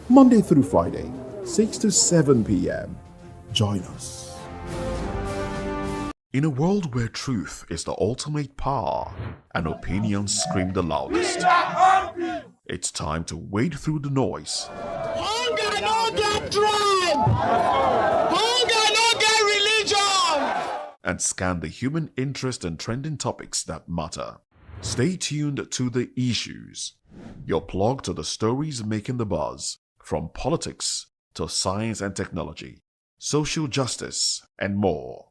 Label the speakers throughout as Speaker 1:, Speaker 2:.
Speaker 1: Monday through Friday, 6 to 7 p.m. Join us. In a world where truth is the ultimate power and opinions scream the loudest, it's time to wade through the noise.
Speaker 2: Hunger no get tribe! Hunger no get religion!
Speaker 1: And scan the human interest and trending topics that matter. Stay tuned to The Issues, your plug to the stories making the buzz, from politics to science and technology, social justice, and more.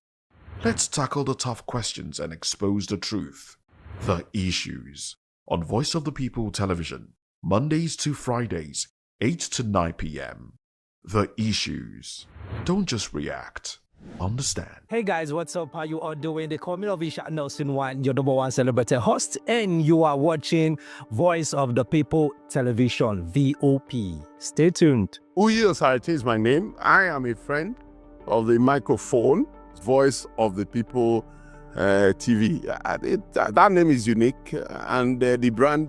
Speaker 1: Let's tackle the tough questions and expose the truth. The Issues, on Voice of the People Television, Mondays to Fridays, 8 to 9 p.m. The Issues. Don't just react. Understand.
Speaker 3: Hey guys, what's up? How you all doing? They call me Lovisha Nelson One, your number one celebrity host, and you are watching Voice of the People Television, VOP. Stay tuned.
Speaker 4: Uyi Osarate is my name. I am a friend of the microphone, Voice of the People TV. That name is unique, and the brand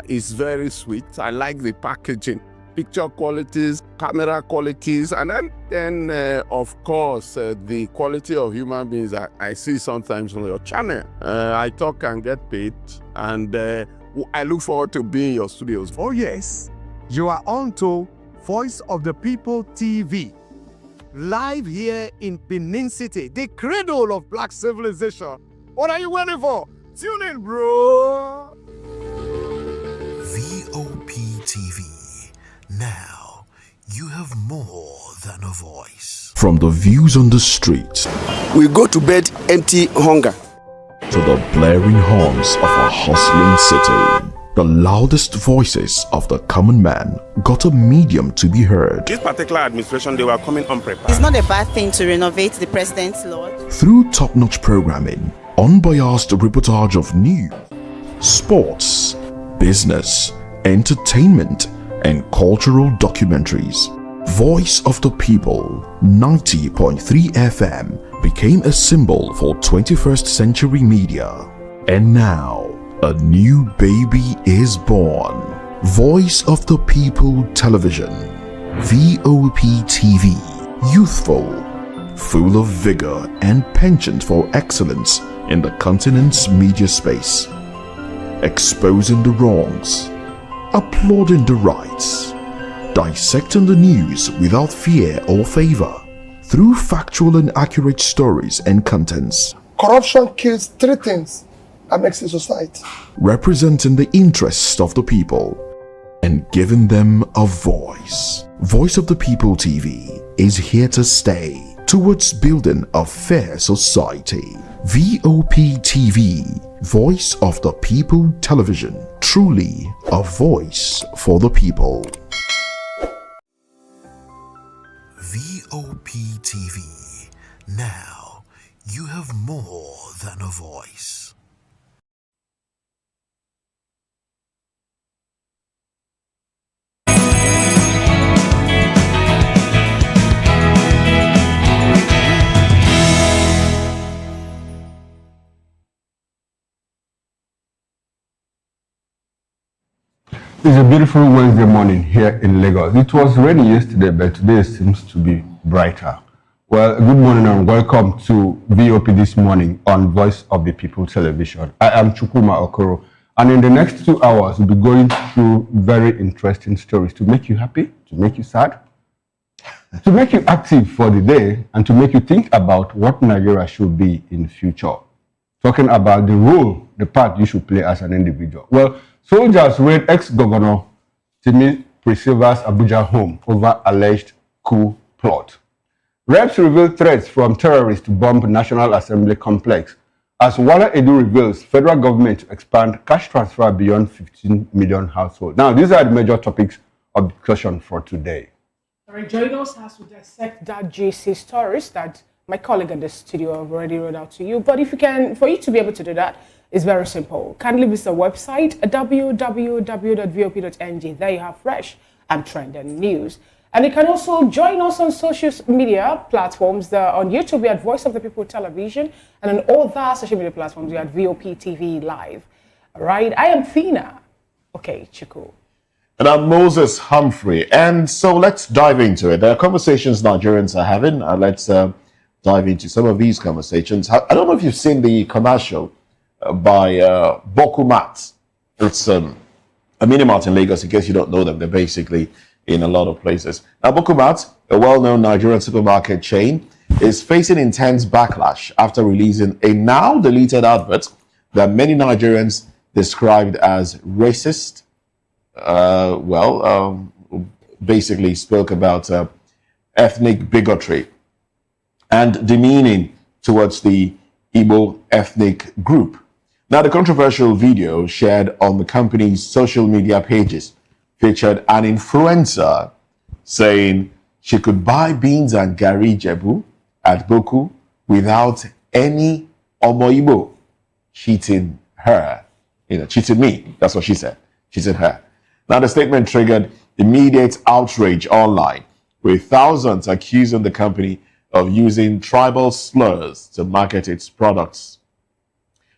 Speaker 4: is very sweet. I like the packaging. Picture qualities, camera qualities, and then of course, the quality of human beings that I see sometimes on your channel. I talk and get paid, and I look forward to being in your studios.
Speaker 5: Oh yes, you are on to Voice of the People TV, live here in Benin City, the cradle of black civilization. What are you waiting for? Tune in, bro.
Speaker 6: VOP TV. Now, you have more than a voice.
Speaker 1: From the views on the street,
Speaker 7: we go to bed empty hunger,
Speaker 1: to the blaring horns of a hustling city, the loudest voices of the common man got a medium to be heard.
Speaker 7: This particular administration, they were coming unprepared.
Speaker 8: It's not a bad thing to renovate the president's lodge.
Speaker 1: Through top-notch programming, unbiased reportage of news, sports, business, entertainment, and cultural documentaries, Voice of the People 90.3 FM became a symbol for 21st century media. And now, a new baby is born. Voice of the People Television, VOP TV, youthful, full of vigor and penchant for excellence in the continent's media space, exposing the wrongs, applauding the rights, dissecting the news without fear or favor, through factual and accurate stories and contents.
Speaker 9: Corruption kills three things that makes a society.
Speaker 1: Representing the interests of the people and giving them a voice. Voice of the People TV is here to stay towards building a fair society. VOP TV, Voice of the People Television, truly a voice for the people.
Speaker 6: VOP TV. Now, you have more than a voice.
Speaker 10: It's a beautiful Wednesday morning here in Lagos. It was rainy yesterday, but today seems to be brighter. Well, good morning and welcome to VOP this morning on Voice of the People Television. I am Chukuma Okoro, and in the next 2 hours, we'll be going through very interesting stories to make you happy, to make you sad, to make you active for the day, and to make you think about what Nigeria should be in the future. Talking about the role, the part you should play as an individual. Well, soldiers raid ex-governor Timi Priscilla's Abuja home over alleged coup plot. Reps reveal threats from terrorists to bomb National Assembly complex. As Wala Edu reveals, federal government to expand cash transfer beyond 15 million households. Now, these are the major topics of discussion for today.
Speaker 11: All right, join us as we dissect that JC stories that my colleague in the studio have already read out to you. But if you can, for you to be able to do that, it's very simple. Kindly visit the website www.vop.ng. There you have fresh and trending news. And you can also join us on social media platforms. On YouTube, we are at Voice of the People Television. And on all the social media platforms, we are at VOP TV Live. All right, I am Fina. Okay, Chiku.
Speaker 12: And I'm Moses Humphrey. And so let's dive into it. There are conversations Nigerians are having. Let's dive into some of these conversations. I don't know if you've seen the commercial by Bokumat. It's a mini mart in Lagos. In case you don't know them, they're basically in a lot of places. Now, Bokumat, a well-known Nigerian supermarket chain, is facing intense backlash after releasing a now-deleted advert that many Nigerians described as racist. Basically spoke about ethnic bigotry and demeaning towards the Igbo ethnic group. Now, the controversial video shared on the company's social media pages featured an influencer saying she could buy beans and gari jebu at Boku without any Omo Igbo cheating her. Cheating me. That's what she said. Cheating her. Now, the statement triggered immediate outrage online, with thousands accusing the company of using tribal slurs to market its products.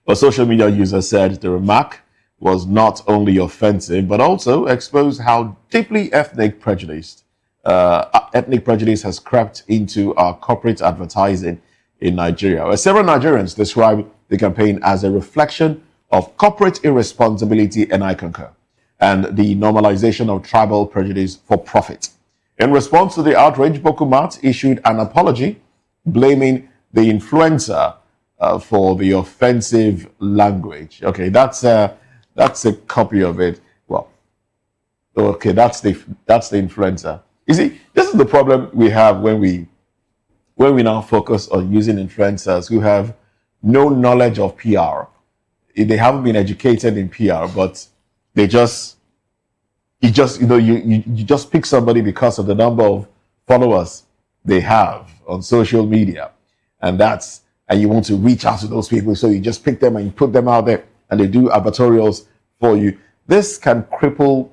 Speaker 12: A social media user said the remark was not only offensive, but also exposed how deeply ethnic prejudice has crept into our corporate advertising in Nigeria. Several Nigerians describe the campaign as a reflection of corporate irresponsibility, and I concur, and the normalization of tribal prejudice for profit. In response to the outrage, Bokumat issued an apology, blaming the influencer for the offensive language. Okay, that's a copy of it. Well, okay, that's the influencer. You see, this is the problem we have when we now focus on using influencers who have no knowledge of PR. They haven't been educated in PR, but you just pick somebody because of the number of followers they have on social media, and you want to reach out to those people, so you just pick them and you put them out there, and they do advertorials for you. This can cripple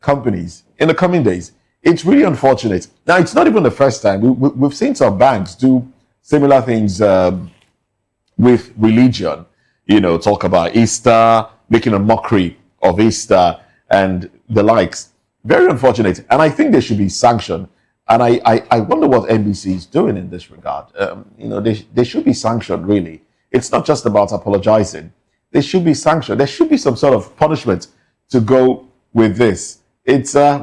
Speaker 12: companies in the coming days. It's really unfortunate. Now, it's not even the first time. We've seen some banks do similar things with religion. Talk about Easter, making a mockery of Easter and the likes. Very unfortunate. And I think they should be sanctioned. And I wonder what NBC is doing in this regard. They should be sanctioned, really. It's not just about apologizing. They should be sanctioned. There should be some sort of punishment to go with this. It's, I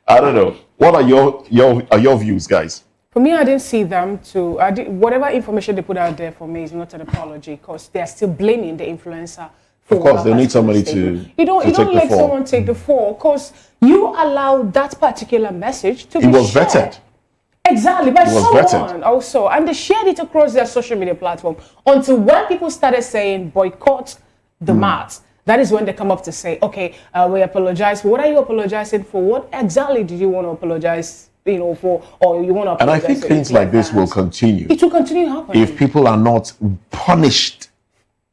Speaker 12: don't know. What are your views, guys?
Speaker 11: For me, I didn't see them to, whatever information they put out there for me is not an apology, because they're still blaming the influencer.
Speaker 12: Of course, they need somebody to
Speaker 11: You don't let someone take the fall, because you allow that particular message to be shared. It was vetted. Exactly, by someone also. And they shared it across their social media platform until when people started saying boycott the mart. That is when they come up to say, okay, we apologize. What are you apologizing for? What exactly do you want to apologize for, or you want to apologize?
Speaker 12: And I think things like this will continue.
Speaker 11: It will continue happening.
Speaker 12: If people are not punished.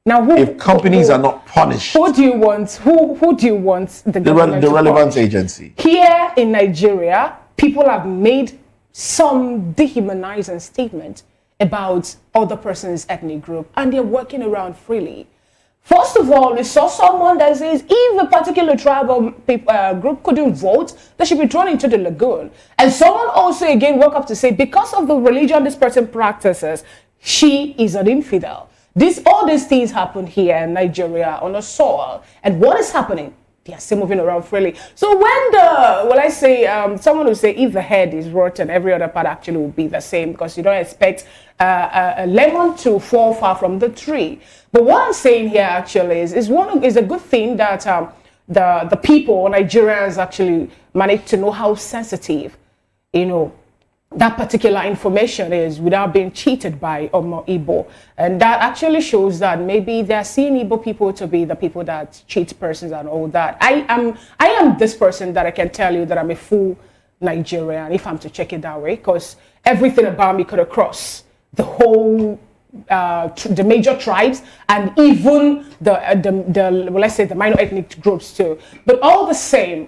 Speaker 11: Now,
Speaker 12: if companies are not punished.
Speaker 11: Who do you want? Who do you want the
Speaker 12: relevant agency?
Speaker 11: Here in Nigeria, people have made some dehumanizing statement about other person's ethnic group, and they're working around freely. First of all, we saw someone that says if a particular tribal group couldn't vote, they should be thrown into the lagoon. And someone also again woke up to say, because of the religion this person practices, she is an infidel. All these things happen here in Nigeria on the soil. And what is happening? They are still moving around freely. So when someone will say if the head is rotten, every other part actually will be the same, because you don't expect a lemon to fall far from the tree. But what I'm saying here actually is a good thing that the people, Nigerians, actually managed to know how sensitive, that particular information is without being cheated by Omo Igbo. And that actually shows that maybe they're seeing Igbo people to be the people that cheat persons and all that. I am this person that I can tell you that I'm a full Nigerian, if I'm to check it that way, because everything about me could have crossed the whole the major tribes and even let's say the minor ethnic groups too. But all the same,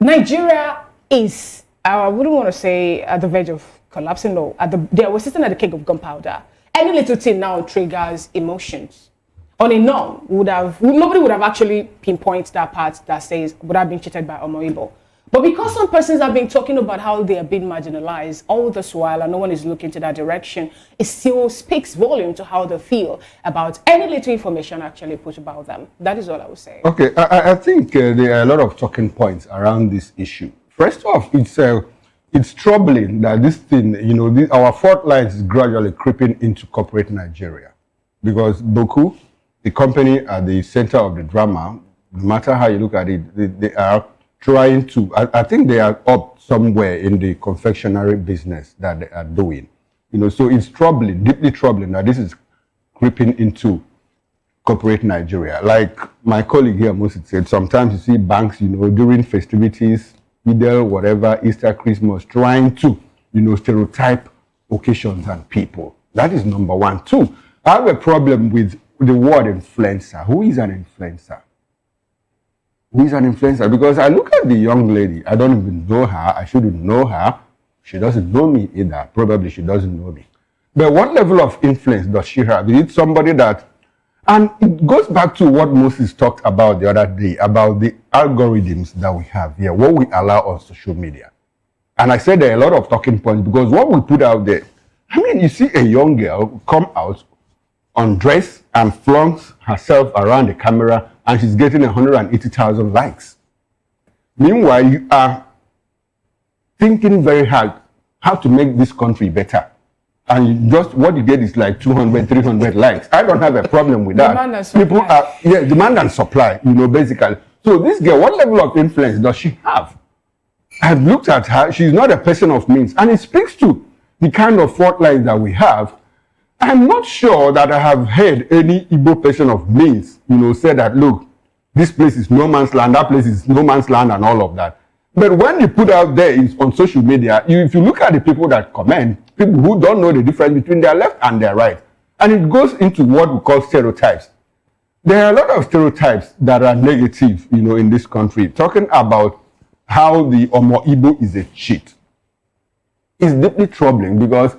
Speaker 11: Nigeria is, I wouldn't want to say at the verge of collapsing. No, we're sitting at the cake of gunpowder. Any little thing now triggers emotions. on a norm, nobody would have actually pinpointed that part that says, would have been cheated by Omoibo. But because some persons have been talking about how they are being marginalized all this while and no one is looking to that direction, it still speaks volume to how they feel about any little information actually put about them. That is all I would say.
Speaker 10: Okay, I think there are a lot of talking points around this issue. First off, it's troubling that this thing, our fault lines is gradually creeping into corporate Nigeria. Because Boku, the company at the center of the drama, no matter how you look at it, they are trying to, I think they are up somewhere in the confectionery business that they are doing. So it's troubling, deeply troubling that this is creeping into corporate Nigeria. Like my colleague here, Moses, said, sometimes you see banks, during festivities, Eid, whatever, Easter, Christmas, trying to, stereotype occasions and people. That is number one. Two, I have a problem with the word influencer. Who is an influencer? Who is an influencer? Because I look at the young lady, I don't even know her, I shouldn't know her. She doesn't know me either. Probably she doesn't know me. But what level of influence does she have? Is it somebody that, and it goes back to what Moses talked about the other day, about the algorithms that we have here, what we allow on social media. And I said there are a lot of talking points because what we put out there, you see a young girl come out, undress and flaunts herself around the camera, and she's getting 180,000 likes. Meanwhile, you are thinking very hard how to make this country better. And just what you get is like 200, 300 likes. I don't have a problem with that.
Speaker 11: Demand and supply.
Speaker 10: People are, demand and supply, basically. So this girl, what level of influence does she have? I've looked at her, she's not a person of means. And it speaks to the kind of fault lines that we have. I'm not sure that I have heard any Igbo person of means, say that, look, this place is no man's land, that place is no man's land and all of that. But when you put out there on social media, if you look at the people that comment, people who don't know the difference between their left and their right, and it goes into what we call stereotypes. There are a lot of stereotypes that are negative, in this country, talking about how the Omo Igbo is a cheat. It's deeply troubling because,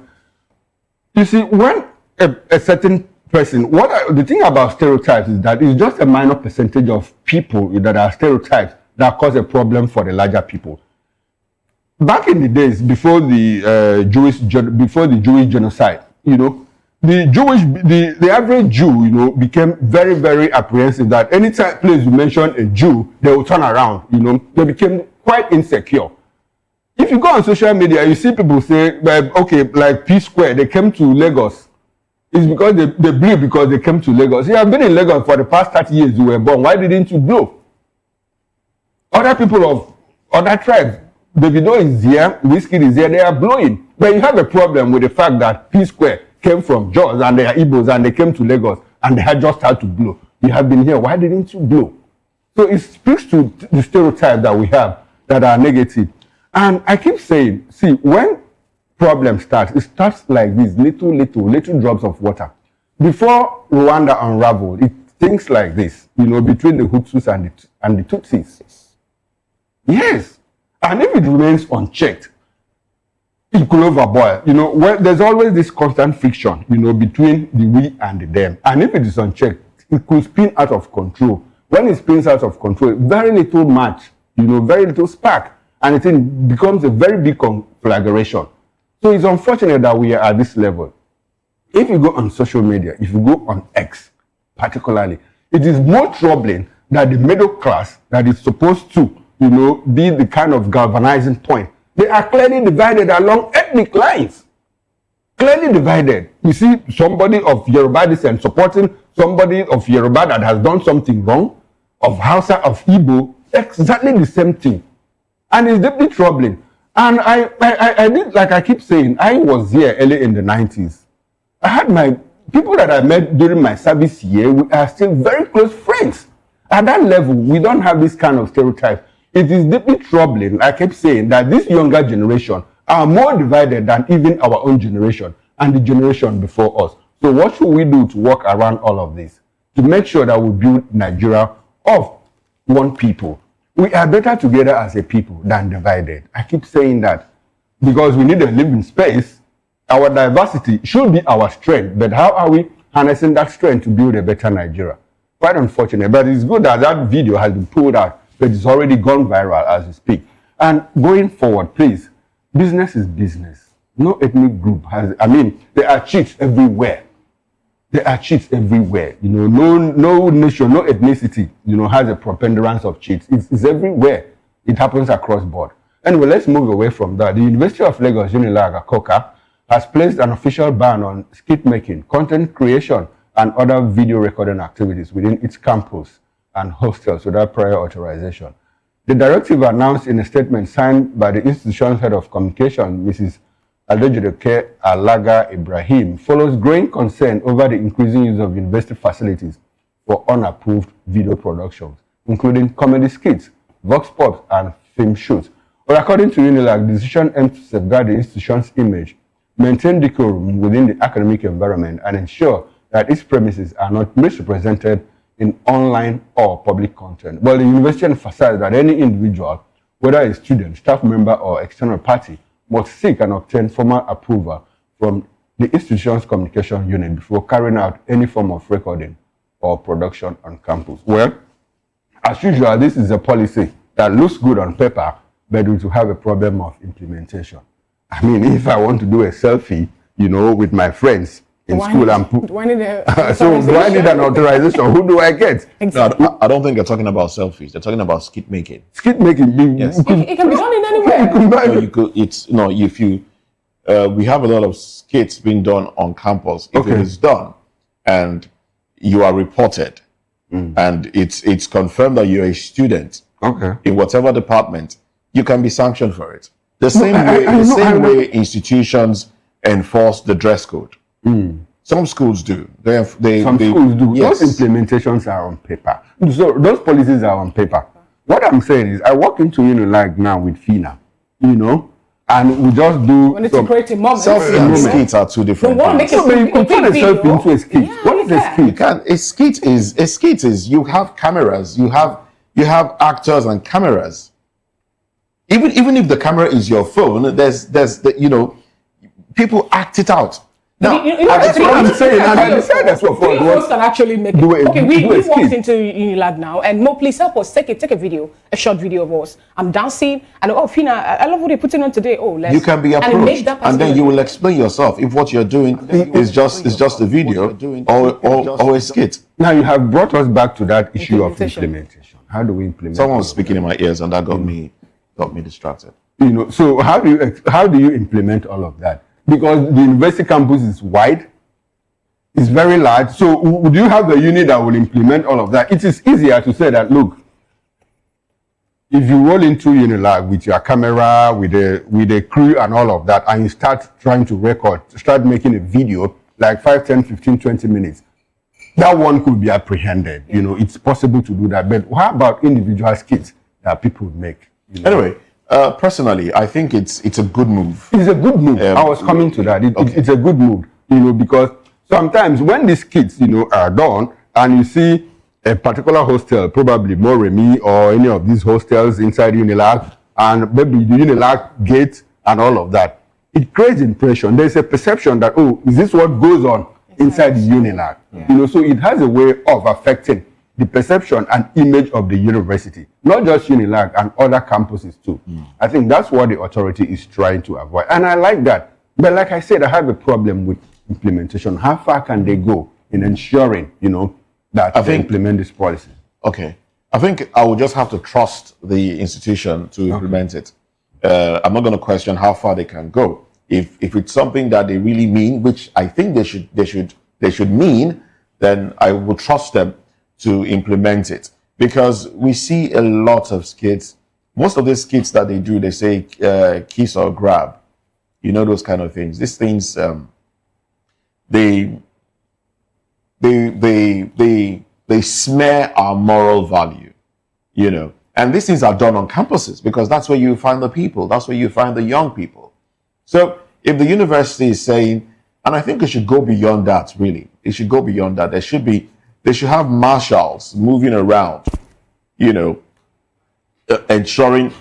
Speaker 10: you see, when a certain person, the thing about stereotypes is that it's just a minor percentage of people that are stereotypes that cause a problem for the larger people. Back in the days before the Jewish genocide, the average Jew, became very, very apprehensive that any place you mention a Jew, they will turn around. They became quite insecure. If you go on social media, you see people say, okay, like P Square, they came to Lagos. It's because they believe because they came to Lagos. You have been in Lagos for the past 30 years you were born. Why didn't you blow? Other people of other tribes, Davido is here, Whiskey is here, they are blowing. But you have a problem with the fact that P Square came from Jos and they are Igbos and they came to Lagos and they had just had to blow. You have been here, why didn't you blow? So it speaks to the stereotype that we have that are negative. And I keep saying, see, when problem starts, it starts like this, little drops of water. Before Rwanda unraveled, it things like this, between the Hutus and the Tutsis. Yes. And if it remains unchecked, it could overboil. When there's always this constant friction, between the we and the them. And if it is unchecked, it could spin out of control. When it spins out of control, very little match, very little spark, and it becomes a very big conflagration. So it's unfortunate that we are at this level. If you go on social media, if you go on X particularly, it is more troubling that the middle class that is supposed to, be the kind of galvanizing point, they are clearly divided along ethnic lines. Clearly divided. You see somebody of Yoruba descent supporting somebody of Yoruba that has done something wrong, of Hausa, of Igbo, exactly the same thing. And it's deeply troubling. And I did, like I keep saying, I was here early in the 90s. I had my people that I met during my service year, we are still very close friends. At that level, we don't have this kind of stereotype. It is deeply troubling, I kept saying, that this younger generation are more divided than even our own generation and the generation before us. So what should we do to work around all of this? To make sure that we build Nigeria of one people. We are better together as a people than divided. I keep saying that because we need a living space. Our diversity should be our strength, but how are we harnessing that strength to build a better Nigeria. Quite unfortunate, but it's good that that video has been pulled out, but it's already gone viral as we speak. And going forward, please, business is business. No ethnic group has, there are cheats everywhere. There are cheats everywhere. No nation, no ethnicity, has a preponderance of cheats. It's everywhere. It happens across board. Anyway, let's move away from that. The University of Lagos, Unilag, Akoka, has placed an official ban on skit making, content creation, and other video recording activities within its campus and hostels without prior authorization. The directive, announced in a statement signed by the institution's head of communication, Mrs. Adejudoke Alaga Ibrahim, follows growing concern over the increasing use of university facilities for unapproved video productions, including comedy skits, vox pops, and film shoots. But according to UNILAG, the decision aims to safeguard the institution's image, maintain decorum within the academic environment, and ensure that its premises are not misrepresented in online or public content. Well, the university emphasized that any individual, whether a student, staff member, or external party, must seek and obtain formal approval from the institution's communication unit before carrying out any form of recording or production on campus. Well, as usual, this is a policy that looks good on paper, but it will have a problem of implementation. If I want to do a selfie, with my friends in school,
Speaker 11: do I
Speaker 10: need an authorization? Who do I get?
Speaker 12: Exactly. No, I don't think you're talking about selfies. They're talking about skit making.
Speaker 10: Skit making,
Speaker 11: yes. It can be done in anywhere.
Speaker 12: We have a lot of skits being done on campus. If it is done and you are reported and it's confirmed that you're a student in whatever department, you can be sanctioned for it. The same way institutions enforce the dress code. Some schools do. Some schools do.
Speaker 10: Yes. Those implementations are on paper. So those policies are on paper. What I'm saying is, I walk into Unilag now with FINA, and we just do.
Speaker 11: When it's a creative moment.
Speaker 12: Selfie and skits are two different things.
Speaker 10: You can turn a selfie into a skit.
Speaker 11: Yeah,
Speaker 10: what is a skit?
Speaker 12: You can. A skit is you have cameras, you have actors and cameras. Even if the camera is your phone, there's people act it out. Now,
Speaker 10: that's what I'm saying. And I decided that's what
Speaker 11: can actually make it. Okay, we walked into Unilag now, and Mo, please help us take a video, a short video of us. I'm dancing, and Fina, I love what you're putting on today.
Speaker 12: You can be approached, and then you will explain yourself if what you're doing is just a video or a skit.
Speaker 10: Now you have brought us back to that issue of implementation. How do we implement?
Speaker 12: Someone was speaking in my ears, and that got me distracted.
Speaker 10: So how do you implement all of that? Because the university campus is wide, it's very large. So would you have a unit that will implement all of that? It is easier to say that, look, if you roll into Unilag with your camera, with a crew and all of that, and you start trying to record, start making a video like 5, 10, 15, 20 minutes, that one could be apprehended. It's possible to do that. But how about individual skits that people make?
Speaker 12: Anyway, personally, I think it's a good move.
Speaker 10: It's a good move. I was coming to that. It's a good move, because sometimes when these skits, are done, and you see a particular hostel, probably Moremi or any of these hostels inside Unilag, and maybe the Unilag gate and all of that, it creates impression. There's a perception that, is this what goes on inside the Unilag? Yeah. So it has a way of affecting the perception and image of the university, not just Unilag and other campuses too. I think that's what the authority is trying to avoid. And I like that. But like I said, I have a problem with implementation. How far can they go in ensuring, that they implement this policy?
Speaker 12: Okay. I think I will just have to trust the institution to implement it. I'm not going to question how far they can go. If it's something that they really mean, which I think they should mean, then I will trust them to implement it, because we see a lot of skits. Most of the skits that they do, they say kiss or grab, those kind of things. These things, they smear our moral value, And these things are done on campuses because that's where you find the people, that's where you find the young people. So if the university is saying, and I think it should go beyond that, really, it should go beyond that. They should have marshals moving around, ensuring,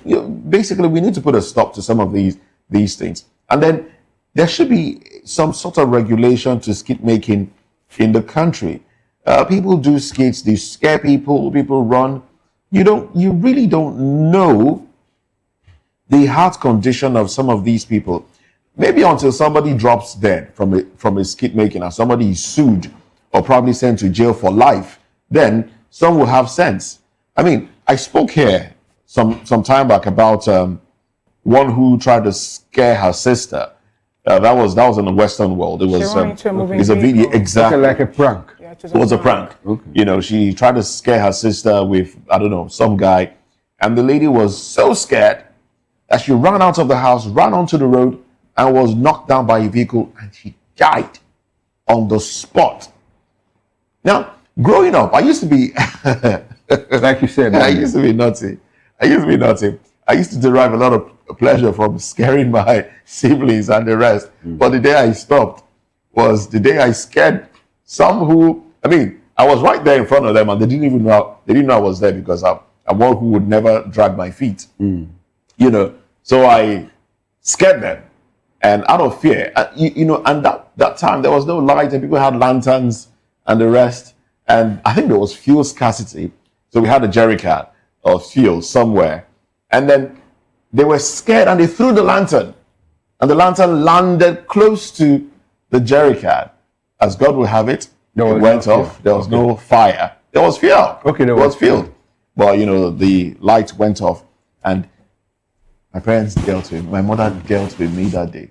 Speaker 12: basically we need to put a stop to some of these things. And then there should be some sort of regulation to skit making in the country. People do skits, they scare people, people run. You really don't know the heart condition of some of these people. Maybe until somebody drops dead from a skit making, or somebody is sued or probably sent to jail for life, then some will have sense. I mean, I spoke here some time back about one who tried to scare her sister. That was in the Western world. It was it's a video, exactly,
Speaker 10: okay, like a prank.
Speaker 12: Yeah, it was a prank. Okay. She tried to scare her sister with, I don't know, some guy, and the lady was so scared that she ran out of the house, ran onto the road, and was knocked down by a vehicle, and she died on the spot. Now, growing up, I used to be
Speaker 10: like you said,
Speaker 12: I used to be naughty. I used to derive a lot of pleasure from scaring my siblings and the rest. But the day I stopped was the day I scared some who, I mean, I was right there in front of them, and they didn't know I was there, because I'm one who would never drag my feet. So I scared them, and out of fear, and that time there was no light, and people had lanterns and the rest, and I think there was fuel scarcity, so we had a jerry can of fuel somewhere, and then they were scared, and they threw the lantern, and the lantern landed close to the jerry can. As God will have it, it went off. There was no fire. There was fuel.
Speaker 10: Okay,
Speaker 12: there was fuel. But the light went off, and my parents dealt with me. My mother dealt with me that day.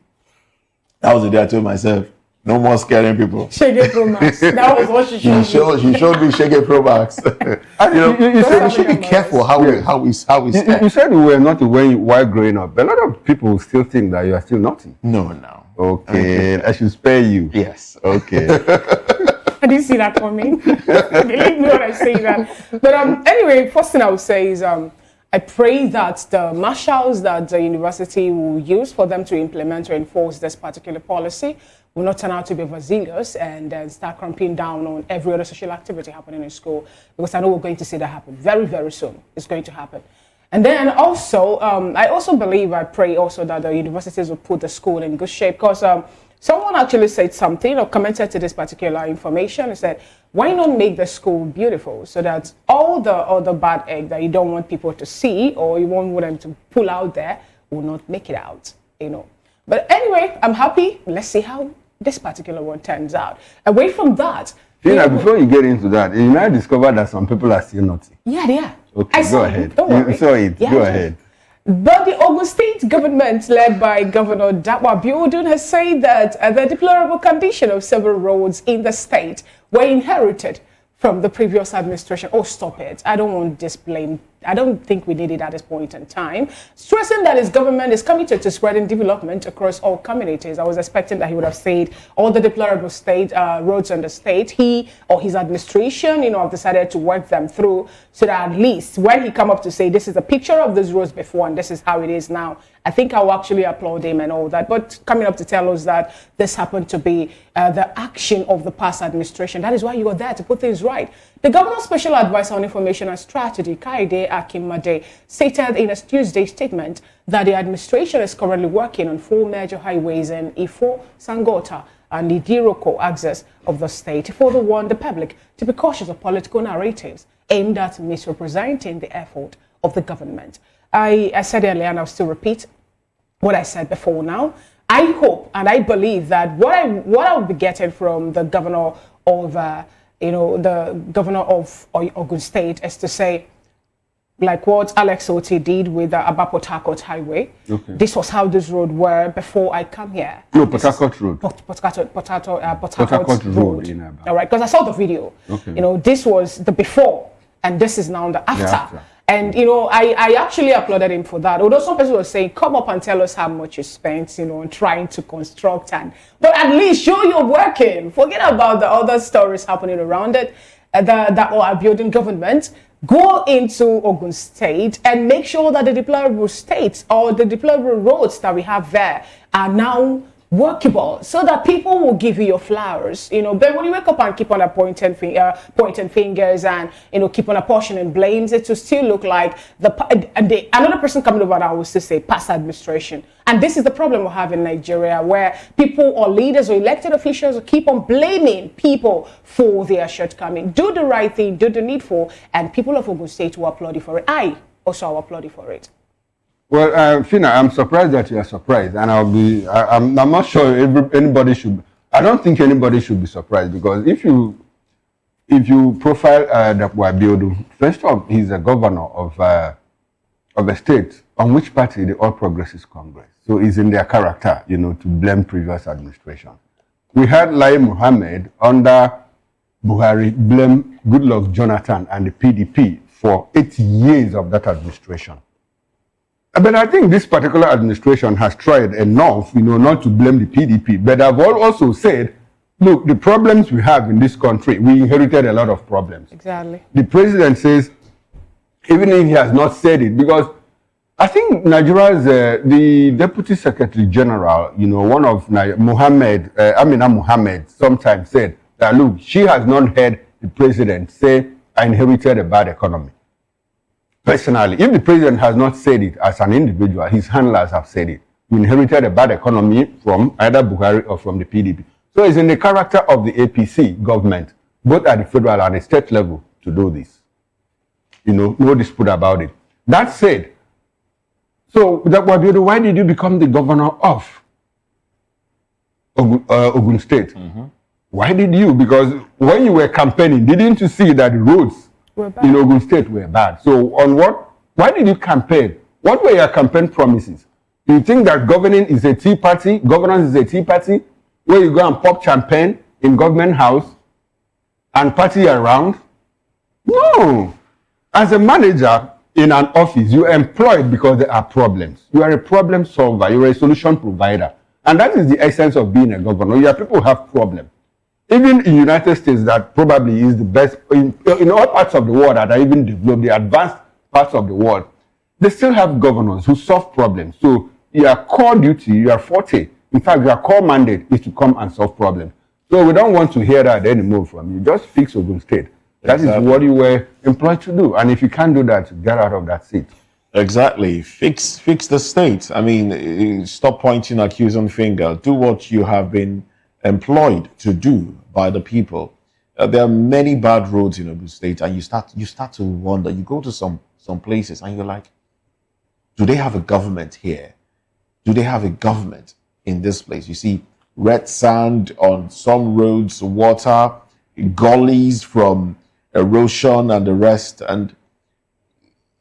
Speaker 12: That was the day I told myself, no more scaring people.
Speaker 11: Shege Pro Max. That was what she showed
Speaker 12: me. She showed me Shege Pro Max. We should be careful how we scare.
Speaker 10: You said you were naughty while growing up, but a lot of people still think that you are still naughty.
Speaker 12: No.
Speaker 10: Okay, I should spare you.
Speaker 12: Yes.
Speaker 10: Okay.
Speaker 11: I didn't see that coming. Believe me when I say that. But anyway, first thing I would say is I pray that the marshals that the university will use for them to implement or enforce this particular policy will not turn out to be overzealous and then start cramping down on every other social activity happening in school, because I know we're going to see that happen very, very soon. It's going to happen. And then also, I also believe, I pray also that the universities will put the school in good shape, because someone actually said something or commented to this particular information and said, why not make the school beautiful so that all the other bad egg that you don't want people to see or you won't want them to pull out there will not make it out, But anyway, I'm happy. Let's see how this particular one turns out. Away from that,
Speaker 10: before you get into that, you might discover that some people are still naughty.
Speaker 11: Yeah, they are.
Speaker 10: Okay, go ahead.
Speaker 11: Don't worry.
Speaker 10: You saw it. Yeah, go ahead.
Speaker 11: But the Ogun State government, led by Governor Dapo Abiodun, has said that the deplorable condition of several roads in the state were inherited from the previous administration. Oh, stop it. I don't want this blame. I don't think we need it at this point in time. Stressing that his government is committed to spreading development across all communities. I was expecting that he would have said all the deplorable state roads in the state, he or his administration, have decided to work them through, so that at least when he come up to say this is a picture of those roads before and this is how it is now, I think I will actually applaud him and all that. But coming up to tell us that this happened to be the action of the past administration, that is why you are there, to put things right. The governor's special advisor on information and strategy, Kaide Akinmade, stated in a Tuesday statement that the administration is currently working on 4 major highways in Ifo, Sangota, and the Diroko axis of the state to further warn the public to be cautious of political narratives aimed at misrepresenting the effort of the government. I said earlier, and I'll still repeat what I said before now. I hope and I believe that what I'll be getting from the governor of the governor of Ogun State is to say, like what Alex Oti did with the Port Harcourt Highway. Okay. This was how this road were before I come here.
Speaker 10: No, Port Harcourt Road.
Speaker 11: Port Harcourt Road. All right, because I saw the video. Okay. This was the before, and this is now the after. And, I actually applauded him for that. Although some people were saying, come up and tell us how much you spent, on trying to construct. But at least show you're working. Forget about the other stories happening around it. That are building government. Go into Ogun State and make sure that the deplorable states or the deplorable roads that we have there are now workable so that people will give you your flowers, you know. But when you wake up and keep on pointing fingers and, you know, keep on apportioning blames, it will still look like another person coming over that will still say past administration. And this is the problem we have in Nigeria, where people or leaders or elected officials will keep on blaming people for their shortcoming. Do the right thing, do the needful, and people of Ogun State will applaud you for it. I also will applaud you for it.
Speaker 10: Well, Fina, I'm surprised that you are surprised, and I'm not sure anybody should. I don't think anybody should be surprised, because if you profile Dapo Abiodun, first off, he's a governor of a state on which party, the All Progressives Congress. So it's in their character, you know, to blame previous administration. We had Lai Mohammed under Buhari blame Goodluck Jonathan and the PDP for 8 years of that administration. But I think this particular administration has tried enough, you know, not to blame the PDP. But I've also said, look, the problems we have in this country, we inherited a lot of problems.
Speaker 11: Exactly.
Speaker 10: The president says, even if he has not said it, because I think Nigeria's, the Deputy Secretary General, you know, one of Amina Mohammed, sometimes said that, look, she has not heard the president say, I inherited a bad economy. Personally, if the president has not said it as an individual, his handlers have said it. We inherited a bad economy from either Buhari or from the PDP. So it's in the character of the APC government, both at the federal and the state level, to do this. You know, no dispute about it. That said, so why did you become the governor of Ogun State? Mm-hmm. Why did you? Because when you were campaigning, didn't you see that the roads in Ogun State were bad? So on what? Why did you campaign? What were your campaign promises? Do you think that governing is a tea party? Governance is a tea party where you go and pop champagne in government house and party around? No. As a manager in an office, you are employed because there are problems. You are a problem solver. You are a solution provider. And that is the essence of being a governor. Your people have problems. Even in the United States, that probably is the best, in all parts of the world that are even developed, the advanced parts of the world, they still have governors who solve problems. So your core duty, your forte, in fact, your core mandate is to come and solve problems. So we don't want to hear that anymore from you. Just fix Ogun State. That is what you were employed to do. And if you can't do that, get out of that seat.
Speaker 12: Exactly. Fix the state. I mean, stop pointing accusing finger. Do what you have been employed to do by the people. There are many bad roads in Ogun State, and you start to wonder. You go to some places and you're like, do they have a government here? Do they have a government in this place? You see red sand on some roads, water, gullies from erosion and the rest, and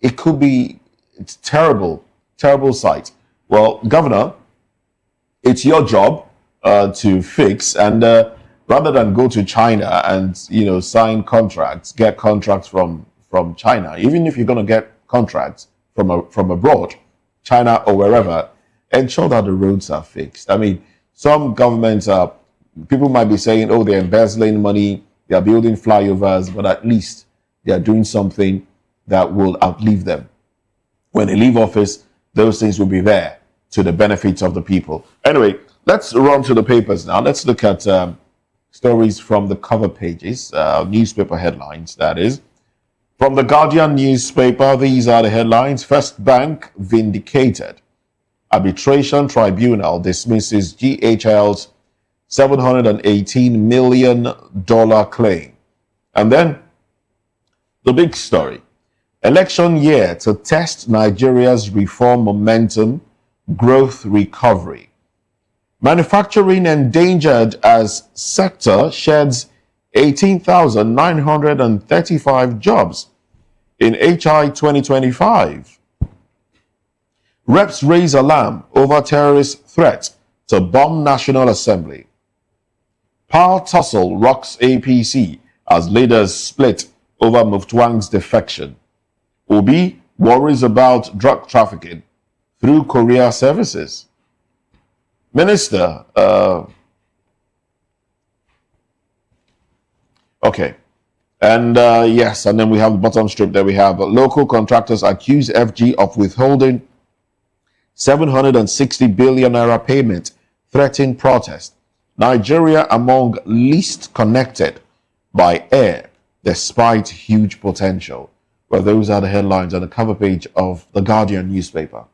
Speaker 12: it's terrible sight. Well, Governor, it's your job to fix, and rather than go to China and sign contracts, get contracts from China, even if you're going to get contracts from abroad, China or wherever, ensure that the roads are fixed. I mean, some governments people might be saying, oh, they're embezzling money, they are building flyovers, but at least they are doing something that will outlive them. When they leave office, those things will be there to the benefits of the people. Anyway, let's run to the papers now. Let's look at stories from the cover pages, newspaper headlines, that is. From the Guardian newspaper, these are the headlines. First Bank vindicated. Arbitration Tribunal dismisses GHL's $718 million claim. And then the big story. Election year to test Nigeria's reform momentum, growth recovery. Manufacturing endangered as sector sheds 18,935 jobs in HI 2025. Reps raise alarm over terrorist threat to bomb National Assembly. Power tussle rocks APC as leaders split over Mufwang's defection. Obi worries about drug trafficking through courier services. Minister, okay. And yes, and then we have the bottom strip there. We have local contractors accuse FG of withholding 760 billion naira payment threaten protest. Nigeria among least connected by air despite huge potential. Well, those are the headlines on the cover page of the Guardian newspaper.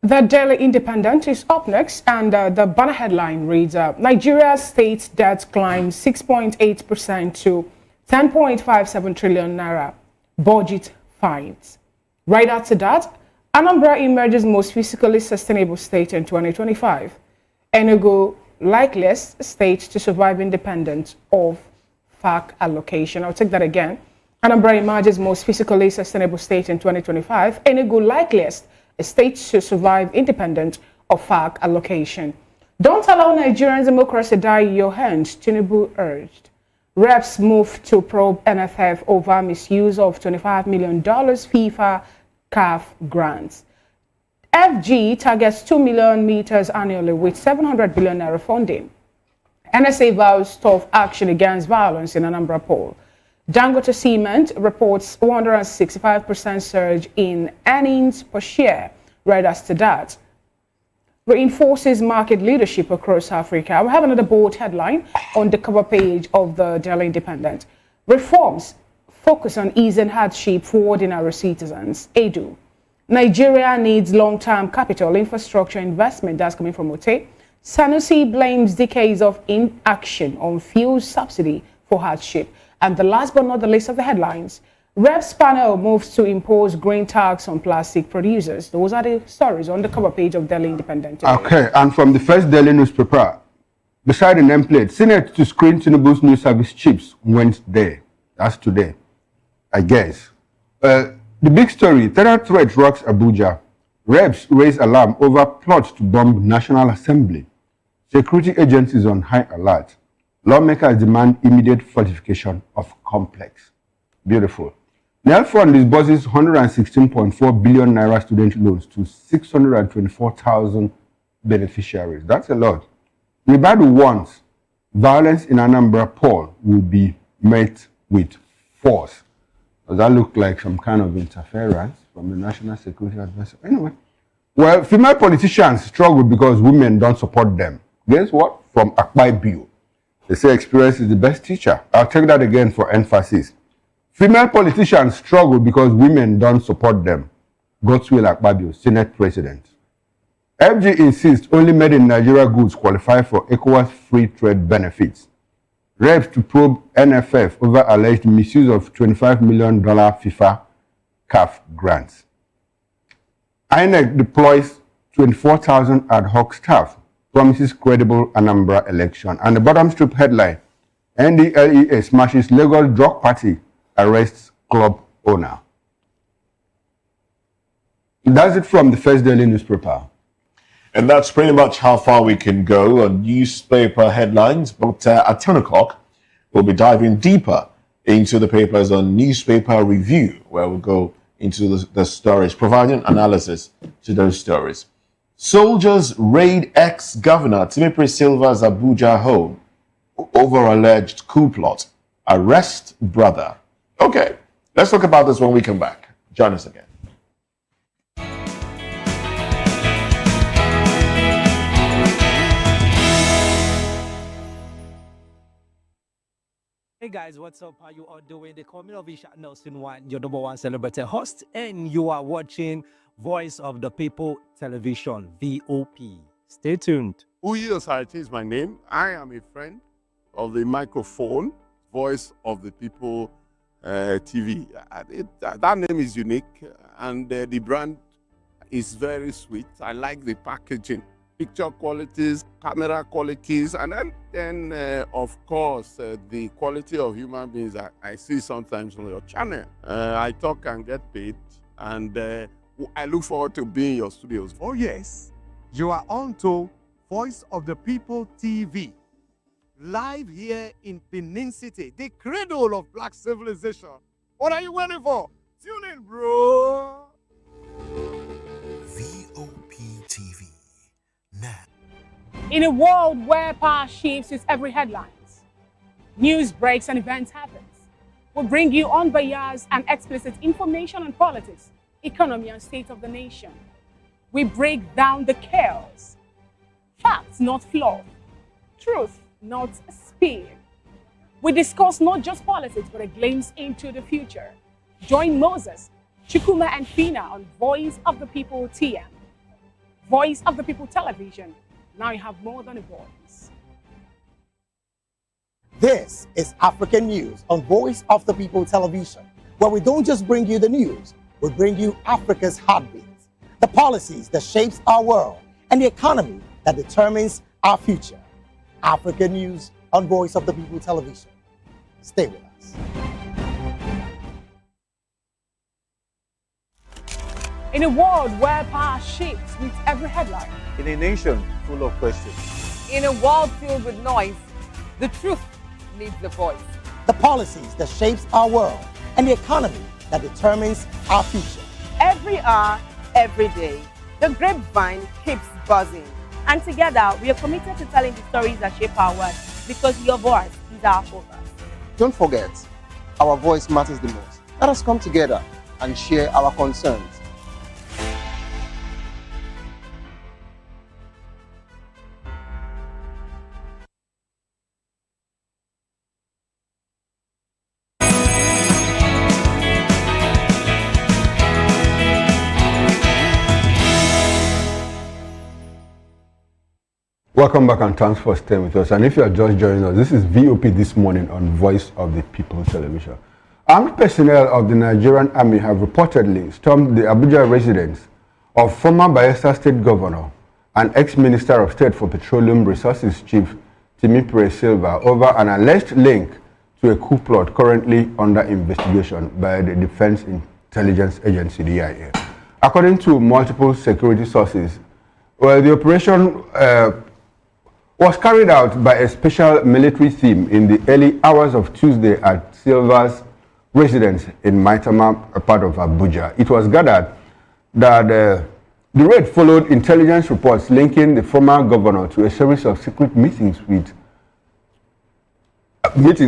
Speaker 11: The Daily Independent is up next, and the banner headline reads, Nigeria's state debt climbs 6.8% to 10.57 trillion naira. Budget finds. Right after that, Anambra emerges most fiscally sustainable state in 2025. Enugu, likeliest state to survive independent of FAC allocation. I'll take that again. Anambra emerges most fiscally sustainable state in 2025. Enugu, likeliest state to survive independent of FAC allocation. Don't allow Nigerian democracy die in your hands, Tinubu urged. Reps move to probe NFF over misuse of $25 million FIFA CAF grants. FG targets 2 million meters annually with 700 billion naira funding. NSA vows tough action against violence in Anambra poll. Dangote Cement reports 165% surge in earnings per share. Right after that, reinforces market leadership across Africa. We have another bold headline on the cover page of the Daily Independent. Reforms focus on easing hardship for ordinary citizens. Edu. Nigeria needs long-term capital infrastructure investment. That's coming from Ote. Sanusi blames decades of inaction on fuel subsidy for hardship. And the last but not the least of the headlines, Reps panel moves to impose green tax on plastic producers. Those are the stories on the cover page of Daily Independent today.
Speaker 10: Okay, and from the first Daily newspaper, beside the nameplate, Senate to screen Tinubu's new service chips Wednesday. That's today, I guess. The big story, terror threat rocks Abuja. Reps raise alarm over plot to bomb National Assembly. Security agencies on high alert. Lawmakers demand immediate fortification of complex. Beautiful. Nel Fund disburses 116.4 billion naira student loans to 624,000 beneficiaries. That's a lot. Ribadu warns violence in Anambra poll will be met with force. Does that look like some kind of interference from the National Security Advisor? Anyway, well, female politicians struggle because women don't support them. Guess what? From Akpai Bio. They say experience is the best teacher. I'll take that again for emphasis. Female politicians struggle because women don't support them. Godswill Akpabio, Senate President. FG insists only made in Nigeria goods qualify for ECOWAS free trade benefits. Reps to probe NFF over alleged misuse of $25 million FIFA CAF grants. INEC deploys 24,000 ad hoc staff, promises credible Anambra election. And the bottom strip headline, NDLEA smashes Lagos drug party, arrests club owner. That's it from the first Daily newspaper.
Speaker 12: And that's pretty much how far we can go on newspaper headlines. But at 10 o'clock, we'll be diving deeper into the papers on newspaper review, where we'll go into the stories, providing analysis to those stories. Soldiers raid ex-governor Timothy Silva's Abuja home over alleged coup plot. Arrest brother. Okay, let's talk about this when we come back. Join us again.
Speaker 3: Hey guys, what's up? How you all doing? They call me Ovisha Nelson One, your number one celebrity host, and you are watching Voice of the People Television, VOP. Stay tuned.
Speaker 4: Uyi Osarati is my name. I am a friend of the microphone, Voice of the People TV. That name is unique, and the brand is very sweet. I like the packaging, picture qualities, camera qualities, and then of course, the quality of human beings that I see sometimes on your channel. I talk and get paid, and I look forward to being in your studios.
Speaker 5: Oh yes, you are on to Voice of the People TV. Live here in Benin City, the cradle of black civilization. What are you waiting for? Tune in, bro.
Speaker 6: VOP TV. Now.
Speaker 11: In a world where power shifts its every headlines, news breaks and events happen, we bring you unbiased and explicit information on politics, economy, and state of the nation. We break down the chaos, Facts, not fluff. Truth, not speed. We discuss not just politics, but a glimpse into the future. Join Moses, Chukuma, and Fina on Voice of the People TM. Voice of the People Television. Now you have more than a voice.
Speaker 13: This is African News on Voice of the People Television, where we don't just bring you the news, we bring you Africa's heartbeat, the policies that shapes our world, and the economy that determines our future. African News on Voice of the People Television. Stay with us.
Speaker 11: In a world where power shifts with every headline.
Speaker 14: In a nation full of questions.
Speaker 15: In a world filled with noise, the truth needs a voice.
Speaker 13: The policies that shapes our world and the economy that determines our future.
Speaker 8: Every hour, every day, the grapevine keeps buzzing. And together, we are committed to telling the stories that shape our world, because your voice is our focus.
Speaker 14: Don't forget, our voice matters the most. Let us come together and share our concerns.
Speaker 10: Welcome back and thanks for staying with us. And if you are just joining us, this is VOP This Morning on Voice of the People Television. Armed personnel of the Nigerian Army have reportedly stormed the Abuja residence of former Bayelsa State Governor and ex-Minister of State for Petroleum Resources Chief Timipre Silva over an alleged link to a coup plot currently under investigation by the Defense Intelligence Agency, DIA. According to multiple security sources, the operation was carried out by a special military team in the early hours of Tuesday at Silva's residence in Maitama, a part of Abuja. It was gathered that the raid followed intelligence reports linking the former governor to a series of secret meetings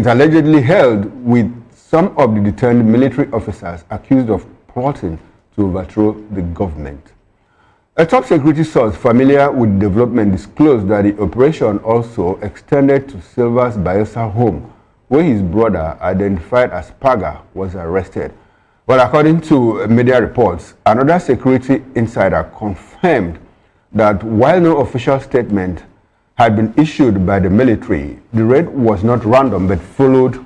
Speaker 10: allegedly held with some of the detained military officers accused of plotting to overthrow the government. A top security source familiar with development disclosed that the operation also extended to Silva's Bayelsa home, where his brother, identified as Paga, was arrested. But according to media reports, another security insider confirmed that while no official statement had been issued by the military, the raid was not random but followed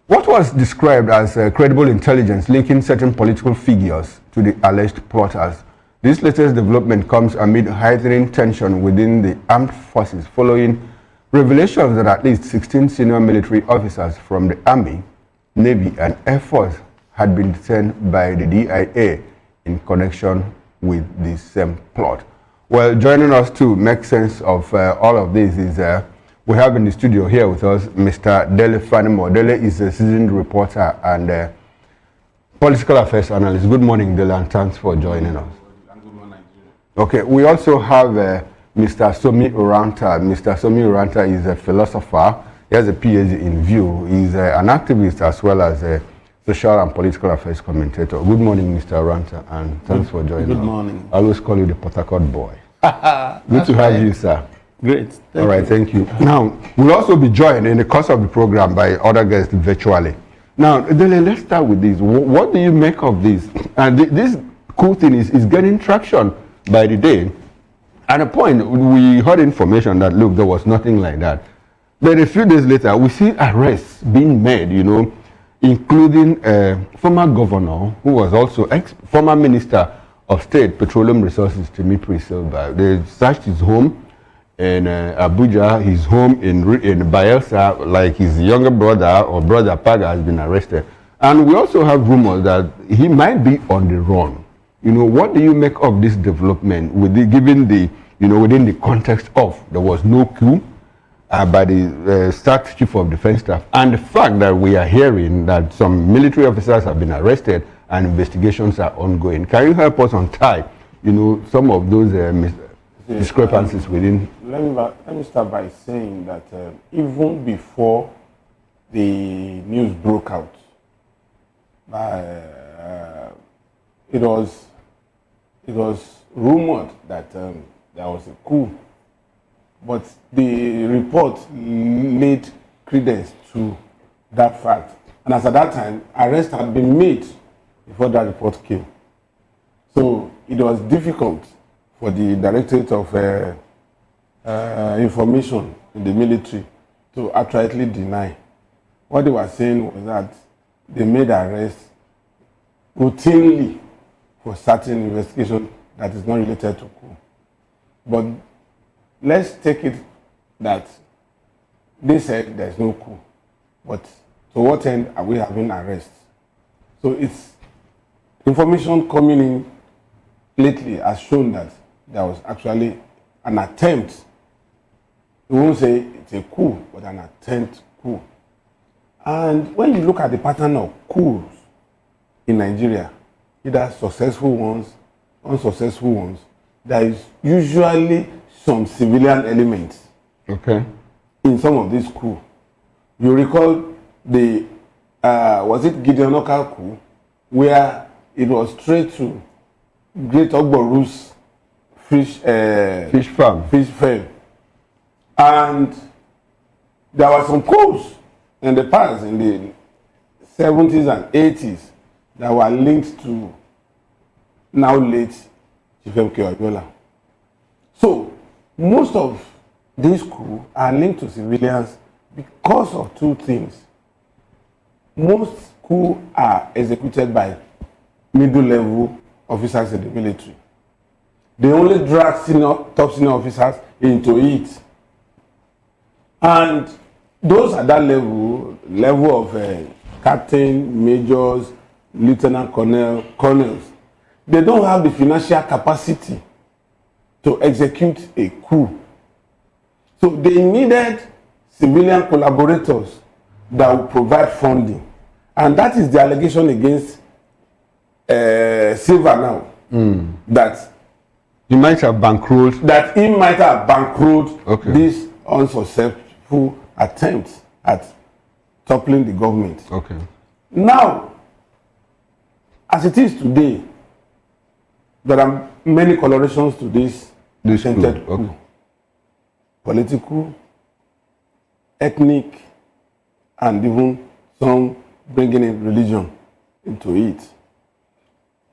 Speaker 10: what was described as credible intelligence linking certain political figures to the alleged plotters. This latest development comes amid heightening tension within the armed forces following revelations that at least 16 senior military officers from the Army, Navy, and Air Force had been detained by the DIA in connection with the same plot. Well, joining us to make sense of all of this is we have in the studio here with us Mr. Dele Fanimo. Dele is a seasoned reporter and political affairs analyst. Good morning, Dele, and thanks for joining us. Okay, we also have Mr. Somi Uranta. Mr. Somi Uranta is a philosopher. He has a PhD in view. He's an activist as well as a social and political affairs commentator. Good morning, Mr. Uranta, and thanks for joining us.
Speaker 16: Good morning.
Speaker 10: I always call you the Port Harcourt boy. Good to have you, sir.
Speaker 16: Great.
Speaker 10: All right, thank you. Now, we'll also be joined in the course of the program by other guests virtually. Now, Dele, let's start with this. What do you make of this? And this cool thing is getting traction by the day. At a point, we heard information that, look, there was nothing like that. Then a few days later, we see arrests being made, you know, including a former governor who was also former Minister of State, Petroleum Resources, Timipre Silva. They searched his home in Abuja, his home in Bayelsa, like his younger brother or brother Paga has been arrested. And we also have rumors that he might be on the run. You know, what do you make of this development, given the, you know, within the context of there was no coup by the Staff Chief of Defense Staff, and the fact that we are hearing that some military officers have been arrested and investigations are ongoing? Can you help us untie, you know, some of those discrepancies within?
Speaker 16: Let me start by saying that even before the news broke out, it was rumored that there was a coup but the report laid credence to that fact. And as at that time, arrest had been made before that report came. So it was difficult for the Directorate of Information in the military to outrightly deny. What they were saying was that they made arrests routinely for certain investigation that is not related to coup. But let's take it that they said there's no coup. But to what end are we having arrests? So it's information coming in lately has shown that there was actually an attempt. We won't say it's a coup, but an attempt coup. And when you look at the pattern of coups in Nigeria, either successful ones, unsuccessful ones, there is usually some civilian elements in some of these coups. You recall the, was it Gideon Okal coup, where it was straight to Great Ogboru's fish farm. And there were some coups in the past, in the 70s and 80s, that were linked to now late Chief M.K. Abiola. So most of these coups are linked to civilians because of two things. Most coups are executed by middle-level officers in the military. They only drag top senior officers into it. And those at that level of captain, majors, lieutenant colonels, they don't have the financial capacity to execute a coup. So they needed civilian collaborators that would provide funding. And that is the allegation against Silva now. That
Speaker 10: he might have bankrolled.
Speaker 16: That he might have bankrolled this unsuccessful attempt at toppling the government. Now, as it is today, there are many colorations to this attempted coup. Political, ethnic, and even some bringing in religion into it.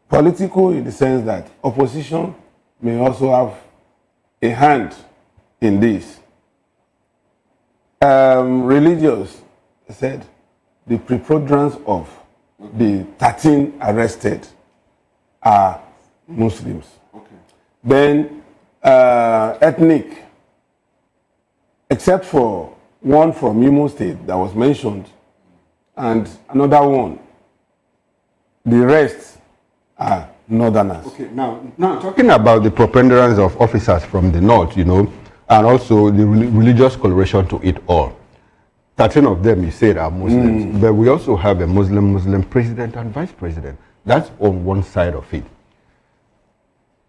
Speaker 16: Political in the sense that opposition may also have a hand in this. Religious said the preponderance of the 13 arrested are Muslims. Then ethnic, except for one from Imo State that was mentioned, and another one, the rest are northerners.
Speaker 10: Now talking about the preponderance of officers from the north, and also the religious coloration to it all. 13 of them, you said, are Muslims, but we also have a Muslim president and vice president. That's on one side of it.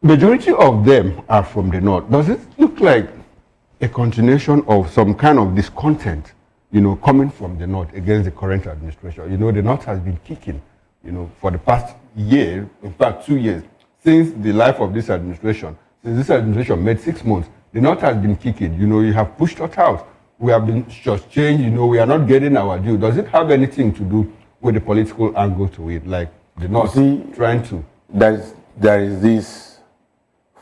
Speaker 10: Majority of them are from the north. Does it look like a continuation of some kind of discontent, coming from the north against the current administration? The north has been kicking, for the past year, in fact 2 years, since the life of this administration. Since this administration made 6 months, the north has been kicking. You have pushed us out. We have been shortchanged. We are not getting our due. Does it have anything to do with the political angle to it, like the north trying to?
Speaker 16: There is this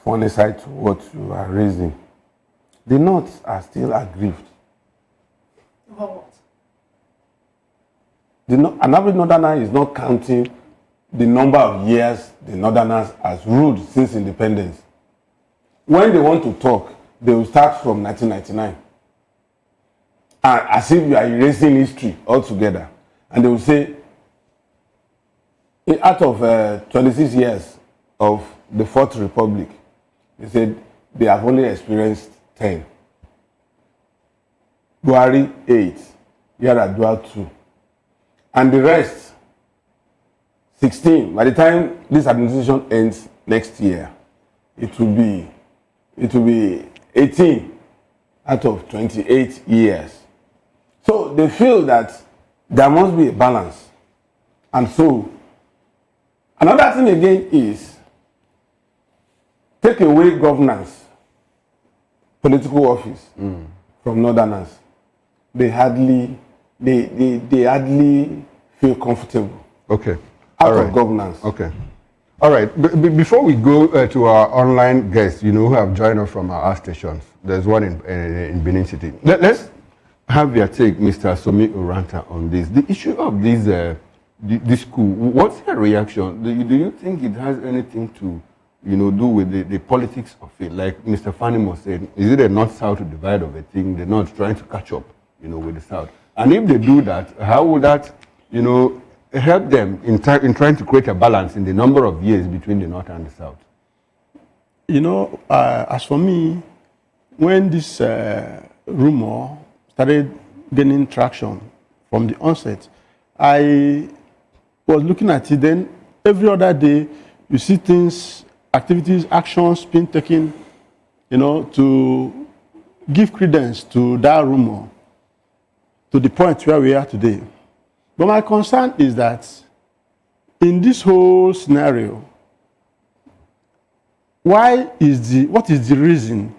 Speaker 16: funny side to what you are raising. The north are still aggrieved.
Speaker 11: About what?
Speaker 16: An average northerner is not counting the number of years the northerners has ruled since independence. When they want to talk, they will start from 1999. As if you are erasing history altogether. And they will say, out of 26 years of the Fourth Republic, they said they have only experienced 10. Buhari 8, Yar'Adua 2. And the rest, 16. By the time this administration ends next year, it will be 18 out of 28 years. So they feel that there must be a balance. And so, another thing again is, take away governance, political office from Northerners, they hardly feel comfortable.
Speaker 10: Okay.
Speaker 16: Out of governance.
Speaker 10: Okay. All right. Before we go to our online guests, who have joined us from our stations, there's one in Benin City. Let's have your take, Mr. Somi Uranta, on this. The issue of this school. What's your reaction? Do you think it has anything to, do with the politics of it? Like Mr. Fanimo said, is it a North-South divide of a thing? They're not trying to catch up, with the South. And if they do that, how would that, help them in trying to create a balance in the number of years between the North and the South?
Speaker 16: As for me, when this rumor started gaining traction from the onset, I was looking at it. Then every other day, you see things, activities, actions being taken, to give credence to that rumor, to the point where we are today. But my concern is that in this whole scenario, what is the reason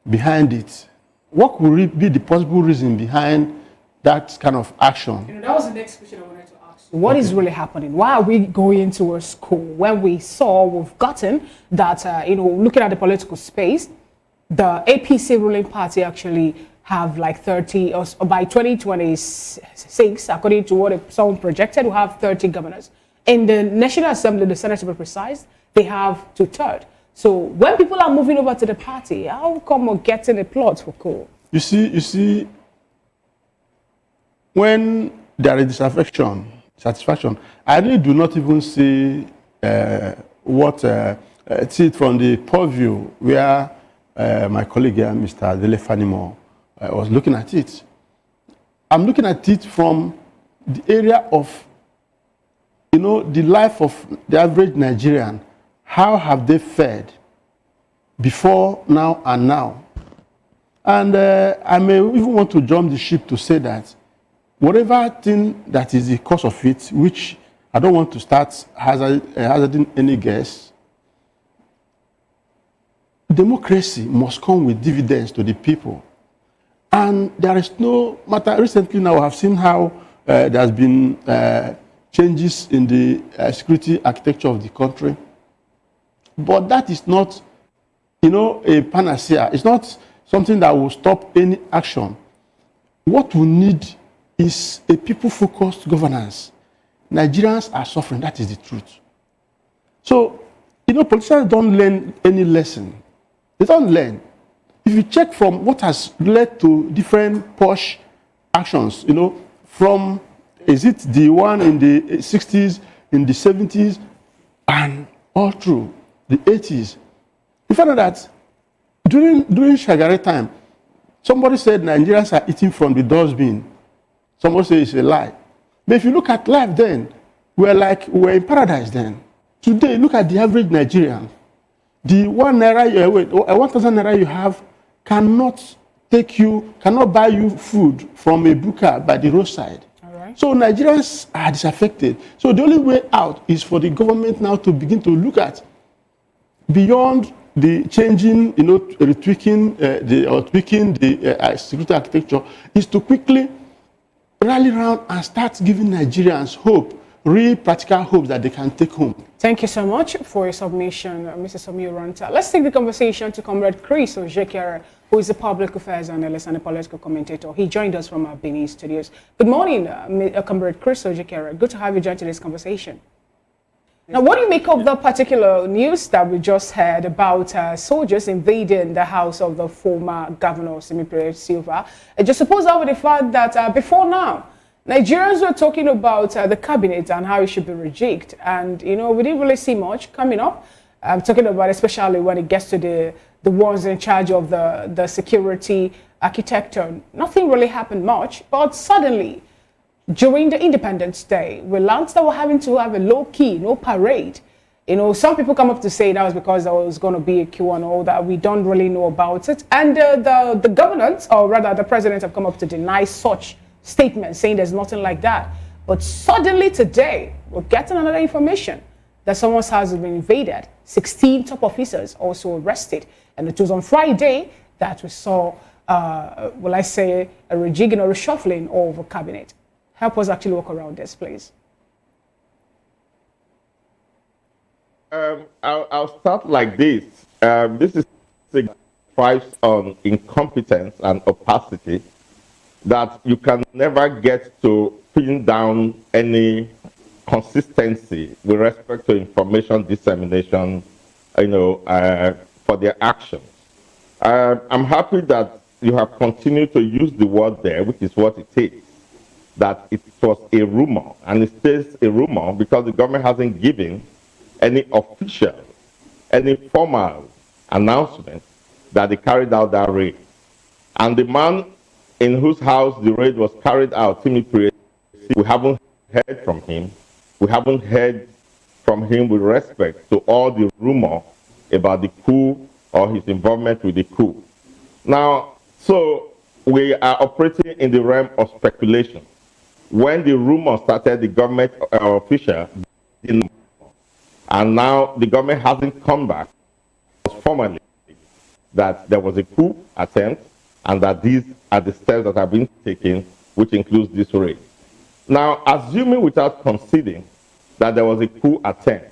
Speaker 16: behind it? What would be the possible reason behind that kind of action?
Speaker 11: That was the next question I wanted to ask. What is really happening? Why are we going to a school when we've gotten that, looking at the political space, the APC ruling party actually have like 30, or by 2026, according to what someone projected, will have 30 governors. In the National Assembly, the Senate to be precise, they have 2/3. So when people are moving over to the party, how come we're getting a plot for cool?
Speaker 16: You see, when there is satisfaction, I really do not even see see it from the purview where my colleague here, Mr. Dele Fanimo, was looking at it. I'm looking at it from the area of, the life of the average Nigerian. How have they fared before, now, and now? And I may even want to jump the ship to say that whatever thing that is the cause of it, which I don't want to start hazarding any guess, democracy must come with dividends to the people. And there is no matter. Recently now, I have seen how there has been changes in the security architecture of the country. But that is not, a panacea. It's not something that will stop any action. What we need is a people-focused governance. Nigerians are suffering. That is the truth. So, politicians don't learn any lesson. They don't learn. If you check from what has led to different posh actions, from, is it the one in the 60s, in the 70s, and all through the 80s, you find out that during Shagari time, somebody said Nigerians are eating from the dustbin. Somebody said it's a lie. But if you look at life then, we're in paradise then. Today, look at the average Nigerian. The 1,000 naira you have cannot buy you food from a buka by the roadside.
Speaker 11: All right.
Speaker 16: So Nigerians are disaffected. So the only way out is for the government now to begin to look at beyond the changing, tweaking the security architecture, is to quickly rally around and start giving Nigerians hope, real practical hope that they can take home.
Speaker 11: Thank you so much for your submission, Mr. Somi Uranta. Let's take the conversation to Comrade CRIES Ojekere, who is a public affairs analyst and a political commentator. He joined us from our Benin studios. Good morning, Comrade CRIES Ojekere. Good to have you join today's conversation. Now, what do you make of the particular news that we just heard about soldiers invading the house of the former governor, Simi Silva? And just suppose over the fact that before now, Nigerians were talking about the cabinet and how it should be rejigged. And, we didn't really see much coming up. I'm talking about especially when it gets to the ones in charge of the security architecture. Nothing really happened much, but suddenly, during the Independence Day, we learned that we're having to have a low-key, no parade. Some people come up to say that was because there was going to be a queue and all that. We don't really know about it. And the government, or rather the president, have come up to deny such statements, saying there's nothing like that. But suddenly today, we're getting another information that someone's house has been invaded. 16 top officers also arrested. And it was on Friday that we saw, will I say, a rejigging or reshuffling of a cabinet? Help us actually walk around this, please.
Speaker 17: I'll start like this. This is a price on incompetence and opacity that you can never get to pin down any consistency with respect to information dissemination, for their actions. I'm happy that you have continued to use the word there, which is what it is, that it was a rumor, and it stays a rumor because the government hasn't given any official, any formal announcement that they carried out that raid. And the man in whose house the raid was carried out, Timmy Priest, we haven't heard from him. We haven't heard from him with respect to all the rumor about the coup or his involvement with the coup. Now, so we are operating in the realm of speculation. When the rumor started, the government official didn't know. And now the government hasn't come back formally that there was a coup attempt and that these are the steps that have been taken, which includes this raid. Now, assuming without conceding that there was a coup attempt,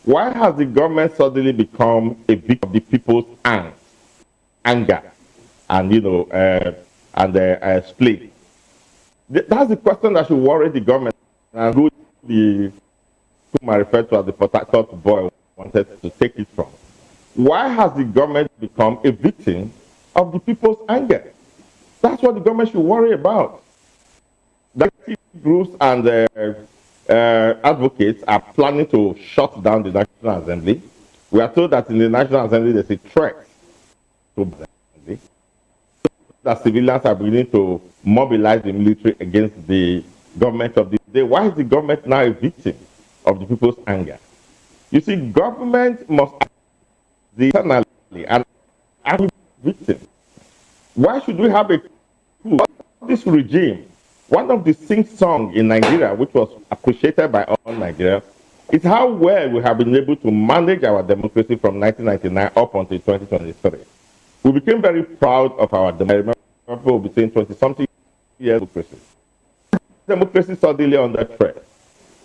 Speaker 17: why has the government suddenly become a victim of the people's anger and spleen? That's the question that should worry the government, and whom I refer to as the Port Harcourt boy wanted to take it from. Why has the government become a victim of the people's anger? That's what the government should worry about. The groups and advocates are planning to shut down the National Assembly. We are told that in the National Assembly there's a threat to the Assembly, that civilians are beginning to mobilize the military against the government of the day. Why is the government now a victim of the people's anger? You see, government must act eternally and act victim. Why should we have a coup? This regime, one of the sing-song in Nigeria, which was appreciated by all Nigerians, is how well we have been able to manage our democracy from 1999 up until 2023. We became very proud of our democracy. I remember between 20-something years democracy. Democracy suddenly under threat.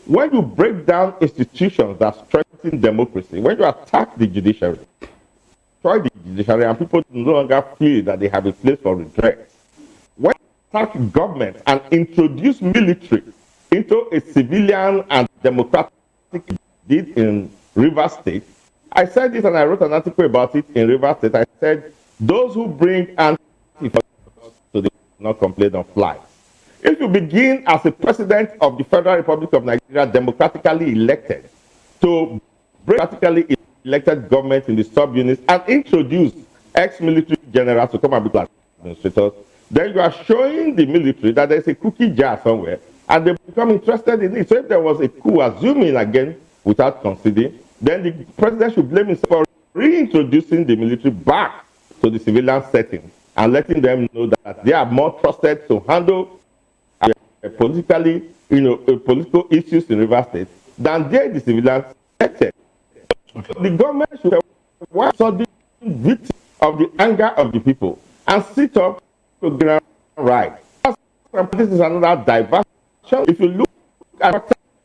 Speaker 17: When you break down institutions that strengthen democracy, when you attack the judiciary, destroy the judiciary, and people no longer feel that they have a place for redress, when you attack government and introduce military into a civilian and democratic did in Rivers State, I said this and I wrote an article about it in Rivers State. I said, those who bring anti to the not complain of flies. If you begin as a president of the Federal Republic of Nigeria, democratically elected, to bring democratically elected government in the subunits and introduce ex-military generals to come and be administrators, then you are showing the military that there's a cookie jar somewhere and they become interested in it. So if there was a coup, assuming again without conceding, then the president should blame himself for reintroducing the military back to the civilian setting and letting them know that they are more trusted to handle politically, political issues in Rivers State than they, the civilians, elected. The government should have why sudden victim of the anger of the people and sit up to get right. This is another diversion. If you look at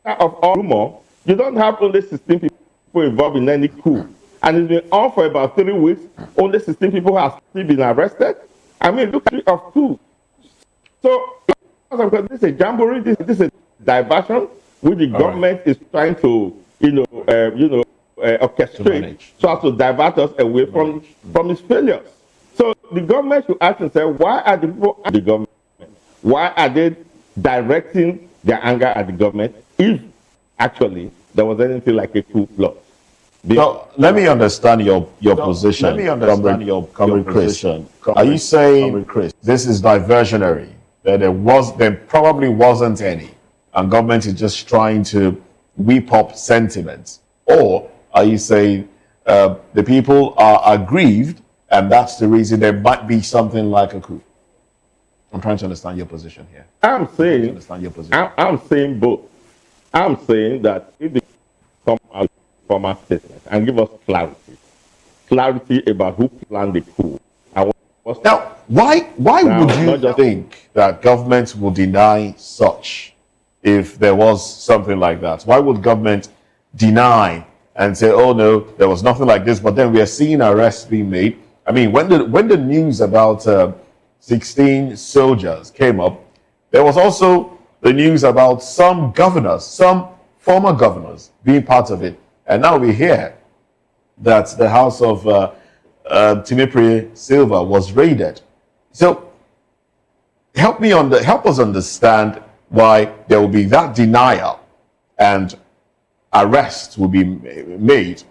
Speaker 17: the of all rumor, you don't have only 16 people involved in any coup. And it's been on for about 3 weeks. Only 16 people have still been arrested. I mean, look at the coup. So, this is a jamboree, this is a diversion which the government is trying to, orchestrate so as to divert us away from its failures. So the government should ask themselves, why are the people at the government? Why are they directing their anger at the government if actually there was anything like a coup plot?
Speaker 12: So let me understand your position. Let me understand your position. Are you saying this is diversionary? That there probably wasn't any, and government is just trying to whip up sentiments? Or are you saying the people are aggrieved, and that's the reason there might be something like a coup? I'm trying to understand your position here.
Speaker 17: I'm saying both. I'm saying that if they come out from our statement and give us clarity about who planned the coup and what
Speaker 12: Now, why would you think that government will deny such if there was something like that? Why would government deny and say, oh no, there was nothing like this, but then we are seeing arrests being made? I mean, when the news about 16 soldiers came up, there was also the news about some governors, some former governors being part of it. And now we hear that the house of Timipri Silva was raided. So help us understand why there will be that denial and arrest will be made,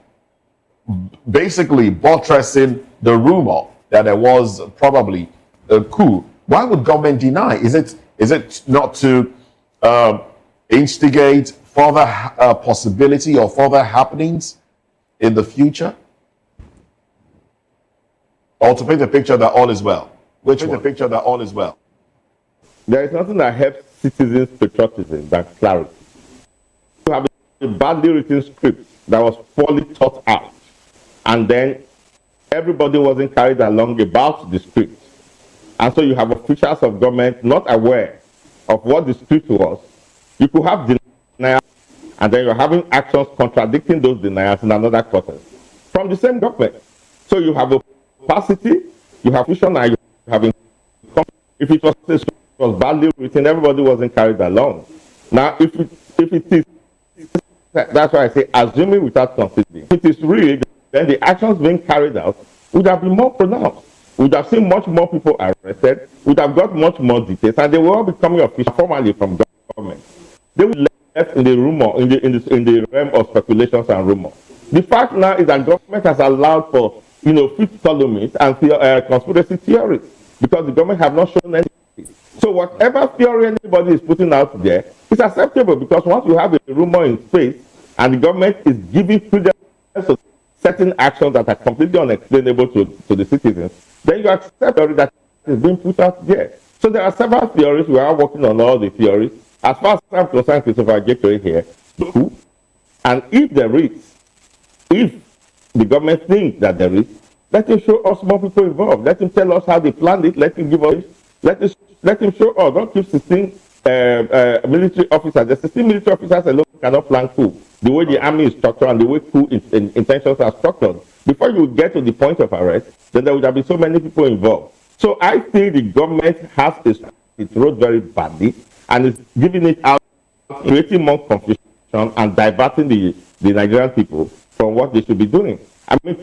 Speaker 12: basically buttressing the rumor that there was probably a coup. Why would government deny? Is it not to instigate further possibility or further happenings in the future? Or to paint a picture that all is well? The picture that all is well.
Speaker 17: There is nothing that helps citizens' patriotism than clarity. You have a badly written script that was poorly thought out, and then everybody wasn't carried along about the script. And so you have officials of government not aware of what the script was. You could have denial, and then you're having actions contradicting those denials in another quarter from the same government. So you have opacity, you have vision, and you have income. If it was badly written, everybody wasn't carried along. Now, if it is, that's why I say, assuming without considering, if it is real, then the actions being carried out would have been more pronounced. We would have seen much more people arrested, would have got much more details, and they will all be coming official formally from government. They will be left in the rumor, in the realm of speculations and rumor. The fact now is that government has allowed for, fifth columnists and conspiracy theories, because the government have not shown anything. So whatever theory anybody is putting out there is acceptable, because once you have a rumor in space and the government is giving credence to certain actions that are completely unexplainable to the citizens, then you accept that is being put out there. So there are several theories. We are working on all the theories. As far as I'm concerned, Christopher Jekere here, and if there is, if the government thinks that there is, let him show us more people involved. Let him tell us how they planned it. Let him give us, let him show us. Don't keep 16 military officers. The 16 military officers alone cannot plan coup. The way the army is structured and the way coup intentions are structured. Before you get to the point of arrest, then there would have been so many people involved. So I think the government has it wrote very badly and is giving it out, creating more confusion and diverting the Nigerian people from what they should be doing. I mean,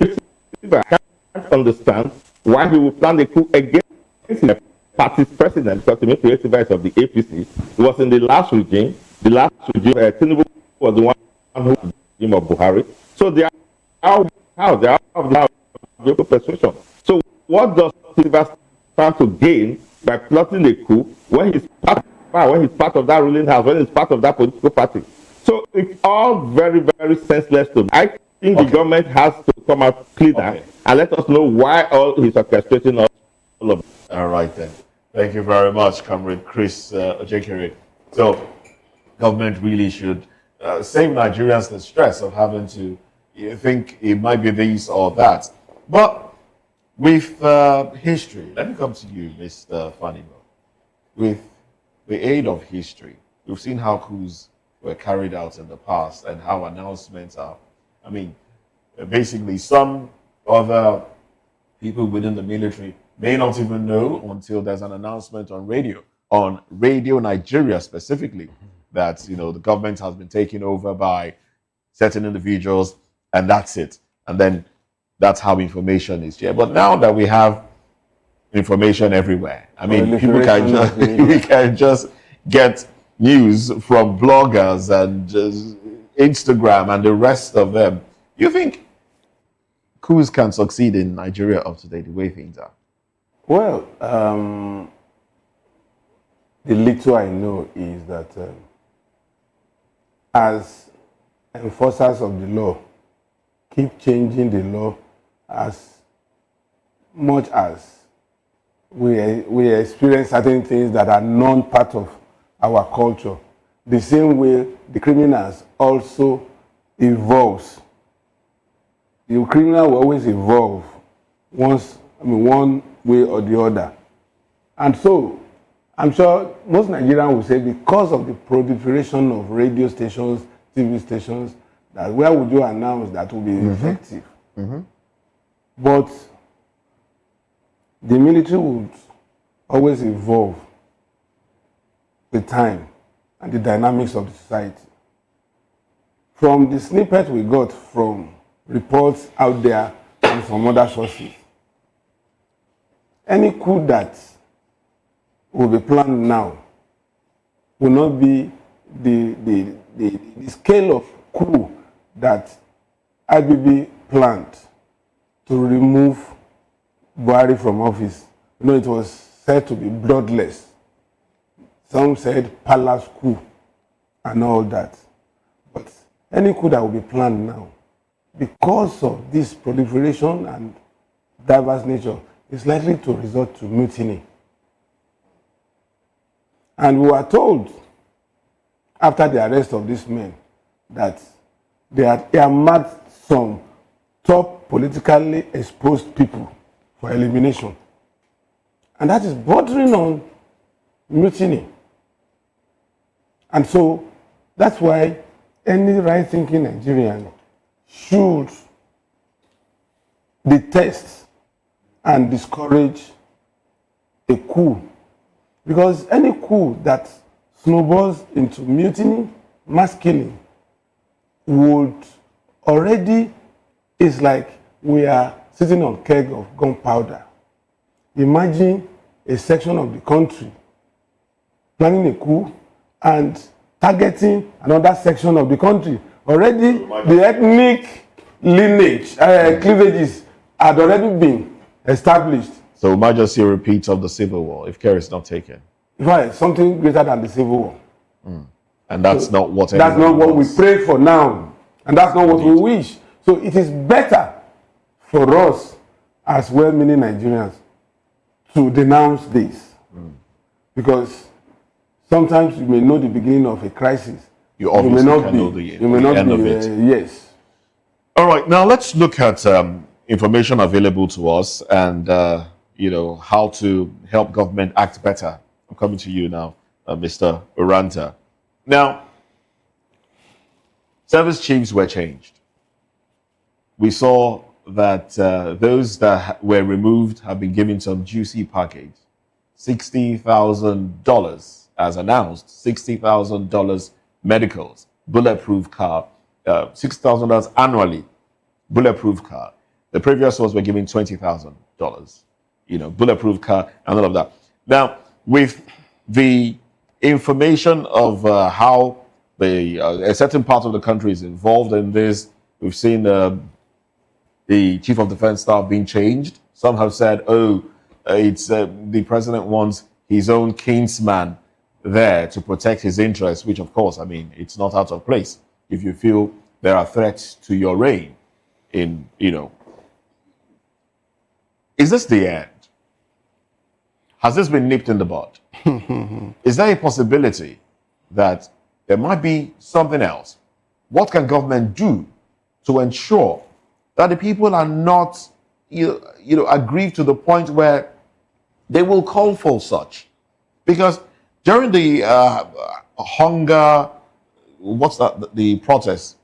Speaker 17: I can't understand why he would plan the coup against his party's president, because to make the advice of the APC. It was in the last regime. The last regime, Tinubu was the one who was the regime of Buhari. So they are out. They are out of persuasion. So what does Tinubu stand to gain by plotting a coup when he's part of that ruling house, when he's part of that political party? So it's all very, very senseless to me. I think the government has to come out cleaner and let us know why all he's orchestrating all of it.
Speaker 12: All right then. Thank you very much, Comrade Chris Ojekere. So government really should save Nigerians the stress of having to think it might be this or that. But with history, let me come to you, Mr. Fanibo. With the aid of history, we've seen how coups were carried out in the past and how announcements are. I mean, basically some other people within the military may not even know until there's an announcement on Radio Nigeria specifically, that the government has been taken over by certain individuals, and that's it. And then that's how information is shared. But now that we have information everywhere, I mean, people can just get news from bloggers and Instagram and the rest of them. You think coups can succeed in Nigeria up to date, the way things are?
Speaker 16: Well, the little I know is that as enforcers of the law keep changing the law as much as we experience certain things that are non-part of our culture, the same way the criminals also evolves. The criminal will always evolve. One way or the other. And so, I'm sure most Nigerians will say because of the proliferation of radio stations, TV stations, that where would you announce that will be effective? But the military would always evolve with time and the dynamics of the society. From the snippet we got from reports out there and from other sources, any coup that will be planned now will not be the scale of coup that IBB planned to remove Buhari from office. You know, it was said to be bloodless. Some said palace coup and all that. But any coup that will be planned now, because of this proliferation and diverse nature, is likely to result to mutiny. And we were told after the arrest of these men that they had earmarked some top politically exposed people for elimination. And that is bordering on mutiny. And so that's why any right-thinking Nigerian should detest and discourage a coup. Because any coup that snowballs into mutiny, mass killing, would already, is like we are sitting on a keg of gunpowder. Imagine a section of the country planning a coup and targeting another section of the country. Already the ethnic lineage, cleavages had already been established.
Speaker 12: So we might just see a repeat of the Civil War if care is not taken.
Speaker 16: Right, something greater than the Civil War.
Speaker 12: And that's not what
Speaker 16: that's not what we pray for now. And that's not what we wish. So it is better for us as well-meaning Nigerians to denounce this. Because sometimes you may know the beginning of a crisis.
Speaker 12: You obviously can know the end of it.
Speaker 16: Yes.
Speaker 12: All right, now let's look at information available to us and you know, how to help government act better. I'm coming to you now, Mr. Uranta. Now, service chiefs were changed. We saw that those that were removed have been given some juicy package. $60,000 as announced, $60,000 medicals, bulletproof car, $6,000 annually, bulletproof car. The previous ones were given $20,000, you know, bulletproof car and all of that. Now, with the information of how a certain part of the country is involved in this, we've seen the Chief of Defense Staff being changed. Some have said, oh, it's the president wants his own kinsman there to protect his interests, which of course, I mean, it's not out of place if you feel there are threats to your reign in, you know. Is this the end? Has this been nipped in the bud? Is there a possibility that there might be something else? What can government do to ensure that the people are not, you know, aggrieved to the point where they will call for such? Because during the hunger, what's that, the protest?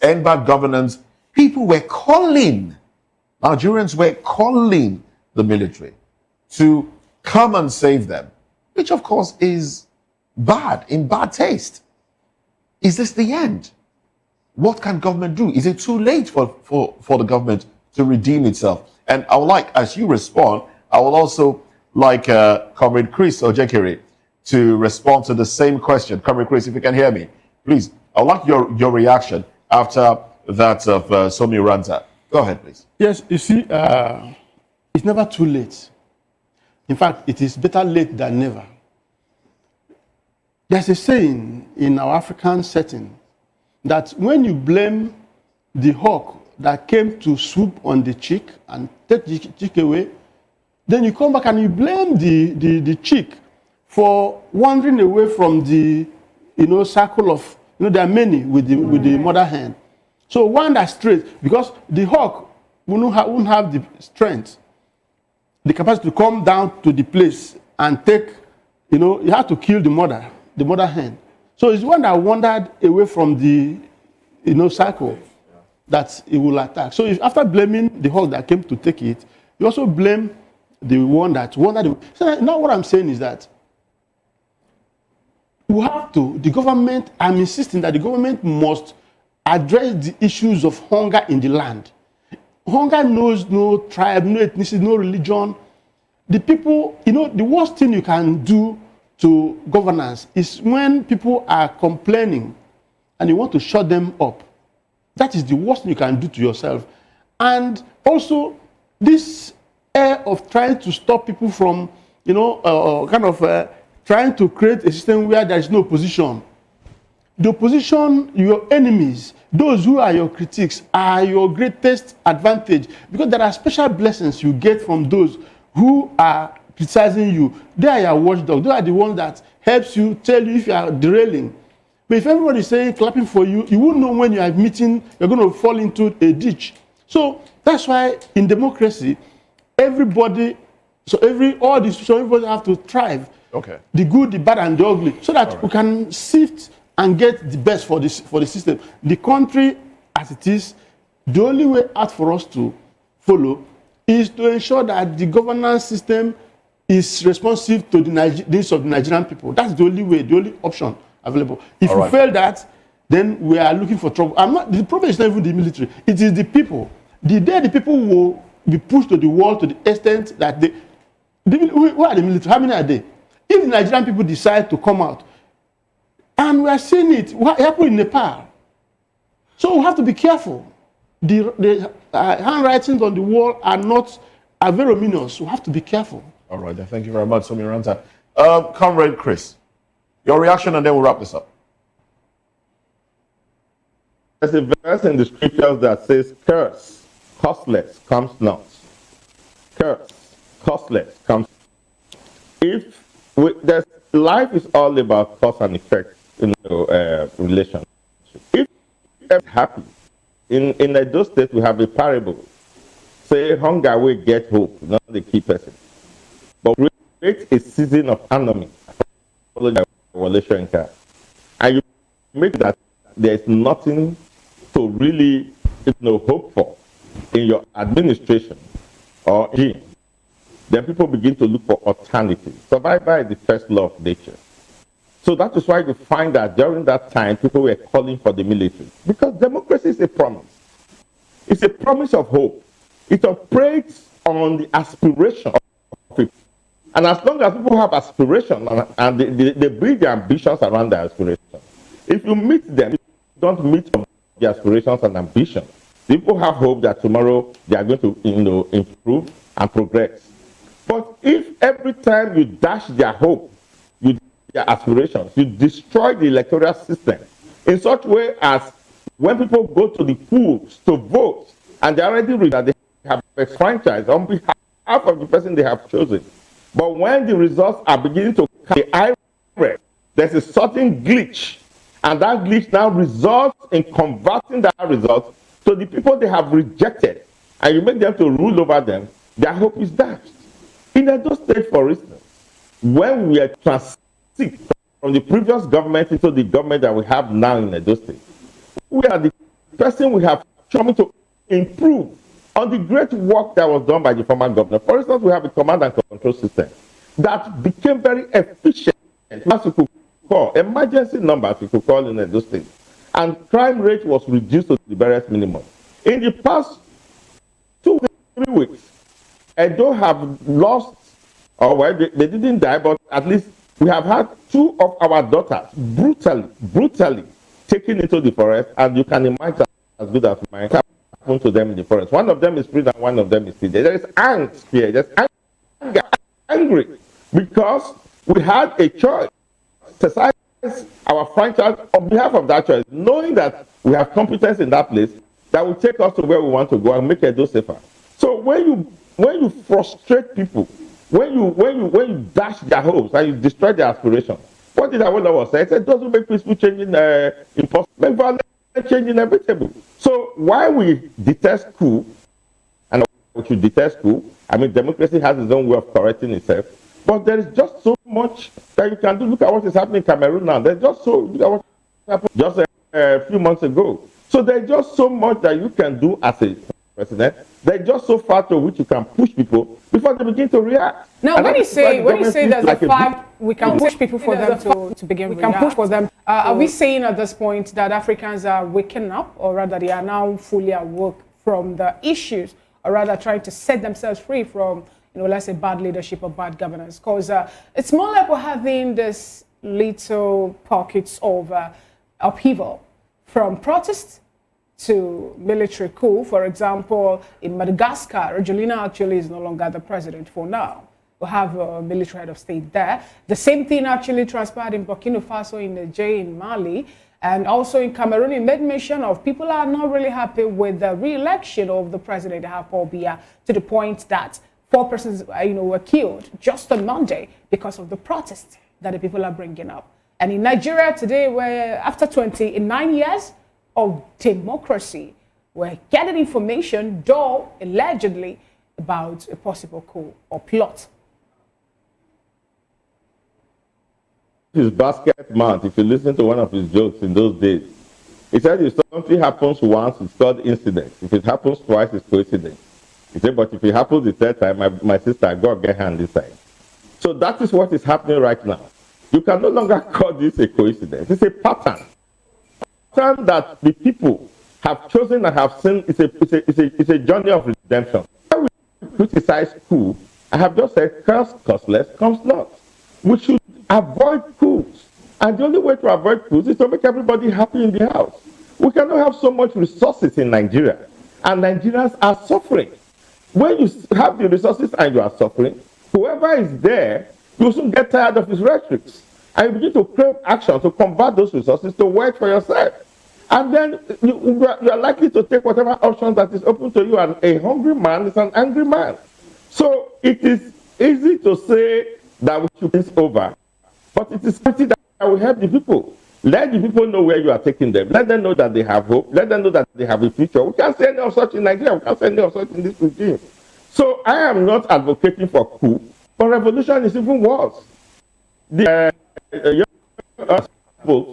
Speaker 12: End bad governance. People were calling, Nigerians were calling the military to come and save them, which of course is bad, in bad taste. Is this the end? What can government do? Is it too late for the government to redeem itself? And I would like, as you respond, I would also like Comrade Chris Ojekere to respond to the same question. Comrade Chris, if you can hear me, please. I would like your reaction after that of Somi Uranta. Go ahead, please.
Speaker 18: Yes, you see, it's never too late. In fact, it is better late than never. There's a saying in our African setting that when you blame the hawk that came to swoop on the chick and take the chick away, then you come back and you blame the chick for wandering away from the, you know, circle of, you know, there are many with the mother hen. So wander straight, because the hawk won't have the strength the capacity to come down to the place and take, you have to kill the mother hen. So it's one that wandered away from the, cycle that it will attack. So if after blaming the hawk that came to take it, you also blame the one that wandered. So now what I'm saying is that the government, I'm insisting that the government must address the issues of hunger in the land. Hunger knows no tribe, no ethnicity, no religion. The people, the worst thing you can do to governance is when people are complaining and you want to shut them up. That is the worst thing you can do to yourself. And also, this air of trying to stop people from, trying to create a system where there is no opposition. The opposition, your enemies, those who are your critics, are your greatest advantage, because there are special blessings you get from those who are criticizing you. They are your watchdogs. They are the ones that helps you, tell you if you are derailing. But if everybody is saying, clapping for you, you won't know when you are meeting, you're going to fall into a ditch. So that's why in democracy, everybody have to thrive.
Speaker 12: Okay.
Speaker 18: The good, the bad, and the ugly, so that we can sift and get the best for the system. The country as it is, the only way out for us to follow is to ensure that the governance system is responsive to the needs of the Nigerian people. That's the only way, the only option available. If we fail that, then we are looking for trouble. The problem is not even the military, it is the people. The day the people will be pushed to the wall to the extent that who are the military? How many are they? If the Nigerian people decide to come out, and we are seeing it, what happened in Nepal. So we have to be careful. The handwritings on the wall are very ominous. We have to be careful.
Speaker 12: All right, then. Thank you very much, Somiranta. Comrade Chris, your reaction, and then we'll wrap this up.
Speaker 17: There's a verse in the scriptures that says, curse, costless, comes not. Curse, costless, comes. Life is all about cause and effect in relationship. If everyone's happy, in Edo State we have a parable. Say hunger will get hope, not the key person. But create a season of enemy. And you make that there's nothing to really hope for in your administration or in. Then people begin to look for alternatives. Survival is the first law of nature. So that is why you find that during that time, people were calling for the military. Because democracy is a promise. It's a promise of hope. It operates on the aspiration of people. And as long as people have aspiration and they build their ambitions around their aspirations, if you meet them, you don't meet their aspirations and ambitions. People have hope that tomorrow they are going to improve and progress. But if every time you dash their hope, their aspirations, you destroy the electoral system in such a way as when people go to the polls to vote and they already read that they have franchised on behalf of the person they have chosen. But when the results are beginning to come, there's a certain glitch, and that glitch now results in converting that result to the people they have rejected, and you make them to rule over them. Their hope is dashed. In Edo State, for instance, when we are transitioning from the previous government into the government that we have now in Edo State, we are the person we have trying to improve on the great work that was done by the former governor. For instance, we have a command and control system that became very efficient. As we could call emergency numbers, we could call in Edo State, and crime rate was reduced to the barest minimum. In the past 2-3 weeks, Edo have lost, or well, they didn't die, but at least we have had 2 of our daughters brutally taken into the forest, and you can imagine as good as mine happened to them in the forest. One of them is free and one of them is still there. There is angst here. There's angry because we had a choice to exercise our franchise on behalf of that choice, knowing that we have competence in that place that will take us to where we want to go and make Edo safer. So when you frustrate people, when you dash their hopes and you destroy their aspirations, what did Awolowo say? He said, it doesn't make peaceful change impossible, make violent change inevitable. So why we detest coup, and we should detest coup, I mean, democracy has its own way of correcting itself. But there is just so much that you can do. Look at what is happening in Cameroon now. There's just so, look at what happened just a few months ago. So there's just so much that you can do as a president. There's just so far to which you can push people before they begin to react.
Speaker 11: Now,
Speaker 17: And
Speaker 11: when you say there's
Speaker 17: like
Speaker 11: a fact, we can push people for them to begin. We can push for them. Are we saying at this point that Africans are waking up, or rather they are now fully awoke from the issues, or rather trying to set themselves free from, let's say, bad leadership or bad governance? Because it's more like we're having this little pockets of upheaval, from protests to military coup. For example, in Madagascar, Rajolina actually is no longer the president for now. We have a military head of state there. The same thing actually transpired in Burkina Faso, in Niger, in Mali, and also in Cameroon. It made mention of people are not really happy with the re-election of the president, Paul Biya, to the point that 4 persons, were killed just on Monday because of the protests that the people are bringing up. And in Nigeria today, where after 29 years of democracy, we're getting information, though allegedly, about a possible coup or plot.
Speaker 17: His basket month, if you listen to one of his jokes in those days, he said if something happens once, it's called incident. If it happens twice, it's coincidence. He said, but if it happens the third time, my sister, I got to get her on this side. So that is what is happening right now. You can no longer call this a coincidence. It's a pattern. Pattern that the people have chosen and have seen. It's a journey of redemption. When we criticize coup, I have just said, curse costless comes not. We should avoid coups. And the only way to avoid coups is to make everybody happy in the house. We cannot have so much resources in Nigeria, and Nigerians are suffering. When you have the resources and you are suffering, whoever is there, you soon get tired of his rhetoric. And you begin to crave action to convert those resources to work for yourself. And then you are likely to take whatever option that is open to you. And a hungry man is an angry man. So it is easy to say that we should think over, but it is something that will help the people. Let the people know where you are taking them. Let them know that they have hope. Let them know that they have a future. We can't say any of such in Nigeria. We can't say any of such in this regime. So I am not advocating for coup, but revolution is even worse. The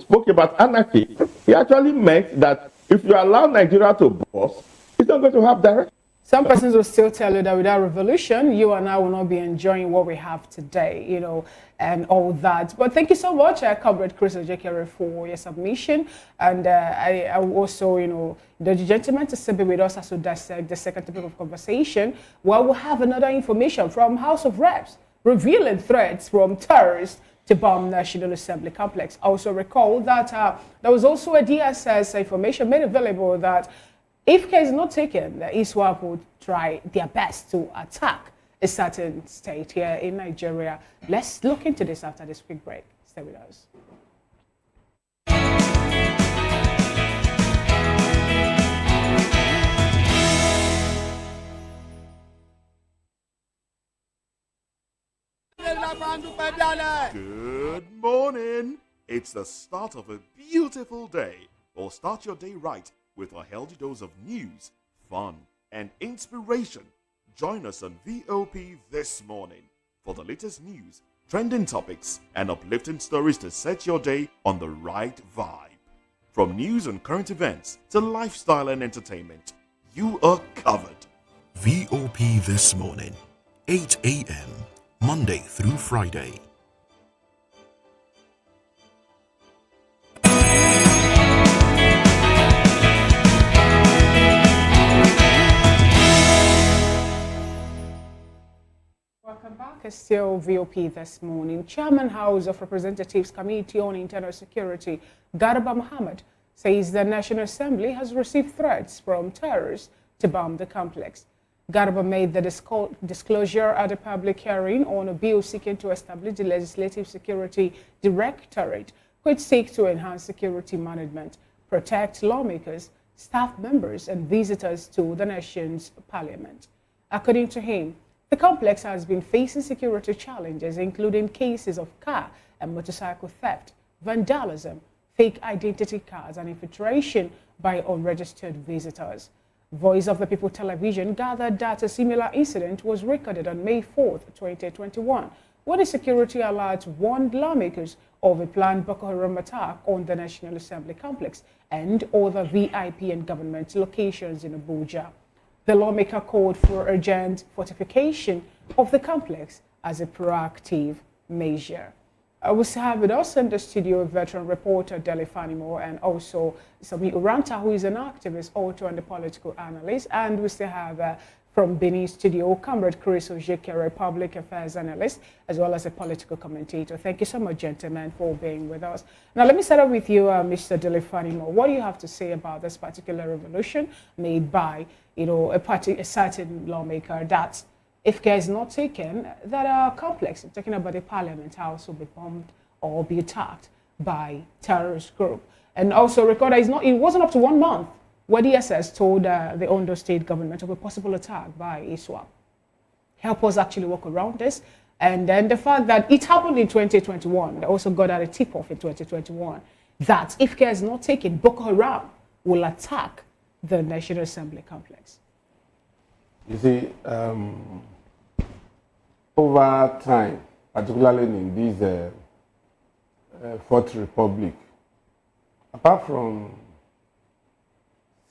Speaker 17: spoke about anarchy. He actually meant that if you allow Nigeria to burst, it's not going to have direction.
Speaker 11: Some persons will still tell you that without revolution, you and I will not be enjoying what we have today, and all that. But thank you so much, Comrade Chris Ojekere, for your submission. And I also, the gentleman to simply with us as we dissect the second topic of conversation, where we'll have another information from House of Reps revealing threats from terrorists to bomb National Assembly complex. Also recall that there was also a DSS information made available that if care is not taken, the ISWAP would try their best to attack a certain state here in Nigeria. Let's look into this after this quick break. Stay with us.
Speaker 1: Good morning. It's the start of a beautiful day. Or start your day right with a healthy dose of news, fun, and inspiration. Join us on VOP this morning for the latest news, trending topics, and uplifting stories to set your day on the right vibe. From news and current events to lifestyle and entertainment, you are covered.
Speaker 6: VOP This Morning, 8 a.m., Monday through Friday.
Speaker 11: Welcome back. It's still VOP This Morning. Chairman House of Representatives Committee on Internal Security, Garba Muhammad, says the National Assembly has received threats from terrorists to bomb the complex. Garba made the disclosure at a public hearing on a bill seeking to establish the Legislative Security Directorate, which seeks to enhance security management, protect lawmakers, staff members, and visitors to the nation's parliament. According to him, the complex has been facing security challenges, including cases of car and motorcycle theft, vandalism, fake identity cards, and infiltration by unregistered visitors. Voice of the People television gathered that a similar incident was recorded on May 4th, 2021, when the security alert warned lawmakers of a planned Boko Haram attack on the National Assembly complex and other VIP and government locations in Abuja. The lawmaker called for urgent fortification of the complex as a proactive measure. We have with us in the studio veteran reporter Dele Fanimo and also Sami Uranta, who is an activist, author and a political analyst. And we still have from Benin studio, Comrade CRIES, a public affairs analyst, as well as a political commentator. Thank you so much, gentlemen, for being with us. Now, let me start off with you, Mr. Dele Fanimo. What do you have to say about this particular revolution made by, a certain lawmaker that, if care is not taken, that our complex, I'm talking about the parliament house, will be bombed or be attacked by terrorist group? And also record that it wasn't up to 1 month where DSS told the Ondo state government of a possible attack by ISWAP. Help us actually work around this. And then the fact that it happened in 2021, they also got out a tip-off in 2021, that if care is not taken, Boko Haram will attack the National Assembly complex.
Speaker 16: You see, over time, particularly in this Fourth Republic, apart from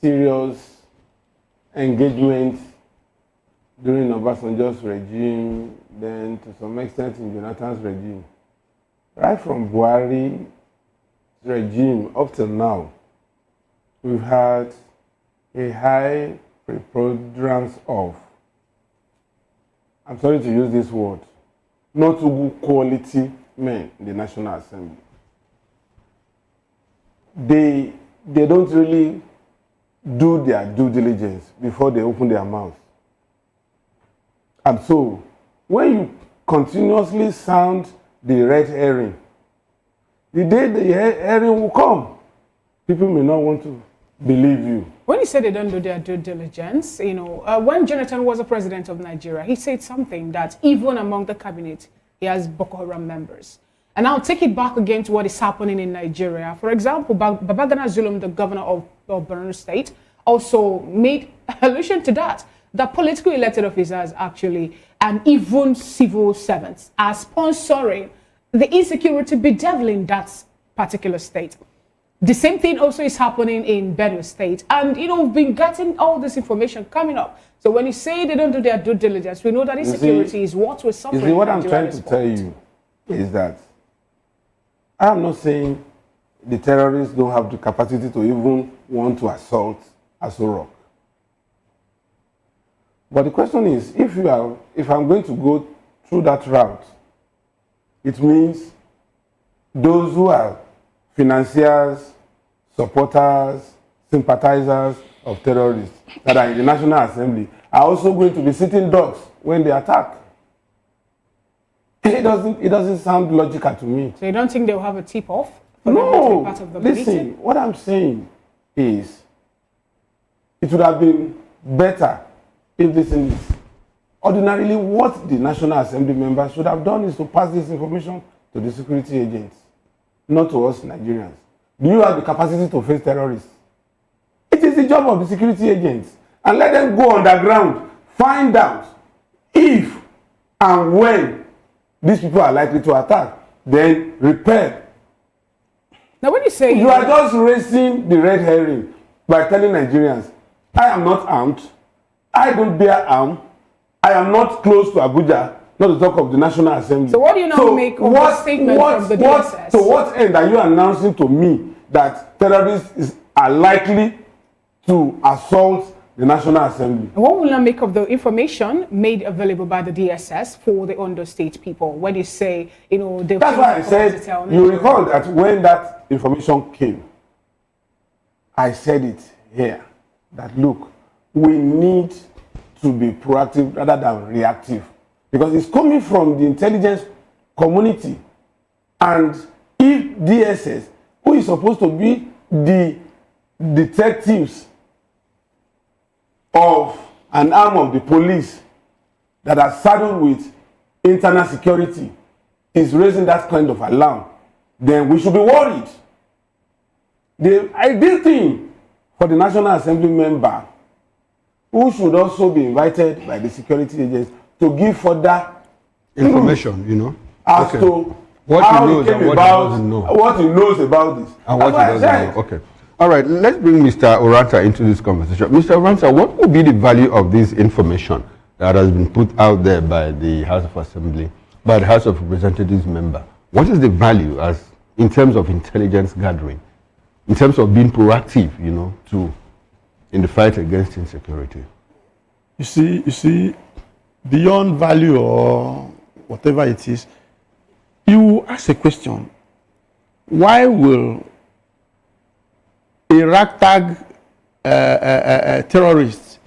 Speaker 16: serious engagement during Obasanjo's regime, then to some extent in Jonathan's regime, right from Buhari's regime up till now, we've had a high preponderance of, I'm sorry to use this word, not too good quality men in the National Assembly. They don't really do their due diligence before they open their mouth. And so, when you continuously sound the red herring, the day the herring will come, people may not want to believe you.
Speaker 11: When you say they don't do their due diligence, when Jonathan was the president of Nigeria, he said something that even among the cabinet, he has Boko Haram members. And I'll take it back again to what is happening in Nigeria. For example, Babagana Zulum, the governor of Borno State, also made allusion to that political elected officers actually, and even civil servants, are sponsoring the insecurity bedeviling that particular state. The same thing also is happening in Benue State. And, we've been getting all this information coming up. So when you say they don't do their due diligence, we know that insecurity is what we're suffering.
Speaker 16: You see, what I'm trying to tell you is that I'm not saying the terrorists don't have the capacity to even want to assault Aso Rock. But the question is, if I'm going to go through that route, it means those who are financiers, supporters, sympathizers of terrorists that are in the National Assembly are also going to be sitting ducks when they attack. It doesn't sound logical to me.
Speaker 11: So you don't think they'll have a tip-off?
Speaker 16: No,
Speaker 11: part of the
Speaker 16: listen,
Speaker 11: meeting?
Speaker 16: What I'm saying is it would have been better if this is ordinarily what the National Assembly members should have done is to pass this information to the security agents, not to us Nigerians. Do you have the capacity to face terrorists? It is the job of the security agents. And let them go underground, find out if and when these people are likely to attack, then repair.
Speaker 11: Now when you say...
Speaker 16: You are just raising the red herring by telling Nigerians, I am not armed, I don't bear arm, I am not close to Abuja, not to talk of the National Assembly.
Speaker 11: So what do you now make of the statement from the DSS?
Speaker 16: To what end are you announcing to me that terrorists are likely to assault the National Assembly?
Speaker 11: And what will you make of the information made available by the DSS for the Ondo State people? When you say,
Speaker 16: that's why I said, you recall that when that information came, I said it here, that look, we need to be proactive rather than reactive. Because it's coming from the intelligence community. And if DSS, who is supposed to be the detectives of an arm of the police that are saddled with internal security, is raising that kind of alarm, then we should be worried. The ideal thing for the National Assembly member who should also be invited by the security agents to give further
Speaker 10: information, you know,
Speaker 16: as to
Speaker 10: what
Speaker 16: how
Speaker 10: he knows
Speaker 16: he came
Speaker 10: and what
Speaker 16: about,
Speaker 10: he doesn't know.
Speaker 16: what he knows about this.
Speaker 10: And what he doesn't know. Okay. All right, let's bring Mr. Oranta into this conversation. Mr. Oranta, what would be the value of this information that has been put out there by the House of Assembly, by the House of Representatives member? What is the value as in terms of intelligence gathering, in terms of being proactive, you know, in the fight against insecurity?
Speaker 18: You see, beyond value or whatever it is, you ask a question: why will a ragtag terrorist,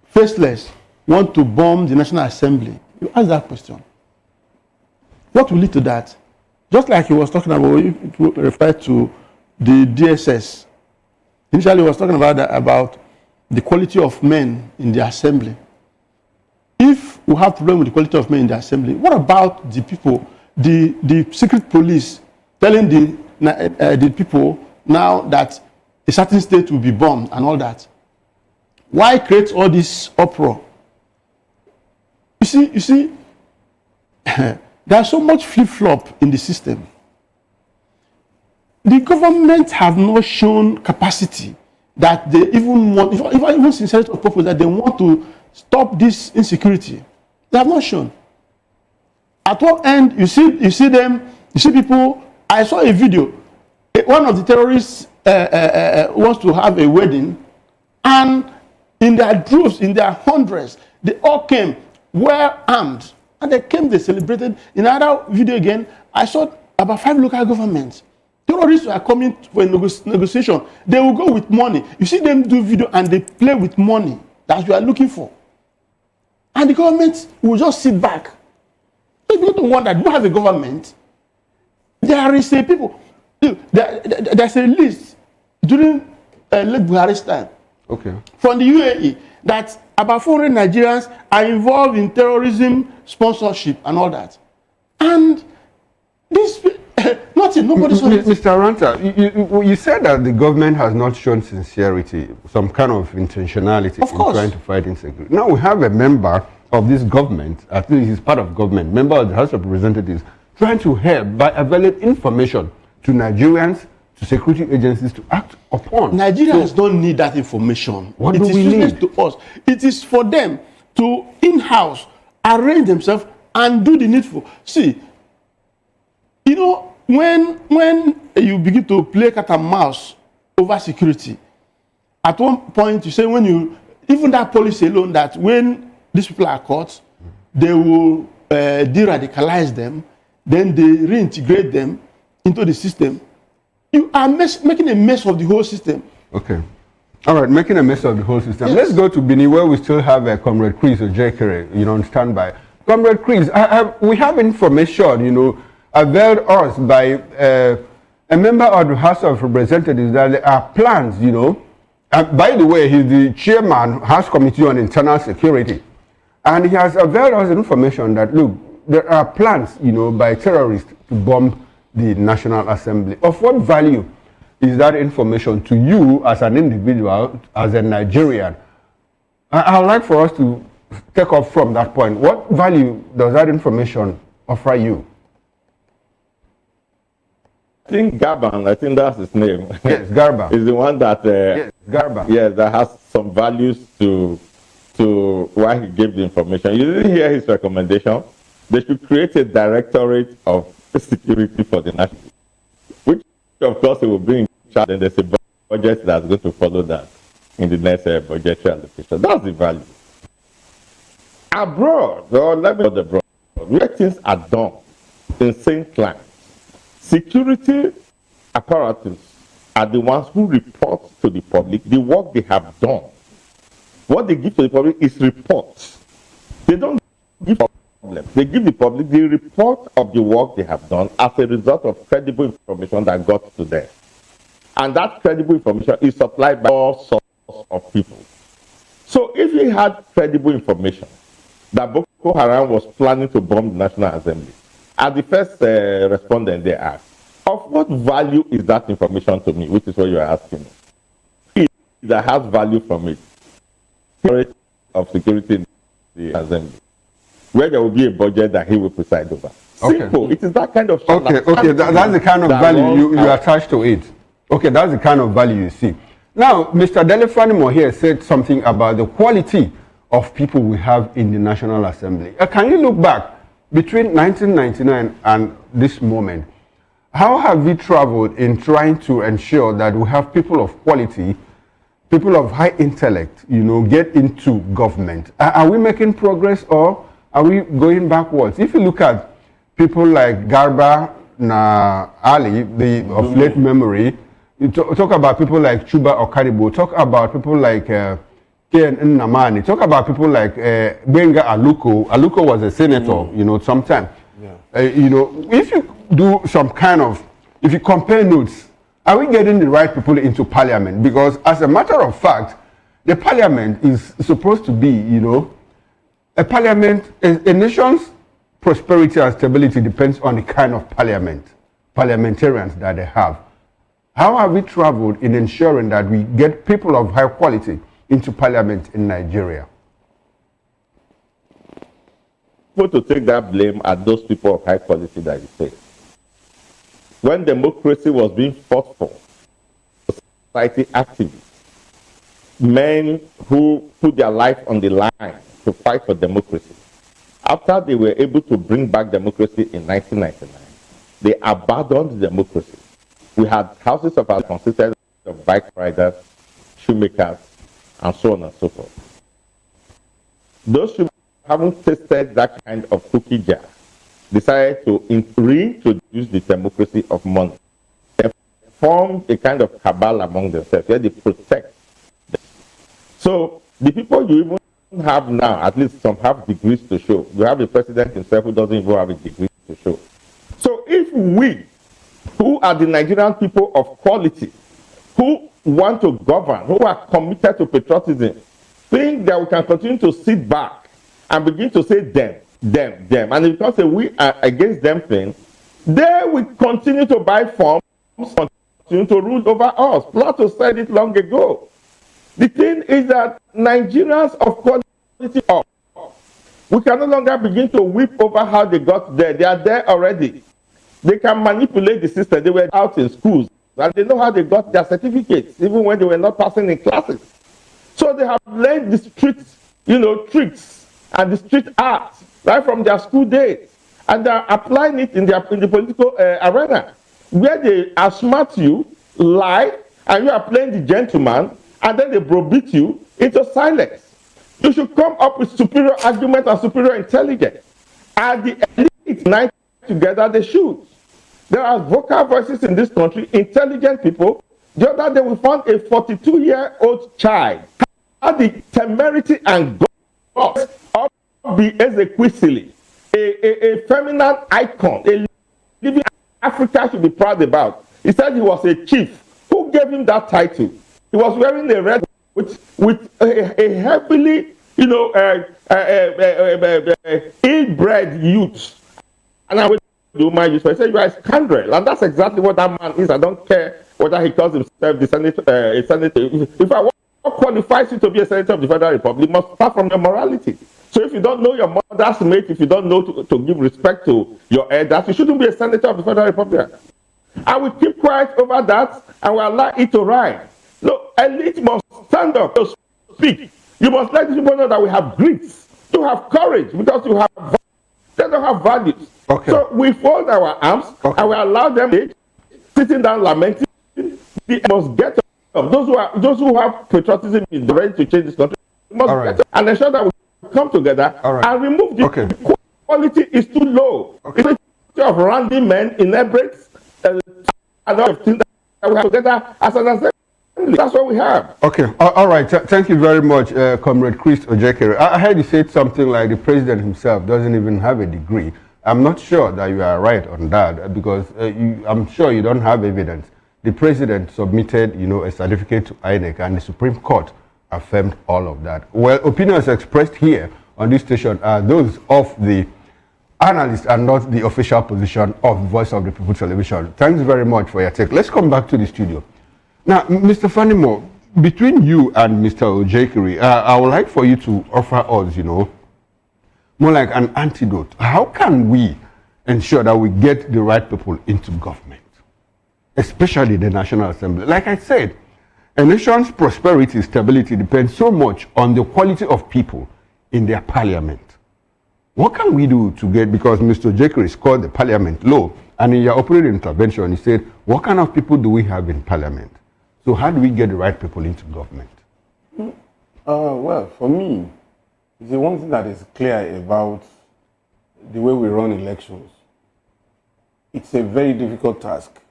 Speaker 18: faceless, want to bomb the National Assembly? You ask that question. What will lead to that? Just like he was talking about, it referred to the DSS. Initially, he was talking about the quality of men in the assembly. If we have problem with the quality of men in the assembly, what about the people, the secret police telling the people now that a certain state will be bombed and all that? Why create all this uproar? You see, there's so much flip-flop in the system. The government have not shown capacity that they even want, even sincerity of purpose, that they want to stop this insecurity. They have not shown. At one end, you see people. I saw a video. One of the terrorists wants to have a wedding, and in their droves, in their hundreds, they all came well armed, and they celebrated. In another video again, I saw about 5 local governments. Terrorists are coming for a negotiation. They will go with money. You see them do video and they play with money that you are looking for. And the government will just sit back. If you don't want that, you don't have a government. There is a people. There's a list during late Buhari's time.
Speaker 10: Okay.
Speaker 18: From the UAE that about 400 Nigerians are involved in terrorism, sponsorship, and all that. And this. Nothing, nobody saw it.
Speaker 10: Mr. Aranta, you said that the government has not shown sincerity, some kind of intentionality in trying to fight insecurity. Now we have a member of this government, at least he's part of government, member of the House of Representatives, trying to help by availing information to Nigerians, to security agencies to act upon.
Speaker 18: Nigerians don't need that information.
Speaker 10: What do we need?
Speaker 18: It is useless to us. It is for them to in-house arrange themselves and do the needful. See, you know, when you begin to play cat and mouse over security, at one point you say even that policy alone, that when these people are caught, they will de-radicalize them, then they reintegrate them into the system. You are making a mess of the whole system.
Speaker 10: Okay. All right, making a mess of the whole system. Yes. Let's go to Benin, where we still have Comrade CRIES or Jekere, on standby. Comrade CRIES, we have information, availed us by a member of the House of Representatives that there are plans, by the way, he's the chairman, House Committee on Internal Security. And he has availed us information that, look, there are plans, by terrorists to bomb the National Assembly. Of what value is that information to you as an individual, as a Nigerian? I would like for us to take off from that point. What value does that information offer you?
Speaker 17: I think Garban, I think that's his name.
Speaker 10: Yes, Garba.
Speaker 17: is the one that
Speaker 10: yes, Garba.
Speaker 17: Yes, that has some values to why he gave the information. You didn't hear his recommendation. They should create a directorate of security for the national, which of course it will bring in charge. And there's a budget that's going to follow that in the next budgetary allocation. That's the value. Abroad, or let me go abroad, where things are done in St. Clair, security apparatus are the ones who report to the public the work they have done. What they give to the public is reports. They don't give problem. They give the public the report of the work they have done as a result of credible information that got to them. And that credible information is supplied by all sorts of people. So if we had credible information that Boko Haram was planning to bomb the National Assembly, as the first respondent they asked, of what value is that information to me, which is what you're asking me? If that has value from it, of security in the assembly, where there will be a budget that he will preside over. Simple. It is that kind of.
Speaker 10: Okay. That's the kind of value you attach to it. Okay, that's the kind of value you see. Now, Mr. Delefanimo here said something about the quality of people we have in the National Assembly. Can you look back between 1999 and this moment? How have we traveled in trying to ensure that we have people of quality, people of high intellect, get into government? Are we making progress or are we going backwards? If you look at people like Garba Ali, of late memory, you talk about people like Chuba Okaribo, talk about people like Ken Nnamani, talk about people like Benga Aluko. Aluko was a senator, sometime. Yeah. If you do some kind of, if you compare notes, are we getting the right people into parliament? Because as a matter of fact, the parliament is supposed to be, a parliament, a nation's prosperity and stability depends on the kind of parliamentarians that they have. How have we traveled in ensuring that we get people of high quality into parliament in Nigeria?
Speaker 17: To take that blame at those people of high quality that you say. When democracy was being fought for, society activists, men who put their life on the line to fight for democracy, after they were able to bring back democracy in 1999, they abandoned democracy. We had houses of our consisted of bike riders, shoemakers, and so on and so forth. Those who haven't tasted that kind of cookie jar decided to reintroduce the democracy of money. They formed a kind of cabal among themselves where they protect them. So the people you even have now, at least some have degrees to show. You have the president himself who doesn't even have a degree to show. So if we, who are the Nigerian people of quality, who want to govern, who are committed to patriotism, think that we can continue to sit back and begin to say them, and if you can't say we are against them thing, they will continue to buy forms, continue to rule over us. Plato said it long ago. The thing is that Nigerians of quality are. We can no longer begin to weep over how they got there. They are there already. They can manipulate the system. They were out in schools, and they know how they got their certificates, even when they were not passing in classes. So they have learned the street, tricks and the street arts right from their school days, and they are applying it in the political arena, where they outsmart you, lie, and you are playing the gentleman, and then they browbeat you into silence. You should come up with superior argument and superior intelligence. And the elite unite together, they should. There are vocal voices in this country, intelligent people. The other day we found a 42-year-old child had the temerity and guts of the Ezekwesili, a feminine icon, a living Africa should be proud about. He said he was a chief. Who gave him that title? He was wearing a red with a heavily, ill-bred youth. And I would do my use. I say you are a scoundrel, and that's exactly what that man is. I don't care whether he calls himself the senator, a senator. If I want qualifies you to be a senator of the Federal Republic, must start from your morality. So if you don't know your mother's mate, if you don't know to give respect to your elders, you shouldn't be a senator of the Federal Republic. I will keep quiet over that and will allow it to ride. No, elite must stand up to speak. You must let people know that we have grit, to have courage, because they don't have values. Okay. So we fold our arms and we allow them sitting down lamenting. We must get up. Those who have patriotism is ready to change this country. We must get up and ensure that we come together and remove the quality is too low. It's of random men in embrace and other things that we have together as an assembly. That's what we have.
Speaker 10: Okay, all right. Thank you very much, Comrade Chris Ojekere. I heard you said something like the president himself doesn't even have a degree. I'm not sure that you are right on that because I'm sure you don't have evidence. The president submitted, a certificate to INEC, and the Supreme Court affirmed all of that. Well, opinions expressed here on this station are those of the analysts and not the official position of Voice of the People Television. Thanks very much for your take. Let's come back to the studio. Now, Mr. Fanimo, between you and Mr. Ojekiri, I would like for you to offer us, more like an antidote. How can we ensure that we get the right people into government, especially the National Assembly? Like I said, a nation's prosperity, stability depends so much on the quality of people in their parliament. What can we do to get, because Mr. Ojekiri scored the parliament low, and in your opening intervention, he said, what kind of people do we have in parliament? So how do we get the right people into government?
Speaker 16: Well, for me, the one thing that is clear about the way we run elections, it's a very difficult task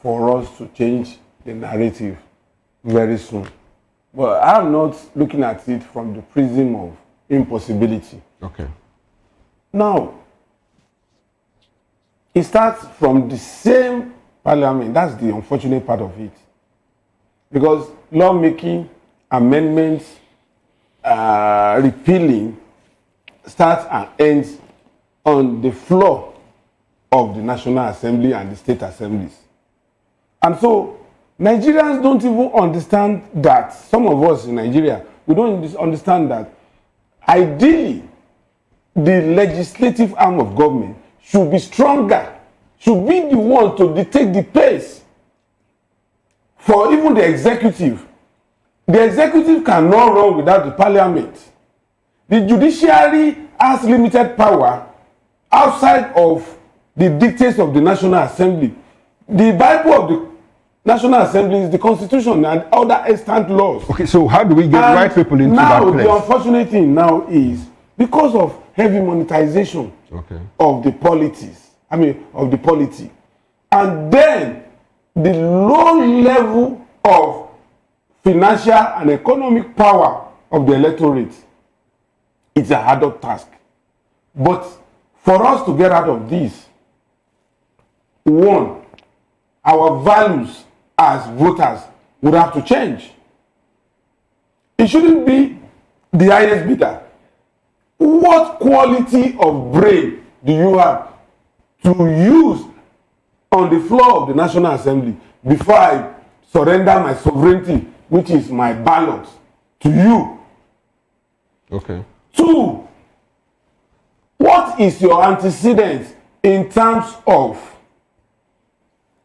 Speaker 16: for us to change the narrative very soon. But I'm not looking at it from the prism of impossibility.
Speaker 10: Okay.
Speaker 16: Now, it starts from the same parliament. That's the unfortunate part of it. Because lawmaking, amendments, repealing starts and ends on the floor of the National Assembly and the state assemblies. And so Nigerians don't even understand that. Some of us in Nigeria, we don't understand that ideally the legislative arm of government should be stronger, should be the one to dictate the pace for even the executive. The executive cannot run without the parliament. The judiciary has limited power outside of the dictates of the National Assembly. The Bible of the National Assembly is the Constitution and other extant laws.
Speaker 10: Okay, so how do we get the right people into that place?
Speaker 16: Now, the unfortunate thing now is because of heavy monetization of the politics, of the polity, and then the low level of financial and economic power of the electorate, it's a harder task. But for us to get out of this, one, our values as voters would have to change. It shouldn't be the highest bidder. What quality of brain do you have to use on the floor of the National Assembly before I surrender my sovereignty, which is my ballot, to you?
Speaker 10: Okay.
Speaker 16: Two, what is your antecedent in terms of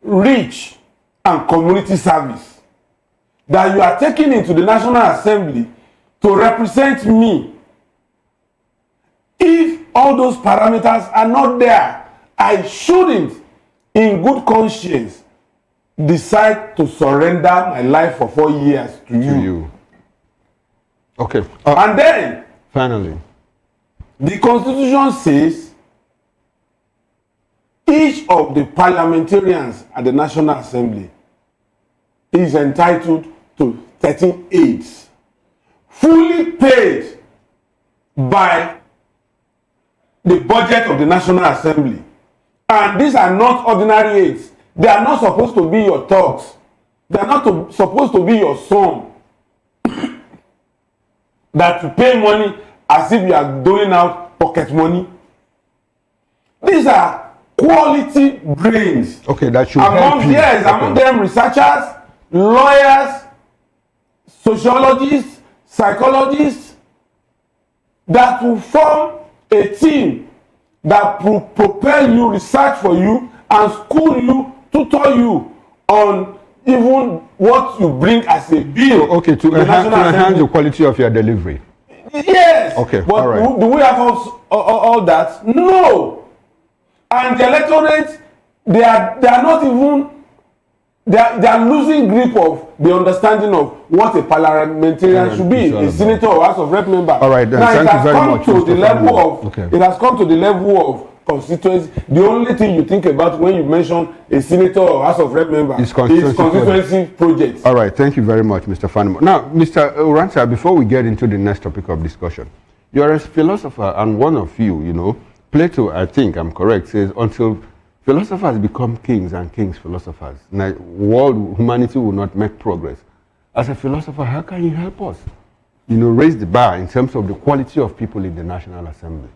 Speaker 16: reach and community service that you are taking into the National Assembly to represent me? If all those parameters are not there, I shouldn't, in good conscience, decide to surrender my life for 4 years to you.
Speaker 10: Okay.
Speaker 16: And then,
Speaker 10: finally,
Speaker 16: the Constitution says each of the parliamentarians at the National Assembly is entitled to 13 aids, fully paid by the budget of the National Assembly. And these are not ordinary aids. They are not supposed to be your thugs. They are not supposed to be your son that you pay money as if you are doling out pocket money. These are quality brains.
Speaker 10: Okay, that should help you.
Speaker 16: Yes, among them researchers, lawyers, sociologists, psychologists, that will form a team that will propel you, research for you, and school you, tutor you on even what you bring as a bill.
Speaker 10: Okay, to enhance the quality of your delivery.
Speaker 16: Yes.
Speaker 10: Okay,
Speaker 16: but
Speaker 10: all right.
Speaker 16: Do we have all that? No. And the electorate, they are not even, they are losing grip of the understanding of what a parliamentarian should be, a senator or House of Rep member.
Speaker 10: All right, then.
Speaker 16: Now,
Speaker 10: Thank you very much.
Speaker 16: It has come to the level of constituency. The only thing you think about when you mention a senator or House of Rep member is constituency projects.
Speaker 10: All right, thank you very much, Mr. Fanimo. Now, Mr. Oransa, before we get into the next topic of discussion, you're a philosopher, and one of you, Plato, I think I'm correct, says until philosophers become kings and kings philosophers, humanity will not make progress. As a philosopher, how can you help us, raise the bar in terms of the quality of people in the National Assembly?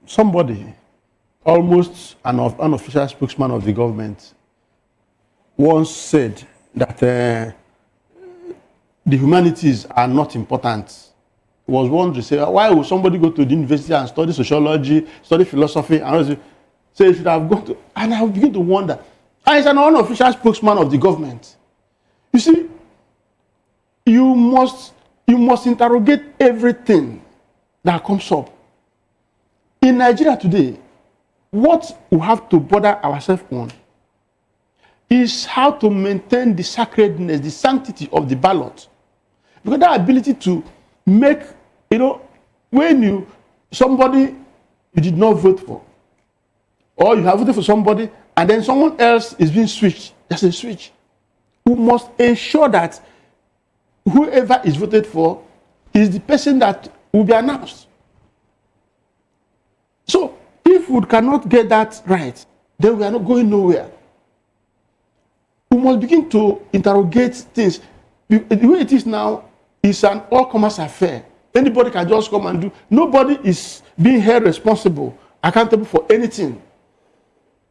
Speaker 18: Somebody, almost an unofficial spokesman of the government, once said that the humanities are not important. Was one to say, why would somebody go to the university and study sociology, study philosophy, and so you should have gone to, and I begin to wonder. And it's an unofficial spokesman of the government. You see, you must interrogate everything that comes up. In Nigeria today, what we have to bother ourselves on is how to maintain the sacredness, the sanctity of the ballot. Because that ability to make, when somebody you did not vote for, or you have voted for somebody and then someone else is being switched, there's a switch. We must ensure that whoever is voted for is the person that will be announced. So, if we cannot get that right, then we are not going nowhere. We must begin to interrogate things. The way it is now is an all-commerce affair. Anybody can just come and do. Nobody is being held responsible, accountable for anything.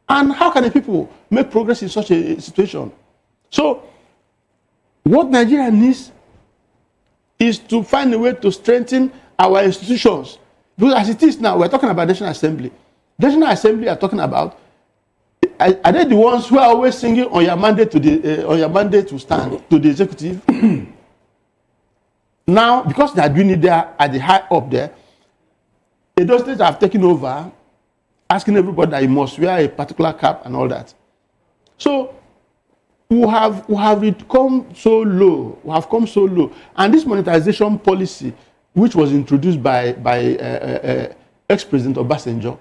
Speaker 18: And how can the people make progress in such a situation? So, what Nigeria needs is to find a way to strengthen our institutions. Because as it is now, we're talking about National Assembly. National Assembly are talking about, are they the ones who are always singing on your mandate to stand to the executive? Now, because they are doing it there at the high up there, those states have taken over, asking everybody that you must wear a particular cap and all that. So we have come so low. We have come so low, and this monetization policy, which was introduced by ex-president Obasanjo,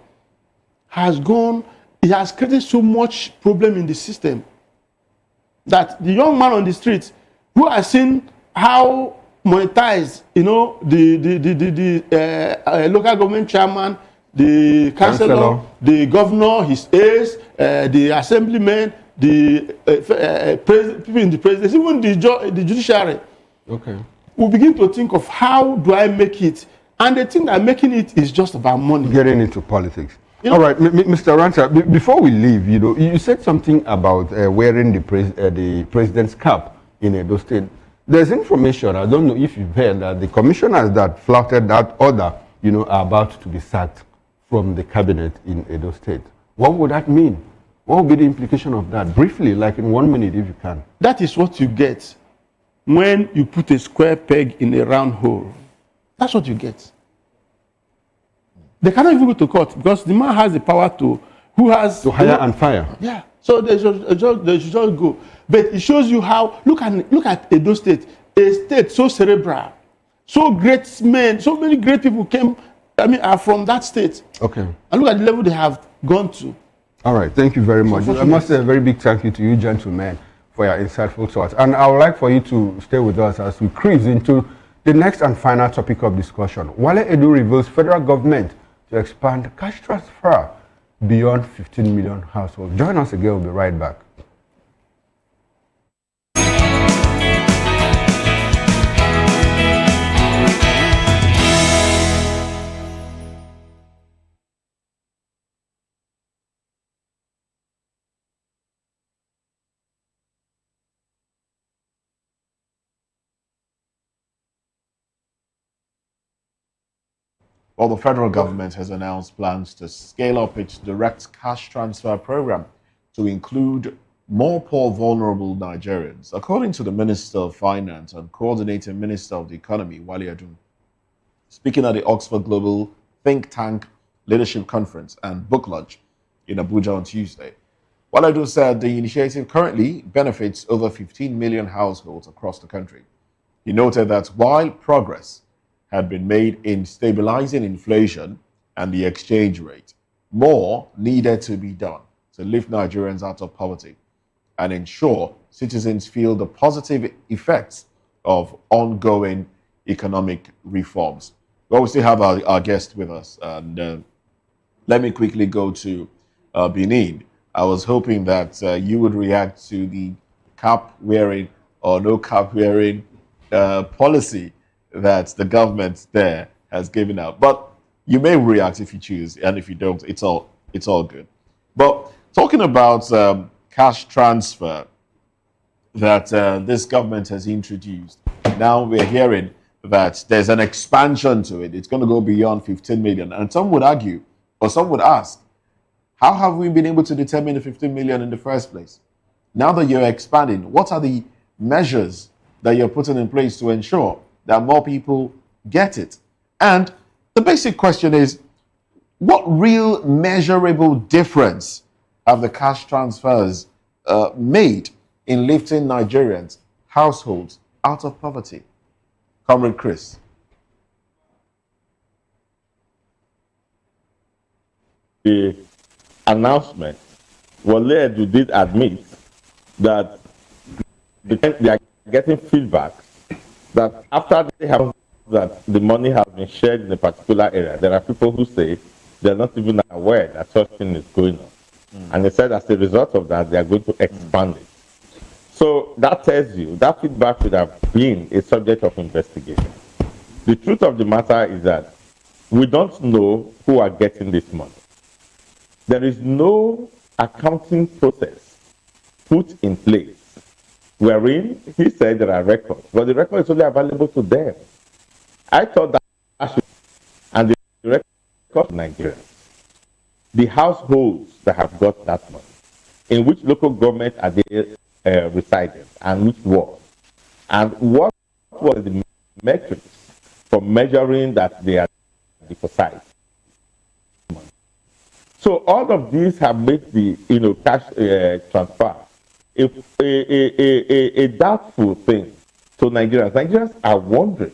Speaker 18: has gone. It has created so much problem in the system that the young man on the street who has seen how monetized, the local government chairman, the councillor, the governor, his aides, the assemblymen, the people in the presidency, even the judiciary. Okay. We begin to think of how do I make it, and the thing that making it is just about money.
Speaker 10: Getting into politics. All right, Mr. Rancha, before we leave, you said something about wearing the president's cap in Edo State. There's information, I don't know if you've heard, that the commissioners that flouted that order, are about to be sacked from the cabinet in Edo State. What would that mean? What would be the implication of that? Briefly, like in 1 minute, if you can.
Speaker 18: That is what you get when you put a square peg in a round hole. That's what you get. They cannot even go to court because the man has the power to
Speaker 10: hire and fire.
Speaker 18: Yeah. So they should just go. But it shows you how, look at Edo State, a state so cerebral, so great men, so many great people are from that state. Okay. And look at the level they have gone to.
Speaker 10: All right, thank you very much. I must say a very big thank you to you, gentlemen, for your insightful thoughts. And I would like for you to stay with us as we cruise into the next and final topic of discussion. Wale Edu reveals federal government to expand cash transfer beyond 15 million households. Join us again, we'll be right back.
Speaker 12: Well, the federal government has announced plans to scale up its direct cash transfer program to include more poor, vulnerable Nigerians, according to the Minister of Finance and Coordinating Minister of the Economy, Wale Edu. Speaking at the Oxford Global Think Tank Leadership Conference and Book Launch in Abuja on Tuesday, Wale Edu said the initiative currently benefits over 15 million households across the country. He noted that while progress had been made in stabilizing inflation and the exchange rate, more needed to be done to lift Nigerians out of poverty and ensure citizens feel the positive effects of ongoing economic reforms. Well, we still have our guest with us, and let me quickly go to Benin. I was hoping that you would react to the cap wearing or no cap wearing policy that the government there has given out. But you may react if you choose, and if you don't, it's all good. But talking about cash transfer, that this government has introduced. Now we're hearing that there's an expansion to it. It's going to go beyond 15 million. And some would argue, or some would ask, how have we been able to determine the 15 million in the first place? Now that you're expanding, what are the measures that you're putting in place to ensure that more people get it? And the basic question is, what real measurable difference have the cash transfers made in lifting Nigerians, households, out of poverty? Comrade Chris.
Speaker 17: The announcement, Wale did admit that they are getting feedback that after they have that the money has been shared in a particular area, there are people who say they're not even aware that such thing is going on. And they said as a result of that, they are going to expand it. So that tells you that feedback should have been a subject of investigation. The truth of the matter is that we don't know who are getting this money. There is no accounting process put in place wherein he said there are records, but the record is only available to them. I thought that should, and the record of Nigeria, the households that have got that money, in which local government are they residing, and which was, and what was the metrics for measuring that they are deposited. So all of these have made the cash transfer a doubtful thing to Nigerians. Nigerians are wondering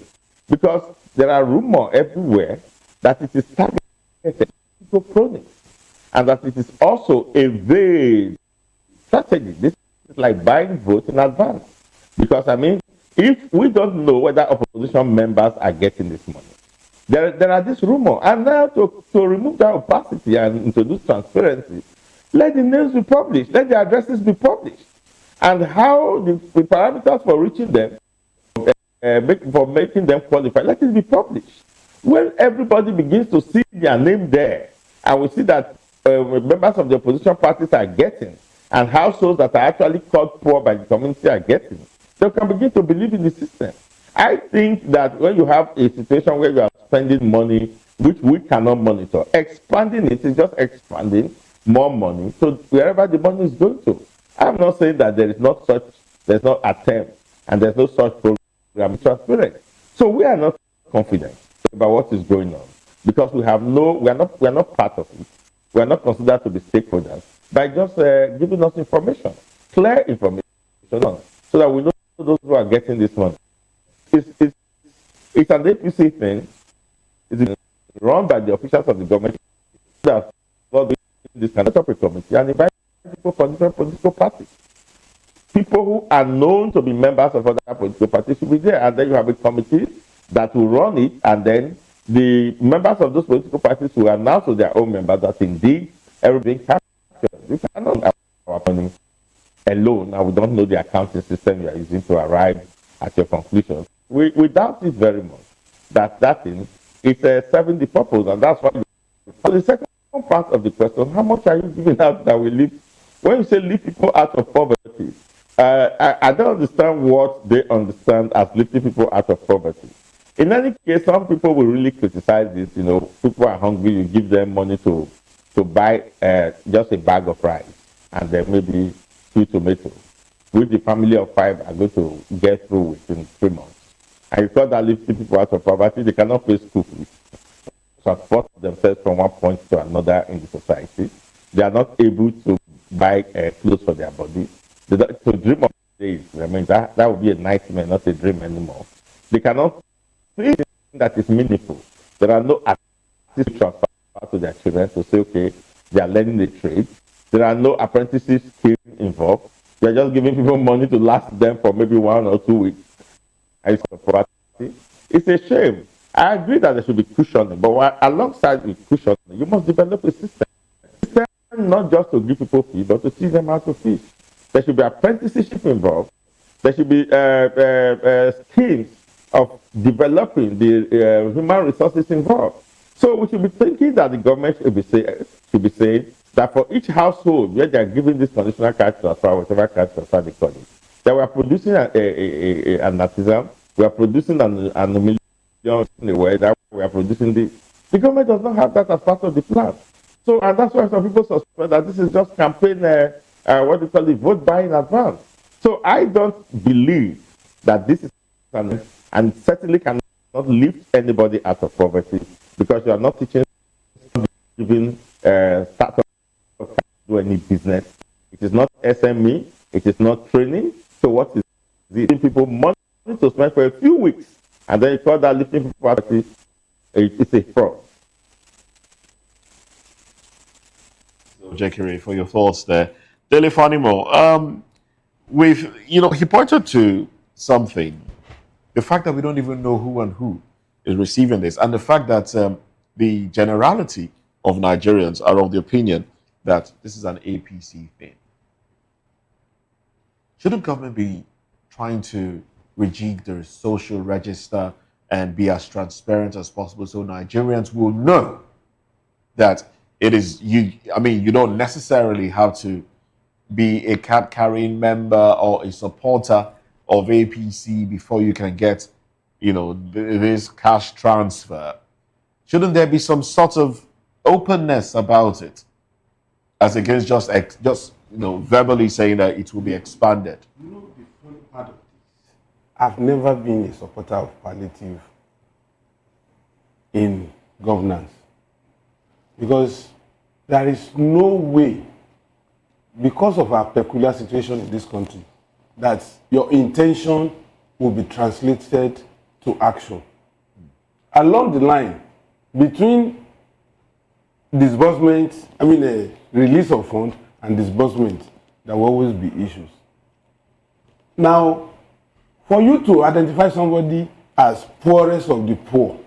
Speaker 17: because there are rumors everywhere that it is targeted to cronies and that it is also a vague strategy. This is like buying votes in advance. Because, I mean, if we don't know whether opposition members are getting this money, there are this rumor. And now to remove that opacity and introduce transparency, let the names be published, let the addresses be published. And how the parameters for reaching them, for making them qualify, let it be published. When everybody begins to see their name there, and we see that members of the opposition parties are getting, and households that are actually called poor by the community are getting, they can begin to believe in the system. I think that when you have a situation where you are spending money which we cannot monitor, expanding it is just expanding more money to wherever the money is going to. I'm not saying that there's no attempt and there's no such program transparent. So we are not confident about what is going on because we are not part of it. We are not considered to be stakeholders by just giving us information, clear information, so that we know those who are getting this money. It's an APC thing. It's run by the officials of the government that got this kind of committee and invite people from different political parties. People who are known to be members of other political parties should be there, and then you have a committee that will run it, and then the members of those political parties will announce to their own members that indeed everything captured. You cannot have our money alone, and we don't know the accounting system you are using to arrive at your conclusions. We doubt it very much that thing is serving the purpose, and that's why. For the second part of the question, how much are you giving out that we live? When you say lift people out of poverty, I don't understand what they understand as lifting people out of poverty. In any case, some people will really criticize this. People are hungry, you give them money to buy just a bag of rice and then maybe 2 tomatoes, which the family of 5 are going to get through within 3 months. And you call that lifting people out of poverty, they cannot pay school fees, transport themselves from one point to another in the society. They are not able to buy clothes for their body. To dream of days, I mean, that would be a nightmare, not a dream anymore. They cannot do anything that is meaningful. There are no artistic transfer to their children to say, okay, they are learning the trade. There are no apprenticeship schemes involved. They are just giving people money to last them for maybe 1 or 2 weeks. It's a shame. I agree that there should be cushioning, but alongside with cushioning, you must develop a system. Not just to give people fees, but to teach them how to fish. There should be apprenticeship involved. There should be schemes of developing the human resources involved. So we should be thinking that the government should be saying that for each household where they are giving this conditional cash transfer, whatever cash transfer they call it, that we are producing an artisan, we are producing an million in the way that we are producing this. The government does not have that as part of the plan. So, and that's why some people suspect that this is just campaign, what do you call it, vote buy in advance. So I don't believe that this is, and certainly cannot lift anybody out of poverty, because you are not teaching even startup to do any business. It is not SME, it is not training. So what is it? Giving people money to spend for a few weeks, and then you call that lifting people out of poverty. It's a fraud.
Speaker 12: So, Jekiri, for your thoughts there. Dele Fanimo, he pointed to something, the fact that we don't even know who and who is receiving this, and the fact that the generality of Nigerians are of the opinion that this is an APC thing. Shouldn't government be trying to rejig the social register and be as transparent as possible so Nigerians will know that it is you? I mean, you don't necessarily have to be a card-carrying member or a supporter of APC before you can get, this cash transfer. Shouldn't there be some sort of openness about it, as against just verbally saying that it will be expanded?
Speaker 16: The funny part of this, I've never been a supporter of palliative in governance, because there is no way, because of our peculiar situation in this country, that your intention will be translated to action. Along the line, between disbursement, release of funds and disbursement, there will always be issues. Now, for you to identify somebody as poorest of the poor,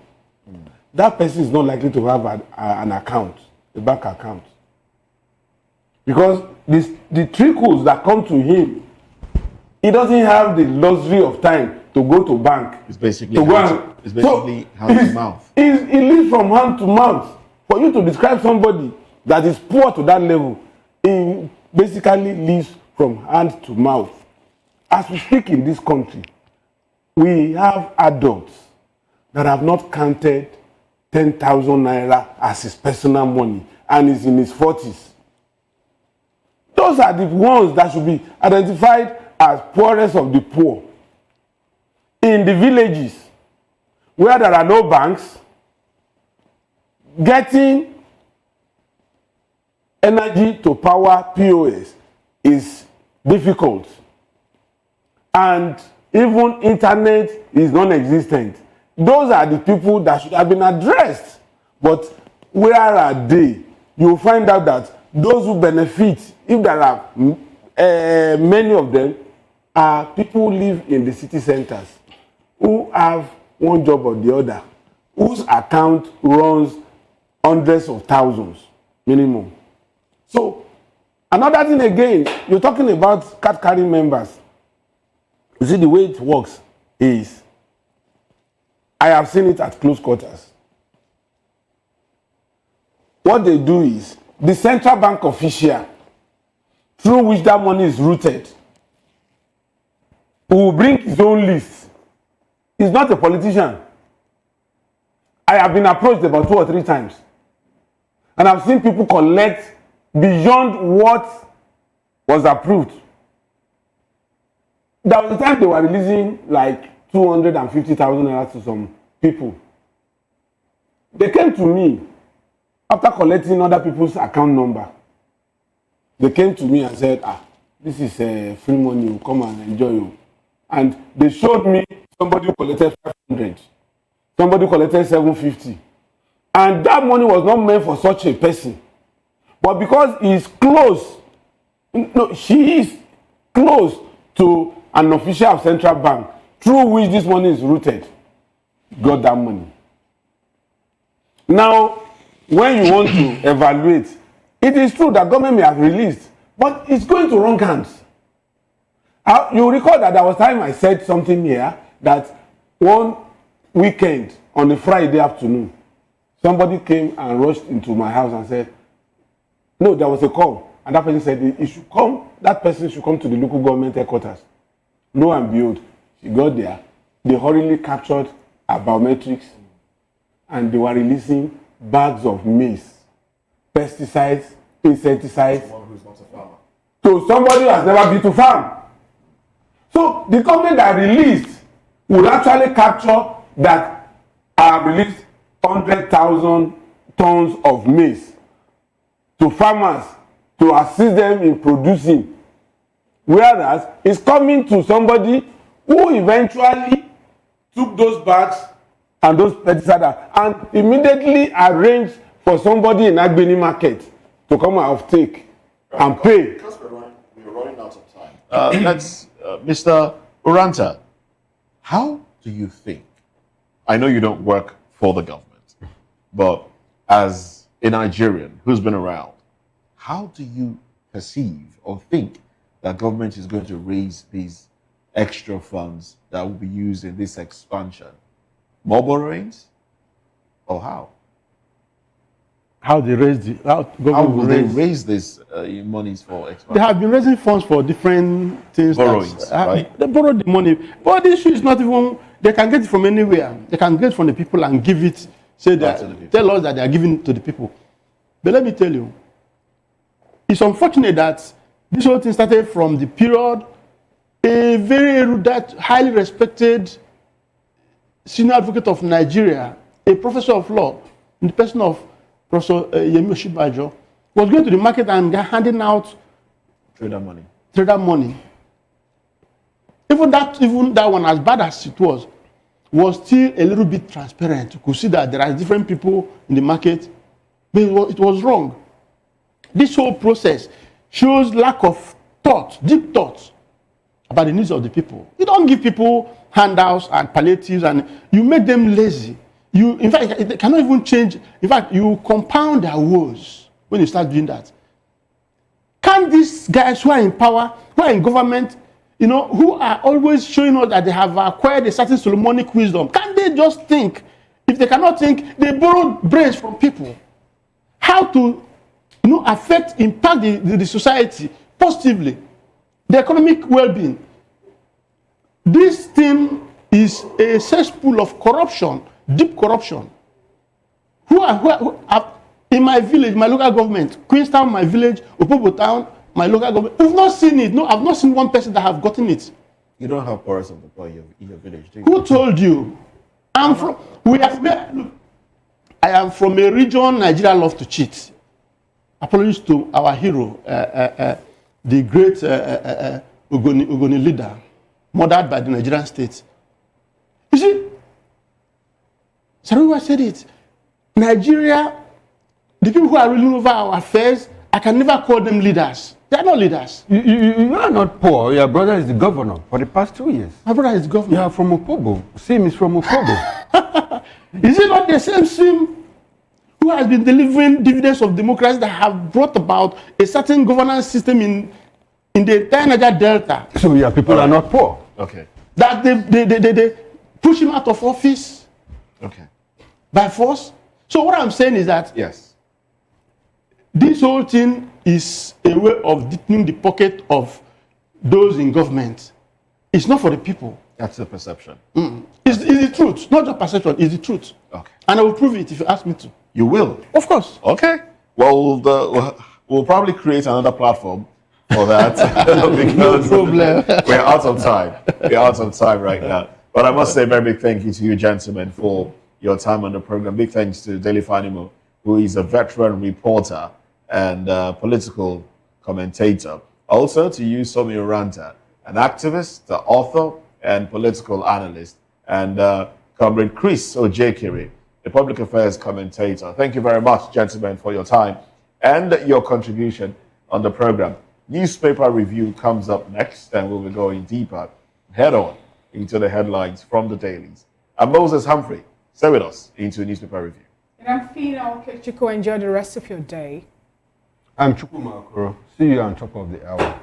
Speaker 16: that person is not likely to have an account, a bank account. Because the trickles that come to him, he doesn't have the luxury of time to go to bank.
Speaker 12: It's basically hand to mouth.
Speaker 16: He lives from hand to mouth. For you to describe somebody that is poor to that level, he basically lives from hand to mouth. As we speak in this country, we have adults that have not counted 10,000 naira as his personal money, and is in his 40s. Those are the ones that should be identified as poorest of the poor. In the villages where there are no banks, getting energy to power POS is difficult. And even internet is non-existent. Those are the people that should have been addressed. But where are they? You'll find out that those who benefit, if there are many of them, are people who live in the city centers, who have one job or the other, whose account runs hundreds of thousands minimum. So, another thing again, you're talking about card-carrying members. You see, the way it works is, I have seen it at close quarters. What they do is, the central bank official, through which that money is routed, will bring his own list. He's not a politician. I have been approached about 2 or 3 times. And I've seen people collect beyond what was approved. There was a time they were releasing like 250,000 naira to some people. They came to me after collecting other people's account number. They came to me and said, this is free money, you come and enjoy you. And they showed me somebody who collected 500, somebody who collected 750. And that money was not meant for such a person. But because he's close, she is close to an official of central bank through which this money is routed, got that money. Now, when you want to evaluate, it is true that government may have released, but it's going to wrong hands. You recall that there was time I said something here that one weekend on a Friday afternoon, somebody came and rushed into my house and said, no, there was a call. And that person said, that person should come to the local government headquarters. Lo and behold, she got there. They hurriedly captured her biometrics and they were releasing bags of maize, pesticides, insecticides to somebody who has never been to farm. So the company that released would actually capture that I have released 100,000 tons of maize to farmers to assist them in producing. Whereas it's coming to somebody who eventually took those bags and those pesticides and immediately arranged for somebody in Agbeni market to come and take and pay.
Speaker 12: Because we're running out of time. Mr. Uranta, how do you think? I know you don't work for the government, but as a Nigerian who's been around, how do you perceive or think that government is going to raise these extra funds that will be used in this expansion? More borrowings? Or how?
Speaker 18: How they raise the
Speaker 12: how will they raise this monies for expansion?
Speaker 18: They have been raising funds for different things.
Speaker 12: Borrowings, right?
Speaker 18: They borrow the money. But the issue is not even, they can get it from anywhere. They can get it from the people and give it, say that, tell us that they are giving to the people. But let me tell you, it's unfortunate that this whole thing started from the period a very erudite, highly respected senior advocate of Nigeria, a professor of law, in the person of Professor Yemi Oshibajo, was going to the market and handing out
Speaker 12: trader money.
Speaker 18: Even that one, as bad as it was still a little bit transparent. You could see that there are different people in the market, but it was wrong. This whole process shows lack of thought, deep thought about the needs of the people. You don't give people handouts and palliatives and you make them lazy. In fact, it cannot even change. In fact, you compound their woes when you start doing that. Can these guys who are in power, who are in government, who are always showing us that they have acquired a certain Solomonic wisdom, can they just think? If they cannot think, they borrow brains from people. How to, impact the society positively, the economic well-being. This thing is a cesspool of corruption, deep corruption. In my village, my local government, Queenstown, my village, Opobo Town, my local government, we've not seen it. No, I've not seen one person that have gotten it.
Speaker 12: You don't have porous of the poor in your village, do you?
Speaker 18: Who told you? I am from a region Nigeria love to cheat. Apologies to our hero, the great Ogoni leader, murdered by the Nigerian state. You see, Saruwa said it. Nigeria, the people who are ruling over our affairs, I can never call them leaders. They are not leaders.
Speaker 10: You are not poor. Your brother is the governor for the past 2 years.
Speaker 18: My brother is the governor.
Speaker 10: You are from Opobo. Sim is from Opobo.
Speaker 18: Is it not the same Sim who has been delivering dividends of democracy that have brought about a certain governance system in the entire Niger Delta?
Speaker 10: So your people are not poor.
Speaker 12: Okay.
Speaker 18: That they push him out of office.
Speaker 12: Okay.
Speaker 18: By force. So what I'm saying is that
Speaker 12: yes,
Speaker 18: this whole thing is a way of deepening the pocket of those in government. It's not for the people.
Speaker 12: That's the perception.
Speaker 18: It's the truth. Not just perception, it's the truth.
Speaker 12: Okay.
Speaker 18: And I will prove it if you ask me to.
Speaker 12: You will?
Speaker 18: Of course.
Speaker 12: Okay. Well, we'll probably create another platform for that because
Speaker 18: no problem.
Speaker 12: We're out of time. We're out of time right now. But I must say a very big thank you to you, gentlemen, for your time on the program. Big thanks to Daily Fanimo, who is a veteran reporter and political commentator. Also to you, Somi Uranta, an activist, the author, and political analyst. And Comrade Chris Ojekiri, the public affairs commentator. Thank you very much, gentlemen, for your time and your contribution on the program. Newspaper review comes up next, and we'll be going deeper, head on, into the headlines from the dailies. I'm Moses Humphrey. Stay with us into newspaper review.
Speaker 11: And I'm Fina Okechukwu. Enjoy the rest of your day.
Speaker 10: I'm Chukuma Okoro. See you on top of the hour.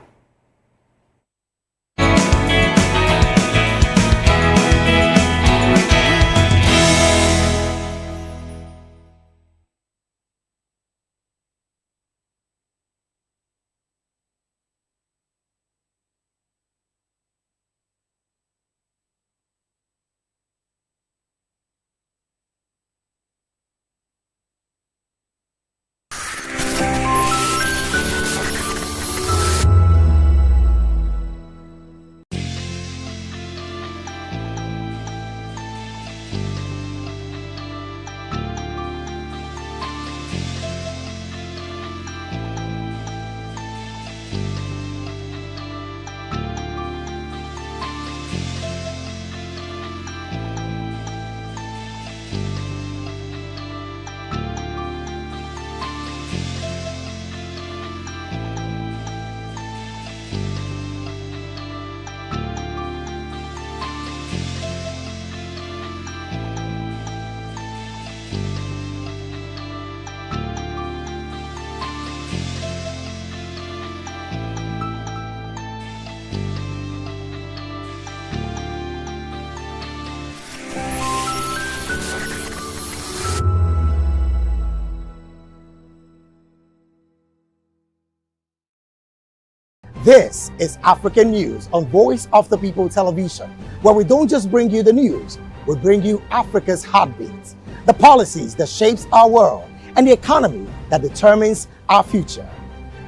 Speaker 13: This is African News on Voice of the People Television, where we don't just bring you the news, we bring you Africa's heartbeat, the policies that shapes our world, and the economy that determines our future.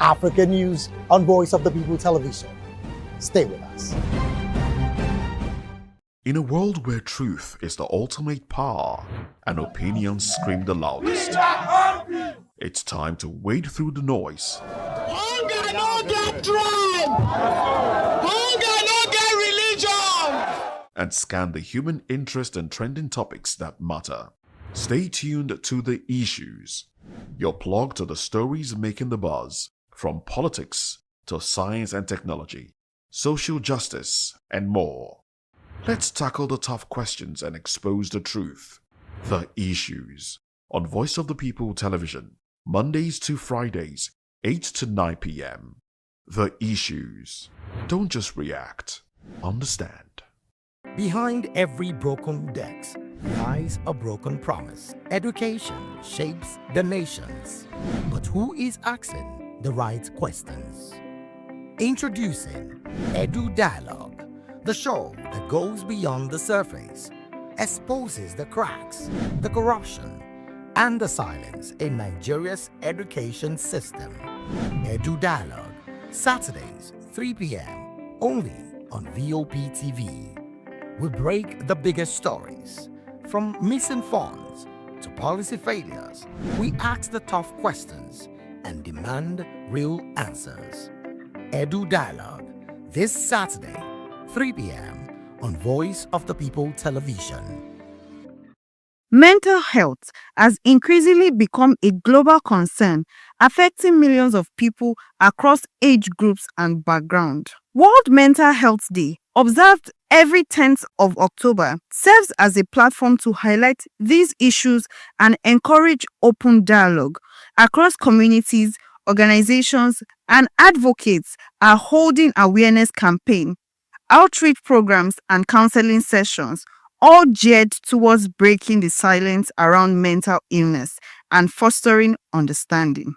Speaker 13: African News on Voice of the People Television. Stay with us.
Speaker 1: In a world where truth is the ultimate power and opinions scream the loudest, it's time to wade through the noise.
Speaker 2: Hunger no get tribe. Hunger no get religion.
Speaker 1: And scan the human interest and trending topics that matter. Stay tuned to The Issues, your plug to the stories making the buzz, from politics to science and technology, social justice, and more. Let's tackle the tough questions and expose the truth. The Issues on Voice of the People Television, Mondays to Fridays, 8 to 9 p.m. The Issues. Don't just react, understand.
Speaker 19: Behind every broken desk lies a broken promise. Education shapes the nations. But who is asking the right questions? Introducing Edu Dialogue, the show that goes beyond the surface, exposes the cracks, the corruption, and the silence in Nigeria's education system. Edu Dialogue, Saturdays, 3 p.m., only on VOP TV. We break the biggest stories, from missing funds to policy failures. We ask the tough questions and demand real answers. Edu Dialogue, this Saturday, 3 p.m. on Voice of the People Television.
Speaker 20: Mental health has increasingly become a global concern, affecting millions of people across age groups and background. World Mental Health Day, observed every 10th of October, serves as a platform to highlight these issues and encourage open dialogue. Across communities, organizations, and advocates are holding awareness campaigns, outreach programs, and counseling sessions, all geared towards breaking the silence around mental illness and fostering understanding.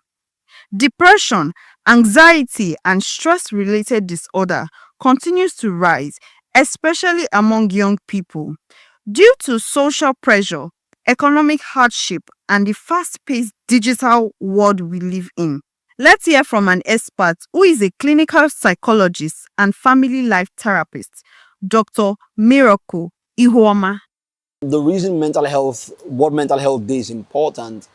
Speaker 20: Depression, anxiety, and stress-related disorder continues to rise, especially among young people. Due to social pressure, economic hardship, and the fast-paced digital world we live in. Let's hear from an expert who is a clinical psychologist and family life therapist, Dr. Miracle Ihuoma.
Speaker 21: The reason World Mental Health Day is important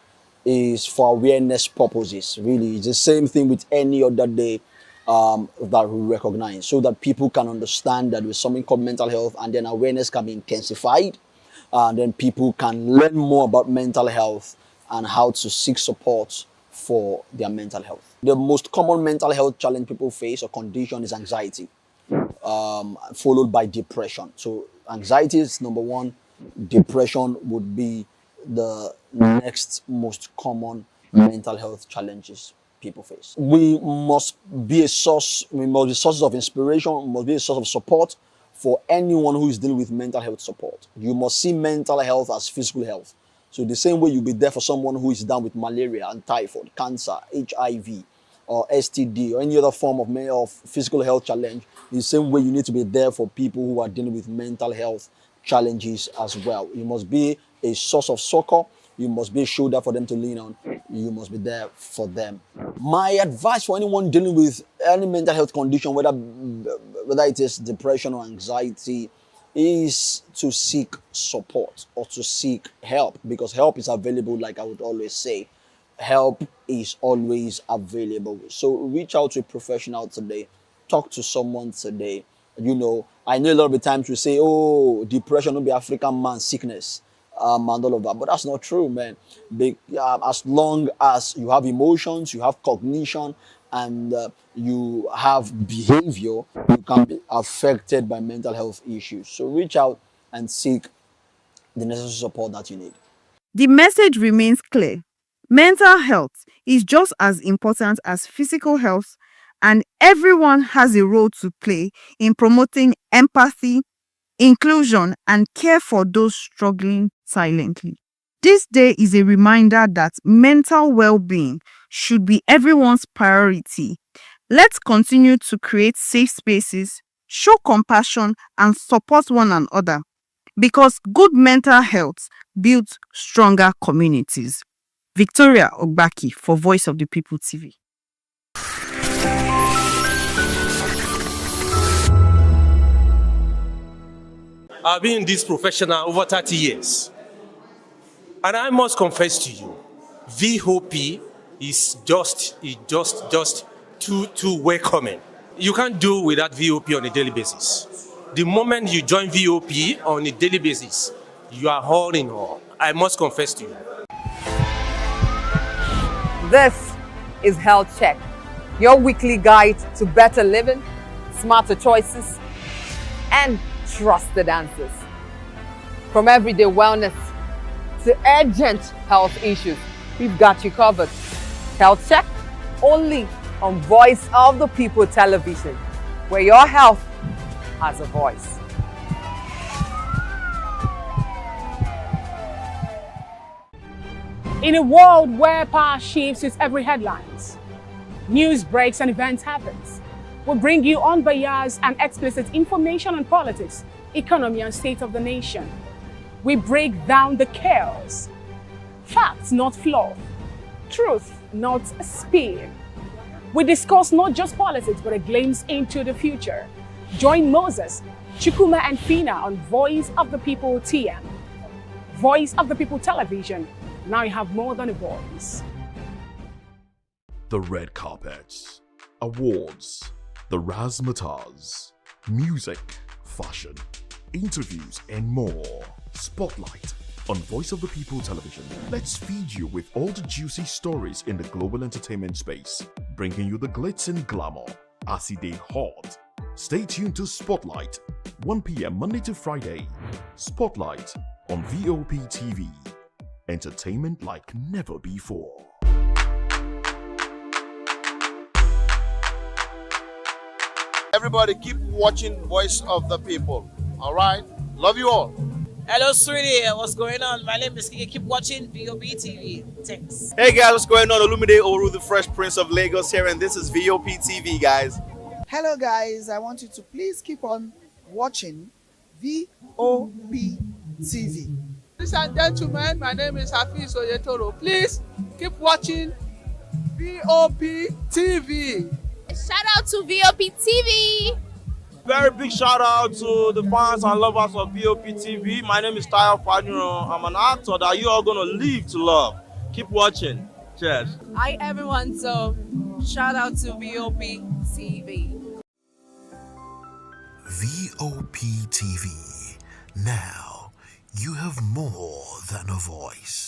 Speaker 21: is for awareness purposes. Really, it's the same thing with any other day that we recognize, so that people can understand that there's something called mental health, and then awareness can be intensified, and then people can learn more about mental health and how to seek support for their mental health. The most common mental health challenge people face or condition is anxiety, followed by depression. So anxiety is number one. Depression would be the next most common mental health challenges people face. We must be a source, we must be sources of inspiration, we must be a source of support for anyone who is dealing with mental health support. You must see mental health as physical health. So the same way you'll be there for someone who is down with malaria and typhoid, cancer, HIV, or STD, or any other form of physical health challenge, the same way you need to be there for people who are dealing with mental health challenges as well. You must be a source of succor. You must be a shoulder for them to lean on. You must be there for them. My advice for anyone dealing with any mental health condition, whether it is depression or anxiety, is to seek support or to seek help, because help is available. Like I would always say, help is always available. So reach out to a professional today. Talk to someone today. I know a lot of the times we say, oh, depression will be African man sickness, and all of that. But that's not true, man. As long as you have emotions, you have cognition, and you have behavior, you can be affected by mental health issues. So reach out and seek the necessary support that you need.
Speaker 20: The message remains clear. Mental health is just as important as physical health, and everyone has a role to play in promoting empathy, inclusion, and care for those struggling silently. This day is a reminder that mental well-being should be everyone's priority, Let's continue to create safe spaces, show compassion, and support one another, because good mental health builds stronger communities. Victoria Ogbaki for Voice of the People TV.
Speaker 7: I've been in this profession over 30 years. And I must confess to you, VOP is just too welcoming. You can't do without VOP on a daily basis. The moment you join VOP on a daily basis, you are all in all. I must confess to you.
Speaker 15: This is Health Check, your weekly guide to better living, smarter choices, and trusted answers. From everyday wellness to urgent health issues, we've got you covered. Health Check, only on Voice of the People television, where your health has a voice.
Speaker 11: In a world where power shifts with every headlines, news breaks and events happens, we bring you unbiased and explicit information on politics, economy, and state of the nation. We break down the chaos. Facts, not fluff. Truth, not spin. We discuss not just politics, but a glimpse into the future. Join Moses, Chukuma, and Fina on Voice of the People TM. Voice of the People television. Now you have more than a voice.
Speaker 1: The red carpets, awards, the razzmatazz, music, fashion, interviews, and more. Spotlight on Voice of the People television. Let's feed you with all the juicy stories in the global entertainment space, bringing you the glitz and glamour as it is hot. Stay tuned to Spotlight, 1 p.m. Monday to Friday. Spotlight on VOP TV. Entertainment like never before.
Speaker 22: Everybody keep watching Voice of the People. All right? Love you all.
Speaker 23: Hello, sweetie. What's going on? My name is Kiki. Keep watching VOP TV. Thanks.
Speaker 22: Hey guys, what's going on? Olumide Oru, the Fresh Prince of Lagos here, and this is VOP TV, guys.
Speaker 24: Hello guys, I want you to please keep on watching VOP TV.
Speaker 25: Ladies and gentlemen, my name is Hafiz Oyetoro. Please keep watching VOP TV.
Speaker 26: Shout out to VOP TV.
Speaker 22: Very big shout out to the fans and lovers of VOP TV. My name is Tayo Fanyuro. I'm an actor that you are going to live to love. Keep watching. Cheers.
Speaker 26: Hi everyone, so shout out to VOP TV.
Speaker 6: VOP TV. Now you have more than a voice.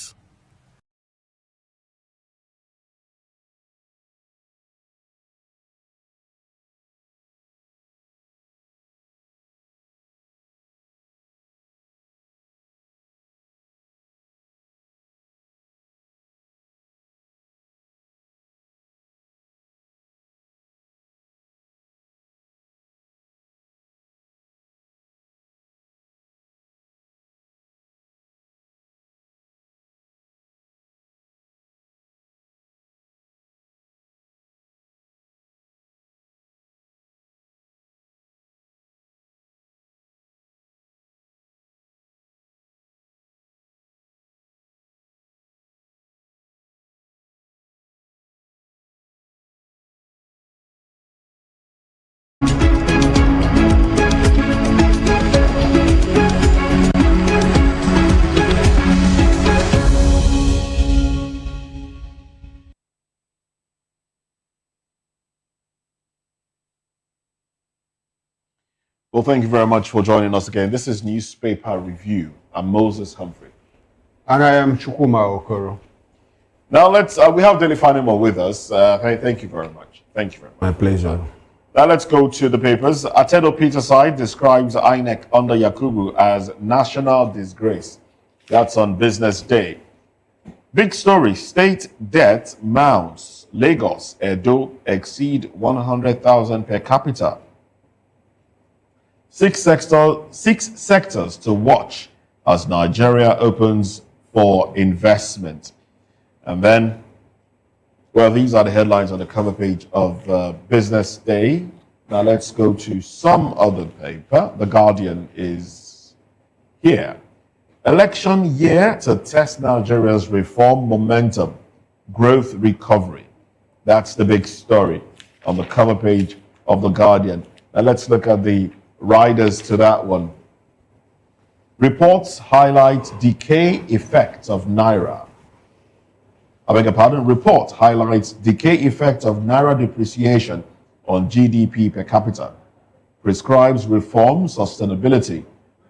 Speaker 12: Well, thank you very much for joining us again. This is Newspaper Review. I'm Moses Humphrey.
Speaker 10: And I am Chukuma Okoro.
Speaker 12: Now we have Daily Fanimo with us. Thank you very much. Thank you very much.
Speaker 10: My pleasure.
Speaker 12: Now let's go to the papers. Atedo Peterside describes INEC under Yakubu as national disgrace. That's on Business Day. Big story, state debt mounts. Lagos, Edo exceed 100,000 per capita. Six sectors to watch as Nigeria opens for investment. And then Well, these are the headlines on the cover page of Business Day. Now let's go to some other paper. The Guardian is here. Election year to test Nigeria's reform momentum, growth recovery. That's the big story on the cover page of The Guardian. Now let's look at the riders to that one. Reports highlight decay effects of Naira. I beg your pardon. Report highlights decay effect of Naira depreciation on GDP per capita. Prescribes reform, sustainability,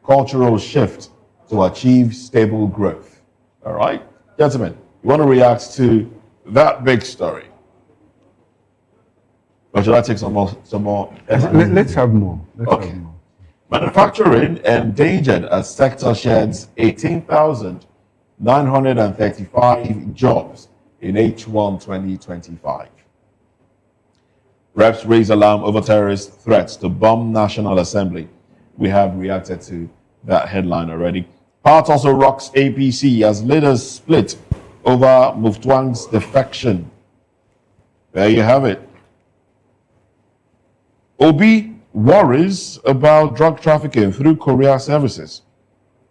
Speaker 12: cultural shift to achieve stable growth. All right, gentlemen, you want to react to that big story? Or should I take some more?
Speaker 10: Let's have more.
Speaker 12: Okay. Manufacturing endangered as sector sheds 18,935 jobs in H1 2025. Reps raise alarm over terrorist threats to bomb National Assembly. We have reacted to that headline already. Part also rocks APC as leaders split over Muftwang's defection. There you have it. Obi worries about drug trafficking through courier services.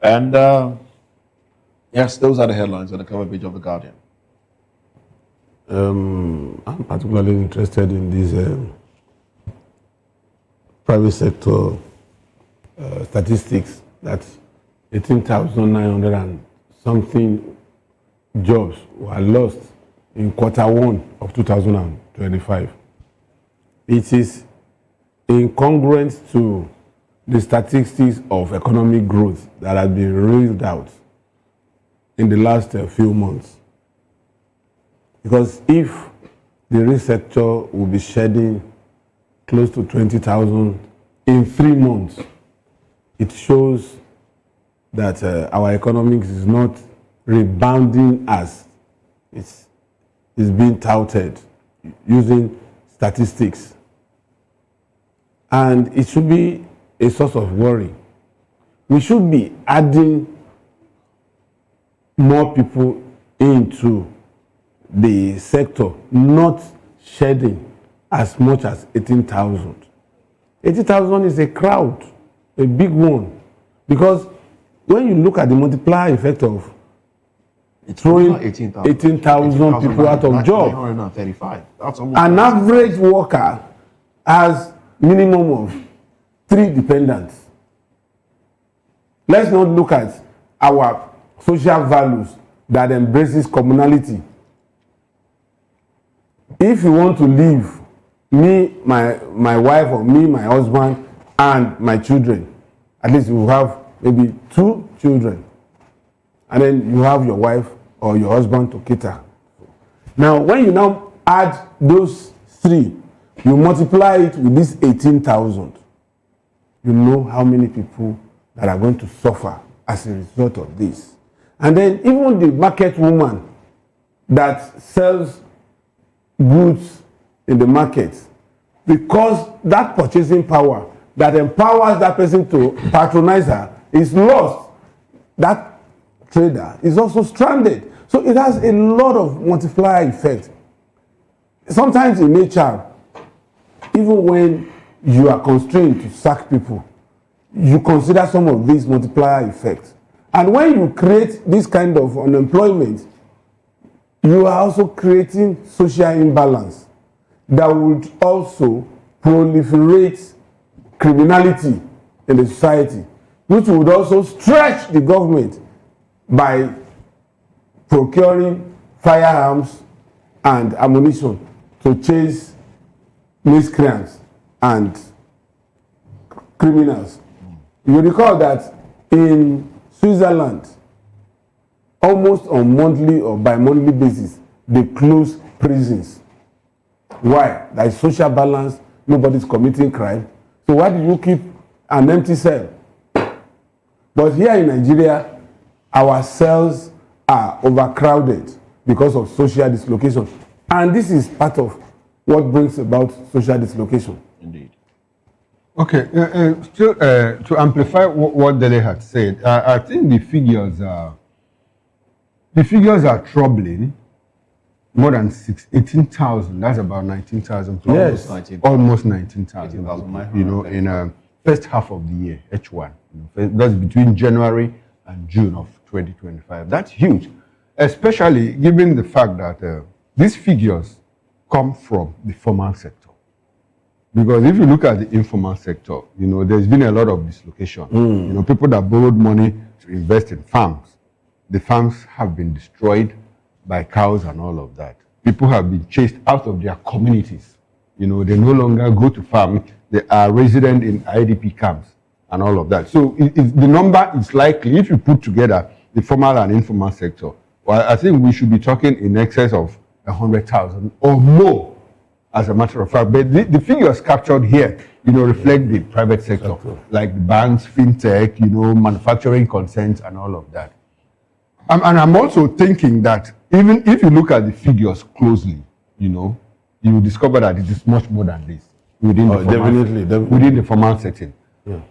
Speaker 12: And yes, those are the headlines on the cover page of The Guardian.
Speaker 16: I'm particularly interested in these private sector statistics that 18,900 and something jobs were lost in Q1 of 2025. It is incongruent to the statistics of economic growth that have been reeled out in the last few months. Because if the real sector will be shedding close to 20,000 in 3 months, it shows that our economics is not rebounding as it's being touted using statistics. And it should be a source of worry. We should be adding more people into the sector, not shedding as much as 18,000. 80,000 is a crowd, a big one. Because when you look at the multiplier effect of throwing 18,000 people out of job, an average worker has minimum of 3 dependents. Let's not look at our social values that embraces communality. If you want to live, me, my wife, or me, my husband, and my children, at least you have maybe 2 children, and then you have your wife or your husband to cater. Now, when you now add those 3, you multiply it with this 18,000, you know how many people that are going to suffer as a result of this. And then even the market woman that sells goods in the market, because that purchasing power that empowers that person to patronize her is lost, that trader is also stranded. So it has a lot of multiplier effect. Sometimes in nature, even when you are constrained to sack people, you consider some of these multiplier effects. And when you create this kind of unemployment, you are also creating social imbalance that would also proliferate criminality in the society, which would also stretch the government by procuring firearms and ammunition to chase miscreants and criminals. You recall that in Switzerland, almost on monthly or bi-monthly basis, they close prisons. Why? There is social balance, nobody's committing crime. So why do you keep an empty cell? But here in Nigeria, our cells are overcrowded because of social dislocation. And this is part of what brings about social dislocation.
Speaker 12: Indeed.
Speaker 10: Okay, still to amplify what Dele had said, I think the figures are troubling more than 18,000. That's about 19,000.
Speaker 16: Yes.
Speaker 10: Almost 19,000. You know, in first half of the year, H1. You know, that's between January and June of 2025. That's huge, especially given the fact that these figures come from the formal sector. Because if you look at the informal sector, you know, there's been a lot of dislocation. You know, people that borrowed money to invest in farms, the farms have been destroyed by cows and all of that. People have been chased out of their communities. You know, they no longer go to farm. They are resident in IDP camps and all of that. So the number is likely, if you put together the formal and informal sector, well, I think we should be talking in excess of 100,000 or more, as a matter of fact. But the figures captured here, you know, reflect the private sector, like the banks, fintech, you know, manufacturing concerns and all of that. And I'm also thinking that even if you look at the figures closely, you know, you will discover that it is much more than this within the formal setting.
Speaker 16: Yeah.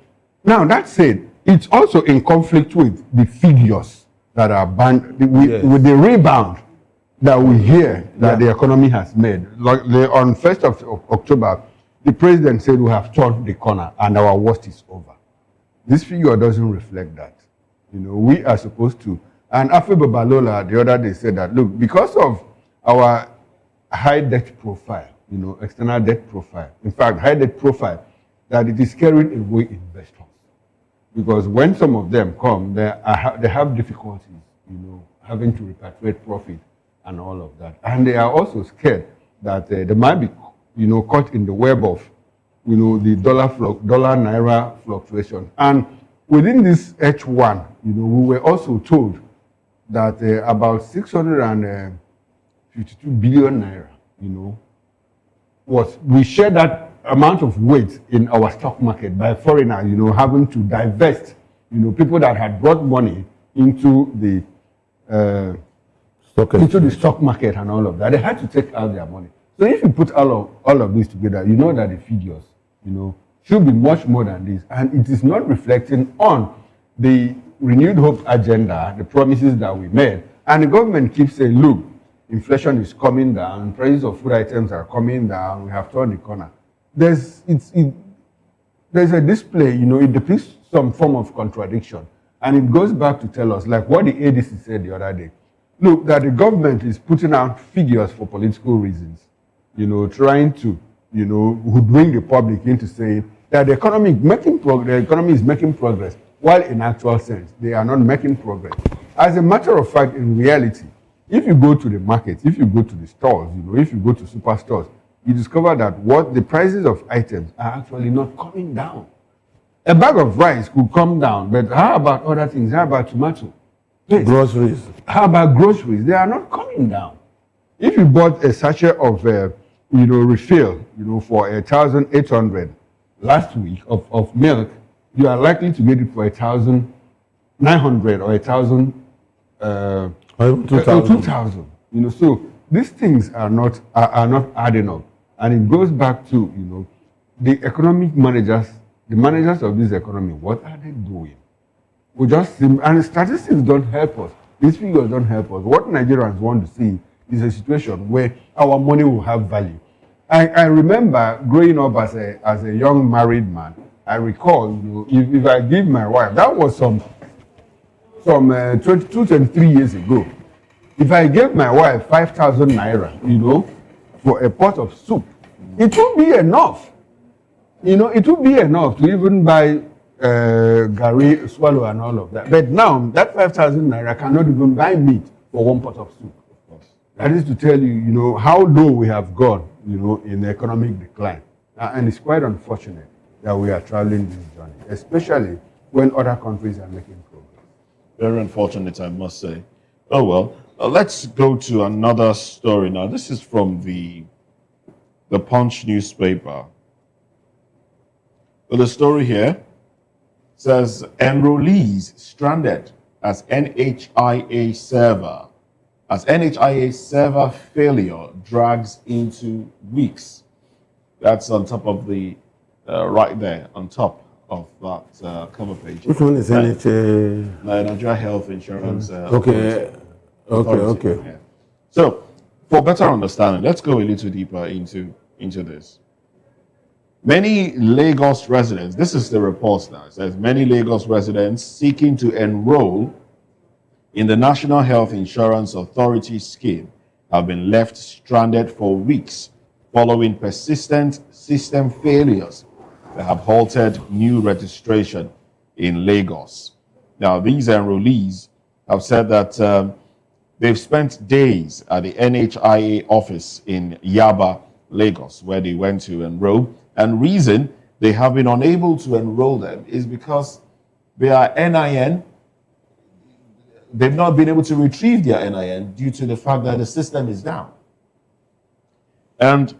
Speaker 10: Now, that said, it's also in conflict with the figures that are banned, with the rebound that we hear that the economy has made. Like on 1st of October, the president said we have turned the corner and our worst is over. This figure doesn't reflect that. You know, we are supposed to. And Afe Babalola the other day said that, look, because of our high debt profile, you know, external debt profile, in fact, high debt profile, that it is carrying away investors. Because when some of them come, they have difficulties, you know, having to repatriate profit and all of that. And they are also scared that they might be, you know, caught in the web of, you know, the dollar-naira fluctuation. And within this H1, you know, we were also told that about 652 billion naira, you know, we share that amount of weight in our stock market by foreigners, you know, having to divest, you know, people that had brought money into the stock market and all of that. They had to take out their money. So if you put all of this together, you know that the figures, you know, should be much more than this. And it is not reflecting on the renewed hope agenda, the promises that we made. And the government keeps saying, look, inflation is coming down, prices of food items are coming down, we have turned the corner. There's a display, you know, it depicts some form of contradiction. And it goes back to tell us, like what the ADC said the other day, look, that the government is putting out figures for political reasons, you know, trying to, you know, bring the public into saying that the economy is making progress, while in actual sense, they are not making progress. As a matter of fact, in reality, if you go to the market, if you go to the stores, you know, if you go to superstores, you discover that the prices of items are actually not coming down. A bag of rice could come down, but how about other things? How about tomato?
Speaker 16: Groceries.
Speaker 10: How about groceries? They are not coming down. If you bought a sachet of, you know, refill, you know, for 1,800 last week of milk, you are likely to get it for 1,900 or 2,000. You know, so these things are not adding up, and it goes back to, you know, the economic managers, the managers of this economy. What are they doing? We just and statistics don't help us. These figures don't help us. What Nigerians want to see is a situation where our money will have value. I remember growing up as a young married man. I recall, you know, if I give my wife, that was some 22, 23 years ago. If I gave my wife 5,000 naira, you know, for a pot of soup, it would be enough. You know, it would be enough to even buy gari, swallow, and all of that. But now, that 5,000 naira cannot even buy meat for one pot of soup. That is to tell you, you know, how low we have gone, you know, in the economic decline. And it's quite unfortunate that we are traveling this journey, especially when other countries are making progress.
Speaker 12: Very unfortunate, I must say. Oh, well, let's go to another story now. This is from the Punch newspaper. Well, the story here says, enrollees stranded as NHIA server failure drags into weeks. That's on top of the, right there, on top of that cover page.
Speaker 16: Which one is NHA?
Speaker 12: Nigeria Health Insurance.
Speaker 16: Okay.
Speaker 12: Yeah. So, for better understanding, let's go a little deeper into this. Many Lagos residents, this is the report now, it says many Lagos residents seeking to enroll in the National Health Insurance Authority scheme have been left stranded for weeks following persistent system failures that have halted new registration in Lagos. Now, these enrollees have said that they've spent days at the NHIA office in Yaba, Lagos, where they went to enroll. And reason they have been unable to enroll them is because their NIN, they've not been able to retrieve their NIN due to the fact that the system is down. And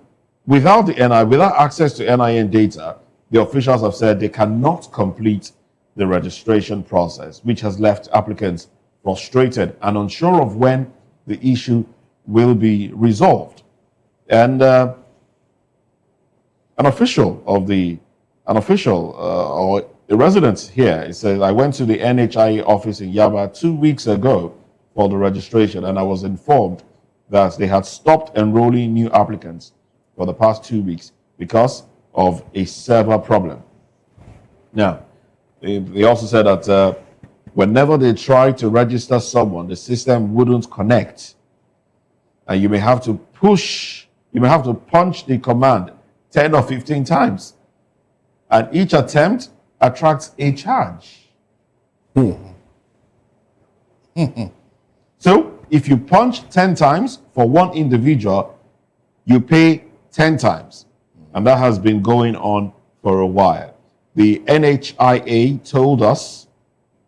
Speaker 12: without the NIN, without access to NIN data, the officials have said they cannot complete the registration process, which has left applicants frustrated and unsure of when the issue will be resolved. And an official or a resident here, it says, I went to the NHIA office in Yaba 2 weeks ago for the registration, and I was informed that they had stopped enrolling new applicants for the past 2 weeks because of a server problem. Now, they also said that whenever they try to register someone, the system wouldn't connect. And you may have to punch the command 10 or 15 times. And each attempt attracts a charge. So, if you punch 10 times for one individual, you pay 10 times. And that has been going on for a while. The NHIA told us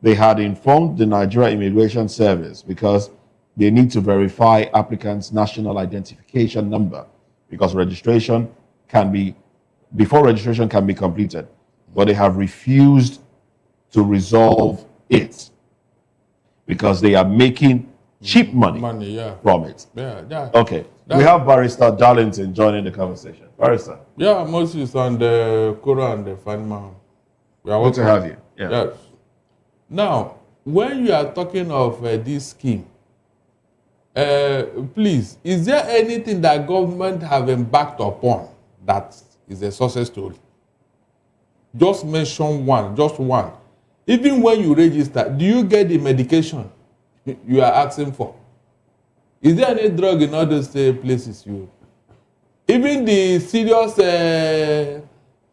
Speaker 12: they had informed the Nigeria Immigration Service because they need to verify applicants' national identification number because before registration can be completed. But they have refused to resolve it because they are making cheap money from it. Okay. We have Barrister Darlington joining the conversation. Barrister.
Speaker 3: Yeah, Moses and Kora and the Fanman. We are
Speaker 12: good to have you. Yeah.
Speaker 3: Yes. Now, when you are talking of this scheme, please, is there anything that government have embarked upon that is a success story? Just mention one, just one. Even when you register, do you get the medication you are asking for? Is there any drug in all those places? Even the serious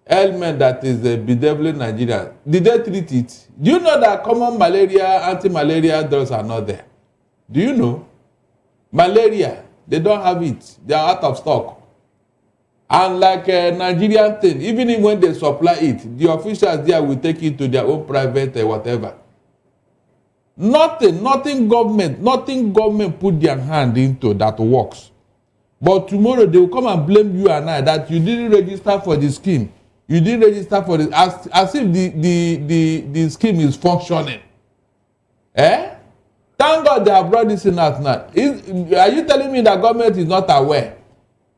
Speaker 3: ailment that is bedeviling Nigeria, did they treat it? Do you know that common malaria, anti-malaria drugs are not there? Do you know? Malaria, they don't have it. They are out of stock. And like a Nigerian thing, even when they supply it, the officials there will take it to their own private whatever. Nothing government put their hand into that works. But tomorrow they will come and blame you and I that you didn't register for the scheme. You didn't register for it as if the scheme is functioning. Thank God they have brought this in out now. Are you telling me that government is not aware?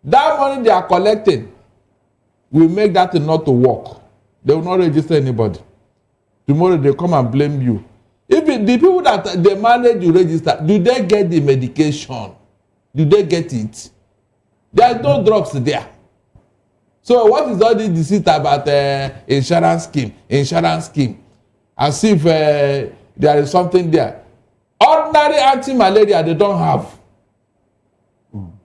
Speaker 3: That money they are collecting will make that not to work. They will not register anybody. Tomorrow they come and blame you. Even the people that they manage to register, do they get the medication? Do they get it? There are no drugs there. So what is all this deceit about insurance scheme? As if there is something there. Ordinary anti-malaria they don't have.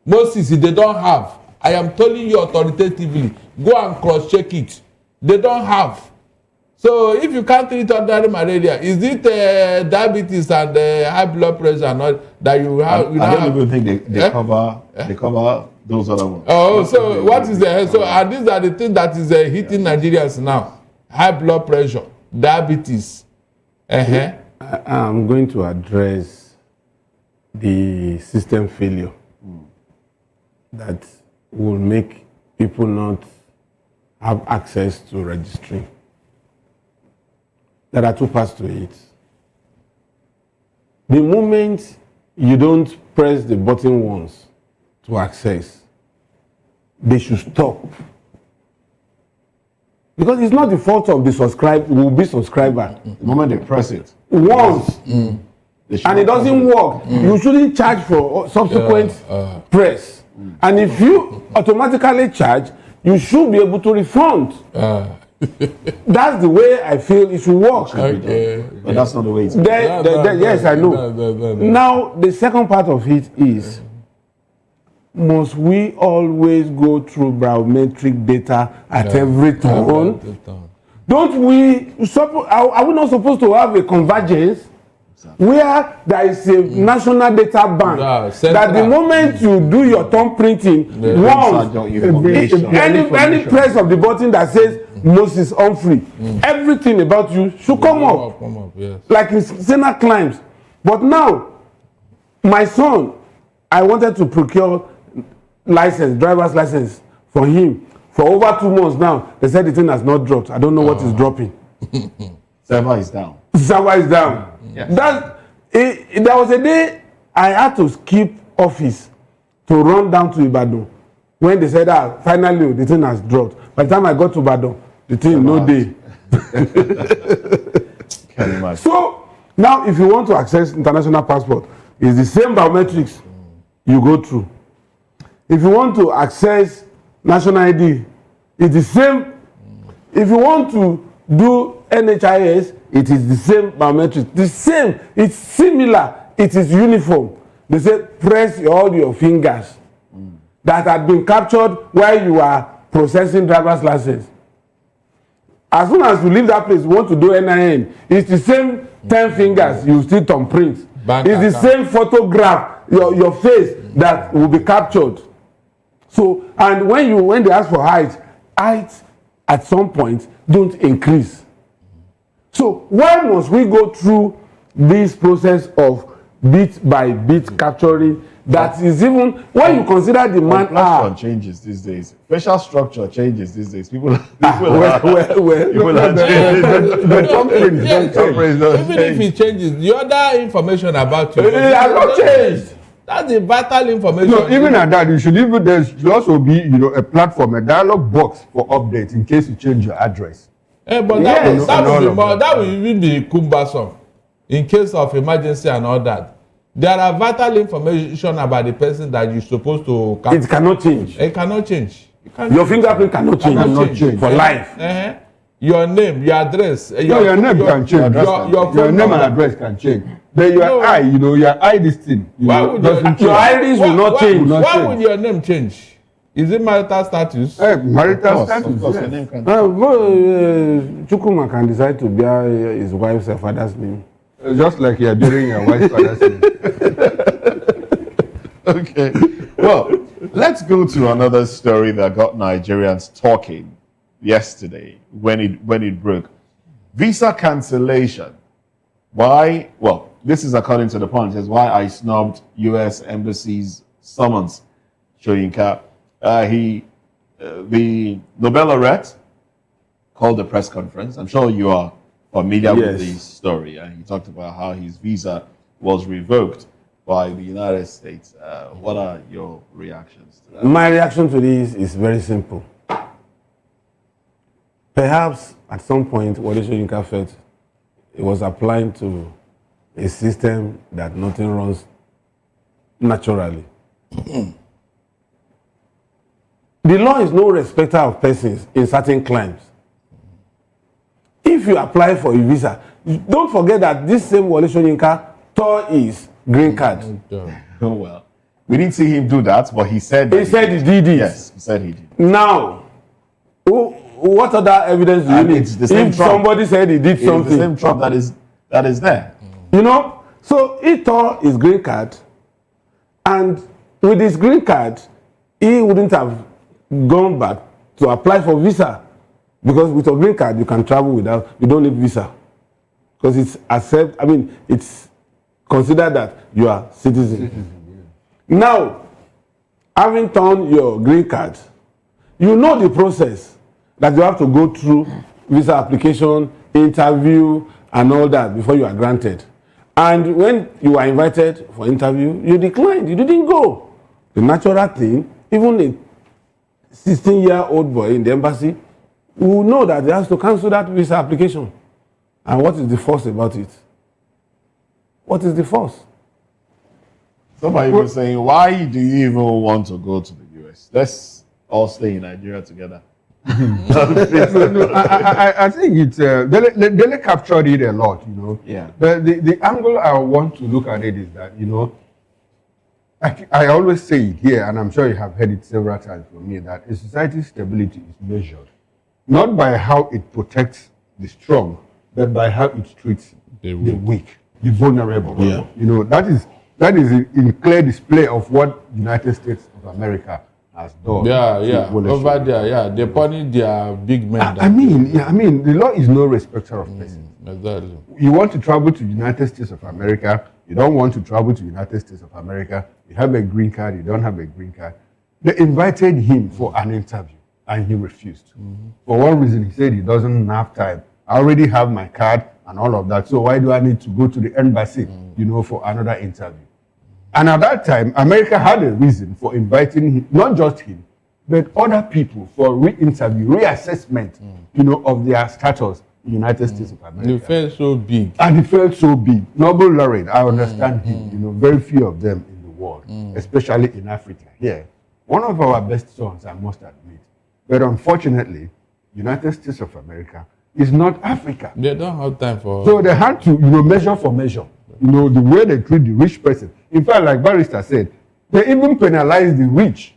Speaker 3: Moses, they don't have. I am telling you authoritatively, go and cross-check it. They don't have. So if you can't treat ordinary malaria, is it diabetes and high blood pressure and all that you have?
Speaker 12: I don't even think they cover those other ones.
Speaker 3: Oh, so what is the so and these are the things that is hitting Nigerians now: high blood pressure, diabetes.
Speaker 16: I'm going to address the system failure that will make people not have access to registering. There are two parts to it. The moment you don't press the button once to access, they should stop. Because it's not the fault of the subscriber, will be subscriber.
Speaker 12: The moment they press it.
Speaker 16: Once, and it doesn't work, you shouldn't charge for subsequent press. And if you automatically charge, you should be able to refund. That's the way I feel it should work.
Speaker 12: Okay. But that's not the way it's
Speaker 16: yes, I know. Now, the second part of it is, must we always go through biometric data at every turn? Don't we, are we not supposed to have a convergence where there is a national data bank that the moment you do your thumb printing, once any press of the button that says Moses Humphrey, everything about you should come up, like in Senate climbs. But now, my son, I wanted to procure driver's license for him. For over 2 months now, they said the thing has not dropped. I don't know what is dropping.
Speaker 12: Server is down.
Speaker 16: Server is down.
Speaker 12: Yes.
Speaker 16: There was a day I had to skip office to run down to Ibadan when they said, finally the thing has dropped. By the time I got to Ibadan, the thing no day. So now if you want to access international passport, it's the same biometrics you go through. If you want to access national ID, it's the same. If you want to do NHIS, it is the same biometrics. The same. It's similar. It is uniform. They say press all your fingers that had been captured while you are processing driver's license. As soon as you leave that place, you want to do NIN, it's the same 10 fingers you still thumbprint. It's the same photograph, your face that will be captured. So, and when they ask for height at some point don't increase. So why must we go through this process of bit by bit capturing that is even when you consider the man
Speaker 12: changes these days. Facial structure changes these days. People
Speaker 3: Even if it changes, the other information about you
Speaker 16: has not changed.
Speaker 3: That's the vital information.
Speaker 10: No, even at that, there should also be, a platform, a dialogue box for updates in case you change your address.
Speaker 3: But that will even be cumbersome in case of emergency and all that. There are vital information about the person that you're supposed to capture.
Speaker 16: It cannot change.
Speaker 3: It cannot change.
Speaker 16: Your fingerprint cannot change. For life.
Speaker 3: Your name, your address.
Speaker 10: Your name can change. Your name and address can change. But your eye, your eye this thing.
Speaker 16: Your iris will not change.
Speaker 3: Why would your name change? Is it marital status?
Speaker 10: Marital status. Of course,
Speaker 16: your name can Chukuma can decide to bear his wife's father's name.
Speaker 10: Just like you're bearing your wife's father's name.
Speaker 12: Okay. Well, let's go to another story that got Nigerians talking yesterday when it broke. Visa cancellation. Why? Well, this is according to the Punch. Is why I snubbed U.S. Embassy's summons. Shoyinka, the Nobel laureate called the press conference. I'm sure you are familiar with the story. And he talked about how his visa was revoked by the United States. What are your reactions to that?
Speaker 16: My reaction to this is very simple. Perhaps at some point, Wole Soyinka felt it was applying to a system that nothing runs naturally. The law is no respecter of persons in certain climes. If you apply for a visa, don't forget that this same Wole Soyinka tore his green card.
Speaker 12: Oh well, we didn't see him do that, but he said
Speaker 16: he did it.
Speaker 12: Yes, he said he did.
Speaker 16: Now, what other evidence do you need?
Speaker 12: It's the same
Speaker 16: if
Speaker 12: Trump.
Speaker 16: Somebody said he did something,
Speaker 12: it's the same Trump that is there.
Speaker 16: So he tore his green card, and with his green card, he wouldn't have gone back to apply for visa, because with your green card you can travel without, you don't need visa, because it's it's considered that you are citizen. Now, having torn your green card, you know the process that you have to go through: visa application, interview, and all that before you are granted. And when you are invited for interview, you declined, you didn't go. The natural thing, even a 16-year-old boy in the embassy will know that they have to cancel that visa application. And what is the force about it? What is the force?
Speaker 12: Somebody was saying, why do you even want to go to the US? Let's all stay in Nigeria together.
Speaker 10: I think it's they captured it a lot, you know.
Speaker 12: Yeah.
Speaker 10: But the angle I want to look at it is that, you know, I always say it here, and I'm sure you have heard it several times from me, that a society's stability is measured not by how it protects the strong, but by how it treats the weak, the vulnerable.
Speaker 12: Yeah.
Speaker 10: You know, that is in clear display of what United States of America has done.
Speaker 3: Yeah. Over there, they punish their big men.
Speaker 10: I mean, the law is no respecter of persons.
Speaker 3: Exactly.
Speaker 10: You want to travel to United States of America, you don't want to travel to United States of America, you have a green card, you don't have a green card. They invited him for an interview and he refused. For one reason, he said he doesn't have time. I already have my card and all of that, so why do I need to go to the embassy, you know, for another interview? And at that time, America had a reason for inviting him, not just him, but other people for re-interview, reassessment, you know, of their status in the United States of America.
Speaker 3: They felt so big.
Speaker 10: And he felt so big. Nobel laureate, I understand him, you know, very few of them in the world, especially in Africa. Here, one of our best sons, I must admit. But unfortunately, United States of America is not Africa.
Speaker 3: They don't have time for...
Speaker 10: So they had to, you know, measure for measure. You know, the way they treat the rich person. In fact, like Barrister said, they even penalize the rich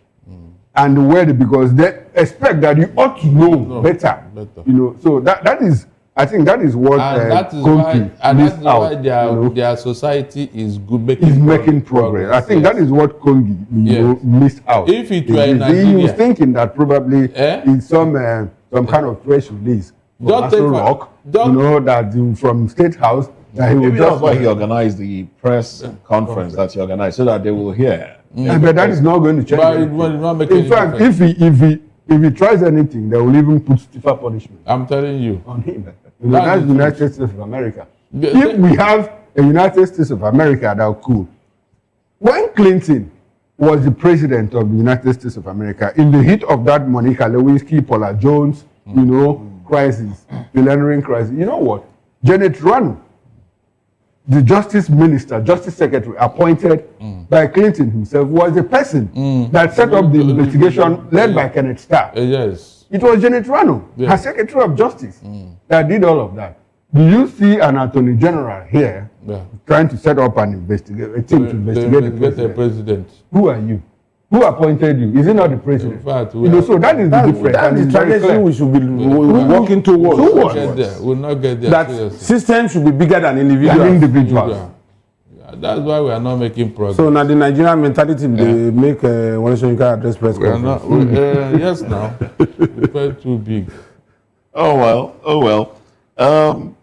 Speaker 10: and the wealthy because they expect that you ought to know better. You know, so that is, I think that is what
Speaker 3: that is why their society is good, making progress.
Speaker 10: I think that is what Kongi missed out.
Speaker 3: If it were in Nigeria,
Speaker 10: he was thinking that probably in some kind of press release from Astro Rock, you know, that from State House, that he
Speaker 12: Maybe that's why he organized the press conference that he organized, so that they will hear.
Speaker 10: But that is not going to change. In fact, if he tries anything, they will even put stiffer punishment.
Speaker 3: I'm telling you.
Speaker 10: On him. You know, that's the United States of America. If we have a United States of America that could. When Clinton was the president of the United States of America, in the heat of that Monica Lewinsky, Paula Jones, you know, crisis, the Leonard crisis, you know what? Janet Rano, the Justice Minister, Justice Secretary appointed by Clinton himself, was the person that set up the investigation led by Kenneth Starr.
Speaker 3: Yes.
Speaker 10: It was Janet Rano, her Secretary of Justice, that did all of that. Do you see an Attorney General here trying to set up an a team to investigate the president? Who are you? Who appointed you? Is it not the president? In fact, you know, so that is the difference.
Speaker 16: That is the trajectory we should be working towards.
Speaker 3: We'll not get there.
Speaker 16: That system should be bigger than individuals.
Speaker 3: That's why we are not making progress.
Speaker 16: So now the Nigerian mentality, they make one you can address press conference.
Speaker 3: Yes, now we felt too big.
Speaker 12: Oh well.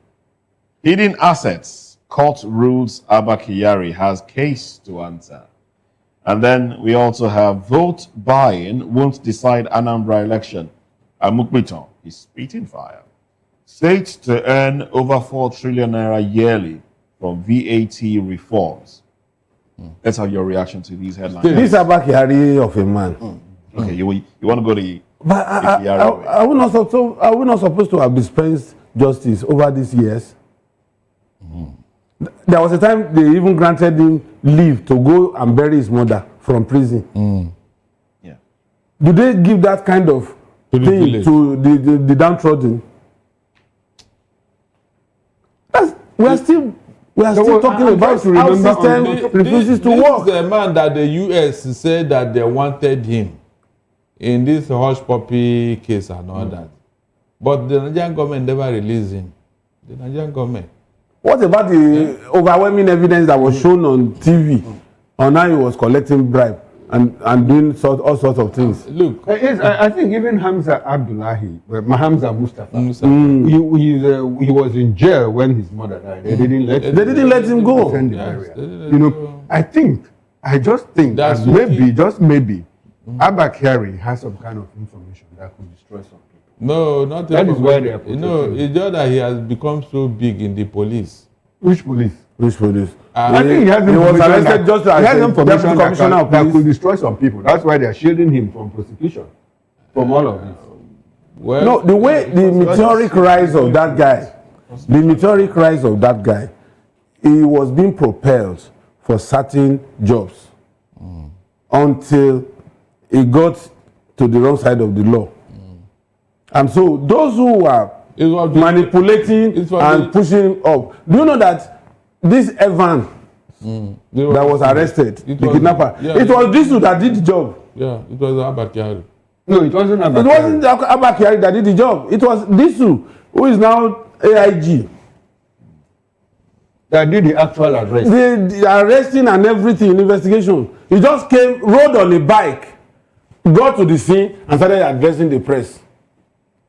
Speaker 12: Hidden assets. Court rules Abba Kyari has case to answer. And then we also have vote buying won't decide Anambra election. Amukbiton is spitting fire. States to earn over 4 trillion naira yearly from VAT reforms. Let's have your reaction to these headlines.
Speaker 16: This is Abba Kyari of a man.
Speaker 12: Okay, you want to go the
Speaker 16: But are we not supposed to have dispensed justice over these years? There was a time they even granted him leave to go and bury his mother from prison.
Speaker 12: Yeah.
Speaker 16: Do they give that kind of thing to the downtrodden? We are still talking about how system refuses to work.
Speaker 3: This is the man that the US said that they wanted him in this hush puppy case and all that. But the Nigerian government never released him. The Nigerian government.
Speaker 16: What about the overwhelming evidence that was shown on TV on how he was collecting bribe and doing all sorts of things?
Speaker 3: Look,
Speaker 10: I think even Hamza Abdullahi, Hamza Mustafa, he was in jail when his mother died. They didn't let
Speaker 16: him go.
Speaker 10: You know, I just think that maybe Abba Kyari has some kind of information that could destroy some people.
Speaker 3: No, not
Speaker 10: that is why they are protecting.
Speaker 3: No, it's just that he has become so big in the police.
Speaker 10: Which police?
Speaker 16: Which police?
Speaker 10: I think he was arrested just as a deputy commissioner that could destroy some people. That's why they are shielding him from prosecution, from all of this.
Speaker 16: Well, no, the way the meteoric rise of that guy, he was being propelled for certain jobs until he got to the wrong side of the law. And so those who were manipulating and pushing him up, do you know that this Evan that was arrested, the kidnapper, it was Disu that did the job.
Speaker 3: Yeah, it was Abakari.
Speaker 10: No, it wasn't Abakari.
Speaker 16: It wasn't Abakari that did the job. It was Disu, who is now AIG.
Speaker 10: That did the actual arrest.
Speaker 16: The arresting and everything, investigation. He just came, rode on a bike, got to the scene and started addressing the press.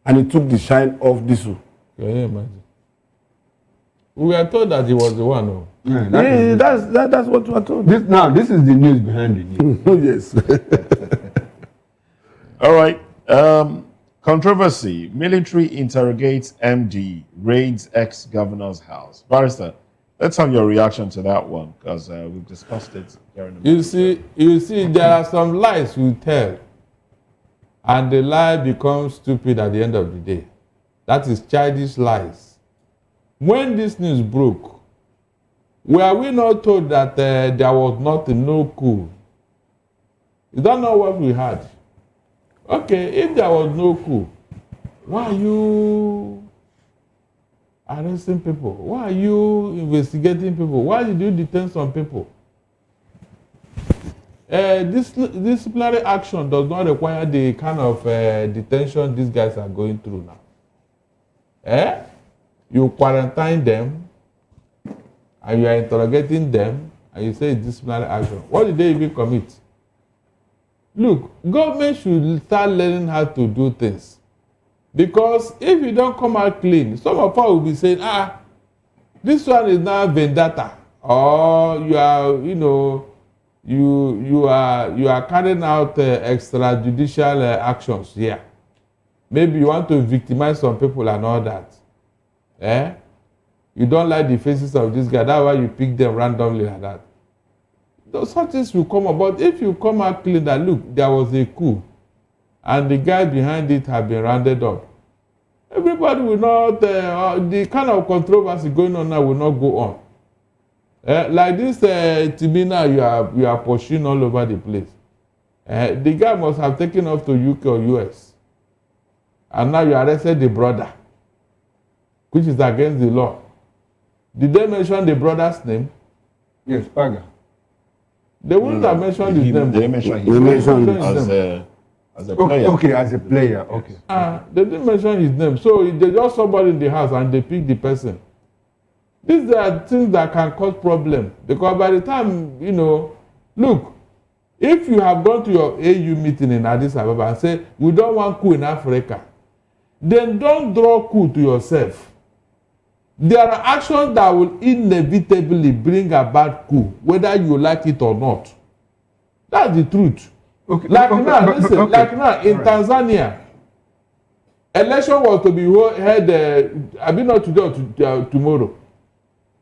Speaker 16: And he took the shine off Disu.
Speaker 3: Can you imagine? We were told that he was the one. Oh.
Speaker 10: Yeah,
Speaker 16: that's what we were told.
Speaker 10: This is the news behind the news.
Speaker 16: Yes.
Speaker 12: All right. Controversy. Military interrogates MD, raids ex-governor's house. Barrister, let's have your reaction to that one, because we've discussed it during the
Speaker 3: You see, there are some lies we tell, and the lie becomes stupid at the end of the day. That is childish lies. When this news broke, were we not told that there was nothing, no coup? You don't know what we had. Okay, if there was no coup, why are you arresting people? Why are you investigating people? Why did you detain some people? This disciplinary action does not require the kind of detention these guys are going through now. You quarantine them, and you are interrogating them, and you say it's disciplinary action. What did they even commit? Look, government should start learning how to do things. Because if you don't come out clean, some of us will be saying, this one is now vendetta. Or you are, you are carrying out extrajudicial actions here. Maybe you want to victimize some people and all that. You don't like the faces of this guy, that's why you pick them randomly like that. Those such things will come up, but if you come out clean that, look, there was a coup, and the guy behind it have been rounded up, everybody will not, the kind of controversy going on now will not go on. Like this Timina you are pursuing all over the place. The guy must have taken off to UK or US. And now you arrested the brother, which is against the law. Did they mention the brother's name?
Speaker 10: Yes, Paga.
Speaker 3: They wouldn't have mentioned his name.
Speaker 12: They mentioned his name as a player.
Speaker 10: Okay, as a player, okay.
Speaker 3: They didn't mention his name. So they just somebody in the house and they pick the person. These are things that can cause problem. Because by the time, look, if you have gone to your AU meeting in Addis Ababa and say, we don't want coup in Africa, then don't draw coup to yourself. There are actions that will inevitably bring about coup, whether you like it or not. That's the truth.
Speaker 10: Okay.
Speaker 3: Like now in Tanzania, election was to be held, not today or tomorrow.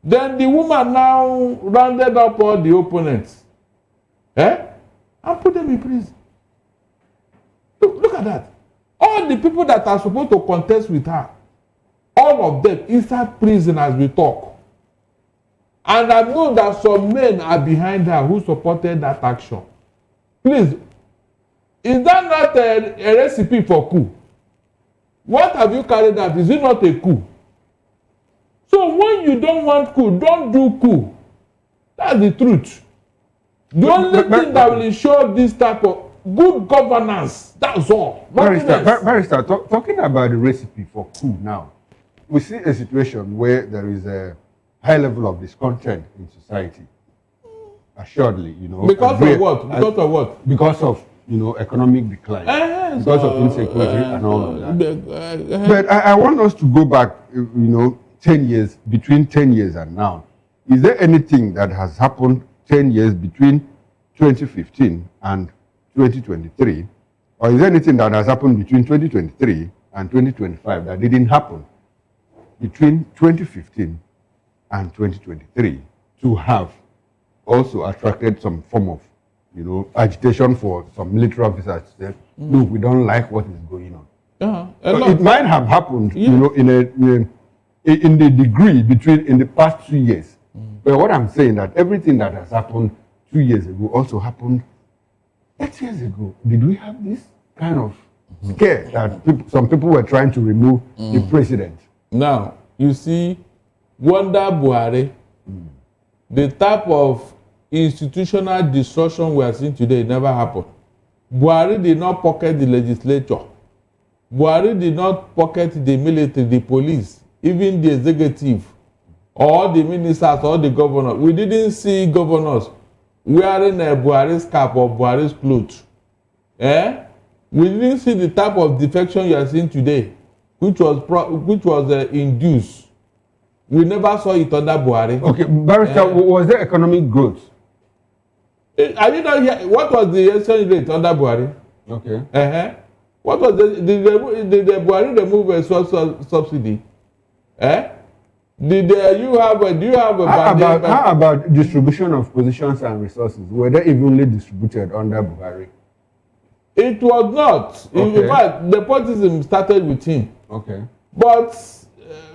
Speaker 3: Then the woman now rounded up all the opponents, and put them in prison. Look at that. All the people that are supposed to contest with her, all of them inside prison as we talk. And I know that some men are behind her who supported that action. Please, is that not a recipe for coup? What have you carried out? Is it not a coup? So when you don't want coup, don't do coup. That's the truth. The only thing that will ensure this type of good governance, that's all.
Speaker 10: Barrister, talking about the recipe for coup now, we see a situation where there is a high level of discontent in society. Assuredly,
Speaker 3: Because of what? Because of what?
Speaker 10: Because of, economic decline. Because of insecurity and all of that. But I want us to go back, 10 years, between 10 years and now. Is there anything that has happened 10 years between 2015 and 2023? Or is there anything that has happened between 2023 and 2025 that didn't happen between 2015 and 2023 to have also attracted some form of, agitation for some military officers to say, look, we don't like what is going on. So it might have happened, in the degree in the past 2 years. But what I'm saying that everything that has happened 2 years ago also happened 8 years ago. Did we have this kind of scare that some people were trying to remove the president?
Speaker 3: Now, you see, Wonder Buhari, the type of institutional destruction we are seeing today never happened. Buhari did not pocket the legislature. Buhari did not pocket the military, the police, even the executive, or the ministers, or the governor. We didn't see governors wearing a Buhari's cap or Buhari's clothes. We didn't see the type of defection you are seeing today, which was induced. We never saw it under Buhari.
Speaker 10: Okay, Barrister, was there economic growth?
Speaker 3: I did not hear. What was the exchange rate under Buhari?
Speaker 10: Okay.
Speaker 3: What was the Buhari remove a subsidy? Do you have a
Speaker 10: how about distribution of positions and resources? Were they evenly distributed under Buhari?
Speaker 3: It was not.
Speaker 10: Okay.
Speaker 3: In fact, nepotism started with him.
Speaker 10: Okay.
Speaker 3: But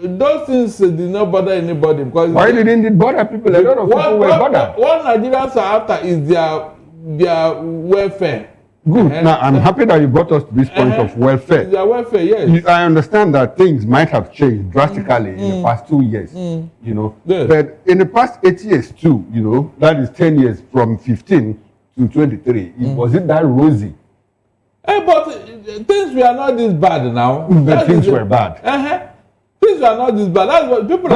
Speaker 3: those things did not bother anybody because
Speaker 10: why didn't it bother people? A lot of people were bothered.
Speaker 3: What Nigerians are after is their welfare.
Speaker 10: Good. Now I'm happy that you brought us to this point of welfare.
Speaker 3: Their welfare, yes.
Speaker 10: I understand that things might have changed drastically in the past 2 years. You know,
Speaker 3: yes.
Speaker 10: But in the past 8 years too, you know, that is 10 years from 15 to 23. Was it that rosy?
Speaker 3: But things were not this bad now.
Speaker 10: But things were bad.
Speaker 3: Things were not this bad. That's what people.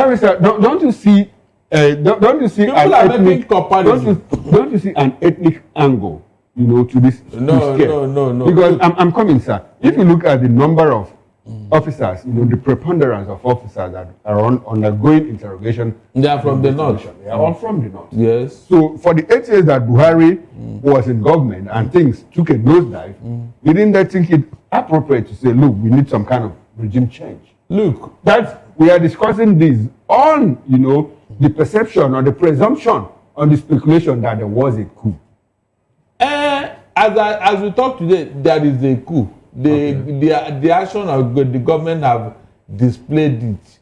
Speaker 10: Don't you see? Don't you see?
Speaker 3: People are making comparison.
Speaker 10: Don't you see an ethnic angle? You know, to this.
Speaker 3: No.
Speaker 10: Because I'm coming, sir. If you look at the number of officers, you know, the preponderance of officers that are undergoing interrogation.
Speaker 3: They are from the north.
Speaker 10: They are all from the north.
Speaker 3: Yes.
Speaker 10: So for the 8 years that Buhari was in government and things took a nosedive, didn't they think it appropriate to say, look, we need some kind of regime change?
Speaker 3: Look,
Speaker 10: we are discussing this on, you know, the perception or the presumption on the speculation that there was a coup.
Speaker 3: As we talk today, there is a coup. The action of the government have displayed it.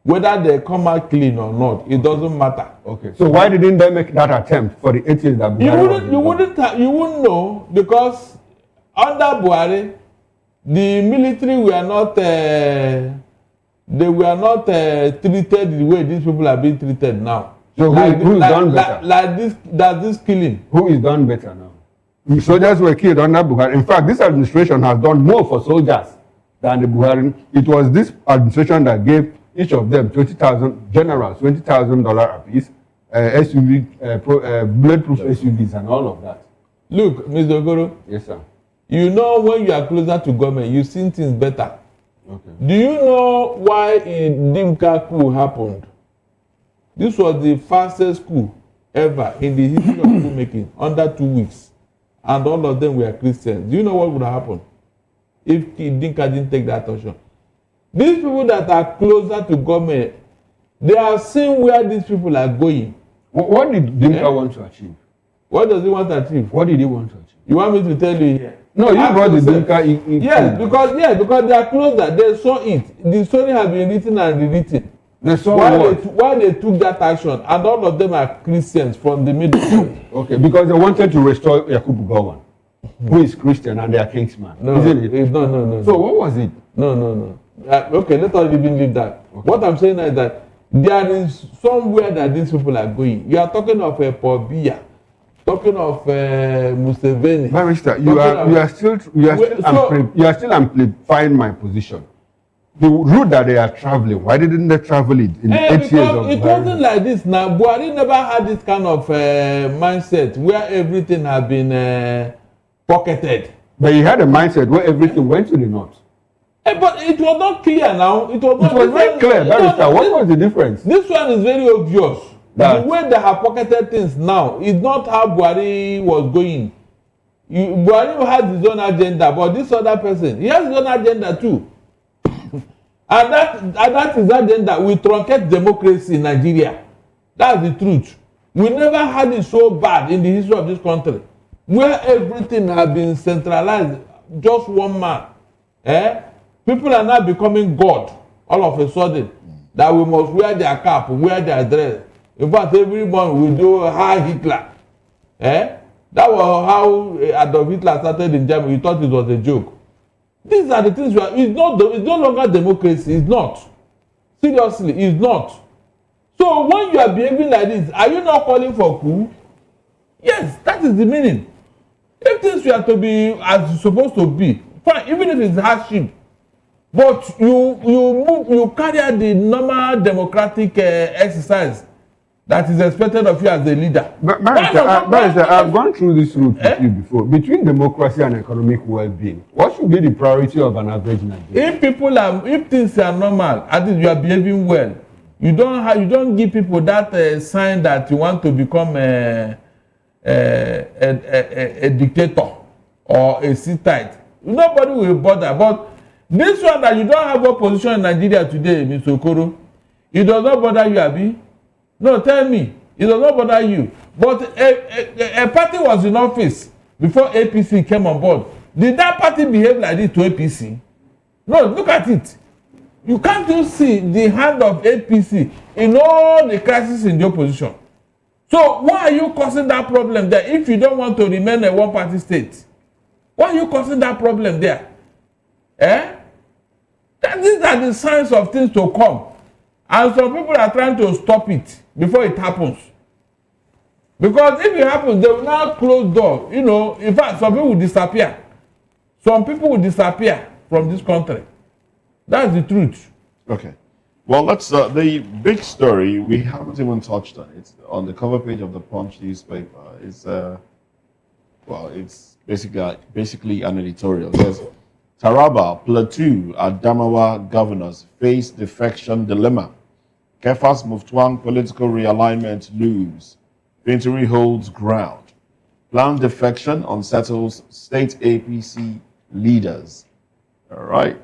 Speaker 3: Whether they come out clean or not, it doesn't matter.
Speaker 10: Okay. So why didn't they make that attempt for the 8 years that Buhari
Speaker 3: you wouldn't know, because under Buhari, the military were not treated the way these people are being treated now.
Speaker 10: So who is done better?
Speaker 3: This killing.
Speaker 10: Who is done better now? The soldiers were killed under Buhari. In fact, this administration has done more for soldiers than the Buhari. It was this administration that gave each of them generals, $20,000 apiece, bulletproof SUVs and all of that.
Speaker 3: Look, Mr. Ogoro.
Speaker 10: Yes, sir.
Speaker 3: You know, when you are closer to government, you see things better.
Speaker 10: Okay.
Speaker 3: Do you know why a Dimka coup happened? This was the fastest coup ever in the history of coup making, under 2 weeks. And all of them were Christians. Do you know what would have happened if Dinka didn't take that action? These people that are closer to government, they have seen where these people are going.
Speaker 10: What did Dinka want to achieve?
Speaker 3: What does he want to achieve?
Speaker 10: What did he want to achieve?
Speaker 3: You want me to tell you here?
Speaker 10: No, you brought the Dinka in.
Speaker 3: Yes, because they are closer. They saw it. The story has been written and rewritten.
Speaker 10: They saw
Speaker 3: why they took that action, and all of them are Christians from the Middle East.
Speaker 10: Okay, because they wanted to restore Yakubu Gowon, who is Christian and they are kingsman.
Speaker 3: No,
Speaker 10: isn't it?
Speaker 3: No.
Speaker 10: So what was it?
Speaker 3: No. Okay, let us even leave that. Okay. What I'm saying is that there is somewhere that these people are going. You are talking of Paul Biya, talking of Museveni.
Speaker 10: Barrister, you are still amplifying my position. The route that they are traveling, why didn't they travel it in 8 years of Buhari?
Speaker 3: It wasn't like this now. Buhari never had this kind of mindset where everything has been pocketed.
Speaker 10: But he had a mindset where everything went to the north.
Speaker 3: But it was not clear now. It was
Speaker 10: very clear. What was the difference?
Speaker 3: This one is very obvious. The way they have pocketed things now is not how Buhari was going. Buhari had his own agenda, but this other person, he has his own agenda too. And that is that agenda will truncate democracy in Nigeria. That's the truth. We never had it so bad in the history of this country, where everything has been centralized, just one man. People are now becoming God all of a sudden, that we must wear their cap, wear their dress. In fact, every month we do Heil Hitler. That was how Adolf Hitler started in Germany. We thought it was a joke. These are the things we are. It's no longer democracy. It's not. Seriously, it's not. So when you are behaving like this, are you not calling for coup? Yes, that is the meaning. If things were to be as it's supposed to be, fine, even if it's hardship, but you carry out the normal democratic exercise that is expected of you as a leader.
Speaker 10: But I've gone through this route with you before. Between democracy and economic well-being, what should be the priority of an average Nigerian?
Speaker 3: If things are normal, at least you are behaving well. You don't give people that sign that you want to become a dictator or a Hittite. Nobody will bother. But this one that you don't have opposition in Nigeria today, Mr. Okoro, it does not bother you, Abi? No, tell me. It does not bother you. But a party was in office before APC came on board. Did that party behave like this to APC? No, look at it. You can't just see the hand of APC in all the crises in the opposition. So why are you causing that problem there if you don't want to remain a one-party state? Why are you causing that problem there? These are the signs of things to come. And some people are trying to stop it before it happens. Because if it happens, they will now close door. You know, in fact, some people will disappear. Some people will disappear from this country. That's the truth.
Speaker 12: Okay. Well, that's the big story. We haven't even touched on it. On the cover page of the Punch newspaper, it's basically an editorial. It says, Taraba, Plateau, Adamawa governors face defection dilemma. Kefas Muftuang political realignment looms. Vinturi holds ground. Planned defection unsettles state APC leaders. All right.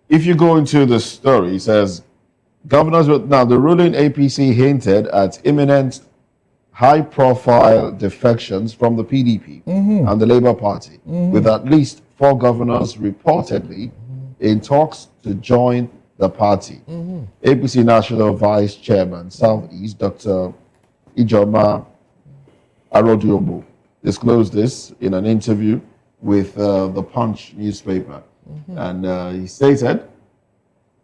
Speaker 12: If you go into the story, it says, governors, now the ruling APC hinted at imminent high-profile defections from the PDP and the Labour Party, with at least 4 governors reportedly in talks to join the party. APC National Vice Chairman, Southeast, Dr. Ijoma Arodiobo, disclosed this in an interview with the Punch newspaper. And he stated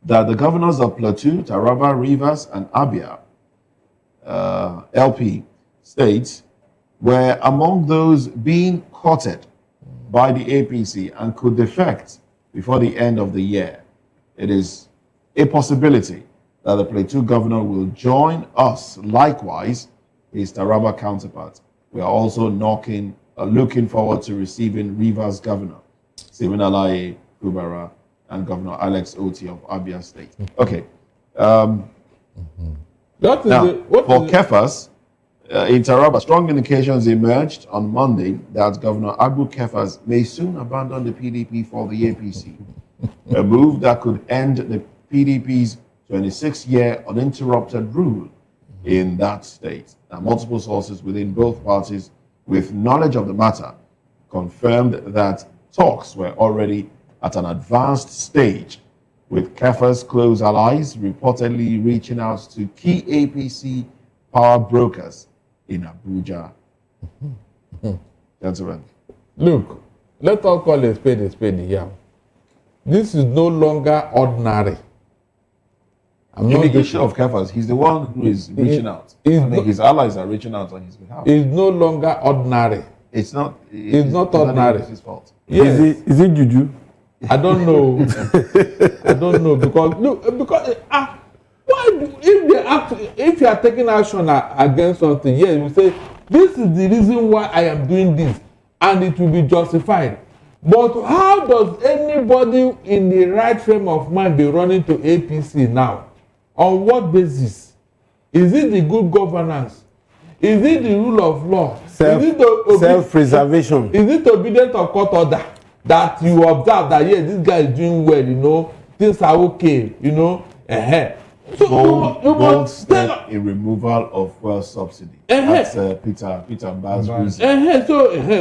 Speaker 12: that the governors of Plateau, Taraba, Rivers, and Abia, LP states, were among those being courted by the APC and could defect before the end of the year. It is a possibility that the Plateau governor will join us. Likewise, his Taraba counterpart. We are also looking forward to receiving Rivers governor, Stephen Alaye Kubara, and Governor Alex Oti of Abia State. Okay. Now, for Kefas, in Taraba, strong indications emerged on Monday that Governor Abu Kefas may soon abandon the PDP for the APC, a move that could end the PDP's 26-year uninterrupted rule in that state. Now, multiple sources within both parties with knowledge of the matter confirmed that talks were already at an advanced stage, with Kefas' close allies reportedly reaching out to key APC power brokers in Abuja. Gentlemen.
Speaker 3: Look, let's all call a spade here. This is no longer ordinary.
Speaker 12: In the issue of Kefas, he's the one who is reaching out. His allies are reaching out on his behalf.
Speaker 3: It's no longer ordinary.
Speaker 12: It's not
Speaker 3: ordinary.
Speaker 12: It's his fault.
Speaker 3: Yes.
Speaker 18: Is it juju?
Speaker 3: I don't know. I don't know because why if you are taking action against something, yes, you say this is the reason why I am doing this, and it will be justified. But how does anybody in the right frame of mind be running to APC now? On what basis? Is it the good governance? Is it the rule of law?
Speaker 18: Self-preservation.
Speaker 3: Is it obedient of court order that you observe that yes, this guy is doing well, you know, things are okay, you know? So you must step
Speaker 12: in removal of fuel subsidy. That's Peter Mbaz's reason.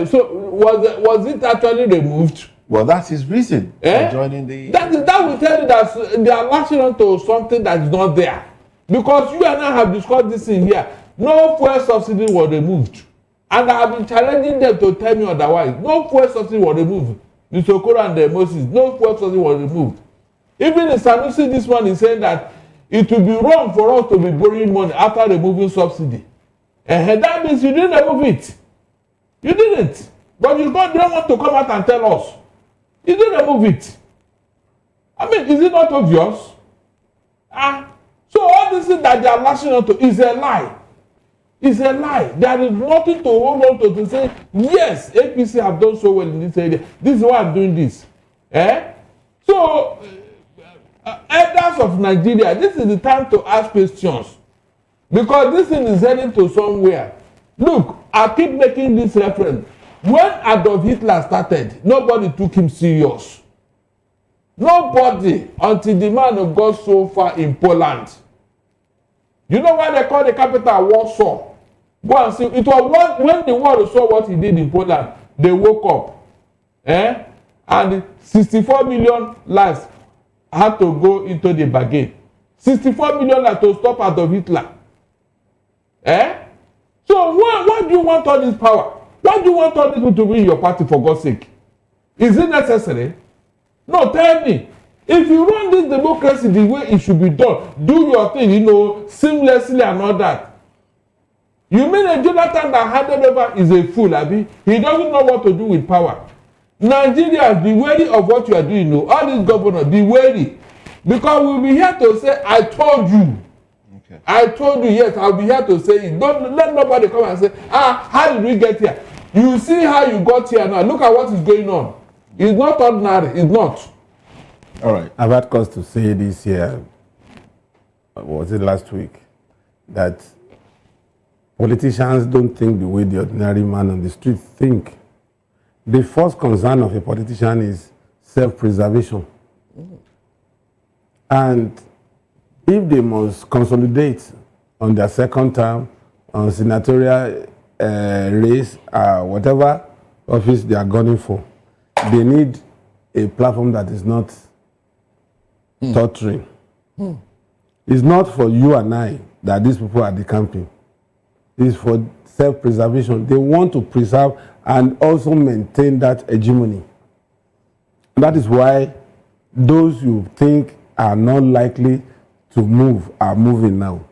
Speaker 3: So was it actually removed?
Speaker 12: Well, that's his reason for joining the...
Speaker 3: That will tell you that they are latching onto something that is not there. Because you and I have discussed this in here. No fuel subsidy was removed. And I have been challenging them to tell me otherwise. No fuel subsidy was removed. Mr. Okoro and Moses, no fuel subsidy was removed. Even in Sanusi, this one is saying that it will be wrong for us to be borrowing money after removing subsidy. And that means you didn't remove it. You didn't. But you don't want to come out and tell us. You didn't remove it. I mean, is it not obvious? So all this thing that they are lashing onto is a lie. It's a lie. There is nothing to hold on to say, yes, APC have done so well in this area. This is why I'm doing this. So, elders of Nigeria, this is the time to ask questions. Because this thing is heading to somewhere. Look, I keep making this reference. When Adolf Hitler started, nobody took him serious. Nobody, until the man got so far in Poland. You know why they call the capital Warsaw? Go and see. It was when the world saw what he did in Poland, they woke up. And 64 million lives had to go into the bargain. 64 million lives to stop Adolf Hitler. So why do you want all this power? Why do you want all these people to be in your party, for God's sake? Is it necessary? No, tell me. If you run this democracy the way it should be done, do your thing, seamlessly and all that. You mean a Jonathan that handed over is a fool, Abi? He doesn't know what to do with power. Nigeria, be wary of what you are doing. All these governors, be wary. Because we'll be here to say, I told you. Okay. I told you, yes, I'll be here to say it. Don't let nobody come and say, how did we get here? You see how you got here now. Look at what is going on. It's not ordinary. It's not.
Speaker 16: All right. I've had cause to say this here, was it last week, that politicians don't think the way the ordinary man on the street think. The first concern of a politician is self-preservation. And if they must consolidate on their second term, on senatorial race, whatever office they are gunning for, they need a platform that is not torturing. It's not for you and I that these people are decamping. It's for self-preservation. They want to preserve and also maintain that hegemony. That is why those you think are not likely to move are moving now.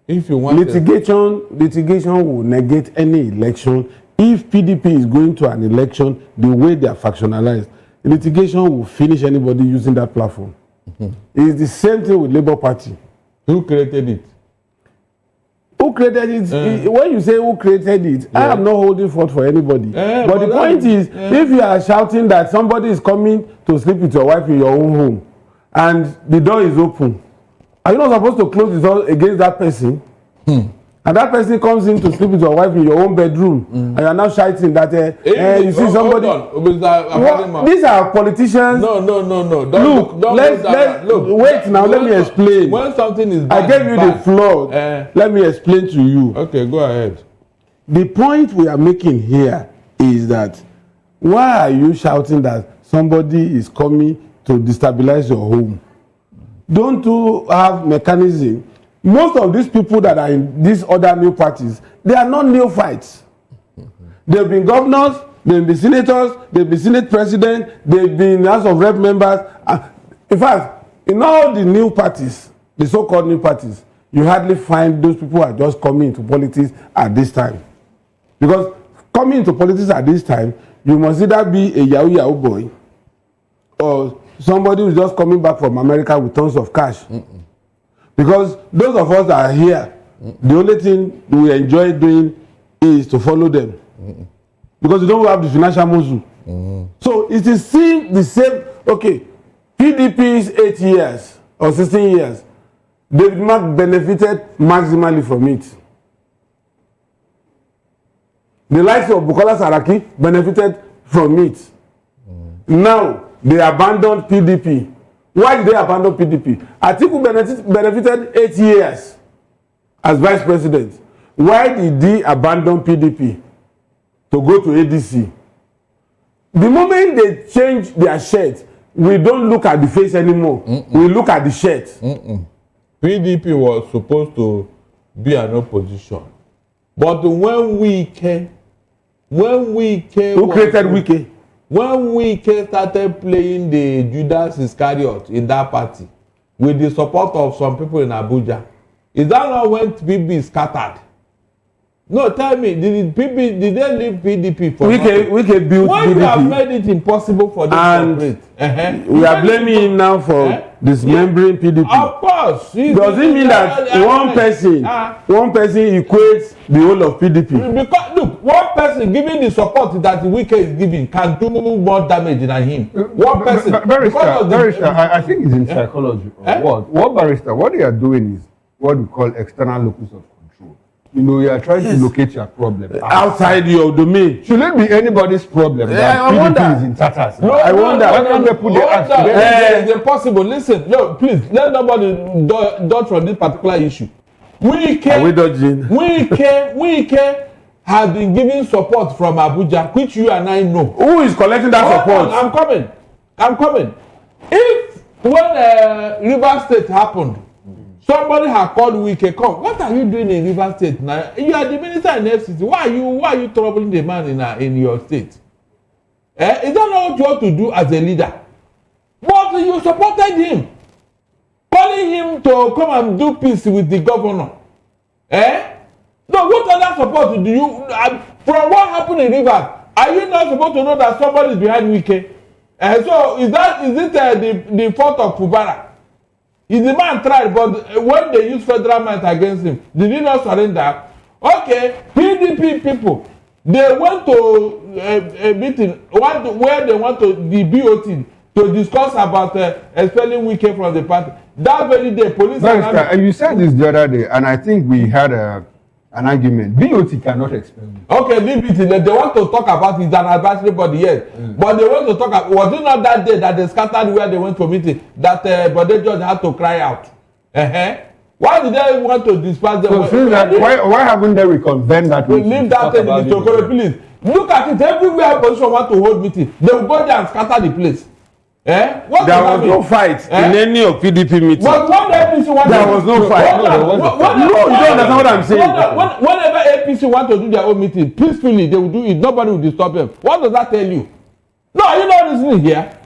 Speaker 3: If you want
Speaker 16: litigation will negate any election. If PDP is going to an election the way they are factionalized, litigation will finish anybody using that platform. It's the same thing with Labour Party.
Speaker 3: Who created it?
Speaker 16: Who created it? When you say who created it, I am not holding forth for anybody. But the point is, if you are shouting that somebody is coming to sleep with your wife in your own home and the door is open, are you not supposed to close the door against that person? And that person comes in to sleep with your wife in your own bedroom, and you are now shouting that you see somebody. These are politicians.
Speaker 3: No.
Speaker 16: Wait now. Let me explain.
Speaker 3: When something is bad,
Speaker 16: I gave you the floor. Let me explain to you.
Speaker 3: Okay, go ahead.
Speaker 16: The point we are making here is that why are you shouting that somebody is coming to destabilize your home? Don't you have mechanism? Most of these people that are in these other new parties, they are not neophytes. They've been governors, they've been senators, they've been senate president, they've been House of Rep members. In fact, in all the new parties, the so-called new parties, you hardly find those people who are just coming into politics at this time. Because coming into politics at this time, you must either be a Yahoo boy or somebody who's just coming back from America with tons of cash. Because those of us that are here, the only thing we enjoy doing is to follow them. Because we don't have the financial muscle. So it is still the same. Okay, PDP's 8 years or 16 years, they've not benefited maximally from it. The likes of Bukola Saraki benefited from it. Now they abandoned PDP. Why did they abandon PDP? Atiku benefited 8 years as vice president. Why did he abandon PDP to go to ADC? The moment they change their shirt, we don't look at the face anymore. We look at the shirt.
Speaker 3: PDP was supposed to be an opposition. But when Wike
Speaker 16: Who created Wike?
Speaker 3: When Wike started playing the Judas Iscariot in that party with the support of some people in Abuja, is that not when PDP scattered? No, tell me, did they leave PDP for
Speaker 16: Wike built
Speaker 3: why
Speaker 16: PDP?
Speaker 3: You have made it impossible for them to operate?
Speaker 16: We are blaming him now for dismembering PDP.
Speaker 3: Of course.
Speaker 16: Does it mean that one person equates the whole of PDP?
Speaker 3: Because look, one person giving the support that Wike is giving can do more damage than him. One person.
Speaker 10: Barrister, I think it's in psychology. What barrister? What they are doing is what we call external locus of control. You know, you are trying to locate your problem
Speaker 16: outside your domain.
Speaker 10: Should it be anybody's problem that PDP is in tatters?
Speaker 3: No,
Speaker 10: I wonder. Why can't they put their hands together?
Speaker 3: It's impossible. Listen, no, please, let nobody dodge from this particular issue.
Speaker 16: Are we dodging?
Speaker 3: Wike has been giving support from Abuja, which you and I know.
Speaker 16: Who is collecting that support?
Speaker 3: I'm coming. If when River State happened, somebody had called Wike, come. What are you doing in River State now? You are the minister in FCC. Why are you troubling the man in your state? Is that not what you want to do as a leader? But you supported him, calling him to come and do peace with the governor. No, what other support do you? From what happened in Rivers, are you not supposed to know that somebody is behind Wike? So is it the fault of Fubara? Is the man tried, but when they use federal might against him, did he not surrender? Okay, PDP people, they went to a meeting where they want to the BOT to discuss about expelling Wike from the party. That very day, police.
Speaker 10: Barrister, you said this the other day, and I think we had an argument. BOT cannot expel me.
Speaker 3: Okay, leave it. They want to talk about it. It's an advisory body, yes. But they want to talk about, was it not that day that they scattered where they went for meeting that Bode George had to cry out? Why did they want to disperse them?
Speaker 10: So why haven't they reconvened that meeting?
Speaker 3: Leave that in the Tokoro, please. Look at it. Everywhere opposition want to hold meeting, they will go there and scatter the place.
Speaker 16: There was no fight in any of PDP meetings.
Speaker 3: But when the APC want
Speaker 16: there was no fight.
Speaker 3: No, you
Speaker 16: don't understand what I'm saying.
Speaker 3: Whenever APC want to do their own meeting, peacefully, they will do it. Nobody will disturb them. What does that tell you? No, are you not listening here?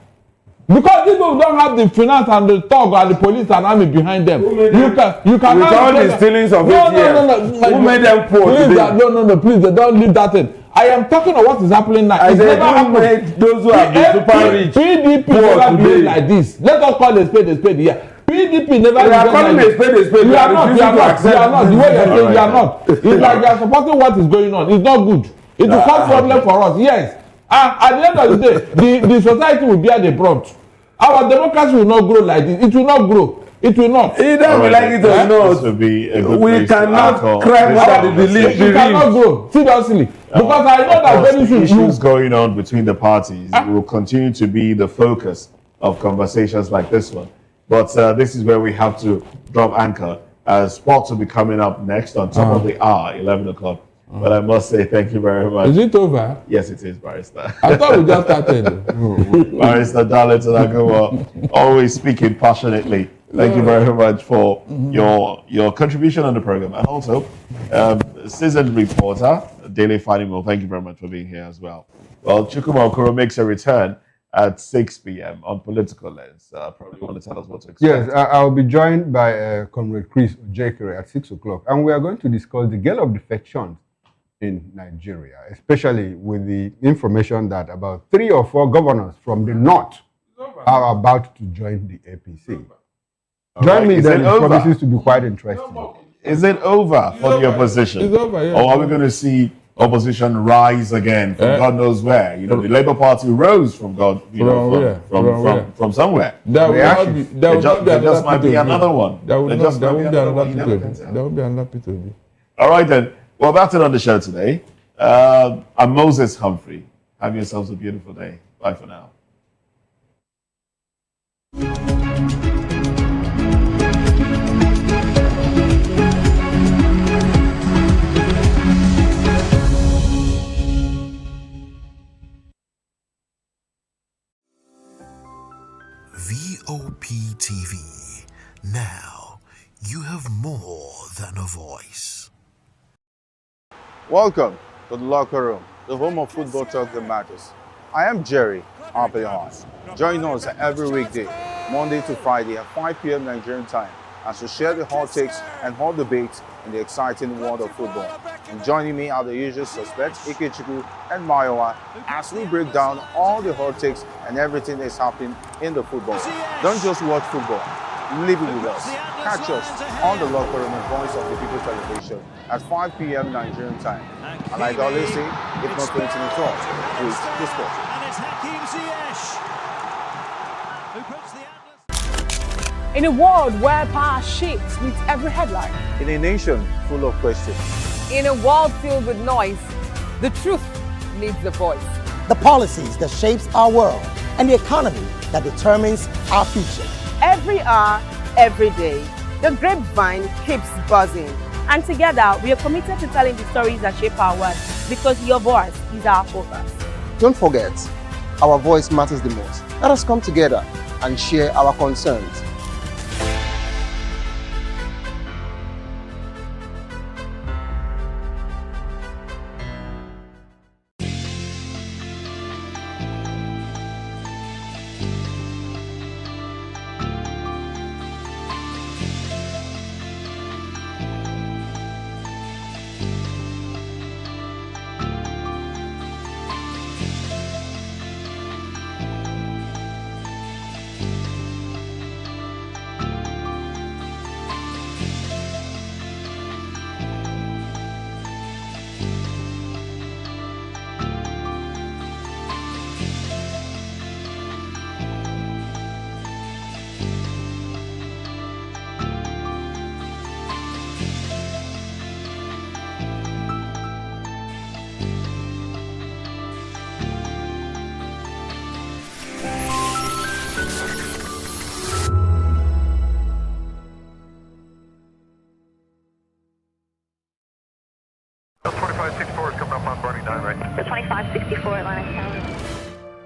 Speaker 3: Because these people don't have the finance and the thug and the police and army behind them. You cannot.
Speaker 16: With all the stealings of 8 years. Who made them poor today?
Speaker 3: No, please, don't leave that in. I am talking of what is happening now.
Speaker 16: I said, who made those who have been super rich
Speaker 3: PDP never behave like this. Let us call a spade here. PDP never behave like this.
Speaker 16: We are calling a spade.
Speaker 3: You are not. The way you are saying you are not. It's like you are supporting what is going on. It's not good. It will cause problem for us. Yes. At the end of the day, the society will bear the brunt. Our democracy will not grow like this. It will not grow. It will not.
Speaker 16: Either we like it or not.
Speaker 12: This will be a good
Speaker 16: we cannot cry more than the belief.
Speaker 3: You cannot grow. Seriously. Because I know that very soon
Speaker 12: issues going on between the parties will continue to be the focus of conversations like this one. But this is where we have to drop anchor. Sports will be coming up next on top of the hour, 11 o'clock. But I must say thank you very much.
Speaker 3: Is it over?
Speaker 12: Yes, it is, Barrister.
Speaker 3: I thought we just started.
Speaker 12: Barrister Darlington Agawa, always speaking passionately. Thank you very much for your contribution on the program. And also, seasoned reporter, Daily Fanimo, thank you very much for being here as well. Well, Chukwuma Okoro makes a return at 6 p.m. on Political Lens. Probably want to tell us what to expect.
Speaker 10: Yes, I'll be joined by Comrade CRIES at 6 o'clock. And we are going to discuss the girl of defection in Nigeria, especially with the information that about 3 or 4 governors from the north are about to join the APC. Join me then, it promises to be quite interesting.
Speaker 12: Is it over for the opposition?
Speaker 3: It's over, yeah.
Speaker 12: Or are we going to see opposition rise again from God knows where? You know, the Labour Party rose from God, from somewhere. There just might be another one. There will
Speaker 3: be another P2B.
Speaker 12: All right then. Well, that's it on the show today. I'm Moses Humphrey. Have yourselves a beautiful day. Bye for now.
Speaker 6: VOP TV. Now, you have more than a voice.
Speaker 4: Welcome to the locker room, the home of football talk that matters. I am Jerry Arpillon. Join us every weekday, Monday to Friday at 5 p.m. Nigerian time, as we share the hot takes and hot debates in the exciting world of football. And joining me are the usual suspects, Ikechukwu and Mayowa, as we break down all the hot takes and everything that's happening in the football. Don't just watch football, live it with us. Catch us on the locker room and Voice of the People television at 5 p.m. Nigerian time. And like I always say, if not 20 minutes off, with the sport.
Speaker 2: And it's Hakim Ziyech who puts the
Speaker 11: In a world where power shapes with every headline.
Speaker 4: In a nation full of questions.
Speaker 15: In a world filled with noise, the truth needs a voice.
Speaker 13: The policies that shapes our world and the economy that determines our future.
Speaker 5: Every hour, every day, the grapevine keeps buzzing. And together, we are committed to telling the stories that shape our world, because your voice is our focus.
Speaker 8: Don't forget, our voice matters the most. Let us come together and share our concerns.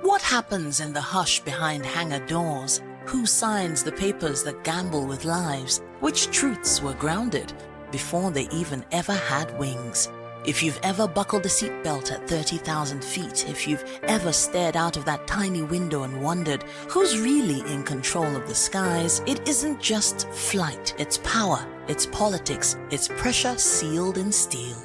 Speaker 9: What happens in the hush behind hangar doors? Who signs the papers that gamble with lives? Which truths were grounded before they even ever had wings? If you've ever buckled a seatbelt at 30,000 feet, if you've ever stared out of that tiny window and wondered who's really in control of the skies, it isn't just flight, it's power, it's politics, it's pressure sealed in steel.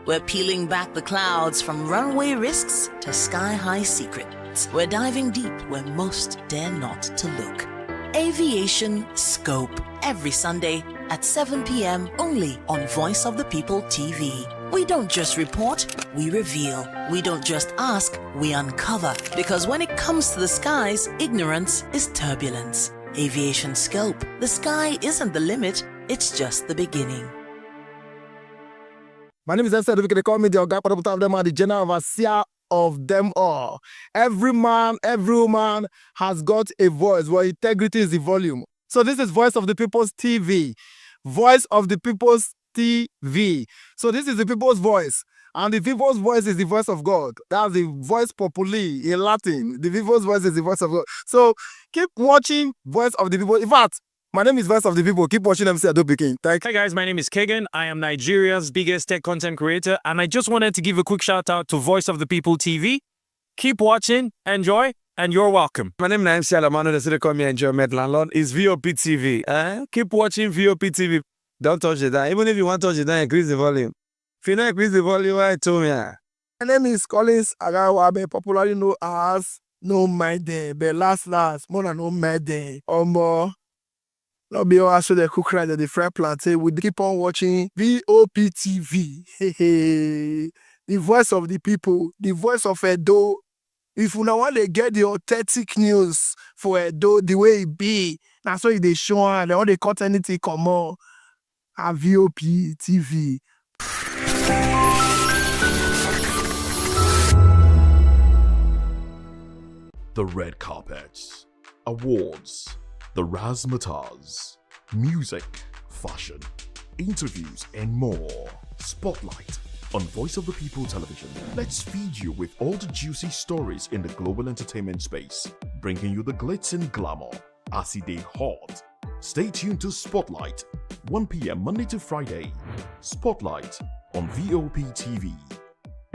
Speaker 9: We're peeling back the clouds from runway risks to sky-high secrets. We're diving deep where most dare not to look. Aviation Scope, every Sunday at 7 p.m. only on Voice of the People TV. We don't just report, we reveal. We don't just ask, we uncover. Because when it comes to the skies, ignorance is turbulence. Aviation Scope, the sky isn't the limit, it's just the beginning.
Speaker 14: My name is Esther. They call me the Oga of them are the general overseer of them all. Every man, every woman has got a voice where integrity is the volume. So this is Voice of the People's TV. Voice of the People's TV. So this is the people's voice. And the people's voice is the voice of God. That's the voice populi in Latin. The people's voice is the voice of God. So keep watching Voice of the People. In fact, my name is Voice of the People. Keep watching MC Adopikin.
Speaker 17: Hi guys, my name is Kegan. I am Nigeria's biggest tech content creator, and I just wanted to give a quick shout out to Voice of the People TV. Keep watching, enjoy, and you're welcome.
Speaker 27: My name is MC Alamano. They call me Enjoy Med Landlord. It's VOP TV. Keep watching VOP TV. Don't touch it down. Even if you want to touch it down, increase the volume. If you don't increase the volume, I told me.
Speaker 14: My name is Collins Agawabe, popularly known as No Maiden, but last, more than No Maiden. More. Not be all so the cook right at the fry plantain. We keep on watching VOP TV. The voice of the people, the voice of Edo. If you want to get the authentic news for Edo, the way it be, that's why they show and all the cut anything come on. A VOP TV.
Speaker 1: The red carpets, awards, the razzmatazz, music, fashion, interviews, and more. Spotlight on Voice of the People television. Let's feed you with all the juicy stories in the global entertainment space, bringing you the glitz and glamour, as e dey hot. Stay tuned to Spotlight, 1 p.m. Monday to Friday. Spotlight on VOP TV.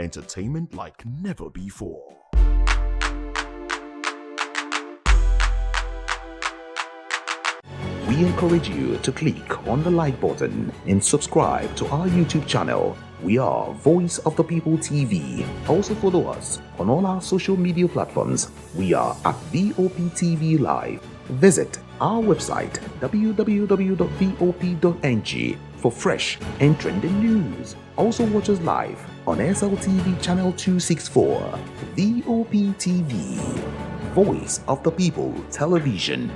Speaker 1: Entertainment like never before.
Speaker 7: We encourage you to click on the like button and subscribe to our YouTube channel. We are Voice of the People TV. Also follow us on all our social media platforms. We are at VOP TV Live. Visit our website www.vop.ng for fresh and trending news. Also watch us live on SLTV channel 264. VOP TV, Voice of the People Television.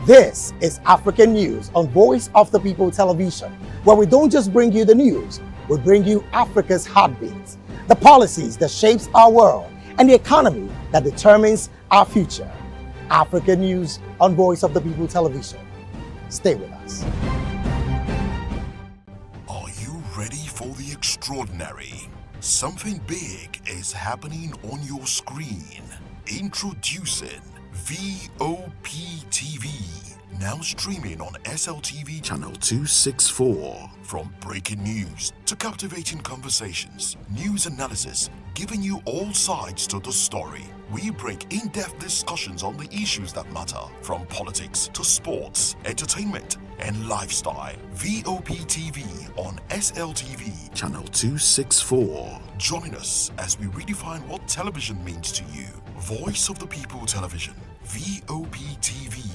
Speaker 13: This is African News on Voice of the People Television, where we don't just bring you the news, we bring you Africa's heartbeats, the policies that shapes our world, and the economy that determines our future. African News on Voice of the People Television. Stay with us.
Speaker 6: Are you ready for the extraordinary? Something big is happening on your screen. Introducing VOP TV, now streaming on SLTV channel 264. From breaking news to captivating conversations, news analysis, giving you all sides to the story. We break in-depth discussions on the issues that matter, from politics to sports, entertainment, and lifestyle. VOP TV on SLTV channel 264. Join us as we redefine what television means to you. Voice of the People Television, VOP TV.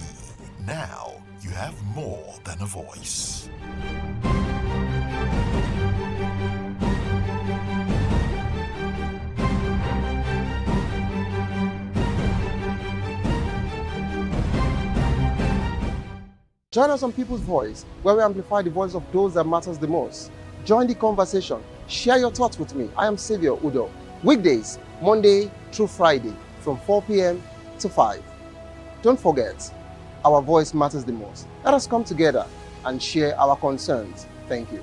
Speaker 6: Now you have more than a voice.
Speaker 8: Join us on People's Voice, where we amplify the voice of those that matters the most. Join the conversation. Share your thoughts with me. I am Xavier Udo. Weekdays, Monday through Friday, from 4 p.m. to 5. Don't forget, our voice matters the most. Let us come together and share our concerns. Thank you.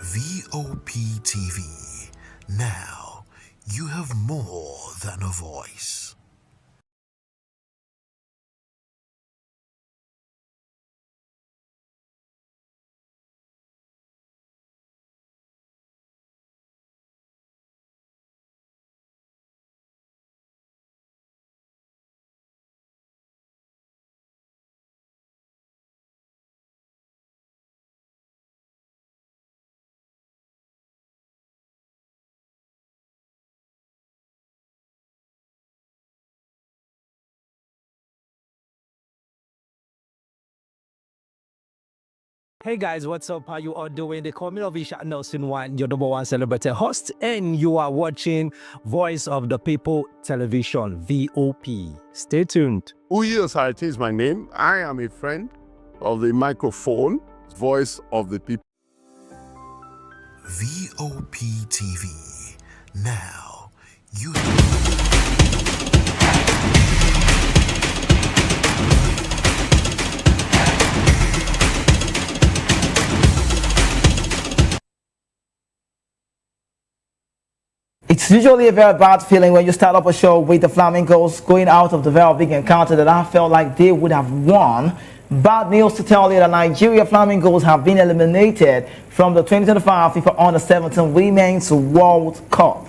Speaker 6: VOP TV. Now you have more than a voice.
Speaker 19: Hey guys, what's up? How you all doing? They call me Lovisha Nelson One, your number one celebrity host, and you are watching Voice of the People Television, VOP. Stay tuned.
Speaker 20: Uyi Osarate is my name. I am a friend of the microphone, Voice of the People.
Speaker 6: VOP TV. Now you
Speaker 21: It's usually a very bad feeling when you start up a show with the Flamingos going out of the very big encounter that I felt like they would have won. Bad news to tell you that Nigeria Flamingos have been eliminated from the 2025 FIFA Under-17 Women's World Cup.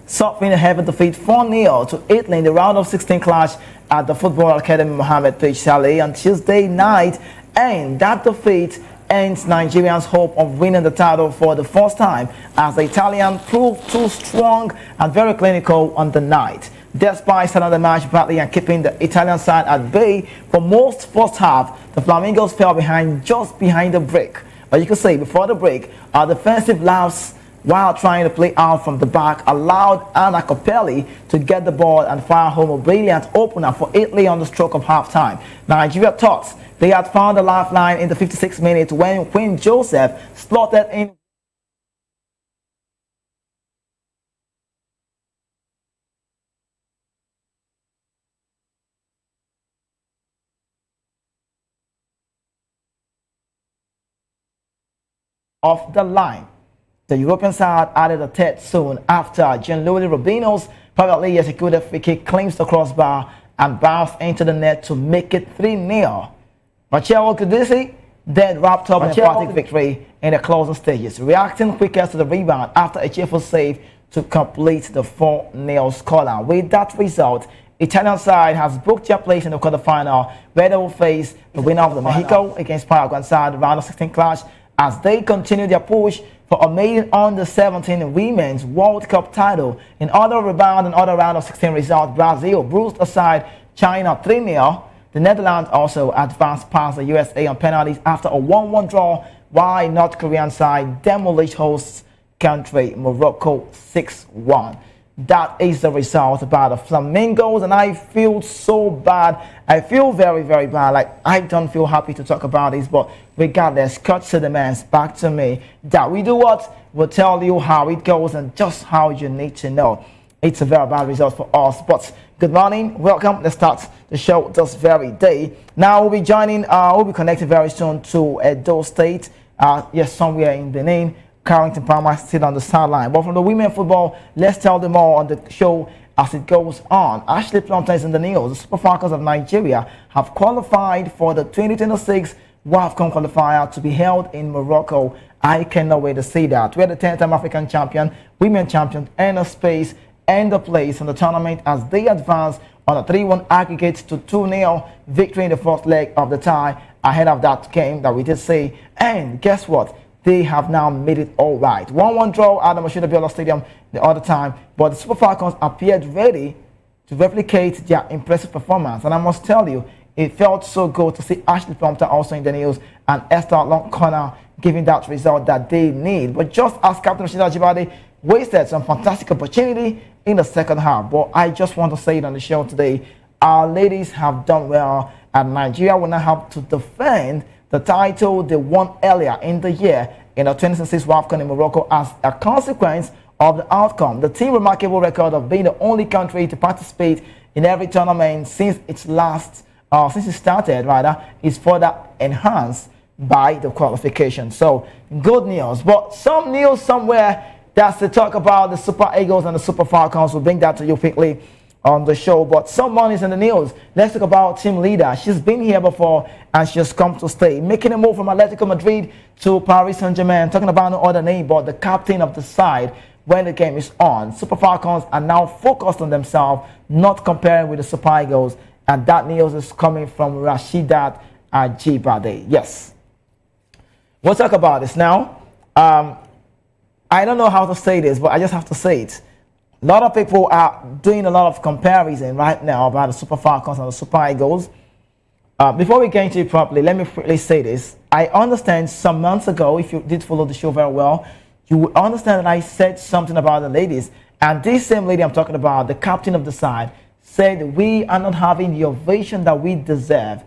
Speaker 21: suffering a heavy defeat 4-0 to Italy in the round of 16 clash at the Football Academy Mohammed Page Saleh on Tuesday night, and that defeat ends Nigerians' hope of winning the title for the first time, as the Italian proved too strong and very clinical on the night. Despite starting the match badly and keeping the Italian side at bay for most first half, the Flamingos fell behind just behind the break. But you could say before the break, our defensive lapse while trying to play out from the back allowed Anna Capelli to get the ball and fire home a brilliant opener for Italy on the stroke of halftime. Nigeria thought they had found a lifeline in the 56th minute when Quinn Joseph slotted in off the line. The European side added a third soon after Gianluigi Rubino's privately executed free kick claims the crossbar and bounced into the net to make it 3-0. Marcello Kudisi then wrapped up an emphatic victory in the closing stages, reacting quickest to the rebound after a cheerful save to complete the 4-0 scoreline. With that result, Italian side has booked their place in the quarterfinal, where they will face the winner of the Mexico against Paraguay side round of 16 clash as they continue their push for a maiden under-17 Women's World Cup title. In other rebound and other round of 16 results, Brazil bruised aside China 3-0. The Netherlands also advanced past the USA on penalties after a 1-1 draw, while North Korean side demolished hosts country Morocco 6-1. That is the result about the Flamingos, and I feel so bad. I feel very, very bad. Like, I don't feel happy to talk about this, but regardless, Coach Sedemans back to me that we do what? We'll tell you how it goes and just how you need to know. It's a very bad result for us, but good morning, welcome. Let's start the show this very day. Now we'll be we'll be connecting very soon to Edo State, yes, somewhere in Benin. Carrington Palmer still on the sideline. But from the women football, let's tell them more on the show as it goes on. Ashley Plumpton is in the news. The Super Falcons of Nigeria have qualified for the 2026 WAFCON qualifier to be held in Morocco. I cannot wait to see that. We're the 10th-time African champion, women champion, and a space and a place in the tournament as they advance on a 3-1 aggregate to 2-0 victory in the first leg of the tie ahead of that game that we did see. And guess what? They have now made it all right. 1-1 draw at the Machida Biola Stadium the other time, but the Super Falcons appeared ready to replicate their impressive performance. And I must tell you, it felt so good to see Ashley Plumpton also in the news and Esther Long Corner giving that result that they need. But just as Captain Rashida Ajibade wasted some fantastic opportunity in the second half, but I just want to say it on the show today, our ladies have done well, and Nigeria will now have to defend the title they won earlier in the year in the 2026 WAFCON in Morocco as a consequence of the outcome. The team's remarkable record of being the only country to participate in every tournament since it started is further enhanced by the qualification. So good news, but some news somewhere that's to talk about the Super Eagles and the Super Falcons. We'll bring that to you quickly on the show, but someone is in the news. Let's talk about team leader. She's been here before and she has come to stay, making a move from Atletico Madrid to Paris Saint-Germain. Talking about no other name but the captain of the side when the game is on. Super Falcons are now focused on themselves, not comparing with the Super Eagles, and that news is coming from Rashidat Ajibade. Yes, we'll talk about this now. I don't know how to say this, but I just have to say it. A lot of people are doing a lot of comparison right now about the Super Falcons and the Super Eagles. Before we get into it properly, let me quickly say this. I understand some months ago, if you did follow the show very well, you will understand that I said something about the ladies. And this same lady I'm talking about, the captain of the side, said we are not having the ovation that we deserve.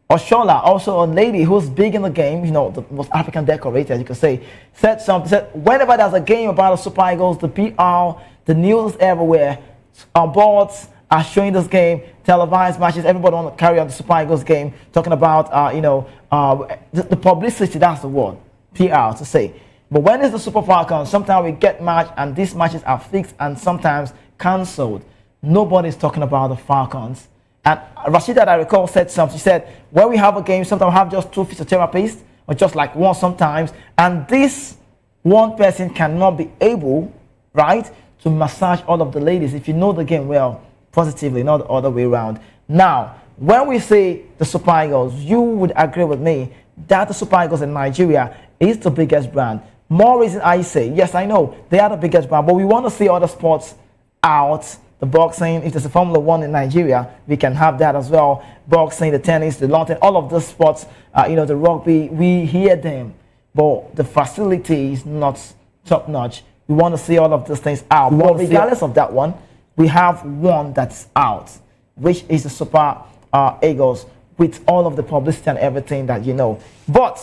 Speaker 21: Oshola, also a lady who's big in the game, you know, the most African decorator, as you could say, said something, said whenever there's a game about the Super Eagles, the PR, the news everywhere, boards are showing this game, televised matches, everybody want to carry on the Super Eagles game, talking about, the publicity, that's the word, PR to say. But when it's the Super Falcons, sometimes we get match and these matches are fixed and sometimes cancelled. Nobody's talking about the Falcons. And Rashida, I recall, said something. She said, when we have a game, sometimes we have just 2 physiotherapists, or just like one sometimes, and this one person cannot be able, right, to massage all of the ladies if you know the game well, positively, not the other way around. Now, when we say the Super Eagles, you would agree with me that the Super Eagles in Nigeria is the biggest brand. More reason I say, yes, I know they are the biggest brand, but we want to see other sports out. The boxing, if there's a Formula One in Nigeria, we can have that as well. Boxing, the tennis, the lawn tennis, all of those sports, the rugby, we hear them, but the facility is not top notch. We want to see all of those things out. But regardless of that one, we have one that's out, which is the Super Eagles, with all of the publicity and everything that you know. But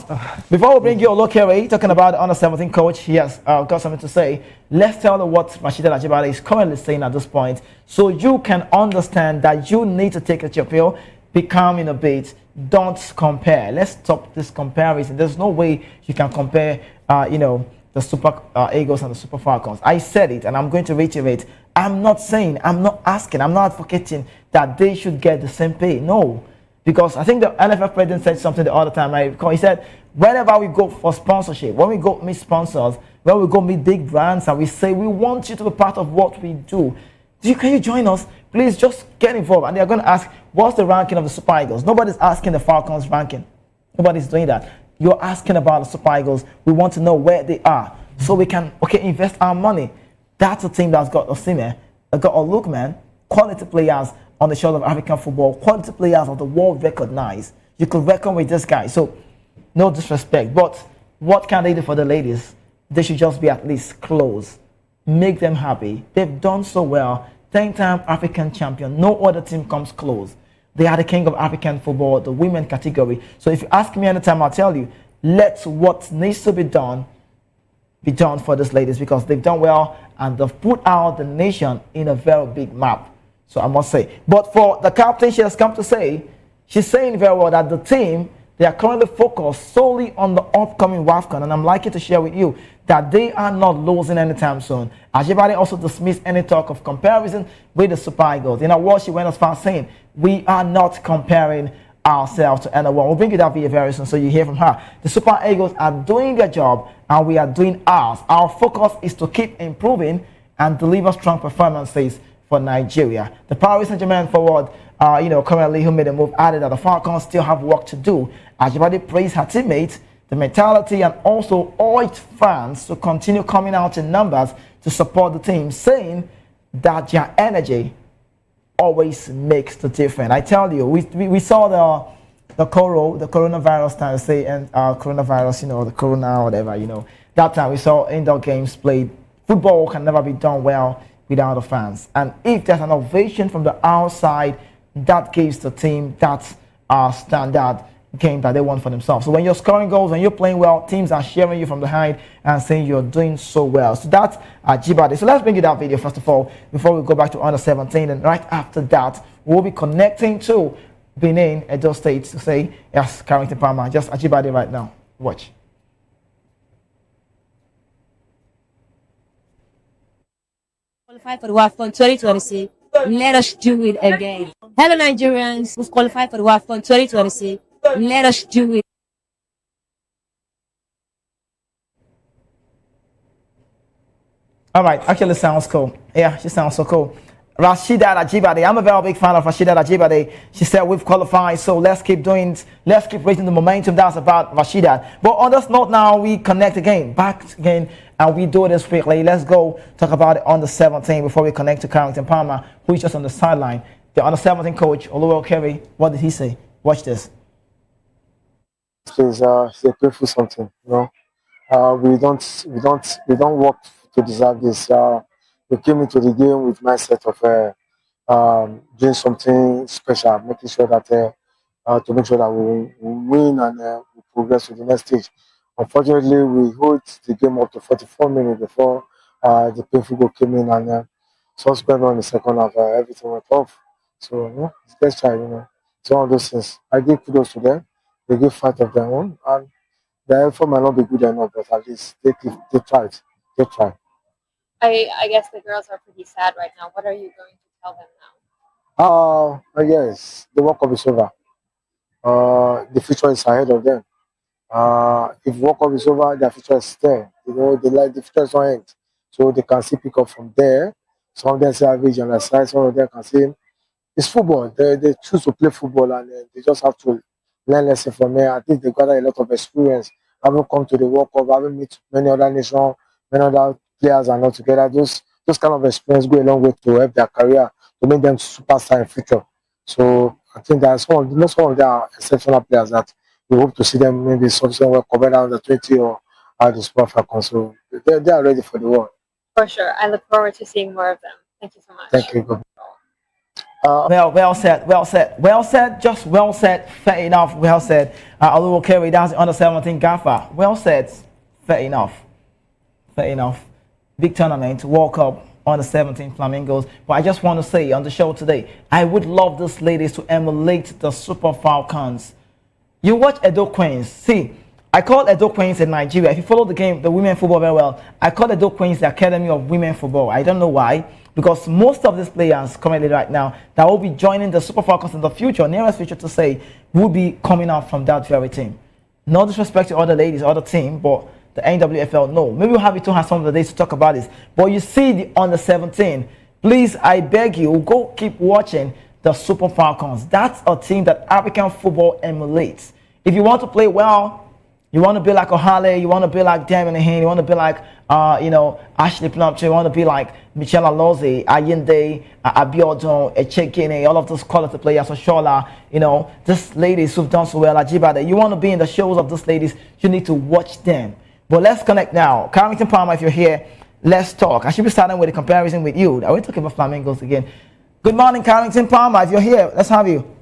Speaker 21: before we bring you Olokere, talking about the under-17 coach, he has got something to say. Let's tell them what Rashida Ajibade is currently saying at this point, so you can understand that you need to take it your pill, be calm in a bit, don't compare. Let's stop this comparison. There's no way you can compare, the Super Eagles and the Super Falcons. I said it, and I'm going to reiterate. I'm not saying, I'm not asking, I'm not advocating that they should get the same pay. No. Because I think the NFF president said something the other time. I recall he said, whenever we go for sponsorship, when we go meet sponsors, when we go meet big brands, and we say we want you to be part of what we do, can you join us? Please just get involved. And they're going to ask, what's the ranking of the Super Eagles? Nobody's asking the Falcons ranking. Nobody's doing that. You're asking about the Super Eagles. We want to know where they are so we can invest our money. That's a team that's got Osimhen, got Olukman, quality players on the shoulder of African football, quality players of the world recognized. You could reckon with this guy. So, no disrespect, but what can they do for the ladies? They should just be at least close. Make them happy. They've done so well. 10-time African champion. No other team comes close. They are the king of African football, the women category. So if you ask me anytime, I'll tell you, let what needs to be done for these ladies, because they've done well and they've put out the nation in a very big map. So I must say. But for the captain, she has come to say, she's saying very well that the team, they are currently focused solely on the upcoming WAFCON. And I'm liking to share with you that they are not losing anytime soon. Ajibade also dismissed any talk of comparison with the Super Eagles. In a word, she went as far as saying, we are not comparing ourselves to anyone. We'll bring you that video very soon so you hear from her. The Super Eagles are doing their job and we are doing ours. Our focus is to keep improving and deliver strong performances for Nigeria. The Paris Saint-Germain forward, currently who made a move, added that the Falcons still have work to do. Ajibade praised her teammates, the mentality, and also urged fans to continue coming out in numbers to support the team, saying that their energy always makes the difference. I tell you, we saw the coronavirus time, say, and coronavirus, the corona, whatever, that time we saw indoor games played. Football can never be done well without the fans. And if there's an ovation from the outside, that gives the team that standard game that they want for themselves. So when you're scoring goals, when you're playing well, teams are sharing you from behind and saying you're doing so well. So that's Ajibade. So let's bring you that video first of all before we go back to under 17. And right after that, we'll be connecting to Benin, Edo State, to say, yes, Carrington Palmer, just Ajibade right now. Watch.
Speaker 16: Qualified for the WAFCON 2026. Let us do it again. Hello, Nigerians. We've qualified for the WAFCON 2026. Let us do it.
Speaker 21: All right, actually sounds cool. Yeah, she sounds so cool. Rashida Ajibade. I'm a very big fan of Rashida Ajibade. She said we've qualified, so let's keep doing it. Let's keep raising the momentum. That's about Rashida. But on this note now, we connect again, back again, and we do this quickly. Let's go talk about it on the 17 before we connect to Carrington Palmer, who is just on the sideline. The under 17 coach, Olukere, what did he say? Watch this.
Speaker 18: It's a painful something, we don't work to deserve this. We came into the game with mindset of doing something special, making sure that to make sure that we win and we progress to the next stage. Unfortunately, we hold the game up to 44 minutes before the painful goal came in, and subsequently on the second half, everything went off. So it's best try, It's one of those things. I give kudos to them. They give fight of their own, and their effort might not be good enough, but at least they tried. They tried.
Speaker 22: I guess the girls are pretty sad right now. What are you going to tell them now?
Speaker 18: Yes, the World Cup is over. The future is ahead of them. If World Cup is over, their future is there. The future is not end. so they can still pick up from there. Some of them say average on the side, some of them can say it's football. They choose to play football and they just have to learn lesson from there. I think they gather a lot of experience. Having come to the World Cup, having met many other nations, many other players are not together. Those kind of experience go a long way to help their career, to make them superstar in future. So I think that some of them are exceptional players that we hope to see them maybe somewhere covered under 20 or at the Super Falcons. So they are ready for the world.
Speaker 22: For sure. I look forward to seeing more of them. Thank you so much.
Speaker 18: Thank you.
Speaker 21: Well said, just well said, fair enough, well said. Oluwo Kerry, that's the under 17 gaffer. Well said, fair enough. Big tournament, World Cup, under 17 Flamingos. But I just want to say on the show today, I would love these ladies to emulate the Super Falcons. You watch Edo Queens. See, I call Edo Queens in Nigeria. If you follow the game, the women football very well, I call Edo Queens the Academy of Women Football. I don't know why. Because most of these players currently right now that will be joining the Super Falcons in the future, nearest future to say, will be coming out from that very team. No disrespect to other ladies, other team, but the NWFL, no. Maybe we'll have it to have some of the days to talk about this. But you see the under 17, please, I beg you, go keep watching the Super Falcons. That's a team that African football emulates. If you want to play well, you want to be like Ohale, you want to be like Damien Hinn, you want to be like, Ashley Plumtree, you want to be like Michelle Alozie, Ayinde, Abiodun, Echekene, all of those quality players, Oshola, these ladies who've done so well, Ajibade. You want to be in the shows of these ladies, you need to watch them. But let's connect now. Carrington Palmer, if you're here, let's talk. I should be starting with a comparison with you. Are we talking about Flamingos again? Good morning, Carrington Palmer, if you're here, let's have you.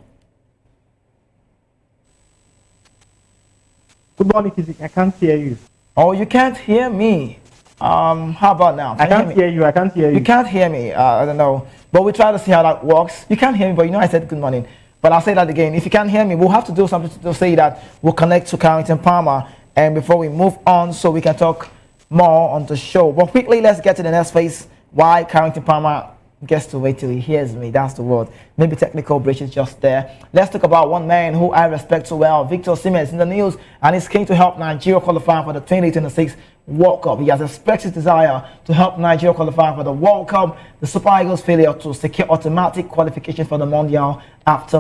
Speaker 3: Good morning, Kizik. I can't hear you.
Speaker 21: Oh, you can't hear me. How about now?
Speaker 3: I can't hear you. I can't hear you.
Speaker 21: You can't hear me. I don't know. But we try to see how that works. You can't hear me, but I said good morning. But I'll say that again. If you can't hear me, we'll have to do something to say that we'll connect to Carrington Palmer. And before we move on, so we can talk more on the show. But quickly, let's get to the next phase. Why Carrington Palmer gets to wait till he hears me. That's the word. Maybe technical breach is just there. Let's talk about one man who I respect so well. Victor Osimhen is in the news and he's keen to help Nigeria qualify for the 2026 World Cup. He has expressed his desire to help Nigeria qualify for the World Cup. The Super Eagles' failure to secure automatic qualification for the Mondial after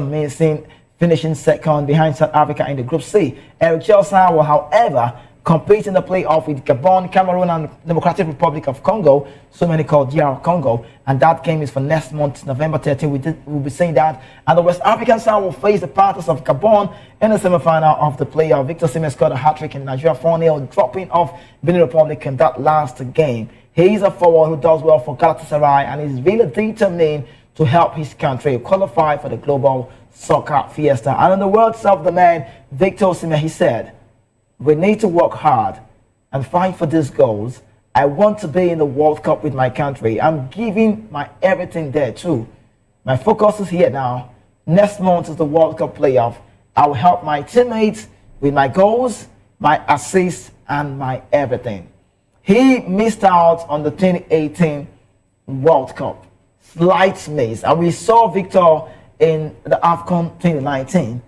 Speaker 21: finishing second behind South Africa in the Group C. Eric Chelsea will, however, compete in the playoff with Gabon, Cameroon, and Democratic Republic of Congo, so many called DR Congo, and that game is for next month, November 13. We'll be saying that. And the West African side will face the Panthers of Gabon in the semi-final of the playoff. Victor Osimhen scored a hat-trick in Nigeria 4-0, dropping off Benin Republic in that last game. He's a forward who does well for Galatasaray and is really determined to help his country qualify for the global soccer fiesta. And in the words of the man, Victor Osimhen, he said, "We need to work hard and fight for these goals. I want to be in the World Cup with my country. I'm giving my everything there too. My focus is here now. Next month is the World Cup playoff. I will help my teammates with my goals, my assists, and my everything." He missed out on the 2018 World Cup. Slight miss. And we saw Victor in the AFCON 2019.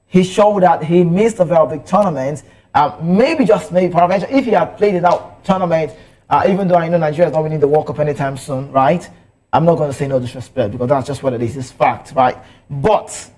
Speaker 21: He showed that he missed a very big tournament. Maybe if he had played in that tournament, even though I know Nigeria is not winning the World Cup anytime soon, right? I'm not going to say no disrespect because that's just what it is. It's fact, right? But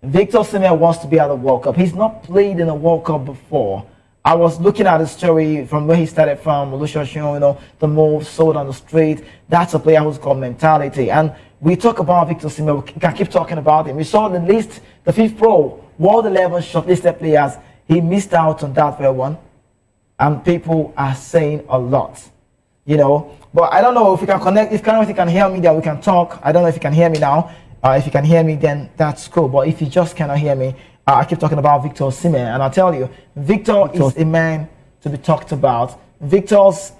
Speaker 21: Victor Osimhen wants to be at the World Cup. He's not played in a World Cup before. I was looking at his story from where he started from, Olusegun, the move, sold on the street. That's a player who's got mentality. And we talk about Victor Osimhen. We can keep talking about him. We saw the list, the FIFA Pro, World 11 shortlisted players. He missed out on that very one. And people are saying a lot, But I don't know if we can connect. If you can hear me, then we can talk. I don't know if you can hear me now. If you can hear me, then that's cool. But if you just cannot hear me, I keep talking about Victor Osimhen. And I'll tell you, Victor is a man to be talked about. Victor's,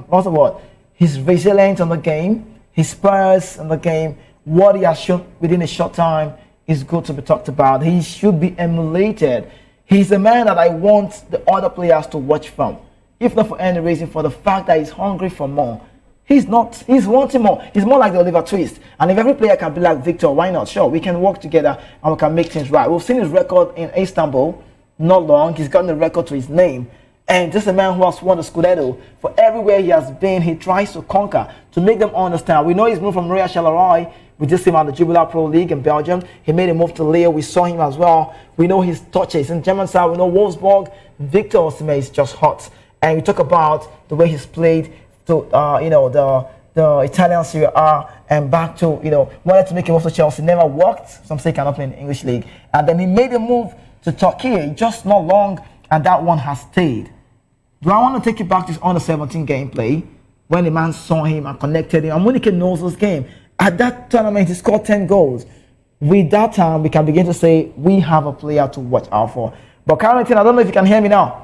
Speaker 21: what's the word? He's resilient on the game. His spurs on the game. What he has shown within a short time is good to be talked about. He should be emulated. He's a man that I want the other players to watch from. If not for any reason, for the fact that he's hungry for more. He's wanting more. He's more like the Oliver Twist. And if every player can be like Victor, why not? Sure, we can work together and we can make things right. We've seen his record in Istanbul, not long. He's gotten a record to his name. And just a man who has won the Scudetto. For everywhere he has been, he tries to conquer, to make them understand. We know he's moved from Royal Charleroi. We just see him at the Jubilee Pro League in Belgium. He made a move to Lille. We saw him as well. We know his touches. In German side, we know Wolfsburg. Victor Osimhen is just hot. And we talk about the way he's played to, the Italian Serie A and back to, wanted to make a move to Chelsea. Never worked. Some say he cannot play in the English league. And then he made a move to Turkey, just not long, and that one has stayed. Do I want to take you back to his under-17 gameplay when the man saw him and connected him? And Munich knows this game. At that tournament, he scored 10 goals. With that time, we can begin to say we have a player to watch out for. But Carrington, I don't know if you can hear me now.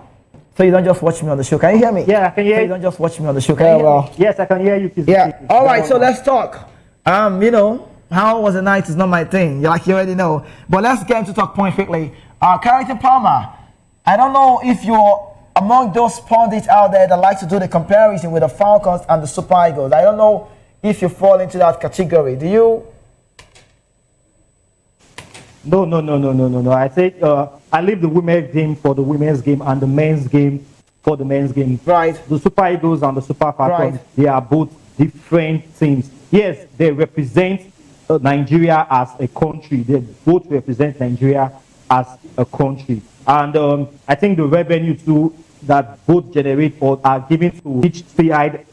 Speaker 21: So you don't just watch me on the show. Can you hear me?
Speaker 3: Yeah, I can hear you.
Speaker 21: You don't just watch me on the show. Can you hear me?
Speaker 3: Yes, I can hear you.
Speaker 21: Yeah. All right, so let's talk. How was the night is not my thing. Like you already know. But let's get into talk point quickly. Carrington Palmer, I don't know if you're among those pundits out there that like to do the comparison with the Falcons and the Super Eagles. I don't know if you fall into that category. Do you?
Speaker 3: No. I say I leave the women's game for the women's game and the men's game for the men's game.
Speaker 21: Right.
Speaker 3: The Super Eagles and the Super Falcons,
Speaker 21: Right.
Speaker 3: They are both different teams. Yes, they represent Nigeria as a country. They both represent Nigeria as a country. And I think the revenue too that both generate or are given to each side,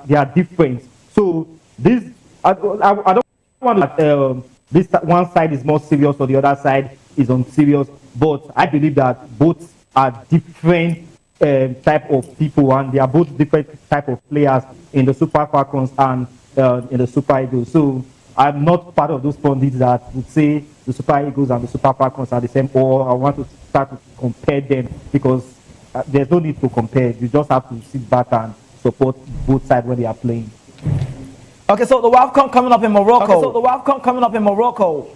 Speaker 3: they are different. So this, I don't want to this one side is more serious or the other side is unserious, but I believe that both are different type of people, and they are both different type of players in the Super Falcons and in the Super Eagles. So I'm not part of those pundits that would say the Super Eagles and the Super Falcons are the same, or I want to start to compare them, because there's no need to compare. You just have to sit back and support both sides when they are playing.
Speaker 21: Okay, so the WAFCON coming up in Morocco.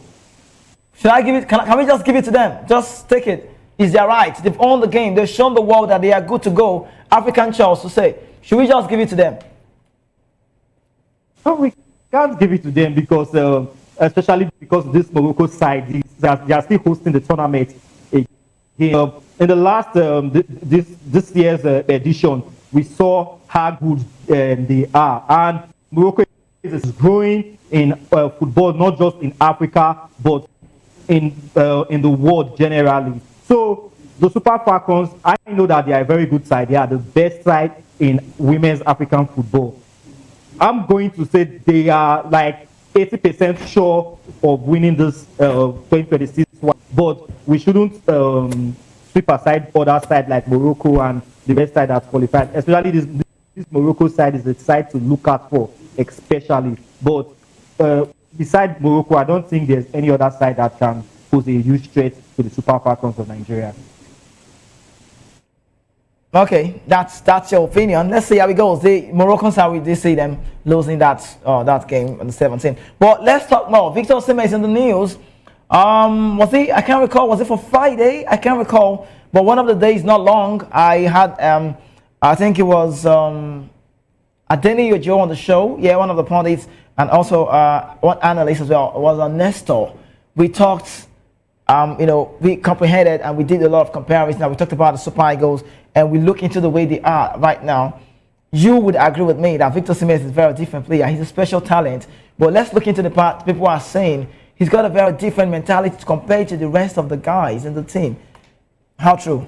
Speaker 21: Should I give it? Can we just give it to them? Just take it. Is their right? They've owned the game. They've shown the world that they are good to go. African Charles to say. Should we just give it to them?
Speaker 3: No, we can't give it to them because, especially because this Morocco side, they are still hosting the tournament. In the last this year's edition, we saw how good they are, and Morocco is growing in football, not just in Africa, but in the world generally. So the Super Falcons, I know that they are a very good side. They are the best side in women's African football. I'm going to say they are like 80% sure of winning this 2026 one, but we shouldn't sweep aside other side like Morocco and the best side that's qualified. Especially this Morocco side is the side to look out for, especially. But besides Morocco, I don't think there's any other side that can pose a huge threat to the Super Falcons of Nigeria.
Speaker 21: Okay, that's your opinion. Let's see how it goes. The Moroccans, we did see them losing that game on the 17th. But let's talk more. Victor Osimhen is in the news. I can't recall. Was it for Friday? I can't recall. But one of the days, not long, I had I think it was Adeni Ojo on the show. Yeah, one of the pundits, and also one analyst as well. It was Nestor. We talked. We comprehended and we did a lot of comparisons. We talked about the Super Eagles and we look into the way they are right now. You would agree with me that Victor Osimhen is a very different player. He's a special talent. But let's look into the part people are saying he's got a very different mentality compared to the rest of the guys in the team. How true?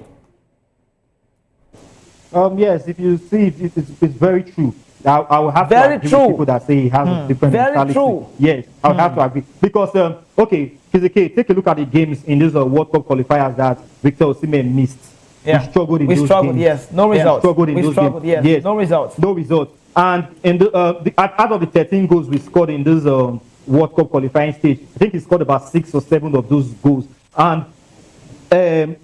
Speaker 3: Yes, if you see it, it's very true. I will have to agree with people that say he has a different mentality. Very true. Yes, I would have to agree. Because, okay, take a look at the games in these World Cup qualifiers that Victor Osimhen missed.
Speaker 21: Yeah.
Speaker 3: We struggled in those games.
Speaker 21: Yes. No results.
Speaker 3: Struggled in those games.
Speaker 21: Yes. No results.
Speaker 3: No results. And in out of the 13 goals we scored in this World Cup qualifying stage, I think he scored about 6 or 7 of those goals. And the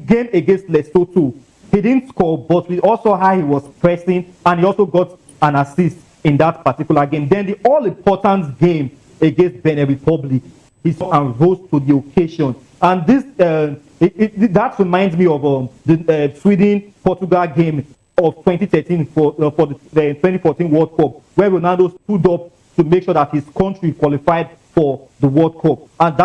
Speaker 3: game against Lesotho, he didn't score, but we also how he was pressing, and he also got an assist in that particular game. Then the all-important game against Benin Republic, he saw and rose to the occasion. And this that reminds me of the Sweden-Portugal game of 2013 for the 2014 World Cup, where Ronaldo stood up to make sure that his country qualified for the World Cup. And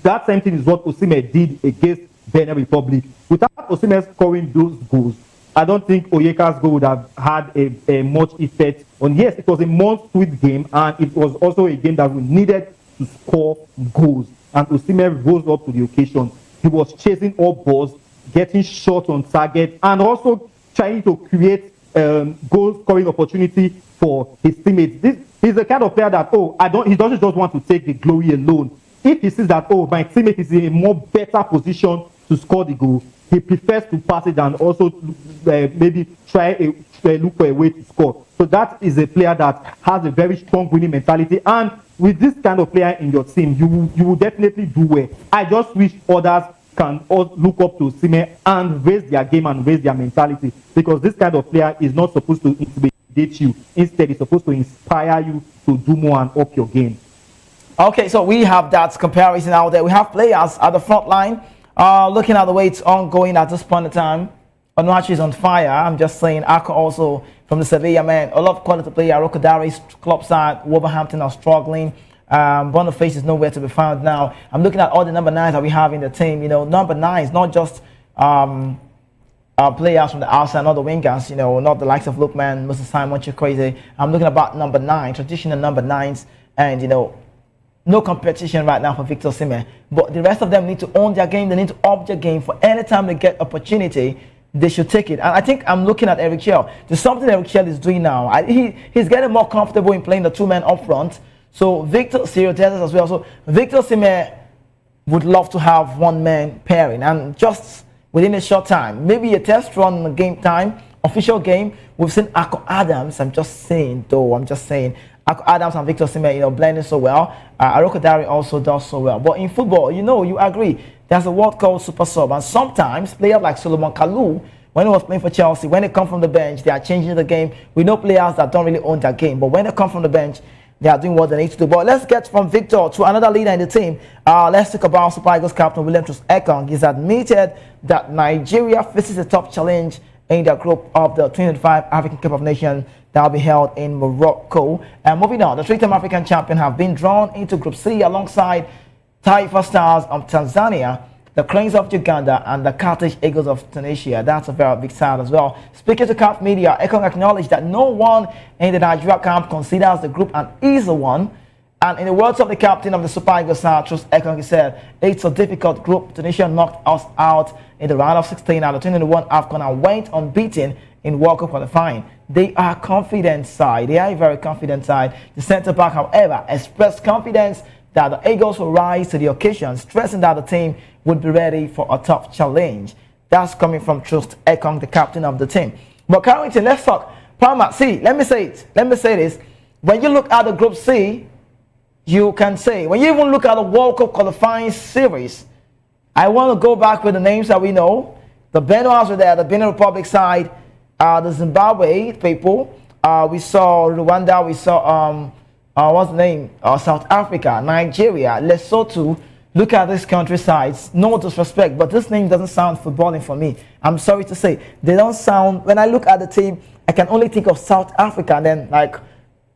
Speaker 3: that same thing is what Osimhen did against Benin Republic. Without Osimhen scoring those goals, I don't think Oyeka's goal would have had a much effect on. Yes, it was a must-win game, and it was also a game that we needed to score goals. And Osimhen rose up to the occasion. He was chasing all balls, getting shot on target, and also trying to create goal scoring opportunity for his teammates. He's the kind of player that he doesn't just want to take the glory alone. If he sees that my teammate is in a more better position to score the goal, he prefers to pass it and also maybe look for a way to score. So that is a player that has a very strong winning mentality, and with this kind of player in your team, you will definitely do well. I just wish others can look up to Osimhen and raise their game and raise their mentality, because this kind of player is not supposed to intimidate you. Instead, it's supposed to inspire you to do more and up your game.
Speaker 21: Okay, so we have that comparison out there. We have players at the front line. Looking at the way it's ongoing at this point in time, Onuachi is on fire. I'm just saying, Ako also from the Sevilla, man. A lot of quality player. Rokodari's club side, Wolverhampton are struggling. Boniface is nowhere to be found now. I'm looking at all the number 9s that we have in the team. You know, number 9s, not just players from the outside, not the wingers. You know, not the likes of Lookman, Mr. Simon Chukwueze. I'm looking about number 9, traditional number 9s, and you know, no competition right now for Victor Osimhen. But the rest of them need to own their game. They need to up their game. For any time they get opportunity, they should take it. And I think I'm looking at Eric Chell. There's something Eric Chell is doing now. He's getting more comfortable in playing the 2 men up front. So Victor Sirotez as well. So Victor Osimhen would love to have 1 man pairing, and just within a short time, maybe a test run in game time, official game, we've seen Ako Adams. I'm just saying Ako Adams and Victor Osimhen, you know, blending so well. Arokodare also does so well. But in football, you know, you agree, there's a word called super sub, and sometimes players like Solomon Kalou, when he was playing for Chelsea, when they come from the bench, they are changing the game. We know players that don't really own their game, but when they come from the bench, they are doing what they need to do. But let's get from Victor to another leader in the team. Let's talk about Super Eagles captain William Troost-Ekong. He's admitted that Nigeria faces a tough challenge in their group of the 2025 African Cup of Nations that will be held in Morocco. And moving on, the 3-time African champion have been drawn into Group C alongside Taifa Stars of Tanzania, the Cranes of Uganda, and the Carthage Eagles of Tunisia. That's a very big side as well. Speaking to CAF Media, Ekong acknowledged that no one in the Nigeria camp considers the group an easy one. And in the words of the captain of the Super Eagles, Troost-Ekong, he said, it's a difficult group. Tunisia knocked us out in the round of 16 out of 2021 AFCON and went unbeaten in World Cup qualifying. They are a confident side. They are a very confident side. The centre-back, however, expressed confidence that the Eagles will rise to the occasion, stressing that the team would be ready for a tough challenge. That's coming from Troost-Ekong, the captain of the team. But Carrington, let's talk. Palmer, see, let me say this. When you look at the Group C, you can say, when you even look at the World Cup qualifying series, I want to go back with the names that we know. The Benuas were there, the Benin Republic side, the Zimbabwe people. We saw Rwanda, we saw, what's the name? South Africa, Nigeria, Lesotho. Look at these countrysides. No disrespect, but this name doesn't sound footballing for me. I'm sorry to say. They don't sound, when I look at the team, I can only think of South Africa, and then, like,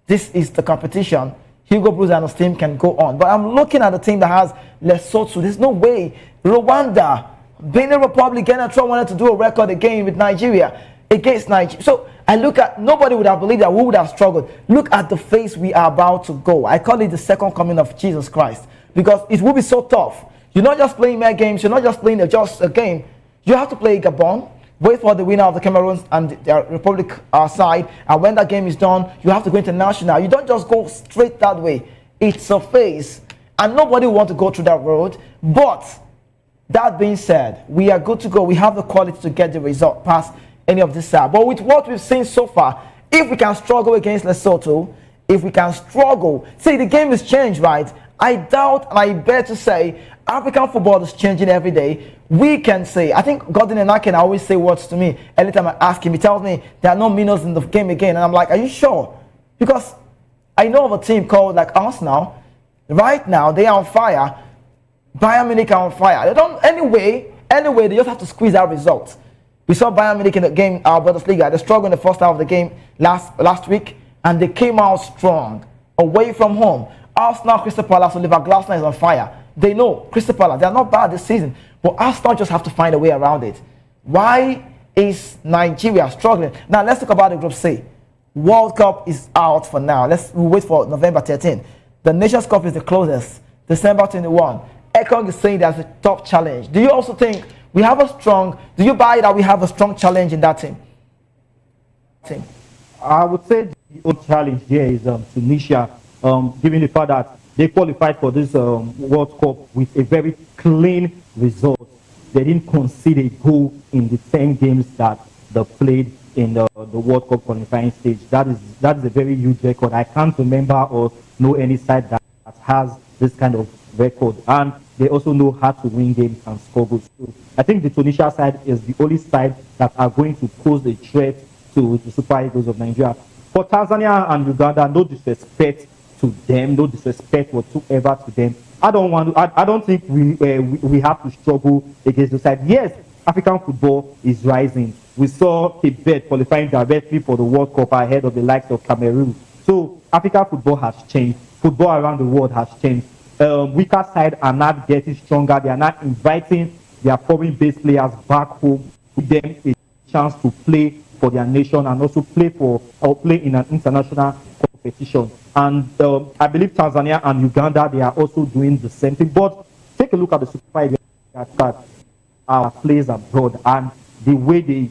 Speaker 21: this is the competition. Hugo Bruce and his team can go on. But I'm looking at the team that has Lesotho. There's no way. Rwanda, Benin Republic, Ghana wanted to do a record again with Nigeria against Nigeria. So I look at, nobody would have believed that we would have struggled. Look at the phase we are about to go. I call it the second coming of Jesus Christ, because it will be so tough. You're not just playing mere games. You're not just playing just a game. You have to play Gabon, wait for the winner of the Cameroon and the Republic side, and when that game is done, you have to go international. You don't just go straight that way. It's a phase, and nobody will want to go through that road. But that being said, we are good to go. We have the quality to get the result past any of this side. But with what we've seen so far, if we can struggle against Lesotho, if we can struggle, see, the game is changed, right? I doubt, and I bet to say, African football is changing every day. We can say, I think Gordon and I can always say words to me. Every time I ask him, he tells me there are no minnows in the game again. And I'm like, are you sure? Because I know of a team called like Arsenal. Right now, they are on fire. Bayern Munich are on fire. They don't, anyway, they just have to squeeze out results. We saw Bayern Munich in the game, Bundesliga. They struggled in the first half of the game last week, and they came out strong away from home. Arsenal, Crystal Palace, Oliver Glasner is on fire. They know Crystal Palace, they are not bad this season, but Arsenal just have to find a way around it. Why is Nigeria struggling? Now let's talk about the Group C. World Cup is out for now. We'll wait for November 13. The Nations Cup is the closest, December 21. Ekong is saying that's a tough challenge. Do you also think we have do you buy that we have a strong challenge in that team?
Speaker 3: I would say the only challenge here is Tunisia, given the fact that they qualified for this World Cup with a very clean result. They didn't concede a goal in the 10 games that they played in the World Cup qualifying stage. That is a very huge record. I can't remember or know any side that has this kind of record. And they also know how to win games and score goals. So I think the Tunisia side is the only side that are going to pose a threat to the Super Eagles of Nigeria. For Tanzania and Uganda, no disrespect to them, no disrespect whatsoever to them. I don't think we have to struggle against the side. Yes, African football is rising. We saw Tibet qualifying directly for the World Cup ahead of the likes of Cameroon. So African football has changed. Football around the world has changed. Weaker side are not getting stronger. They are not inviting their foreign-based players back home, with them a chance to play for their nation and also play in an international competition. And I believe Tanzania and Uganda, they are also doing the same thing. But take a look at the Super Eagles that our players abroad and the way they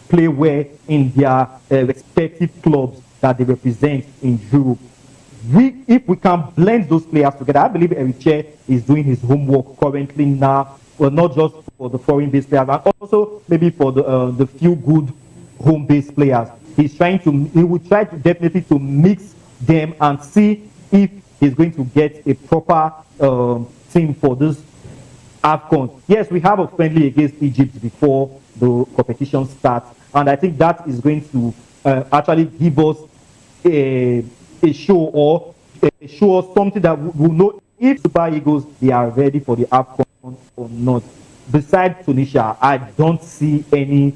Speaker 3: play well in their respective clubs that they represent in Europe. If we can blend those players together, I believe Eriche is doing his homework currently now, well, not just for the foreign-based players, and also maybe for the few good home-based players. He will try to definitely to mix them and see if he's going to get a proper team for this AFCON. Yes, we have a friendly against Egypt before the competition starts, and I think that is going to actually give us a show us something that we'll know if Super Eagles they are ready for the AFCON or not. Besides Tunisia, I don't see any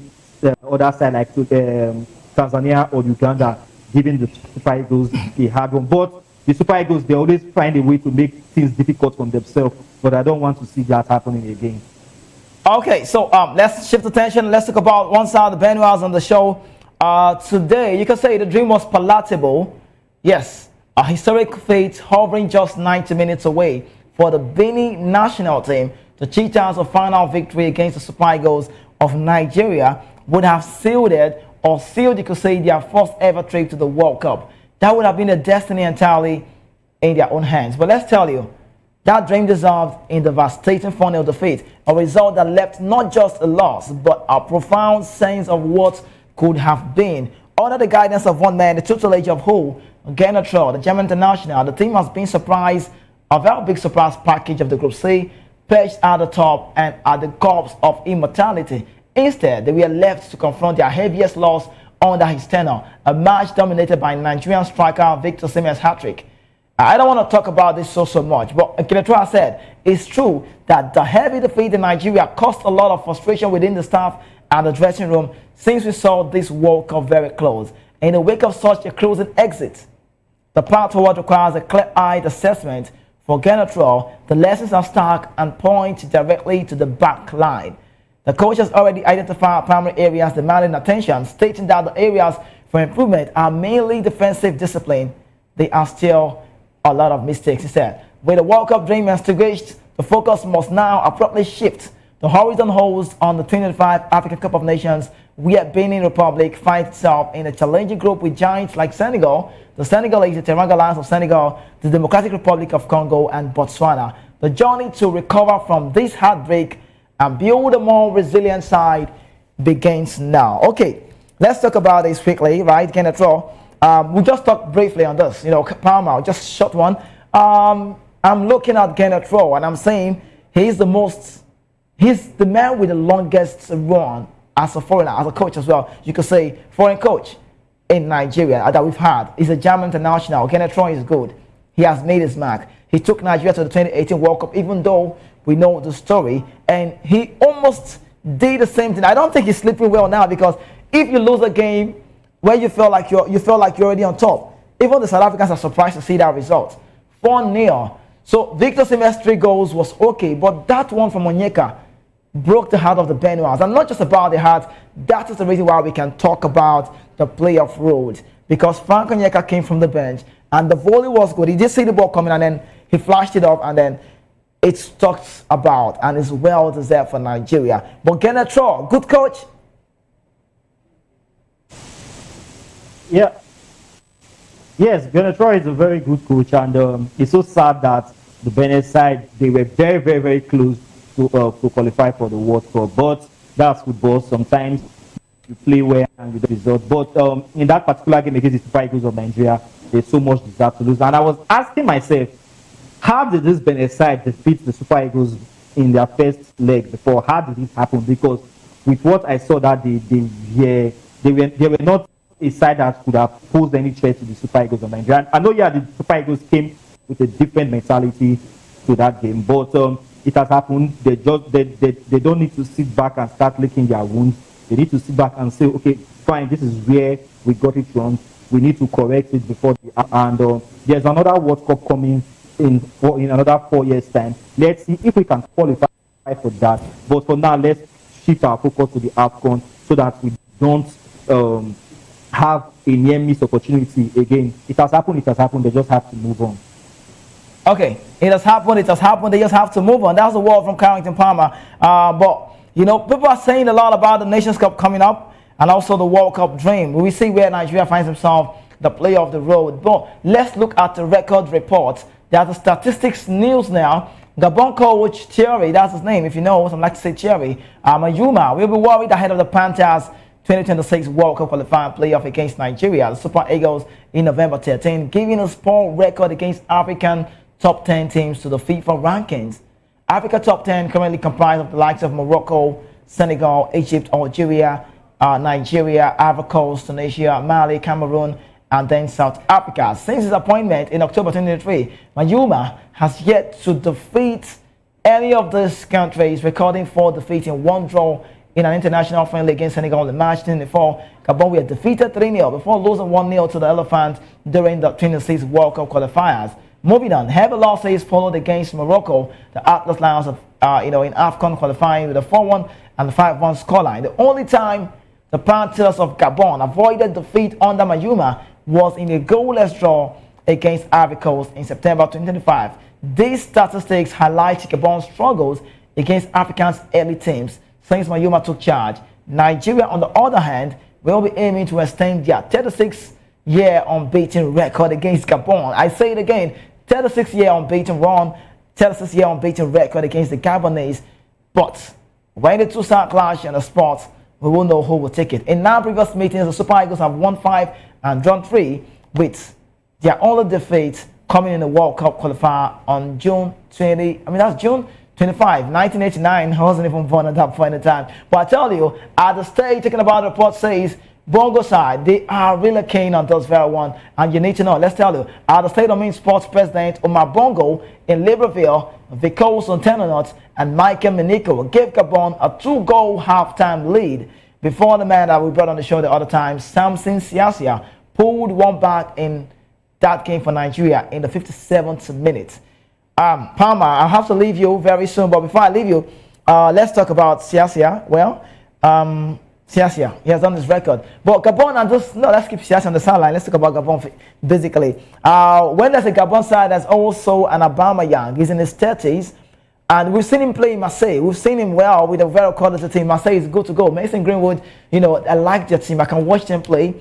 Speaker 3: other side like Tanzania or Uganda giving the Super Eagles a hard one. But the Super Eagles, they always find a way to make things difficult for themselves. But I don't want to see that happening again.
Speaker 21: Okay, so let's shift attention. Let's talk about one side of the bandwagon on the show. Today, you can say the dream was palatable. Yes, a historic fate hovering just 90 minutes away for the Benin national team. The Cheetahs' of final victory against the Super Eagles of Nigeria would have sealed, you could say, their first ever trip to the World Cup. That would have been a destiny entirely in their own hands. But let's tell you, that dream dissolved in the devastating final defeat, a result that left not just a loss, but a profound sense of what could have been. Under the guidance of one man, the tutelage of who? Governor Charles, the German international, the team has been surprised, a very big surprise package of the Group C, perched at the top and at the corpse of immortality. Instead, they were left to confront their heaviest loss under his tenure, a match dominated by Nigerian striker Victor Osimhen's hat-trick. I don't want to talk about this so much, but Kenetra said it's true that the heavy defeat in Nigeria caused a lot of frustration within the staff and the dressing room since we saw this World Cup very close. In the wake of such a closing exit, the path forward requires a clear-eyed assessment. For Kenetra, the lessons are stark and point directly to the back line. The coach has already identified primary areas demanding attention, stating that the areas for improvement are mainly defensive discipline. There are still a lot of mistakes, he said. With the World Cup dream extinguished, the focus must now abruptly shift. The horizon host on the 2025 African Cup of Nations, where Benin Republic finds itself in a challenging group with giants like Senegal, the Senegalese, the Teranga Lions of Senegal, the Democratic Republic of Congo, and Botswana. The journey to recover from this heartbreak and build a more resilient side begins now. Okay, let's talk about this quickly, right? We just talked briefly on this, Palmer, just short one. I'm looking at Kenetra and I'm saying he's the man with the longest run as a foreigner, as a coach as well. You could say foreign coach in Nigeria that we've had. He's a German international. Kenetra is good. He has made his mark. He took Nigeria to the 2018 World Cup, even though we know the story, and he almost did the same thing. I don't think he's sleeping well now, because if you lose a game where you feel like you're already on top, even the South Africans are surprised to see that result. 4-0 So Victor Osimhen's 3 goals was okay, but that one from Onyeka broke the heart of the Benuans. And not just about the heart, that is the reason why we can talk about the playoff road. Because Frank Onyeka came from the bench and the volley was good. He did see the ball coming and then he flashed it up and then it's talked about and is well deserved for Nigeria. But Governor Charles, good coach.
Speaker 3: Yeah. Yes, Governor Charles is a very good coach, and it's so sad that the Benin side, they were very, very, very close to qualify for the World Cup. But that's football. Sometimes you play well and you don't result. But in that particular game against the Super Eagles of Nigeria, there's so much deserved to lose. And I was asking myself, how did this Benin side defeat the Super Eagles in their first leg before? How did this happen? Because with what I saw that they were not a side that could have posed any threat to the Super Eagles of Nigeria. I know, yeah, the Super Eagles came with a different mentality to that game, but it has happened. They don't need to sit back and start licking their wounds. They need to sit back and say, okay, fine, this is where we got it wrong. We need to correct it before there's another World Cup coming in another 4 years' time. Let's see if we can qualify for that. But for now, let's shift our focus to the AFCON so that we don't have a near miss opportunity again. It has happened. They just have to move on.
Speaker 21: Okay, it has happened. They just have to move on. That's the word from Carrington Palmer. But you know, people are saying a lot about the Nations Cup coming up and also the World Cup dream. We see where Nigeria finds himself, the play of the road. But let's look at the record report. There's the statistics news now. Gabon coach Thierry, that's his name. If you know, some like to say Thierry. Mayuma will be worried ahead of the Panthers 2026 World Cup qualifying playoff against Nigeria. The Super Eagles in November 13, giving a poor record against African top 10 teams to the FIFA rankings. Africa top 10 currently comprised of the likes of Morocco, Senegal, Egypt, Algeria, Nigeria, Ivory Coast, Tunisia, Mali, Cameroon, and then South Africa. Since his appointment in October 2023, Mayuma has yet to defeat any of these countries, recording 4 defeats and 1 draw in an international friendly against Senegal in March 2024. Gabon were defeated 3-0 before losing 1-0 to the Elephants during the 2026 World Cup qualifiers. Moving on, heavy losses followed against Morocco, the Atlas Lions of in AFCON qualifying with a 4-1 and 5-1 scoreline. The only time the Panthers of Gabon avoided defeat under Mayuma was in a goalless draw against Ivory Coast in September 2025. These statistics highlight Gabon's struggles against Africa's early teams since Mayuma took charge. Nigeria, on the other hand, will be aiming to extend their 36-year unbeaten record against Gabon. I say it again, 36-year unbeaten run, 36-year unbeaten record against the Gabonese. But when the two sides clash in the sport, we will know who will take it. In 9 previous meetings, the Super Eagles have won 5 and drawn 3, with their only defeat coming in the World Cup qualifier on June 25, 1989. I wasn't even born at that point in time. But I tell you, at the stage taken about the report says, Bongo side, they are really keen on those very one. And you need to know, let's tell you, at the State of Maine Sports President Omar Bongo in Libreville, Vico Sontenonot and Michael Miniko gave Gabon a 2-goal halftime lead before the man that we brought on the show the other time, Samson Siasia, pulled one back in that game for Nigeria in the 57th minute. Palmer, I'll have to leave you very soon, but before I leave you, let's talk about Siasia. Well, Siasia, he has done his record. But Gabon, let's keep Siasia on the sideline. Let's talk about Gabon basically. When there's a Gabon side, there's also an Aubameyang. He's in his 30s. And we've seen him play in Marseille. We've seen him well with a very quality team. Marseille is good to go. Mason Greenwood, I like their team. I can watch them play.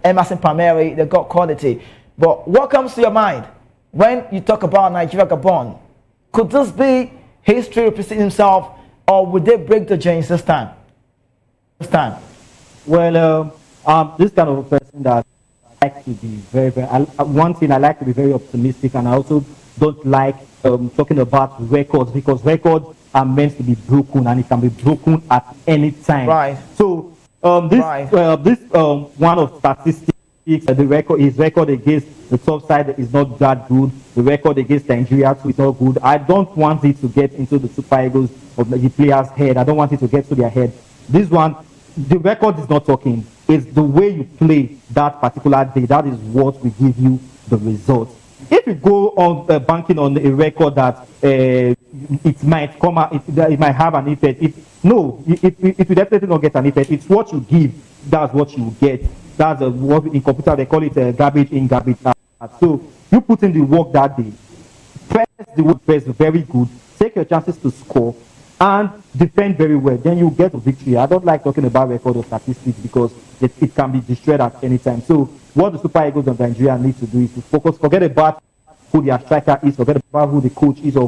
Speaker 21: Emerson Palmieri, they got quality. But what comes to your mind when you talk about Nigeria Gabon? Could this be history repeating himself, or would they break the chains this time?
Speaker 3: Well, this kind of a person that I like to be very, very. One thing, I like to be very optimistic, and I also don't like talking about records, because records are meant to be broken, and it can be broken at any time.
Speaker 21: Right.
Speaker 3: So this one of statistics, his record against the top side is not that good. The record against Nigeria too is not good. I don't want it to get into the Super Eagles of the players' head. I don't want it to get to their head. This one, the record is not talking. It's the way you play that particular day. That is what will give you the results. if you go on banking on a record that it might come out, it might have an effect. It will definitely not get an effect. It's what you give. That's what you get. That's what in computer they call it garbage in, garbage out. So you put in the work that day. Press the work best, very good. Take your chances to score and defend very well. Then you get a victory. I don't like talking about record or statistics because it can be destroyed at any time. So what the Super Eagles of Nigeria need to do is to focus, forget about who their striker is, forget about who the coach is or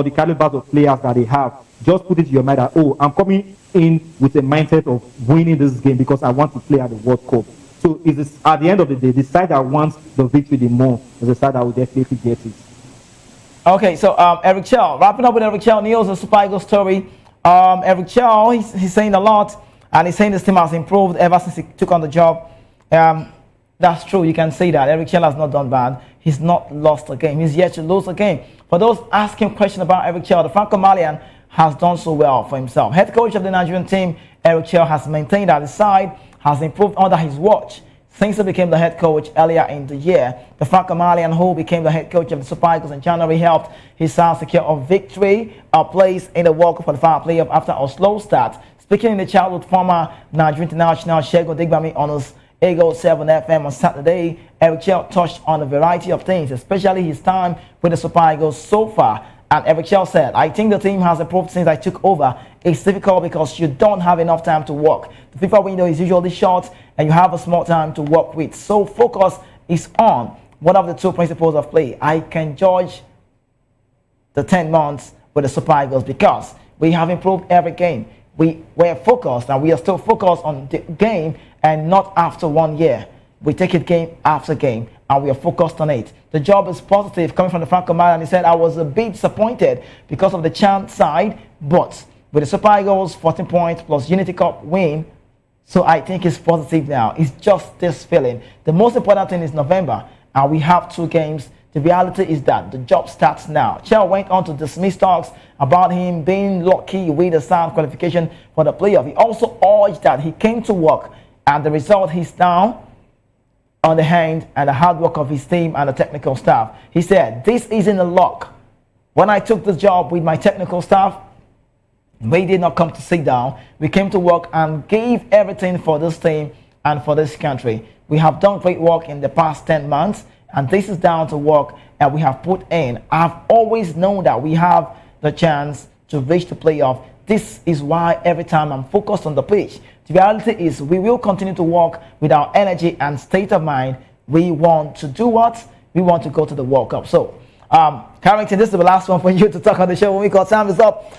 Speaker 3: the calibers of players that they have. Just put it to your mind that, oh, I'm coming in with a mindset of winning this game because I want to play at the World Cup. So it's at the end of the day, the side that wants the victory the more is the side that will definitely get it.
Speaker 21: Okay, so Eric Chell, wrapping up with Eric Chell, Neil's a Super Eagles story. Eric Chell, he's saying a lot, and he's saying this team has improved ever since he took on the job. That's true, you can say that. Eric Chell has not done bad. He's not lost a game. He's yet to lose a game. For those asking questions about Eric Chell, the Franco-Malian has done so well for himself. Head coach of the Nigerian team, Eric Chell, has maintained that his side has improved under his watch. Since he became the head coach earlier in the year, the Franco-Malian, who became the head coach of the Super Eagles in January, helped his side secure a victory, a place in the World Cup qualifier playoff after a slow start. Speaking in the chat with former Nigerian international Shegun Digbami on his Eagle 7 FM on Saturday, Eric Chell touched on a variety of things, especially his time with the Super Eagles so far. And Eric Chell said, I think the team has improved since I took over. It's difficult because you don't have enough time to work. The FIFA window is usually short and you have a small time to work with. So focus is on one of the two principles of play. I can judge the 10 months with the Super Eagles because we have improved every game. We were focused and we are still focused on the game and not after 1 year. We take it game after game and we are focused on it. The job is positive coming from the Franco-Malian. He said, I was a bit disappointed because of the chant side, but with the Super Eagles 14 points plus Unity Cup win, so I think it's positive now. It's just this feeling. The most important thing is November and we have 2 games. The reality is that the job starts now. Chell went on to dismiss talks about him being lucky with the sound qualification for the playoff. He also urged that he came to work and the result is down on the hand and the hard work of his team and the technical staff. He said, this isn't a luck. When I took this job with my technical staff, we did not come to sit down. We came to work and gave everything for this team and for this country. We have done great work in the past 10 months, and this is down to work that we have put in. I've always known that we have the chance to reach the playoff. This is why every time I'm focused on the pitch. The reality is we will continue to work with our energy and state of mind. We want to do what? We want to go to the World Cup. So, Carrington, this is the last one for you to talk on the show when we got time is up.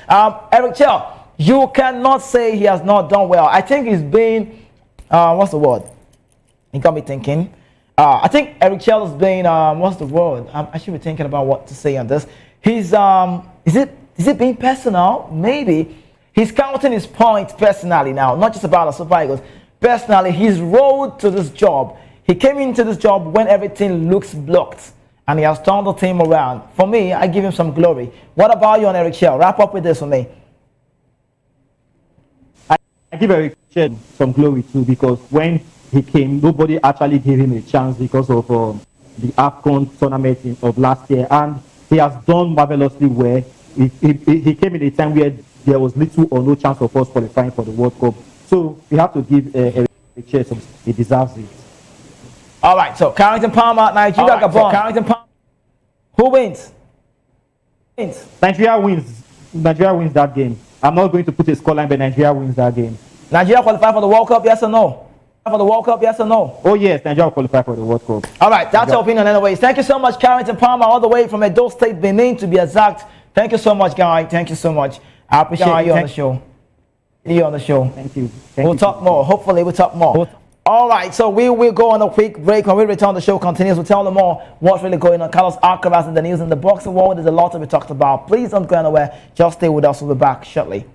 Speaker 21: Eric Chell, you cannot say he has not done well. I think he's been, what's the word? He got me thinking. I think Eric Chell has been, what's the word? I should be thinking about what to say on this. He's, is it being personal? Maybe. He's counting his points personally now, not just about the Super Eagles. Personally, his road to this job. He came into this job when everything looks blocked, and he has turned the team around. For me, I give him some glory. What about you on Eric Chell? Wrap up with this for me.
Speaker 3: I give Eric Chell some glory too, because when he came, nobody actually gave him a chance because of the AFCON tournament of last year, and he has done marvelously well. He came in a time where there was little or no chance of us qualifying for the World Cup. So we have to give Eric Chell some. He deserves it.
Speaker 21: All right, so Carrington Palmer, Nigeria, Gabon. Who wins?
Speaker 3: Nigeria wins. Nigeria wins that game. I'm not going to put a scoreline, but Nigeria wins that game.
Speaker 21: Nigeria qualify for the World Cup, yes or no? For the World Cup, yes or no?
Speaker 3: Oh yes, Nigeria will qualify for the World Cup.
Speaker 21: All right, that's your opinion anyways. Thank you so much, Carrington Palmer, all the way from Edo State, Benin, to be exact. Thank you so much, guy. Thank you so much. I appreciate you on the show.
Speaker 3: Thank you.
Speaker 21: We'll talk more. Hopefully, we'll talk more. All right, so we will go on a quick break. When we return, the show continues. We'll tell them more what's really going on. Carlos Alcaraz in the news in the boxing world. There's a lot to be talked about. Please don't go anywhere. Just stay with us. We'll be back shortly.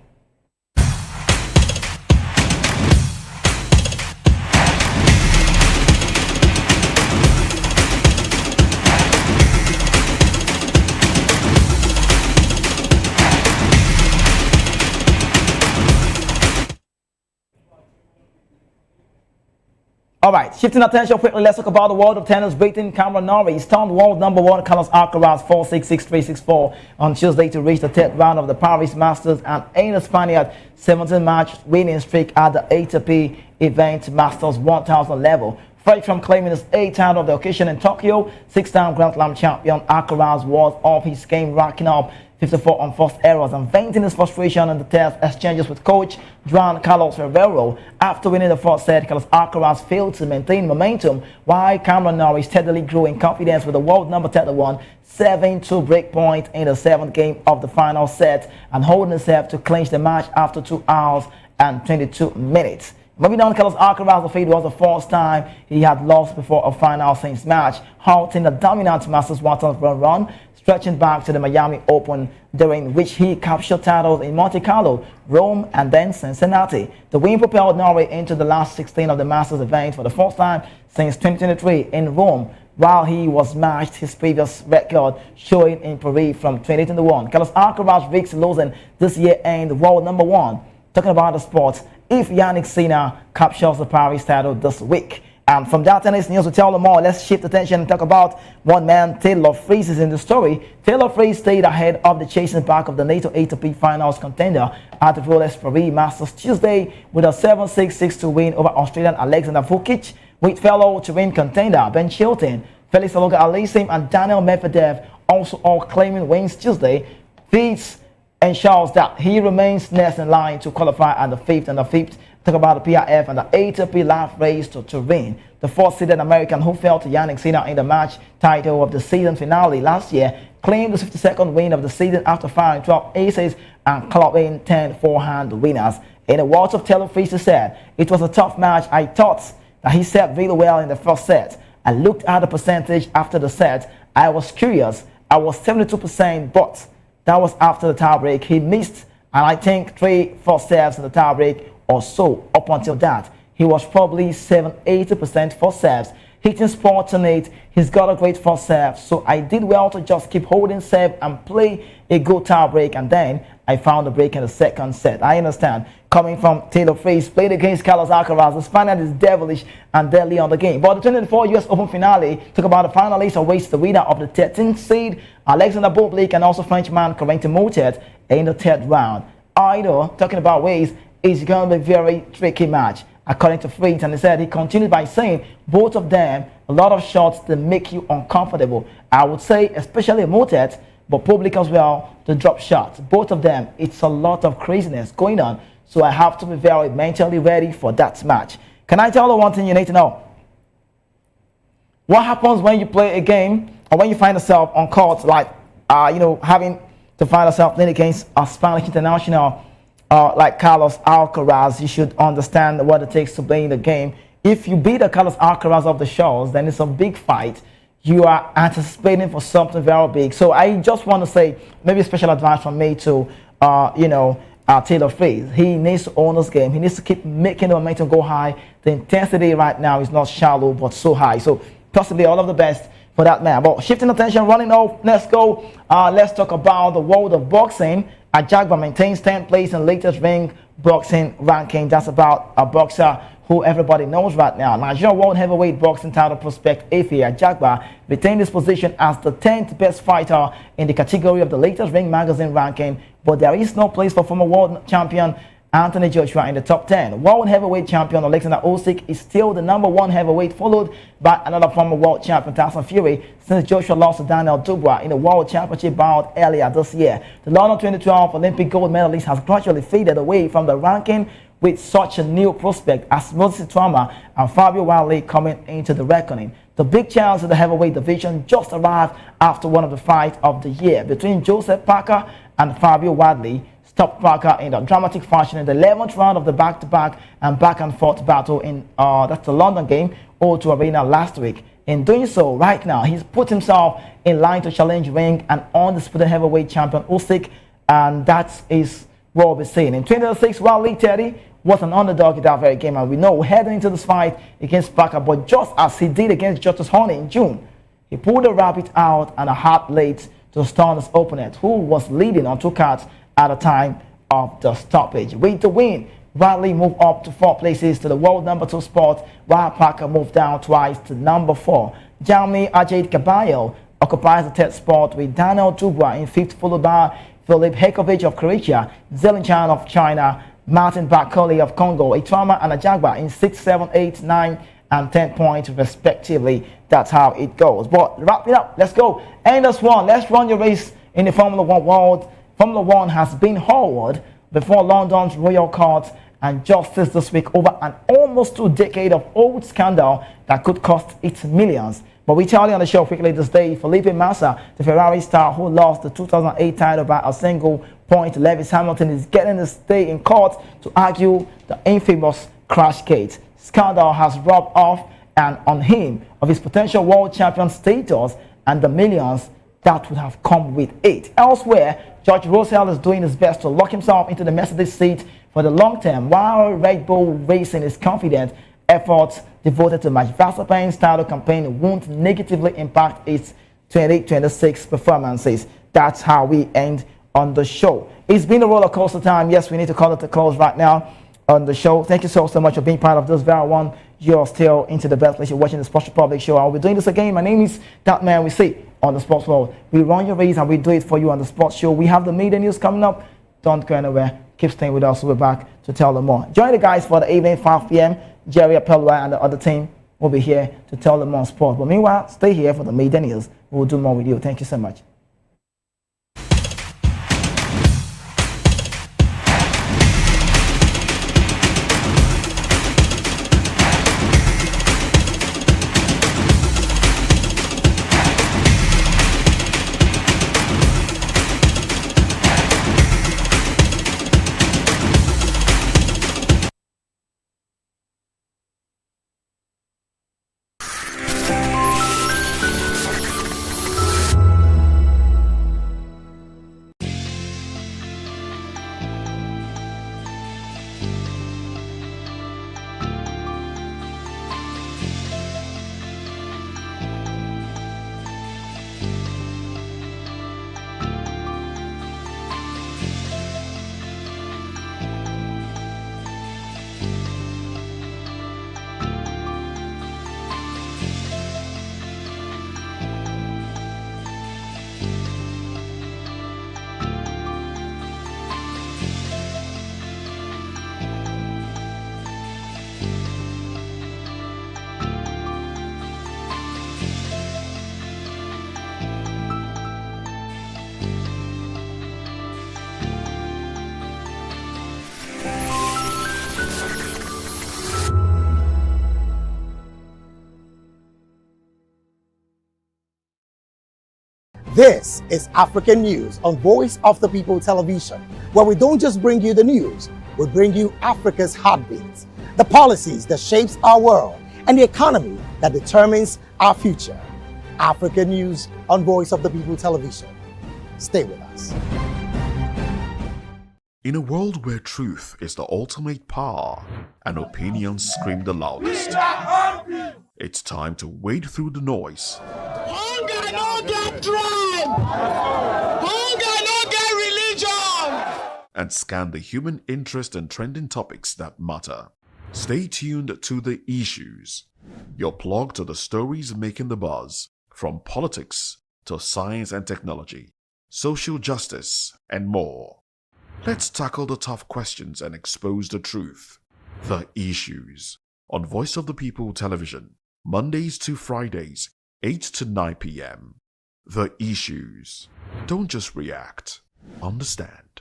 Speaker 21: All All right, shifting attention quickly, let's talk about the world of tennis. Beating Cameron Norrie stunned world number one Carlos Alcaraz 4-6, 6-3, 6-4 on Tuesday to reach the third round of the Paris Masters and end the Spaniard 17-match winning streak at the ATP event Masters 1000 level. Fresh from claiming his 8th title of the occasion in Tokyo, 6-time Grand Slam champion Alcaraz was off his game, racking up 54 unforced errors and venting his frustration in the test exchanges with coach Juan Carlos Rivero. After winning the first set, Carlos Alcaraz failed to maintain momentum, while Cameron Norrie steadily grew in confidence with the world number 31 7-2 break point in the 7th game of the final set and holding himself to clinch the match after 2 hours and 22 minutes. Moving on, Carlos Alcaraz, the defeat was the first time he had lost before a final since March, halting the dominant Masters 1000 run, stretching back to the Miami Open, during which he captured titles in Monte Carlo, Rome, and then Cincinnati. The win propelled Norrie into the last 16 of the Masters event for the first time since 2023 in Rome, while he was matched his previous record showing in Paris from 2021. Carlos Alcaraz risks losing this year and world number one. Talking about the sport, if Yannick Sinner captures the Paris title this week. And from that tennis news to tell them more, let's shift attention and talk about one man, Taylor Fritz, is in the story. Taylor Fritz stayed ahead of the chasing pack of the NATO ATP Finals contender at the Rolex Paris Masters Tuesday with a 7-6, 6-2 win over Australian Alexander Vukic, with fellow Turin contender Ben Chilton, Felix Auger-Aliassime, and Daniel Medvedev also all claiming wins Tuesday. Fritz ensures that he remains next in line to qualify at the 5th and the 5th. Talk about the PRF and the ATP live race to Turin. The fourth-seeded American who fell to Yannick Sinner in the match title of the season finale last year claimed the 52nd win of the season after firing 12 aces and clubbing 10 forehand winners. In the words of Taylor Fritz, he said, "It was a tough match. I thought that he set really well in the first set. I looked at the percentage after the set. I was curious. I was 72%, but that was after the tiebreak. He missed, and I think 3 first serves in the tiebreak or so. Up until that, he was probably 70-80% first serves. Hitting spot tonight, he's got a great first serve, so I did well to just keep holding serve and play a good tiebreak, and then I found a break in the second set." I understand. Coming from Taylor Fritz, played against Carlos Alcaraz, the Spaniard is devilish and deadly on the game. But the 2024 US Open finale took about the finalists awaits the winner of the 13th seed, Alexander Bublik, and also Frenchman Corentin Moutet in the 3rd round. Either, talking about ways, it's going to be a very tricky match, according to Fritz, and he said he continued by saying both of them, a lot of shots that make you uncomfortable. I would say, especially Moutet, but Bublik as well, the drop shots. Both of them, it's a lot of craziness going on. So I have to be very mentally ready for that match. Can I tell you one thing you need to know? What happens when you play a game or when you find yourself on court, like, having to find yourself playing against a Spanish international like Carlos Alcaraz? You should understand what it takes to play in the game. If you beat the Carlos Alcaraz of the shows, then it's a big fight. You are anticipating for something very big. So I just want to say, maybe a special advice from me to, Taylor Fritz. He needs to own this game. He needs to keep making the momentum go high. The intensity right now is not shallow, but so high. So possibly all of the best for that man. But shifting attention, running off, let's go. Let's talk about the world of boxing. Ajagba maintains 10th place in latest ring boxing ranking. That's about a boxer who everybody knows right now. Nigerian world heavyweight boxing title prospect Efe Ajagba retained his position as the 10th best fighter in the category of the latest ring magazine ranking, but there is no place for former world champion Anthony Joshua in the top 10. World heavyweight champion Alexander Usyk is still the #1 heavyweight, followed by another former world champion Tyson Fury, since Joshua lost to Daniel Dubois in the world championship bout earlier this year. The London 2012 Olympic gold medalist has gradually faded away from the ranking, with such a new prospect as Moses Tuama and Fabio Wale coming into the reckoning. The big challenge in the heavyweight division just arrived after one of the fights of the year between Joseph Parker and Fabio Wadley stopped Parker in a dramatic fashion in the 11th round of the back-to-back and back-and-forth battle in that's the London game, O2 Arena last week. In doing so, right now, he's put himself in line to challenge ring and undisputed heavyweight champion Usyk, and that is what we'll be seeing. In 2006, Wadley Teddy was an underdog in that very game, and we know heading into this fight against Parker, but just as he did against Justus Honey in June, he pulled a rabbit out and a hard late to stun his opponent, who was leading on 2 cards at the time of the stoppage. With the win, Riley moved up to 4 places to the world number 2 spot, while Parker moved down twice to number 4. Jaume Ajay Caballo occupies the 3rd spot with Daniel Dubois in 5th, followed by Filip Hekovic of Croatia, Zelinchan of China, Martin Bakoli of Congo, Itwama and Ajagba in 6, 7, 8, 9 and 10 points respectively. That's how it goes. But wrap it up, let's go. And that's one. Let's run your race in the Formula One world. Formula One has been hauled before London's Royal Court and Justice this week over an almost 2-decade-old scandal that could cost it millions. But we tell you on the show quickly this day, Felipe Massa, the Ferrari star who lost the 2008 title by a single point to Lewis Hamilton, is getting to stay in court to argue the infamous crash gate. Scandal has rubbed off and on him of his potential world champion status and the millions that would have come with it. Elsewhere, George Russell is doing his best to lock himself into the Mercedes seat for the long term, while Red Bull Racing is confident efforts devoted to Max Verstappen's title campaign won't negatively impact its 2026 performances. That's how we end on the show. It's been a roller coaster time. Yes, we need to call it a close right now on the show. Thank you so much for being part of this very one. You're still into the best place. You're watching the Sports Republic show. I'll be doing this again. My name is That Man We See on the Sports World. We run your race and we do it for you on the Sports Show. We have the media news coming up. Don't go anywhere. Keep staying with us. We'll be back to tell them more. Join the guys for the evening, 5 p.m. Jerry Appelwa and the other team will be here to tell them more sports. But meanwhile, stay here for the media news. We'll do more with you. Thank you so much.
Speaker 13: This is African News on Voice of the People Television, where we don't just bring you the news, we bring you Africa's heartbeat, the policies that shapes our world, and the economy that determines our future. African News on Voice of the People Television. Stay with us.
Speaker 1: In a world where truth is the ultimate power and opinions scream the loudest, it's time to wade through the noise.
Speaker 2: Hunger no get tribe! Hunger no get religion!
Speaker 1: And scan the human interest and trending topics that matter. Stay tuned to The Issues, your plug to the stories making the buzz, from politics to science and technology, social justice, and more. Let's tackle the tough questions and expose the truth. The Issues on Voice of the People Television, Mondays to Fridays, 8 to 9 p.m. The Issues. Don't just react. Understand.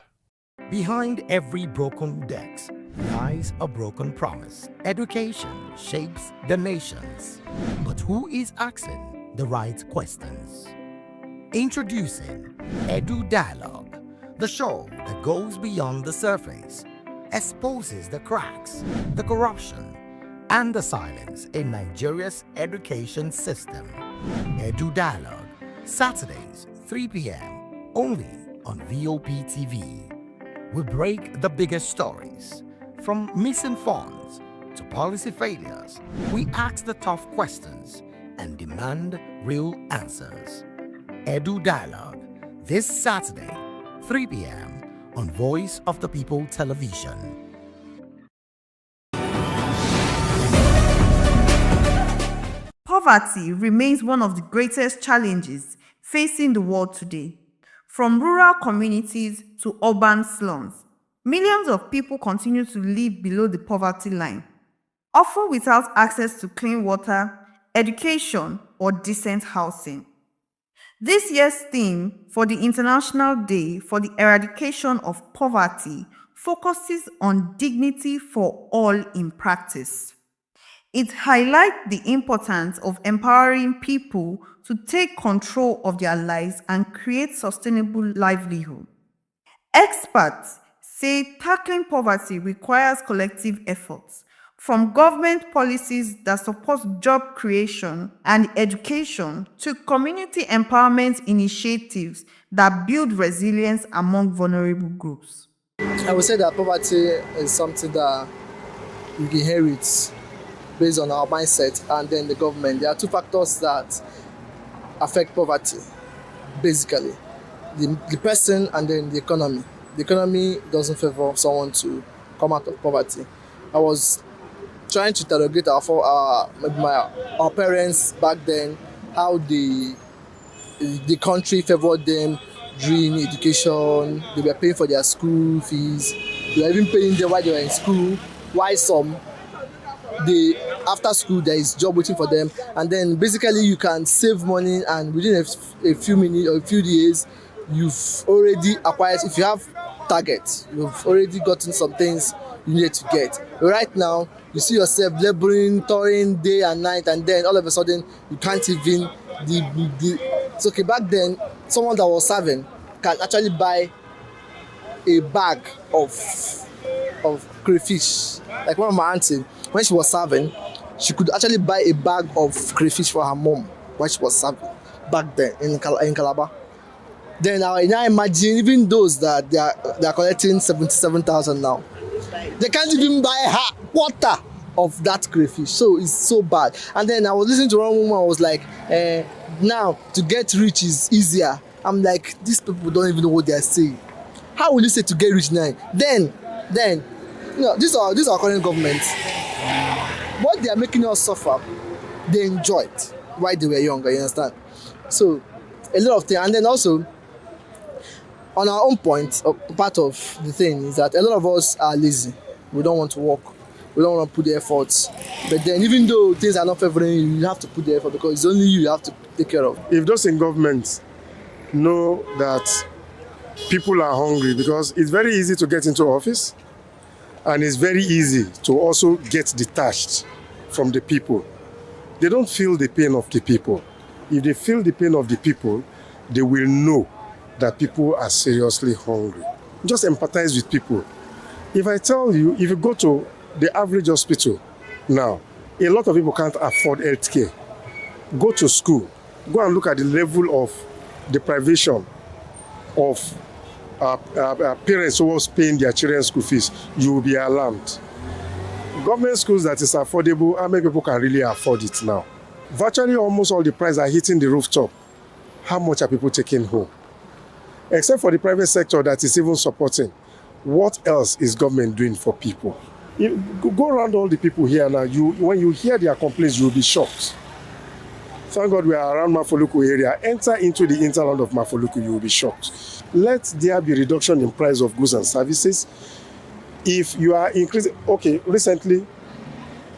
Speaker 10: Behind every broken desk lies a broken promise. Education shapes the nations. But who is asking the right questions? Introducing Edu Dialogue, the show that goes beyond the surface, exposes the cracks, the corruption, and the silence in Nigeria's education system. Edu Dialogue, Saturdays, 3 p.m., only on VOP TV. We break the biggest stories, from missing funds to policy failures. We ask the tough questions and demand real answers. Edu Dialogue, this Saturday, 3 p.m. on Voice of the People Television.
Speaker 4: poverty remains one of the greatest challenges facing the world today. From rural communities to urban slums, millions of people continue to live below the poverty line, often without access to clean water, education, or decent housing. This year's theme for the International Day for the Eradication of Poverty focuses on dignity for all in practice. It highlights the importance of empowering people to take control of their lives and create sustainable livelihood. Experts say tackling poverty requires collective efforts, from government policies that support job creation and education to community empowerment initiatives that build resilience among vulnerable groups.
Speaker 11: I would say that poverty is something that we inherit based on our mindset and then the government. There are two factors that affect poverty, basically. The person and then the economy. The economy doesn't favor someone to come out of poverty. I was trying to interrogate our parents back then, how the country favored them during education. They were paying for their school fees. They were even paying them while they were in school. Why some, after school there is job waiting for them, and then basically you can save money, and within a few minutes or a few days you've already acquired. If you have targets, you've already gotten some things you need to get. But right now you see yourself laboring, toiling day and night, and then all of a sudden you can't even it's okay. Back then, someone that was serving can actually buy a bag of crayfish. Like one of my auntie, when she was serving, she could actually buy a bag of crayfish for her mom when she was serving back then in Calabar. Then I now imagine even those that they are collecting 77,000 now. They can't even buy a quarter of that crayfish. So it's so bad. And then I was listening to one woman who was like, now to get rich is easier. I'm like, these people don't even know what they are saying. How will you say to get rich now? Then you know, these are our current government. What they are making us suffer, they enjoy it while they were younger, you understand? So a lot of things. And then also on our own point, part of the thing is that a lot of us are lazy. We don't want to work. We don't want to put the efforts. But then even though things are not favoring you, you have to put the effort because it's only you have to take care of.
Speaker 12: If those in government know that people are hungry, because it's very easy to get into office and it's very easy to also get detached from the people. They don't feel the pain of the people. If they feel the pain of the people, they will know that people are seriously hungry. Just empathize with people. If I tell you, if you go to the average hospital now, a lot of people can't afford health care. Go to school, go and look at the level of deprivation of parents who was paying their children's school fees. You will be alarmed. Government schools that is affordable, how many people can really afford it now? Virtually almost all the prices are hitting the rooftop. How much are people taking home? Except for the private sector that is even supporting. What else is government doing for people? You go around all the people here now, when you hear their complaints, you'll be shocked. Thank God we are around Mafoluku area. Enter into the hinterland of Mafoluku, you will be shocked. Let there be reduction in price of goods and services. If you are increasing, okay, recently,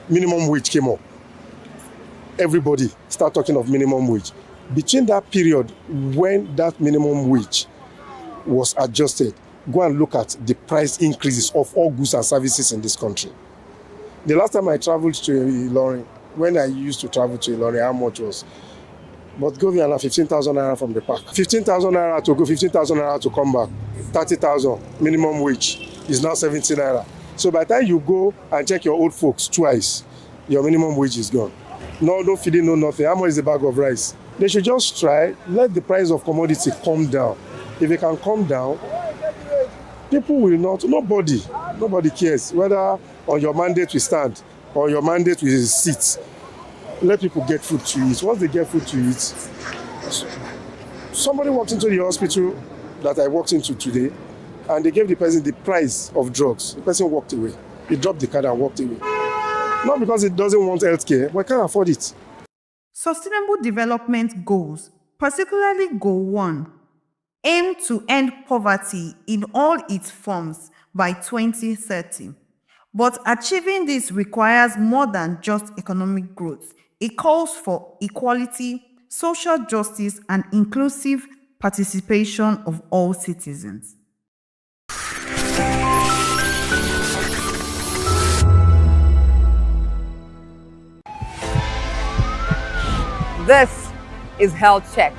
Speaker 12: minimum wage came up. Everybody start talking of minimum wage. Between that period when that minimum wage was adjusted, go and look at the price increases of all goods and services in this country. The last time I traveled to Ilorin, when I used to travel to Ilorin, how much was? But go there now, 15,000 naira from the park. 15,000 naira to go, 15,000 naira to come back. 30,000 minimum wage is now 70 naira. So by the time you go and check your old folks twice, your minimum wage is gone. No feeding, no nothing. How much is the bag of rice? They should just try, let the price of commodity come down. If it can come down, people will not, nobody cares whether on your mandate we stand or your mandate we sit. Let people get food to eat. Once they get food to eat, somebody walked into the hospital that I walked into today and they gave the person the price of drugs. The person walked away. He dropped the card and walked away. Not because it doesn't want health care, but can't afford it.
Speaker 4: Sustainable Development Goals, particularly Goal 1, aim to end poverty in all its forms by 2030. But achieving this requires more than just economic growth. It calls for equality, social justice, and inclusive participation of all citizens.
Speaker 5: This is Health Check,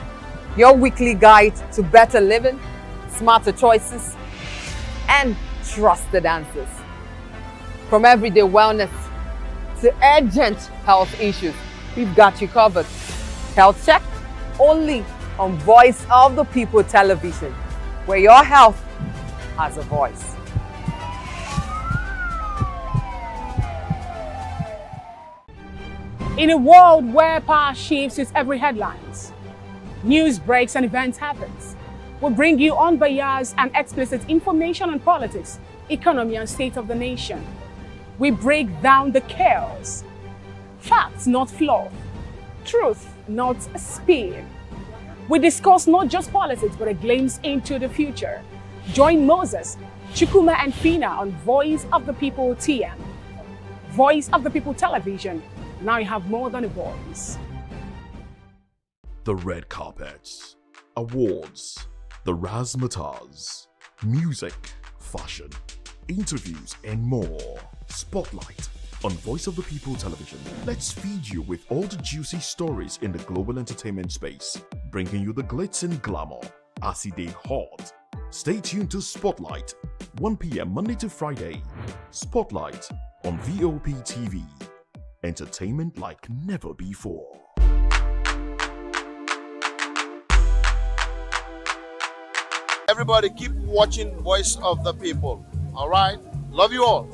Speaker 5: your weekly guide to better living, smarter choices, and trusted answers. From everyday wellness to urgent health issues, we've got you covered. Health Check, only on Voice of the People television, where your health has a voice.
Speaker 9: In a world where power shifts with every headlines, news breaks and events happens, we bring you unbiased and explicit information on politics, economy, and state of the nation. We break down the chaos. Facts, not fluff. Truth, not spin. We discuss not just politics, but a glimpse into the future. Join Moses, Chukuma, and Fina on Voice of the People TM. Voice of the People television. Now you have more than a voice.
Speaker 1: The red carpets, awards, the razzmatazz, music, fashion, interviews, and more. Spotlight on Voice of the People television. Let's feed you with all the juicy stories in the global entertainment space, bringing you the glitz and glamour as it is hot. Stay tuned to Spotlight, 1 p.m. Monday to Friday. Spotlight on VOP TV. Entertainment like never before.
Speaker 15: Everybody keep watching Voice of the People. All right? Love you all.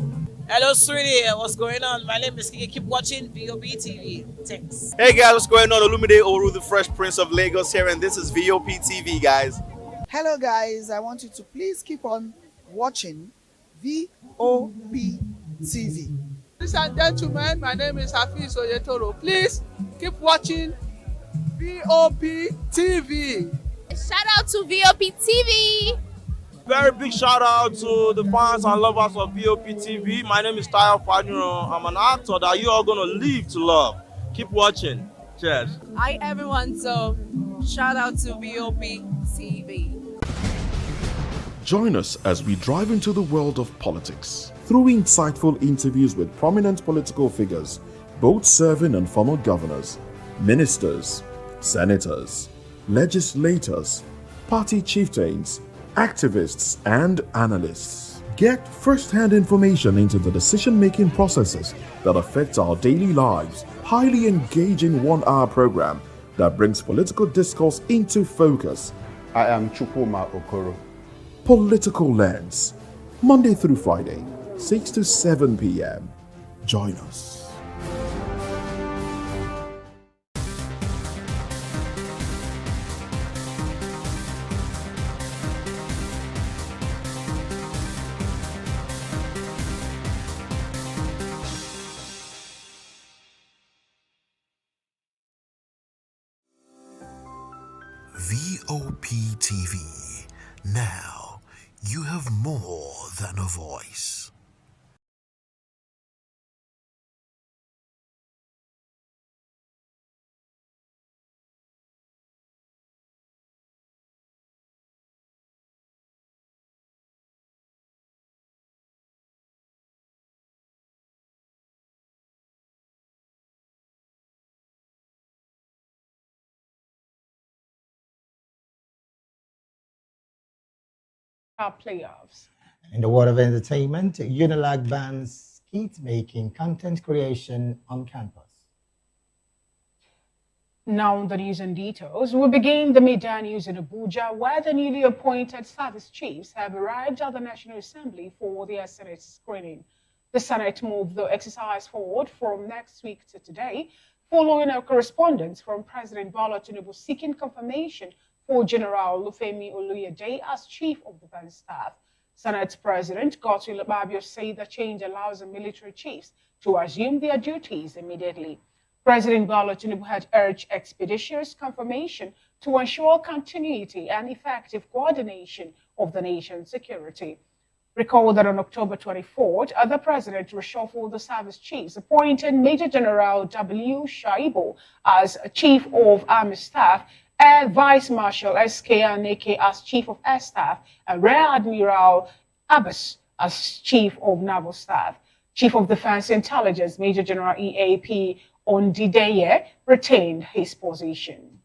Speaker 23: Hello, sweetie. What's going on? My name is Kiki. Keep watching VOP TV. Thanks.
Speaker 24: Hey guys, what's going on? Olumide Oru, the Fresh Prince of Lagos here, and this is VOP TV, guys.
Speaker 25: Hello guys, I want you to please keep on watching VOP TV.
Speaker 26: Ladies and gentlemen, my name is Hafiz Oyetoro. Please keep watching VOP TV.
Speaker 28: Shout out to VOP TV.
Speaker 24: Very big shout out to the fans and lovers of VOP TV. My name is Tayo Fanyuro. I'm an actor that you are going to live to love. Keep watching. Cheers.
Speaker 28: Hi everyone, so shout out to VOP TV.
Speaker 1: Join us as we drive into the world of politics through insightful interviews with prominent political figures, both serving and former governors, ministers, senators, legislators, party chieftains, activists, and analysts. Get first-hand information into the decision-making processes that affect our daily lives. Highly engaging one-hour program that brings political discourse into focus.
Speaker 29: I am Chukwuma Okoro.
Speaker 1: Political Lens, Monday through Friday, 6 to 7 p.m. Join us.
Speaker 6: VOP TV. Now, you have more than a voice.
Speaker 9: Playoffs.
Speaker 13: In the world of entertainment, Unilag bans skit making, content creation on campus.
Speaker 9: Now the news and details. We begin the media news in Abuja, where the newly appointed service chiefs have arrived at the National Assembly for their Senate screening. The Senate moved the exercise forward from next week to today, following a correspondence from President Bola Tinubu seeking confirmation for General Lufemi Oluyede as Chief of Defense Staff. Senate President Godswill Akpabio said the change allows the military chiefs to assume their duties immediately. President Bola Tinubu had urged expeditious confirmation to ensure continuity and effective coordination of the nation's security. Recall that on October 24th, the president reshuffled the service chiefs, appointed Major General W. Shaibu as Chief of Army Staff, and Vice Marshal S.K. Aneke as Chief of Air Staff, and Rear Admiral Abbas as Chief of Naval Staff. Chief of Defense Intelligence, Major General EAP Ondideye, retained his position.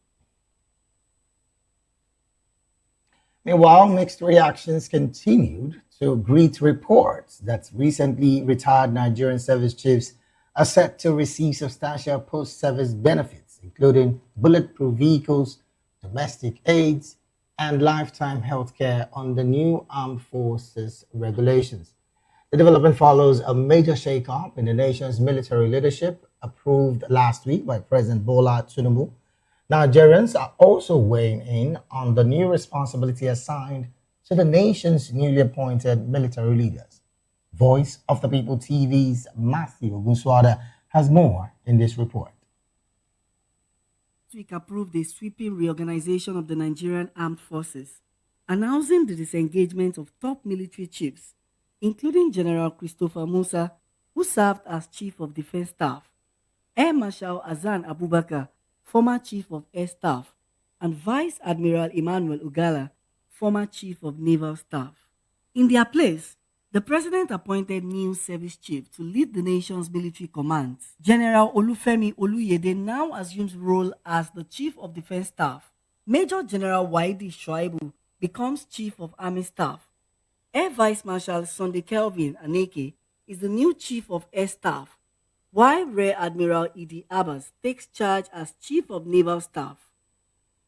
Speaker 13: Meanwhile, mixed reactions continued to greet reports that recently retired Nigerian service chiefs are set to receive substantial post-service benefits, including bulletproof vehicles, domestic aids, and lifetime health care under new armed forces regulations. The development follows a major shake-up in the nation's military leadership approved last week by President Bola Tinubu. Nigerians are also weighing in on the new responsibility assigned to the nation's newly appointed military leaders. Voice of the People TV's Matthew Ogunswada has more in this report.
Speaker 7: This week approved a sweeping reorganization of the Nigerian Armed Forces, announcing the disengagement of top military chiefs, including General Christopher Musa, who served as Chief of Defense Staff, Air Marshal Azan Abubakar, former Chief of Air Staff, and Vice Admiral Emmanuel Ugala, former Chief of Naval Staff. In their place, the President appointed new service chief to lead the nation's military commands. General Olufemi Oluyede now assumes role as the Chief of Defense Staff. Major General Waidi Shoaibu becomes Chief of Army Staff. Air Vice Marshal Sunday Kelvin Aneke is the new Chief of Air Staff, while Rear Admiral Idi Abbas takes charge as Chief of Naval Staff.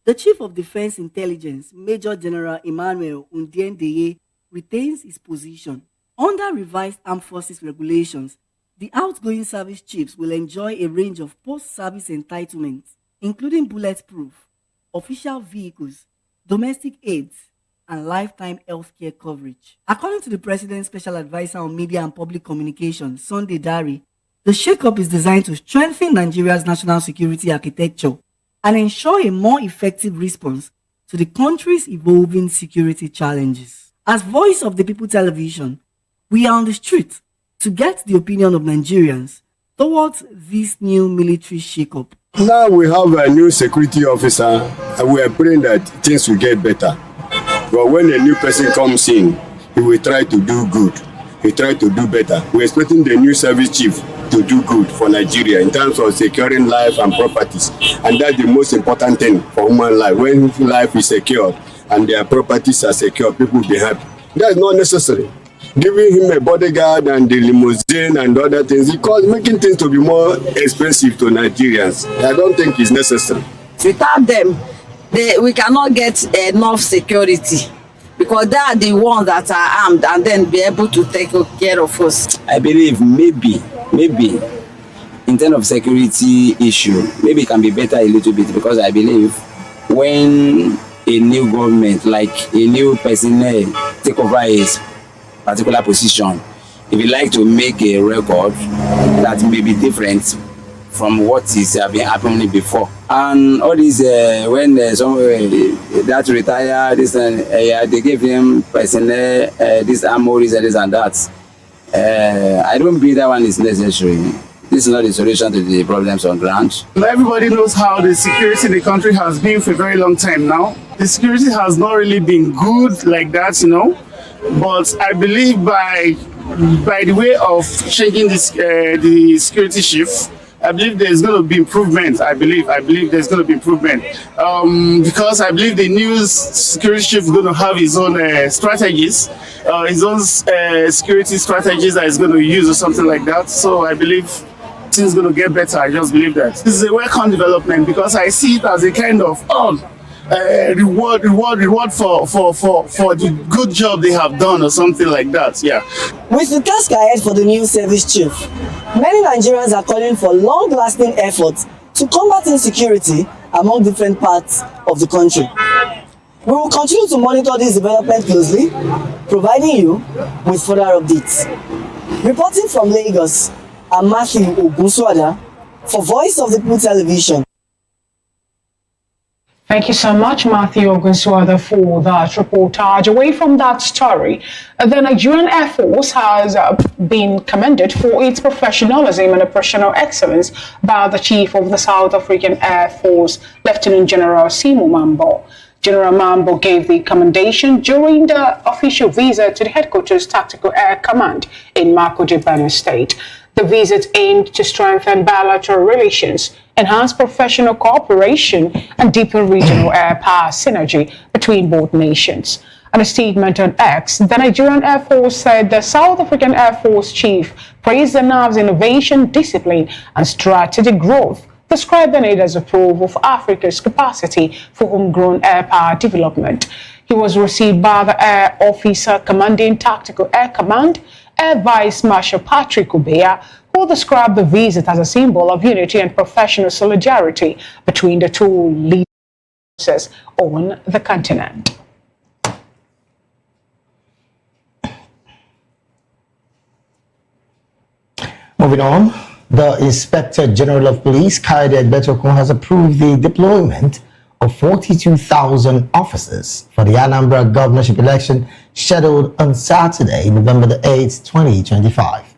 Speaker 7: The Chief of Defense Intelligence, Major General Emmanuel Undiendeye, retains his position. Under revised Armed Forces regulations, the outgoing service chiefs will enjoy a range of post-service entitlements, including bulletproof, official vehicles, domestic aids, and lifetime healthcare coverage. According to the President's Special Advisor on Media and Public Communications, Sunday Dari, the shake-up is designed to strengthen Nigeria's national security architecture and ensure a more effective response to the country's evolving security challenges. As Voice of the People Television, we are on the street to get the opinion of Nigerians towards this new military shake-up.
Speaker 12: Now we have a new security officer and we are praying that things will get better. But when a new person comes in, he will try to do good. He try to do better. We're expecting the new service chief to do good for Nigeria in terms of securing life and properties. And that's the most important thing for human life. When life is secured and their properties are secure, people will be happy. That's not necessary. Giving him a bodyguard and the limousine and other things, because making things to be more expensive to Nigerians, I don't think is necessary.
Speaker 8: Without them, we cannot get enough security, because they are the ones that are armed and then be able to take care of us.
Speaker 14: I believe maybe in terms of security issue, maybe it can be better a little bit, because I believe when a new government, like a new personnel, take over his particular position, if you like to make a record that may be different from what is been happening before, and all these when that retire, this they give him personnel, this armories and this and that. I don't believe that one is necessary. This is not the solution to the problems on ground.
Speaker 16: Everybody knows how the security in the country has been for a very long time now. The security has not really been good like that, you know. But I believe by the way of changing this the security chief, I believe there's going to be improvement. I believe there's going to be improvement because I believe the new security chief is going to have his own strategies, his own security strategies that he's going to use or something like that. So I believe things are going to get better. I just believe that this is a welcome development, because I see it as a kind of reward for the good job they have done or something like that. Yeah.
Speaker 17: With the task ahead for the new service chief, many Nigerians are calling for long-lasting efforts to combat insecurity among different parts of the country. We will continue to monitor this development closely, providing you with further updates. Reporting from Lagos, I'm Matthew Ogunswada For Voice of the People Television.
Speaker 9: Thank you so much, Matthew Ogunswada, for that reportage. Away from that story, the Nigerian Air Force has been commended for its professionalism and operational excellence by the Chief of the South African Air Force, Lieutenant General Simo Mambo. General Mambo gave the commendation during the official visit to the headquarters Tactical Air Command in Makurdi, Benue State. The visit aimed to strengthen bilateral relations, enhance professional cooperation, and deepen regional air power synergy between both nations. In a statement on X, the Nigerian Air Force said the South African Air Force chief praised the NAV's innovation, discipline, and strategic growth, describing it as a proof of Africa's capacity for homegrown air power development. He was received by the Air Officer Commanding Tactical Air Command, Air Vice Marshal Patrick Ubeya, who described the visit as a symbol of unity and professional solidarity between the two leading forces on the continent.
Speaker 13: Moving on, the Inspector General of Police, Kaide Betokun, has approved the deployment of 42,000 officers for the Anambra governorship election scheduled on Saturday, November the 8th, 2025.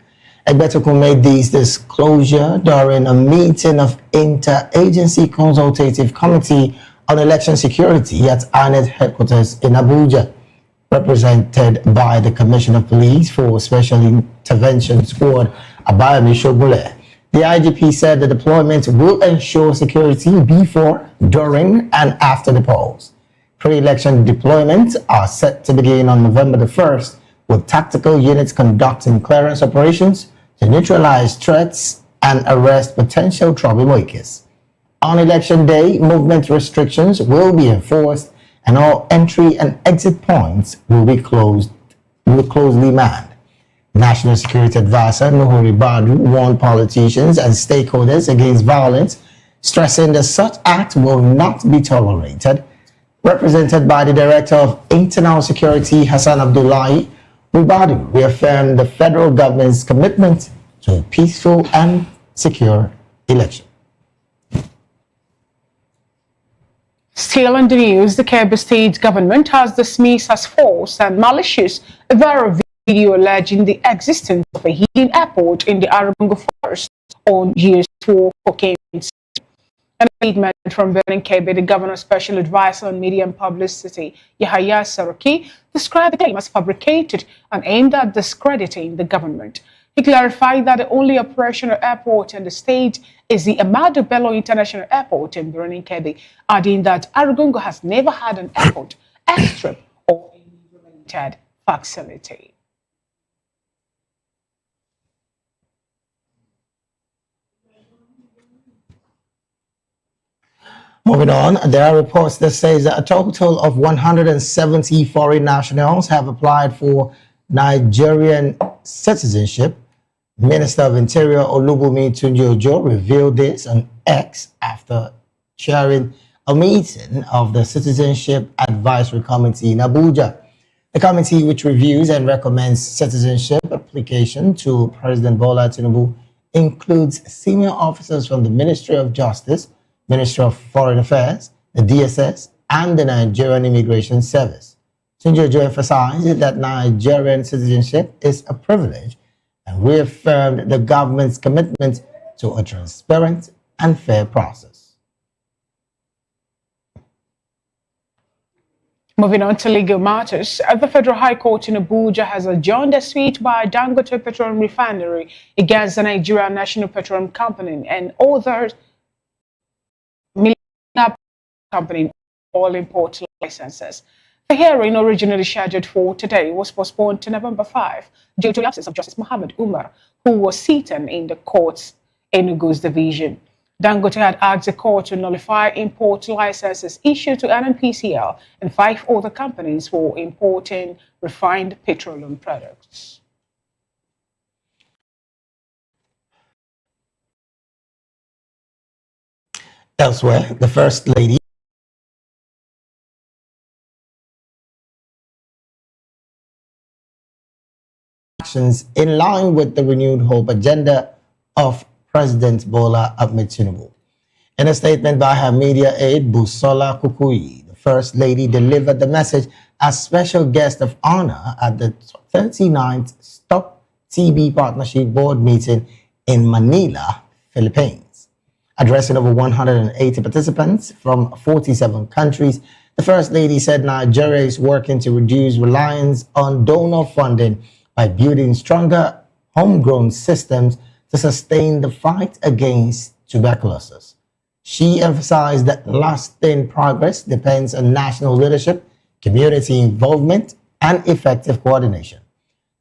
Speaker 13: Egbetokun made this disclosure during a meeting of Interagency Consultative Committee on Election Security at INEC headquarters in Abuja, represented by the Commissioner of Police for Special Intervention Squad, Abayomi Shogule. The IGP said the deployment will ensure security before, during, and after the polls. Pre-election deployments are set to begin on November the 1st, with tactical units conducting clearance operations to neutralize threats and arrest potential troublemakers. On election day, movement restrictions will be enforced and all entry and exit points will be closely manned. National Security Advisor Nuhuri Badu warned politicians and stakeholders against violence, stressing that such act will not be tolerated. Represented by the Director of Internal Security, Hassan Abdullahi, Ribadu reaffirmed the federal government's commitment to a peaceful and secure election.
Speaker 9: Still in the news, the Kebbi State government has dismissed as false and malicious a viral video alleging the existence of a hidden airport in the Arungu forest on years for cocaine. And a statement from Benin Kebbi, the governor's special advisor on media and publicity, Yahaya Saroki, described the claim as fabricated and aimed at discrediting the government. He clarified that the only operational airport in the state is the Amadu Bello International Airport in Benin Kebbi, adding that Arungu has never had an airport, airstrip, or a related facility.
Speaker 13: Moving on, there are reports that says that a total of 170 foreign nationals have applied for Nigerian citizenship. Minister of Interior Olubunmi Tunji-Ojo revealed this on X after chairing a meeting of the Citizenship Advisory Committee in Abuja. The committee, which reviews and recommends citizenship application to President Bola Tinubu, includes senior officers from the Ministry of Justice, Ministry of Foreign Affairs, the DSS, and the Nigerian Immigration Service. Tunji-Ojo emphasized that Nigerian citizenship is a privilege and reaffirmed the government's commitment to a transparent and fair process.
Speaker 9: Moving on to legal matters, the Federal High Court in Abuja has adjourned a suit by Dangote Petroleum Refinery against the Nigerian National Petroleum Company and others company all import licenses. The hearing, originally scheduled for today, was postponed to November 5 due to the absence of Justice Mohammed Umar, who was sitting in the court's Enugu's division. Dangote had asked the court to nullify import licenses issued to NNPCL and 5 other companies for importing refined petroleum products.
Speaker 13: Elsewhere, the First Lady actions in line with the renewed hope agenda of President Bola Ahmed Tinubu. In a statement by her media aide, Busola Kukui, the First Lady delivered the message as special guest of honor at the 39th Stop TB Partnership Board meeting in Manila, Philippines. Addressing over 180 participants from 47 countries, the First Lady said Nigeria is working to reduce reliance on donor funding by building stronger homegrown systems to sustain the fight against tuberculosis. She emphasized that lasting progress depends on national leadership, community involvement, and effective coordination.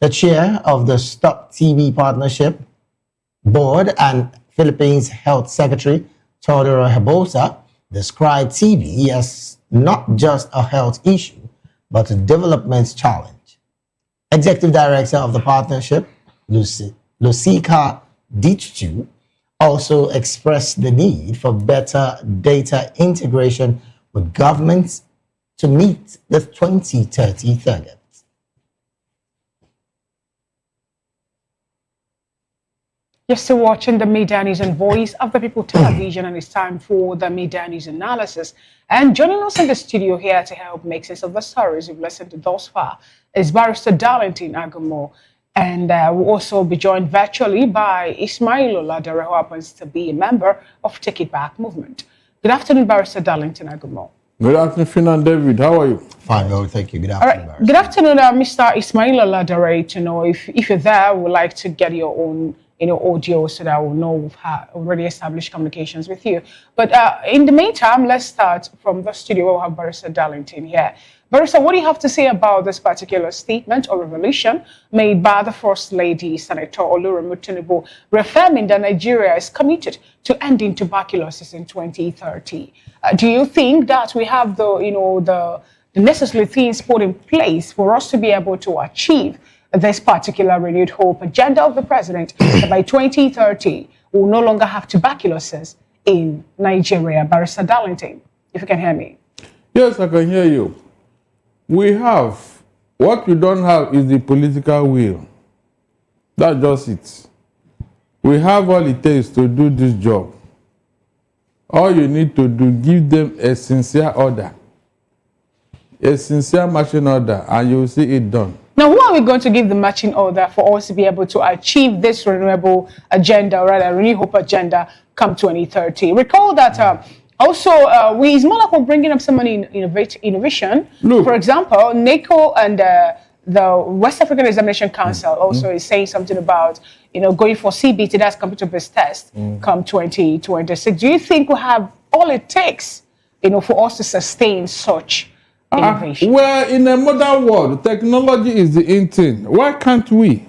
Speaker 13: The chair of the Stop TB Partnership Board and Philippines Health Secretary, Teodoro Hebosa, described TB as not just a health issue, but a development challenge. Executive Director of the partnership, Lucika Dichu, also expressed the need for better data integration with governments to meet the 2030 target.
Speaker 9: You're still watching the Midday News and Voice of the People television, and it's time for the Midday News analysis. And joining us in the studio here to help make sense of the stories we've listened to thus far is Barrister Darlington Agumo. And we'll also be joined virtually by Ismail Oladere, who happens to be a member of Take It Back movement. Good afternoon, Barrister Darlington Agumo.
Speaker 2: Good afternoon, Finn and David. How are you?
Speaker 13: Fine, well, thank you. Good
Speaker 9: All
Speaker 13: afternoon.
Speaker 9: right. Good afternoon, Mr. Ismail Oladere. To know if you're there, we'd like to get your own audio so that we'll know we've already established communications with you. But in the meantime, let's start from the studio. We'll have Barrister Darlington here. Barrister, what do you have to say about this particular statement or revelation made by the First Lady, Senator Oluremi Tinubu, reaffirming that Nigeria is committed to ending tuberculosis in 2030? Do you think that we have the necessary things put in place for us to be able to achieve this particular renewed hope agenda of the president that by 2030 we'll no longer have tuberculosis in Nigeria? Barrister Darlington, if you can hear me.
Speaker 2: Yes, I can hear you. We have. What we don't have is the political will. That's just it. We have all it takes to do this job. All you need to do, give them a sincere order. A sincere marching order, and you will see it done.
Speaker 9: Now, who are we going to give the marching order for us to be able to achieve this renewable agenda, or rather, renewed hope agenda, come 2030? Recall that it's more like we're bringing up some innovation.
Speaker 2: Look.
Speaker 9: For example, NACO and the West African Examination Council also is saying something about going for CBT, that's computer-based test, come 2026. Do you think we have all it takes, for us to sustain such innovation?
Speaker 2: Well, in a modern world, technology is the in thing. Why can't we?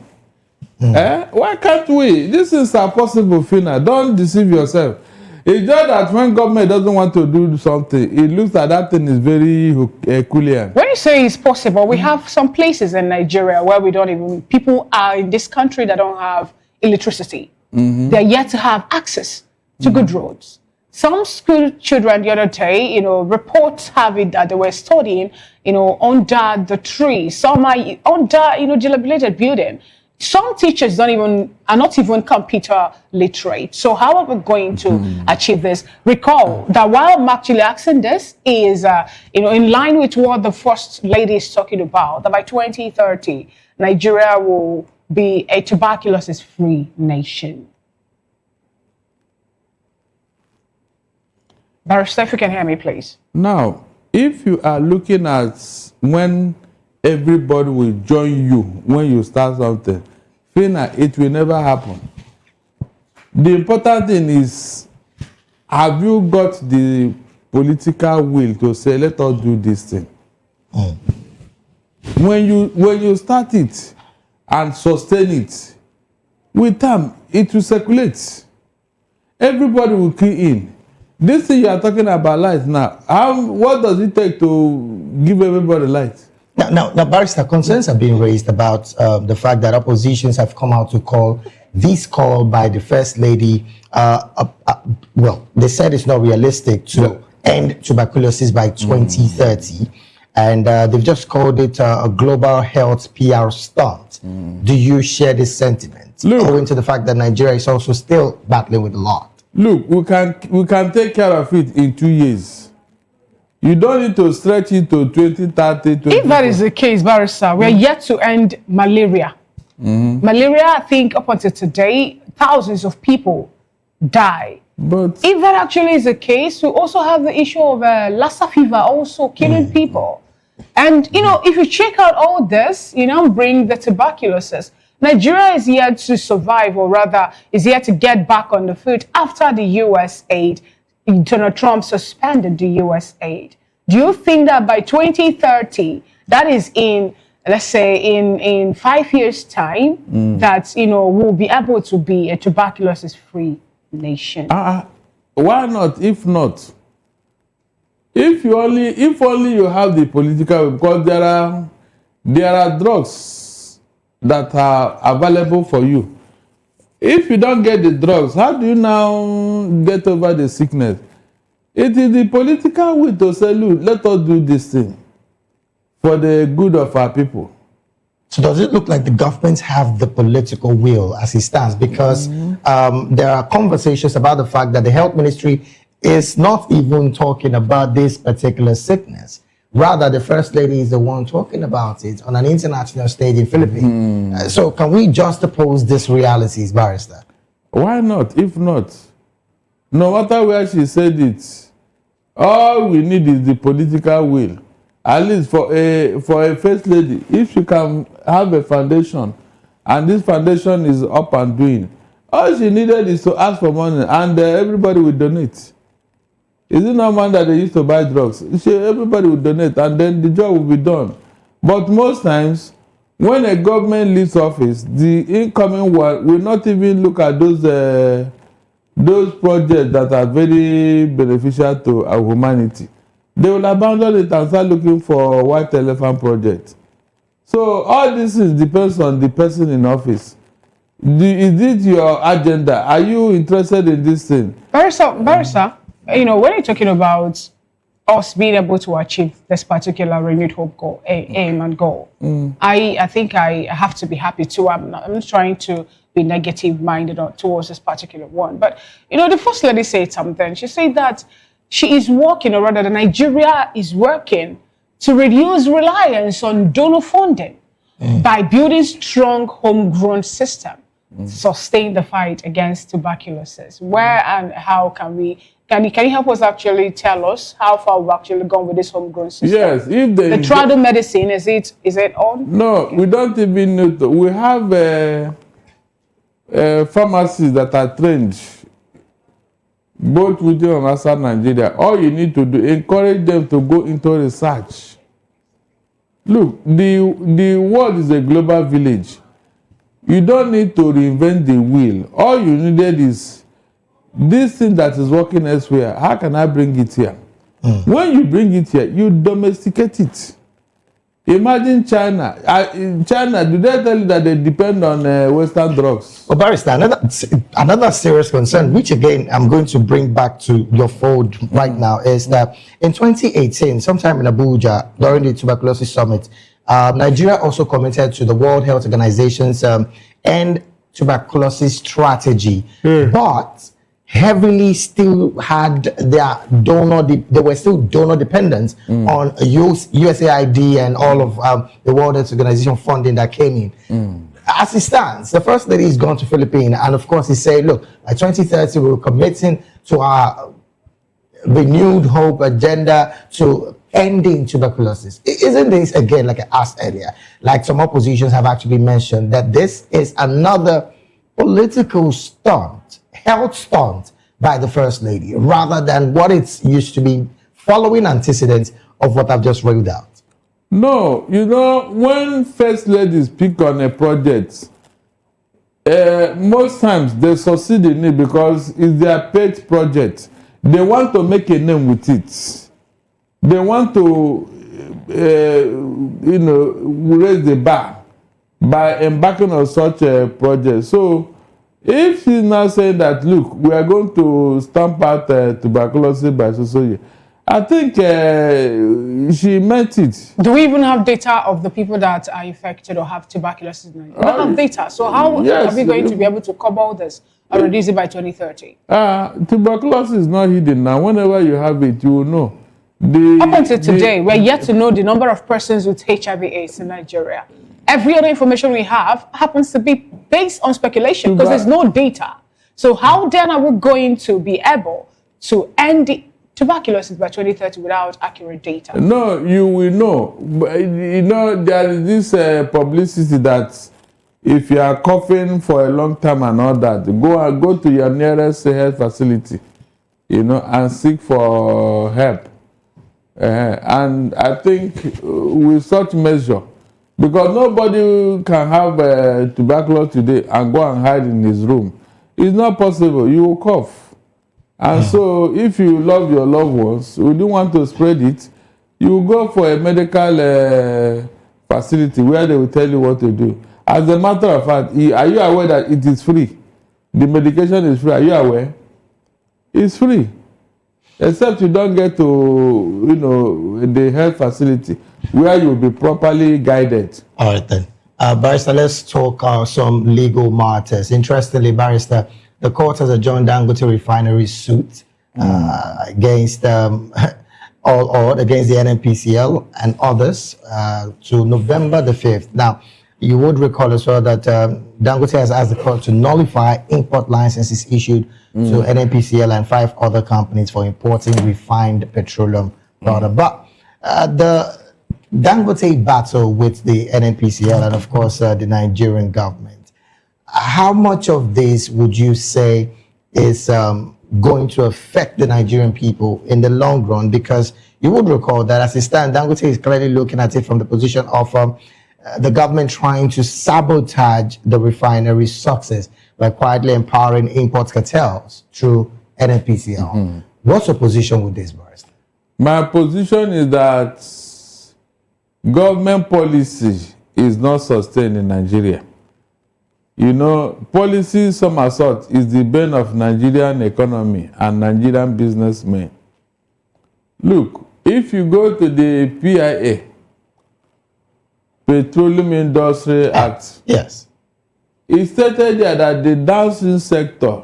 Speaker 2: Why can't we? This is possible, Fina. Don't deceive yourself. It's just that when government doesn't want to do something, it looks like that thing is very Herculean.
Speaker 9: When you say it's possible, we have some places in Nigeria where people are in this country that don't have electricity. They're yet to have access to good roads. Some school children the other day, reports have it that they were studying, under the tree. Some are under, dilapidated building. Some teachers are not even computer literate. So how are we going to achieve this? Recall that while I'm actually asking this is, in line with what the First Lady is talking about, that by 2030, Nigeria will be a tuberculosis-free nation. Barrister, if you can hear me, please.
Speaker 2: Now, if you are looking at when everybody will join you when you start something, Fina, it will never happen. The important thing is, have you got the political will to say, let us do this thing? When you start it and sustain it, with time, it will circulate. Everybody will key in. This thing you are talking about light now, what does it take to give everybody light?
Speaker 13: Now, Barrister, concerns have been raised about the fact that oppositions have come out to call this call by the First Lady, they said it's not realistic to end tuberculosis by 2030. and they've just called it a global health PR stunt. Do you share this sentiment? Owing to the fact that Nigeria is also still battling with a lot.
Speaker 2: Look, we can take care of it in 2 years. You don't need to stretch it to 2030.
Speaker 9: If that is the case, Barrister, we are yet to end malaria. Malaria, I think up until today, thousands of people die.
Speaker 2: But
Speaker 9: if that actually is the case, we also have the issue of Lassa fever also killing people. And, you know, if you check out all this, you know, bring the tuberculosis. Nigeria is yet to survive, or rather, is yet to get back on the foot after the U.S. aid. Donald Trump suspended the U.S. aid. Do you think that by 2030, that is in, let's say, in 5 years' time, that, you know, we'll be able to be a tuberculosis-free nation?
Speaker 2: Why not? If not, if only you have the political, because there are drugs that are available for you. If you don't get the drugs, how do you now get over the sickness? It is the political will to say, look, let us do this thing for the good of our people.
Speaker 13: So does it look like the governments have the political will as it stands? Because there are conversations about the fact that the health ministry is not even talking about this particular sickness. Rather, the First Lady is the one talking about it on an international stage in Philippines. So can we juxtapose these realities, Barrister?
Speaker 2: Why not? If not, no matter where she said it, all we need is the political will. At least for a First Lady, if she can have a foundation, and this foundation is up and doing, all she needed is to ask for money, and everybody will donate. Is it not man that they used to buy drugs? Everybody will donate, and then the job will be done. But most times, when a government leaves office, the incoming one will not even look at those projects that are very beneficial to our humanity. They will abandon it and start looking for white elephant project. So all this depends on the person in office. Is it your agenda? Are you interested in this thing?
Speaker 9: Barrister, you know, when you're talking about us being able to achieve this particular renewed hope goal, aim and goal, I think I have to be happy too. I'm not trying to be negative minded towards this particular one. But, you know, the First Lady said something. She said that she is working, or rather, Nigeria is working to reduce reliance on donor funding by building strong homegrown system to sustain the fight against tuberculosis. Where and how can we? Can you help us actually tell us how far we've actually gone with this homegrown system?
Speaker 2: Yes, if
Speaker 9: the trado medicine is it on?
Speaker 2: No, we don't even know. We have pharmacies that are trained both within and outside Nigeria. All you need to do, encourage them to go into research. Look, the world is a global village. You don't need to reinvent the wheel. All you needed is this thing that is working elsewhere. How can I bring it here? When you bring it here, you domesticate it. Imagine China. China, do they tell you that they depend on Western drugs?
Speaker 13: Well, Barrister, another serious concern, which again I'm going to bring back to your fold right now, is that in 2018, sometime in Abuja, during the tuberculosis summit, Nigeria also committed to the World Health Organization's end tuberculosis strategy, but heavily still had their they were still donor dependent on USAID and all of the World Health Organization funding that came in. As it stands, the First Lady is gone to Philippines, and of course he said, look, by 2030 we're committing to our renewed hope agenda to ending tuberculosis. Isn't this, again, like I asked earlier, like some oppositions have actually mentioned, that this is another political stunt, health stunt by the First Lady, rather than what it's used to be following antecedents of what I've just read out?
Speaker 2: No, you know, when First Ladies pick on a project, most times they succeed in it because it's their pet project. They want to make a name with it. They want to, you know, raise the bar by embarking on such a project. So, if she's now saying that, look, we are going to stamp out tuberculosis by so year, I think she meant it.
Speaker 9: Do we even have data of the people that are infected or have tuberculosis? We don't have data. So how are we going to be able to cover this or reduce it by 2030?
Speaker 2: Tuberculosis is not hidden now. Whenever you have it, you will know.
Speaker 9: Up until today, we're yet to know the number of persons with HIV/AIDS in Nigeria. Every other information we have happens to be based on speculation because there's no data. So how then are we going to be able to end the tuberculosis by 2030 without accurate data?
Speaker 2: No, you will know. But, you know, there is this publicity that if you are coughing for a long time and all that, go to your nearest health facility, you know, and seek for help. And I think with such measure, because nobody can have tuberculosis today and go and hide in his room. It's not possible. You will cough. And so if you love your loved ones, you don't want to spread it, you will go for a medical facility where they will tell you what to do. As a matter of fact, are you aware that it is free? The medication is free. Are you aware? It's free. Except you don't get to, you know, the health facility where you will be properly guided.
Speaker 13: All right then. Barrister, let's talk some legal matters. Interestingly, Barrister, the court has adjourned Dangote refinery suit against all odds against the NNPCL and others to November the 5th. Now, you would recall as well that Dangote has asked the court to nullify import licenses issued to NNPCL and 5 other companies for importing refined petroleum product. But the Dangote battle with the NNPCL and of course the Nigerian government, how much of this would you say is going to affect the Nigerian people in the long run? Because you would recall that as it stands, Dangote is clearly looking at it from the position of the government trying to sabotage the refinery's success by quietly empowering import cartels through NNPCL. What's your position with this, Barrister?
Speaker 2: My position is that government policy is not sustained in Nigeria. You know, policy somersault is the bane of Nigerian economy and Nigerian businessmen. Look, if you go to the PIA, Petroleum Industry Act,
Speaker 13: yes,
Speaker 2: it stated there that the downstream sector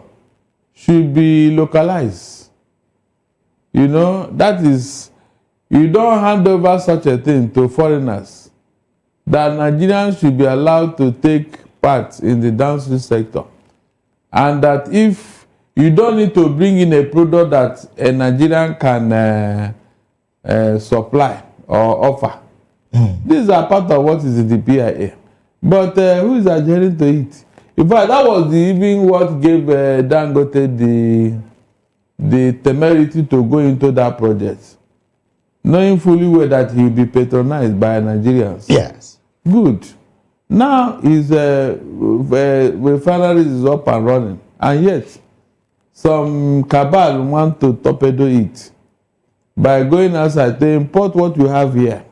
Speaker 2: should be localized. You know, that is, you don't hand over such a thing to foreigners. That Nigerians should be allowed to take part in the downstream sector. And that if you don't need to bring in a product that a Nigerian can supply or offer. These are part of what is in the PIA. But who is adhering to it? In fact, that was even what gave Dangote the temerity to go into that project, knowing fully well that he will be patronized by Nigerians.
Speaker 13: Yes.
Speaker 2: Good. Now his refinery is up and running, and yet some cabal want to torpedo it by going outside to import what you have here.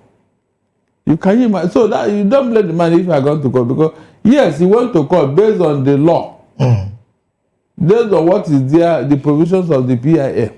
Speaker 2: You can imagine. So that you don't blame the man if you are going to court, because yes, he went to court based on the law, based on what is there, the provisions of the PIA.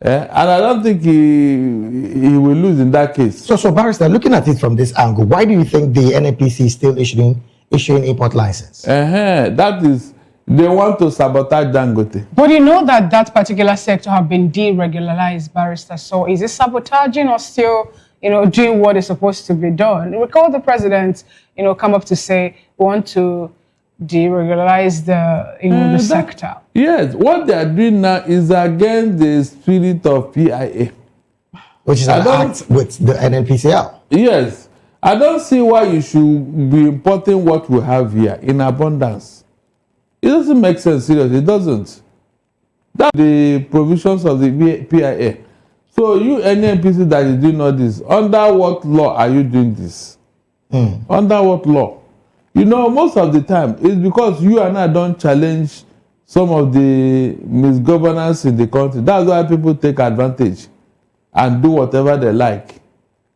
Speaker 2: And I don't think he will lose in that case.
Speaker 13: So Barrister, looking at it from this angle, why do you think the NNPC is still issuing import license?
Speaker 2: That is, they want to sabotage Dangote.
Speaker 9: But you know that that particular sector have been deregularized, Barrister. So is it sabotaging or still, you know, doing what is supposed to be done? Recall the president, you know, come up to say we want to deregularize the, you know, the sector.
Speaker 2: Yes, what they are doing now is against the spirit of PIA,
Speaker 13: which is an act with the NNPCL.
Speaker 2: Yes, I don't see why you should be importing what we have here in abundance. It doesn't make sense, seriously. It doesn't. That's the provisions of the PIA. So you NNPC that is doing all this, under what law are you doing this? Under what law? You know, most of the time, it's because you and I don't challenge some of the misgovernance in the country. That's why people take advantage and do whatever they like.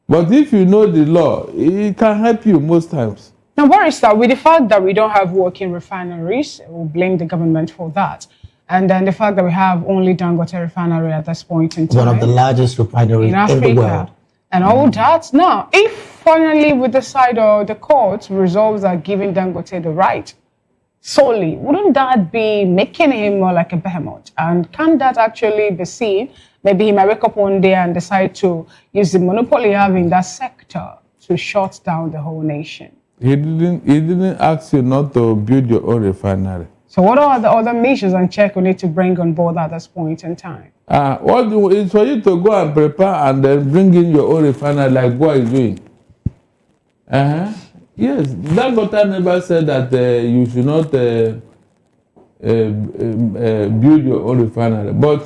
Speaker 2: But if you know the law, it can help you most times.
Speaker 9: Now, Barrister, with the fact that we don't have working refineries, we'll blame the government for that. And then the fact that we have only Dangote refinery at this point in time.
Speaker 13: One of the largest refineries in the world.
Speaker 9: And all that. Now, if finally we decide or the court resolves that giving Dangote the right solely, wouldn't that be making him more like a behemoth? And can that actually be seen? Maybe he might wake up one day and decide to use the monopoly you have in that sector to shut down the whole nation. He didn't ask you not to build your own refinery. So what are the other measures and check we need to bring on board at this point in time? It's for you to go and prepare and then bring in your own refinery like what is doing. Yes, Dangote never said that you should not build your own refinery. But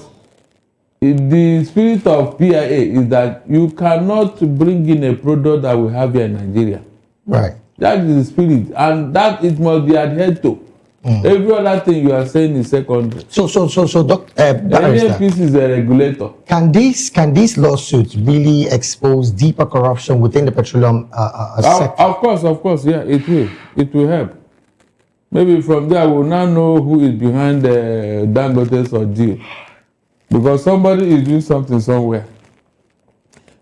Speaker 9: the spirit of PIA is that you cannot bring in a product that we have here in Nigeria. Right. That is the spirit, and that it must be adhered to. Every other thing you are saying is secondary.
Speaker 13: So,
Speaker 9: NNPC is a regulator.
Speaker 13: Can these lawsuits really expose deeper corruption within the petroleum sector?
Speaker 9: Of course, yeah, it will help. Maybe from there we'll now know who is behind the Dangote's ordeal, because somebody is doing something somewhere,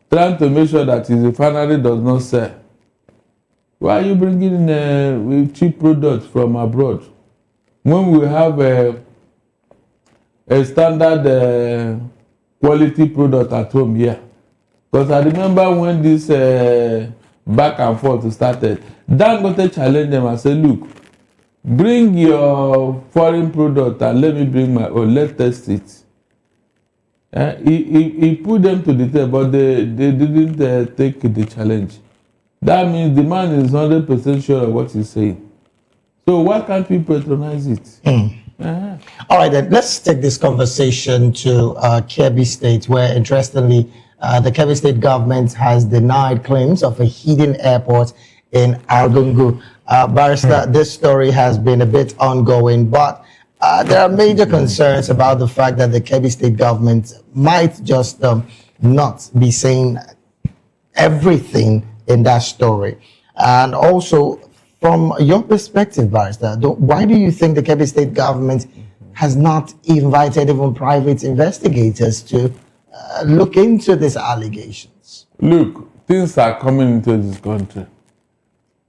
Speaker 9: trying to make sure that his refinery does not sell. Why are you bringing in cheap products from abroad when we have a standard quality product at home here? Because I remember when this back and forth started, Dangote challenged them and said, look, bring your foreign product and let me bring my own, let's test it. He put them to the test, but they didn't take the challenge. That means the man is 100% sure of what he's saying. So why can't we patronize it?
Speaker 13: All right, then let's take this conversation to Kebbi State, where interestingly, the Kebbi State government has denied claims of a hidden airport in Argungu. Barrister, this story has been a bit ongoing, but there are major concerns about the fact that the Kebbi State government might just not be saying everything in that story. And also, from your perspective, Barrister, why do you think the Kebbi State government has not invited even private investigators to look into these allegations?
Speaker 9: Look, things are coming into this country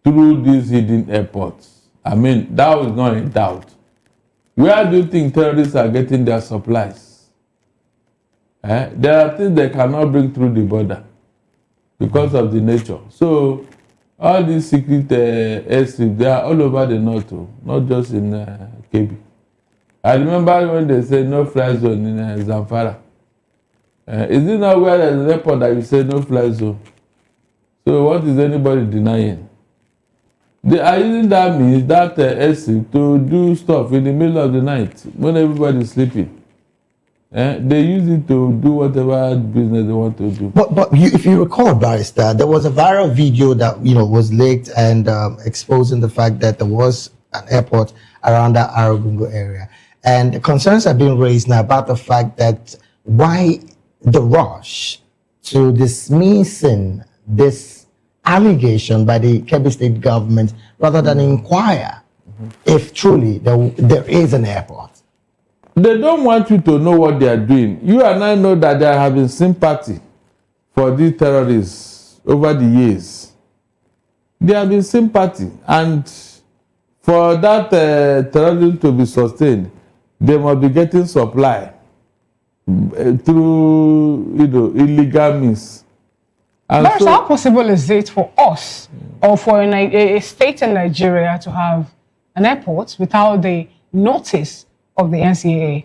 Speaker 9: through these hidden airports. I mean, that was not in doubt. Where do you think terrorists are getting their supplies? There are things they cannot bring through the border because of the nature. So all these secret airstrips, they are all over the north, not just in Kebbi. I remember when they say no fly zone in Zamfara. Is it not where there's an airport that you say no fly zone? So what is anybody denying? They are using that means, that airstrip, to do stuff in the middle of the night when everybody is sleeping. They use it to do whatever business they want to do.
Speaker 13: But if you recall, Barrister, there was a viral video that was leaked and exposing the fact that there was an airport around that Argungu area, and concerns have been raised now about the fact that why the rush to dismissing this allegation by the Kebbi State government rather than inquire if truly there is an airport.
Speaker 9: They don't want you to know what they are doing. You and I know that they are having sympathy for these terrorists over the years. They have been sympathy, and for that terrorism to be sustained, they must be getting supply through illegal means. But how possible is it for us or for a state in Nigeria to have an airport without the notice of the NCAA?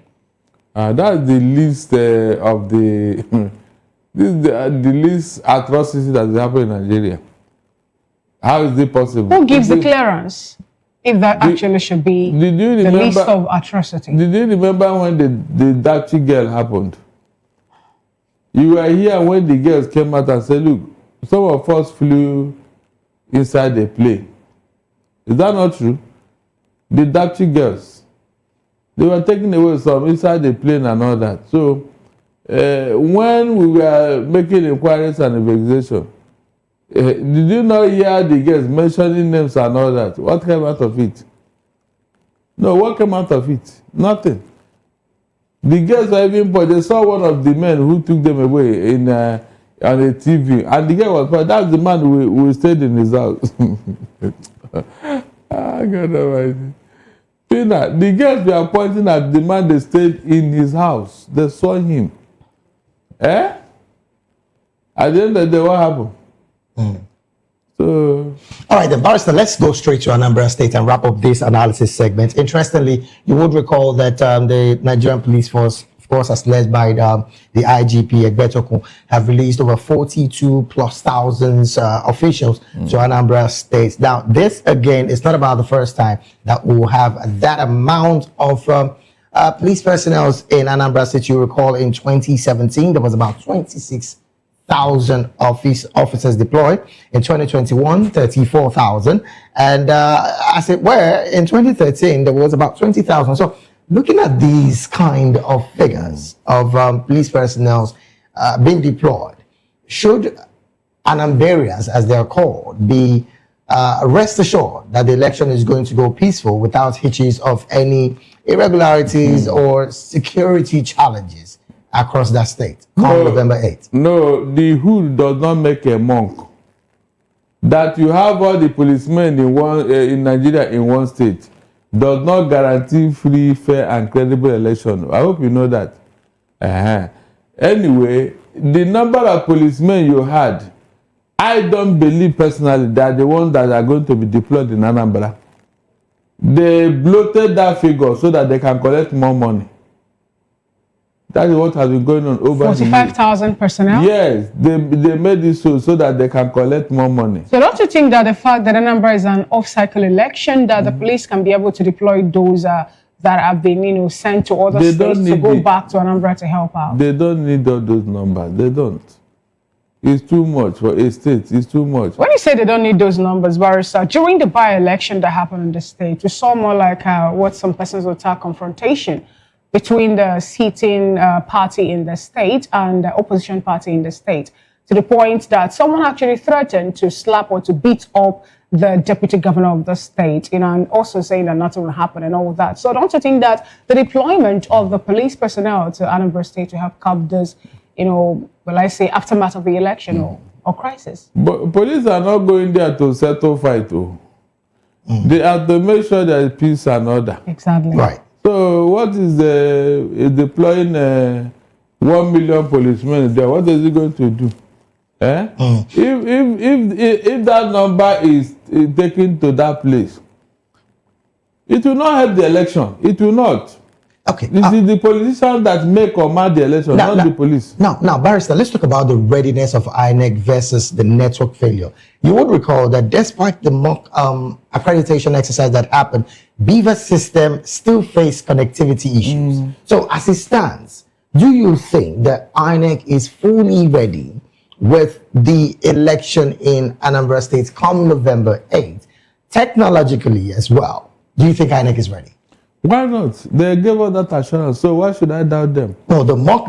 Speaker 9: That's the least of the this is the least atrocity that has happened in Nigeria. How is it possible? Who gives the clearance if that actually should be the least of atrocity? Did you remember when the Dachi girl happened? You were here when the girls came out and said, look, some of us flew inside the plane. Is that not true? The Dachi girls, they were taking away some inside the plane and all that. So when we were making inquiries and investigation, did you not hear the girls mentioning names and all that? What came out of it? No, what came out of it? Nothing.
Speaker 2: The girls were even poor. They saw one of the men who took them away in on a TV, and the girl was poor. That's the man who stayed in his house. God Almighty. The girls were pointing at the man they stayed in his house. They saw him. At the end of the day, what happened? So,
Speaker 13: all right, then, Barrister, let's go straight to Anambra State and wrap up this analysis segment. Interestingly, you would recall that the Nigerian police force, of course, as led by the IGP, Egbetokun, have released over 42,000+ officials to Anambra State. Now, this, again, is not about the first time that we will have that amount of police personnel in Anambra State. You recall in 2017, there was about 26,000 officers deployed. In 2021, 34,000. And as it were, in 2013, there was about 20,000. So looking at these kind of figures of police personnel being deployed, should Anambarians, as they are called, be rest assured that the election is going to go peaceful without hitches of any irregularities or security challenges across that state on November 8th?
Speaker 2: No, the hood does not make a monk. That you have all the policemen in Nigeria in one state does not guarantee free, fair, and credible election. I hope you know that. Anyway, the number of policemen you had, I don't believe personally that the ones that are going to be deployed in Anambra, they bloated that figure so that they can collect more money. That is what has been going on over
Speaker 9: 45,000 personnel?
Speaker 2: Yes, they made it so that they can collect more money.
Speaker 9: So don't you think that the fact that Anambra is an off-cycle election, that the police can be able to deploy those that have been, sent to other states to go back to Anambra to help out?
Speaker 2: They don't need all those numbers. They don't. It's too much for a state. It's too much.
Speaker 9: When you say they don't need those numbers, Barrister, during the by-election that happened in the state, we saw more like what some persons would call confrontation between the sitting party in the state and the opposition party in the state, to the point that someone actually threatened to slap or to beat up the deputy governor of the state, and also saying that nothing will happen and all of that. So don't you think that the deployment of the police personnel to Anambra State to help curb this, aftermath of the election or crisis?
Speaker 2: But police are not going there to settle fight. They have to make sure there is peace and order.
Speaker 9: Exactly.
Speaker 13: Right.
Speaker 2: So what is deploying 1 million policemen there? What is it going to do? If that number is taken to that place, it will not help the election. It will not.
Speaker 13: Okay.
Speaker 2: This is the politicians that make or mar the election, not the police.
Speaker 13: Now, Barrister, let's talk about the readiness of INEC versus the network failure. You would recall that despite the mock accreditation exercise that happened, Beaver system still faced connectivity issues. So as it stands, do you think that INEC is fully ready with the election in Anambra State come November 8th, technologically as well? Do you think INEC is ready?
Speaker 2: Why not? They gave us that assurance, so why should I doubt them?
Speaker 13: No, the mock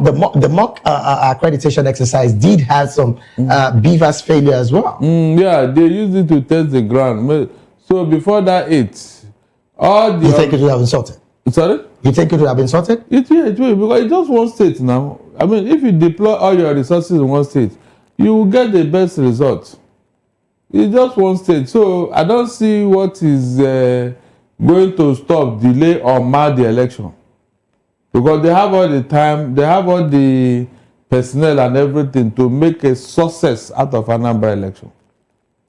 Speaker 13: accreditation exercise did have some Beavers failure as well.
Speaker 2: Yeah, they used it to test the ground. So before that, you
Speaker 13: think it would have been sorted?
Speaker 2: Sorry?
Speaker 13: You think it would have been sorted?
Speaker 2: It will, because it's just one state now. I mean, if you deploy all your resources in one state, you will get the best result. It's just one state, so I don't see what is going to stop, delay, or mar the election, because they have all the time, they have all the personnel and everything to make a success out of Anambra election.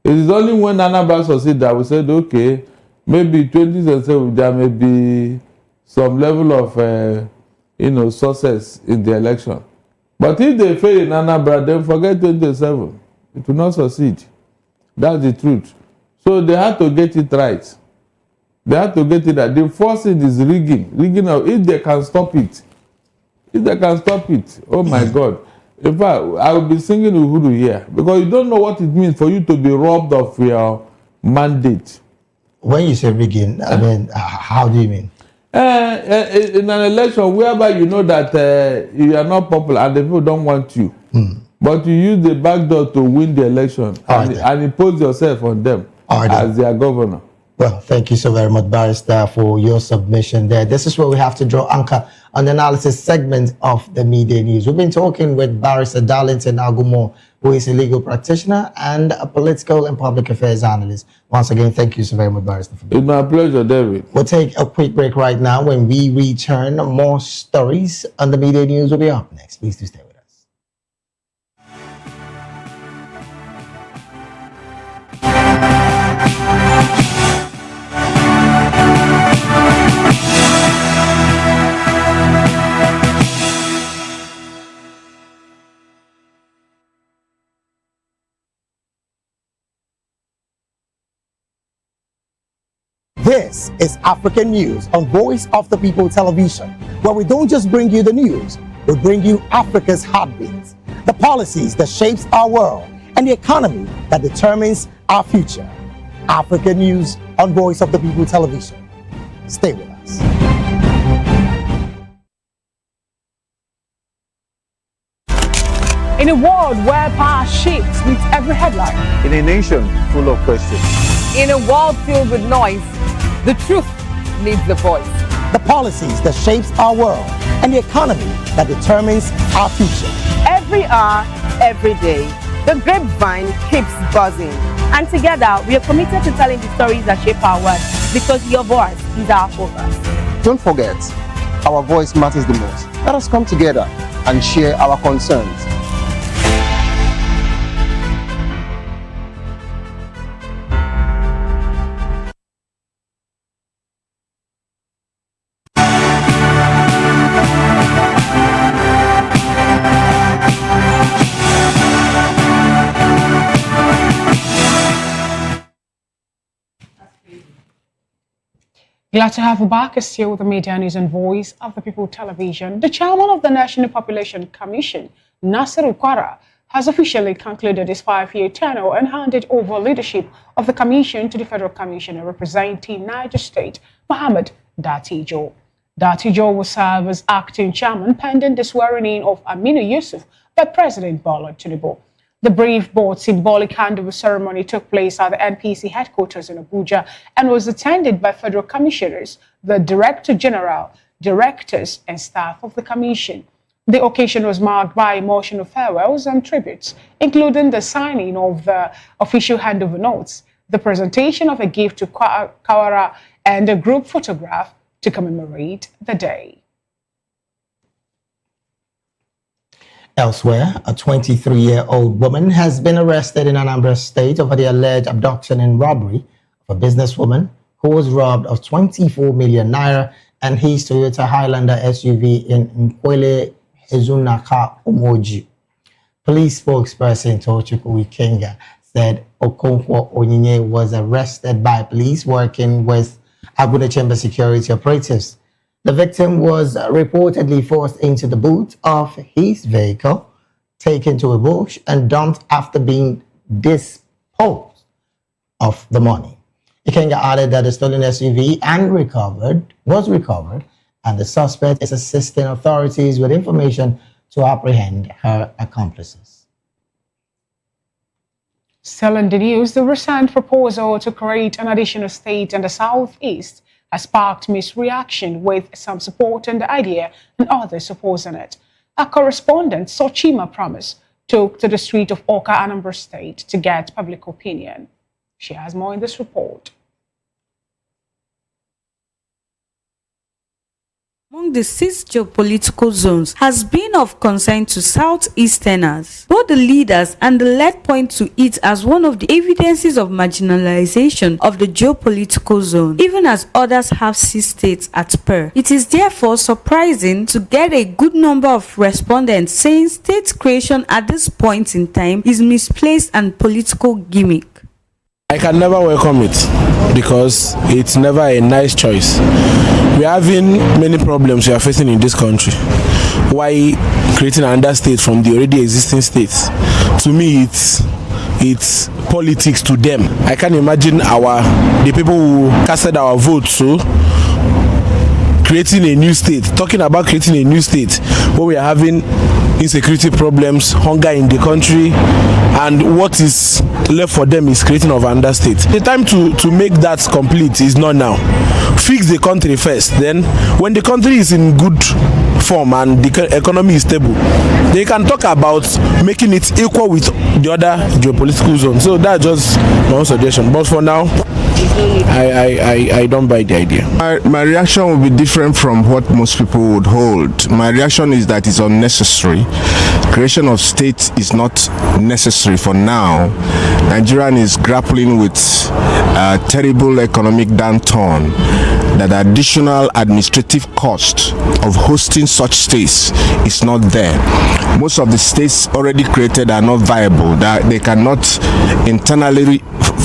Speaker 2: It is only when Anambra succeeds that we said, okay, maybe 2027 there may be some level of success in the election. But if they fail in Anambra, then forget 2027. It will not succeed. That's the truth. So they have to get it right. They have to get it right. The first thing is rigging. If they can stop it. Oh my God. In fact, I will be singing Uhuru here, because you don't know what it means for you to be robbed of your mandate.
Speaker 13: When you say rigging, I mean, how do you mean?
Speaker 2: In an election whereby you know that you are not popular and the people don't want you, but you use the back door to win the election and impose yourself on them as their governor.
Speaker 13: Well, thank you so very much, Barrister, for your submission there. This is where we have to draw anchor on the analysis segment of the Midday News. We've been talking with Barrister Darlington Agumo, who is a legal practitioner and a political and public affairs analyst. Once again, thank you so very much, Barrister.
Speaker 2: It's my pleasure, David.
Speaker 13: We'll take a quick break right now. When we return, more stories on the Midday News will be up next. Please do stay with us. This is African News on Voice of the People Television, where we don't just bring you the news, we bring you Africa's heartbeat, the policies that shapes our world, and the economy that determines our future. African News on Voice of the People Television. Stay with us.
Speaker 9: In a world where power shifts with every headline.
Speaker 3: In a nation full of questions.
Speaker 5: In a world filled with noise, the truth needs the voice.
Speaker 13: The policies that shapes our world and the economy that determines our future.
Speaker 10: Every hour, every day, the grapevine keeps buzzing. And together, we are committed to telling the stories that shape our world, because your voice is our focus.
Speaker 3: Don't forget, our voice matters the most. Let us come together and share our concerns.
Speaker 9: Glad to have you back. It's still the Media News and Voice of the People Television. The chairman of the National Population Commission, Nasiru Kwara, has officially concluded his 5-year tenure and handed over leadership of the commission to the Federal Commissioner representing Niger State, Mohammed Datijo. Datijo will serve as acting chairman pending the swearing-in of Aminu Yusuf by President Bola Tinubu. The brief but symbolic handover ceremony took place at the NPC headquarters in Abuja and was attended by federal commissioners, the Director General, directors, and staff of the commission. The occasion was marked by emotional farewells and tributes, including the signing of the official handover notes, the presentation of a gift to Kwara, and a group photograph to commemorate the day.
Speaker 13: Elsewhere, a 23-year-old woman has been arrested in Anambra State over the alleged abduction and robbery of a businesswoman who was robbed of 24 million naira and his Toyota Highlander SUV in Nkwele, Ezunaka, Umoji. Police spokesperson Tochukwu Ikenga said Okonkwo Onyinye was arrested by police working with Abuja Chamber security operatives. The victim was reportedly forced into the boot of his vehicle, taken to a bush, and dumped after being disposed of the money. Ikenga added that the stolen SUV was recovered, and the suspect is assisting authorities with information to apprehend her accomplices.
Speaker 9: Still in the news, the recent proposal to create an additional state in the southeast has sparked mixed reaction, with some supporting the idea and others opposing it. Our correspondent, Sochima Promise, took to the street of Oka, Anambra State to get public opinion. She has more in this report.
Speaker 11: Among the 6 geopolitical zones has been of concern to Southeasterners. Both the leaders and the led point to it as one of the evidences of marginalization of the geopolitical zone, even as others have 6 states at par. It is therefore surprising to get a good number of respondents saying state creation at this point in time is misplaced and political gimmick.
Speaker 18: I can never welcome it because it's never a nice choice. We are having many problems we are facing in this country. Why creating another state from the already existing states? To me, it's politics to them. I can imagine the people who casted our votes creating a new state, talking about creating a new state where we are having insecurity problems, hunger in the country, and what is left for them is creating of another state. The time to make that complete is not now. Fix the country first, then when the country is in good form and the economy is stable, they can talk about making it equal with the other geopolitical zones. So that's just my own suggestion, but for now I don't buy the idea.
Speaker 4: My reaction will be different from what most people would hold. My reaction is that it's unnecessary. Creation of states is not necessary for now. Nigeria is grappling with a terrible economic downturn. That additional administrative cost of hosting such states is not there. Most of the states already created are not viable. That they cannot internally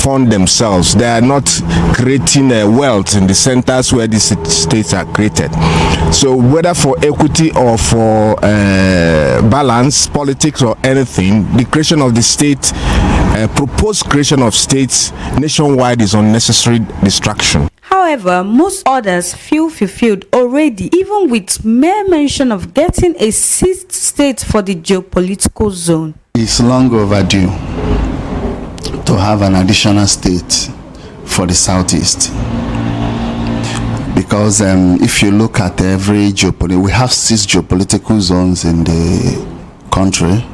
Speaker 4: fund themselves. They are not creating wealth in the centers where these states are created. So whether for equity or for balance, politics or anything, the creation of the state, proposed creation of states nationwide is unnecessary distraction.
Speaker 11: However, most others feel fulfilled already, even with mere mention of getting a sixth state for the geopolitical zone.
Speaker 15: It's long overdue to have an additional state for the southeast. Because if you look at every geopolitical, we have 6 geopolitical zones in the country,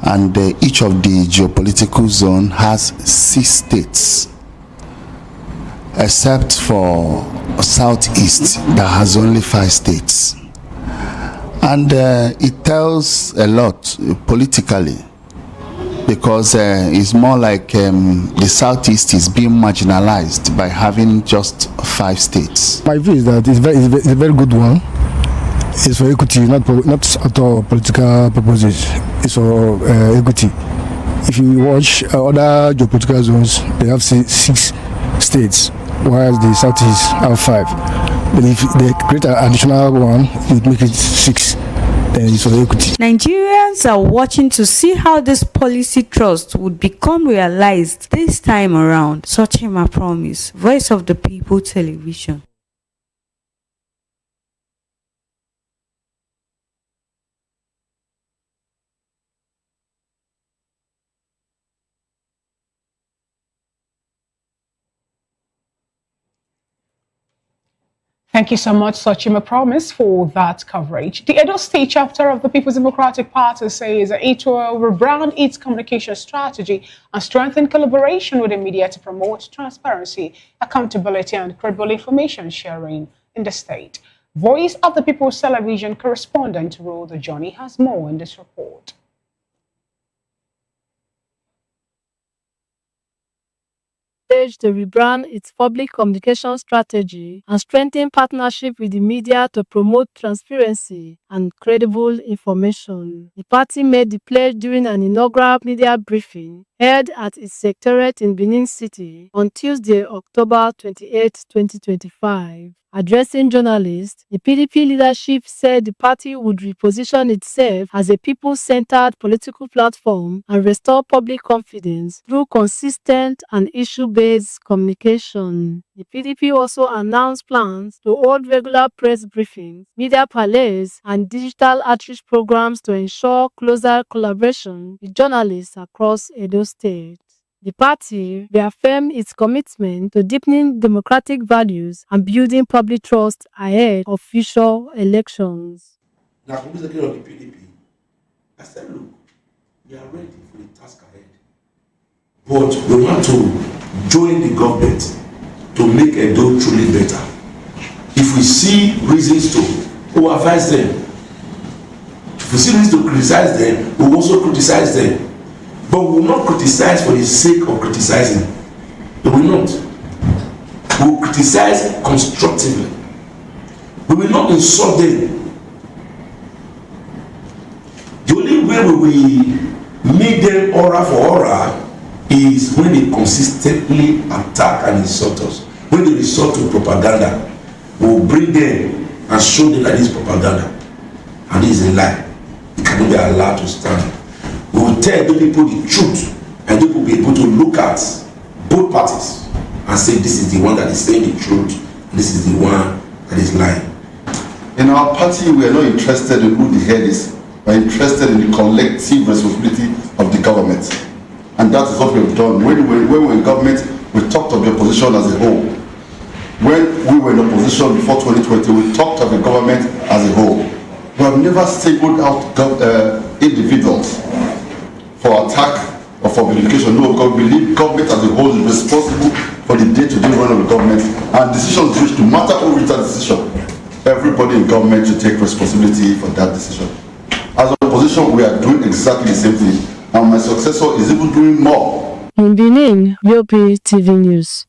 Speaker 15: and each of the geopolitical zone has 6 states. Except for Southeast that has only 5 states. And it tells a lot politically, because it's more like the Southeast is being marginalized by having just 5 states.
Speaker 19: My view is that it's a very good one. It's for equity, not at all political purposes. It's for equity. If you watch other geopolitical zones, they have 6 states, whereas the Southeast have 5. But if they create an additional one, it would make it 6. Then it's for equity.
Speaker 11: Nigerians are watching to see how this policy trust would become realized this time around. Sochima Promise, Voice of the People Television.
Speaker 9: Thank you so much, Sochima Promise, for that coverage. The Edo State chapter of the People's Democratic Party says it will rebrand its communication strategy and strengthen collaboration with the media to promote transparency, accountability, and credible information sharing in the state. Voice of the People's Television correspondent Rhoda Johnny has more in this report.
Speaker 20: To rebrand its public communication strategy and strengthen partnership with the media to promote transparency and credible information. The party made the pledge during an inaugural media briefing held at its secretariat in Benin City on Tuesday, October 28, 2025. Addressing journalists, the PDP leadership said the party would reposition itself as a people-centered political platform and restore public confidence through consistent and issue-based communication. The PDP also announced plans to hold regular press briefings, media parleys, and digital outreach programs to ensure closer collaboration with journalists across Edo State. The party reaffirmed its commitment to deepening democratic values and building public trust ahead of future elections.
Speaker 21: Now, from the secretary of the PDP, I said, look, we are ready for the task ahead. But we want to join the government to make Edo truly better. If we see reasons to advise them, if we see reasons to criticize them, we will also criticize them. But we will not criticize for the sake of criticizing. We will not. We will criticize constructively. We will not insult them. The only way we will meet them aura for aura is when they consistently attack and insult us. When they resort to propaganda, we will bring them and show them that this is propaganda. And this is a lie. It cannot be allowed to stand. We will tell the people the truth, and people will be able to look at both parties and say this is the one that is saying the truth, and this is the one that is lying.
Speaker 22: In our party, we are not interested in who the head is
Speaker 1: We're interested in the collective responsibility of the government. And that is what we've done. When we were in government, we talked of the opposition as a whole. When we were in opposition before 2020, we talked of the government as a whole. We have never singled out individuals for attack or for vindication. No, because we believe government as a whole is responsible for the day-to-day run of the government, and decisions reached, no matter who reached that decision, everybody in government should take responsibility for that decision. As an opposition, we are doing exactly the same thing, and my successor is even doing more.
Speaker 20: In Benin, VOP TV News.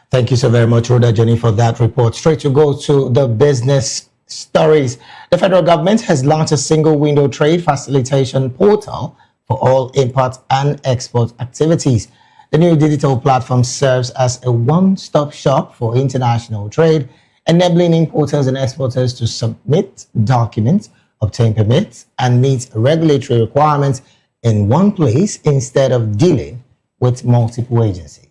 Speaker 13: Thank you so very much, Rhoda Jenny, for that report. Straight to go to the business stories. The federal government has launched a single window trade facilitation portal for all import and export activities. The new digital platform serves as a one-stop shop for international trade, enabling importers and exporters to submit documents, obtain permits, and meet regulatory requirements in one place instead of dealing with multiple agencies.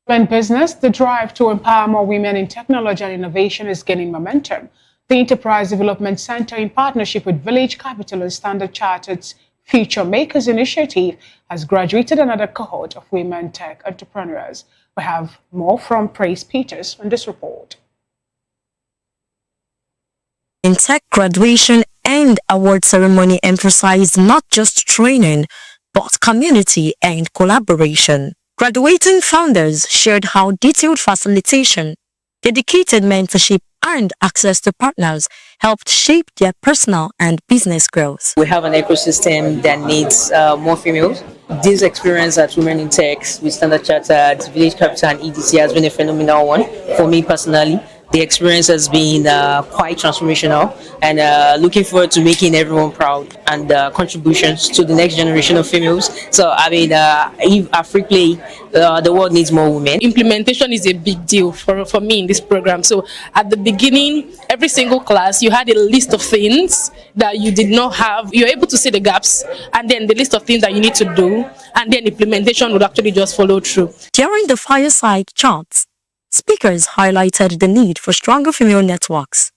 Speaker 9: In business, the drive to empower more women in technology and innovation is gaining momentum. The Enterprise Development Center, in partnership with Village Capital and Standard Chartered's Future Makers Initiative, has graduated another cohort of women tech entrepreneurs. We have more from Praise Peters on this report.
Speaker 22: In tech graduation and award ceremony emphasized not just training, but community and collaboration. Graduating founders shared how detailed facilitation, dedicated mentorship, and access to partners helped shape their personal and business growth.
Speaker 23: We have an ecosystem that needs more females. This experience at Women in Tech with Standard Chartered, Village Capital, and EDC has been a phenomenal one for me personally. The experience has been quite transformational, and looking forward to making everyone proud and contributions to the next generation of females. So, I mean, if a free play, the world needs more women.
Speaker 24: Implementation is a big deal for me in this program. So, at the beginning, every single class, you had a list of things that you did not have. You're able to see the gaps, and then the list of things that you need to do, and then implementation would actually just follow through.
Speaker 22: During the fireside chats, speakers highlighted the need for stronger female networks,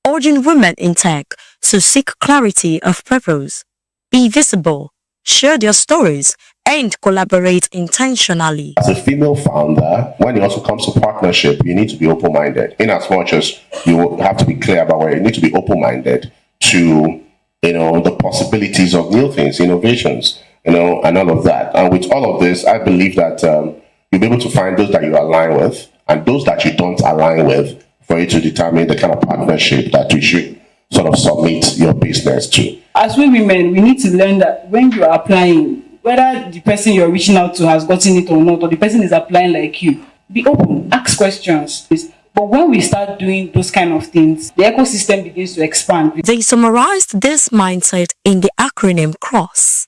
Speaker 22: urging women in tech to seek clarity of purpose, be visible, share their stories, and collaborate intentionally.
Speaker 25: As a female founder, when it also comes to partnership, you need to be open-minded. In as much as you have to be clear about where you need to be open-minded to, the possibilities of new things, innovations, and all of that. And with all of this, I believe that you'll be able to find those that you align with, and those that you don't align with, for you to determine the kind of partnership that you should sort of submit your business to.
Speaker 26: As we women, we need to learn that when you are applying, whether the person you're reaching out to has gotten it or not, or the person is applying like you, be open, ask questions. But when we start doing those kind of things, the ecosystem begins to expand.
Speaker 22: They summarized this mindset in the acronym CROSS: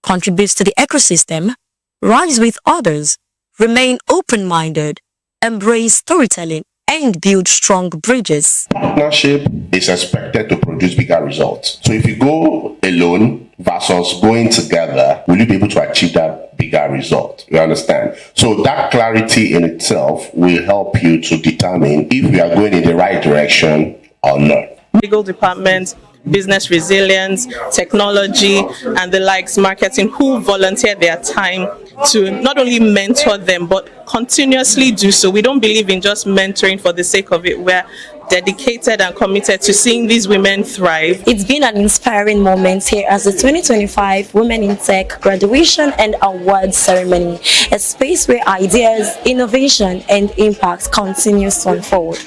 Speaker 22: contributes to the ecosystem, rise with others, remain open-minded, embrace storytelling, and build strong bridges.
Speaker 25: Partnership is expected to produce bigger results. So if you go alone versus going together, will you be able to achieve that bigger result? You understand? So that clarity in itself will help you to determine if we are going in the right direction or not.
Speaker 27: Legal department, business resilience, technology, and the likes, marketing, who volunteer their time to not only mentor them, but continuously do so. We don't believe in just mentoring for the sake of it. We're dedicated and committed to seeing these women thrive.
Speaker 22: It's been an inspiring moment here as the 2025 Women in Tech graduation and awards ceremony, a space where ideas, innovation, and impact continues to unfold.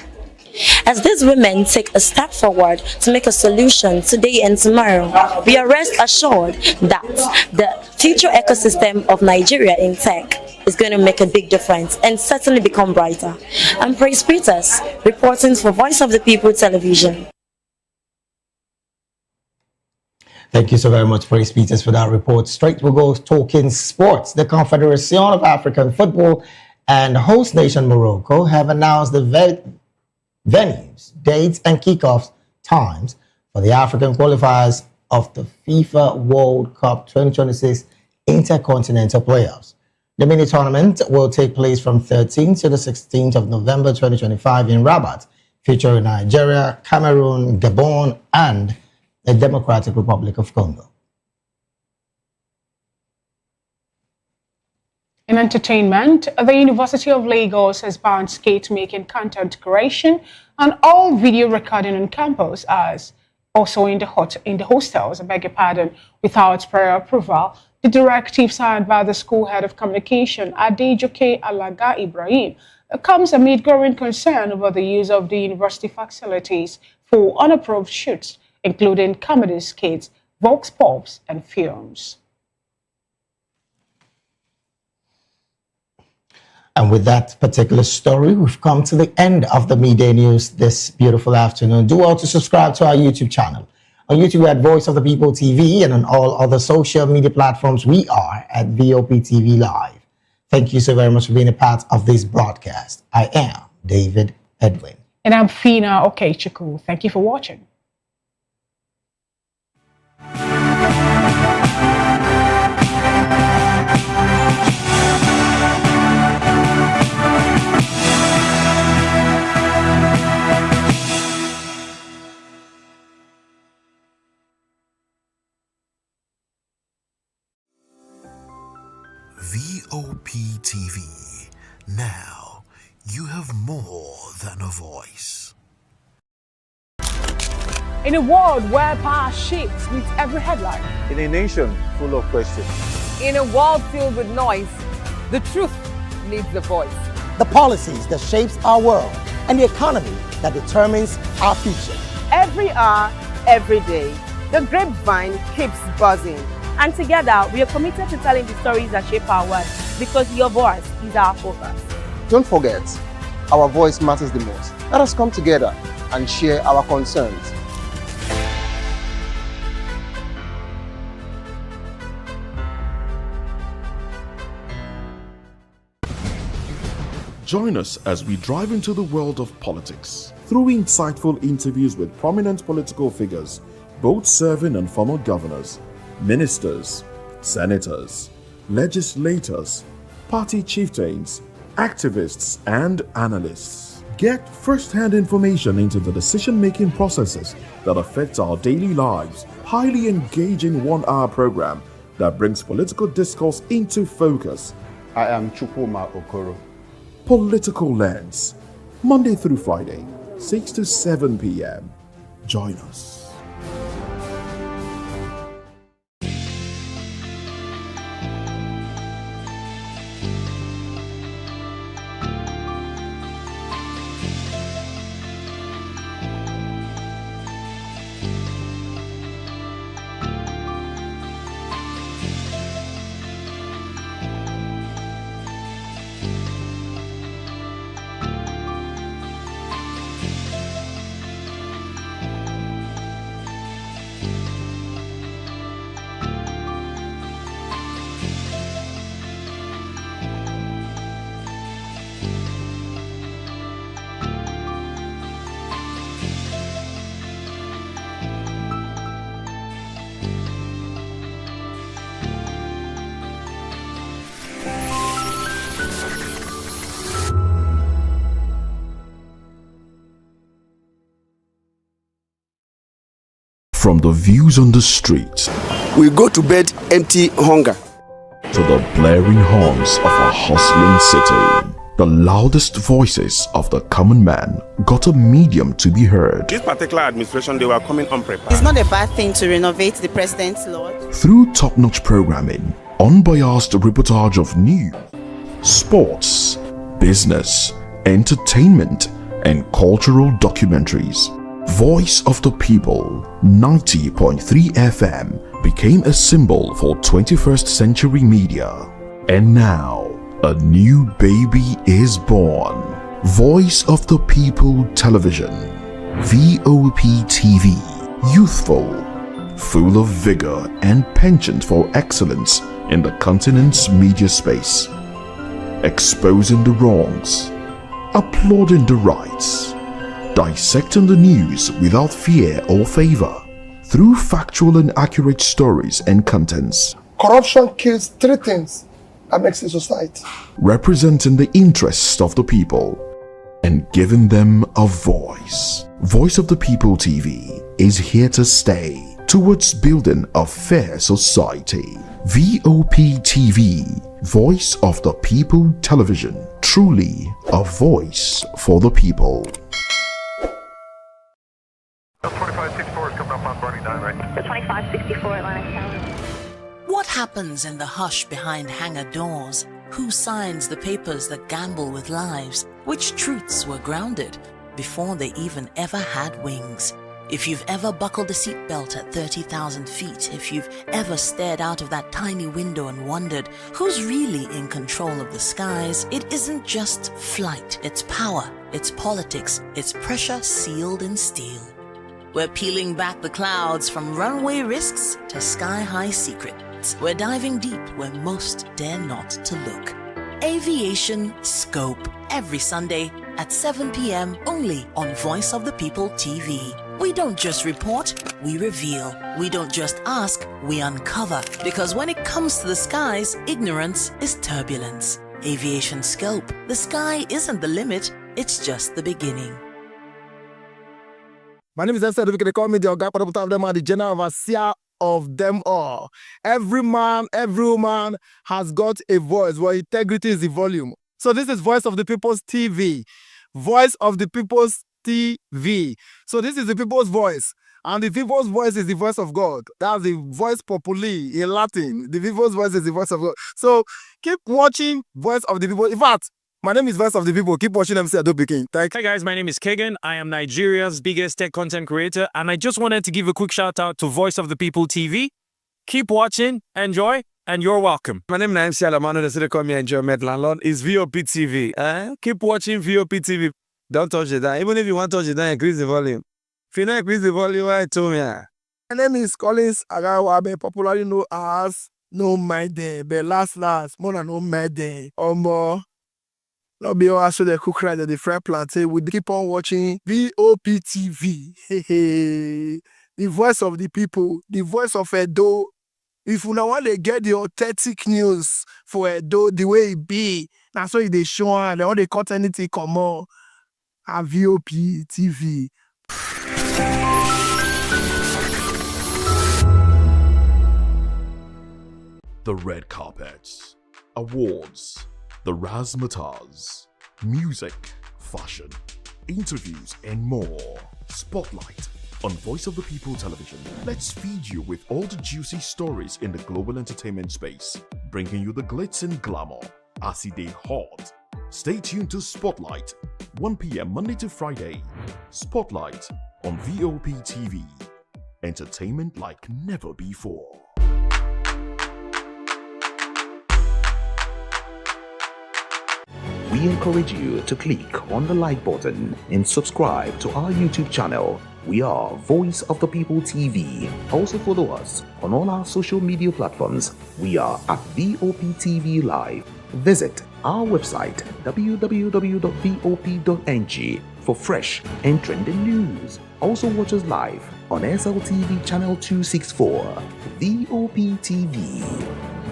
Speaker 22: As these women take a step forward to make a solution today and tomorrow, we are rest assured that the future ecosystem of Nigeria in tech is going to make a big difference and certainly become brighter. I'm Praise Peters, reporting for Voice of the People Television.
Speaker 13: Thank you so very much, Praise Peters, for that report. Straight we'll go talking sports. The Confederation of African Football and host nation Morocco have announced the venues, dates, and kickoffs times for the African qualifiers of the FIFA World Cup 2026 Intercontinental Playoffs. The mini tournament will take place from 13th to the 16th of November 2025 in Rabat, featuring Nigeria, Cameroon, Gabon, and the Democratic Republic of Congo.
Speaker 9: In entertainment, the University of Lagos has banned skate-making, content creation, and all video recording on campus, as also in the hostels, without prior approval. The directive signed by the school head of communication, Adejoke Alaga Ibrahim, comes amid growing concern over the use of the university facilities for unapproved shoots, including comedy skits, vox pops, and films.
Speaker 13: And with that particular story, we've come to the end of the midday news this beautiful afternoon. Do well to subscribe to our YouTube channel. On YouTube, we're at Voice of the People TV, and on all other social media platforms, we are at VOP TV Live. Thank you so very much for being a part of this broadcast. I am David Edwin.
Speaker 9: And I'm Fina Okechukwu. Thank you for watching.
Speaker 6: VOP TV. Now, you have more than a voice.
Speaker 9: In a world where power shifts with every headline.
Speaker 7: In a nation full of questions.
Speaker 5: In a world filled with noise, the truth needs a voice.
Speaker 13: The policies that shapes our world and the economy that determines our future.
Speaker 10: Every hour, every day, the grapevine keeps buzzing. And together, we are committed to telling the stories that shape our world, because your voice is our focus.
Speaker 3: Don't forget, our voice matters the most. Let us come together and share our concerns.
Speaker 8: Join us as we drive into the world of politics through insightful interviews with prominent political figures, both serving and former governors, ministers, senators, legislators, party chieftains, activists, and analysts. Get first-hand information into the decision-making processes that affect our daily lives. Highly engaging one-hour program that brings political discourse into focus.
Speaker 12: I am Chukwuma Okoro.
Speaker 8: Political Lens, Monday through Friday, 6 to 7 p.m. Join us. From the views on the street,
Speaker 14: we go to bed empty hunger,
Speaker 8: to the blaring horns of a hustling city, the loudest voices of the common man got a medium to be heard.
Speaker 16: This particular administration, they were coming unprepared.
Speaker 17: It's not a bad thing to renovate the president's lodge.
Speaker 8: Through top-notch programming, unbiased reportage of news, sports, business, entertainment, and cultural documentaries, Voice of the People 90.3 FM became a symbol for 21st century media. And now, a new baby is born. Voice of the People Television, VOP TV, youthful, full of vigor and penchant for excellence in the continent's media space, exposing the wrongs, applauding the rights, Dissecting the news without fear or favor, through factual and accurate stories and contents.
Speaker 2: Corruption kills three things that makes a society.
Speaker 8: Representing the interests of the people and giving them a voice. Voice of the People TV is here to stay towards building a fair society. VOP TV, Voice of the People Television, truly a voice for the people.
Speaker 4: 2564 is coming up on Burning 9, right?
Speaker 11: The 2564 Atlantic Tower.
Speaker 15: What happens in the hush behind hangar doors? Who signs the papers that gamble with lives? Which truths were grounded before they even ever had wings? If you've ever buckled a seatbelt at 30,000 feet, if you've ever stared out of that tiny window and wondered who's really in control of the skies, it isn't just flight, it's power, it's politics, it's pressure sealed in steel. We're peeling back the clouds from runway risks to sky-high secrets. We're diving deep where most dare not to look. Aviation Scope, every Sunday at 7 p.m. only on Voice of the People TV. We don't just report, we reveal. We don't just ask, we uncover. Because when it comes to the skies, ignorance is turbulence. Aviation Scope, the sky isn't the limit, it's just the beginning.
Speaker 2: My name is Esther. They call me the Oga Patapata of them are the general overseer of them all. Every man, every woman has got a voice where integrity is the volume. So this is Voice of the People's TV. Voice of the People's TV. So this is the people's voice. And the people's voice is the voice of God. That's the voice populi in Latin. The people's voice is the voice of God. So keep watching Voice of the People. In fact, my name is Voice of the People. Keep watching MC Ado Pikin.
Speaker 18: Hi guys, my name is Kagan. I am Nigeria's biggest tech content creator, and I just wanted to give a quick shout out to Voice of the People TV. Keep watching, enjoy, and you're welcome.
Speaker 19: My name is MC Alamano. They say they call me Enjoyment Landlord. It's VOP TV. Keep watching VOP TV. Don't touch it down. Even if you want to touch it down, increase the volume. If you don't increase the volume, why told me?
Speaker 2: My name is Collins Agawabe, popularly known as No Maiden. But last, more than No Maiden. More. Not be all so the cook right at the fry plantain. We keep on watching VOP TV. The voice of the people, the voice of Edo. If you want to get the authentic news for Edo, the way it be, that's why they show and all they cut anything come on. A VOP TV.
Speaker 8: The red carpets, awards, the razzmatazz, music, fashion, interviews, and more. Spotlight on Voice of the People Television. Let's feed you with all the juicy stories in the global entertainment space, bringing you the glitz and glamour as it is hot. Stay tuned to Spotlight, 1 p.m. Monday to Friday. Spotlight on VOP TV. Entertainment like never before.
Speaker 21: We encourage you to click on the like button and subscribe to our YouTube channel. We are Voice of the People TV. Also follow us on all our social media platforms. We are at VOP TV Live. Visit our website www.vop.ng for fresh and trending news. Also watch us live on SLTV channel 264. VOP TV,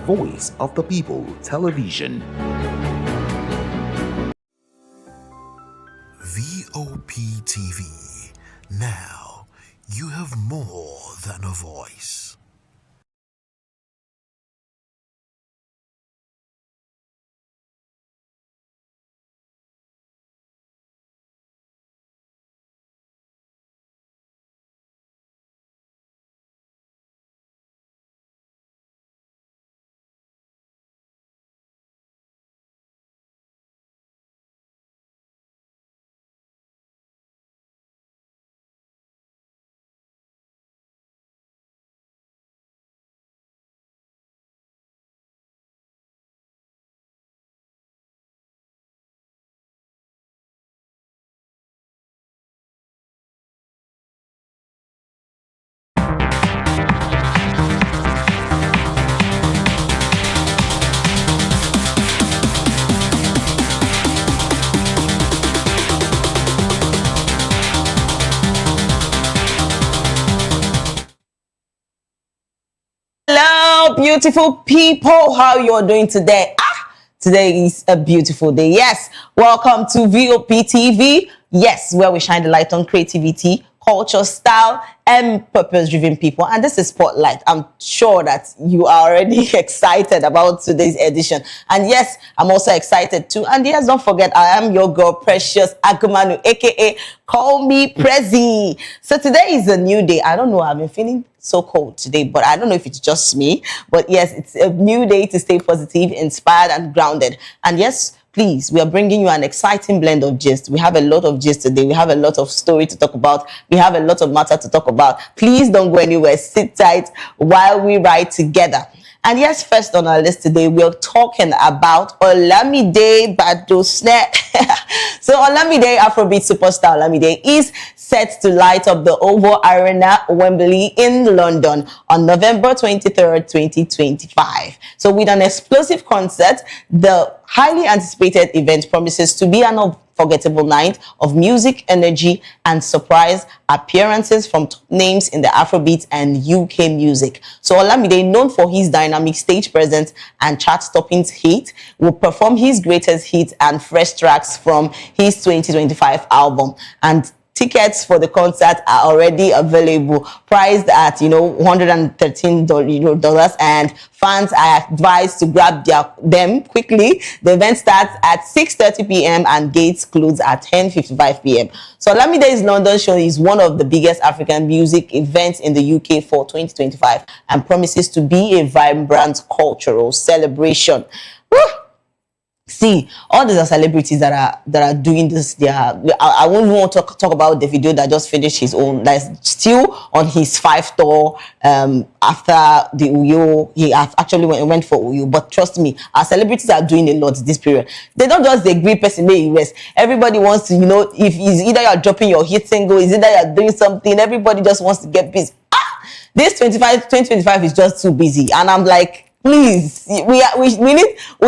Speaker 21: Voice of the People Television.
Speaker 6: VOP TV. Now you have more than a voice.
Speaker 10: beautiful people. How you're doing today? Today is a beautiful day. Yes, welcome to VOP TV. Yes, where we shine the light on creativity, culture, style, and purpose-driven people. And this is Spotlight. I'm sure that you are already excited about today's edition. And yes, I'm also excited too. And yes, don't forget, I am your girl, Precious Agumanu, aka Call Me Prezi. So today is a new day. I don't know, I've been feeling so cold today, but I don't know if it's just me. But yes, it's a new day to stay positive, inspired, and grounded. And yes, please, we are bringing you an exciting blend of gist. We have a lot of gist today. We have a lot of story to talk about. We have a lot of matter to talk about. Please don't go anywhere. Sit tight while we ride together. And yes, first on our list today, we're talking about Olamide Badosne. So Olamide, Afrobeat superstar Olamide, is set to light up the Oval Arena, Wembley in London on November 23rd, 2025. So with an explosive concert, the highly anticipated event promises to be an unforgettable night of music, energy, and surprise appearances from top names in the Afrobeat and UK music. So Olamide, known for his dynamic stage presence and chart-topping hit, will perform his greatest hits and fresh tracks from his 2025 album. And tickets for the concert are already available, priced at $113, and fans are advised to grab them quickly. The event starts at 6:30 p.m. and gates close at 10:55 p.m. So Olamide's London show is one of the biggest African music events in the UK for 2025 and promises to be a vibrant cultural celebration. Woo! See, all these are celebrities that are doing this. I won't want to talk about the video that just finished his own. That's still on his 5 tour. After the Uyo, he actually went for Uyo. But trust me, our celebrities are doing a lot this period. They don't just agree person may rest. Everybody wants to, if it's either you're dropping your hit single, is either you're doing something. Everybody just wants to get busy. This 2025 is just too busy, and I'm like, please, we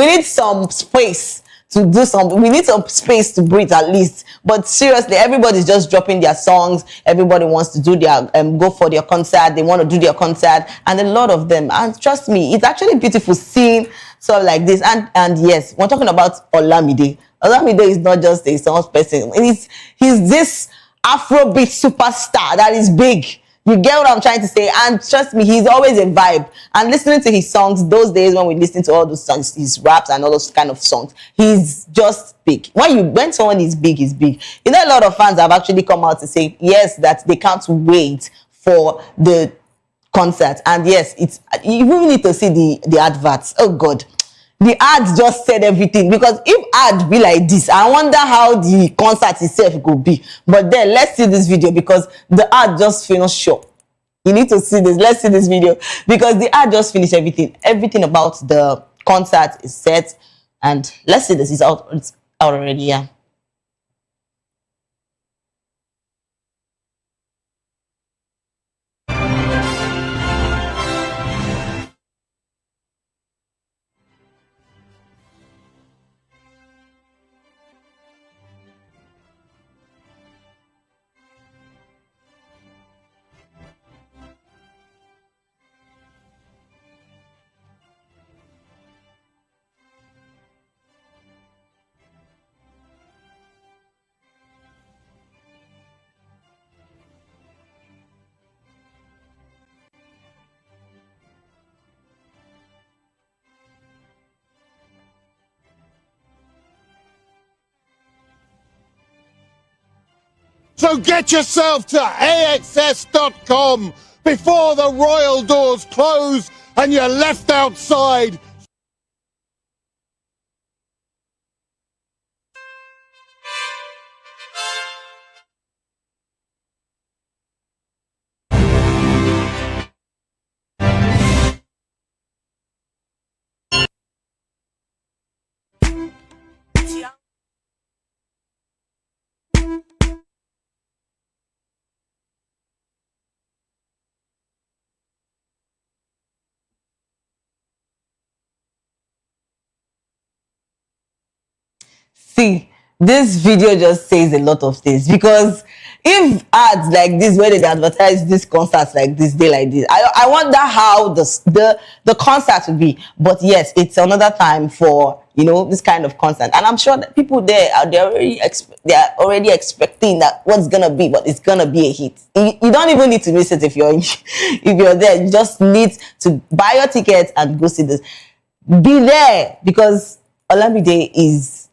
Speaker 10: need some space to do something. We need some space to breathe at least. But seriously, everybody's just dropping their songs. Everybody wants to do their go for their concert. They want to do their concert, and a lot of them. And trust me, it's actually beautiful seeing stuff like this. And yes, we're talking about Olamide. Olamide is not just a song person. He's this Afrobeat superstar that is big. You get what I'm trying to say? And trust me, he's always a vibe. And listening to his songs, those days when we listen to all those songs, his raps and all those kind of songs, he's just big. When someone is big, he's big. A lot of fans have actually come out to say, yes, that they can't wait for the concert. And yes, you really need to see the adverts. Oh God. The ads just said everything, because if ad be like this, I wonder how the concert itself could be. But then let's see this video, because the ad just finished show. You need to see this. Let's see this video, because the ad just finished everything about the concert is set. And let's see this. It's out already. Yeah.
Speaker 1: So get yourself to AXS.com before the royal doors close and you're left outside.
Speaker 10: See, this video just says a lot of things, because if ads like this, where they advertise this concerts like this, day like this, I wonder how the concert would be. But yes, it's another time for, you know, this kind of concert, and I'm sure that people there are already expecting that what's gonna be, but it's gonna be a hit. You don't even need to miss it if you're there. You just need to buy your tickets and go see this. Be there, because Olamide is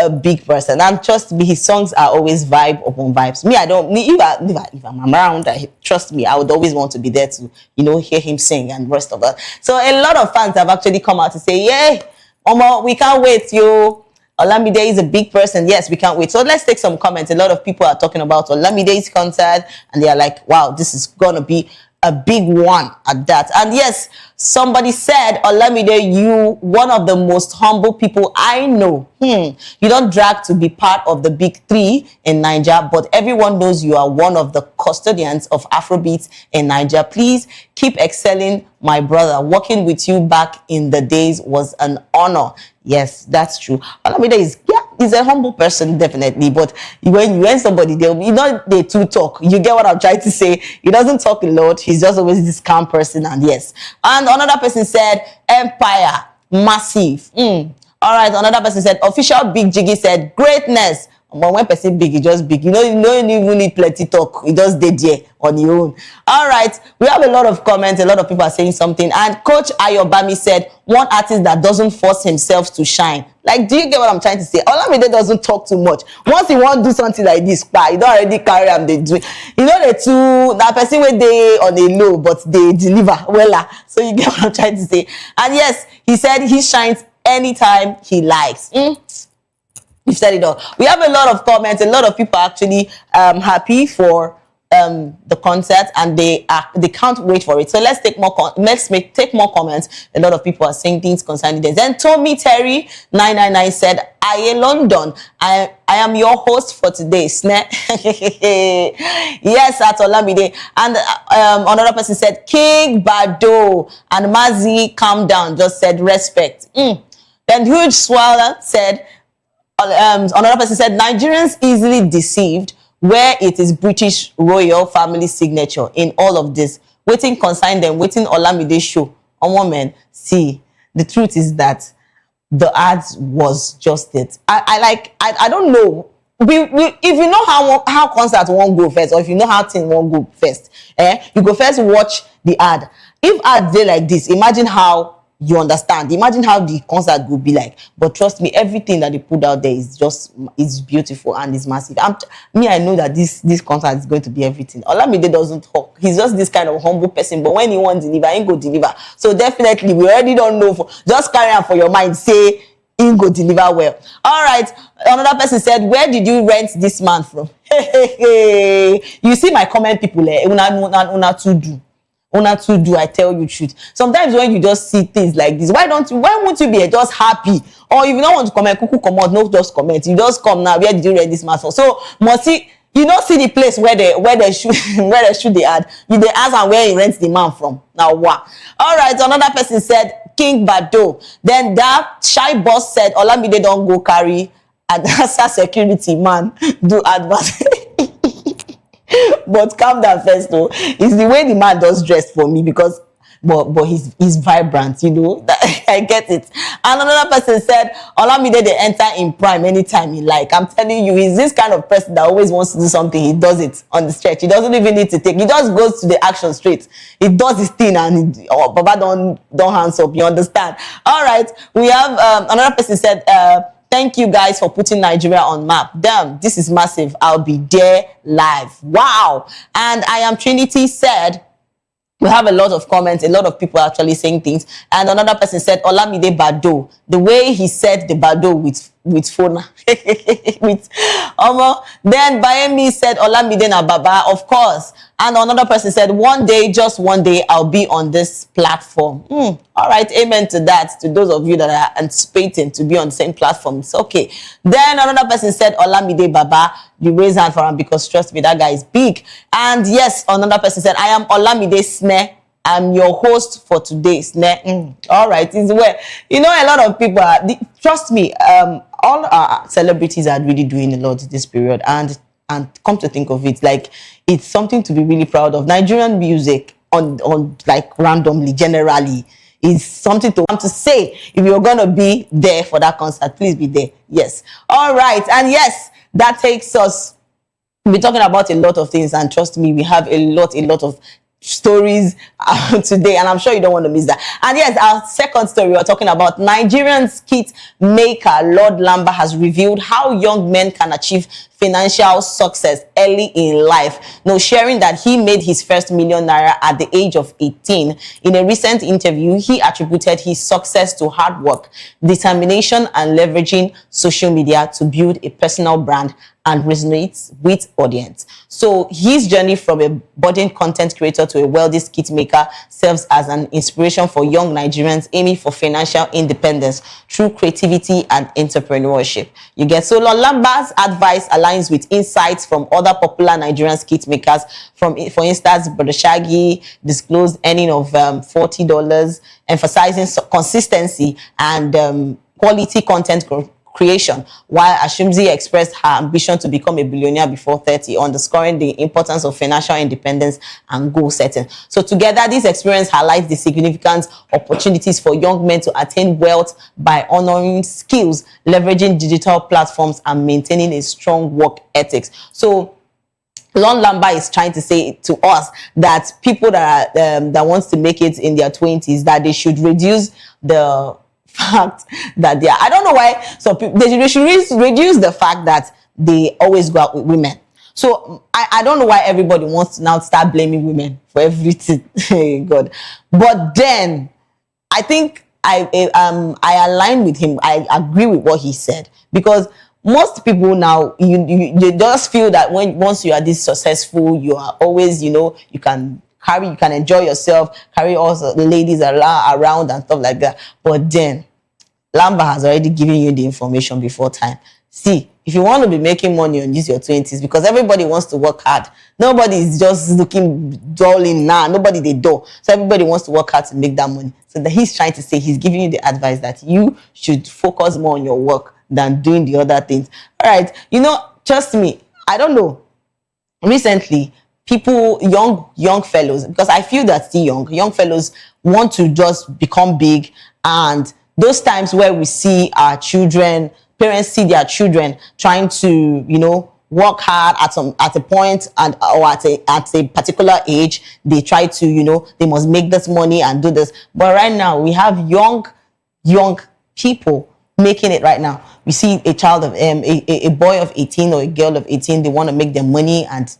Speaker 10: a big person, and trust me, his songs are always vibe upon vibes. Me, I don't need, if I'm around, trust me, I would always want to be there to, you know, hear him sing and rest of that. So a lot of fans have actually come out to say, yeah, Omo, we can't wait, yo. Olamide is a big person. Yes, we can't wait. So let's take some comments. A lot of people are talking about Olamide's concert, and they are like, wow, this is gonna be a big one at that. And yes, somebody said, Olamide, you one of the most humble people I know. You don't drag to be part of the big three in Nigeria, but everyone knows you are one of the custodians of Afrobeats in Nigeria. Please keep excelling, my brother. Working with you back in the days was an honor. Yes, that's true. Olamide is, he's a humble person, definitely. But when somebody, they too talk. You get what I'm trying to say? He doesn't talk a lot. He's just always this calm person. And yes. And another person said, Empire, massive. All right. Another person said, official Big Jiggy said, greatness. But when person big, he just big. You don't even need plenty talk. He just did there on your own. All right. We have a lot of comments. A lot of people are saying something. And Coach Ayobami said, one artist that doesn't force himself to shine. Like, do you get what I'm trying to say? Olamide doesn't talk too much. Once he wants to do something like this, you don't already carry him. They do. You know, the two, that person where they on a low, but they deliver well. So you get what I'm trying to say. And yes, he said he shines anytime he likes. You've said it all. We have a lot of comments. A lot of people are actually happy for the concert, and they can't wait for it. So let's take more take more comments. A lot of people are saying things concerning this. Then Tommy Terry 999 said, "Aye London, I am your host for today." Yes, at Olamide. And another person said, King Bado, and Mazi, calm down, just said respect. Then Huge Swallow said, another person said, Nigerians easily deceived where it is British royal family signature in all of this. Waiting consign them, waiting Olamide show. On woman, see, the truth is that the ads was just it. I don't know. If you know how concert won't go first, or if you know how thing won't go first, you go first watch the ad. If ads dey like this, imagine how you understand. Imagine how the concert would be like. But trust me, everything that they put out there is beautiful and is massive. I know that this concert is going to be everything. Olamide doesn't talk. He's just this kind of humble person. But when he wants to deliver, he go deliver. So definitely, we already don't know. Just carry on for your mind. Say, he go deliver well. All right. Another person said, where did you rent this man from? You see my comment, people. Una to do. I tell you truth. Sometimes when you just see things like this, why won't you be just happy? Or if you don't want to comment, kuku come out, no just comment. You just come now. Where did you rent this man from? So you don't see the place where they shoot the ad. You they ask and where he rents the man from. Now what? All right. Another person said King Bado. Then that shy boss said Olamide don't go carry Adasa security man do advert. But calm down first, though. It's the way the man does dress for me, because but he's vibrant, you know. I get it. And another person said, Olamide they enter in prime anytime he like. I'm telling you, he's this kind of person that always wants to do something. He does it on the stretch. He doesn't even need to take. He just goes to the action straight. He does his thing, and Baba don't hands up. You understand? All right. We have another person said, thank you guys for putting Nigeria on map. Damn, this is massive. I'll be there live. Wow. And I Am Trinity said, we have a lot of comments. A lot of people are actually saying things. And another person said, Olamide Bado. The way he said the Bado with phone. Then Bayemi said, Olamide na Baba, of course. And another person said, one day, just one day, I'll be on this platform. All right, amen to that. To those of you that are anticipating to be on the same platform, it's okay. Then another person said, Olamide Baba, you raise hand for him, because trust me, that guy is big. And yes, another person said, I am Olamide Snare. I'm your host for today's. All right, it's where, you know, a lot of people are, trust me, all our celebrities are really doing a lot this period, and come to think of it, like, it's something to be really proud of. Nigerian music on like randomly, generally, is something to want to say. If you're gonna be there for that concert, please be there. Yes. All right. And yes, that takes us. We're talking about a lot of things, and trust me, we have a lot of stories today, and I'm sure you don't want to miss that. And yes, our second story, we're talking about Nigerian skit maker Lord Lamba has revealed how young men can achieve financial success early in life. Now, sharing that he made his first ₦1 million at the age of 18. In a recent interview, he attributed his success to hard work, determination, and leveraging social media to build a personal brand and resonates with audience. So his journey from a budding content creator to a wealthy skit maker serves as an inspiration for young Nigerians aiming for financial independence through creativity and entrepreneurship. You get, so Lord Lamba's advice aligns with insights from other popular Nigerian skit makers. For instance, Brother Shaggy disclosed earning of $40, emphasizing consistency and quality content creation, while Ashimzi expressed her ambition to become a billionaire before 30, underscoring the importance of financial independence and goal setting. So together, this experience highlights the significant opportunities for young men to attain wealth by honoring skills, leveraging digital platforms, and maintaining a strong work ethics. So Lord Lamba is trying to say to us that people that that wants to make it in their 20s, that they should reduce the fact that they are, I don't know why, so they should reduce the fact that they always go out with women. So I don't know why everybody wants to now start blaming women for everything. God. But then I think I align with him. I agree with what he said, because most people now, you just feel that once you are this successful, you are always, you can enjoy yourself, carry all the ladies around and stuff like that. But then Lamba has already given you the information before time. See, if you want to be making money on your 20s, because everybody wants to work hard. Nobody is just looking dull in now. Nobody they do. So everybody wants to work hard to make that money. So that he's trying to say, he's giving you the advice that you should focus more on your work than doing the other things. All right. Trust me, I don't know. Recently, people, young fellows, because I feel that still young fellows want to just become big, and those times where we see our children, parents see their children trying to, work hard at a point or at a particular age, they try to, they must make this money and do this. But right now we have young people making it right now. We see a child of a boy of 18 or a girl of 18, they want to make their money, and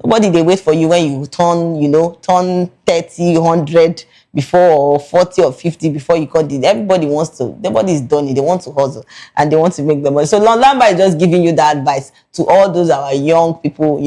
Speaker 10: nobody they wait for you when you turn 30, 100 before, or 40 or 50 before you cut it. Everybody's done it. They want to hustle and they want to make the money. So Lord Lamba is just giving you that advice to all those our young people,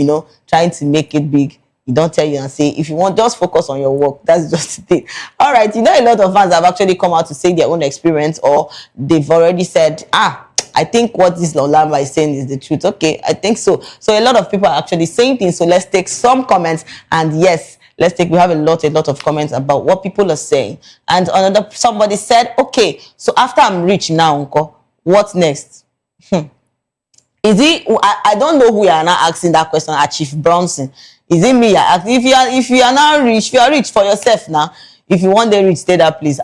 Speaker 10: trying to make it big. He don't tell you and say, if you want, just focus on your work. That's just the thing. All right. A lot of fans have actually come out to say their own experience, or they've already said, I think what this Lord Lamba is saying is the truth. Okay, I think so. So a lot of people are actually saying things. So let's take some comments. And yes, we have a lot of comments about what people are saying. And somebody said, okay, so after I'm rich now, Uncle, what next? Is it, I don't know who you are now asking that question at Chief Bronson. Is it me? If you are now rich, if you are rich for yourself now, if you want the rich, stay that place.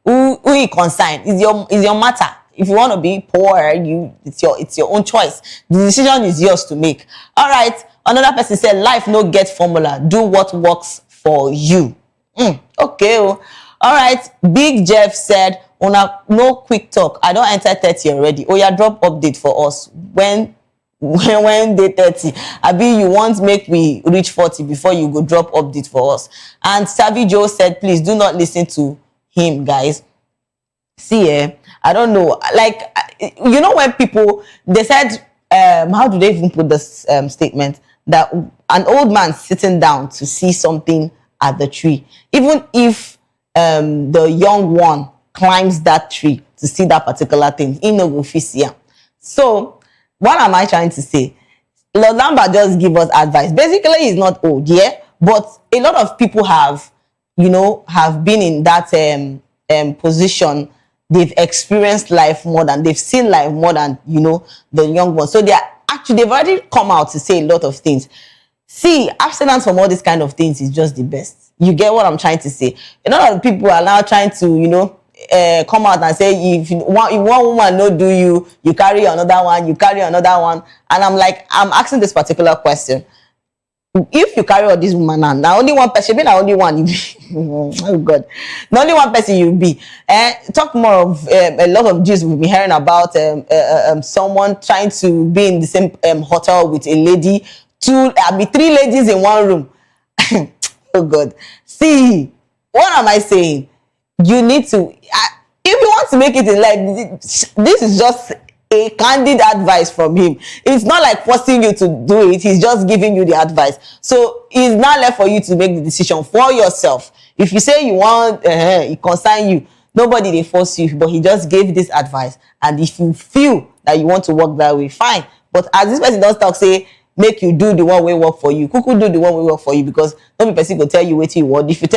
Speaker 10: Who you concern? Is your matter. If you want to be poor, it's your own choice. The decision is yours to make. All right. Another person said, life no get formula. Do what works for you. Okay. All right. Big Jeff said, no quick talk. I don't enter 30 already. Oh, yeah, drop update for us. When they 30. Abi, you want make we reach 40 before you go drop update for us. And Savvy Joe said, please do not listen to him, guys. See, I don't know. Like, when people, they said, how do they even put this statement? That an old man sitting down to see something at the tree, even if the young one climbs that tree to see that particular thing, he no go fit see am. So what am I trying to say? Lord Lamba just give us advice. Basically, he's not old, yeah, but a lot of people have been in that position they've experienced life more than, they've seen life more than, you know, the young ones. So they've already come out to say a lot of things. See, abstinence from all these kind of things is just the best. You get what I'm trying to say? A lot of people are now trying to, you know, come out and say, if one woman no do you, you carry another one, you carry another one. And I'm like, I'm asking this particular question. If you carry all these women now only one person, maybe now only one you be. Oh God, not only one person you be. Talk more of a lot of Jews we've been hearing about someone trying to be in the same hotel with a lady, three ladies in one room. Oh God. See, what am I saying? You need to, if you want to make it in life, this is just a candid advice from him. It's not like forcing you to do it. He's just giving you the advice. So it's not left for you to make the decision for yourself. If you say you want, it concerns you. Nobody they force you, but he just gave this advice. And if you feel that you want to work that way, fine. But as this person does talk, say, make you do the one way work for you. Kuku do the one way work for you, because no person go tell you what you want. If a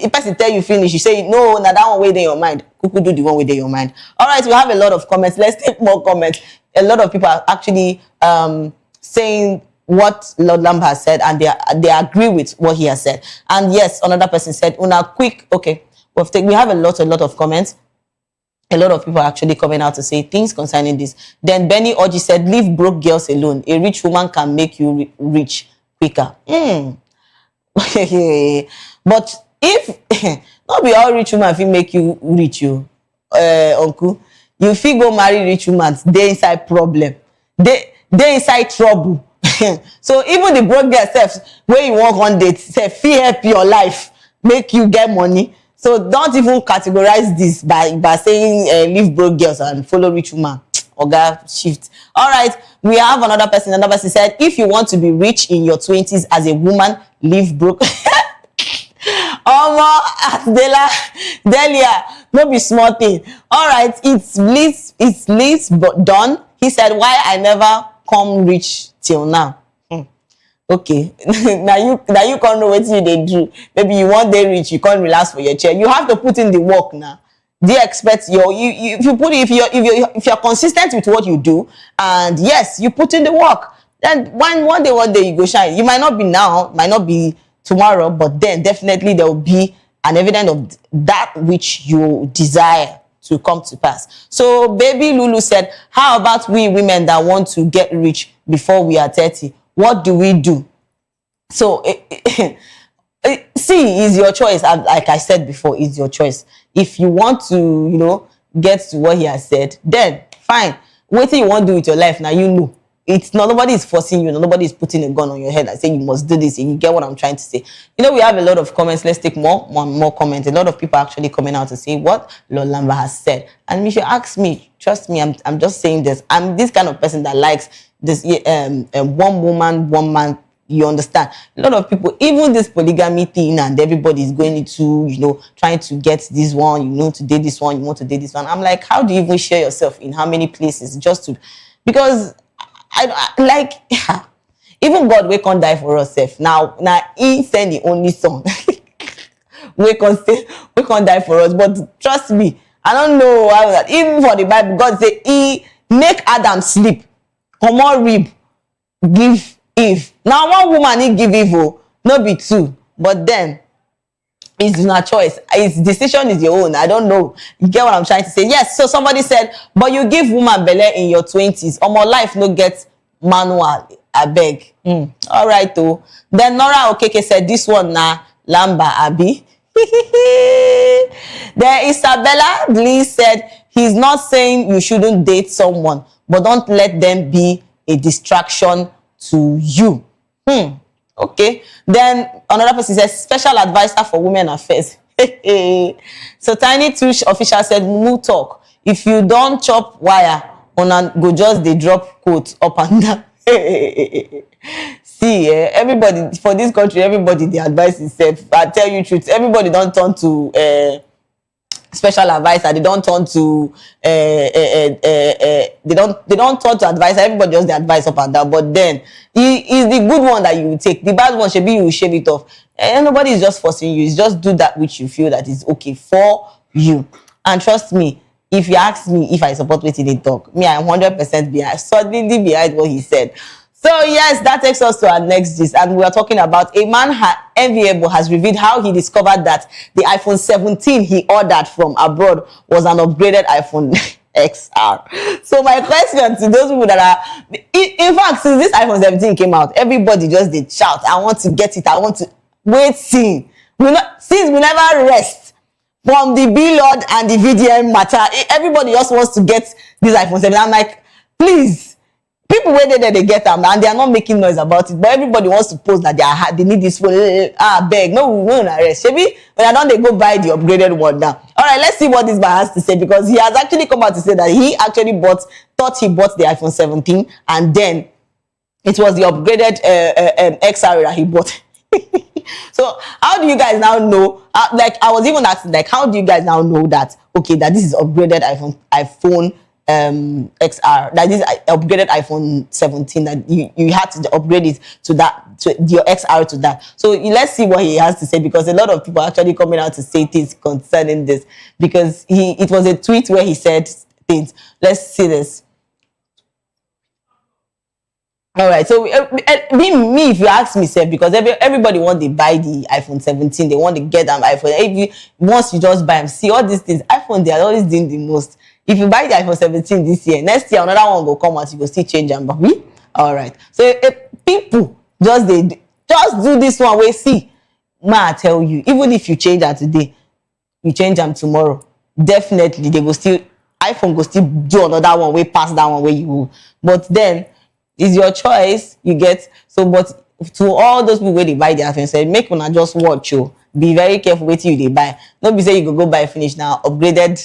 Speaker 10: person tell you finish, you say no, now that one way in your mind. Kuku do the one way in your mind. All right, we have a lot of comments. Let's take more comments. A lot of people are actually saying what Lord Lamb has said, and they agree with what he has said. And yes, another person said, "Una quick, okay." We have a lot of comments. A lot of people are actually coming out to say things concerning this. Then Benny Oji said, leave broke girls alone. A rich woman can make you rich quicker. But if, not be all rich woman if make you rich, uncle. You feel go marry rich woman, they inside problem. They inside trouble. So even the broke girl self, where you walk on date, say, feel help your life, make you get money. So don't even categorize this by saying leave broke girls and follow rich woman. Oga shift. All right, we have another person. Another person said, if you want to be rich in your 20s as a woman, leave broke. Delia, no be small thing. All right, it's Liz done. He said, why I never come rich till now? Okay, now you can't know what you they do. Maybe you want they rich, you can't relax for your chair. You have to put in the work now. They expect if you're consistent with what you do, and yes, you put in the work, then one day you go shine. You might not be now, might not be tomorrow, but then definitely there will be an evidence of that which you desire to come to pass. So baby Lulu said, how about we women that want to get rich before we are 30? What do we do? So see, is your choice. Like I said before, it's your choice. If you want to, get to what he has said, then fine. What you want to do with your life now, it's not, nobody is forcing you. Nobody is putting a gun on your head and saying you must do this. And you get what I'm trying to say. We have a lot of comments. Let's take more comments. A lot of people actually coming out to say what Lord Lamba has said. And if you ask me, trust me, I'm just saying this. I'm this kind of person that likes this one woman, one man. You understand? A lot of people, even this polygamy thing, and everybody is going into, trying to get this one, to date this one, you want to date this one. I'm like, how do you even share yourself in how many places because I like, even God, we can't die for ourselves. Now he sent the only son. we can't die for us. But trust me, I don't know how that. Even for the Bible, God said he make Adam sleep. Come on, rib, give Eve. Now one woman he give Eve, no be two. But then it's not choice. His decision is your own. I don't know. You get what I'm trying to say? Yes. So somebody said, but you give woman belle in your 20s. More life no get manual. I beg. All right, though. Then Nora Okeke said, this one na Lamba Abi. Then Isabella Lee said, he's not saying you shouldn't date someone, but don't let them be a distraction to you. Okay. Then another person says, special advisor for women affairs. So Tiny Tush official said, Mumu talk. If you don't chop wire, go just they drop quote up and down. See, everybody for this country, everybody the advice is safe. I tell you truth, everybody don't turn to special advisor. They don't turn to they don't turn to advisor. Everybody just the advice up and down. But then he is the good one that you will take. The bad one should be you will shave it off. And nobody is just forcing you. It's just do that which you feel that is okay for you. And trust me, if you ask me if I support what they talk, me, I'm 100% behind, solidly behind what he said. So yes, that takes us to our next gist, and we are talking about a man enviable has revealed how he discovered that the iPhone 17 he ordered from abroad was an upgraded iPhone XR. So my question to those people that are, in fact, since this iPhone 17 came out, everybody just did shout, I want to get it, I want to wait, see. Since we never rest from the B-Lord and the VDM matter, everybody just wants to get this iPhone 7. I'm like, please, people wait there, they get them, and they are not making noise about it, but everybody wants to post that they need this phone. Beg, no rest. Maybe when I don't, they go buy the upgraded one now. All right, let's see what this man has to say, because he has actually come out to say that he actually thought he bought the iPhone 17, and then it was the upgraded XR that he bought. So how do you guys now know? Like, I was even asking, like, how do you guys now know that, okay, that this is upgraded iPhone XR, that is upgraded iPhone 17, that you had to upgrade it to that, to your XR to that. So let's see what he has to say, because a lot of people are actually coming out to say things concerning this, because it was a tweet where he said things. Let's see this. All right, so me, if you ask me, sir, because everybody want to buy the iPhone 17, they want to get an iPhone. Once you just buy them, see all these things, iPhone, they are always doing the most. If you buy the iPhone 17 this year, next year another one will come out, you will still change them. But we, all right. So people just do this one way. See, I tell you, even if you change that today, you change them tomorrow, definitely they will still, iPhone will still do another one way past that one way you will. But then it's your choice, you get. So, but to all those people where they buy the iPhone, say make una just watch you. Be very careful with you they buy. Don't be say you go buy finish now. Upgraded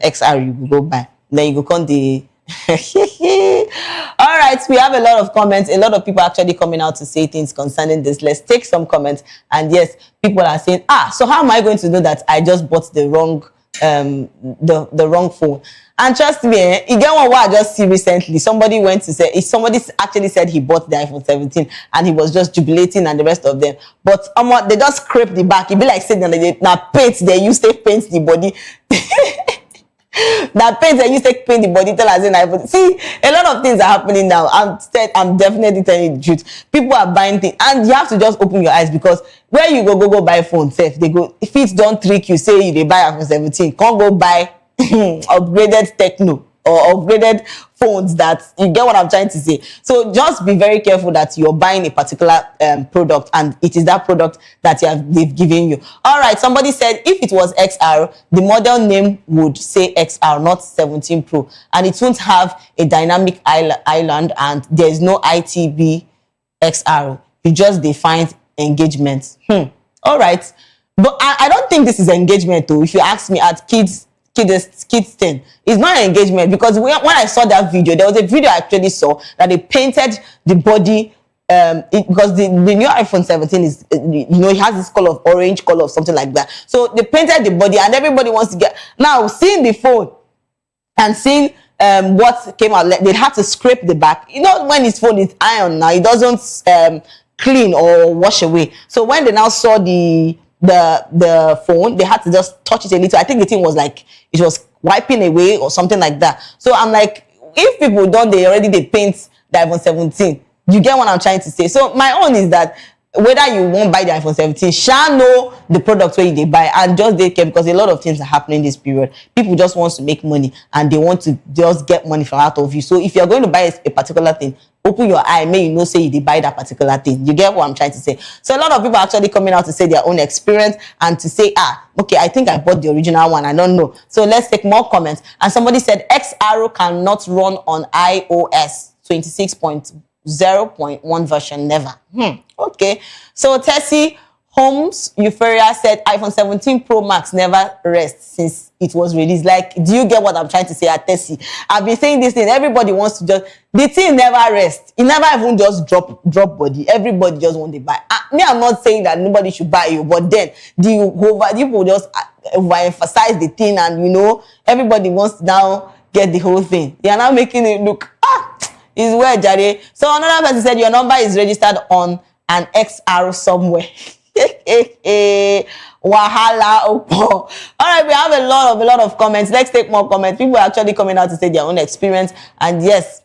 Speaker 10: XR you go buy. Then you go come the. All right, we have a lot of comments. A lot of people actually coming out to say things concerning this. Let's take some comments. And yes, people are saying, so how am I going to know that I just bought the wrong the wrong phone? And trust me, you get one what I just see recently. Somebody actually said he bought the iPhone 17 and he was just jubilating and the rest of them. But they just scrape the back. It be like saying that paint they use to paint the body. That paint they use to paint the body. Tell us in iPhone. See, a lot of things are happening now. I'm definitely telling you the truth. People are buying things, and you have to just open your eyes, because where you go buy phone safe, they go, if it don't trick you, say they buy iPhone 17, can't go buy upgraded techno or upgraded phones. That you get what I'm trying to say. So just be very careful that you're buying a particular product, and it is that product that they've given you. All right, somebody said if it was XR, the model name would say XR, not 17 Pro, and it won't have a dynamic island, and there is no ITB XR. You just defined engagement. All right, but I don't think this is engagement though. If you ask me, at kids 10, it's not an engagement, because when I saw that video, there was a video I actually saw that they painted the body, because the new iPhone 17 is, it has this color of orange color or something like that. So they painted the body, and everybody wants to get, now seeing the phone and seeing what came out, they had to scrape the back. You know, when his phone is iron now, it doesn't clean or wash away. So when they now saw the phone, they had to just touch it a little. I think the thing was like, it was wiping away or something like that. So I'm like, if people don't, they paint the iPhone 17. You get what I'm trying to say? So my own is that whether you won't buy the iPhone 17, shall know the product where they buy, and just take care, because a lot of things are happening this period. People just want to make money, and they want to just get money from out of you. So if you're going to buy a particular thing, open your eye, may you know say they buy that particular thing. You get what I'm trying to say? So a lot of people are actually coming out to say their own experience, and to say, okay, I think I bought the original one, I don't know. So let's take more comments. And somebody said XR cannot run on iOS 26.0.1 version, never. Okay. So Tessie Holmes Euphoria said iPhone 17 Pro Max never rests since it was released. Like, do you get what I'm trying to say at Tessie? I've been saying this thing. Everybody wants to just, the thing never rests. It never even just drop body. Everybody just want to buy. Me, I'm not saying that nobody should buy you, but then people just overemphasize the thing, and everybody wants to now get the whole thing. They are now making it look, it's weird, Jare. So another person said your number is registered on an XR somewhere. Wahala Opo. All right, we have a lot of comments. Let's take more comments. People are actually coming out to say their own experience. And yes,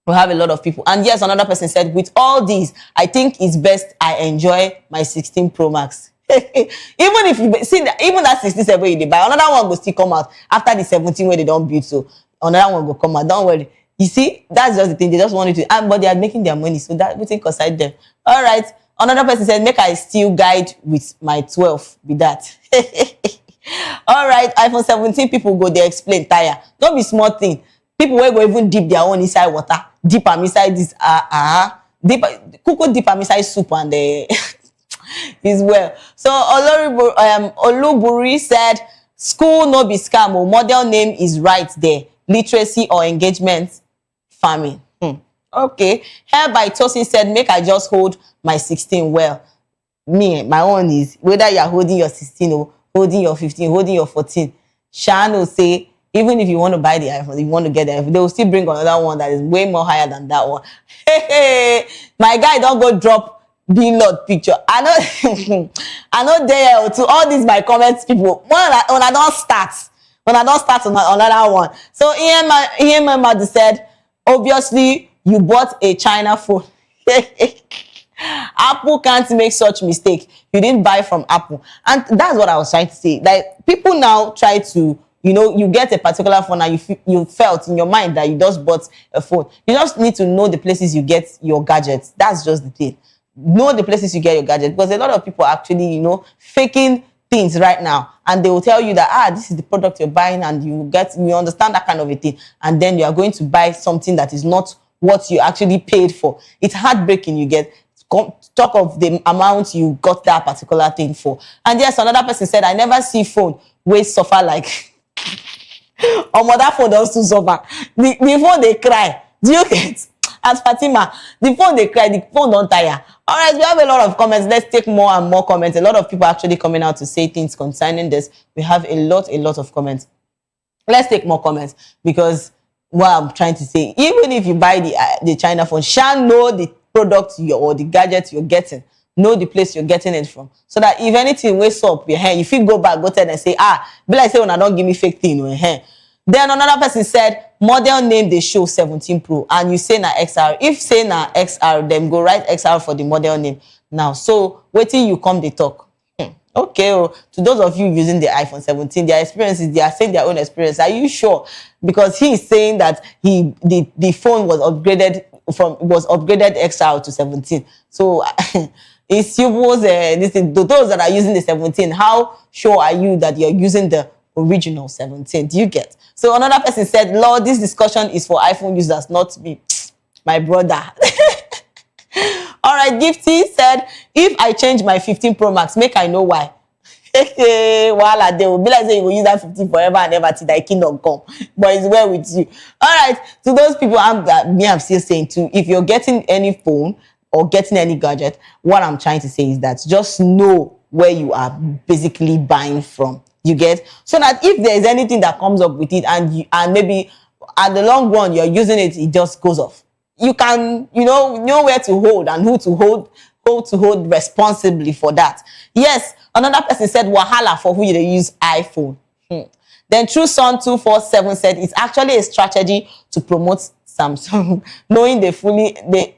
Speaker 10: we have a lot of people. And yes, another person said, with all these, I think it's best I enjoy my 16 Pro Max. Even if you see that, even that 67 you buy, another one will still come out after the 17 where they don't build. So another one will come out. Don't worry. You see, that's just the thing. They just want you to, but they are making their money. So that we think aside them. All right. Another person said, make I still guide with my 12. Be that. All right. iPhone 17 people go, they explain tire. Don't be small thing. People will go even dip their own inside water. Dip them inside this, dip them inside soup and is well. So Oluburi said, school no be scam. Model name is right there. Literacy or engagement farming. Okay. Hair by Tosin said, make I just hold my 16 well. Me, my own is whether you're holding your 16 or holding your 15, holding your 14. Shano say, even if you want to buy the iPhone, if you want to get the iPhone, they will still bring another one that is way more higher than that one. Hey, my guy, don't go drop B-Lord picture. I know there to all these my comments people. When I don't start on another one. So EMM said, obviously you bought a China phone. Apple can't make such mistake. You didn't buy from Apple. And that's what I was trying to say. Like, people now try to, you get a particular phone and you felt in your mind that you just bought a phone. You just need to know the places you get your gadgets. That's just the thing. Know the places you get your gadgets. Because a lot of people are actually, faking things right now. And they will tell you that, this is the product you're buying, and you understand that kind of a thing. And then you are going to buy something that is not what you actually paid for. It's heartbreaking, you get. Talk of the amount you got that particular thing for. And yes, another person said, I never see phone where suffer like that phone does to suffer. The phone they cry. Do you get? As Fatima, the phone they cry, the phone don't tire. All right, we have a lot of comments. Let's take more and more comments. A lot of people actually coming out to say things concerning this. We have a lot of comments. Let's take more comments, because what I'm trying to say, even if you buy the China phone, shall know the product or the gadget you're getting, know the place you're getting it from, so that if anything wakes up your hand, if you go back, go tell and say, be like say when I don't give me fake thing in hand. Then another person said, model name they show 17 Pro, and you say na XR. If say na XR, then go write XR for the model name now. So waiting you come they talk. Okay, to those of you using the iPhone 17, their experiences, they are saying their own experience. Are you sure? Because he is saying that the phone was upgraded XR to 17. So it's suppose those that are using the 17, how sure are you that you're using the original 17? Do you get? So another person said, Lord, this discussion is for iPhone users, not me. My brother. All right, Gifty said, if I change my 15 Pro Max, make I know why. Voila, they will be like, say you will use that 15 forever and ever till thy kingdom come. But it's well with you. All right, to those people, I'm still saying too, if you're getting any phone or getting any gadget, what I'm trying to say is that just know where you are basically buying from. You get? So that if there is anything that comes up with it and maybe at the long run you're using it, it just goes off. You can, know where to hold and who to hold responsibly for that. Yes, another person said wahala for who they use iPhone. Then True Son 247 said it's actually a strategy to promote Samsung, knowing they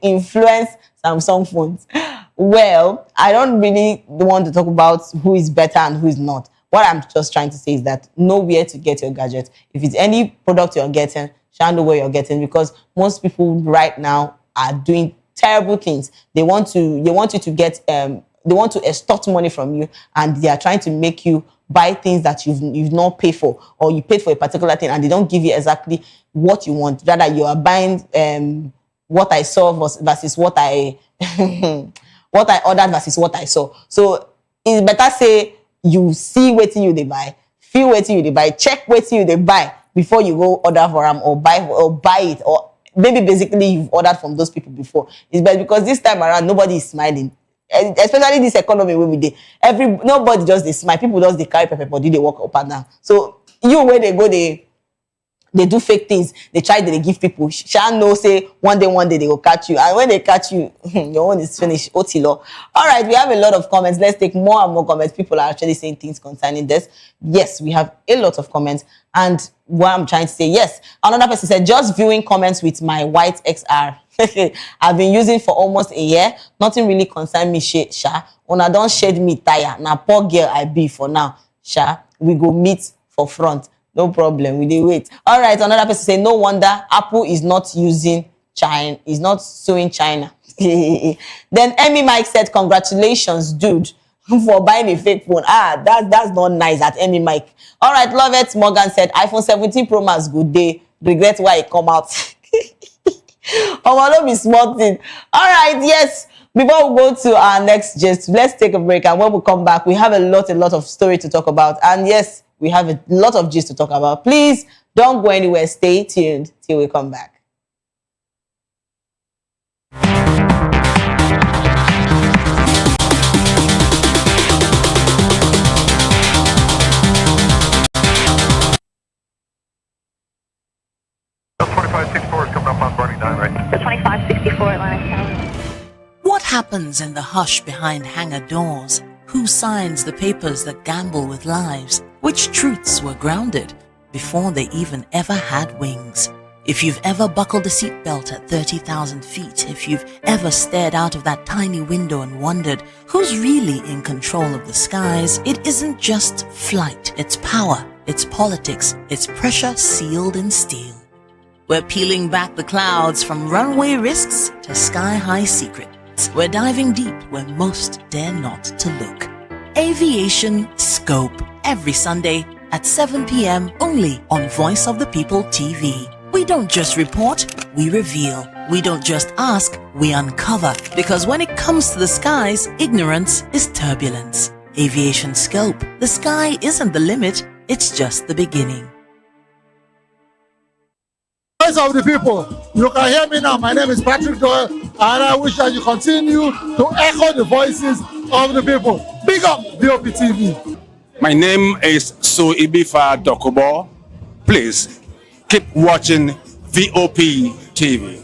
Speaker 10: influence Samsung phones. Well, I don't really want to talk about who is better and who is not. What I'm just trying to say is that know where to get your gadget. If it's any product you're getting, shall know where you're getting, because most people right now are doing terrible things. They want you to get they want to extort money from you, and they are trying to make you buy things that you've not paid for, or you paid for a particular thing and they don't give you exactly what you want. Rather, you are buying what I saw versus what I what I ordered versus what I saw. So it's better say you see what you they buy, feel what you they buy, check what you they buy before you go order for them or buy it, or maybe basically you've ordered from those people before. It's better, because this time around nobody is smiling, especially this economy where we dey. Nobody just they smile. People just they carry pepper body, they walk up and down. So you where they go, they they do fake things. They try to give people. Shall know say one day they will catch you. And when they catch you, your own is finished. Otilo. All right, we have a lot of comments. Let's take more and more comments. People are actually saying things concerning this. Yes, we have a lot of comments. And what I'm trying to say, yes. Another person said, just viewing comments with my white XR. I've been using for almost a year. Nothing really concern me, Sha. Una don't shed me tire. Now poor girl I be for now. Sha, we go meet for front. No problem, we dey wait. All right, another person say, no wonder Apple is not using China, is not suing China. Then Emmy Mike said, congratulations, dude, for buying a fake phone. That's not nice at Emmy Mike. All right, Love It Morgan said, iPhone 17 Pro Max good day. Regret why it come out. Oh, don't be smart thing. All right, yes. Before we go to our next gist, let's take a break. And when we come back, we have a lot of story to talk about. And yes, we have a lot of gist to talk about. Please don't go anywhere. Stay tuned till we come back.
Speaker 15: What happens in the hush behind hangar doors? Who signs the papers that gamble with lives? Which truths were grounded before they even ever had wings? If you've ever buckled a seatbelt at 30,000 feet, if you've ever stared out of that tiny window and wondered who's really in control of the skies, it isn't just flight, it's power, it's politics, it's pressure sealed in steel. We're peeling back the clouds from runway risks to sky-high secrets. We're diving deep where most dare not to look. Aviation Scope, every Sunday at 7 p.m. only on Voice of the People TV. We don't just report, we reveal. We don't just ask, we uncover. Because when it comes to the skies, ignorance is turbulence. Aviation Scope, the sky isn't the limit, it's just the beginning.
Speaker 1: Voice of the people, you can hear me now. My name is Patrick Doyle, and I wish that you continue to echo the voices of the people. Big up VOP TV.
Speaker 16: My name is Suibifa Dokubo. Please keep watching VOP TV.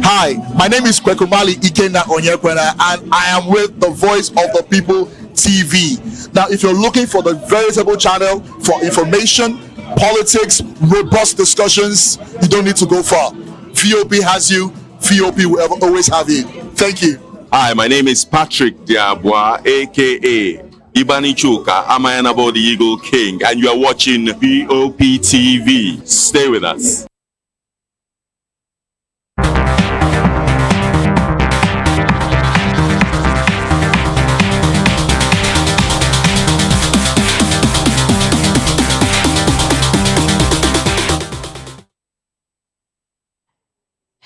Speaker 20: Hi, my name is Kwekumali Ikena Onyekwena, and I am with the Voice of the People TV. Now, if you're looking for the veritable channel for information, politics, robust discussions, you don't need to go far. VOP has you. VOP will always have you. Thank you.
Speaker 22: Hi, my name is Patrick Diabwa, aka Ibani Chuka, Amayanabo the Eagle King, and you are watching VOP TV. Stay with us.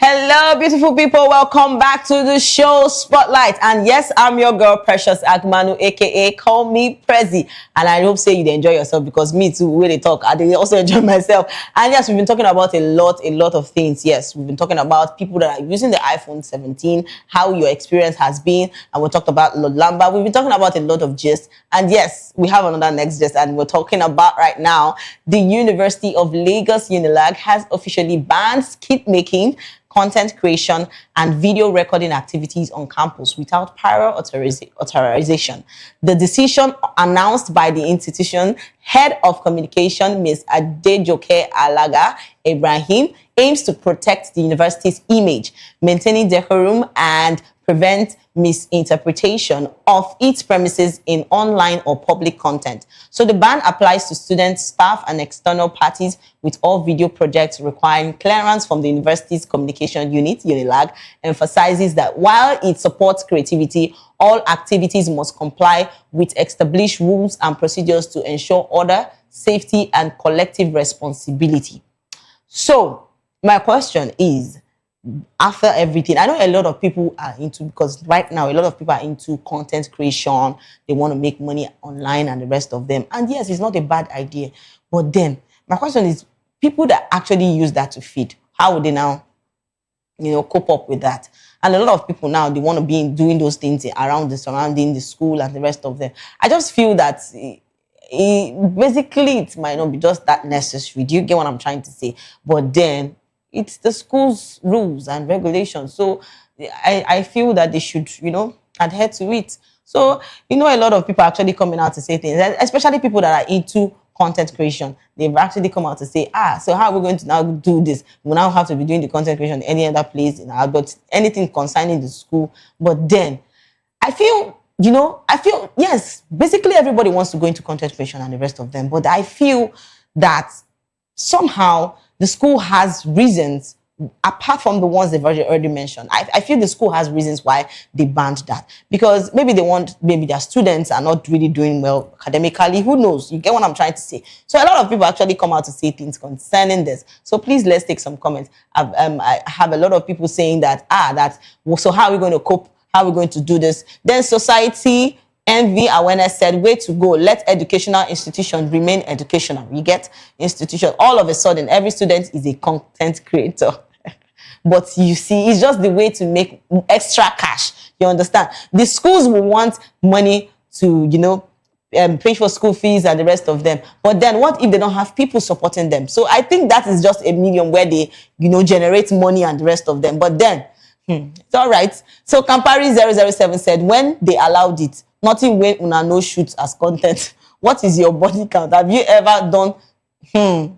Speaker 10: Hello, beautiful people. Welcome back to the show Spotlight. And yes, I'm your girl, Precious Agmanu, aka Call Me Prezi. And I hope say you enjoy yourself, because me too, when they talk, I also enjoy myself. And yes, we've been talking about a lot of things. Yes, we've been talking about people that are using the iPhone 17, how your experience has been. And we talked about Lord Lamba. We've been talking about a lot of gist. And yes, we have another next gist. And we're talking about right now, the University of Lagos Unilag has officially banned skit making, content creation, and video recording activities on campus without prior authorization. The decision, announced by the institution head of communication, Ms. Adejoke Alaga Ibrahim, aims to protect the university's image, maintaining decorum, and prevent misinterpretation of its premises in online or public content. So the ban applies to students, staff, and external parties with all video projects requiring clearance from the university's communication unit, UNILAG, emphasizes that while it supports creativity, all activities must comply with established rules and procedures to ensure order, safety, and collective responsibility. So my question is, after everything, I know a lot of people are into, because right now a lot of people are into content creation, they want to make money online and the rest of them. And yes, it's not a bad idea. But then my question is, people that actually use that to feed, how would they now, cope up with that? And a lot of people now, they want to be doing those things around the surrounding, the school and the rest of them. I just feel that basically it might not be just that necessary. Do you get what I'm trying to say? But then it's the school's rules and regulations. So I feel that they should, adhere to it. So, a lot of people are actually coming out to say things, especially people that are into content creation. They've actually come out to say, so how are we going to now do this? We now have to be doing the content creation any other place in our, but anything concerning the school. But then I feel, yes, basically everybody wants to go into content creation and the rest of them. But I feel that somehow the school has reasons, apart from the ones they've already mentioned. I feel the school has reasons why they banned that. Because maybe their students are not really doing well academically. Who knows? You get what I'm trying to say? So a lot of people actually come out to say things concerning this. So please, let's take some comments. I have a lot of people saying that, so how are we going to cope? How are we going to do this? Then Society Envy Awareness said, way to go. Let educational institutions remain educational. You get institution. All of a sudden, every student is a content creator. But you see, it's just the way to make extra cash. You understand? The schools will want money to, pay for school fees and the rest of them. But then what if they don't have people supporting them? So I think that is just a medium where they, generate money and the rest of them. But then, it's all right. So Campari 007 said, when they allowed it, nothing when una no shoots as content. What is your body count? Have you ever done?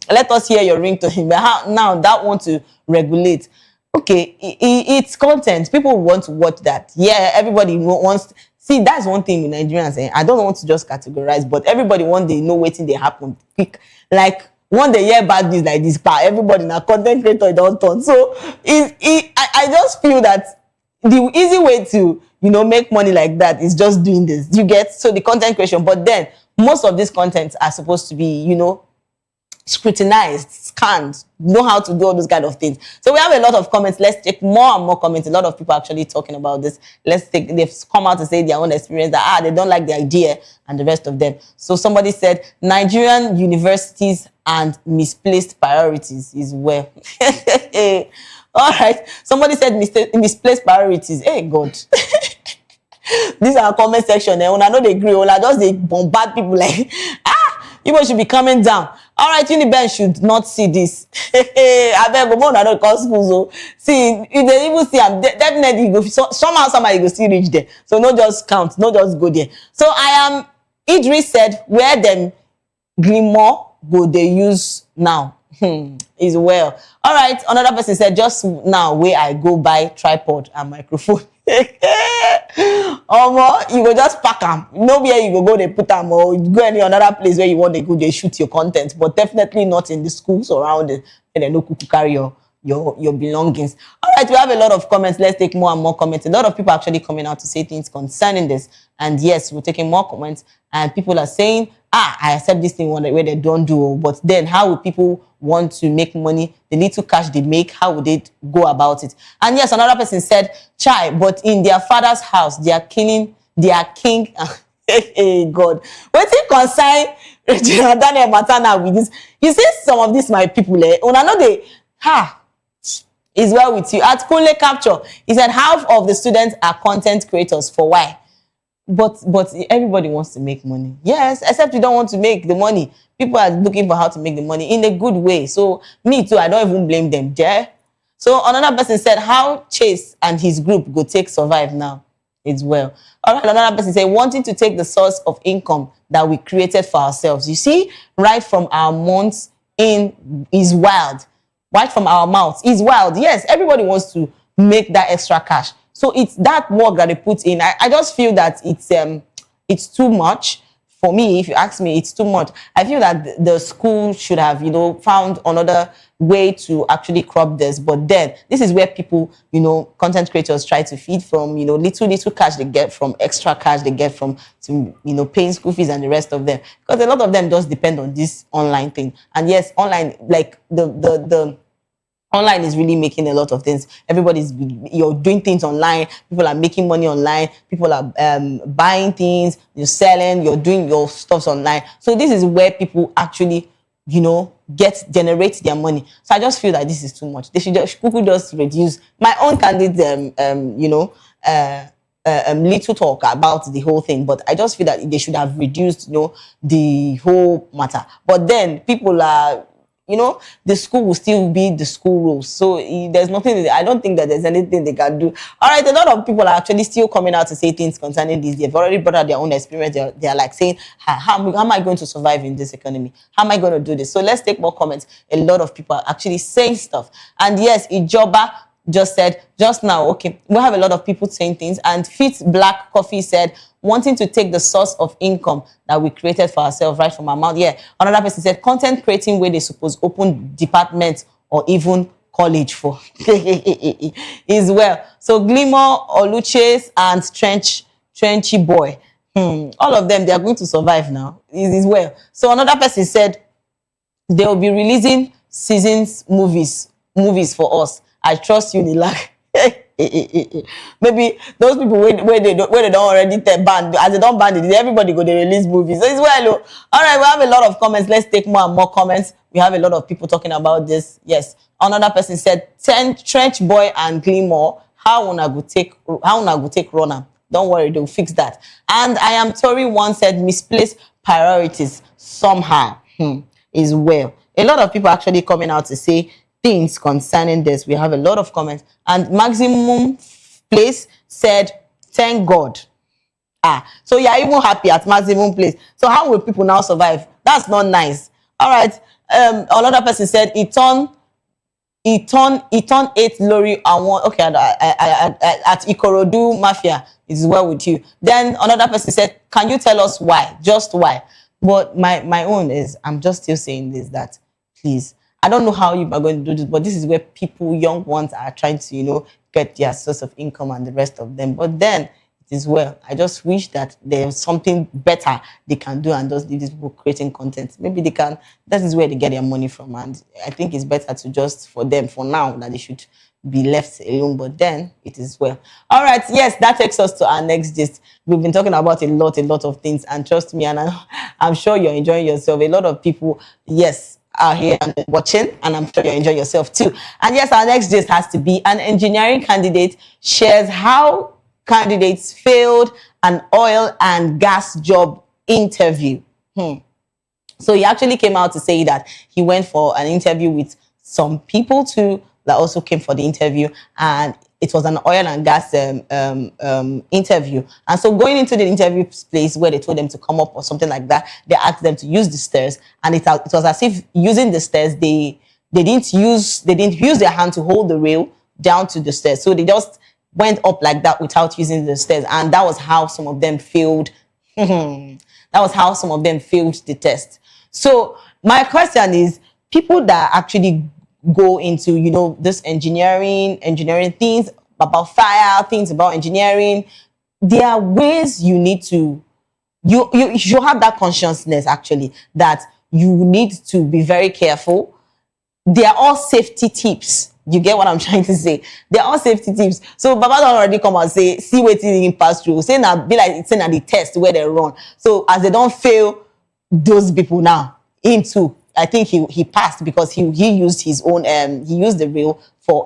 Speaker 10: Let us hear your ringtone. But how now that want to regulate? Okay, it's content. People want to watch that. Yeah, everybody wants. See, that's one thing with Nigerians. I don't want to just categorize, but everybody want to know waiting they happen quick. Like when they hear bad news like this, everybody na content creator don't turn. So I just feel that the easy way to make money like that is just doing this. You get so the content creation, but then most of these contents are supposed to be scrutinized, scanned, know how to do all those kind of things. So we have a lot of comments. Let's take more and more comments. A lot of people actually talking about this. They've come out to say their own experience that they don't like the idea and the rest of them. So somebody said Nigerian universities and misplaced priorities is where. All right. Somebody said misplaced priorities. Hey God. These are comment section. When I know they agree, just they bombard people like people should be coming down. All right, Uniben should not see this. I beg you, I don't call schools. So see, if they even see, definitely go somehow somebody go still reach there. So no just count, no just go there. So Idris said, where them Glimmer go they use now? Is well. All right, another person said, just now where I go buy tripod and microphone. You go just pack them. Nowhere you go they put them, or you go any another place where you want to go, they shoot your content, but definitely not in the schools around it. And then no could carry your belongings. All right, we have a lot of comments. Let's take more and more comments. A lot of people actually coming out to say things concerning this. And yes, we're taking more comments. And people are saying, I accept this thing where they don't do. But then how will people want to make money? The little cash they make, how would they go about it? And yes, another person said, Chai, but in their father's house, they are killing their king. Hey, God. What it concern Regina Daniel Matana with this? You see some of these my people, when I know they, is well with you. At Kunle Capture, he said half of the students are content creators. For why? But everybody wants to make money. Yes, except you don't want to make the money. People are looking for how to make the money in a good way. So me too, I don't even blame them. Yeah. So another person said, how Chase and his group go take survive now? It's well. All right, another person said, wanting to take the source of income that we created for ourselves. You see, right from our months in is wild. Right from our mouths is wild. Yes, everybody wants to make that extra cash. So it's that work that they put in. I just feel that it's too much. For me, if you ask me, it's too much. I feel that the school should have, found another way to actually crop this. But then this is where people, content creators try to feed from, little cash they get from, extra cash they get from, to, paying school fees and the rest of them. Because a lot of them just depend on this online thing. And yes, online, like the online is really making a lot of things. You're doing things online. People are making money online. People are buying things. You're selling. You're doing your stuffs online. So this is where people actually, generate their money. So I just feel that this is too much. They should just reduce. My own candidate, little talk about the whole thing, but I just feel that they should have reduced, the whole matter. But then people are, the school will still be the school rules. So there's nothing, I don't think that there's anything they can do. All right, a lot of people are actually still coming out to say things concerning this. They've already brought out their own experience. They're like saying, how am I going to survive in this economy? How am I going to do this? So let's take more comments. A lot of people are actually saying stuff. And yes, Ijoba just said just now, okay, we have a lot of people saying things. And Fit Black Coffee said, wanting to take the source of income that we created for ourselves right from our mouth. Yeah. Another person said, content creating where they suppose open departments or even college for. Is well. So Glimmer, Oluches, and Trenchy Boy. All of them, they are going to survive now. Is well. So another person said, they will be releasing seasons movies for us. I trust Unilag. Maybe those people where they don't already ban, as they don't ban it, everybody go they release movies. So it's well. All right, we have a lot of comments. Let's take more and more comments. We have a lot of people talking about this. Yes. Another person said, Trench Boy and Glimmer, how una go take Rona? Don't worry, they'll fix that. And I am Tori one said misplaced priorities somehow. Is well. A lot of people actually coming out to say things concerning this. We have a lot of comments. And Maximum Place said, thank God. So you're even happy at Maximum Place. So how will people now survive? That's not nice. All right. Another person said, he turned 8 lorry and one. Okay, at Ikorodu Mafia. Is well with you. Then another person said, can you tell us why? Just why? But my own is, I'm just still saying this, that please, I don't know how you are going to do this, but this is where people, young ones, are trying to, get their source of income and the rest of them. But then it is well. I just wish that there's something better they can do and just leave these people creating content. Maybe they can, that is where they get their money from. And I think it's better to just, for them, for now, that they should be left alone, but then it is well. All right, yes, that takes us to our next gist. We've been talking about a lot of things, and trust me, and I'm sure you're enjoying yourself. A lot of people, yes, are here and watching, and I'm sure you enjoy yourself too. And yes, our next gist has to be an engineering candidate shares how candidates failed an oil and gas job interview. So he actually came out to say that he went for an interview with some people too that also came for the interview, and it was an oil and gas interview. And so going into the interview place where they told them to come up or something like that, they asked them to use the stairs, and it was as if using the stairs, they didn't use their hand to hold the rail down to the stairs. So they just went up like that without using the stairs, and that was how some of them failed. That was how some of them failed the test. So my question is, people that actually go into, this engineering things about fire, things about engineering, there are ways you need to, you should have that consciousness actually, that you need to be very careful. They are all safety tips. You get what I'm trying to say? They're all safety tips. So Baba don't already come and say, see what you pass through. Say now, be like it's in the test where they run. So as they don't fail those people now into, I think he passed because he used his own he used the rail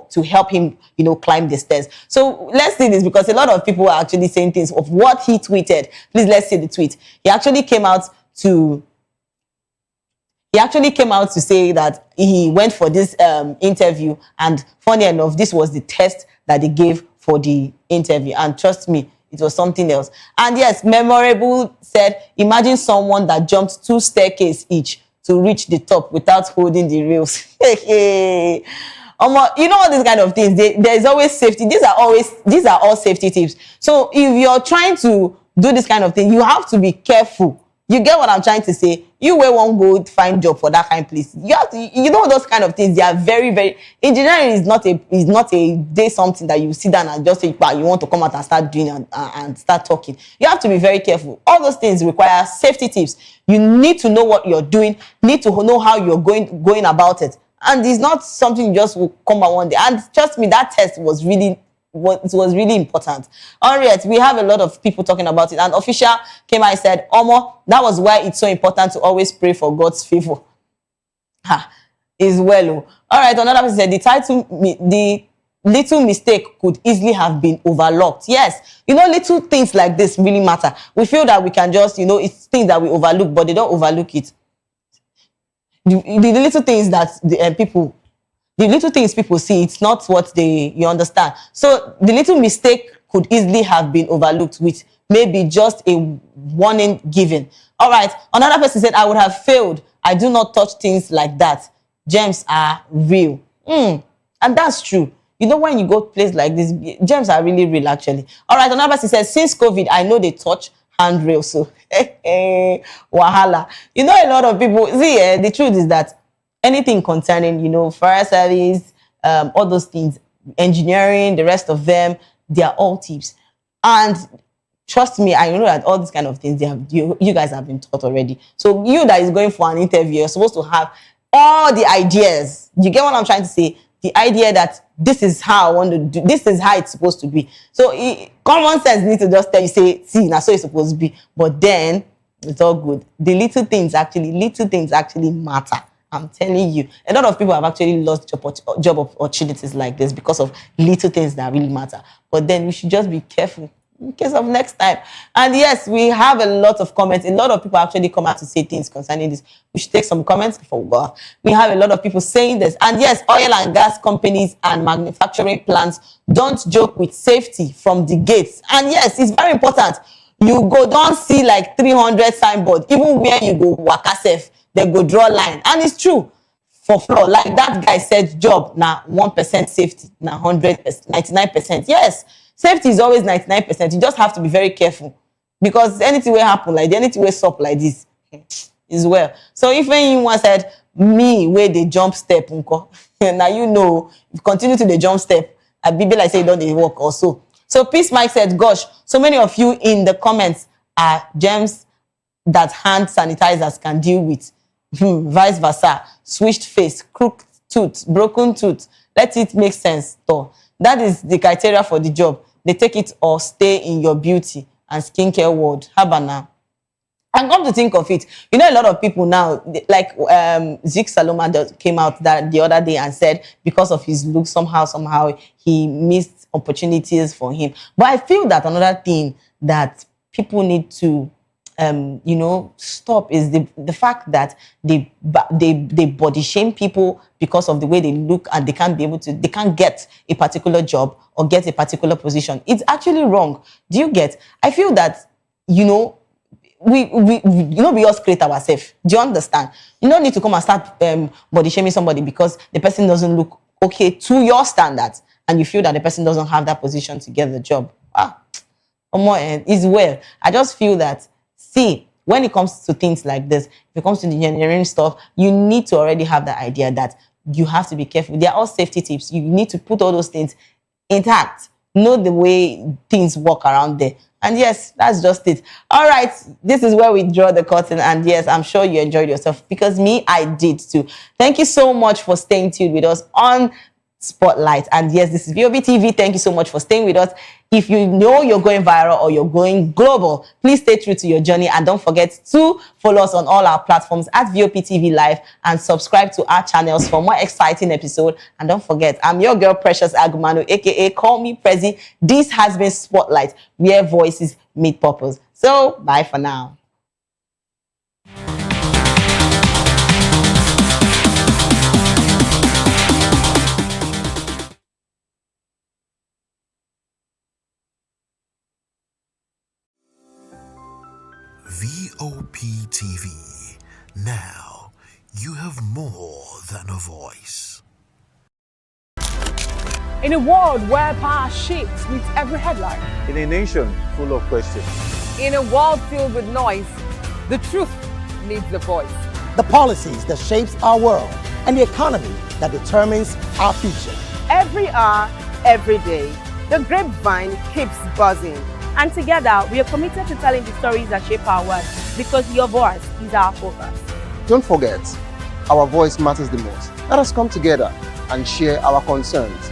Speaker 10: to help him climb the stairs. So let's see this, because a lot of people are actually saying things of what he tweeted. Please, let's see the tweet. He actually came out to say that he went for this interview, and funny enough, this was the test that they gave for the interview, and trust me, it was something else. And yes, Memorable said, imagine someone that jumped 2 staircases each to reach the top without holding the rails. All these kind of things, there's always safety. These are all safety tips. So if you're trying to do this kind of thing, you have to be careful. You get what I'm trying to say? You won't go find job for that kind of place. You have to, those kind of things, they are very, very, engineering is not a day something that you sit down and just say, you want to come out and start doing and start talking. You have to be very careful. All those things require safety tips. You need to know what you're doing, need to know how you're going about it. And it's not something you just will come out one day. And trust me, that test was really important. All right, we have a lot of people talking about it. And Official came out and said, that was why it's so important to always pray for God's favor. Is well. All right, another person said, the little mistake could easily have been overlooked. Yes, little things like this really matter. We feel that we can just, it's things that we overlook, but they don't overlook it. The little things that the little things people see, it's not what you understand. So the little mistake could easily have been overlooked with maybe just a warning given. All right, another person said, I would have failed. I do not touch things like that. Gems are real. And that's true. When you go to place like this, gems are really real, actually. All right, another person says, since COVID, I know they touch handrail. So, wahala. A lot of people, see, the truth is that anything concerning, fire service, all those things, engineering, the rest of them, they are all tips. And trust me, I know that all these kind of things, you guys have been taught already. So you that is going for an interview, you're supposed to have all the ideas. You get what I'm trying to say? The idea that this is how I want to do, this is how it's supposed to be. So common sense needs to just tell you, say, see, that's how it's supposed to be. But then it's all good. The little things actually matter. I'm telling you, a lot of people have actually lost job opportunities like this because of little things that really matter. But then we should just be careful in case of next time. And yes, we have a lot of comments. A lot of people actually come out to say things concerning this. We should take some comments before we go. We have a lot of people saying this. And yes, oil and gas companies and manufacturing plants don't joke with safety from the gates. And yes, it's very important. You don't see like 300 signboard. Even where you go, waka safe, they go draw line. And it's true. For floor, like that guy said, job, now 1% safety, now 100%, 99%. Yes. Safety is always 99%. You just have to be very careful because anything will happen like this, anything will stop like this is well. So if anyone said, me, where they jump step, now if you continue to the jump step, I be like say, don't they work also. So Peace Mike said, gosh, so many of you in the comments are gems that hand sanitizers can deal with. Vice versa. Switched face, crooked tooth, broken tooth. Let it make sense, though. That is the criteria for the job. They take it or stay in your beauty and skincare world. How about now? And come to think of it, a lot of people now, like Zeke Saloma came out the other day and said because of his look, somehow he missed opportunities for him. But I feel that another thing that people need to stop is the fact that they body shame people because of the way they look and they can't get a particular job or get a particular position. It's actually wrong. Do you get? I feel that, we just create ourselves. Do you understand? You don't need to come and start body shaming somebody because the person doesn't look okay to your standards and you feel that the person doesn't have that position to get the job. It's well. I just feel that, see, when it comes to things like this, if it comes to the engineering stuff, you need to already have the idea that you have to be careful. They are all safety tips. You need to put all those things intact. Know the way things work around there. And yes, that's just it. All right, this is where we draw the curtain. And yes, I'm sure you enjoyed yourself because me, I did too. Thank you so much for staying tuned with us on Spotlight. And yes, this is VOB TV. Thank you so much for staying with us. If you know you're going viral or you're going global, please stay true to your journey and don't forget to follow us on all our platforms at VOP TV Live and subscribe to our channels for more exciting episodes. And don't forget, I'm your girl Precious Agumanu, aka Call Me Prezi. This has been Spotlight, where voices meet purpose. So bye for now.
Speaker 6: VOP TV. Now you have more than a voice.
Speaker 5: In a world where power shapes with every headline.
Speaker 12: In a nation full of questions.
Speaker 5: In a world filled with noise, the truth needs a voice.
Speaker 13: The policies that shapes our world and the economy that determines our future.
Speaker 17: Every hour, every day, the grapevine keeps buzzing. And together, we are committed to telling the stories that shape our world because your voice is our focus.
Speaker 3: Don't forget, our voice matters the most. Let us come together and share our concerns.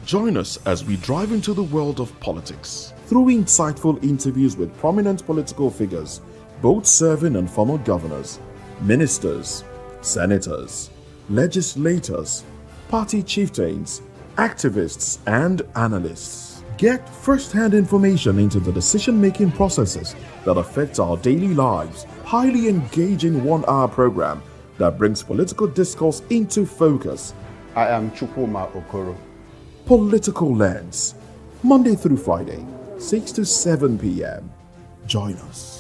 Speaker 8: Join us as we drive into the world of politics through insightful interviews with prominent political figures, both serving and former governors, ministers, senators, legislators, party chieftains, activists, and analysts. Get first-hand information into the decision-making processes that affect our daily lives. Highly engaging one-hour program that brings political discourse into focus.
Speaker 3: I am Chukwuma Okoro.
Speaker 8: Political Lens, Monday through Friday, 6 to 7 p.m. Join us.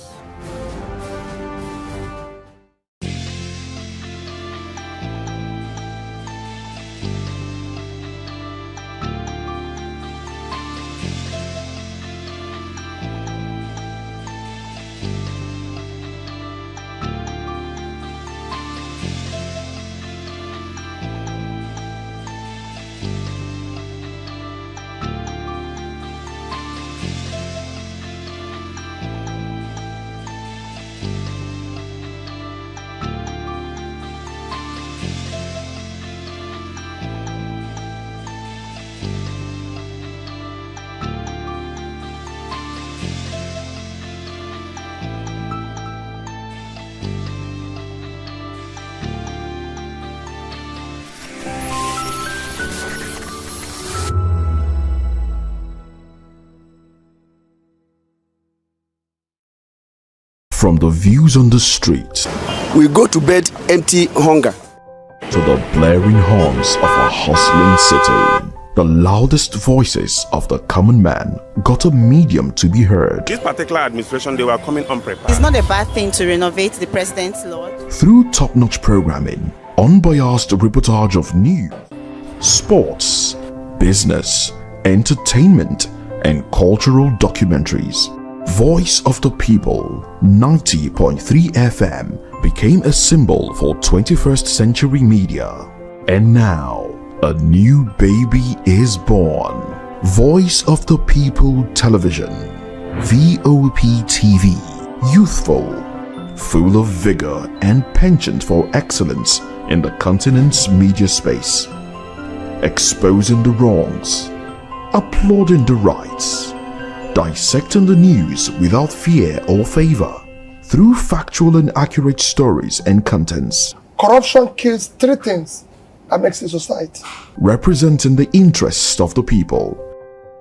Speaker 8: From the views on the street,
Speaker 14: we go to bed empty hunger,
Speaker 8: to the blaring horns of a hustling city, the loudest voices of the common man got a medium to be heard.
Speaker 7: This particular administration, they were coming unprepared.
Speaker 9: It's not a bad thing to renovate the president's lodge.
Speaker 8: Through top-notch programming, unbiased reportage of news, sports, business, entertainment, and cultural documentaries, Voice of the People 90.3 FM became a symbol for 21st century media. And now, a new baby is born. Voice of the People Television, VOP TV, youthful, full of vigor and penchant for excellence in the continent's media space, exposing the wrongs, applauding the rights, dissecting the news without fear or favor, through factual and accurate stories and contents.
Speaker 2: Corruption kills three things that makes a society.
Speaker 8: Representing the interests of the people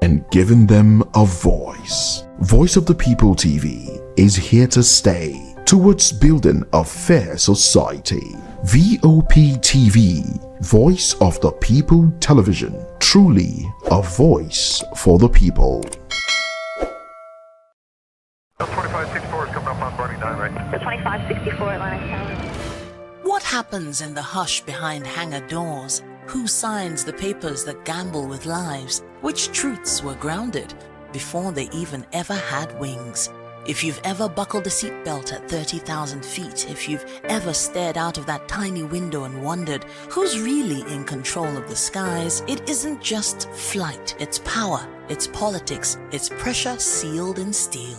Speaker 8: and giving them a voice. Voice of the People TV is here to stay towards building a fair society. VOP TV, Voice of the People Television, truly a voice for the people.
Speaker 4: 2564 is coming up on Barney 9, right?
Speaker 11: The 2564 Atlantic Tower.
Speaker 15: What happens in the hush behind hangar doors? Who signs the papers that gamble with lives? Which truths were grounded before they even ever had wings? If you've ever buckled a seatbelt at 30,000 feet, if you've ever stared out of that tiny window and wondered who's really in control of the skies, it isn't just flight, it's power, it's politics, it's pressure sealed in steel.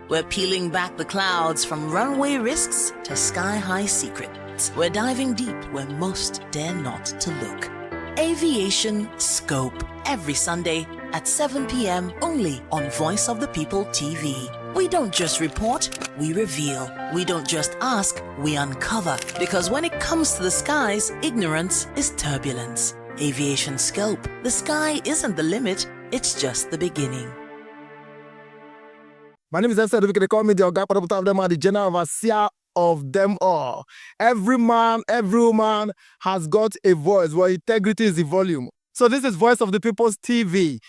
Speaker 15: We're peeling back the clouds from runway risks to sky-high secrets. We're diving deep where most dare not to look. Aviation Scope, every Sunday at 7 p.m. only on Voice of the People TV. We don't just report, we reveal. We don't just ask, we uncover. Because when it comes to the skies, ignorance is turbulence. Aviation Scope, the sky isn't the limit, it's just the beginning.
Speaker 2: My name is Esther. They call me the Oga of them are the general overseer of them all. Every man, every woman has got a voice where integrity is the volume. So this is Voice of the People's TV.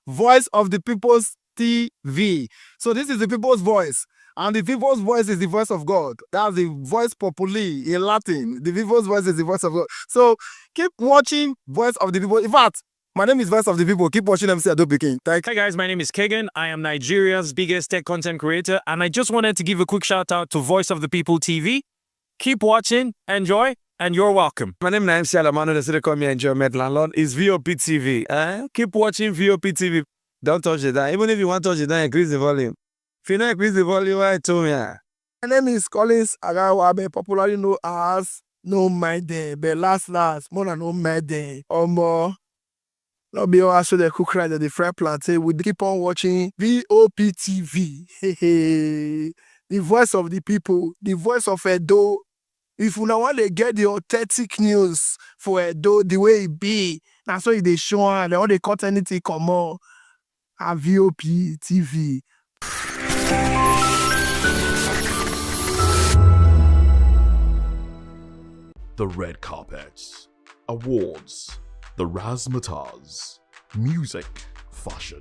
Speaker 2: Voice of the People's TV. So this is the people's voice. And the people's voice is the voice of God. That's the voice populi in Latin. The people's voice is the voice of God. So keep watching Voice of the People. In fact, my name is Voice of the People. Keep watching MC Adobe King.
Speaker 18: Hi guys, my name is Kegan. I am Nigeria's biggest tech content creator, and I just wanted to give a quick shout out to Voice of the People TV. Keep watching, enjoy, and you're welcome.
Speaker 19: My name is MC Alamano. They call me Enjoyment Landlord. It's VOP TV. Keep watching VOP TV. Don't touch it down. Even if you want to touch it down, increase the volume. If you don't increase the volume, I told me.
Speaker 2: My name is Collins Agawabe, popularly known as No My Day, but last, more than No My Day. Not be also the cook right at the fry plantain. We keep on watching VOP TV. The voice of the people, the voice of Edo. If you want to get the authentic news for Edo, the way it be, that's why they show and all the cut anything come on at VOP TV.
Speaker 8: The red carpets, awards, the razzmatazz, music, fashion,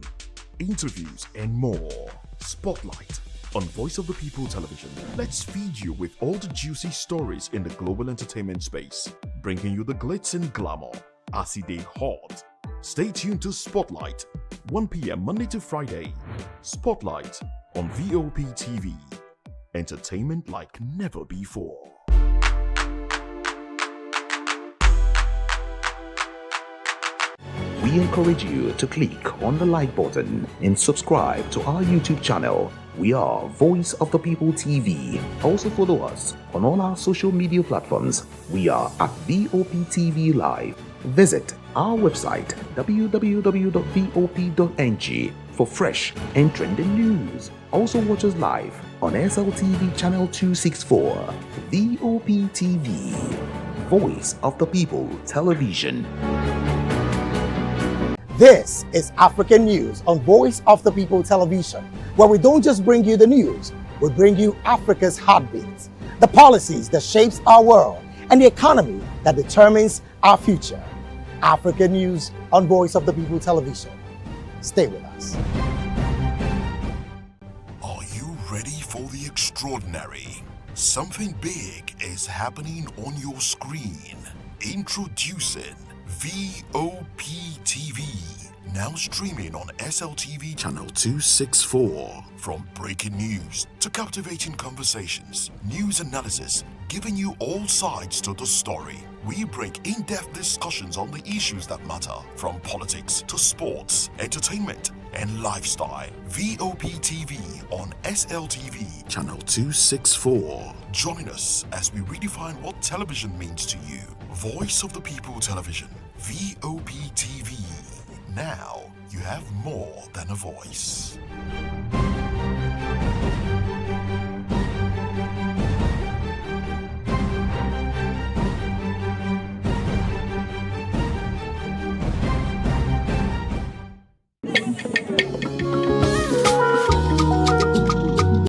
Speaker 8: interviews, and more. Spotlight on Voice of the People Television. Let's feed you with all the juicy stories in the global entertainment space, bringing you the glitz and glamour as it is hot. Stay tuned to Spotlight, 1 p.m. Monday to Friday. Spotlight on VOP TV. Entertainment like never before.
Speaker 1: We encourage you to click on the like button and subscribe to our YouTube channel. We are Voice of the People TV. Also follow us on all our social media platforms. We are at VOP TV Live. Visit our website www.vop.ng for fresh and trending news. Also watch us live on SLTV channel 264. VOP TV, Voice of the People Television.
Speaker 13: This is African News on Voice of the People Television, where we don't just bring you the news, we bring you Africa's heartbeat, the policies that shapes our world, and the economy that determines our future. African News on Voice of the People Television. Stay with us.
Speaker 6: Are you ready for the extraordinary? Something big is happening on your screen. Introducing VOP TV, now streaming on SLTV channel 264. From breaking news to captivating conversations, news analysis, giving you all sides to the story. We break in-depth discussions on the issues that matter, from politics to sports, entertainment, and lifestyle. VOP TV on SLTV channel 264. Join us as we redefine what television means to you. Voice of the People Television, VOP TV. Now you have more than a voice.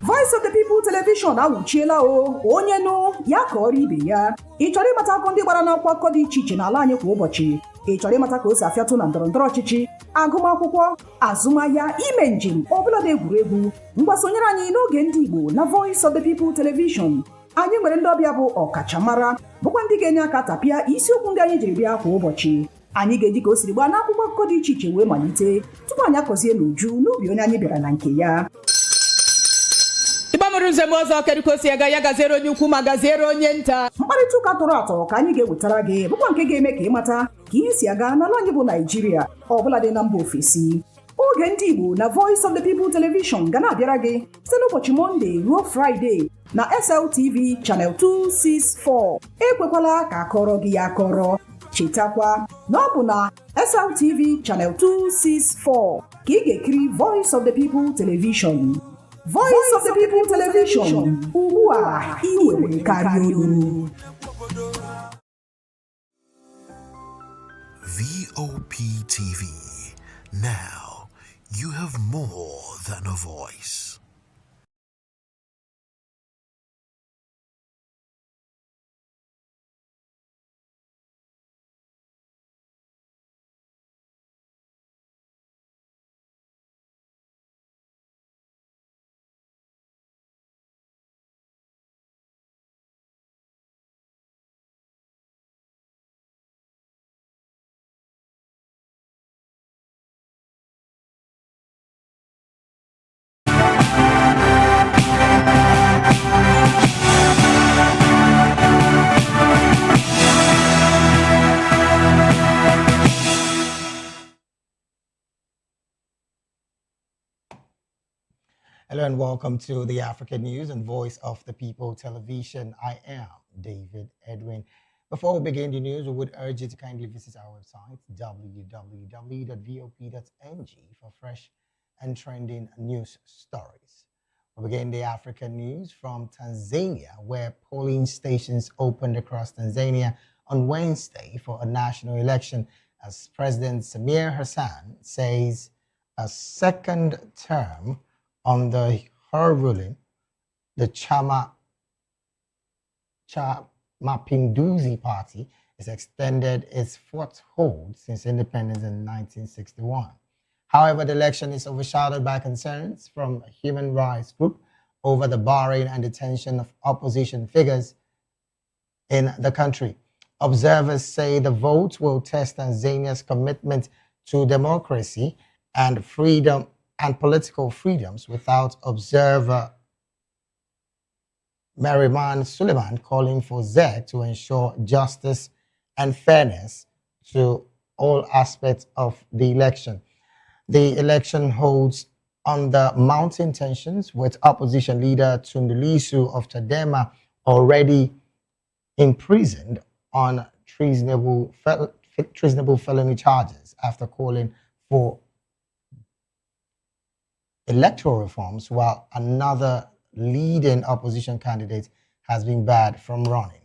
Speaker 21: Voice of the People Television awuchiela onye nụ ya ka ọrụ ibe ya. Ị chọrọ ịmata akụkọ ndị gbara n'akwụkwọ akụkọ dị iche iche n'ala anyị kwa ụbọchị. Ị chọrọ ịmata ka o si afịatụ na ndọrọndọrọ ọchịchị, agụmakwụkwọ, azụmahịa, ime njem, ọbụladị egwuregwu. Mgbasonyere anyị n'oge ndị Igbo na Voice of the People Television. Anyị nwere ndị ọbịa bụ ọkachamara, bụkwa ndị ga-enye aka tapịa isiokwu ndị anyị jiri bịa kwa ụbọchị. Anyị ga-eji ka o siri gbaa n'akwụkwọ akụkọ dị iche iche wee malite tupu anyị akọzie n'uju n'ubi onye anyị bịara na nke ya.
Speaker 17: Ịgbamụrụ nzem ọzọ kedụkosi aga ya gaziere onye ukwu ma gaziere onye nta.
Speaker 21: Mkparịta ụka tọrọ atọ ka anyị ga-ewetara gị bụkwa nke ga-eme ka ịmata ka ihe si aga n'ala anyị bụ Naịjirịa, ọbụladị na mba ofesi. Oge ndị Igbo na Voice of the People Television ga na-abịara gị site n'ụbọchị Mọnde ruo Fraịde na SLTV channel 264. Ekwekwala ka akọrọ gị ya akọrọ. Chetakwa na ọ bụ na SLTV channel 264 ka ị ga-ekiri Voice of the People Television. Voice of the People Television. Ugbu a ị nwere karịa olu.
Speaker 6: VOP TV. Now you have more than a voice.
Speaker 13: Hello and welcome to the African News and Voice of the People Television. I am David Edwin. Before we begin the news, we would urge you to kindly visit our website, www.vop.ng, for fresh and trending news stories. We begin the African news from Tanzania, where polling stations opened across Tanzania on Wednesday for a national election, as President Samir Hassan says a second term under her ruling, the Mapinduzi Party has extended its foothold since independence in 1961. However, the election is overshadowed by concerns from a human rights group over the barring and detention of opposition figures in the country. Observers say the vote will test Tanzania's commitment to democracy and freedom and political freedoms, without observer Merriman Suleiman calling for ZEC to ensure justice and fairness to all aspects of the election. The election holds under mounting tensions, with opposition leader Tundu Lissu of Chadema already imprisoned on treasonable felony charges after calling for electoral reforms, while another leading opposition candidate has been barred from running.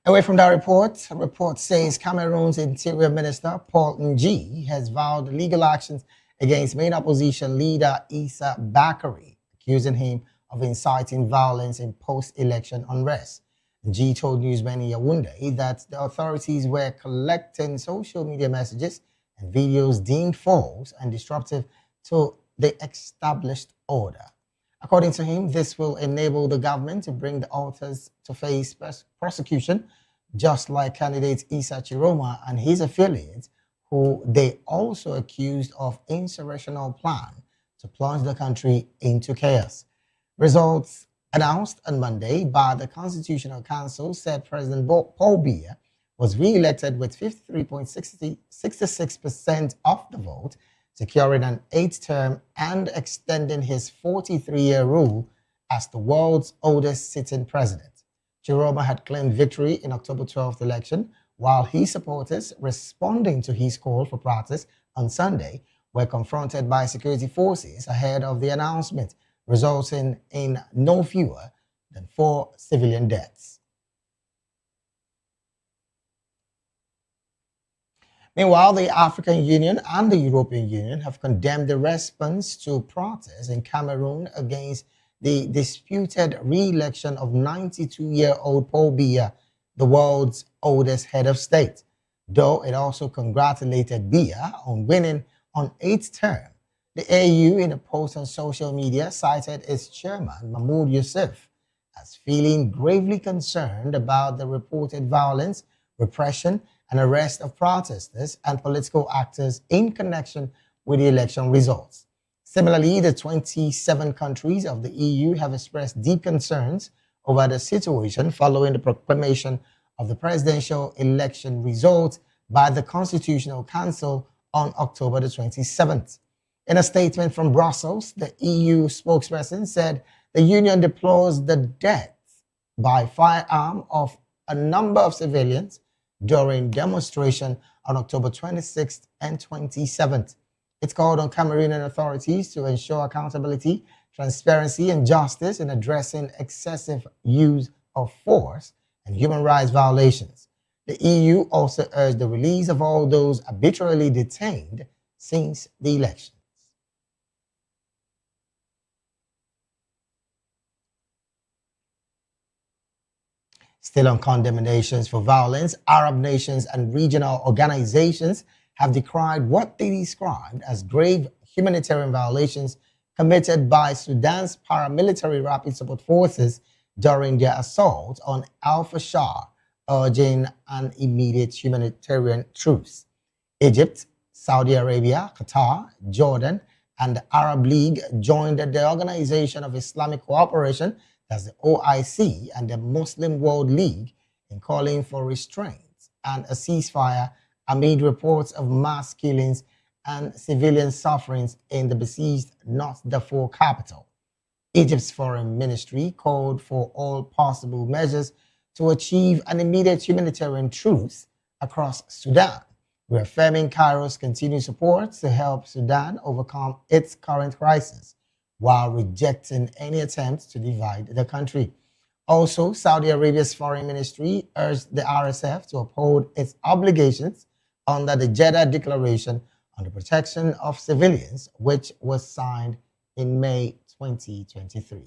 Speaker 13: Away from that report, a report says Cameroon's Interior Minister, Paul Ng, has vowed legal actions against main opposition leader Issa Bakary, accusing him of inciting violence in post-election unrest. Ng told newsmen in Yaoundé that the authorities were collecting social media messages and videos deemed false and disruptive to the established order. According to him, this will enable the government to bring the authors to face prosecution, just like candidate Issa Chiroma and his affiliates, who they also accused of insurrectional plan to plunge the country into chaos. Results announced on Monday by the Constitutional Council said President Paul Biya was re-elected with 53.66% of the vote, securing an 8th term and extending his 43-year rule as the world's oldest sitting president. Chiroma had claimed victory in October 12th election, while his supporters, responding to his call for protest on Sunday, were confronted by security forces ahead of the announcement, resulting in no fewer than 4 civilian deaths. Meanwhile, the African Union and the European Union have condemned the response to protests in Cameroon against the disputed re-election of 92-year-old Paul Biya, the world's oldest head of state, though it also congratulated Biya on winning on 8th term. The AU, in a post on social media, cited its chairman, Mahmoud Yusuf, as feeling gravely concerned about the reported violence, repression, and arrest of protesters and political actors in connection with the election results. Similarly, the 27 countries of the EU have expressed deep concerns over the situation following the proclamation of the presidential election results by the Constitutional Council on October the 27th. In a statement from Brussels, the EU spokesperson said the Union deplores the death by firearm of a number of civilians during demonstration on October 26th and 27th. It called on Cameroonian authorities to ensure accountability, transparency, and justice in addressing excessive use of force and human rights violations. The EU also urged the release of all those arbitrarily detained since the election. Still on condemnations for violence, Arab nations and regional organizations have decried what they described as grave humanitarian violations committed by Sudan's paramilitary rapid support forces during their assault on Al-Fashar, urging an immediate humanitarian truce. Egypt, Saudi Arabia, Qatar, Jordan, and the Arab League joined the Organization of Islamic Cooperation, that's the OIC, and the Muslim World League in calling for restraint and a ceasefire amid reports of mass killings and civilian sufferings in the besieged North Darfur capital. Egypt's foreign ministry called for all possible measures to achieve an immediate humanitarian truce across Sudan, reaffirming Cairo's continued support to help Sudan overcome its current crisis, while rejecting any attempts to divide the country. Also, Saudi Arabia's foreign ministry urged the RSF to uphold its obligations under the Jeddah Declaration on the Protection of Civilians, which was signed in May 2023.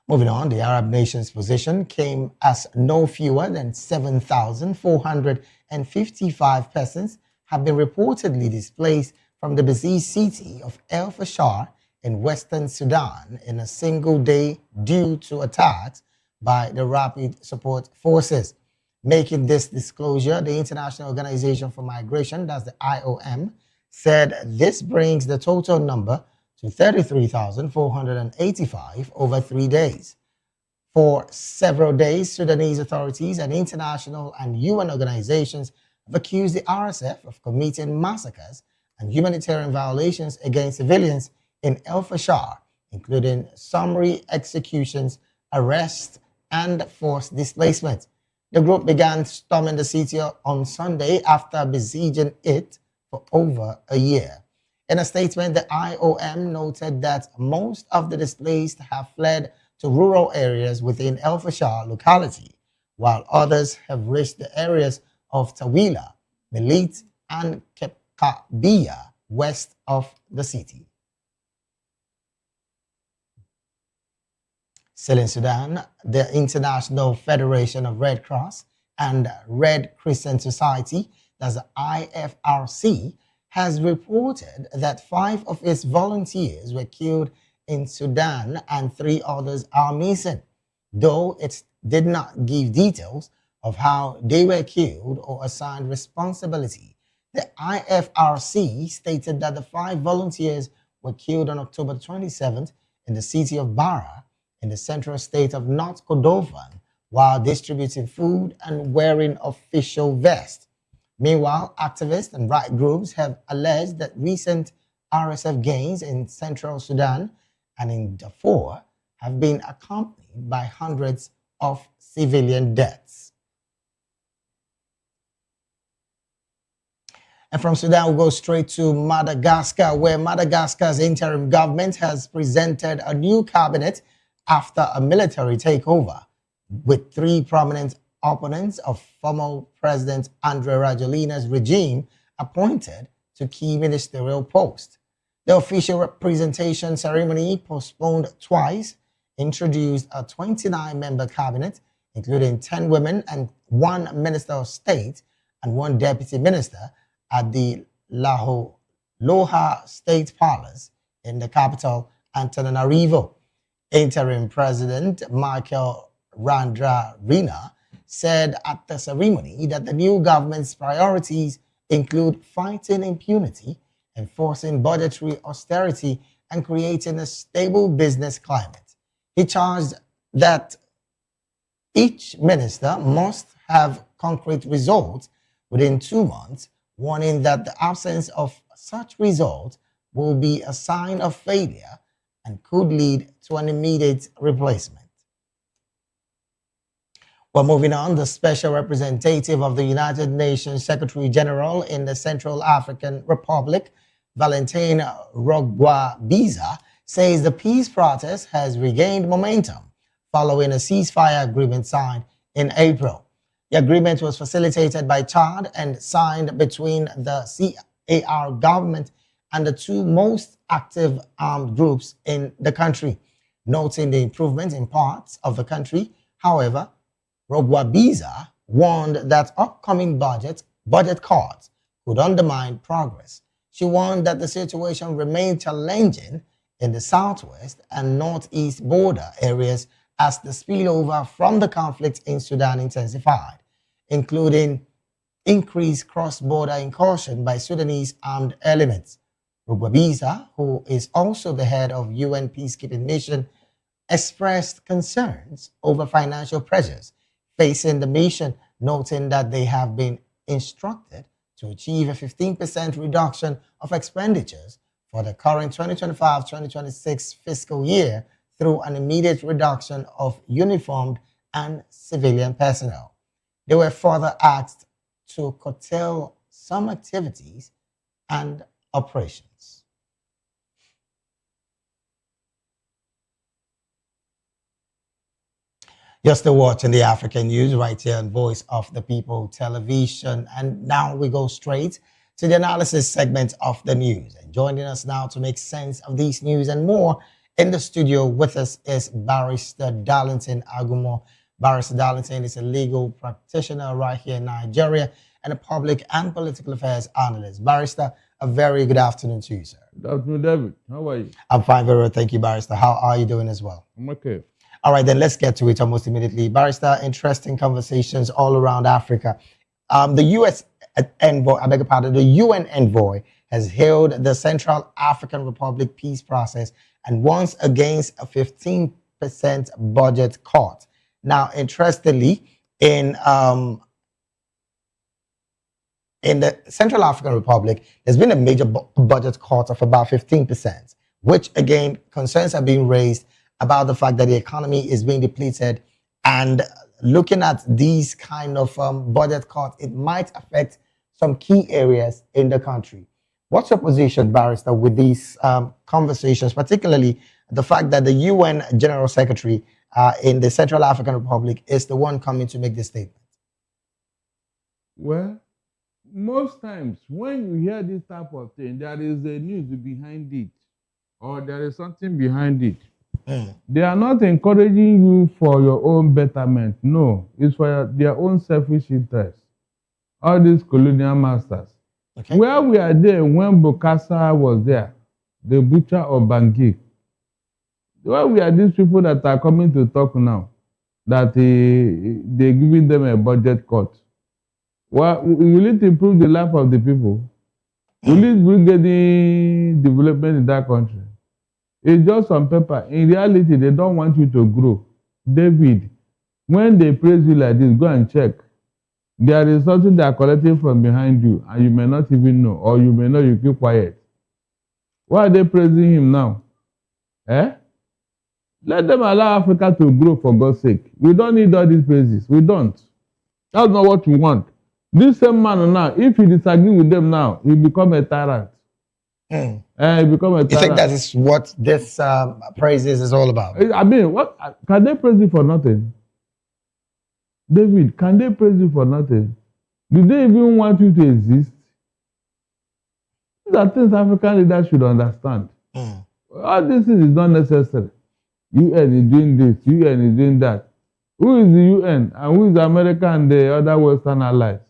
Speaker 13: Moving on, the Arab nations' position came as no fewer than 7,455 persons have been reportedly displaced from the besieged city of El Fashar in western Sudan in a single day due to attacks by the Rapid Support Forces. Making this disclosure, the International Organization for Migration, that's the IOM, said this brings the total number to 33,485 over 3 days. For several days, Sudanese authorities and international and UN organizations have accused the RSF of committing massacres and humanitarian violations against civilians in El Fashar, including summary executions, arrests, and forced displacement. The group began storming the city on Sunday after besieging it for over a year. In a statement, the IOM noted that most of the displaced have fled to rural areas within El Fashar locality, while others have reached the areas of Tawila, Melit, and Kepkabiya west of the city. Still in Sudan, the International Federation of Red Cross and Red Crescent Society, that's the IFRC, has reported that 5 of its volunteers were killed in Sudan and 3 others are missing, though it did not give details of how they were killed or assigned responsibility. The IFRC stated that the 5 volunteers were killed on October 27th in the city of Bara in the central state of North Kordofan while distributing food and wearing official vests. Meanwhile, activists and right groups have alleged that recent RSF gains in central Sudan and in Darfur have been accompanied by hundreds of civilian deaths. And from Sudan, we'll go straight to Madagascar, where Madagascar's interim government has presented a new cabinet after a military takeover, with 3 prominent opponents of former President Andry Rajoelina's regime appointed to key ministerial posts. The official presentation ceremony, postponed twice, introduced a 29-member cabinet, including 10 women and 1 minister of state and 1 deputy minister, at the Loha State Palace in the capital, Antananarivo. Interim President Michael Randravina said at the ceremony that the new government's priorities include fighting impunity, enforcing budgetary austerity, and creating a stable business climate. He charged that each minister must have concrete results within 2 months, warning that the absence of such results will be a sign of failure and could lead to an immediate replacement. Well, moving on, the special representative of the United Nations Secretary General in the Central African Republic, Valentin Rogwa-Biza, says the peace process has regained momentum following a ceasefire agreement signed in April. The agreement was facilitated by Chad and signed between the CAR government and the two most active armed groups in the country, noting the improvement in parts of the country. However, Rogwa-Biza warned that upcoming budget cuts could undermine progress. She warned that the situation remained challenging in the southwest and northeast border areas as the spillover from the conflict in Sudan intensified, including increased cross-border incursion by Sudanese armed elements. Rogwa-Biza, who is also the head of UN peacekeeping mission, expressed concerns over financial pressures facing the mission, noting that they have been instructed to achieve a 15% reduction of expenditures for the current 2025-2026 fiscal year through an immediate reduction of uniformed and civilian personnel. They were further asked to curtail some activities and operations. You're still watching the African News right here on Voice of the People Television. And now we go straight to the analysis segment of the news. And joining us now to make sense of these news and more in the studio with us is Barrister Darlington Agumo. Barrister Darlington is a legal practitioner right here in Nigeria and a public and political affairs analyst. Barrister, a very good afternoon to you, sir.
Speaker 16: Good afternoon, David. How are you?
Speaker 13: I'm fine, very well. Thank you, Barrister. How are you doing as well?
Speaker 16: I'm okay.
Speaker 13: All right, then let's get to it almost immediately. Barrister, interesting conversations all around Africa. The U.S. envoy, I beg your pardon, the UN envoy has hailed the Central African Republic peace process and warns against a 15% budget cut. Now, interestingly, in the Central African Republic, there's been a major budget cut of about 15%, which again, concerns are being raised about the fact that the economy is being depleted, and looking at these kind of budget cuts, it might affect some key areas in the country. What's your position, Barrister, with these conversations, particularly the fact that the UN General Secretary in the Central African Republic is the one coming to make this statement?
Speaker 16: Well, most times when you hear this type of thing, there is a news behind it, or there is something behind it. They are not encouraging you for your own betterment. No, it's for their own selfish interest. All these colonial masters. Okay. Where we are there when Bokassa was there, the butcher of Bangui. Where we are these people that are coming to talk now, that they're giving them a budget cut. Well, will it improve the life of the people? Will it bring any development in that country? It's just on paper. In reality, they don't want you to grow. David, when they praise you like this, go and check. There is something they are collecting from behind you, and you may not even know, or you may know, you keep quiet. Why are they praising him now? Let them allow Africa to grow, for God's sake. We don't need all these praises. We don't. That's not what we want. This same man now, if you disagree with them now, he become a tyrant.
Speaker 13: You think that is what this praises is all about?
Speaker 16: I mean, what can they praise you for nothing? David, can they praise you for nothing? Do they even want you to exist? These are things African leaders should understand. All this is not necessary. UN is doing this, UN is doing that. Who is the UN and who is America and the other Western allies?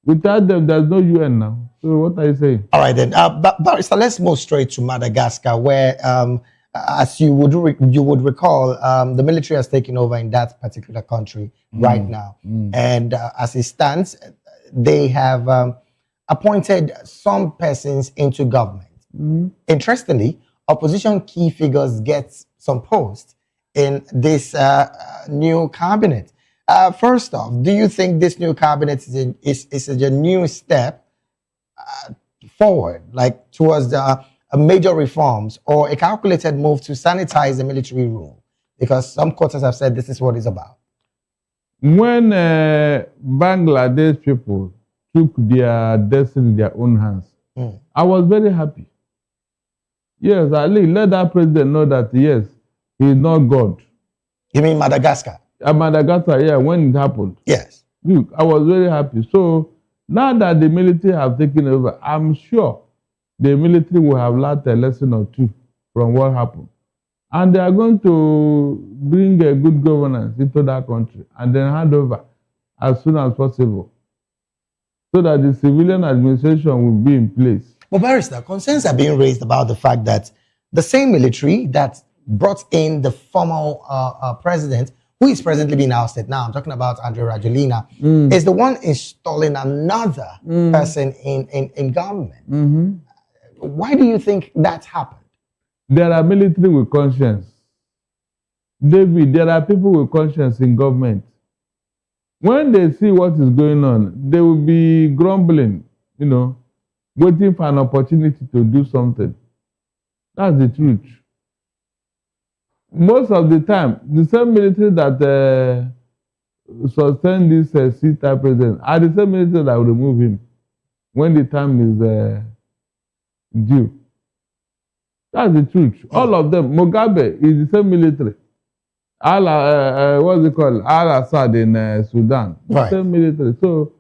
Speaker 16: Without them, there's no UN now. So what are you saying?
Speaker 13: All right then, Barrister, let's move straight to Madagascar, where, as you would recall, the military has taken over in that particular country right now, and as it stands, they have appointed some persons into government. Interestingly, opposition key figures get some posts in this new cabinet. First off, do you think this new cabinet is a new step forward, like towards a major reforms, or a calculated move to sanitize the military rule? Because some quarters have said this is what it's about.
Speaker 16: When Bangladesh people took their destiny in their own hands, I was very happy. Yes, at least let that president know that, yes, he is not God.
Speaker 13: You mean Madagascar?
Speaker 16: Madagascar, yeah, when it happened.
Speaker 13: Yes.
Speaker 16: Look, I was very happy. So now that the military have taken over, I'm sure the military will have learned a lesson or two from what happened. And they are going to bring a good governance into that country and then hand over as soon as possible so that the civilian administration will be in place.
Speaker 13: Well, Barrister, concerns are being raised about the fact that the same military that brought in the former president, who is presently being ousted now, I'm talking about Andrew Rajoelina, is the one installing another person in government. Why do you think that's happened?
Speaker 16: There are military with conscience. David, there are people with conscience in government. When they see what is going on, they will be grumbling, waiting for an opportunity to do something. That's the truth. Most of the time, the same military that sustain this C-type president are the same military that will remove him when the time is due. That's the truth. All of them. Mugabe is the same military. What's it called? Al-Assad in Sudan. The same military. So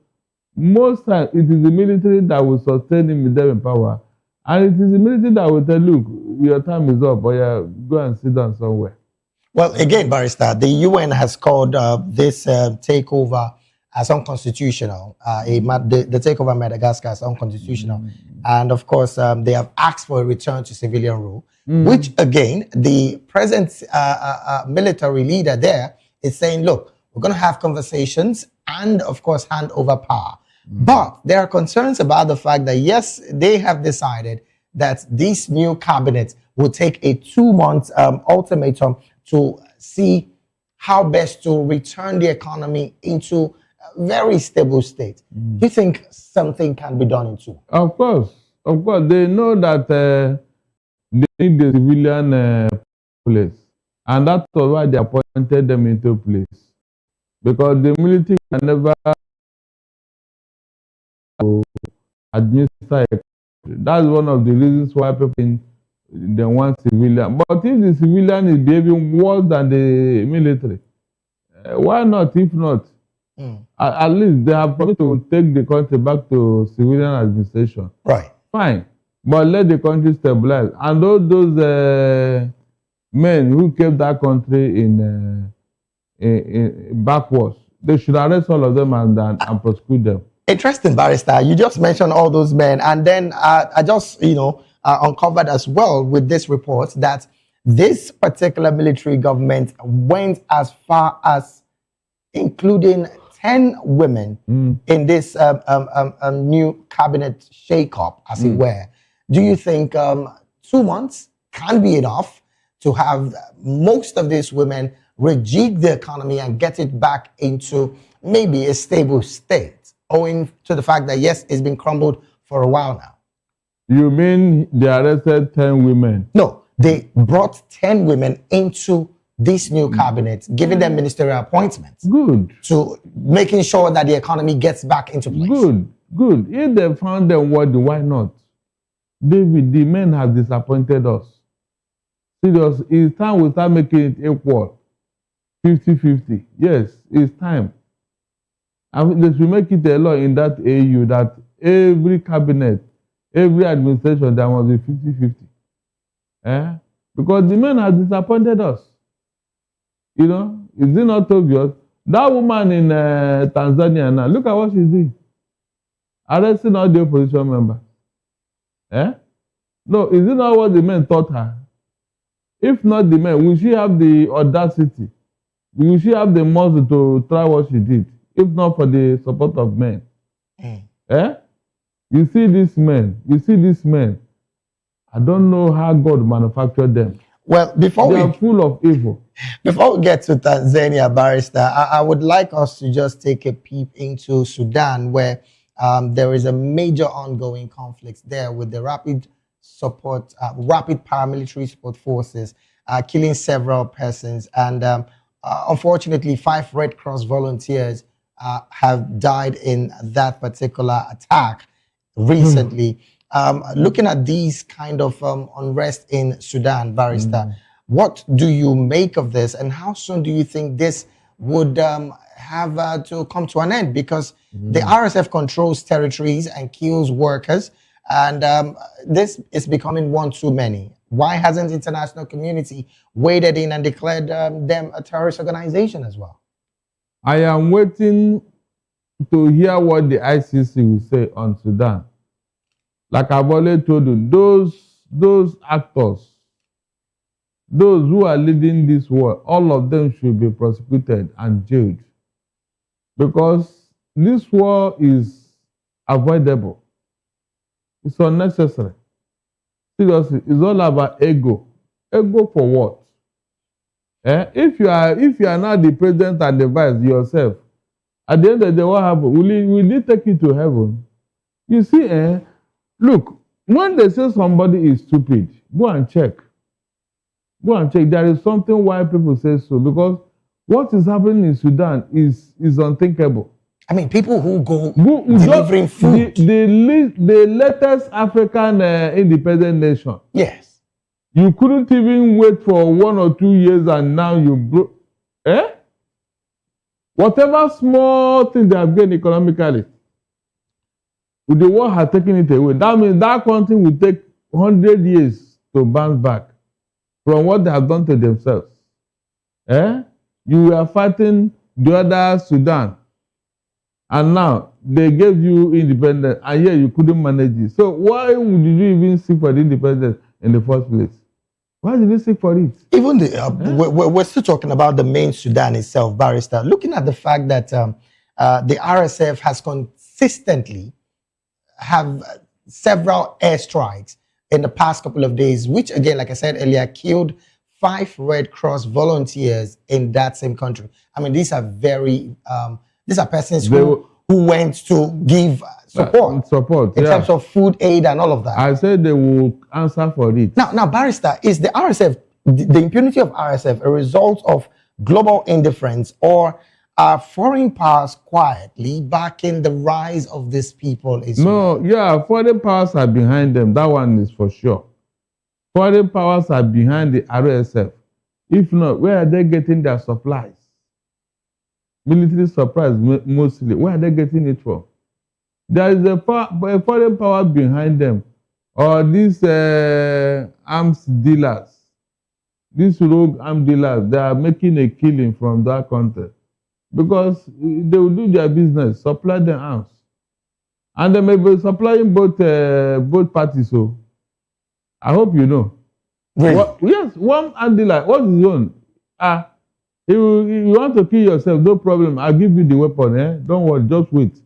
Speaker 16: most times it is the military that will sustain him with them in power. And it is the military that will tell, look, your time is up, or go and sit down somewhere.
Speaker 13: Well, again, Barrister, the UN has called this takeover as unconstitutional, the takeover of Madagascar as unconstitutional. And of course, they have asked for a return to civilian rule, which again, the present military leader there is saying, look, we're going to have conversations and of course, hand over power. But there are concerns about the fact that, yes, they have decided that this new cabinet will take a 2-month ultimatum to see how best to return the economy into a very stable state. Do you think something can be done in 2?
Speaker 16: Of course. They know that they need the civilian place. And that's why they appointed them into place. Because the military can never administer a country. That's one of the reasons why people they want civilian. But if the civilian is behaving worse than the military, why not? If not, at least they have promised to take the country back to civilian administration.
Speaker 13: Right.
Speaker 16: Fine. But let the country stabilize. And all those men who kept that country in backwards, they should arrest all of them and prosecute them.
Speaker 13: Interesting, Barrister. You just mentioned all those men, and then I just, uncovered as well with this report that this particular military government went as far as including 10 women in this new cabinet shake-up, as it were. Do you think 2 months can be enough to have most of these women rejig the economy and get it back into maybe a stable state, owing to the fact that, yes, it's been crumbled for a while now?
Speaker 16: You mean they arrested 10 women?
Speaker 13: No, they brought 10 women into this new cabinet, giving them ministerial appointments.
Speaker 16: Good.
Speaker 13: To making sure that the economy gets back into place.
Speaker 16: Good. If they found them worthy, why not? David, the men have disappointed us. Serious, it's time we start making it equal. 50-50. Yes, it's time. And they should make it a law in that AU that every cabinet, every administration, there must be 50-50. Because the men have disappointed us. Is it not obvious? That woman in Tanzania now, look at what she's doing. Arresting all the opposition members. No, is it not what the men taught her? If not the men, will she have the audacity? Will she have the muscle to try what she did? If not for the support of men. You see these men. I don't know how God manufactured them.
Speaker 13: Well,
Speaker 16: they are full of evil.
Speaker 13: Before we get to Tanzania, Barrister, I would like us to just take a peep into Sudan, where there is a major ongoing conflict there with the rapid paramilitary support forces killing several persons. And unfortunately, 5 Red Cross volunteers have died in that particular attack recently. Looking at these kind of unrest in Sudan, Barrister, what do you make of this, and how soon do you think this would have to come to an end? Because the RSF controls territories and kills workers, and this is becoming one too many. Why hasn't the international community waded in and declared them a terrorist organization as well?
Speaker 16: I am waiting to hear what the ICC will say on Sudan. Like I've already told you, those actors, those who are leading this war, all of them should be prosecuted and jailed. Because this war is avoidable. It's unnecessary. Seriously, it's all about ego. Ego for what? If you are not the president and the vice yourself, at the end of the day, what happens? Will it take you to heaven? You see, look, when they say somebody is stupid, go and check. Go and check. There is something why people say so, because what is happening in Sudan is unthinkable.
Speaker 13: I mean, people who go delivering food.
Speaker 16: The latest African independent nation.
Speaker 13: Yes.
Speaker 16: You couldn't even wait for 1 or 2 years, and now you broke. Whatever small thing they have gained economically, the war has taken it away. That means that country will take 100 years to bounce back from what they have done to themselves. You are fighting the other Sudan, and now they gave you independence, and yet you couldn't manage it. So why would you even seek for the independence in the first place? Why did you seek for it?
Speaker 13: Even we're still talking about the main Sudan itself, Barrister. Looking at the fact that the RSF has consistently have several airstrikes in the past couple of days, which again, like I said earlier, killed 5 Red Cross volunteers in that same country. I mean, these are persons who went to give support in terms of food aid and all of that.
Speaker 16: I said they will answer for it.
Speaker 13: Now, Barrister, is the RSF, the impunity of RSF, a result of global indifference, or are foreign powers quietly backing the rise of these people?
Speaker 16: Foreign powers are behind them. That one is for sure. Foreign powers are behind the RSF. If not, where are they getting their supplies? Military supplies mostly. Where are they getting it from? There is a foreign power behind them, or these arms dealers, these rogue arms dealers. They are making a killing from that country because they will do their business, supply them arms, and they may be supplying both parties. So I hope you know.
Speaker 13: Really?
Speaker 16: Yes, one arms dealer. What is his own? You want to kill yourself? No problem. I'll give you the weapon. Don't worry. Just wait.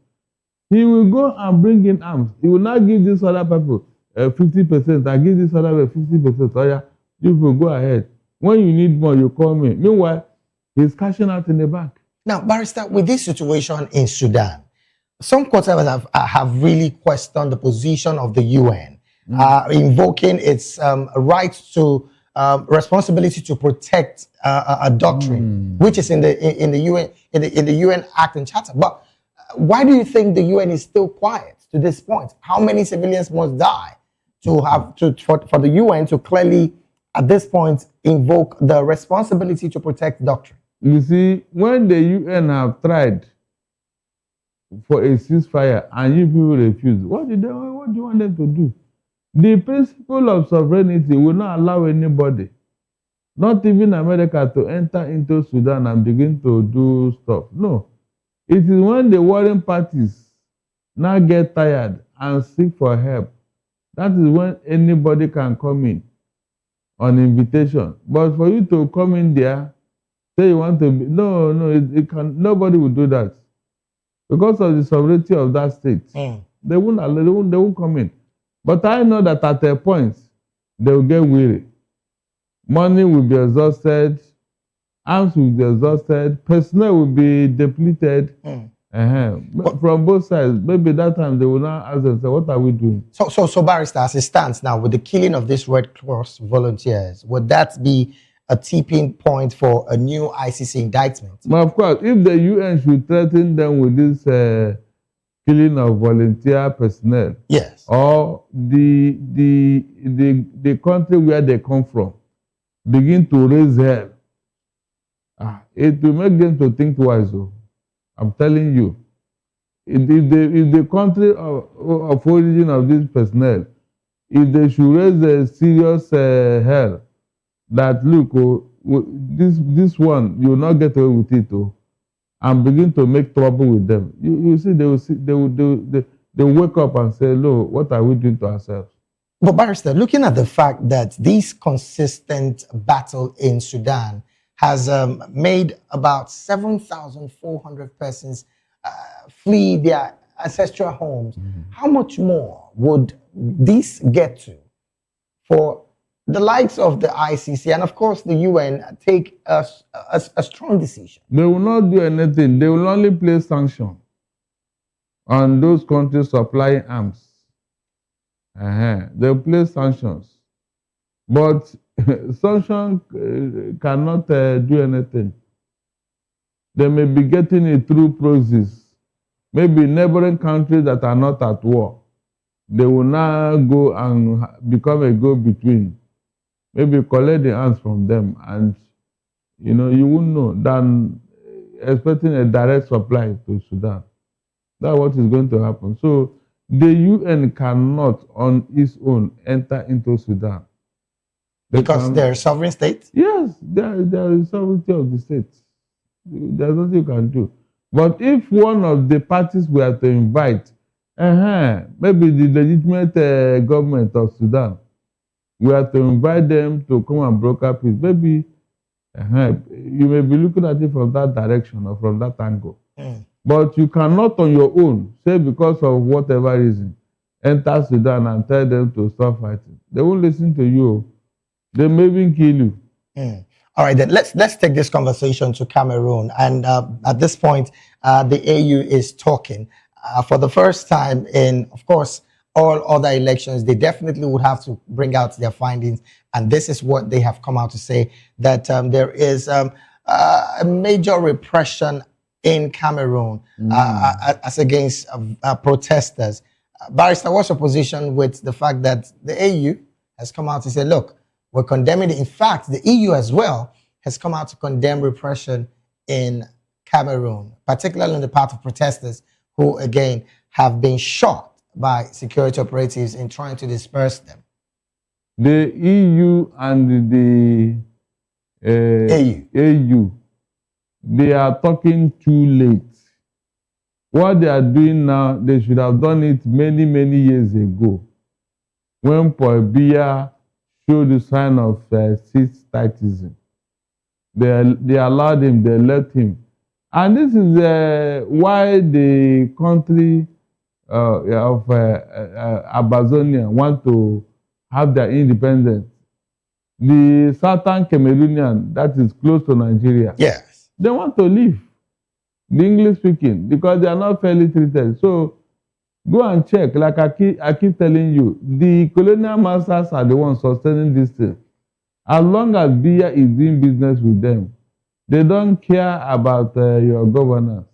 Speaker 16: He will go and bring in arms. He will not give this other people 50%. I give this other 50%. Oh yeah, you will go ahead. When you need more, you call me. Meanwhile, he's cashing out in the bank.
Speaker 13: Now, Barrister, with this situation in Sudan, some conservatives have really questioned the position of the UN, invoking its right to responsibility to protect a doctrine, which is in the UN Act and Charter. But why do you think the UN is still quiet to this point? How many civilians must die for the UN to clearly, at this point, invoke the responsibility to protect doctrine?
Speaker 16: You see, when the UN have tried for a ceasefire and you people refuse, what do you want them to do? The principle of sovereignty will not allow anybody, not even America, to enter into Sudan and begin to do stuff. No. It is when the warring parties now get tired and seek for help, that is when anybody can come in on invitation. But for you to come in there, say you want to be, nobody will do that. Because of the sovereignty of that state, they won't come in. But I know that at a point, they will get weary. Money will be exhausted, arms will be exhausted, personnel will be depleted. From both sides, maybe that time they will now ask themselves, what are we doing?
Speaker 13: So Barrister, as it stands now, with the killing of these Red Cross volunteers, would that be a tipping point for a new ICC indictment.
Speaker 16: But of course, if the UN should threaten them with this killing of volunteer personnel,
Speaker 13: yes,
Speaker 16: or the country where they come from begin to raise hell, it will make them to think twice. Oh. I'm telling you, if the country of origin of this personnel, if they should raise a serious hell, that look, this one you will not get away with it, and begin to make trouble with them. You see, they will wake up and say, "No, what are we doing to ourselves?"
Speaker 13: But Barrister, looking at the fact that this consistent battle in Sudan has made about 7,400 persons flee their ancestral homes, how much more would this get to for the likes of the ICC and, of course, the UN take a strong decision?
Speaker 16: They will not do anything. They will only place sanctions on those countries supplying arms. They will place sanctions. But sanctions cannot do anything. They may be getting it through proxies. Maybe neighboring countries that are not at war, they will now go and become a go-between. Maybe collect the arms from them, and you won't know than expecting a direct supply to Sudan. That's what is going to happen. So the UN cannot on its own enter into Sudan.
Speaker 13: Because they're a sovereign state?
Speaker 16: Yes, there is sovereignty of the states. There's nothing you can do. But if one of the parties were to invite, maybe the legitimate government of Sudan, we have to invite them to come and broker peace. Maybe you may be looking at it from that direction or from that angle. But you cannot on your own, say because of whatever reason, enter Sudan and tell them to stop fighting. They won't listen to you. They may even kill you.
Speaker 13: All right, then let's take this conversation to Cameroon. And at this point, the AU is talking. For the first time in, of course, all other elections, they definitely would have to bring out their findings. And this is what they have come out to say, that there is a major repression in Cameroon as against protesters. Barrister, what's your position with the fact that the AU has come out to say, look, we're condemning it. In fact, the EU as well has come out to condemn repression in Cameroon, particularly on the part of protesters who, again, have been shot by security operatives in trying to disperse them.
Speaker 16: The EU and the AU, they are talking too late. What they are doing now, they should have done it many, many years ago, when Paul Biya showed the sign of cis-statism. They allowed him, they let him. And this is why the country of Amazonia want to have their independence. The southern Cameroonian, that is close to Nigeria,
Speaker 13: yes,
Speaker 16: they want to leave, the English speaking, because they are not fairly treated. So go and check, like I keep telling you, the colonial masters are the ones sustaining this thing. As long as Biya is doing business with them, they don't care about your governance.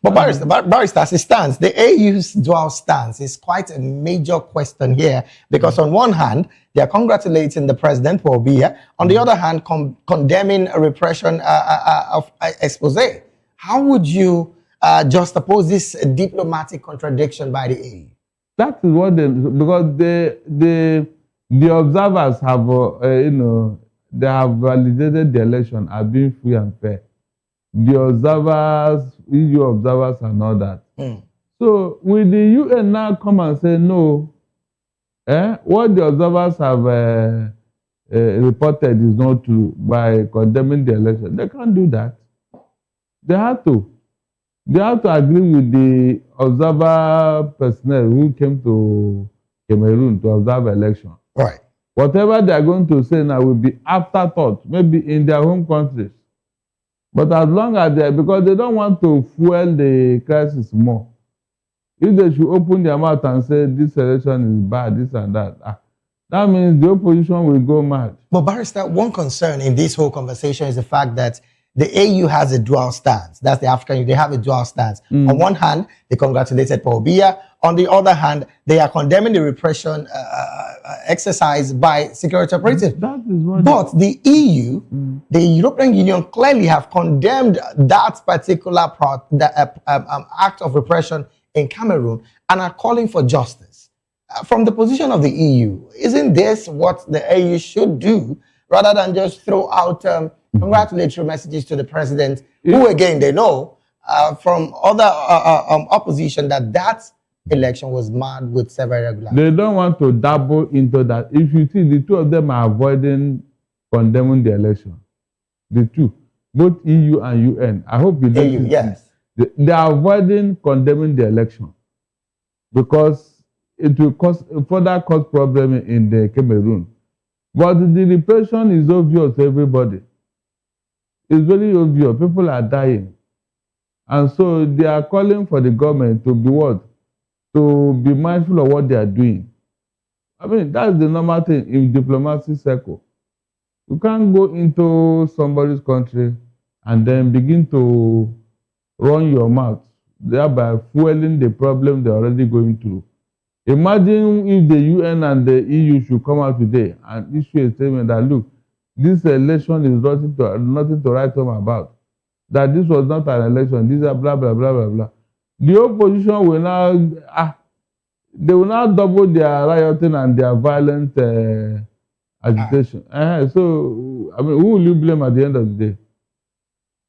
Speaker 13: But Barrister, as it stands, the AU's dual stance is quite a major question here, because on one hand, they are congratulating the president, Paul Biya, on the other hand, condemning a repression of expose. How would you juxtapose this diplomatic contradiction by the AU?
Speaker 16: That is what because the observers have, they have validated the election as being free and fair. The observers, EU observers and all that. So will the UN now come and say no? What the observers have reported is not true by condemning the election. They can't do that. They have to. They have to agree with the observer personnel who came to Cameroon to observe election.
Speaker 13: Right.
Speaker 16: Whatever they are going to say now will be afterthought, maybe in their home countries. But as long as because they don't want to fuel the crisis more. If they should open their mouth and say this election is bad, this and that, that means the opposition will go mad.
Speaker 13: But Barrister, one concern in this whole conversation is the fact that the AU has a dual stance. That's the African Union. They have a dual stance. On one hand, they congratulated Paul Biya. On the other hand, they are condemning the repression exercised by security operatives.
Speaker 16: That is what
Speaker 13: but the EU, the European Union clearly have condemned that particular act of repression in Cameroon and are calling for justice. From the position of the EU, isn't this what the EU should do rather than just throw out congratulatory messages to the president, who again, they know from other opposition that election was marred with several irregularities?
Speaker 16: They don't want to dabble into that. If you see, the two of them are avoiding condemning the election. The two, both EU and UN. I hope you don't.
Speaker 13: Yes.
Speaker 16: They are avoiding condemning the election because it will further cause problem in the Cameroon. But the repression is obvious to everybody. It's very obvious. People are dying. And so they are calling for the government to be what? To be mindful of what they are doing. I mean, that's the normal thing in diplomacy circle. You can't go into somebody's country and then begin to run your mouth, thereby fueling the problem they're already going through. Imagine if the UN and the EU should come out today and issue a statement that, look, this election is nothing to write home about. That this was not an election, these are blah, blah, blah, blah, blah. The opposition will now, they will now double their rioting and their violent agitation. So, I mean, who will you blame at the end of the day?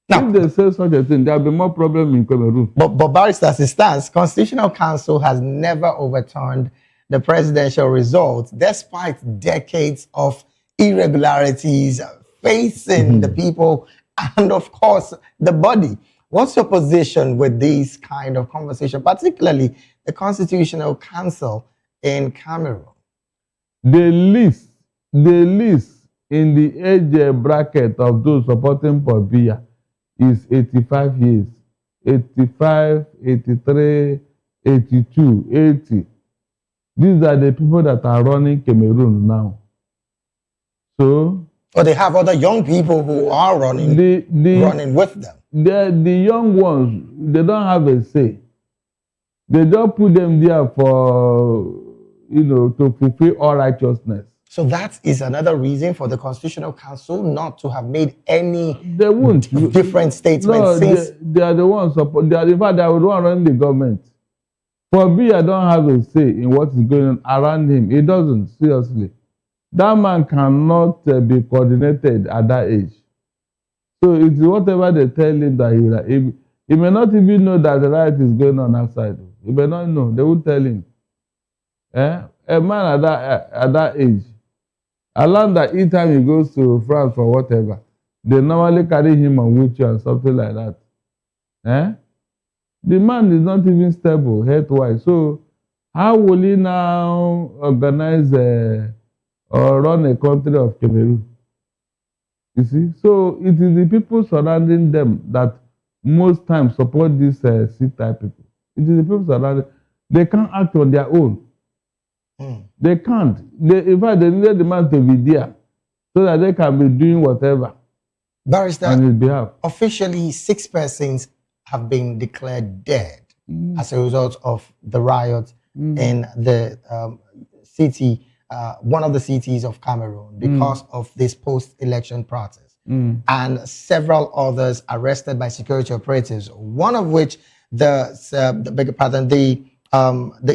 Speaker 16: Now, if they say such a thing, there will be more problem in Cameroon.
Speaker 13: But Barrister, as it stands, Constitutional Council has never overturned the presidential results, despite decades of irregularities facing the people and, of course, the body. What's your position with these kind of conversation, particularly the Constitutional Council in Cameroon?
Speaker 16: The least in the age bracket of those supporting Paul Biya is 85 years. 85, 83, 82, 80. These are the people that are running Cameroon now. So,
Speaker 13: or they have other young people who are running with them.
Speaker 16: The young ones, they don't have a say. They don't put them there for, to fulfill all righteousness.
Speaker 13: So that is another reason for the Constitutional Council not to have made any different statements.
Speaker 16: No,
Speaker 13: since
Speaker 16: they are the ones, in fact, they are the ones running the government. For me, I don't have a say in what is going on around him. He doesn't, seriously. That man cannot be coordinated at that age. So it's whatever they tell him that he may not even know that the riot is going on outside. He may not know. They won't tell him. A man at that age, I learned that each time he goes to France or whatever, they normally carry him on wheelchair or something like that. The man is not even stable health-wise. So how will he now organize or run a country of Cameroon? You see? So it is the people surrounding them that most times support these C-type people. It is the people surrounding. They can't act on their own. They can't. In fact, they need the man to be there so that they can be doing whatever.
Speaker 13: Barrister,
Speaker 16: on his behalf.
Speaker 13: Officially, 6 persons have been declared dead as a result of the riot in the city, one of the cities of Cameroon, because of this post-election protest. And several others arrested by security operatives, one of which the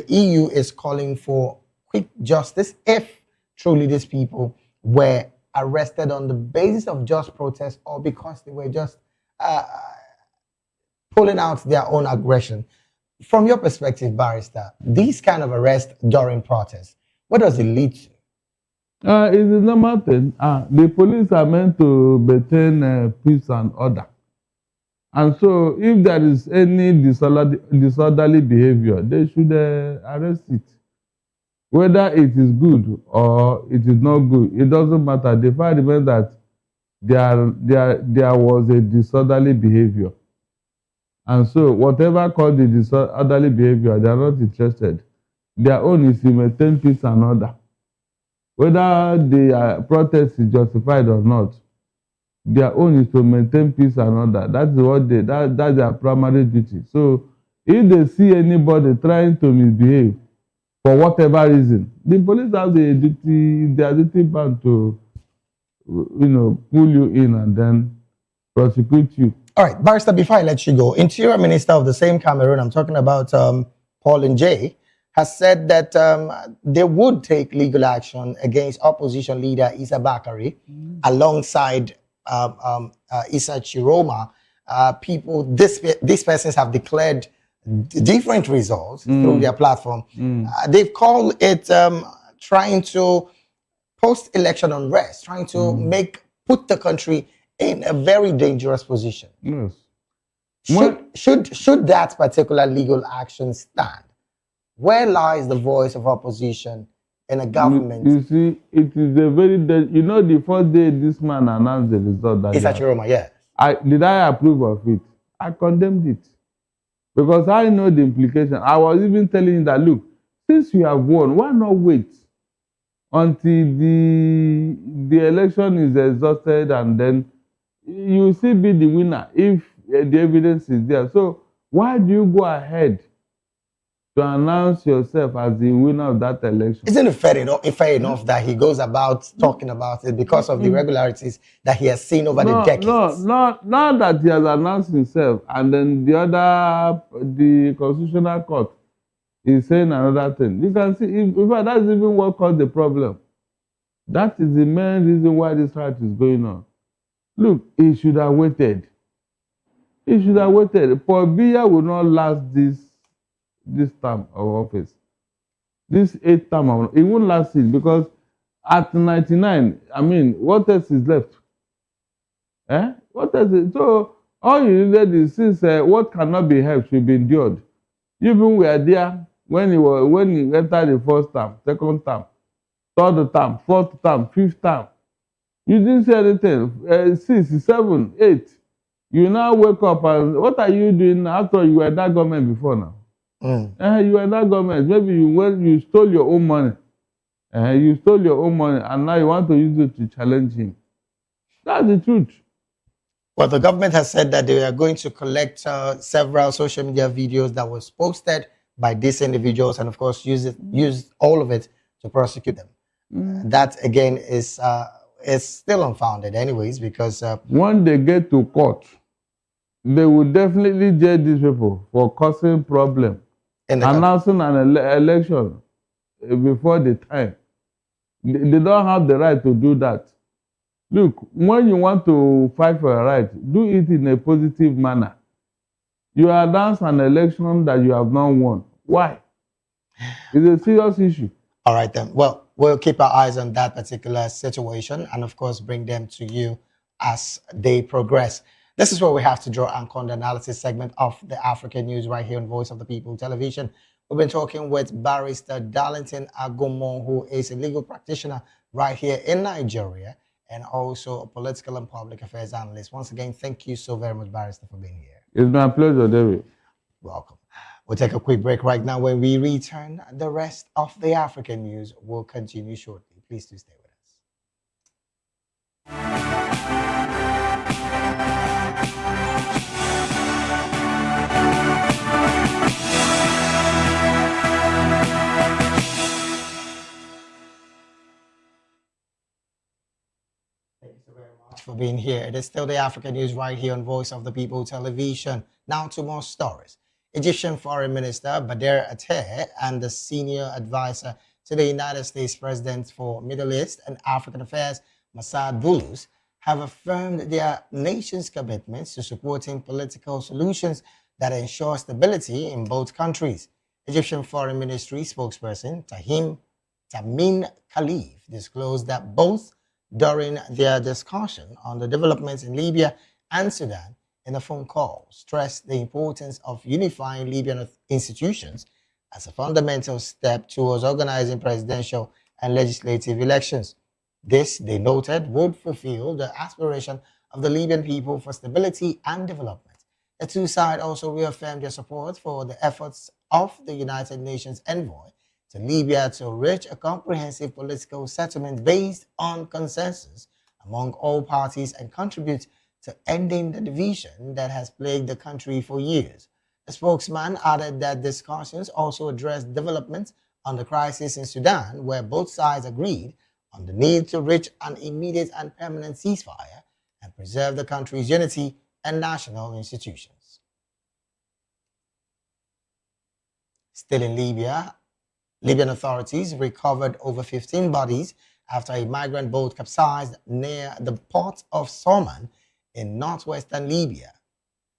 Speaker 13: EU is calling for quick justice if truly these people were arrested on the basis of just protest or because they were just pulling out their own aggression. From your perspective, Barrister, these kind of arrests during protests, what does it lead to?
Speaker 16: It's a normal thing. The police are meant to maintain peace and order. And so if there is any disorderly behavior, they should arrest it. Whether it is good or it is not good, it doesn't matter. The fact remains that there was a disorderly behavior. And so whatever caused the disorderly behavior, they are not interested. Their own is to maintain peace and order. whether the protest is justified or not, their own is to maintain peace and order. That's what that's their primary duty. So if they see anybody trying to misbehave for whatever reason, the police have their duty bound to, pull you in and then prosecute you.
Speaker 13: All right, Barrister, before I let you go, Interior Minister of the same Cameroon, I'm talking about Paul Njay, has said that they would take legal action against opposition leader Issa Bakari alongside Issa Chiroma. These persons have declared different results through their platform. They've called it trying to post-election unrest, trying to put the country in a very dangerous position.
Speaker 16: Yes.
Speaker 13: Should that particular legal action stand? Where lies the voice of opposition in a government?
Speaker 16: You see, it is a very... the first day this man announced the result...
Speaker 13: Issa Chiroma, yes.
Speaker 16: Did I approve of it? I condemned it. Because I know the implication. I was even telling you that, look, since you have won, why not wait until the election is exhausted and then you still be the winner if the evidence is there. So why do you go ahead to announce yourself as the winner of that election?
Speaker 13: Isn't it fair enough that he goes about talking about it because of the irregularities that he has seen over the decades?
Speaker 16: No, not that he has announced himself and then the Constitutional Court is saying another thing. You can see, in fact, that's even what caused the problem. That is the main reason why this fight is going on. Look, he should have waited. He should have waited. Paul Biya will not last this term of office. This 8th term, it won't last it because at 99, what else is left? What else is, so all you needed is, since what cannot be helped should be endured. You even were there when he entered the first term, second term, third term, fourth term, fifth term. You didn't say anything. 6, 7, 8. You now wake up and what are you doing after you were in that government before now? You were in that government. Maybe you stole your own money. You stole your own money and now you want to use it to challenge him. That's the truth.
Speaker 13: Well, the government has said that they are going to collect several social media videos that was posted by these individuals and, of course, use all of it to prosecute them. That, again, is still unfounded anyways because...
Speaker 16: when they get to court, they will definitely judge these people for causing problem. Announcing an election before the time. They don't have the right to do that. Look, when you want to fight for a right, do it in a positive manner. You announce an election that you have not won. Why? It's a serious issue.
Speaker 13: All right, then. Well, we'll keep our eyes on that particular situation and, of course, bring them to you as they progress. This is where we have to draw anchor on the analysis segment of the African News right here on Voice of the People Television. We've been talking with Barrister Darlington Agumon, who is a legal practitioner right here in Nigeria and also a political and public affairs analyst. Once again, thank you so very much, Barrister, for being here.
Speaker 16: It's my pleasure, David.
Speaker 13: Welcome. We'll take a quick break right now. When we return, the rest of the African News will continue shortly. Please do stay with us. Thank you so very much for being here. It is still the African News right here on Voice of the People Television. Now to more stories. Egyptian Foreign Minister Badr Atteh and the senior advisor to the United States President for Middle East and African Affairs, Massad Boulous, have affirmed their nation's commitments to supporting political solutions that ensure stability in both countries. Egyptian Foreign Ministry spokesperson Tamim Khalif disclosed that both during their discussion on the developments in Libya and Sudan in a phone call, stressed the importance of unifying Libyan institutions as a fundamental step towards organizing presidential and legislative elections. This, they noted, would fulfill the aspiration of the Libyan people for stability and development. The two sides also reaffirmed their support for the efforts of the United Nations envoy to Libya to reach a comprehensive political settlement based on consensus among all parties and contribute to ending the division that has plagued the country for years. The spokesman added that discussions also addressed developments on the crisis in Sudan, where both sides agreed on the need to reach an immediate and permanent ceasefire and preserve the country's unity and national institutions. Still in Libya, Libyan authorities recovered over 15 bodies after a migrant boat capsized near the port of Soman in northwestern Libya.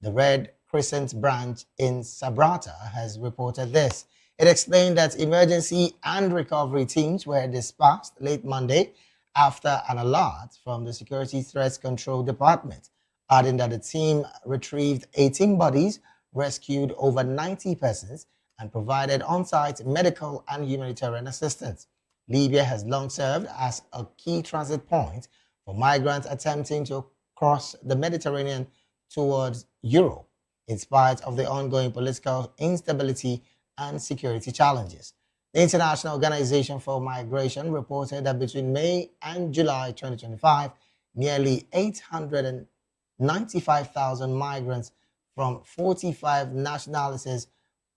Speaker 13: The Red Crescent branch in Sabrata has reported this. It explained that emergency and recovery teams were dispatched late Monday after an alert from the Security Threats Control Department, adding that the team retrieved 18 bodies, rescued over 90 persons, and provided on-site medical and humanitarian assistance. Libya has long served as a key transit point for migrants attempting to cross the Mediterranean towards Europe, in spite of the ongoing political instability and security challenges. The International Organization for Migration reported that between May and July 2025, nearly 895,000 migrants from 45 nationalities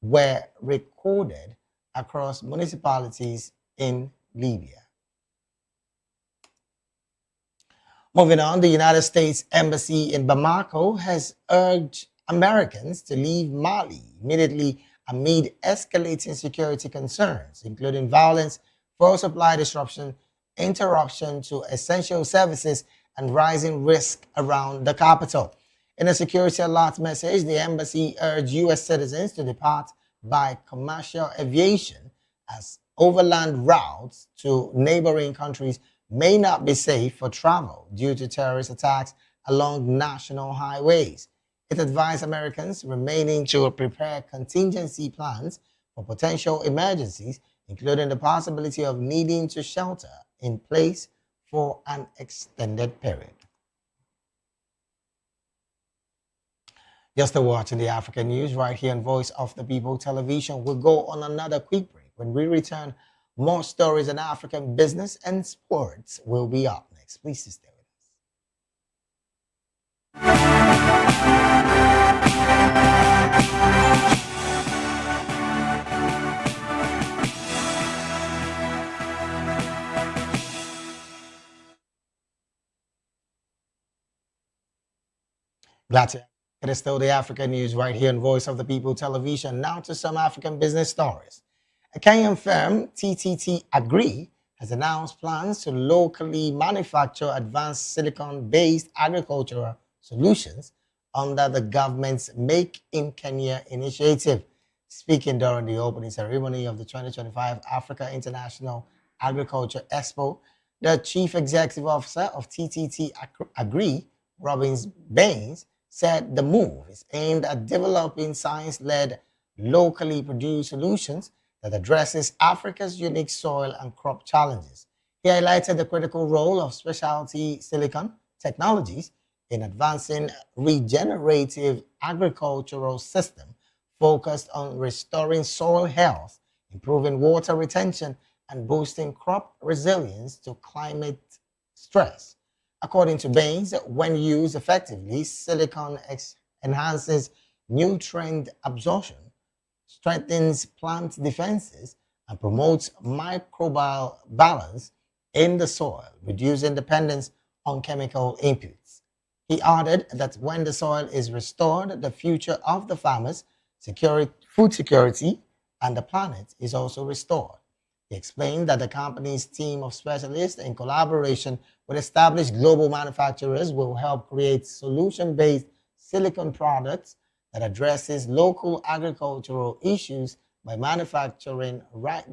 Speaker 13: were recorded across municipalities in Libya. Moving on, the United States Embassy in Bamako has urged Americans to leave Mali immediately amid escalating security concerns, including violence, fuel supply disruption, interruption to essential services, and rising risk around the capital. In a security alert message, the embassy urged U.S. citizens to depart by commercial aviation as overland routes to neighboring countries may not be safe for travel due to terrorist attacks along national highways. It advised Americans remaining to prepare contingency plans for potential emergencies, including the possibility of needing to shelter in place for an extended period. You're still watching the African News right here on Voice of the People Television. We'll go on another quick break. When we return, more stories in African business and sports will be up next. Please stay with Glad to. It is still the African News right here on Voice of the People Television. Now to some African business stories. A Kenyan firm, TTT Agri, has announced plans to locally manufacture advanced silicon-based agricultural solutions under the government's Make in Kenya initiative. Speaking during the opening ceremony of the 2025 Africa International Agriculture Expo, the Chief Executive Officer of TTT Agri, Robbins Baines, said the move is aimed at developing science-led, locally produced solutions that addresses Africa's unique soil and crop challenges. He highlighted the critical role of specialty silicon technologies in advancing regenerative agricultural system focused on restoring soil health, improving water retention, and boosting crop resilience to climate stress. According to Baines, when used effectively, silicon enhances nutrient absorption, strengthens plant defenses, and promotes microbial balance in the soil, reducing dependence on chemical inputs. He added that when the soil is restored, the future of the farmers, food security, and the planet is also restored. He explained that the company's team of specialists, in collaboration with established global manufacturers, will help create solution-based silicon products that addresses local agricultural issues by manufacturing right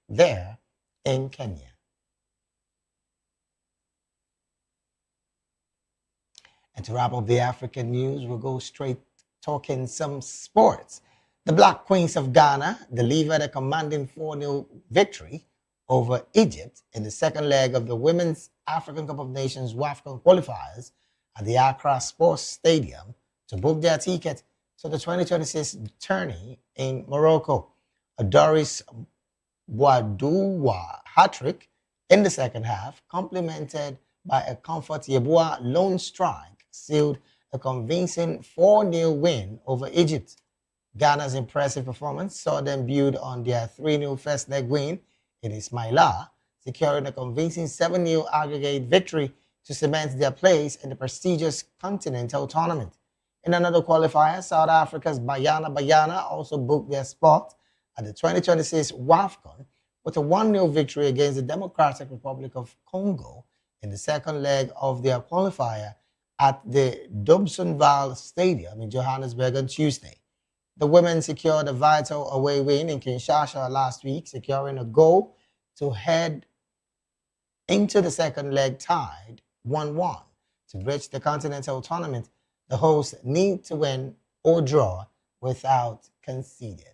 Speaker 13: there in Kenya. And to wrap up the African news, we'll go straight talking some sports. The Black Queens of Ghana delivered a commanding 4-0 victory over Egypt in the second leg of the Women's African Cup of Nations WAFCON qualifiers at the Accra Sports Stadium to book their ticket to the 2026 tourney in Morocco. Doris Boaduwa hat-trick in the second half, complemented by a Comfort Yeboah lone strike, sealed a convincing 4-0 win over Egypt. Ghana's impressive performance saw them build on their 3-0 first leg win in Ismaila, securing a convincing 7-0 aggregate victory to cement their place in the prestigious continental tournament. In another qualifier, South Africa's Bayana also booked their spot at the 2026 WAFCON with a 1-0 victory against the Democratic Republic of Congo in the second leg of their qualifier at the Dobsonville Stadium in Johannesburg on Tuesday. The women secured a vital away win in Kinshasa last week, securing a goal to head into the second leg tied 1-1. To reach the continental tournament, the hosts need to win or draw without conceding.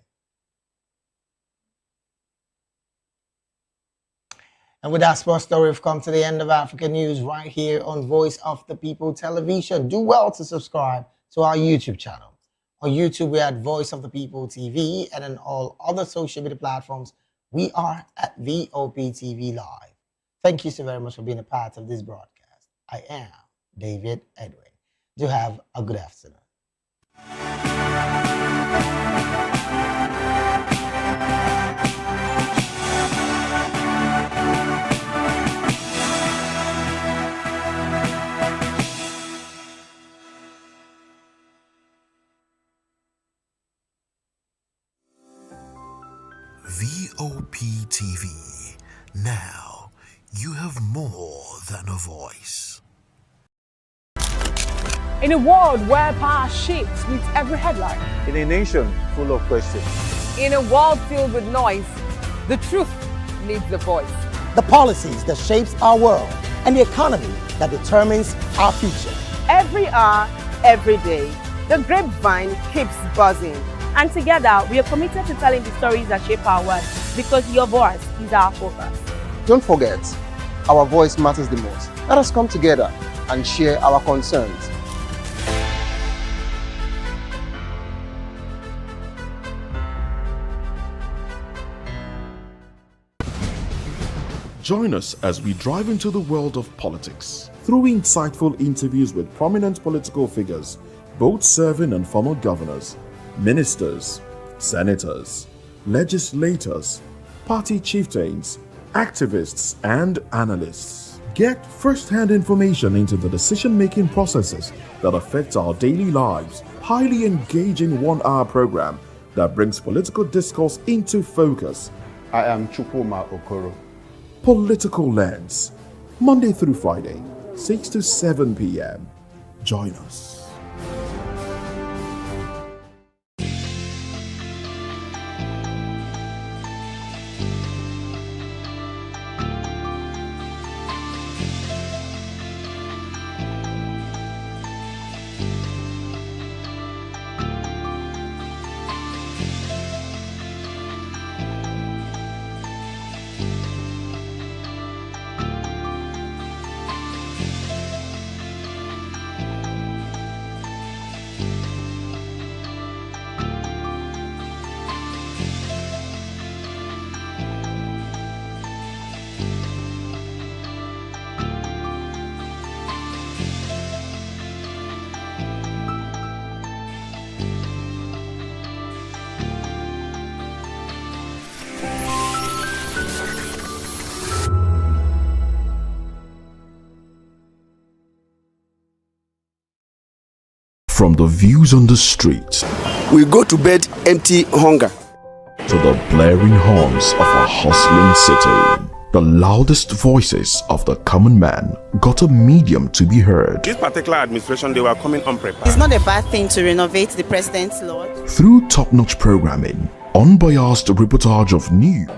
Speaker 13: And with that sports story, we've come to the end of African News right here on Voice of the People Television. Do well to subscribe to our YouTube channel. On YouTube, we're at Voice of the People TV, and on all other social media platforms, we are at VOP TV Live. Thank you so very much for being a part of this broadcast. I am David Edwin. Do have a good afternoon.
Speaker 6: VOP TV. Now, you have more than a voice.
Speaker 5: In a world where power shifts with every headline,
Speaker 12: In a nation full of questions,
Speaker 5: in a world filled with noise, the truth needs a voice.
Speaker 13: The policies that shapes our world and the economy that determines our future.
Speaker 17: Every hour, every day, the grapevine keeps buzzing. And together, we are committed to telling the stories that shape our world because your voice is our focus.
Speaker 3: Don't forget, our voice matters the most. Let us come together and share our concerns.
Speaker 8: Join us as we drive into the world of politics through insightful interviews with prominent political figures, both serving and former governors, ministers, senators, legislators, party chieftains, activists, and analysts. Get first-hand information into the decision-making processes that affect our daily lives. Highly engaging 1-hour program that brings political discourse into focus.
Speaker 12: I am Chukwuma Okoro.
Speaker 8: Political Lens, Monday through Friday, 6 to 7 p.m. Join us. From the views on the street,
Speaker 14: we go to bed empty hunger,
Speaker 8: to the blaring horns of a hustling city, the loudest voices of the common man got a medium to be heard.
Speaker 7: This particular administration, they were coming unprepared.
Speaker 9: It's not a bad thing to renovate the president's lodge.
Speaker 8: Through top-notch programming, unbiased reportage of news,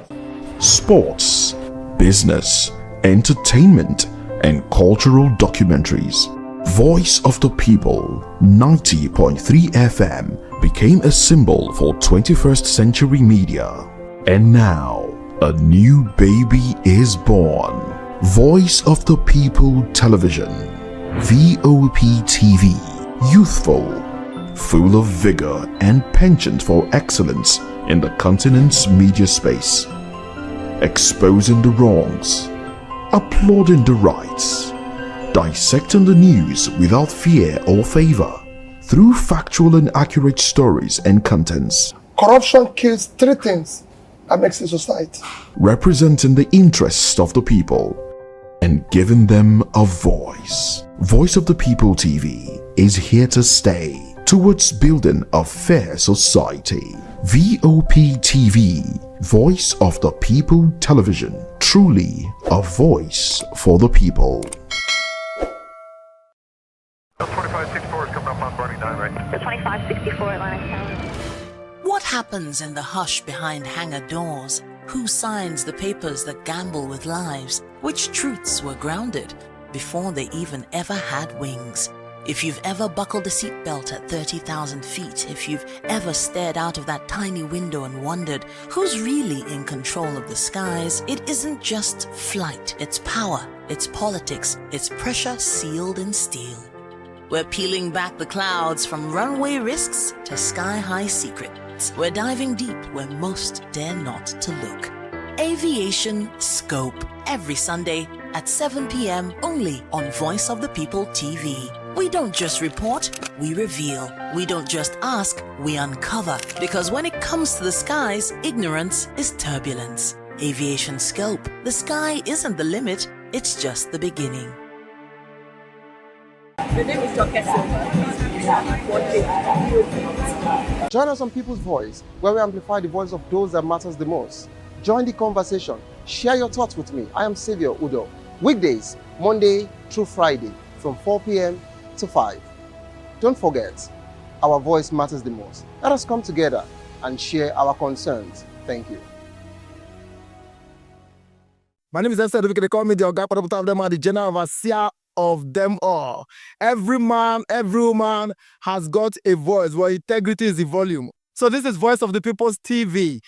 Speaker 8: sports, business, entertainment, and cultural documentaries, Voice of the People 90.3 FM became a symbol for 21st century media. And now, a new baby is born. Voice of the People Television, VOP TV, youthful, full of vigor and penchant for excellence in the continent's media space. exposing the wrongs, applauding the rights, dissecting the news without fear or favor, through factual and accurate stories and contents.
Speaker 2: Corruption kills three things that makes a society.
Speaker 8: Representing the interests of the people and giving them a voice. Voice of the People TV is here to stay towards building a fair society. VOP TV, Voice of the People Television, truly a voice for the people.
Speaker 4: 2564 is coming up on Barney 9, right?
Speaker 11: The 2564 Atlantic Tower.
Speaker 15: What happens in the hush behind hangar doors? Who signs the papers that gamble with lives? Which truths were grounded before they even ever had wings? If you've ever buckled a seatbelt at 30,000 feet, if you've ever stared out of that tiny window and wondered who's really in control of the skies, it isn't just flight, it's power, it's politics, it's pressure sealed in steel. We're peeling back the clouds from runway risks to sky-high secrets. We're diving deep where most dare not to look. Aviation Scope, every Sunday at 7 p.m. only on Voice of the People TV. We don't just report, we reveal. We don't just ask, we uncover. Because when it comes to the skies, ignorance is turbulence. Aviation Scope, the sky isn't the limit, it's just the beginning.
Speaker 21: The name is Dr.
Speaker 3: Join us on People's Voice, where we amplify the voice of those that matters the most. Join the conversation. Share your thoughts with me. I am Xavier Udo. Weekdays, Monday through Friday, from 4 p.m. to 5. Don't forget, our voice matters the most. Let us come together and share our concerns. Thank you.
Speaker 2: My name is Esther. They call me the Oga of them and the general overseer of them all. Every man, every woman has got a voice where integrity is the volume. So this is Voice of the People's TV.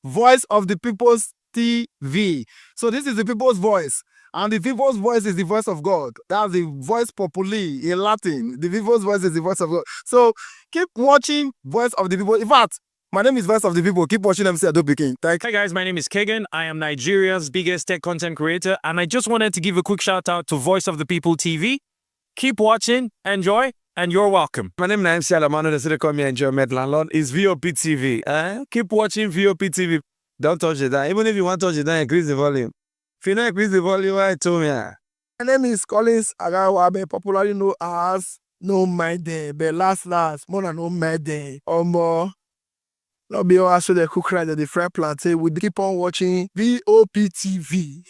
Speaker 2: Voice of the People's TV. So this is the people's voice. And the people's voice is the voice of God. That's the voice populi in Latin. The people's voice is the voice of God. So keep watching Voice of the People. In fact, my name is Voice of the People. Keep watching MC Adobe King.
Speaker 18: Hi guys, my name is Kegan. I am Nigeria's biggest tech content creator, and I just wanted to give a quick shout out to Voice of the People TV. Keep watching, enjoy, and you're welcome.
Speaker 19: My name is MC Alamano. They say they call me Enjoy Landlord. It's VOP TV. Keep watching VOP TV. Don't touch it down. Even if you want to touch it down, increase the volume. If you don't increase the volume, I told me.
Speaker 2: My name is Collins Agawabe, popularly known as No Maiden, but last, more than No Maiden. More. Not be all so the cook right at the fry plantain. We keep on watching VOP TV.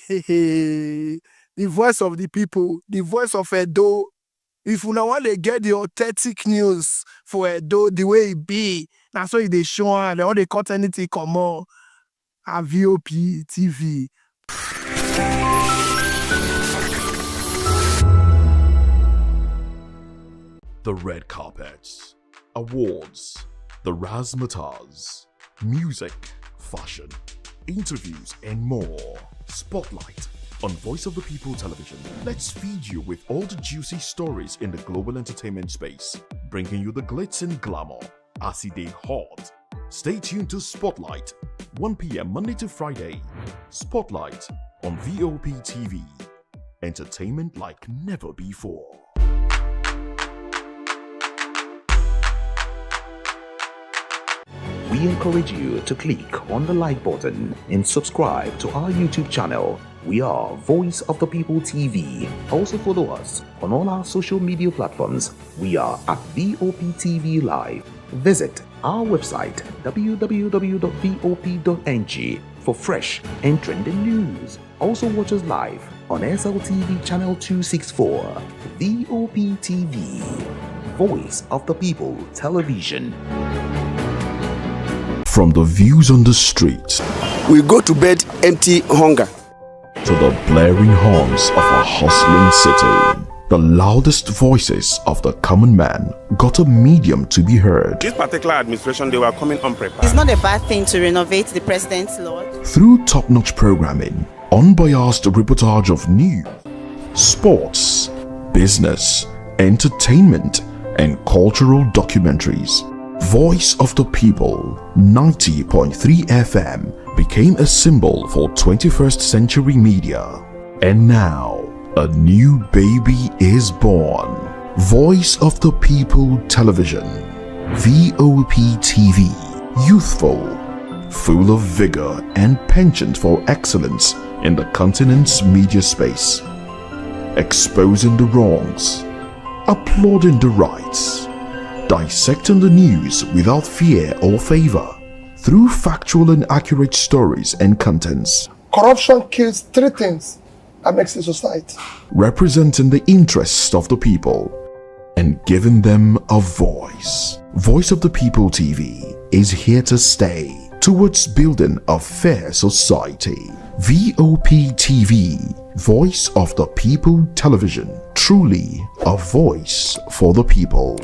Speaker 2: The voice of the people, the voice of Edo. If you now want to get the authentic news for Edo, the way it be, that's why they show and all they cut anything come on. A VOP TV.
Speaker 8: The red carpets, awards, the razzmatazz, music, fashion, interviews, and more. Spotlight on Voice of the People Television. Let's feed you with all the juicy stories in the global entertainment space, bringing you the glitz and glamour as they hot. Stay tuned to Spotlight, 1 p.m. Monday to Friday. Spotlight on VOP TV. Entertainment like never before.
Speaker 1: We encourage you to click on the like button and subscribe to our YouTube channel. We are Voice of the People TV. Also follow us on all our social media platforms. We are at VOP TV Live. Visit our website www.vop.ng for fresh and trending news. Also watch us live on SLTV channel 264. VOP TV, Voice of the People Television.
Speaker 8: From the views on the street,
Speaker 14: we go to bed empty hunger,
Speaker 8: to the blaring horns of a hustling city, the loudest voices of the common man got a medium to be heard.
Speaker 7: This particular administration, they were coming unprepared.
Speaker 9: It's not a bad thing to renovate the president's lawn.
Speaker 8: Through top-notch programming, unbiased reportage of news, sports, business, entertainment, and cultural documentaries. Voice of the People, 90.3 FM became a symbol for 21st century media. And now, a new baby is born. Voice of the People Television, VOP TV, youthful, full of vigor and penchant for excellence in the continent's media space, exposing the wrongs, applauding the rights, dissecting the news without fear or favor, through factual and accurate stories and contents.
Speaker 2: Corruption kills three things that makes a society.
Speaker 8: Representing the interests of the people and giving them a voice. Voice of the People TV is here to stay towards building a fair society. VOP TV, Voice of the People Television, truly a voice for the people.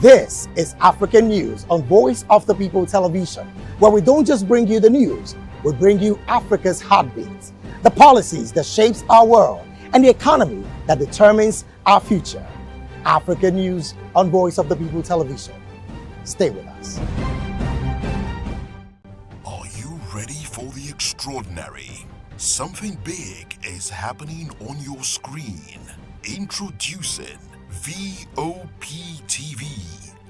Speaker 13: This is African News on Voice of the People Television, where we don't just bring you the news, we bring you Africa's heartbeat, the policies that shapes our world, and the economy that determines our future. African News on Voice of the People Television. Stay with us.
Speaker 6: Are you ready for the extraordinary? Something big is happening on your screen. Introducing VOP TV.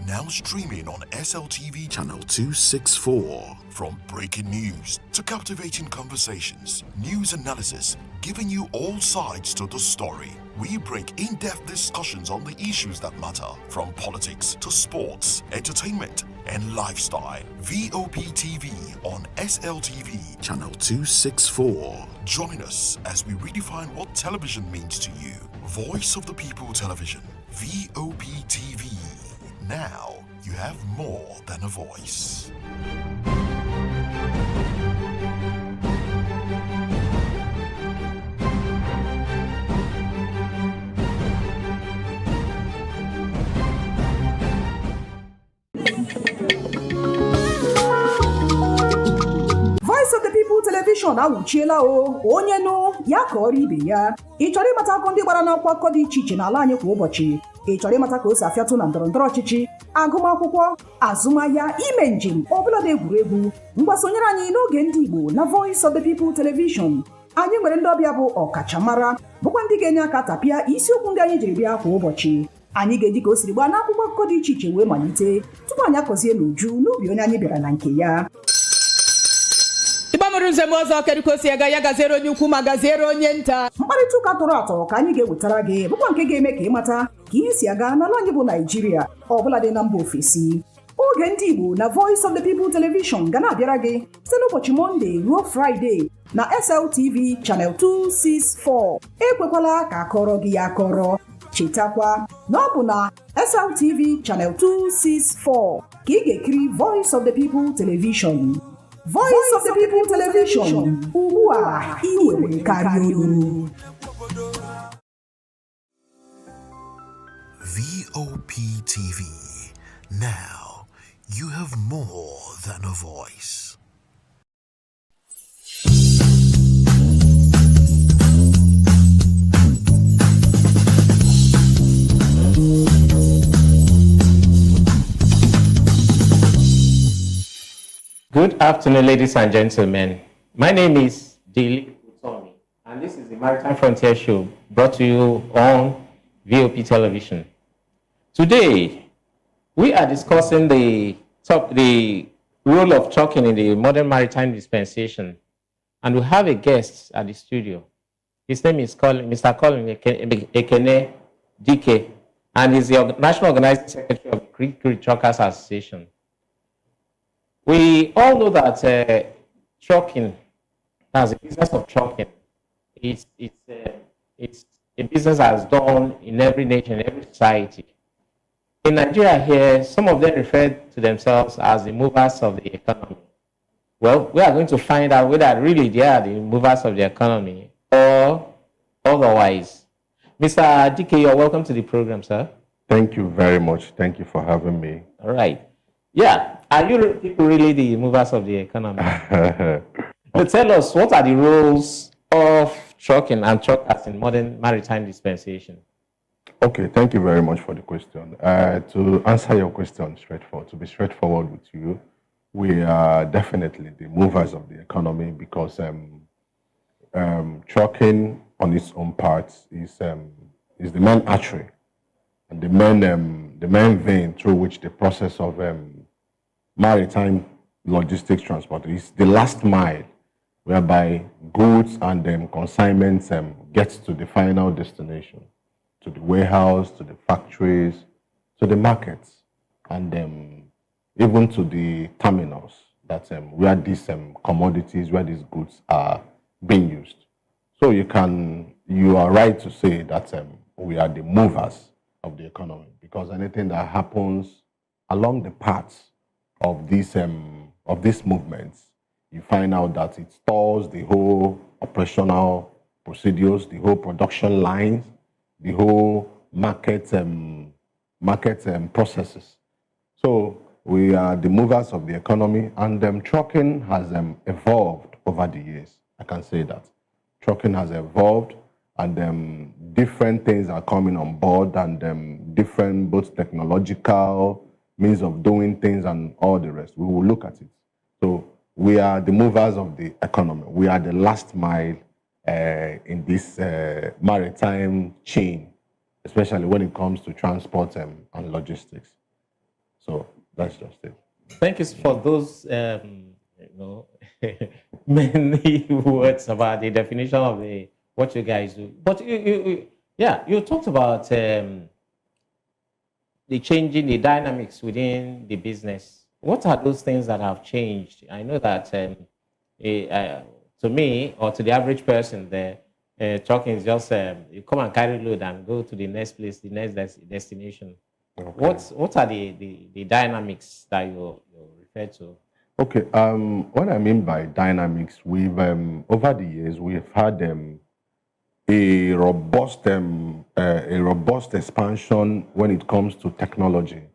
Speaker 6: Now streaming on SLTV channel 264. From breaking news to captivating conversations, news analysis, giving you all sides to the story. We break in-depth discussions on the issues that matter, from politics to sports, entertainment, and lifestyle. VOP TV on SLTV channel 264. Join us as we redefine what television means to you. Voice of the People Television, VOP TV. Now you have more than a voice.
Speaker 21: Voice of the People Television awuchiela onye nụ ya ka ọrụ ibe ya. Ị chọrọ ịmata akọ ndị gbara n'akwụkwọ akọ dị iche iche n'ala anyị kwa ụbọchị. Ị chọrọ ịmata ka o si afịatụ na ndọrọndọrọ ọchịchị, agụmakwụkwọ, azụmahịa, ime njem, ọbụladị egwuregwu. Mgbasonyere anyị n'oge ndị Igbo na Voice of the People Television. Anyị nwere ndị ọbịa bụ ọkachamara, bụkwa ndị ga-enye aka tapịa isiokwu ndị anyị jiri bịa kwa ụbọchị. Anyị ga-eji ka o siri gbaa n'akwụkwọ akụkọ dị iche iche wee malite tupu anyị akọzie n'uju n'ubi onye anyị bịara na nke ya.
Speaker 20: Nze m ọzọ kerikosi ya gaziere onye ukwu ma gaziere onye nta.
Speaker 21: Mkparịta ụka tọrọ atọ ka anyị ga-ewetara gị bụkwa nke ga-eme ka ị mata ka ihe si aga n'ala anyị bụ Naịjirịa ọbụladị na mba ofesi. Oge ndị Igbo na Voice of the People Television ga na-abịara gị site n'ụbọchị Mọnde ruo Fraịde na SLTV channel 264. Ekwekwala ka akọrọ gị ya akọrọ. Chetakwa na ọ bụ na SLTV channel 264 ka ị ga-ekiri Voice of the People Television. Voice of the People Television. Ugbu a iwere karịa olu.
Speaker 6: VOP TV. Now you have more than a voice.
Speaker 22: Good afternoon, ladies and gentlemen. My name is Dili Utomi, and this is the Maritime Frontier Show brought to you on VOP Television. Today, we are discussing the role of trucking in the modern maritime dispensation, and we have a guest at the studio. His name is Mr. Colin Ekene DK, and he's the National Organizing Secretary of the Creek Truckers Association. We all know that trucking, as a business of trucking, it's a business that's done in every nation, every society. In Nigeria here, some of them refer to themselves as the movers of the economy. Well, we are going to find out whether really they are the movers of the economy or otherwise. Mr. DK, you're welcome to the program, sir.
Speaker 23: Thank you very much. Thank you for having me.
Speaker 22: All right. Yeah. Are you people really the movers of the economy? So tell us, what are the roles of trucking and truckers in modern maritime dispensation?
Speaker 23: Okay, thank you very much for the question. To answer your question straightforward, to be straightforward with you, we are definitely the movers of the economy because trucking on its own parts is the main artery and the main vein through which the process of maritime logistics transport is the last mile whereby goods and consignments gets to the final destination, to the warehouse, to the factories, to the markets, and even to the terminals that where these commodities, where these goods are being used. So you are right to say that we are the movers of the economy because anything that happens along the paths of these movements, you find out that it stores the whole operational procedures, the whole production lines, the whole market processes. So we are the movers of the economy, and trucking has evolved over the years. I can say that. Trucking has evolved, and different things are coming on board, and different both technological means of doing things and all the rest. We will look at it. So we are the movers of the economy. We are the last mile in this maritime chain, especially when it comes to transport and logistics. So that's just it.
Speaker 22: Thank you for those many words about the definition of what you guys do. But you talked about the changing the dynamics within the business. What are those things that have changed? I know that to me or to the average person, trucking is just you come and carry load and go to the next place, the next destination. Okay. What are the dynamics that you refer to?
Speaker 23: Okay, what I mean by dynamics, we've over the years we've had a robust expansion when it comes to technology,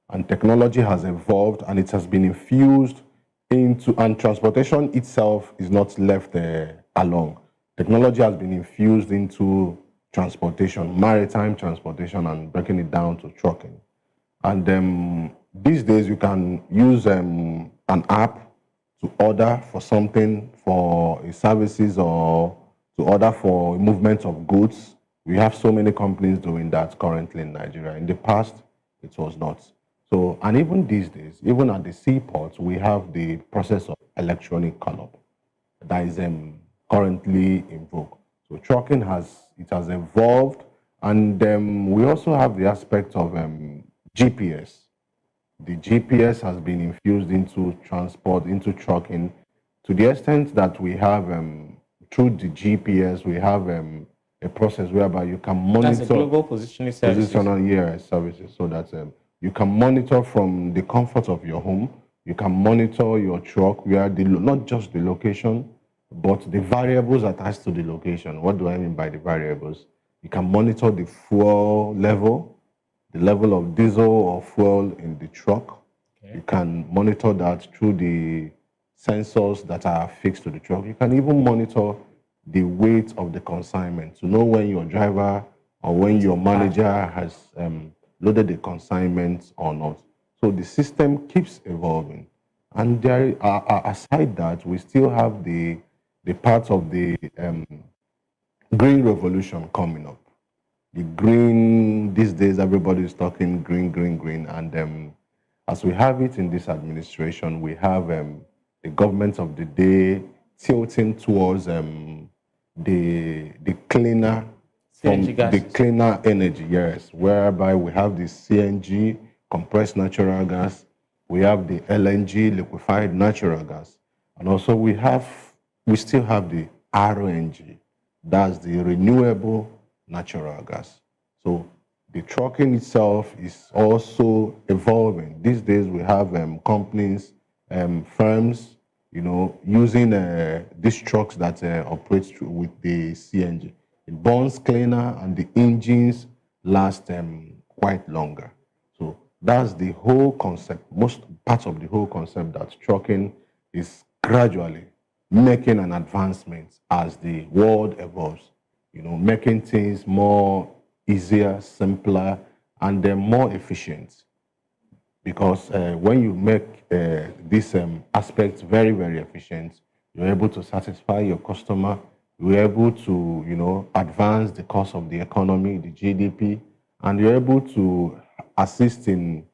Speaker 23: and technology has evolved and it has been infused into, and transportation itself is not left alone. Technology has been infused into transportation, maritime transportation, and breaking it down to trucking. And these days you can use an app to order for something, for services, or to order for movement of goods. We have so many companies doing that currently in Nigeria. In the past, it was not. So, and even these days, even at the seaports, we have the process of electronic call-up that is currently in vogue. So trucking has evolved, and we also have the aspect of GPS. The GPS has been infused into transport, into trucking, to the extent that we have, through the GPS, we have a process whereby you can monitor...
Speaker 22: That's a global positioning services.
Speaker 23: Services, so that you can monitor from the comfort of your home, you can monitor your truck, where not just the location, but the variables attached to the location. What do I mean by the variables? You can monitor the fuel level, the level of diesel or fuel in the truck. Okay. You can monitor that through the sensors that are fixed to the truck. You can even monitor the weight of the consignment to know when your driver or when your manager has loaded the consignment or not. So the system keeps evolving. And there aside that, we still have the part of the green revolution coming up. The green, these days everybody is talking green, green, green. And as we have it in this administration, we have the government of the day tilting towards the cleaner the cleaner energy, yes, whereby we have the CNG, compressed natural gas, we have the LNG, liquefied natural gas, and also we still have the RNG, that's the renewable natural gas. So the trucking itself is also evolving. These days we have companies, firms, using these trucks that operate with the CNG. It burns cleaner and the engines last quite longer. So that's the whole concept, most part of the whole concept, that trucking is gradually making an advancement as the world evolves, making things more easier, simpler, and more efficient. because when you make this aspect very, very efficient, you're able to satisfy your customer, you're able to, advance the cost of the economy, the GDP, and you're able to assist in,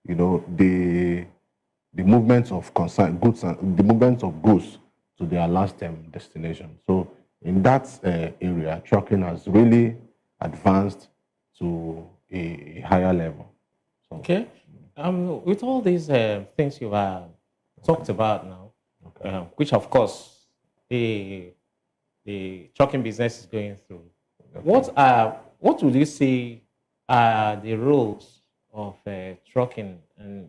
Speaker 23: the movement of goods and the movement of goods to their last destination. So in that area, trucking has really advanced to a higher level. So,
Speaker 22: okay. With all these things you've talked about now, which of course the trucking business is going through, what would you say are the roles of trucking and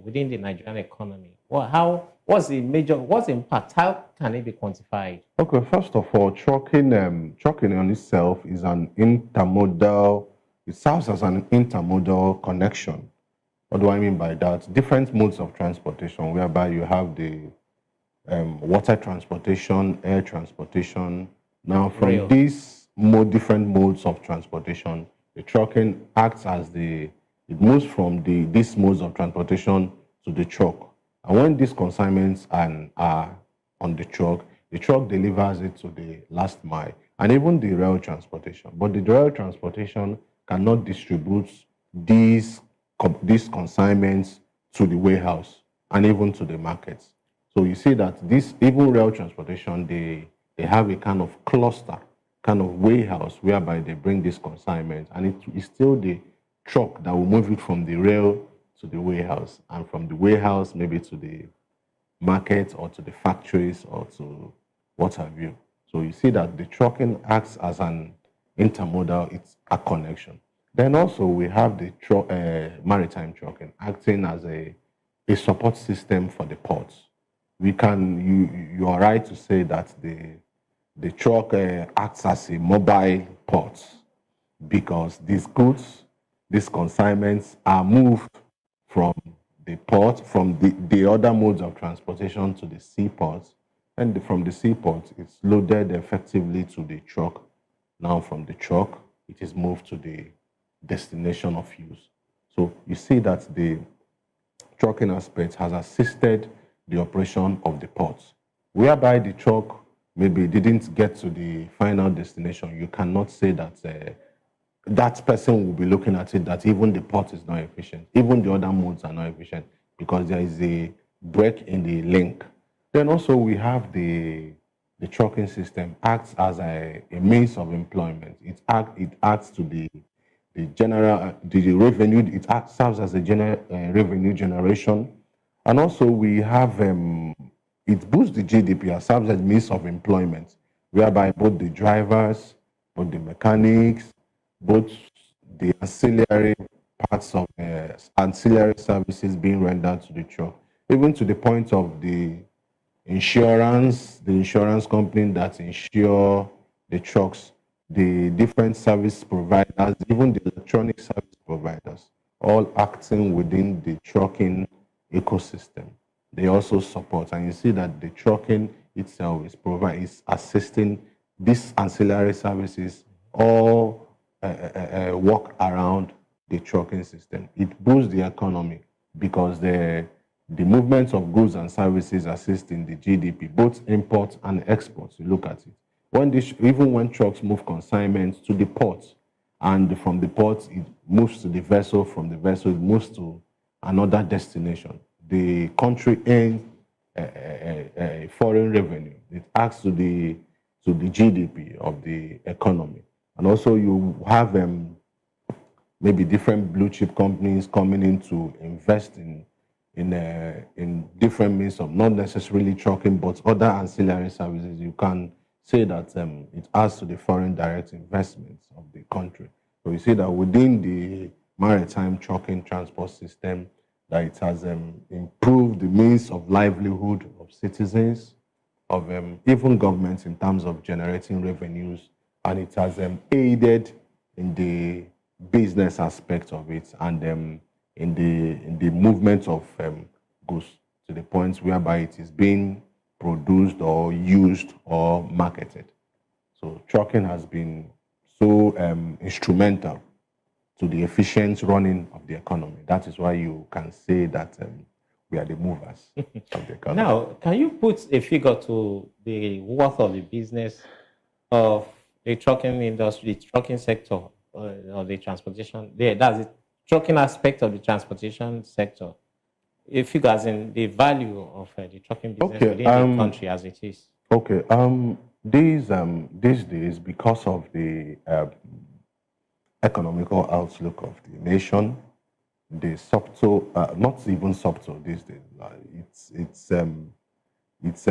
Speaker 22: within the Nigerian economy? What's the impact? How can it be quantified?
Speaker 23: Okay, first of all, trucking on itself is an intermodal. It serves as an intermodal connection. What do I mean by that? Different modes of transportation, whereby you have the water transportation, air transportation. Now, from these different modes of transportation, the trucking acts as it moves from these modes of transportation to the truck. And when these consignments are on the truck delivers it to the last mile, and even the rail transportation. But the rail transportation cannot distribute these consignments to the warehouse and even to the markets. So you see that even rail transportation, they have a kind of cluster, kind of warehouse whereby they bring this consignment, and it is still the truck that will move it from the rail to the warehouse, and from the warehouse maybe to the market or to the factories or to what have you. So you see that the trucking acts as an intermodal, it's a connection. Then also we have the maritime trucking acting as a support system for the ports. You are right to say that the truck acts as a mobile port, because these goods, these consignments are moved from the port, from the other modes of transportation to the seaports, and from the seaport, it's loaded effectively to the truck. Now from the truck, it is moved to the destination of use. So you see that the trucking aspect has assisted the operation of the ports. Whereby the truck maybe didn't get to the final destination, you cannot say that that person will be looking at it that even the port is not efficient, even the other modes are not efficient, because there is a break in the link. Then also we have the trucking system acts as a means of employment. It acts to the general the revenue. It serves as a general revenue generation, and also we have it boosts the GDP and serves as a means of employment, whereby both the drivers, both the mechanics, both the ancillary parts of ancillary services being rendered to the truck, even to the point of the insurance company that insure the trucks, the different service providers, even the electronic service providers, all acting within the trucking ecosystem. They also support, and you see that the trucking itself is assisting these ancillary services all work around the trucking system. It boosts the economy because the movement of goods and services assist in the GDP, both imports and exports. You look at it. Even when trucks move consignments to the port, and from the port it moves to the vessel, from the vessel it moves to another destination, the country earns foreign revenue. It adds to the GDP of the economy. And also you have maybe different blue chip companies coming in to invest in different means of not necessarily trucking, but other ancillary services. You can say that it adds to the foreign direct investments of the country. So you see that within the maritime trucking transport system, that it has improved the means of livelihood of citizens, of even governments in terms of generating revenues, and it has aided in the business aspect of it, and in the movement of goods to the point whereby it is being produced or used or marketed. So trucking has been so instrumental to the efficient running of the economy. That is why you can say that we are the movers of the economy.
Speaker 22: Now, can you put a figure to the worth of the business of the trucking industry, the trucking sector, or the transportation? That's the trucking aspect of the transportation sector. A figure as in the value of the trucking business within the country as it is.
Speaker 23: Okay. These days, because of the economical outlook of the nation, the subtle, not even subtle these days. It's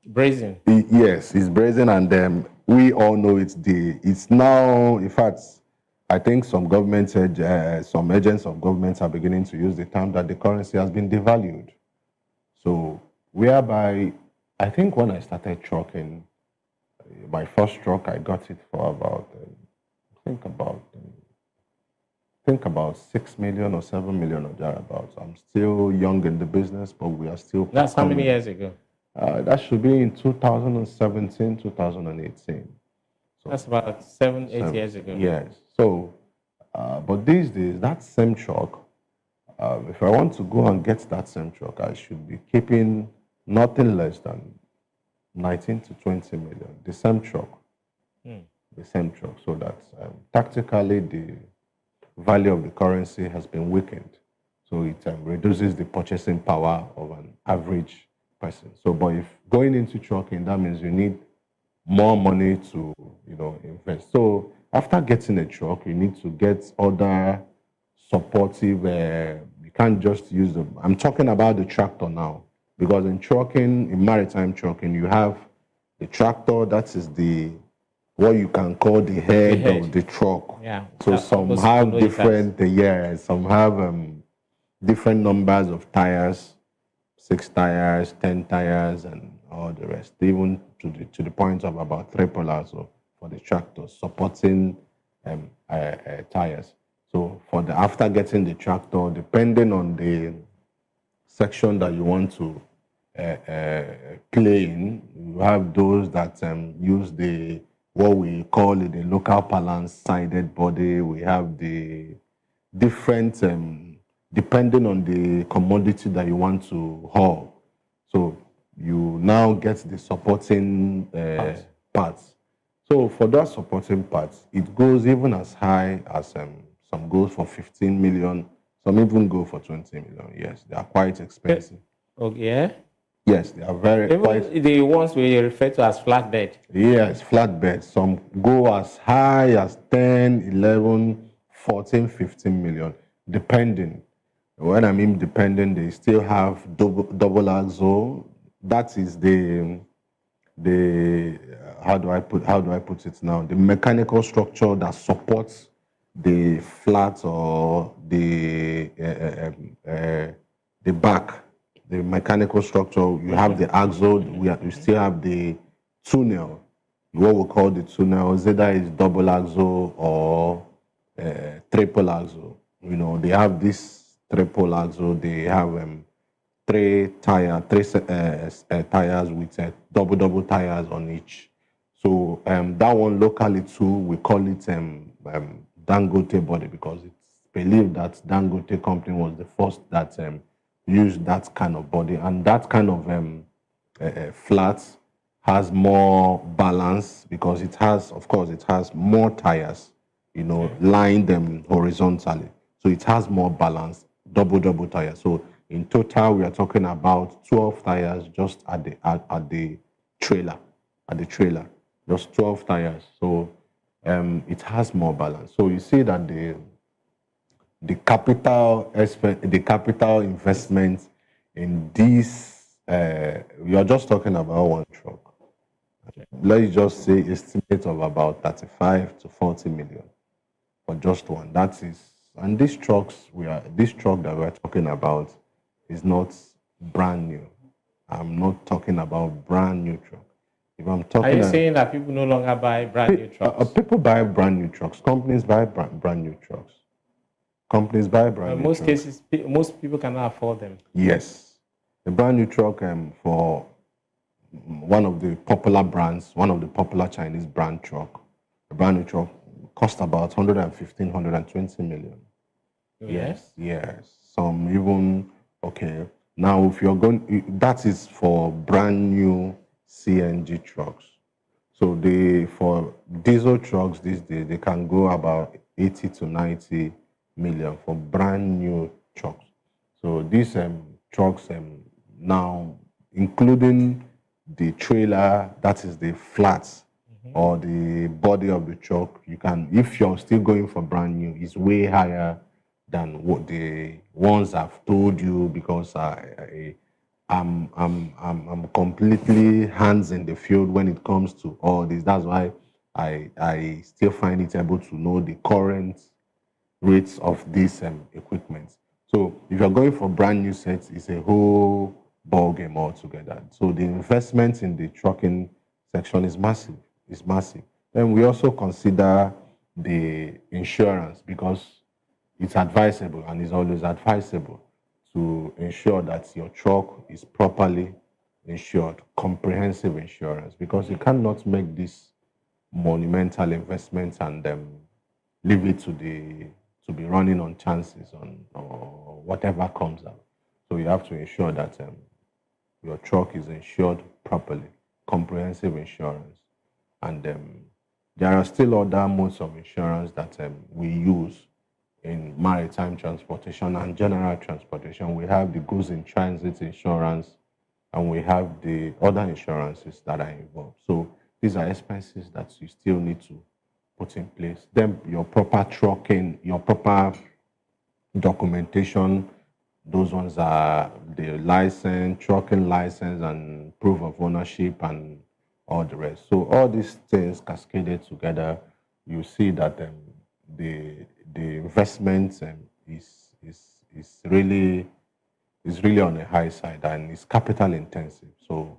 Speaker 22: brazen.
Speaker 23: Yes, it's brazen, and we all know it's now. In fact, I think some some agents of governments are beginning to use the term that the currency has been devalued. So, whereby I think when I started trucking, my first truck, I got it for about about 6 million or 7 million or thereabouts. I'm still young in the business, but we are still.
Speaker 22: That's how many years ago?
Speaker 23: That should be in 2017, 2018. So
Speaker 22: that's about 7-8 years ago.
Speaker 23: Yes. So, but these days, that same truck, if I want to go and get that same truck, I should be keeping nothing less than 19 to 20 million. The same truck. The same truck. So that tactically the value of the currency has been weakened. So it reduces the purchasing power of an average person. So, but if going into trucking, that means you need more money to, invest. So after getting a truck, you need to get other supportive, you can't just use them. I'm talking about the tractor now, because in trucking, in maritime trucking, you have the tractor, that is what you can call the head of the truck.
Speaker 22: Yeah.
Speaker 23: So some have different, some have different numbers of tires, 6 tires, 10 tires, and all the rest, even to the point of about 3 also for the tractor, supporting tires. So after getting the tractor, depending on the section that you want to play in, you have those that use what we call it the local balance sided body. We have the different, depending on the commodity that you want to haul. So you now get the supporting parts. So for that supporting parts, it goes even as high as some goes for 15 million, some even go for 20 million. Yes, they are quite expensive.
Speaker 22: Okay. Yeah.
Speaker 23: Yes, they are very quite.
Speaker 22: The ones we refer to as flatbed.
Speaker 23: Yes, flatbed. Some go as high as 10, 11, 14, 15 million, depending. When I mean depending, they still have double axle. That is how do I put it now? The mechanical structure that supports the flat or the back. The mechanical structure, you have the axle, you still have the tunnel, what we call the tunnel, either is double axle or triple axle. They have this triple axle, they have 3 tires with double tires on each. So that one locally too, we call it Dangote body, because it's believed that Dangote company was the first that use that kind of body, and that kind of flat has more balance because it has more tires, lying them horizontally. So it has more balance, double tires. So in total, we are talking about 12 tires just at the trailer, just 12 tires. So it has more balance. So you see that the capital investment in this, we are just talking about one truck. Let's just say estimate of about 35 to 40 million for just one. That is, and this truck that we're talking about is not brand new. I'm not talking about brand new truck. If I'm talking,
Speaker 22: are you saying that people no longer buy brand new trucks?
Speaker 23: People buy brand new trucks. Companies buy brand new trucks. Companies buy brand new trucks.
Speaker 22: In most cases, most people cannot afford them.
Speaker 23: Yes. A brand new truck for one of the popular brands, one of the popular Chinese brand truck, a brand new truck cost about 115, 120 million.
Speaker 22: Yes.
Speaker 23: Yes. Some even, okay. Now, if you're going, that is for brand new CNG trucks. So for diesel trucks these days, they can go about 80 to 90 million for brand new trucks. So these trucks now, including the trailer, that is the flats, or the body of the truck, you can, if you're still going for brand new, it's way higher than what the ones I've told you, because I'm completely hands in the field when it comes to all this. That's why I still find it able to know the current rates of this equipment. So if you're going for brand new sets, it's a whole ball game altogether. So the investment in the trucking section is massive. It's massive. Then we also consider the insurance, because it's advisable, and is always advisable, to ensure that your truck is properly insured, comprehensive insurance, because you cannot make this monumental investment and leave it to be running on chances or whatever comes out. So you have to ensure that your truck is insured properly, comprehensive insurance. And there are still other modes of insurance that we use in maritime transportation and general transportation. We have the goods in transit insurance, and we have the other insurances that are involved. So these are expenses that you still need to put in place. Then your proper trucking, your proper documentation, those ones are the license, trucking license, and proof of ownership, and all the rest. So all these things cascaded together, you see that the investment is really on the high side, and it's capital intensive. So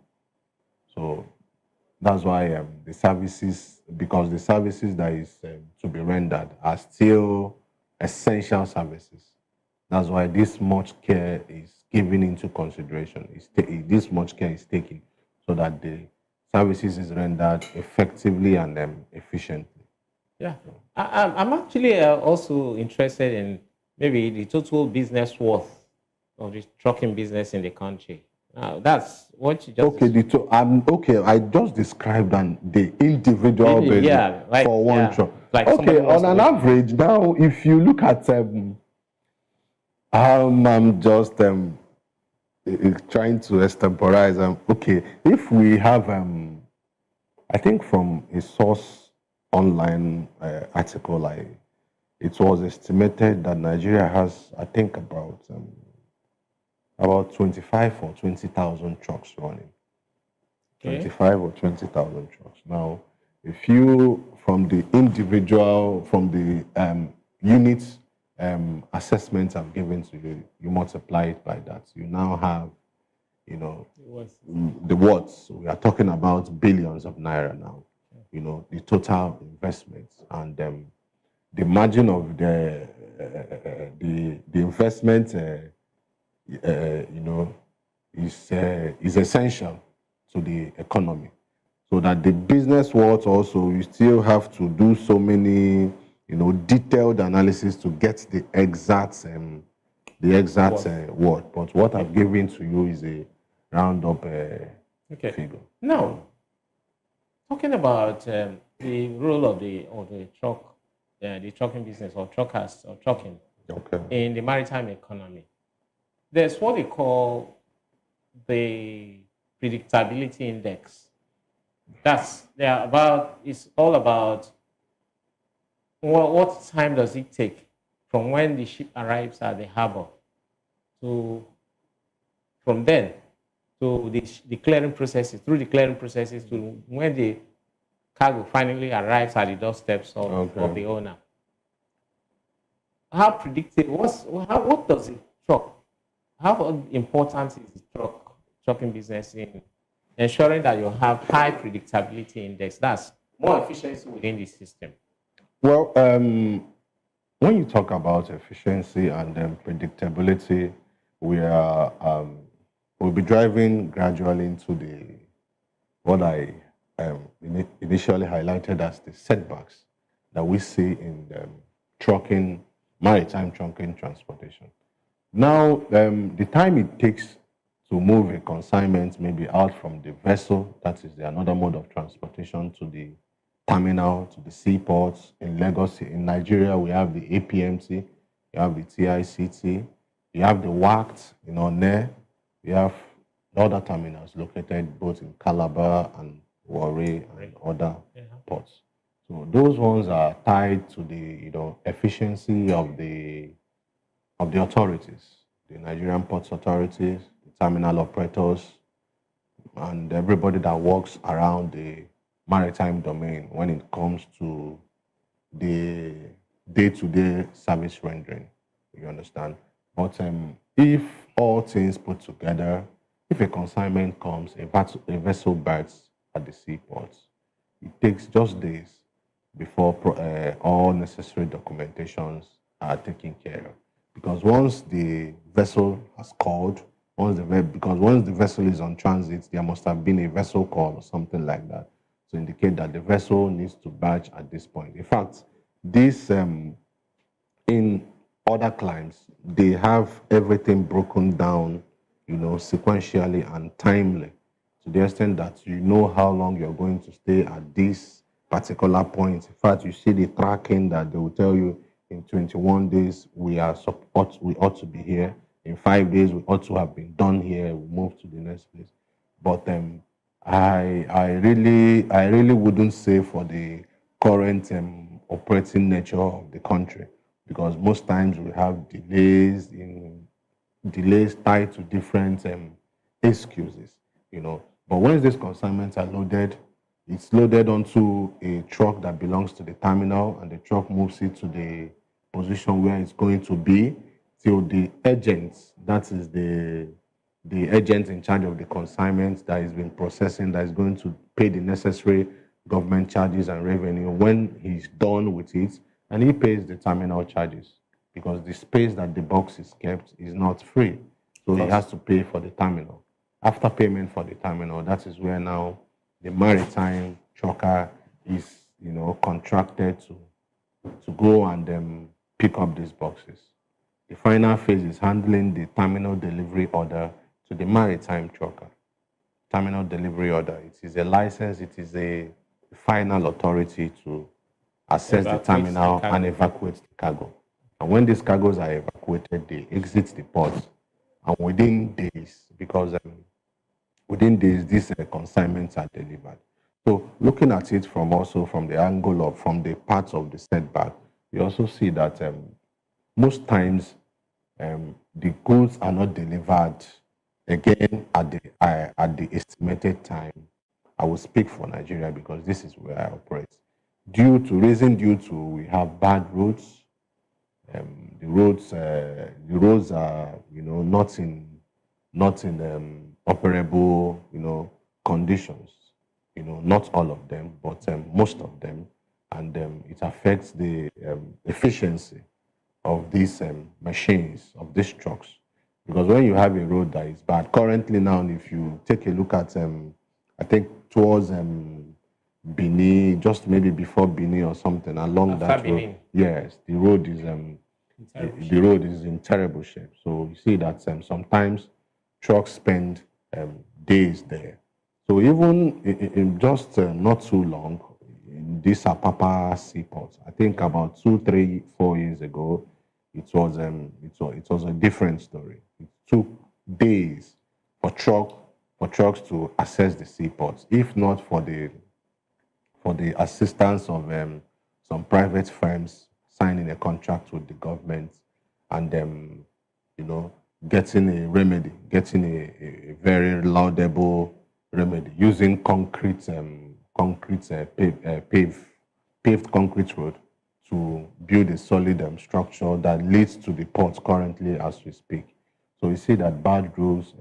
Speaker 23: that's why the services, because the services that is to be rendered are still essential services. That's why this much care is given into consideration. This much care is taken so that the services is rendered effectively and efficiently.
Speaker 22: Yeah, I'm actually also interested in maybe the total business worth of the trucking business in the country. That's what you just...
Speaker 23: Okay, I just described the individual business for one truck.
Speaker 22: Like
Speaker 23: okay, on an average, now, if you look at... I'm just trying to extemporize. Okay, if we have, I think from a source online article, it was estimated that Nigeria has, I think, about 25 or 20,000 trucks running. Okay. 25 or 20,000 trucks. Now, if you, from the individual, from the units assessments I've given to you, you multiply it by that. You now have, the watts. So we are talking about billions of naira now. The total investments, and the margin of the investment, is essential to the economy. So that the business world also, you still have to do so many, detailed analysis to get the exact word. But what I've given to you is a round-up figure.
Speaker 22: Now, talking about the role of the trucking business, or truckers, or trucking in the maritime economy, there's what they call the predictability index. It's all about what time does it take from when the ship arrives at the harbor from then to the clearing processes, through the clearing processes, to when the cargo finally arrives at the doorsteps of the owner. How predictable? What does it truck? How important is the trucking business in ensuring that you have high predictability index? That's more efficiency within the system.
Speaker 23: Well, when you talk about efficiency and predictability, we'll be driving gradually into what I initially highlighted as the setbacks that we see in trucking, maritime trucking transportation. Now, the time it takes to move a consignment maybe out from the vessel, that is another mode of transportation, to the terminal, to the seaports. In Lagos, in Nigeria, we have the APMT, you have the TICT, you have the WACT in Onne, you have other terminals located both in Calabar and Warri and other ports. So those ones are tied to the efficiency of the authorities, the Nigerian ports authorities, the terminal operators, and everybody that works around the maritime domain when it comes to the day-to-day service rendering. You understand? But if all things put together, if a consignment comes, a vessel berths at the seaports, it takes just days before all necessary documentations are taken care of. Because once the vessel has called, once the vessel is on transit, there must have been a vessel call or something like that to indicate that the vessel needs to berth at this point. In fact, this in other climes, they have everything broken down, sequentially and timely, to the extent that you know how long you're going to stay at this particular point. In fact, you see the tracking that they will tell you in 21 days we ought to be here. In 5 days we ought to have been done here. We move to the next place. But I really wouldn't say for the current operating nature of the country, because most times we have delays tied to different excuses, But once these consignments are loaded, it's loaded onto a truck that belongs to the terminal, and the truck moves it to the position where it's going to be till the agent, that is the agent in charge of the consignment that has been processing, that is going to pay the necessary government charges and revenue. When he's done with it, and he pays the terminal charges, because the space that the box is kept is not free. So he has to pay for the terminal. After payment for the terminal, that is where now the maritime trucker is, contracted to go and pick up these boxes. The final phase is handling the terminal delivery order to the maritime trucker. Terminal delivery order, it is a license, it is a final authority to assess the terminal and evacuate the cargo. And when these cargoes are evacuated, they exit the port. And within days, because within days, these consignments are delivered. So looking at it from the angle of, from the parts of the setback, we also see that most times the goods are not delivered again at the estimated time. I will speak for Nigeria because this is where I operate. Due to we have bad roads. The roads are not in operable conditions. Not all of them, but most of them, and it affects the efficiency of these machines, of these trucks. Because when you have a road that is bad, currently now, if you take a look at, I think towards Benin, just maybe before Benin or something, along that road, yes, the road is in terrible shape. So you see that sometimes trucks spend days there. So even in just not too long, in this Apapa seaport, I think about 2, 3, 4 years ago, it was a different story. It took days for trucks to access the seaports, if not for the assistance of some private firms signing a contract with the government, and getting a remedy, getting a very laudable remedy, using paved concrete road to build a solid structure that leads to the port currently as we speak. So you see that bad roads,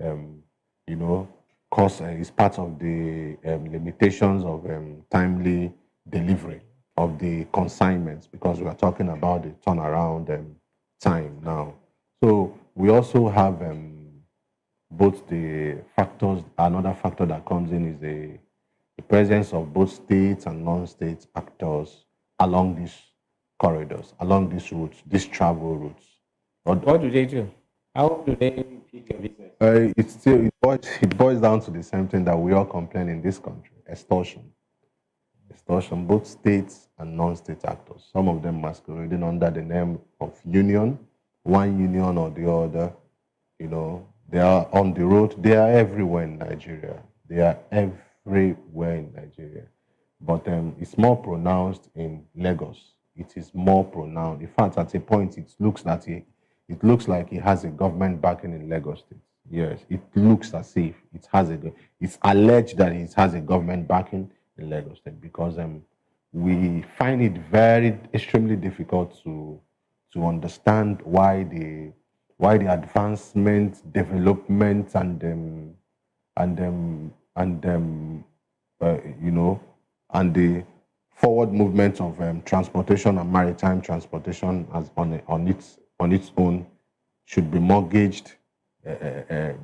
Speaker 23: cause is part of the limitations of timely delivery of the consignments, because we are talking about the turnaround time now. So we also have both the factors. Another factor that comes in is the presence of both state and non-state actors along these corridors, along these routes, these travel routes.
Speaker 22: What do they do? How do they pick your business?
Speaker 23: It boils down to the same thing that we all complain in this country: extortion. Extortion, both states and non-state actors. Some of them masquerading under the name of union, one union or the other. You know, they are on the road. They are everywhere in Nigeria. They are everywhere in Nigeria. But it's more pronounced in Lagos. It is more pronounced. In fact, at a point, it looks like it has a government backing in Lagos State. Yes, it looks as if it's alleged that it has a government backing in Lagos State, because we find it extremely difficult to understand why the advancement, development, and the forward movement of transportation and maritime transportation as on its own should be mortgaged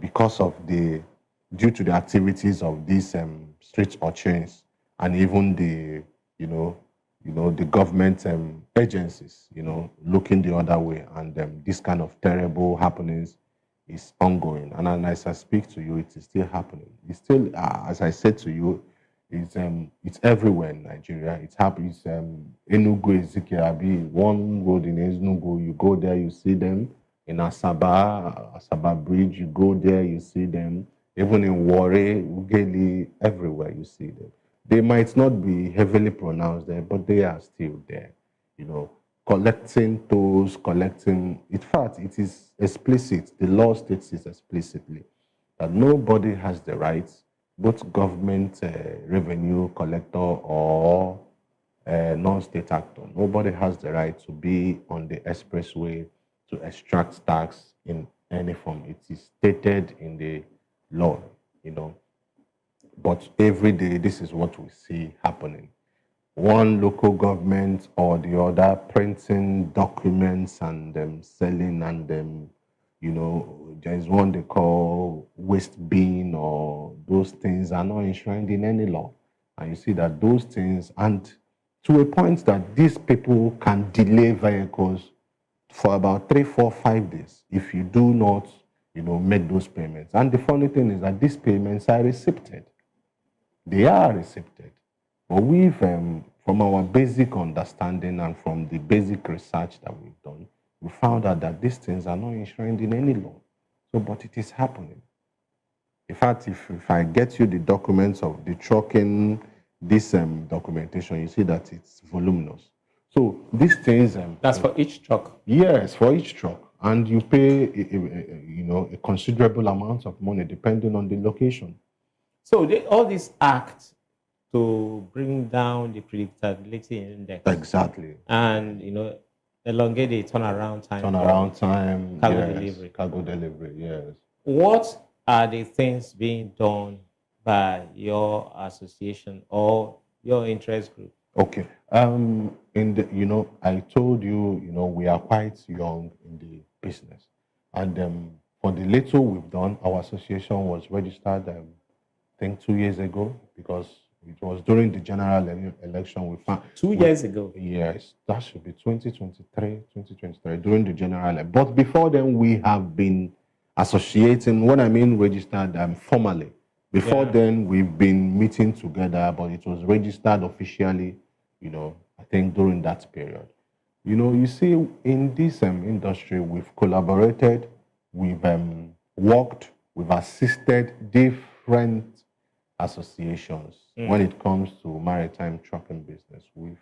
Speaker 23: because of due to the activities of these street urchins and even the government agencies, looking the other way, and this kind of terrible happenings is ongoing. And as I speak to you, it is still happening. It's still, as I said to you, it's everywhere in Nigeria. It happens. Enugu, Ezekiel, one road in Enugu, you go there, you see them. In Asaba Bridge, you go there, you see them. Even in Warri, Ugeli, everywhere you see them. They might not be heavily pronounced there, but they are still there. Collecting tolls, collecting. In fact, it is explicit. The law states it explicitly that nobody has the right, both government revenue collector or non-state actor, nobody has the right to be on the expressway to extract tax in any form. It is stated in the law, But every day, this is what we see happening. One local government or the other printing documents and selling, and there is one they call waste bin, or those things are not enshrined in any law. And you see that those things, and to a point that these people can delay vehicles for about 3, 4, 5 days if you do not, make those payments. And the funny thing is that these payments are receipted. They are receipted. But we've, from our basic understanding and from the basic research that we've done, we found out that these things are not enshrined in any law. So, but it is happening. In fact, if I get you the documents of the trucking, this documentation, you see that it's voluminous. So these things...
Speaker 22: That's for each truck?
Speaker 23: Yes, for each truck. And you pay, a considerable amount of money depending on the location.
Speaker 22: So all these acts to bring down the predictability index.
Speaker 23: Exactly.
Speaker 22: And, elongate the turnaround time.
Speaker 23: Cargo
Speaker 22: delivery.
Speaker 23: Cargo delivery, yes.
Speaker 22: What are the things being done by your association or your interest group?
Speaker 23: Okay. I told you, we are quite young in the business. And for the little we've done, our association was registered, I think 2 years ago, because it was during the general election. We found
Speaker 22: 2 years ago?
Speaker 23: Yes, that should be 2023, during the general election. But before then, we have been associating, when I mean registered, formally. Before then, we've been meeting together, but it was registered officially, I think during that period. You see, in this industry, we've collaborated, we've worked, we've assisted different associations when it comes to maritime trucking business. We've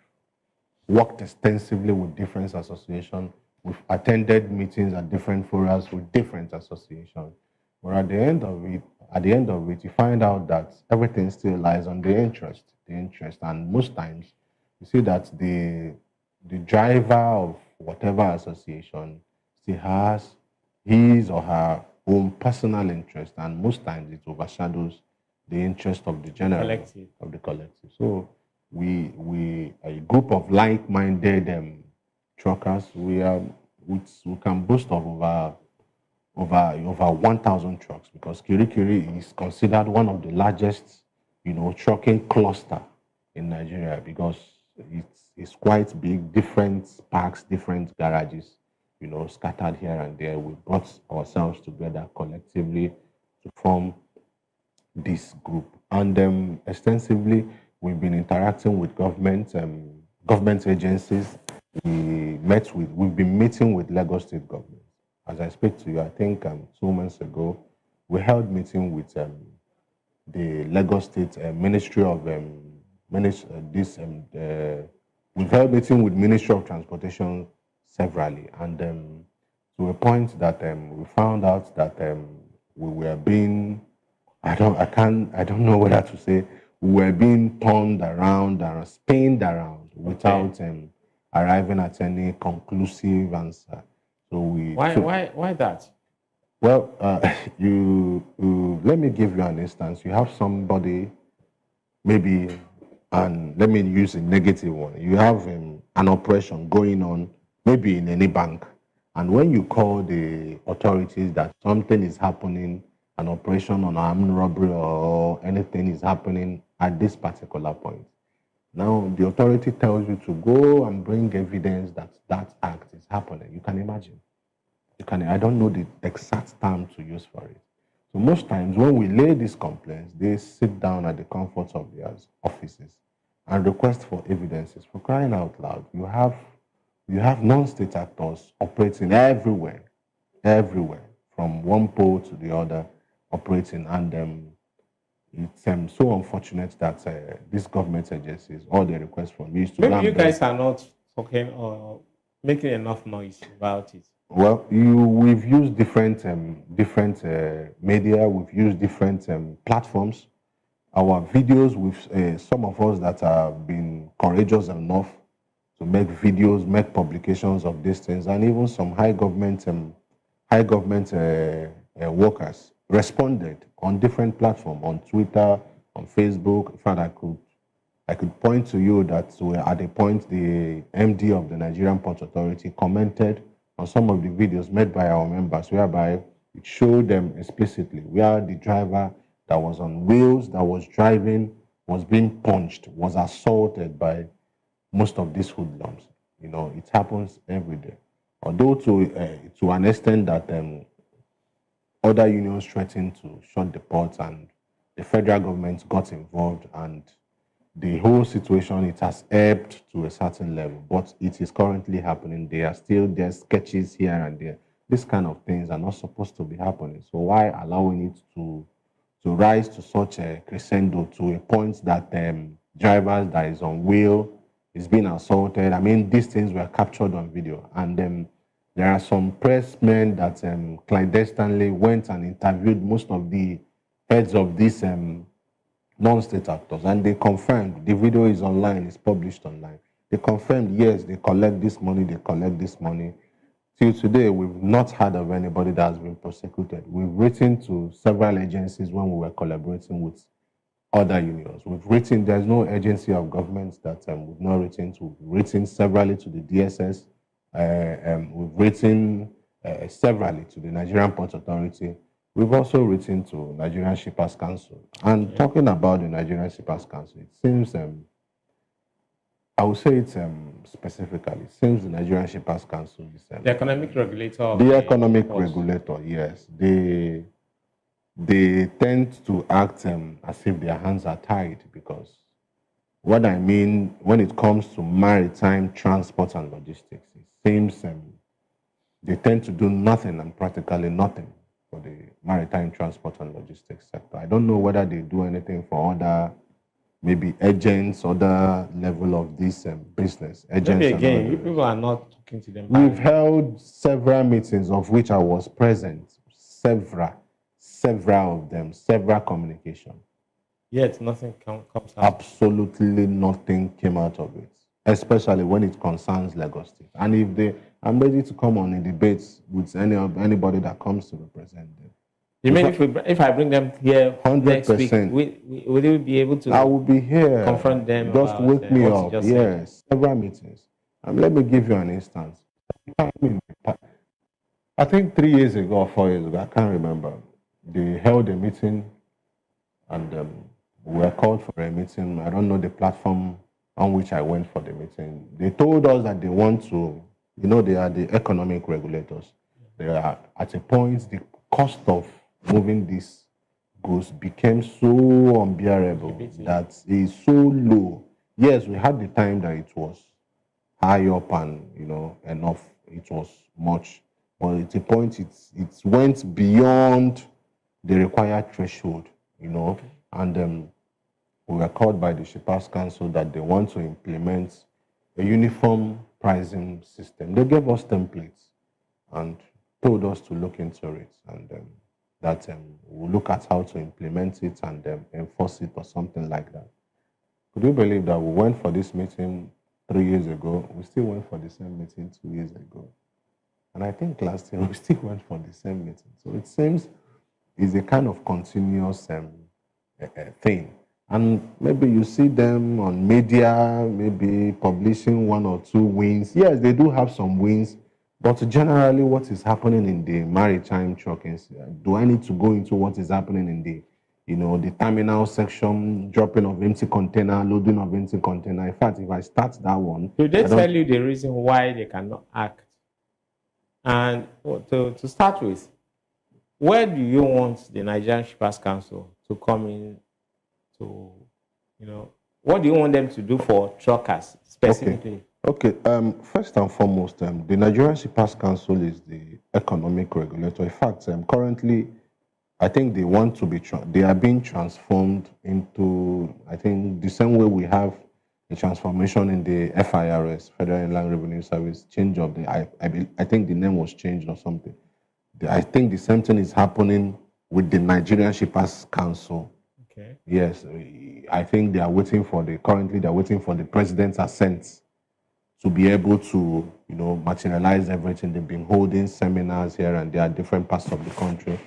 Speaker 23: worked extensively with different associations. We've attended meetings at different forums with different associations. But at the end of it, you find out that everything still lies on the interest. And most times, you see that the driver of whatever association still has his or her own personal interest, and most times it overshadows the interest of the collective. So we a group of like-minded truckers. We can boast of over 1,000 trucks, because Kirikiri is considered one of the largest, trucking cluster in Nigeria, because is quite big, different parks, different garages, you know, scattered here and there. We brought ourselves together collectively to form this group. And extensively, we've been interacting with government agencies. We've been meeting with Lagos State government. As I speak to you, I think 2 months ago, we held meeting with the Lagos State Ministry of we've held meeting with Ministry of Transportation severally, and to a point that we found out that we were being, I don't know whether to say, we were being turned around and spinned around without arriving at any conclusive answer. So
Speaker 22: Why that?
Speaker 23: Well, let me give you an instance. You have somebody, maybe, and let me use a negative one. You have an operation going on, maybe in any bank, and when you call the authorities that something is happening, an operation on armed robbery or anything is happening at this particular point, now the authority tells you to go and bring evidence that that act is happening. You can imagine. I don't know the exact term to use for it. So most times when we lay these complaints, they sit down at the comfort of their offices and request for evidences. For crying out loud, you have non-state actors operating everywhere, from one pole to the other, operating, and it's so unfortunate that these government agencies, all they request from you is to...
Speaker 22: Maybe you guys are not talking or making enough noise about it.
Speaker 23: Well, we've used different media, we've used different platforms. Our videos, with some of us that have been courageous enough to make videos, make publications of these things, and even some high government workers responded on different platforms, on Twitter, on Facebook. In fact, I could point to you that at a point the MD of the Nigerian Port Authority commented on some of the videos made by our members, whereby it showed them explicitly where the driver that was on wheels, that was driving, was being punched, was assaulted by most of these hoodlums. You know, it happens every day. Although to an extent that other unions threatened to shut the ports, and the federal government got involved, and the whole situation, it has ebbed to a certain level, but it is currently happening. There's sketches here and there. These kind of things are not supposed to be happening. So why allowing it to rise to such a crescendo, to a point that drivers that is on wheel is being assaulted? I mean, these things were captured on video, and there are some pressmen that clandestinely went and interviewed most of the heads of these non-state actors, and they confirmed, the video is online, it's published online. They confirmed, yes, they collect this money. Till today, we've not heard of anybody that has been prosecuted. We've written to several agencies when we were collaborating with other unions. There's no agency of government that we've not written to. We've written severally to the DSS. We've written severally to the Nigerian Port Authority. We've also written to Nigerian Shippers Council. And talking about the Nigerian Shippers Council, it seems, I would say it specifically, it seems the Nigerian Shippers Council is...
Speaker 22: the economic regulator.
Speaker 23: The economic regulator, yes. They tend to act as if their hands are tied, because what I mean, when it comes to maritime transport and logistics, it seems they tend to do nothing and practically nothing for the maritime transport and logistics sector. I don't know whether they do anything for other, maybe agents, other level of this business. Agents.
Speaker 22: Maybe again, people are not talking to them.
Speaker 23: We've held several meetings of which I was present, several of them, several communication.
Speaker 22: Yet nothing comes out.
Speaker 23: Absolutely nothing came out of it, especially when it concerns Lagos State. And I'm ready to come on a debate with anybody that comes to represent them.
Speaker 22: You mean if I bring them here 100%, next week, will you be able to?
Speaker 23: I will be here.
Speaker 22: Confront them.
Speaker 23: Just wake me up. Yes, several meetings. And let me give you an instance. I think 3 years ago or 4 years ago, I can't remember. They held a meeting, and we were called for a meeting. I don't know the platform on which I went for the meeting. They told us that they want to, you know, they are the economic regulators. They are at a point, the cost of moving these goods became so unbearable that it's so low. Yes, we had the time that it was high up and, you know, enough. It was much. But at a point, it went beyond the required threshold, you know, and we were called by the Shippers Council that they want to implement a uniform pricing system. They gave us templates and told us to look into it, and that we'll look at how to implement it and enforce it or something like that. Could you believe that we went for this meeting 3 years ago? We still went for the same meeting 2 years ago. And I think last year we still went for the same meeting. So it seems it's a kind of continuous thing. And maybe you see them on media, maybe publishing 1 or 2 wins. Yes, they do have some wins, but generally what is happening in the maritime trucking, do I need to go into what is happening in the, you know, the terminal section, dropping of empty container, loading of empty container? In fact, if I start that one...
Speaker 22: Did they tell you the reason why they cannot act? And to start with, where do you want the Nigerian Shippers Council to come in to, you know, what do you want them to do for truckers specifically?
Speaker 23: Okay. First and foremost, the Nigerian Shippers Council is the economic regulator. In fact, currently, I think they want to be, they are being transformed into, I think, the same way we have a transformation in the FIRS, Federal Inland Revenue Service, change of the, I think the name was changed or something. I think the same thing is happening with the Nigerian Shippers Council.
Speaker 22: Okay.
Speaker 23: Yes, I think they are waiting for currently they're waiting for the president's assent to be able to, you know, materialize everything. They've been holding seminars here and there at different parts of the country.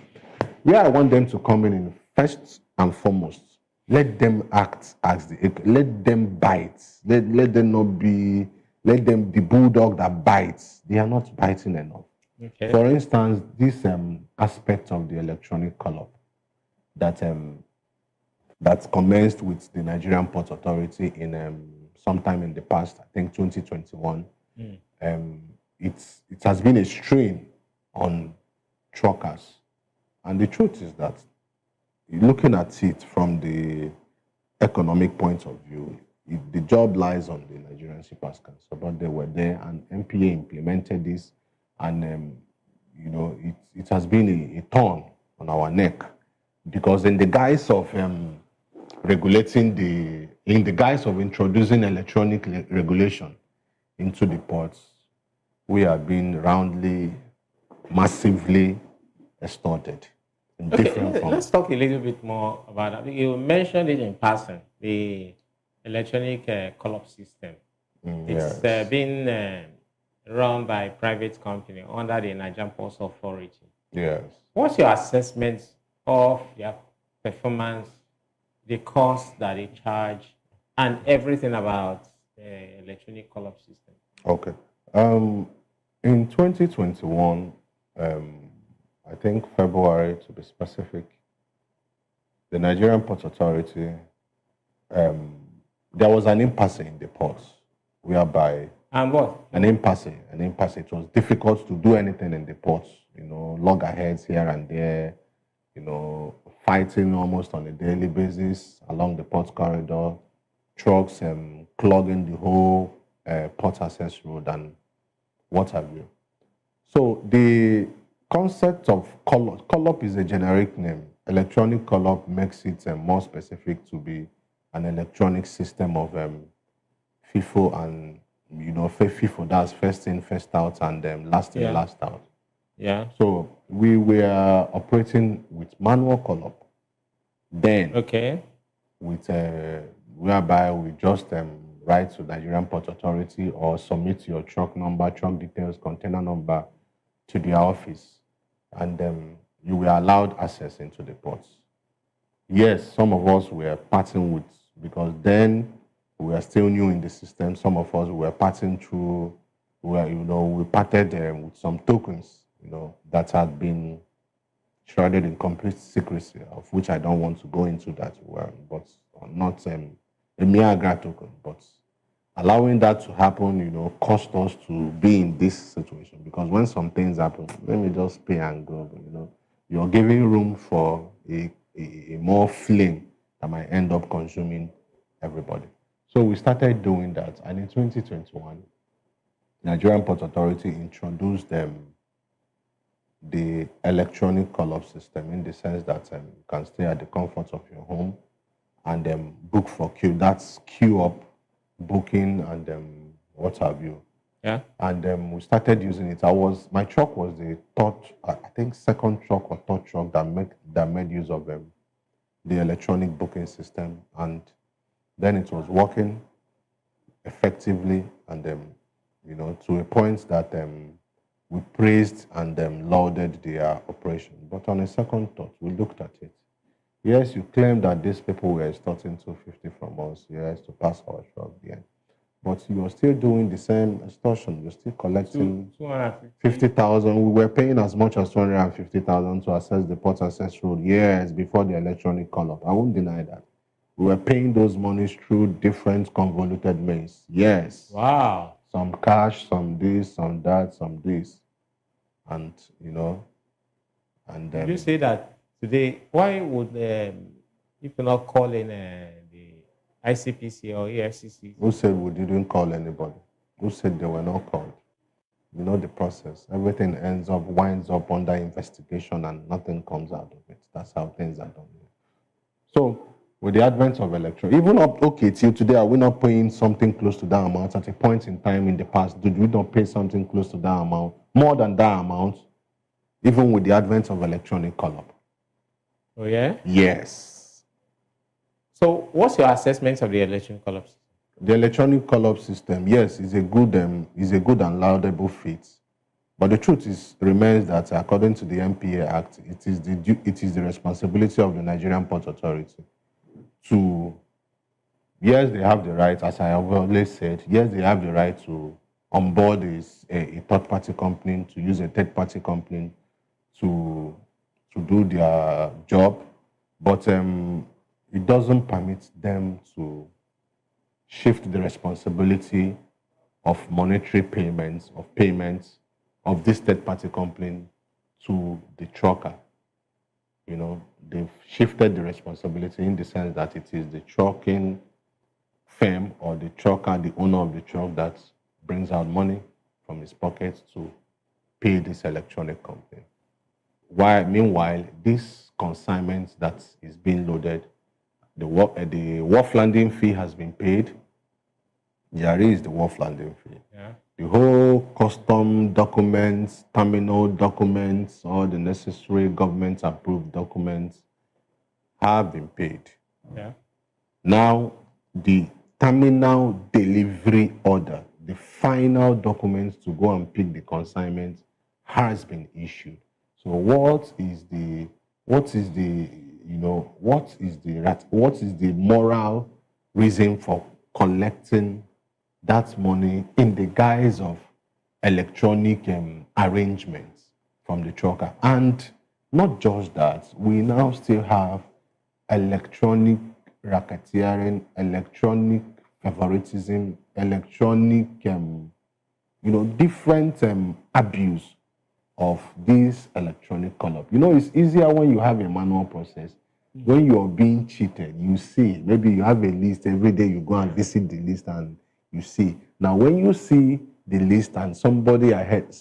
Speaker 23: Where I want them to come in first and foremost, let them act as let them bite. Let them not be, let them the bulldog that bites. They are not biting enough.
Speaker 22: Okay.
Speaker 23: For instance, this aspect of the electronic call-up that commenced with the Nigerian Port Authority in sometime in the past, I think 2021. It has been a strain on truckers. And the truth is that looking at it from the economic point of view, the job lies on the Nigerian Shippers Council, but they were there and NPA implemented this, and you know, it has been a thorn on our neck, because in the guise of in the guise of introducing electronic regulation into the ports, we are being roundly, massively extorted in different forms.
Speaker 22: Let's talk a little bit more about that. You mentioned it in passing, the electronic call-up system. It's been run by a private company under the Nigerian Ports Authority.
Speaker 23: Yes.
Speaker 22: What's your assessment of their performance, the cost that they charge, and everything about the electronic call-up system?
Speaker 23: Okay. In 2021, I think February to be specific, the Nigerian Port Authority, there was an impasse in the ports, whereby
Speaker 22: and what?
Speaker 23: An impasse. It was difficult to do anything in the ports, you know, loggerheads here and there, you know, fighting almost on a daily basis along the port corridor, trucks clogging the whole port access road and what have you. So the concept of call-up is a generic name. Electronic call-up makes it more specific to be an electronic system of FIFO and, you know, FIFO, that's first in, first out, and last in, last out.
Speaker 22: Yeah.
Speaker 23: So we were operating with manual call-up. Then, with whereby we just write to Nigerian Port Authority or submit your truck number, truck details, container number to their office, and you were allowed access into the ports. Yes, some of us were parting with, because then we were still new in the system. Some of us were parting through, we parted with some tokens, you know, that had been shrouded in complete secrecy, of which I don't want to go into that, but not a mere token, but allowing that to happen, caused us to be in this situation. Because when some things happen, let me just pay and go. But, you're giving room for a more flame that might end up consuming everybody. So we started doing that. And in 2021, Nigerian Port Authority introduced the electronic call-up system, in the sense that you can stay at the comfort of your home and book for queue. That's queue up booking and what have you.
Speaker 22: Yeah.
Speaker 23: And we started using it. My truck was the third, I think second truck or third truck that made use of the electronic booking system, and then it was working effectively, and to a point that we praised and lauded their operation. But on a second thought, we looked at it. Yes, you claim that these people were extorting 250 from us, yes, to pass our truck there. But you are still doing the same extortion. You're still collecting 50,000. We were paying as much as 250,000 to access the port access road years before the electronic call-up. I won't deny that. We were paying those monies through different convoluted means. Yes.
Speaker 22: Wow.
Speaker 23: Some cash, some this, some that, some this. And, and
Speaker 22: you say that today, why would, if you're not calling the ICPC or EFCC?
Speaker 23: Who said we didn't call anybody? Who said they were not called? You know the process. Everything winds up under investigation and nothing comes out of it. That's how things are done. So, with the advent of electronic, even till today, are we not paying something close to that amount? At a point in time in the past, did we not pay something close to that amount? More than that amount, even with the advent of electronic call-up.
Speaker 22: Oh, yeah?
Speaker 23: Yes.
Speaker 22: So, what's your assessment of the electronic call-up system?
Speaker 23: The electronic call-up system, yes, is a good and laudable feat. But the truth remains that according to the MPA Act, it is the responsibility of the Nigerian Port Authority yes, they have the right, as I have always said, yes, they have the right to onboard a third-party company, to use a third-party company to do their job, but it doesn't permit them to shift the responsibility of monetary payments of this third-party company to the trucker. They've shifted the responsibility in the sense that it is the trucking firm or the trucker, the owner of the truck, that brings out money from his pocket to pay this electronic company. Meanwhile, this consignment that is being loaded, the wharf landing fee has been paid. There is the wharf landing fee.
Speaker 22: Yeah.
Speaker 23: The whole custom documents, terminal documents, all the necessary government-approved documents have been paid.
Speaker 22: Yeah.
Speaker 23: Now, the terminal delivery order, the final documents to go and pick the consignment, has been issued. So, what is the moral reason for collecting that money in the guise of electronic arrangements from the trucker? And not just that, we now still have electronic racketeering, electronic favoritism, electronic, different abuse of this electronic call-up. It's easier when you have a manual process. When you're being cheated, you see, maybe you have a list, every day you go and visit the list and you see. Now, when you see the list and somebody at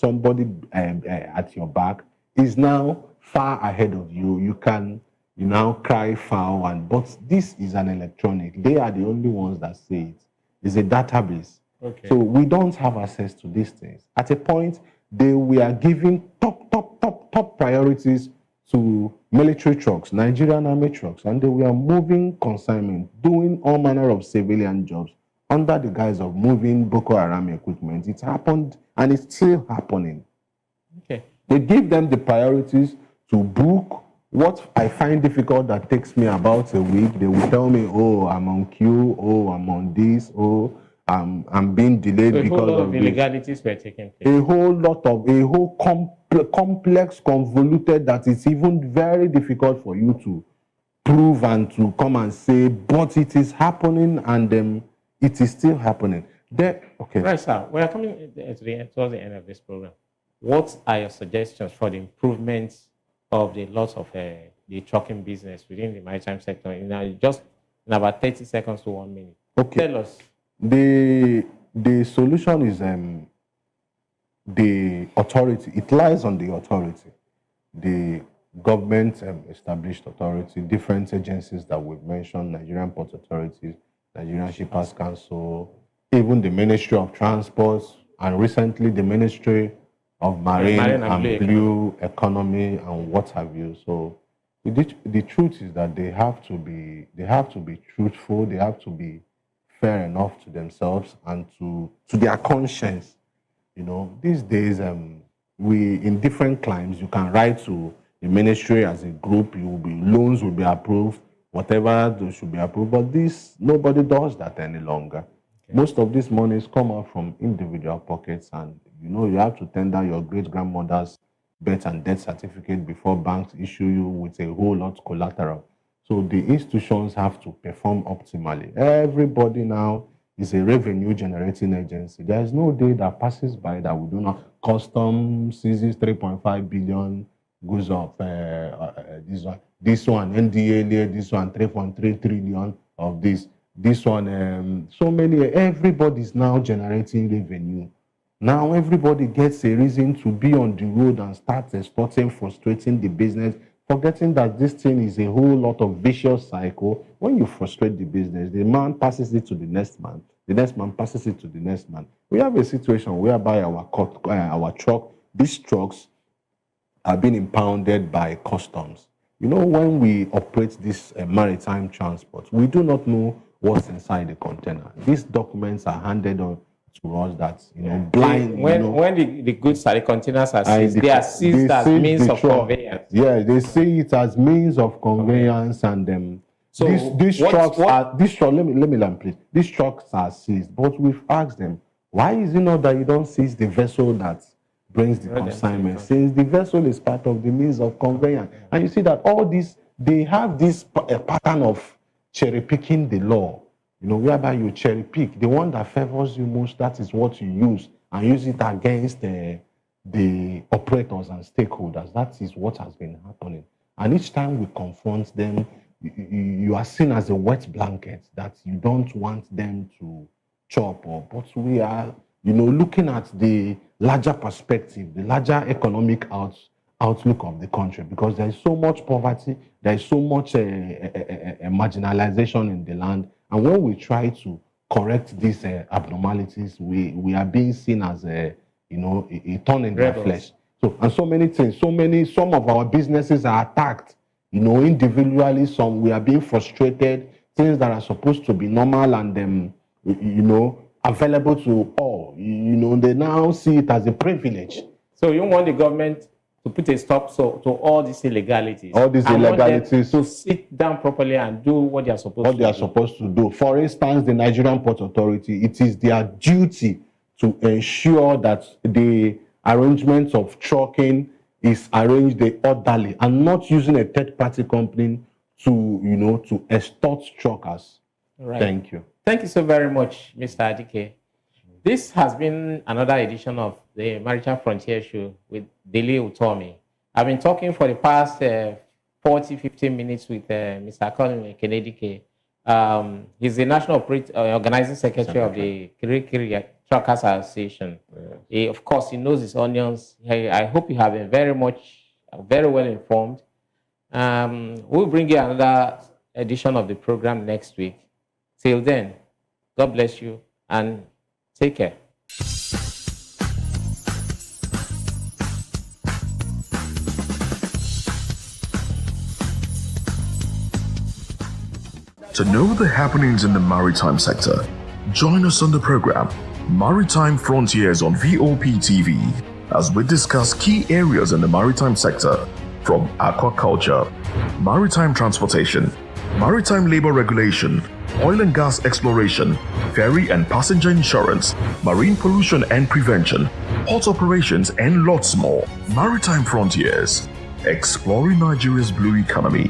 Speaker 23: your back is now far ahead of you, you now cry foul. But this is an electronic. They are the only ones that say it. It's a database.
Speaker 22: Okay.
Speaker 23: So we don't have access to these things. At a point, they were giving top priorities to military trucks, Nigerian army trucks, and they were moving consignment, doing all manner of civilian jobs under the guise of moving Boko Haram equipment. It happened, and it's still happening.
Speaker 22: Okay.
Speaker 23: They give them the priorities to book. What I find difficult, that takes me about a week, they will tell me, oh, I'm on queue, oh, I'm on this, oh, I'm being delayed
Speaker 22: so
Speaker 23: because of
Speaker 22: illegalities were taking place.
Speaker 23: A whole complex, convoluted, that it's even very difficult for you to prove and to come and say, but it is happening, and it is still happening. Okay.
Speaker 22: Right, sir. We are coming towards the end of this program. What are your suggestions for the improvements of the loss of the trucking business within the maritime sector? Just in about 30 seconds to 1 minute.
Speaker 23: Okay.
Speaker 22: Tell us.
Speaker 23: The solution is the authority. It lies on the authority. The government established authority, different agencies that we've mentioned, Nigerian Port Authorities, Nigerian Shippers Council, even the Ministry of Transport, and recently the Ministry of Marine and Blue Economy and what have you. So the truth is that they have to be truthful, they have to be fair enough to themselves and to their conscience. These days we in different climes you can write to the ministry as a group, loans will be approved, whatever they should be approved, but nobody does that any longer. Okay. Most of these monies come out from individual pockets, and you have to tender your great-grandmother's birth and death certificate before banks issue you with a whole lot collateral. So the institutions have to perform optimally. Everybody now is a revenue generating agency. There is no day that passes by that we do not. Customs seizes 3.5 billion, goes up this one, NDA, this one 3.3 trillion of this one, so many. Everybody's now generating revenue. Now everybody gets a reason to be on the road and start extorting, frustrating the business, forgetting that this thing is a whole lot of vicious cycle. When you frustrate the business, the man passes it to the next man. The next man passes it to the next man. We have a situation whereby these trucks are being impounded by customs. When we operate this maritime transport, we do not know what's inside the container. These documents are handed on to us that, blind.
Speaker 22: When the goods are the containers are seized, they are seized as means of conveyance.
Speaker 23: Yeah, they see it as means of conveyance, and so these trucks are. Let me learn, please. These trucks are seized, but we've asked them, why is it not that you don't seize the vessel that brings the consignment, since the vessel is part of the means of conveyance? And you see that all this, they have this pattern of cherry picking the law. Whereby you cherry pick the one that favors you most, that is what you use, and use it against the operators and stakeholders. That is what has been happening. And each time we confront them, you are seen as a wet blanket that you don't want them to chop. But we are, looking at the larger perspective, the larger economic outlook of the country, because there is so much poverty, there is so much marginalization in the land. And when we try to correct these abnormalities, we are being seen as a thorn in their flesh. So many things, some of our businesses are attacked, individually. Some we are being frustrated. Things that are supposed to be normal and available to all, they now see it as a privilege.
Speaker 22: So you want the government to put a stop to all these illegalities.
Speaker 23: All these illegalities.
Speaker 22: To sit down properly and do what they are supposed
Speaker 23: to do. For instance, the Nigerian Port Authority, it is their duty to ensure that the arrangements of trucking is arranged orderly and not using a third-party company to extort truckers.
Speaker 22: Right.
Speaker 23: Thank you.
Speaker 22: Thank you so very much, Mr. Adike. This has been another edition of the Maritime Frontier Show with Dele Utomi. I've been talking for the past 40-15 minutes with Mr. Colin Kenedike. He's the National Organizing Secretary of the CRIES Truckers Association. Yes. Of course, he knows his onions. I hope you have been very well informed. We'll bring you another edition of the program next week. Till then, God bless you and take care.
Speaker 8: To know the happenings in the maritime sector, join us on the program Maritime Frontiers on VOP TV as we discuss key areas in the maritime sector, from aquaculture, maritime transportation, maritime labor regulation, oil and gas exploration, ferry and passenger insurance, marine pollution and prevention, port operations, and lots more. Maritime Frontiers, exploring Nigeria's blue economy.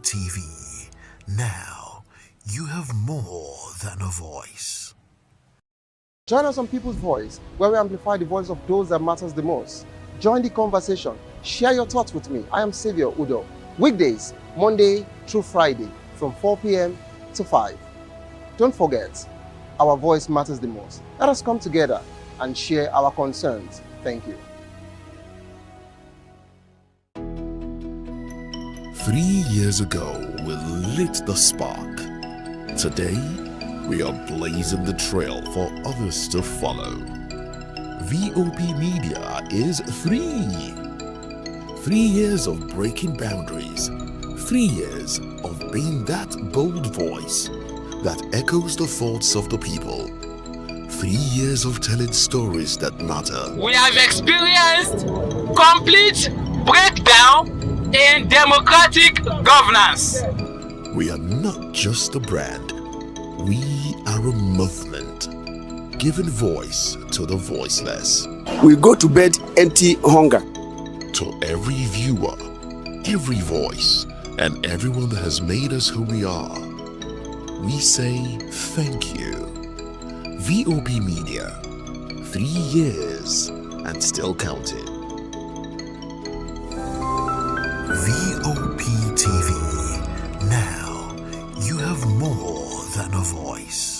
Speaker 6: TV. Now, you have more than a voice.
Speaker 3: Join us on People's Voice, where we amplify the voice of those that matters the most. Join the conversation. Share your thoughts with me. I am Xavier Udo. Weekdays, Monday through Friday, from 4 p.m. to 5. Don't forget, our voice matters the most. Let us come together and share our concerns. Thank you.
Speaker 6: 3 years ago, we lit the spark. Today, we are blazing the trail for others to follow. VOP Media is 3 years of breaking boundaries. 3 years of being that bold voice that echoes the thoughts of the people. 3 years of telling stories that matter.
Speaker 5: We have experienced complete breakdown in democratic governance.
Speaker 6: We are not just a brand. We are a movement, giving voice to the voiceless.
Speaker 14: We go to bed empty hunger.
Speaker 6: To every viewer, every voice, and everyone that has made us who we are, we say thank you. VOP Media, 3 years and still counting. VOP TV. Now, you have more than a voice.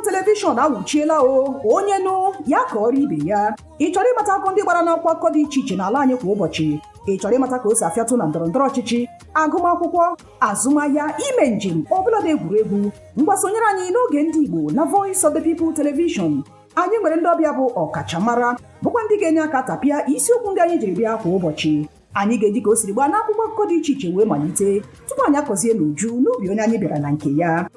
Speaker 21: Television awuchiela onye nụ ya ka ọrụ ibe ya. Ị chọrọ ịmata akụkọ ndị gbara n'akwụkwọ akụkọ dị iche iche n'ala anyị kwa ụbọchị. Ị chọrọ ịmata ka o si afịatụ na ndọrọndọrọ ọchịchị, agụmakwụkwọ, azụmahịa, ime njem, ọbụladị egwuregwu. Mgbasonyere anyị n'oge ndị Igbo na Voice of the People Television. Anyị nwere ndị ọbịa bụ ọkachamara, bụkwa ndị ga-enye aka tapịa isiokwu ndị anyị jiri bịa kwa ụbọchị. Anyị ga-eji ka o siri gbaa n'akwụkwọ akụkọ dị iche iche wee malite tupu anyị akọzie n'uju n'ubi onye anyị bịara na nke ya.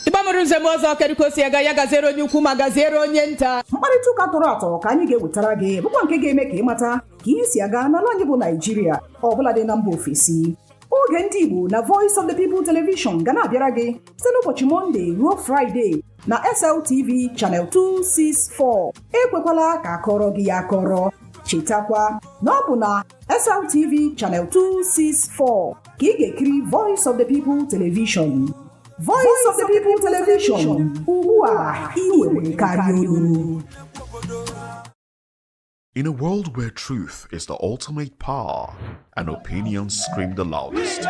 Speaker 20: Ibamurunze mozo kerikosi ya gazero onye ukwu ma gazero onye nta.
Speaker 21: Mkparịta ụka tọrọ atọ ka anyị ga-ewetara gị bụkwa nke ga-eme ka ịmata ka ihe si aga n'ala anyị bụ Nigeria, ọbụladị na mba ofesi. Oge ndị Igbo na Voice of the People Television ga na-abịara gị site n'ụbọchị Monday ruo Friday na SLTV Channel 264. Ekwekwala ka akọrọ gị ya akọrọ. Chetakwa na ọ bụ na SLTV Channel 264 ka ị ga-ekiri Voice of the People Television. Voice of the People Television. Ugua iwere karịa olu.
Speaker 8: In a world where truth is the ultimate power and opinions scream the loudest,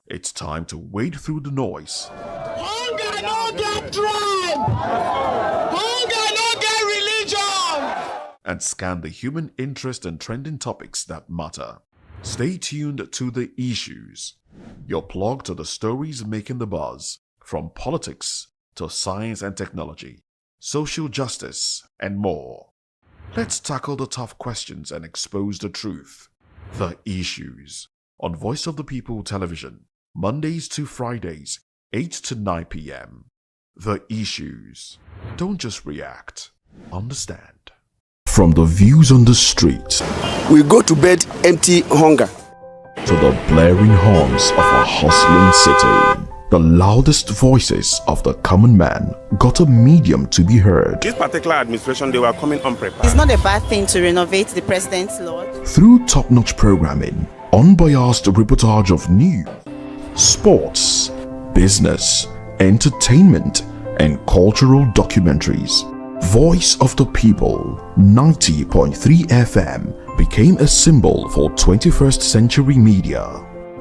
Speaker 8: it's time to wade through the noise.
Speaker 5: Hunger no get tribe. Hunger no get religion.
Speaker 8: And scan the human interest and trending topics that matter. Stay tuned to The Issues, your plug to the stories making the buzz, from politics to science and technology, social justice, and more. Let's tackle the tough questions and expose the truth. The Issues, on Voice of the People Television, Mondays to Fridays, 8 to 9 p.m. The Issues. Don't just react, understand. From the views on the street,
Speaker 14: we go to bed empty hunger,
Speaker 8: to the blaring horns of a hustling city, the loudest voices of the common man got a medium to be heard.
Speaker 7: This particular administration, they were coming unprepared.
Speaker 9: It's not a bad thing to renovate the president's lodge.
Speaker 8: Through top-notch programming, unbiased reportage of news, sports, business, entertainment, and cultural documentaries. Voice of the People, 90.3 FM, became a symbol for 21st century media.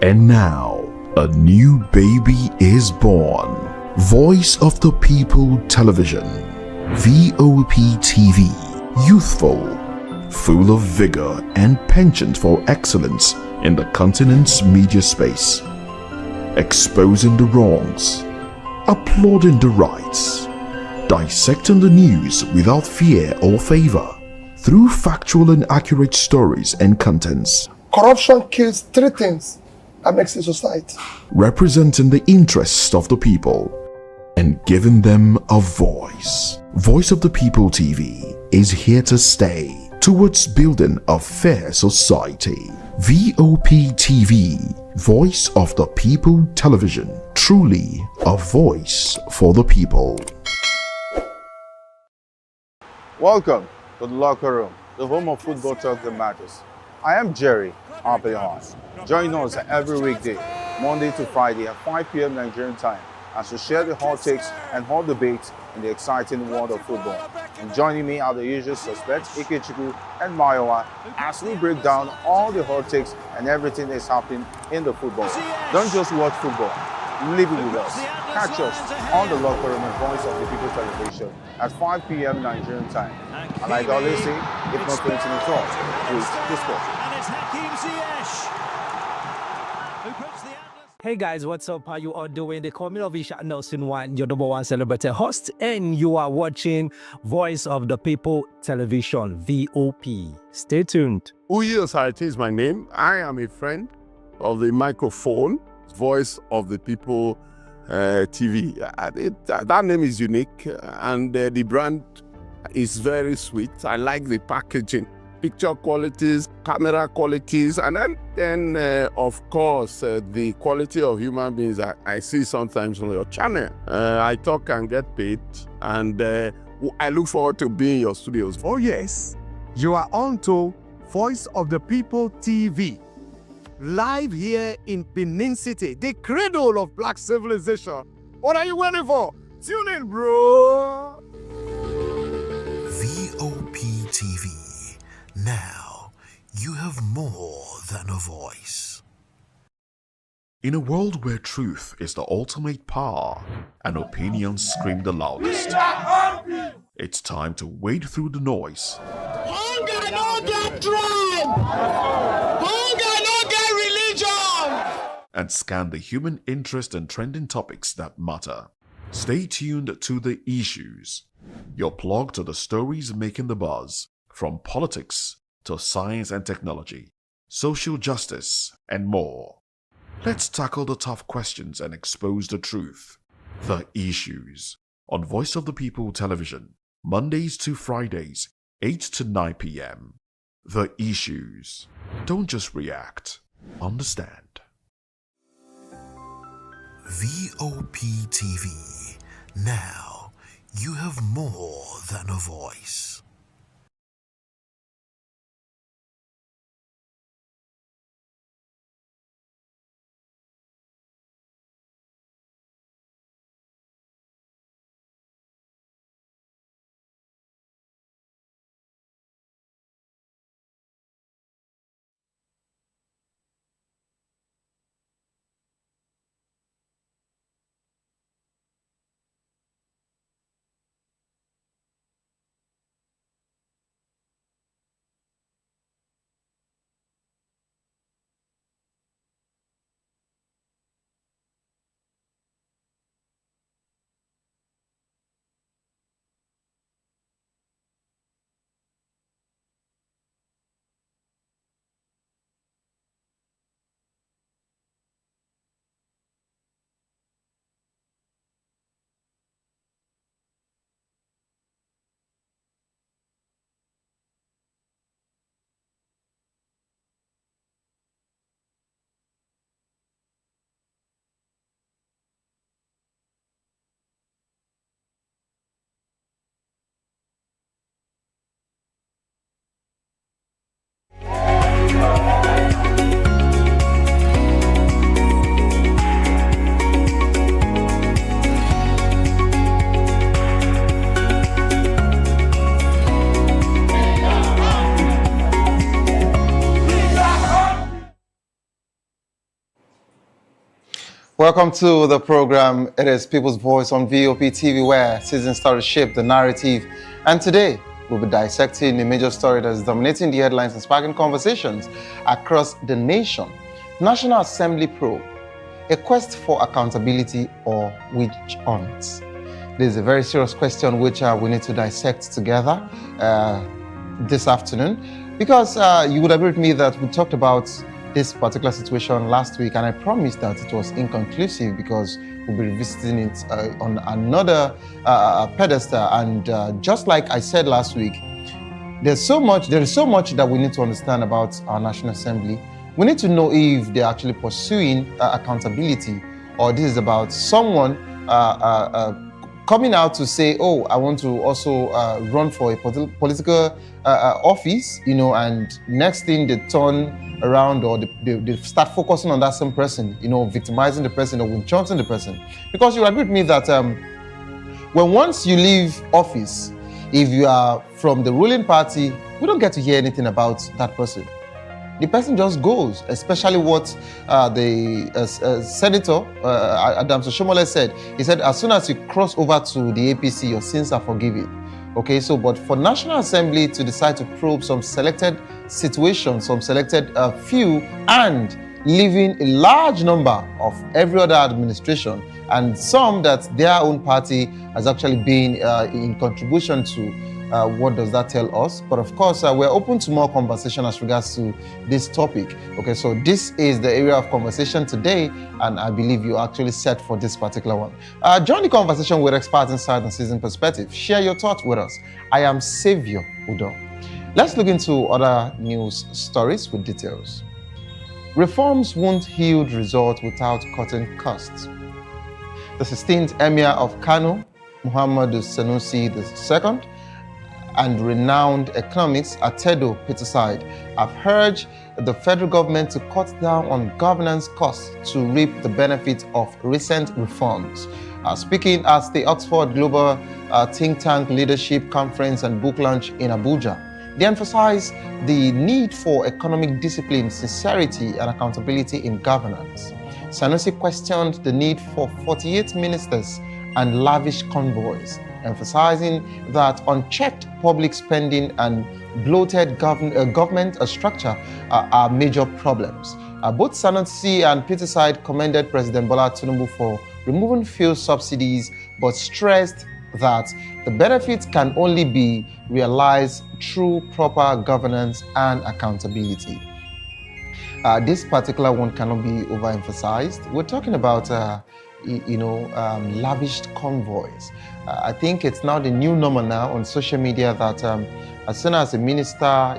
Speaker 8: And now, a new baby is born. Voice of the People Television, VOP TV, youthful, full of vigor and penchant for excellence in the continent's media space, exposing the wrongs, applauding the rights, dissecting the news without fear or favor, through factual and accurate stories and contents.
Speaker 2: Corruption kills three things that makes a society.
Speaker 8: Representing the interests of the people and giving them a voice. Voice of the People TV is here to stay towards building a fair society. VOP TV, Voice of the People Television, truly a voice for the people.
Speaker 12: Welcome to the locker room, the home of football talk that matters. I am Jerry Arpayon. Join us every weekday, Monday to Friday at 5 p.m. Nigerian time, as we share the hot takes and hot debates in the exciting world of football. And joining me are the usual suspects, Ikechukwu and Mayowa, as we break down all the hot takes and everything that's happening in the football. Don't just watch football, live it with us. Catch us on the locker room and Voice of the People Television at 5 p.m. Nigerian time. And like I always say, if not 20 minutes off, please the sport.
Speaker 10: Hey guys, what's up? How you all doing? They call me Ovisha Nelson One, your number one celebrity host, and you are watching Voice of the People Television, VOP. Stay tuned.
Speaker 16: Uyi Osarite is my name. I am a friend of the microphone, Voice of the People TV. That name is unique, and the brand is very sweet. I like the packaging, picture qualities, camera qualities, and then of course, the quality of human beings I see sometimes on your channel. I talk and get paid, and I look forward to being in your studios.
Speaker 17: Oh yes, you are on to Voice of the People TV, live here in Benin City, the cradle of black civilization. What are you waiting for? Tune in, bro.
Speaker 8: VOP TV. Now, you have more than a voice. In a world where truth is the ultimate power and opinions scream the loudest, it's time to wade through the noise.
Speaker 5: Hunger no get tribe. Hunger no get religion.
Speaker 8: And scan the human interest and trending topics that matter. Stay tuned to The Issues, your plug to the stories making the buzz, from politics to science and technology, social justice, and more. Let's tackle the tough questions and expose the truth. The Issues, on Voice of the People Television, Mondays to Fridays, 8 to 9 p.m. The Issues. Don't just react, understand. VOP TV. Now, you have more than a voice.
Speaker 3: Welcome to the program. It is People's Voice on VOP TV, where citizens start to shape the narrative. And today, we'll be dissecting a major story that is dominating the headlines and sparking conversations across the nation. National Assembly probe, a quest for accountability or witch hunt? This is a very serious question which we need to dissect together this afternoon, because you would agree with me that we talked about this particular situation last week, and I promised that it was inconclusive because we'll be revisiting it on another pedestal. And just like I said last week, there is so much that we need to understand about our National Assembly. We need to know if they're actually pursuing accountability, or this is about someone coming out to say, oh, I want to also run for a political office, and next thing they turn around, or they start focusing on that same person, victimizing the person or witch-hunting the person. Because you agree with me that when once you leave office, if you are from the ruling party, we don't get to hear anything about that person. The person just goes, especially what the Senator Adams Oshomole said. He said, as soon as you cross over to the APC, your sins are forgiven. Okay, so but for National Assembly to decide to probe some selected situations, some selected few, and leaving a large number of every other administration, and some that their own party has actually been in contribution to, what does that tell us? But of course, we're open to more conversation as regards to this topic. Okay, so this is the area of conversation today, and I believe you're actually set for this particular one. Join the conversation with experts inside and citizen perspective. Share your thoughts with us. I am Xavier Udo. Let's look into other news stories with details. Reforms won't yield results without cutting costs. The 16th Emir of Kano, Muhammadu Sanusi II, and renowned economists Atedo Peterside have urged the federal government to cut down on governance costs to reap the benefit of recent reforms. Speaking at the Oxford Global Think Tank Leadership Conference and Book Launch in Abuja, they emphasized the need for economic discipline, sincerity, and accountability in governance. Sanusi questioned the need for 48 ministers and lavish convoys, emphasizing that unchecked public spending and bloated government structure are major problems. Both Sanusi and Peterside commended President Bola Tinubu for removing fuel subsidies, but stressed that the benefits can only be realized through proper governance and accountability. This particular one cannot be overemphasized. We're talking about lavished convoys. I think it's now the new normal now on social media that as soon as a minister,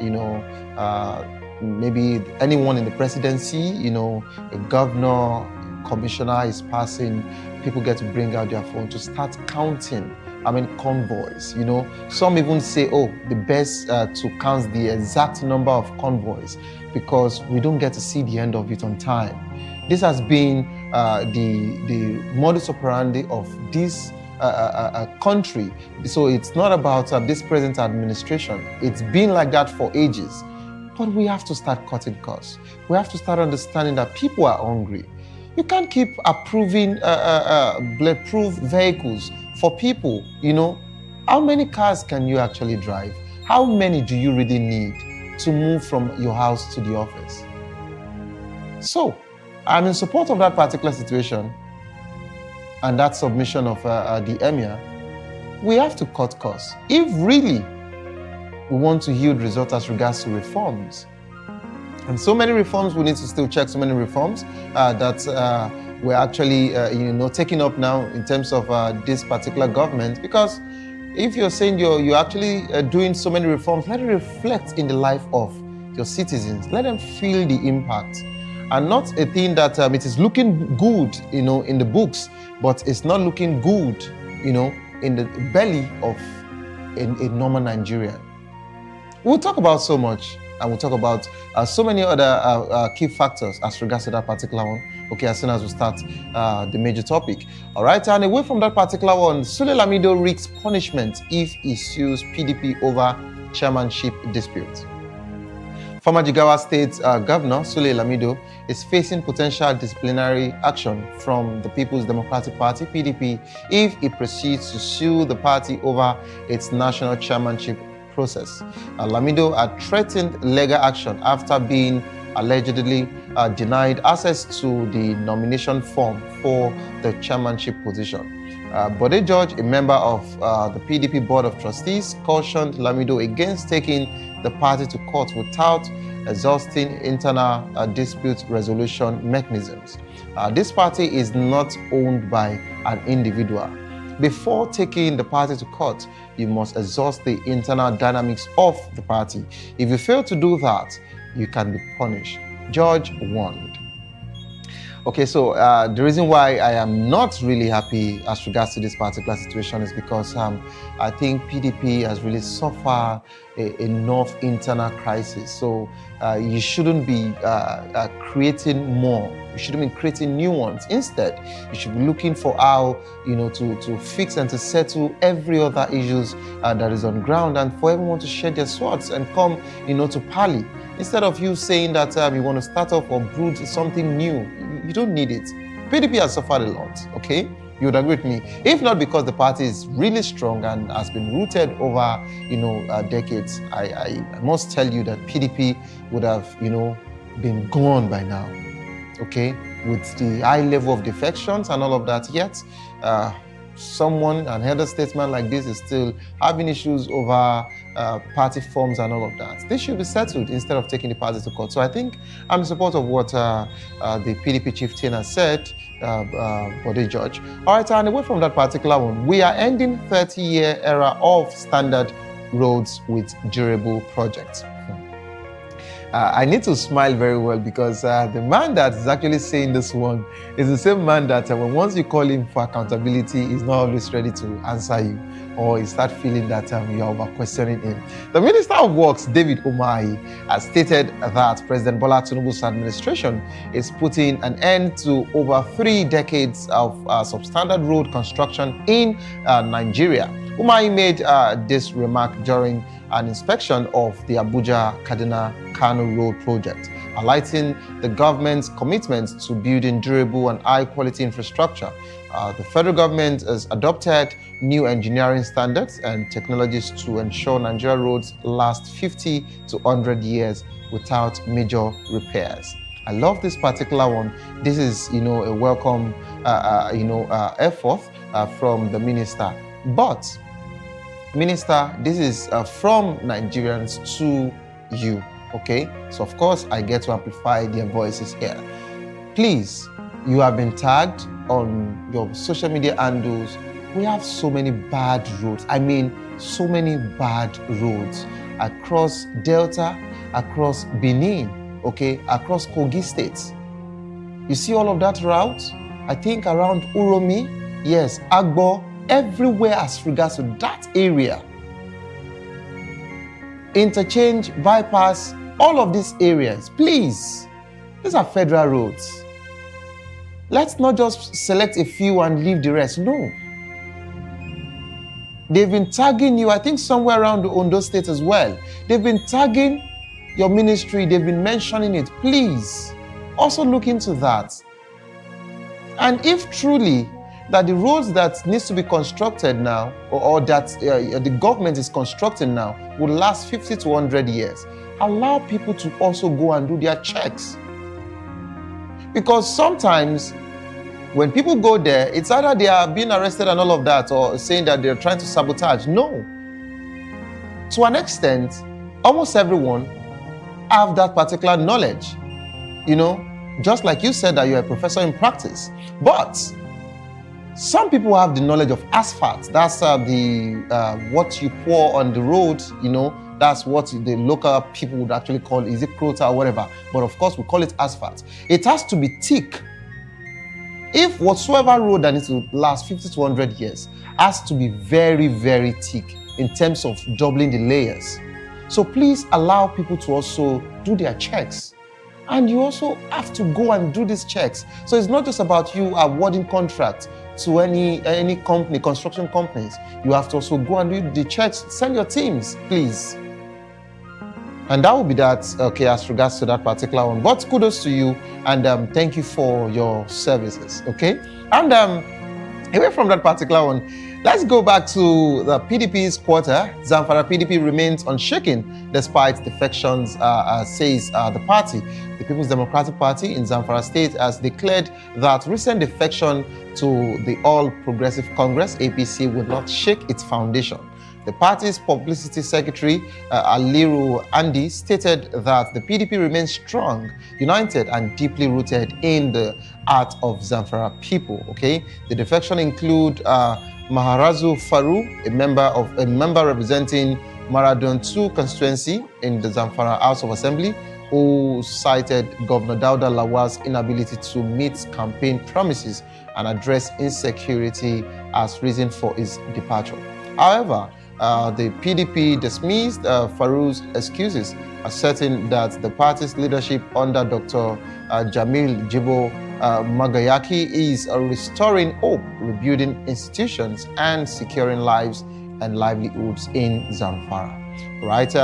Speaker 3: maybe anyone in the presidency, a governor, commissioner is passing, people get to bring out their phone to start counting. Convoys. Some even say, oh, the best to count the exact number of convoys because we don't get to see the end of it on time. This has been the modus operandi of this country. So it's not about this present administration. It's been like that for ages. But we have to start cutting costs. We have to start understanding that people are hungry. You can't keep approving bulletproof vehicles for people. How many cars can you actually drive? How many do you really need to move from your house to the office? So, I'm in support of that particular situation and that submission of the Emir. We have to cut costs. If really we want to yield results as regards to reforms, and so many reforms, we need to still check so many reforms that we're actually taking up now in terms of this particular government. Because if you're saying you're actually doing so many reforms, let it reflect in the life of your citizens. Let them feel the impact. And not a thing that it is looking good, in the books, but it's not looking good, in the belly of a normal Nigerian. We'll talk about so much, and we'll talk about so many other key factors as regards to that particular one. Okay, as soon as we start the major topic. All right, and away from that particular one, Sule Lamido risks punishment if he sues PDP over chairmanship dispute. Former Jigawa State Governor Lamido is facing potential disciplinary action from the People's Democratic Party, PDP, if he proceeds to sue the party over its national chairmanship process. Lamido had threatened legal action after being allegedly denied access to the nomination form for the chairmanship position. Bode George, a member of the PDP Board of Trustees, cautioned Lamido against taking the party to court without exhausting internal dispute resolution mechanisms. This party is not owned by an individual. Before taking the party to court, you must exhaust the internal dynamics of the party. If you fail to do that, you can be punished. George warned. Okay, so the reason why I am not really happy as regards to this particular situation is because I think PDP has really suffered enough internal crisis. So you shouldn't be creating more. You shouldn't be creating new ones. Instead, you should be looking for how to fix and to settle every other issues that is on ground, and for everyone to share their swords and come to parley. Instead of you saying that you want to start off or brood something new, you don't need it. PDP has suffered a lot, okay? You would agree with me. If not because the party is really strong and has been rooted over, decades, I must tell you that PDP would have, been gone by now, okay? With the high level of defections and all of that, yet someone, an elder statesman like this, is still having issues over party forms and all of that. This should be settled instead of taking the party to court. So I think I'm in support of what the PDP chieftain has said, Bode George. All right, and away from that particular one, we are ending 30-year era of standard roads with durable projects. I need to smile very well because the man that is actually saying this one is the same man that once you call him for accountability, he's not always ready to answer you, or you start feeling that you're over-questioning him. The Minister of Works, David Umahi, has stated that President Bola Tinubu's administration is putting an end to over 3 decades of substandard road construction in Nigeria. Umahi made this remark during an inspection of the Abuja-Kaduna-Kano Road project, highlighting the government's commitment to building durable and high-quality infrastructure. The federal government has adopted new engineering standards and technologies to ensure Nigeria roads last 50 to 100 years without major repairs. I love this particular one. This is, a welcome, effort from the minister. But Minister, this is from Nigerians to you, okay? So of course, I get to amplify their voices here. Please, you have been tagged on your social media handles. We have so many bad roads. I mean, so many bad roads across Delta, across Benin, okay, across Kogi states. You see all of that route? I think around Uromi, yes, Agbo, everywhere as regards to that area. Interchange, bypass, all of these areas. Please, these are federal roads. Let's not just select a few and leave the rest. No. They've been tagging you, I think somewhere around the Ondo State as well. They've been tagging your ministry. They've been mentioning it. Please, also look into that. And if truly that the roads that needs to be constructed now, or that the government is constructing now, will last 50 to 100 years, allow people to also go and do their checks. Because sometimes when people go there, it's either they are being arrested and all of that, or saying that they're trying to sabotage. No. To an extent, almost everyone have that particular knowledge. Just like you said that you're a professor in practice. But some people have the knowledge of asphalt. That's what you pour on the road, that's what the local people would actually call, is it crota or whatever. But of course, we call it asphalt. It has to be thick. If whatsoever road that needs to last 50 to 100 years has to be very, very thick in terms of doubling the layers. So please allow people to also do their checks. And you also have to go and do these checks. So it's not just about you awarding contracts to any company, construction companies. You have to also go and do the checks. Send your teams, please. And that will be that, okay, as regards to that particular one. But kudos to you, and thank you for your services, okay? And away from that particular one, let's go back to the PDP's quarter. Zamfara PDP remains unshaken despite defections, says the party. The People's Democratic Party in Zamfara State has declared that recent defection to the All Progressive Congress, APC, would not shake its foundation. The party's publicity secretary, Aliru Andy, stated that the PDP remains strong, united, and deeply rooted in the heart of Zamfara people. Okay, the defection include Maharazu Faru, a member representing Maradon 2 constituency in the Zamfara House of Assembly, who cited Governor Dauda Lawal's inability to meet campaign promises and address insecurity as reason for his departure. However, the PDP dismissed Farou's excuses, asserting that the party's leadership under Dr. Jamil Jibo Magayaki is restoring hope, rebuilding institutions, and securing lives and livelihoods in Zamfara. Right?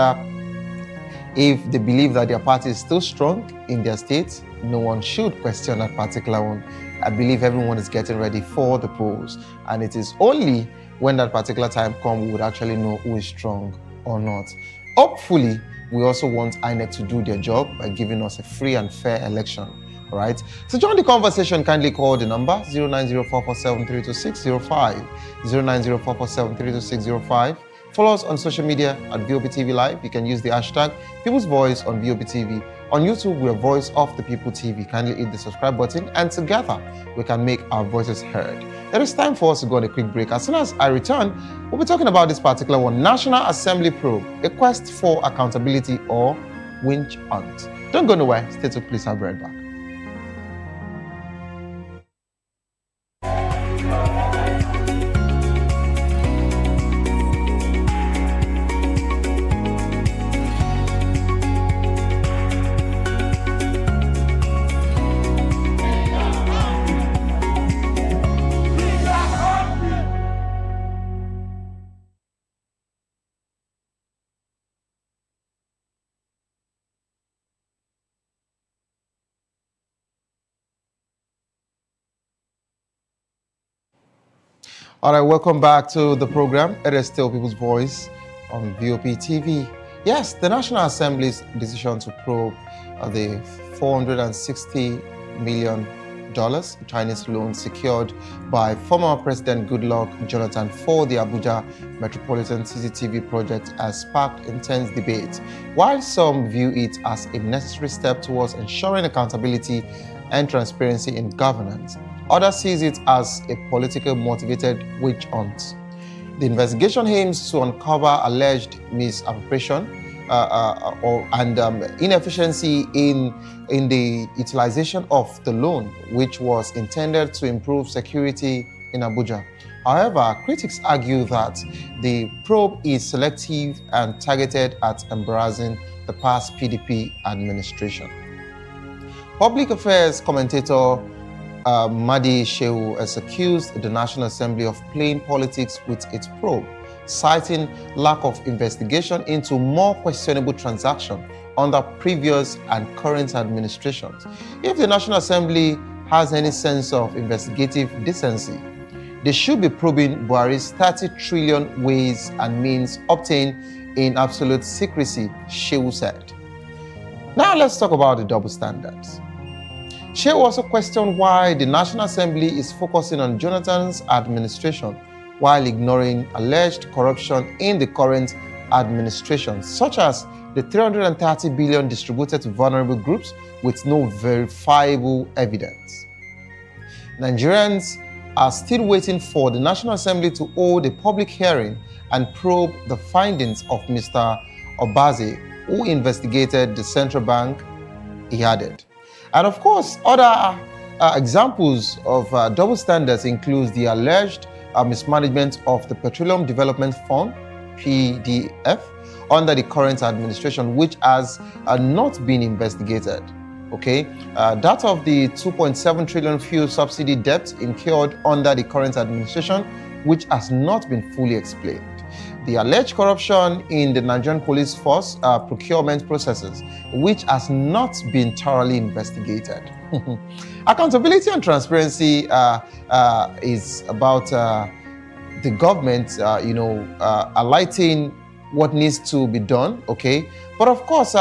Speaker 3: If they believe that their party is still strong in their state, no one should question that particular one. I believe everyone is getting ready for the polls, and it is only when that particular time comes, we would actually know who is strong or not. Hopefully, we also want INEC to do their job by giving us a free and fair election, all right? So join the conversation, kindly call the number 09044732605, 09044732605. Follow us on social media at VOPTV Live. You can use the hashtag People's Voice on VOPTV. On YouTube, we are Voice of the People TV. Kindly hit the subscribe button, and together we can make our voices heard. It is time for us to go on a quick break. As soon as I return, we'll be talking about this particular one, National Assembly probe, a quest for accountability or winch hunt. Don't go nowhere. Stay tuned, please. I'll be right back. All right, welcome back to the program. It is still People's Voice on VOP TV. Yes, the National Assembly's decision to probe the $460 million Chinese loan secured by former President Goodluck Jonathan for the Abuja Metropolitan CCTV project has sparked intense debate. While some view it as a necessary step towards ensuring accountability and transparency in governance, others sees it as a politically motivated witch hunt. The investigation aims to uncover alleged misappropriation and inefficiency in the utilization of the loan, which was intended to improve security in Abuja. However, critics argue that the probe is selective and targeted at embarrassing the past PDP administration. Public affairs commentator Madi Shehu has accused the National Assembly of playing politics with its probe, citing lack of investigation into more questionable transactions under previous and current administrations. If the National Assembly has any sense of investigative decency, they should be probing Buhari's 30 trillion ways and means obtained in absolute secrecy, Shehu said. Now let's talk about the double standards. Shehu also questioned why the National Assembly is focusing on Jonathan's administration while ignoring alleged corruption in the current administration, such as the 330 billion distributed to vulnerable groups with no verifiable evidence. Nigerians are still waiting for the National Assembly to hold a public hearing and probe the findings of Mr. Obaze, who investigated the central bank, he added. And of course, other examples of double standards include the alleged mismanagement of the Petroleum Development Fund, PDF, under the current administration, which has not been investigated. Okay, that of the 2.7 trillion fuel subsidy debt incurred under the current administration, which has not been fully explained. the alleged corruption in the Nigerian police force procurement processes, which has not been thoroughly investigated. Accountability and transparency is about the government, highlighting what needs to be done, okay? But of course,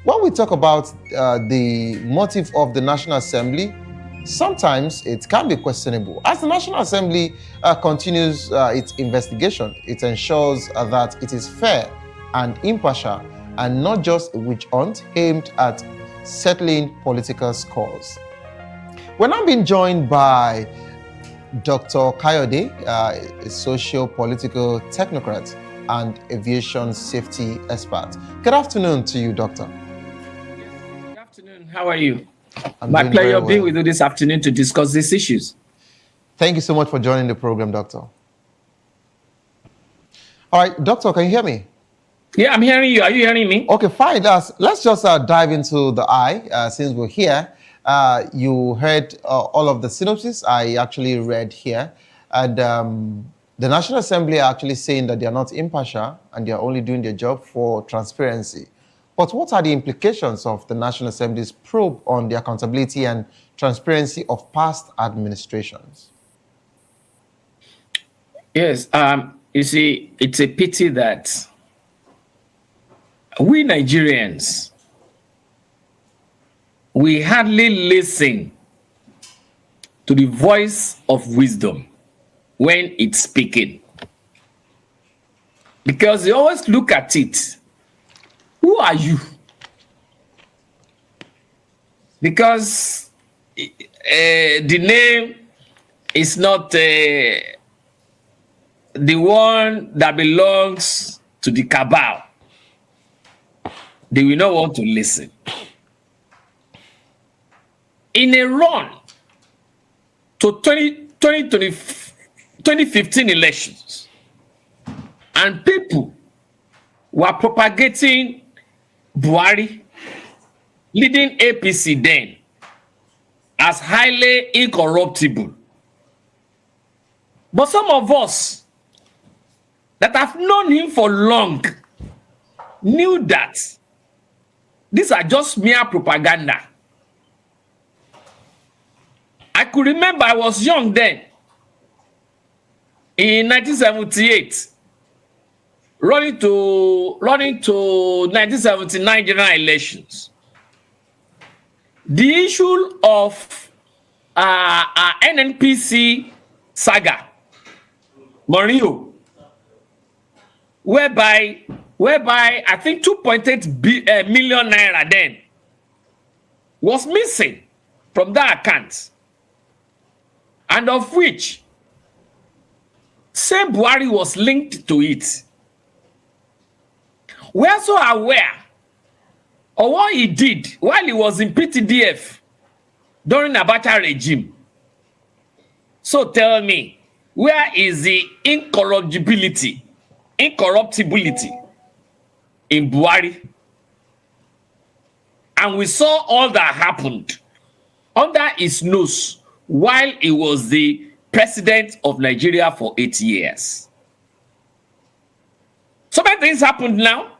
Speaker 3: when we talk about the motive of the National Assembly, sometimes it can be questionable. As the National Assembly continues its investigation, it ensures that it is fair and impartial and not just a witch hunt aimed at settling political scores. We're now being joined by Dr. Kayode, a socio-political technocrat and aviation safety expert. Good afternoon to you, Doctor.
Speaker 4: Good afternoon. How are you?
Speaker 3: I'm
Speaker 4: My
Speaker 3: doing
Speaker 4: pleasure
Speaker 3: very
Speaker 4: being
Speaker 3: well.
Speaker 4: with you this afternoon to discuss these issues.
Speaker 3: Thank you so much for joining the program, Doctor. All right, Doctor, can you hear me?
Speaker 4: Yeah, I'm hearing you. Are you hearing me?
Speaker 3: Okay, fine. Let's just dive into the eye since we're here. You heard all of the synopsis I actually read here. And the National Assembly are actually saying that they are not impartial and they are only doing their job for transparency. But what are the implications of the National Assembly's probe on the accountability and transparency of past administrations?
Speaker 4: Yes, you see, it's a pity that we Nigerians, we hardly listen to the voice of wisdom when it's speaking. Because they always look at it. Who are you? Because the name is not the one that belongs to the cabal. They will not want to listen. In a run to 2015 elections, and people were propagating Buhari, leading APC then, as highly incorruptible. But some of us that have known him for long knew that these are just mere propaganda. I could remember I was young then, in 1978, running to 1979 general elections. The issue of NNPC saga, Mario, whereby I think 2.8 million naira then was missing from that account, and of which same Buhari was linked to it. We are so aware of what he did while he was in PTDF during Abacha regime. So tell me, where is the incorruptibility in Buhari? And we saw all that happened under his nose while he was the president of Nigeria for 8 years. So many things happened now.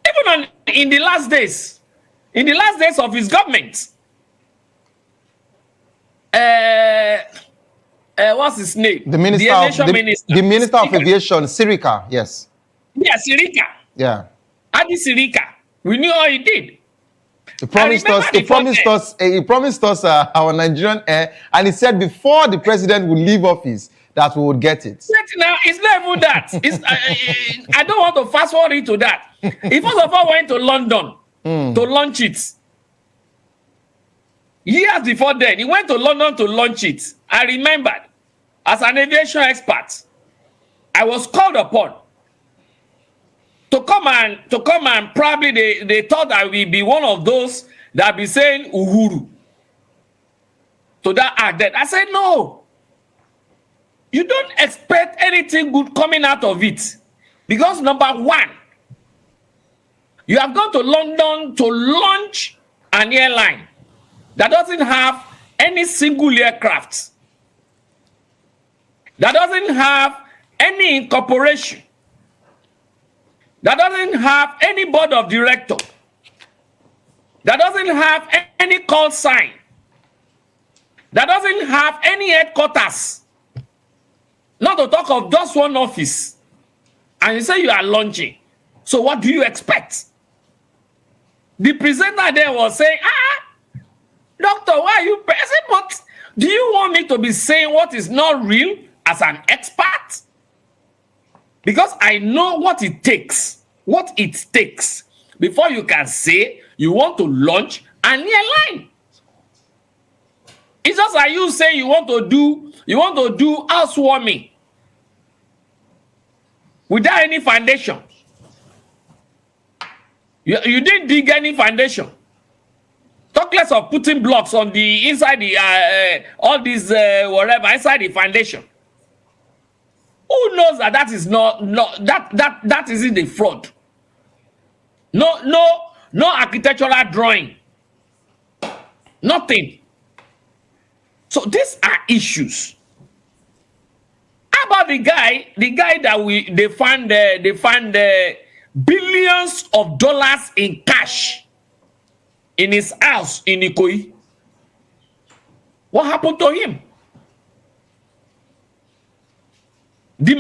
Speaker 4: Even in the last days of his government, what's his name?
Speaker 3: The minister, the minister of aviation, Sirika, yes.
Speaker 4: Yeah, Sirika.
Speaker 3: Yeah.
Speaker 4: Adi Sirika. We knew how he did.
Speaker 3: He promised us our Nigerian air, and he said before the president would leave office that we would get it.
Speaker 4: Now, it's not even that. I don't want to fast forward into that. He first of all went to London to launch it. Years before then, he went to London to launch it. I remembered, as an aviation expert, I was called upon to come and probably they thought I will be one of those that be saying Uhuru to that act. That I said no. You don't expect anything good coming out of it, because number one, you have gone to London to launch an airline that doesn't have any single aircraft, that doesn't have any incorporation that doesn't have any board of director, that doesn't have any call sign, that doesn't have any headquarters, not to talk of just one office, and you say you are launching. So what do you expect? The presenter there was saying, doctor, why are you pressing? But do you want me to be saying what is not real as an expert? Because I know what it takes before you can say you want to launch a near line. It's just like you saying you want to do housewarming without any foundation. You didn't dig any foundation. Talk less of putting blocks on the inside the all these whatever inside the foundation. Who knows that is not that isn't a fraud? No architectural drawing. Nothing. So these are issues. How about the guy that they found billions of dollars in cash in his house in Ikoyi? What happened to him? The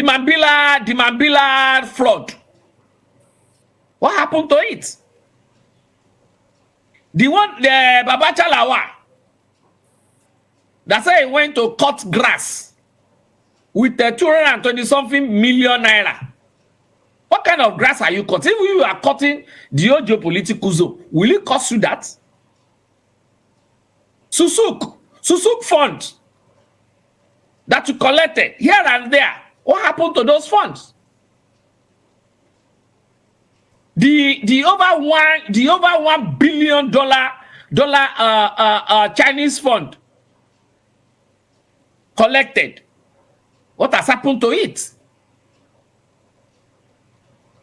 Speaker 4: Mambila flood. What happened to it? The Baba Chalawa that said he went to cut grass with 220-something million naira. What kind of grass are you cutting? If you are cutting the geopolitical zone, will it cost you that? Susuk fund that you collected here and there. What happened to those funds? The over $1 billion Chinese fund collected. What has happened to it?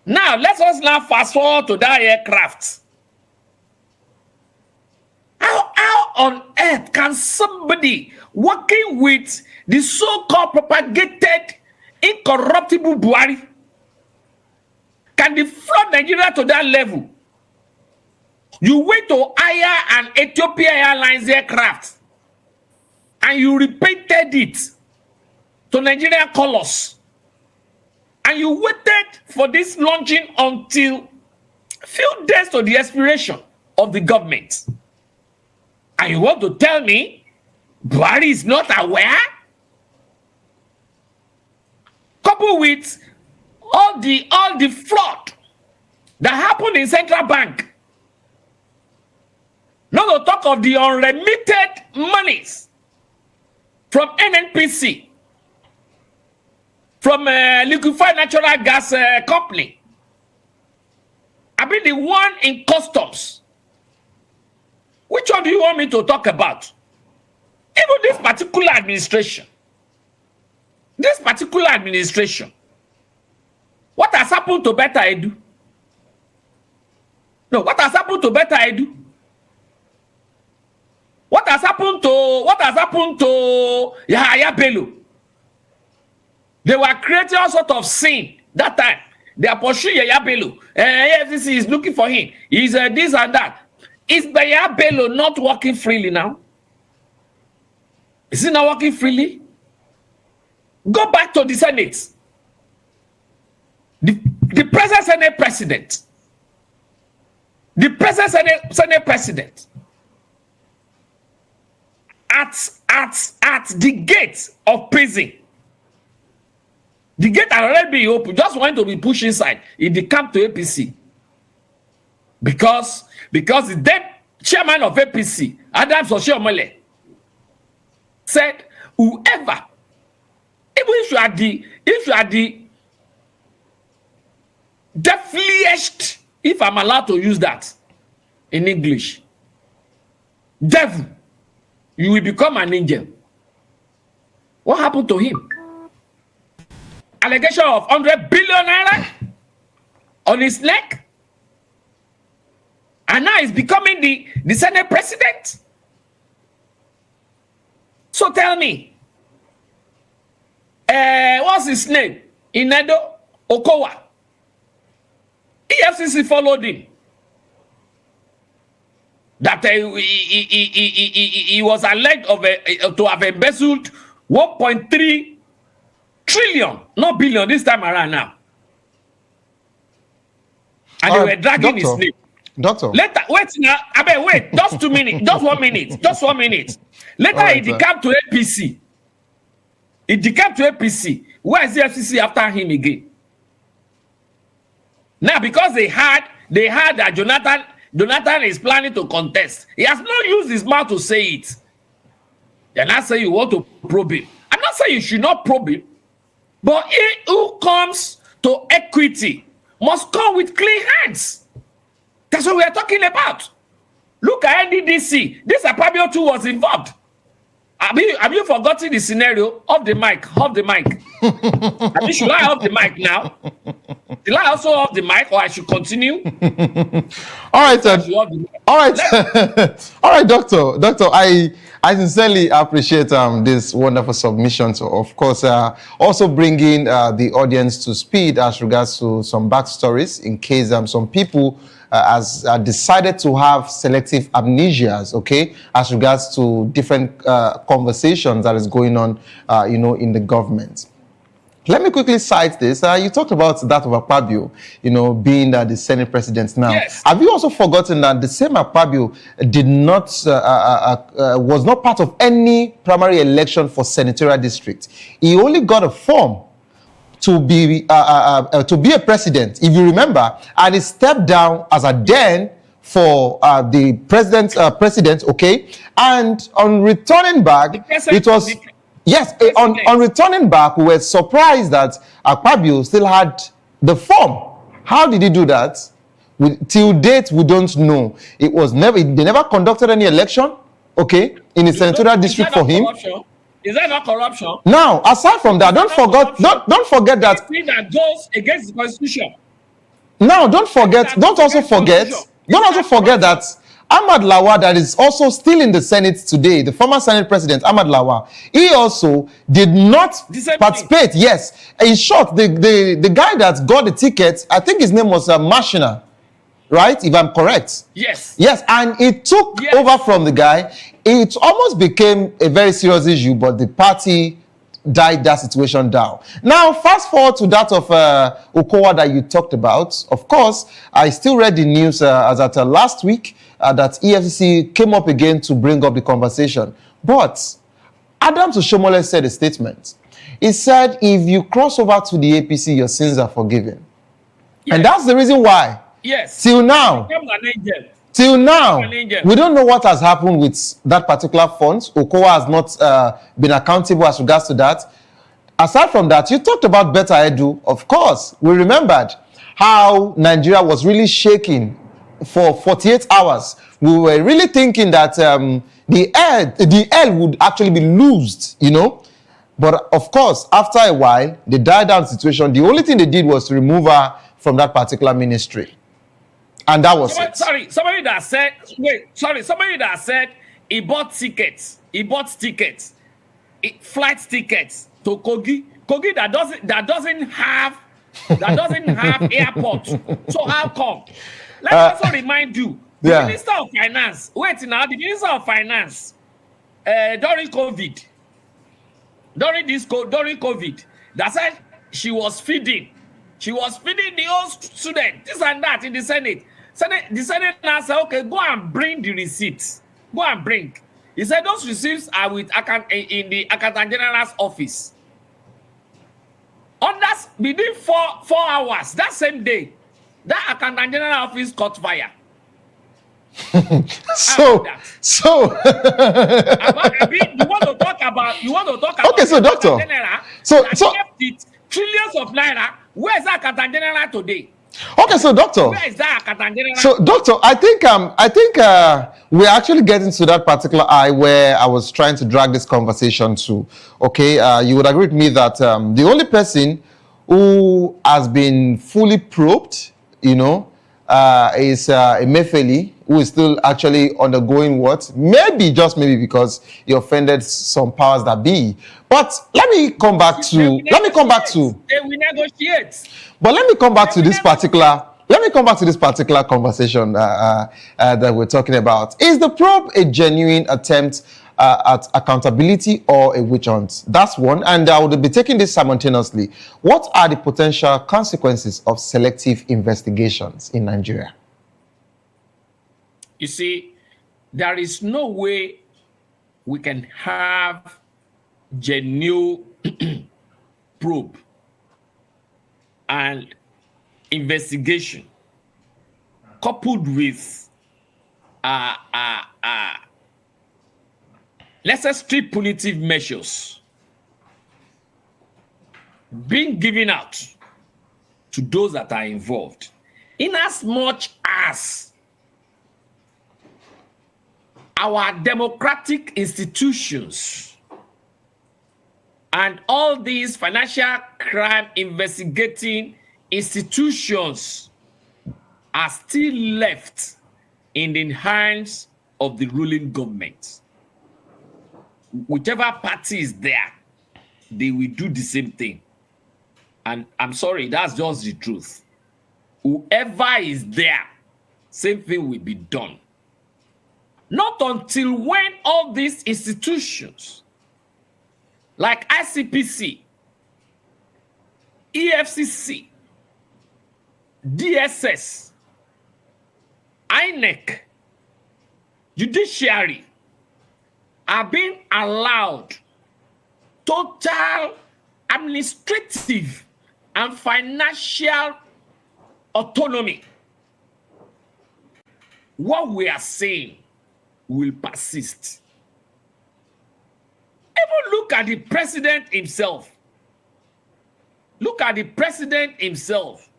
Speaker 4: Now let us now fast forward to that aircraft. How on earth can somebody working with the so-called propagated incorruptible Buhari can defraud Nigeria to that level? You went to hire an Ethiopian Airlines aircraft and you repainted it to Nigerian colors. And you waited for this launching until few days to the expiration of the government. And you want to tell me Buhari is not aware? Coupled with all the fraud that happened in Central Bank. Not to talk of the unremitted monies from NNPC, from liquefied natural gas company. I mean the one in customs. Which one do you want me to talk about? Even this particular administration. What has happened to Beta Edu? No, what has happened to Beta Edu? What has happened to Yahaya Bello? They were creating all sort of sin that time. They are pursuing Yahaya Bello. AFCC is looking for him. He's this and that. Is Yahaya Bello not working freely now? Is he not working freely? Go back to the Senate. The present Senate president. The present Senate president. At the gate of prison. The gate had already been open. Just wanted to be pushed inside in the camp to APC. Because the then chairman of APC, Adams Oshiomhole, said, whoever, even if you are the devilish, if I'm allowed to use that in English, devil, you will become an angel. What happened to him? Allegation of 100 billion naira on his neck. And now he's becoming the Senate president. So tell me, what's his name? Inedo Okowa. EFCC followed him. That he was alleged to have embezzled 1.3 trillion, not billion this time around now. And they were dragging his name.
Speaker 3: Doctor.
Speaker 4: Later, wait now. Wait, just 2 minutes, just 1 minute, just 1 minute. Later,
Speaker 3: Right,
Speaker 4: he decamped to APC. He decamped to APC. Where is the FCC after him again? Now, because they had that Jonathan is planning to contest. He has not used his mouth to say it. You're not saying you want to probe him. I'm not saying you should not probe him. But he who comes to equity must come with clean hands. That's what we are talking about. Look at NDDC. This Apabio too was involved. Have you forgotten the scenario? Off the mic. Should I off the mic now? Should I also off the mic, or I should continue?
Speaker 3: All right, all right, all right, Doctor. I sincerely appreciate this wonderful submission. So, of course, also bringing the audience to speed as regards to some backstories in case some people has decided to have selective amnesias, okay, as regards to different conversations that is going on, in the government. Let me quickly cite this. You talked about that of Akpabio, being the Senate president now.
Speaker 4: Yes.
Speaker 3: Have you also forgotten that the same Akpabio was not part of any primary election for senatorial district? He only got a form to be a president, if you remember, and he stepped down as a den for the president, okay? And on returning back, it was... Yes, on returning back, we were surprised that Akpabio still had the form. How did he do that? Till date, we don't know. It was never. They never conducted any election, okay, in the senatorial district for him.
Speaker 4: Corruption? Is that not corruption?
Speaker 3: Now, aside from that, don't forget that.
Speaker 4: Anything that goes against the constitution.
Speaker 3: Now, don't also forget that Ahmad Lawal, that is also still in the Senate today, the former Senate President, Ahmad Lawal, he also did not participate. Yes. In short, the guy that got the ticket, I think his name was Mashina, right? If I'm correct.
Speaker 4: Yes.
Speaker 3: Yes, and it took over from the guy. It almost became a very serious issue, but the party died that situation down. Now, fast forward to that of Okowa that you talked about. Of course, I still read the news as at last week that EFCC came up again to bring up the conversation. But Adams Oshomole said a statement. He said, if you cross over to the APC, your sins are forgiven. Yes. And that's the reason why.
Speaker 4: Yes.
Speaker 3: Till now, we don't know what has happened with that particular fund. Okowa has not been accountable as regards to that. Aside from that, you talked about Better Edu. Of course, we remembered how Nigeria was really shaking for 48 hours. We were really thinking that the L would actually be loosed, But of course, after a while, they died down the situation. The only thing they did was to remove her from that particular ministry. And that was it.
Speaker 4: Somebody that said he bought tickets. He bought tickets. Flight tickets to Kogi. Kogi that doesn't have airport. So how come? Let me also remind you, the Minister of Finance, during COVID, that said she was feeding the old student, this and that in the Senate. The Senate now said, okay, go and bring the receipts. Go and bring. He said those receipts are in the Accountant General's office. Within 4 hours, that same day, that Accountant General office caught fire.
Speaker 3: You want to talk about
Speaker 4: okay,
Speaker 3: so doctor,
Speaker 4: General, kept it trillions of naira. Where is that Accountant General today?
Speaker 3: Okay, so doctor,
Speaker 4: where is that Accountant General?
Speaker 3: So doctor, I think we're actually getting to that particular eye where I was trying to drag this conversation to. Okay, you would agree with me that the only person who has been fully probed, is Emefiele, who is still actually undergoing what? Maybe, just maybe, because he offended some powers that be. But let me come back to,
Speaker 4: They will negotiate.
Speaker 3: but let me come back to this particular, conversation that we're talking about. Is the probe a genuine attempt at accountability or a witch hunt? That's one, and I would be taking this simultaneously. What are the potential consequences of selective investigations in Nigeria?
Speaker 4: You see, there is no way we can have genuine probe and investigation coupled with lesser strict punitive measures being given out to those that are involved, in as much as our democratic institutions and all these financial crime investigating institutions are still left in the hands of the ruling government. Whichever party is there, they will do the same thing. And I'm sorry, that's just the truth. Whoever is there, same thing will be done. Not until when all these institutions, like ICPC, EFCC, DSS, INEC, judiciary, are being allowed total administrative and financial autonomy, what we are saying will persist. Even look at the president himself. Look at the president himself.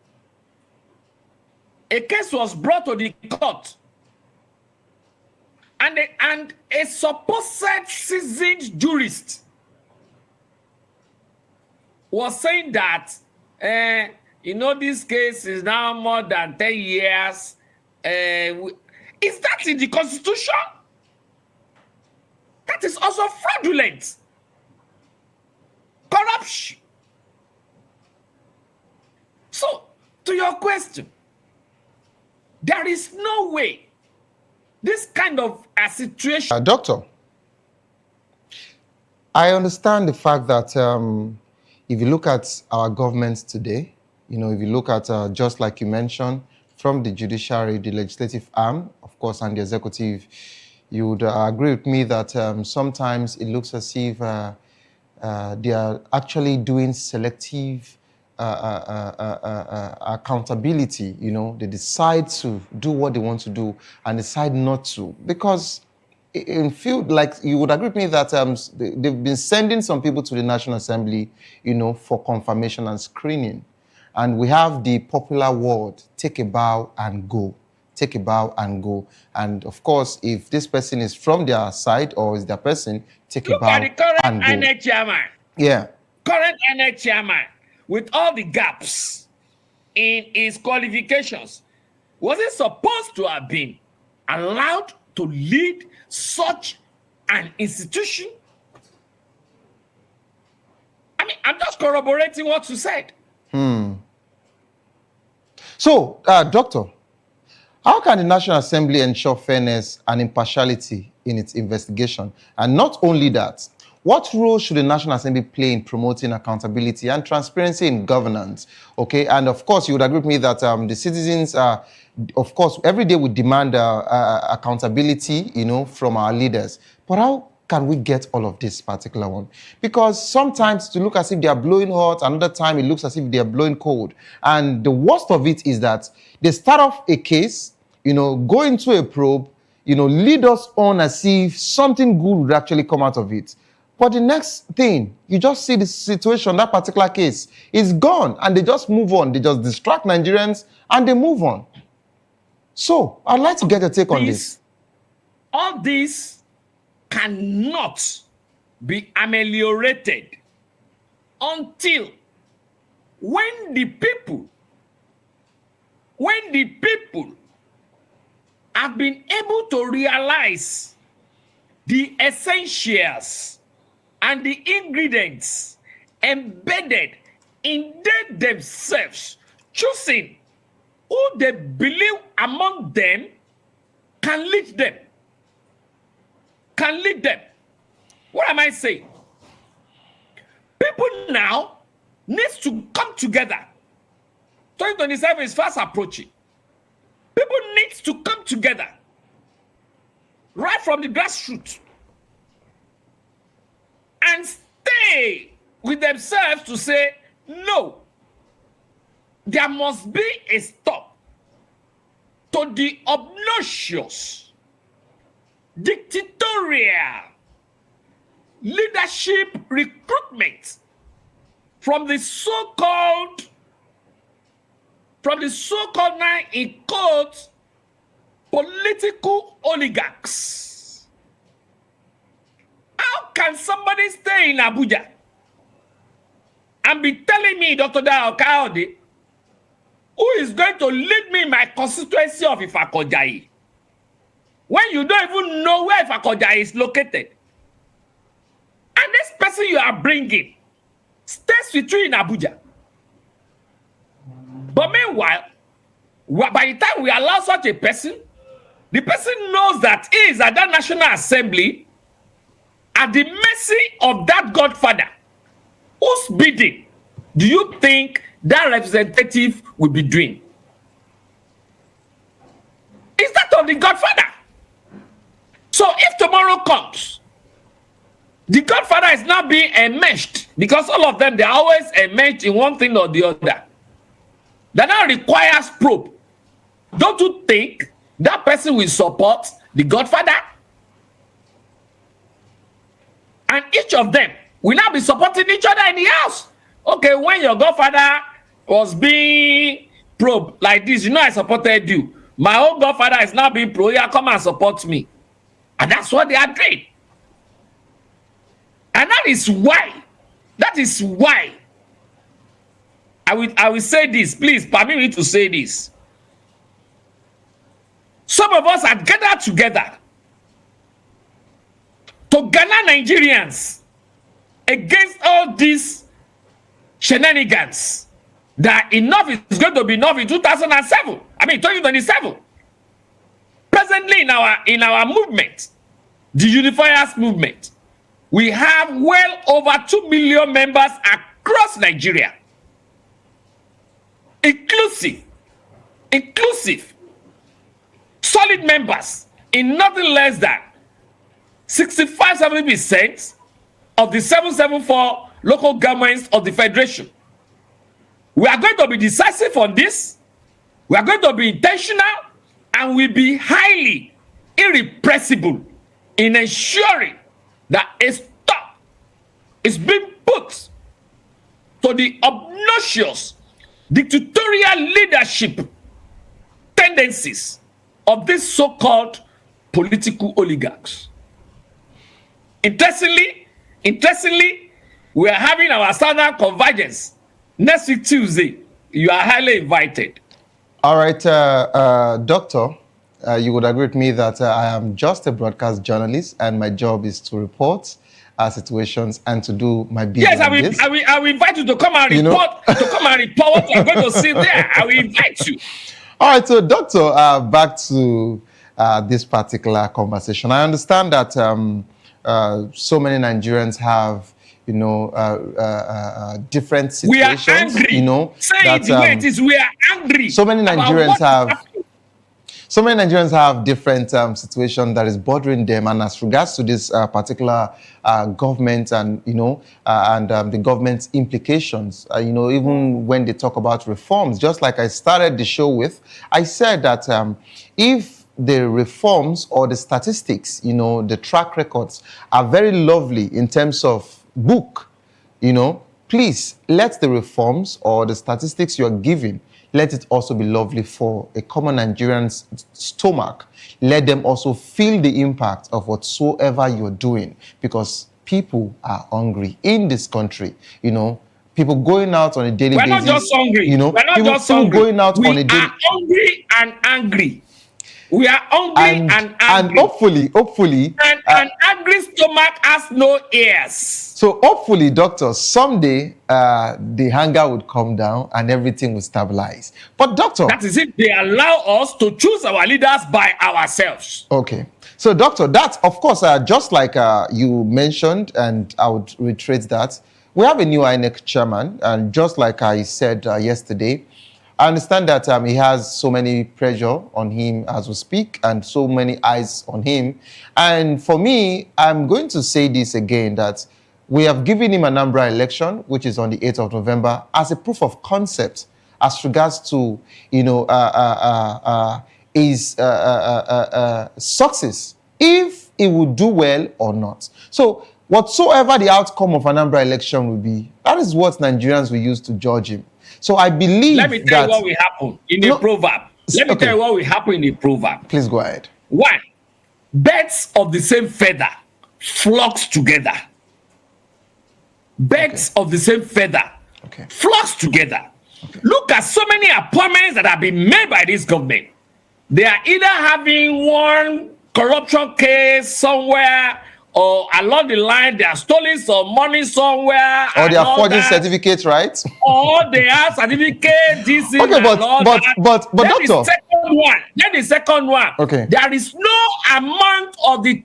Speaker 4: A case was brought to the court, and a supposed seasoned jurist was saying that, this case is now more than 10 years. Is that in the Constitution? That is also fraudulent. Corruption. So, to your question, there is no way this kind of a situation.
Speaker 3: Doctor, I understand the fact that if you look at our government today, if you look at, just like you mentioned, from the judiciary, the legislative arm, of course, and the executive, you would agree with me that sometimes it looks as if they are actually doing selective accountability. They decide to do what they want to do and decide not to, because in field, like you would agree with me that they've been sending some people to the National Assembly, for confirmation and screening. And we have the popular word, take a bow and go. Take a bow and go. And of course, if this person is from their side or is their person, take a bow and go.
Speaker 4: Look at the current INEC chairman.
Speaker 3: Yeah.
Speaker 4: Current INEC chairman, with all the gaps in his qualifications, was he supposed to have been allowed to lead such an institution? I mean, I'm just corroborating what you said.
Speaker 3: So, Doctor, how can the National Assembly ensure fairness and impartiality in its investigation? And not only that, what role should the National Assembly play in promoting accountability and transparency in governance? Okay, and of course, you would agree with me that the citizens are, of course, every day we demand accountability, from our leaders. But how can we get all of this particular one? Because sometimes to look as if they are blowing hot, another time it looks as if they are blowing cold. And the worst of it is that they start off a case, go into a probe, lead us on as if something good would actually come out of it. But the next thing, you just see the situation, that particular case is gone, and they just move on. They just distract Nigerians and they move on. So I'd like to get your take on this.
Speaker 4: All this cannot be ameliorated until when the people have been able to realize the essentials and the ingredients embedded in them themselves, choosing who they believe among them can lead them. Can lead them. What am I saying? People now need to come together. 2027 is fast approaching. People need to come together right from the grassroots and stay with themselves to say, no, there must be a stop to the obnoxious, dictatorial leadership recruitment from the so-called now in quotes political oligarchs. How can somebody stay in Abuja and be telling me, Dr. Dayo Kayode, who is going to lead me in my constituency of Ifakojayi, when you don't even know where Ifakojayi is located? And this person you are bringing stays with you in Abuja. But meanwhile, by the time we allow such a person, the person knows that he is at that National Assembly at the mercy of that godfather. Whose bidding do you think that representative will be doing? Is that of the godfather? So if tomorrow comes, the godfather is now being enmeshed, because all of them, they are always enmeshed in one thing or the other. That now requires probe. Don't you think that person will support the godfather? And each of them will now be supporting each other in the house. Okay, when your godfather was being probed like this, you know I supported you. My own godfather is now being probed. Yeah, come and support me. And that's what they are doing. And that is why I will say this. Please permit me to say this. Some of us have gathered together to gather Nigerians against all these shenanigans. That enough is going to be enough in 2027. Presently in our movement, the Unifiers movement, we have well over 2 million members across Nigeria. Inclusive, solid members in nothing less than 65-70% of the 774 local governments of the Federation. We are going to be decisive on this. We are going to be intentional, and we'll be highly irrepressible in ensuring that a stop is being put to the obnoxious dictatorial leadership tendencies of these so-called political oligarchs. Interestingly, we are having our Southern Convergence next week Tuesday. You are highly invited.
Speaker 3: All right, Doctor, you would agree with me that I am just a broadcast journalist, and my job is to report situations and to do my business.
Speaker 4: Yes, I will invite you to come and report. To come and report what you are going to see there. I will invite you.
Speaker 3: All right, so Doctor, back to this particular conversation. I understand that so many Nigerians have, different situations.
Speaker 4: We are angry. Say
Speaker 3: that,
Speaker 4: it the way it is. We are angry.
Speaker 3: So many Nigerians have different situations that is bothering them, and as regards to this particular government and the government's implications, even when they talk about reforms, just like I started the show with, I said that if the reforms or the statistics, the track records are very lovely in terms of book, please let the reforms or the statistics you are giving, let it also be lovely for a common Nigerian's stomach. Let them also feel the impact of whatsoever you're doing, because people are hungry in this country. People going out on a daily basis.
Speaker 4: We're not just hungry. We're not just hungry.
Speaker 3: Going out
Speaker 4: we
Speaker 3: on a daily.
Speaker 4: are hungry and angry. We are hungry and angry.
Speaker 3: hopefully,
Speaker 4: and an angry stomach has no ears.
Speaker 3: So hopefully, doctor, someday the hunger would come down and everything will stabilize. But doctor,
Speaker 4: that is if they allow us to choose our leaders by ourselves.
Speaker 3: Okay. So doctor, that of course, just like you mentioned, and I would reiterate that, we have a new INEC chairman, and just like I said yesterday, I understand that he has so many pressure on him as we speak and so many eyes on him. And for me, I'm going to say this again, that we have given him an Anambra election, which is on the 8th of November, as a proof of concept as regards to, his success, if he would do well or not. So whatsoever the outcome of an Anambra election will be, that is what Nigerians will use to judge him. So I believe
Speaker 4: Let me tell you what will happen in a proverb. Let me tell you what will happen in a proverb.
Speaker 3: Please go ahead.
Speaker 4: 1. Birds of the same feather flocks together. Birds of the same feather flocks together. Look at so many appointments that have been made by this government. They are either having one corruption case somewhere, or along the line they are stealing some money somewhere,
Speaker 3: or they are forging certificates, right?
Speaker 4: Or they have certificate. This is
Speaker 3: okay, but doctor.
Speaker 4: The second one.
Speaker 3: Okay.
Speaker 4: There is no amount of the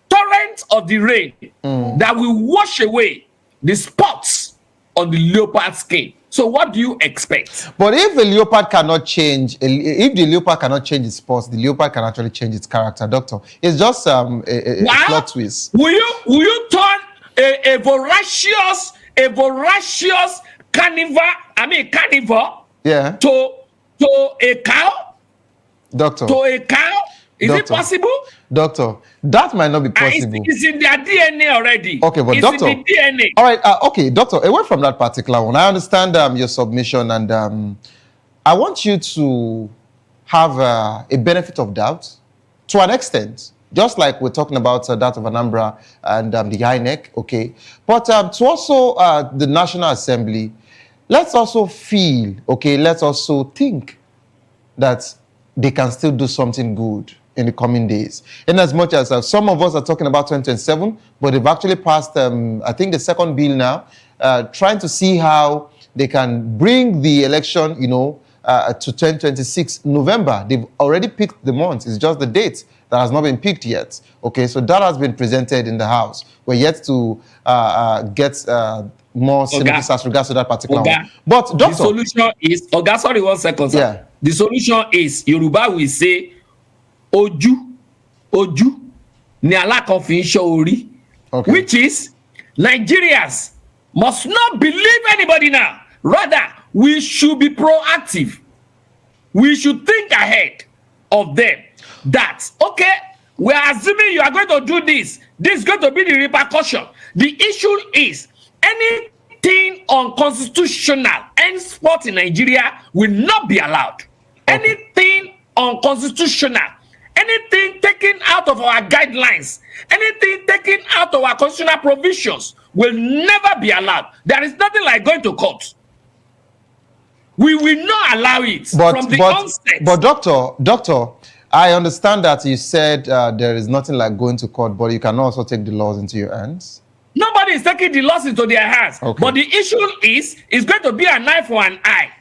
Speaker 4: torrent of the rain that will wash away the spots on the leopard skin. So what do you expect?
Speaker 3: But if the leopard cannot change, if the leopard cannot change its spots, the leopard can actually change its character, doctor. It's just a plot twist.
Speaker 4: Will you turn a voracious carnivore to a cow?
Speaker 3: Doctor.
Speaker 4: To a cow? Is it possible?
Speaker 3: Doctor, that might not be possible.
Speaker 4: It's in their DNA already.
Speaker 3: Okay, but
Speaker 4: it's
Speaker 3: doctor,
Speaker 4: in the DNA.
Speaker 3: All right, okay, doctor, away from that particular one, I understand your submission, and I want you to have a benefit of doubt to an extent, just like we're talking about that of Anambra and the INEC, okay? But to also the National Assembly, let's also feel, okay, let's also think that they can still do something good in the coming days. In as much as some of us are talking about 2027, but they've actually passed, I think, the second bill now, trying to see how they can bring the election, to 2026 November. They've already picked the month. It's just the date that has not been picked yet. Okay, so that has been presented in the House. We're yet to get more signatures as regards to that particular one. But doctor,
Speaker 4: the solution is, sorry, 1 second, sir.
Speaker 3: Yeah.
Speaker 4: The solution is, Yoruba will say, Oju, ni alakonfin ori. Which is, Nigerians must not believe anybody now. Rather, we should be proactive. We should think ahead of them. That, okay, we are assuming you are going to do this. This is going to be the repercussion. The issue is, anything unconstitutional, any sport in Nigeria will not be allowed. Anything unconstitutional, anything taken out of our guidelines, anything taken out of our constitutional provisions will never be allowed. There is nothing like going to court. We will not allow it from the onset.
Speaker 3: But doctor, I understand that you said there is nothing like going to court, but you can also take the laws into your hands.
Speaker 4: Nobody is taking the laws into their hands. Okay. But the issue is, it's going to be an eye for an eye.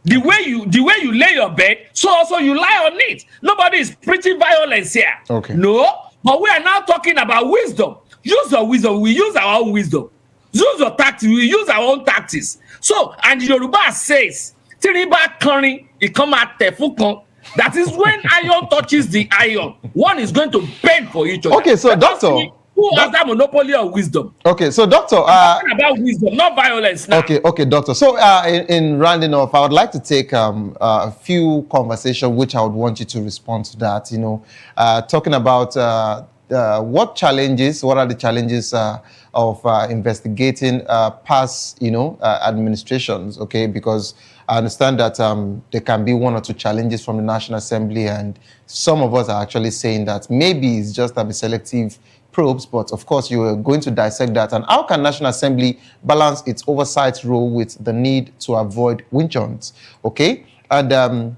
Speaker 4: The way you lay your bed, so also you lie on it. Nobody is preaching violence here.
Speaker 3: Okay.
Speaker 4: No, but we are now talking about wisdom. Use your wisdom. We use our own wisdom. Use your tactics. We use our own tactics. So, and the Yoruba says, "Tiriba kanrin, ikoma tefukan." That is when iron touches the iron. One is going to bend for each other.
Speaker 3: Okay, so doctor,
Speaker 4: who has that monopoly of wisdom?
Speaker 3: Okay, so doctor,
Speaker 4: talking about wisdom, not violence now.
Speaker 3: Okay, doctor. So in rounding off, I would like to take a few conversations which I would want you to respond to that. Talking about what are the challenges of investigating past administrations, okay? Because I understand that there can be 1 or 2 challenges from the National Assembly, and some of us are actually saying that maybe it's just a selective probes, but of course you are going to dissect that. And how can National Assembly balance its oversight role with the need to avoid winch hunts? Okay, and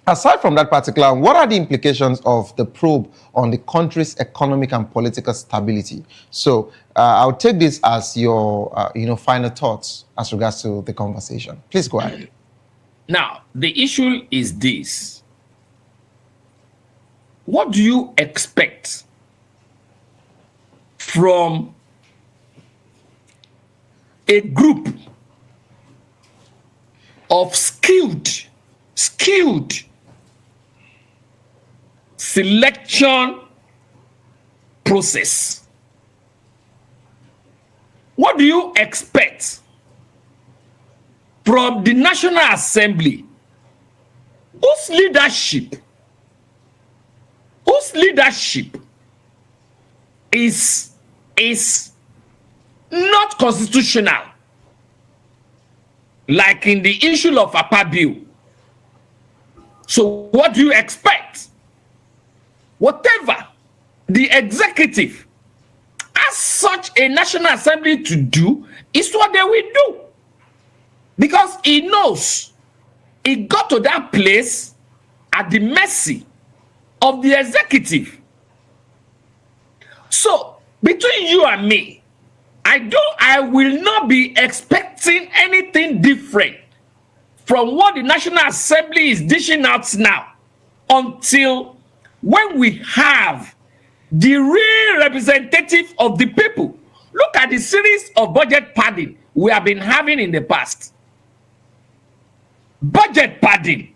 Speaker 3: Aside from that particular, what are the implications of the probe on the country's economic and political stability? So I'll take this as your final thoughts as regards to the conversation. Please go ahead.
Speaker 4: Now, the issue is this. What do you expect from a group of skilled selection process? What do you expect from the National Assembly, whose leadership is not constitutional, like in the issue of APA bill? So what do you expect? Whatever the executive as such a National Assembly to do is what they will do, because he knows he got to that place at the mercy of the executive. So between you and me, I will not be expecting anything different from what the National Assembly is dishing out now, until when we have the real representative of the people. Look at the series of budget padding we have been having in the past. Budget padding,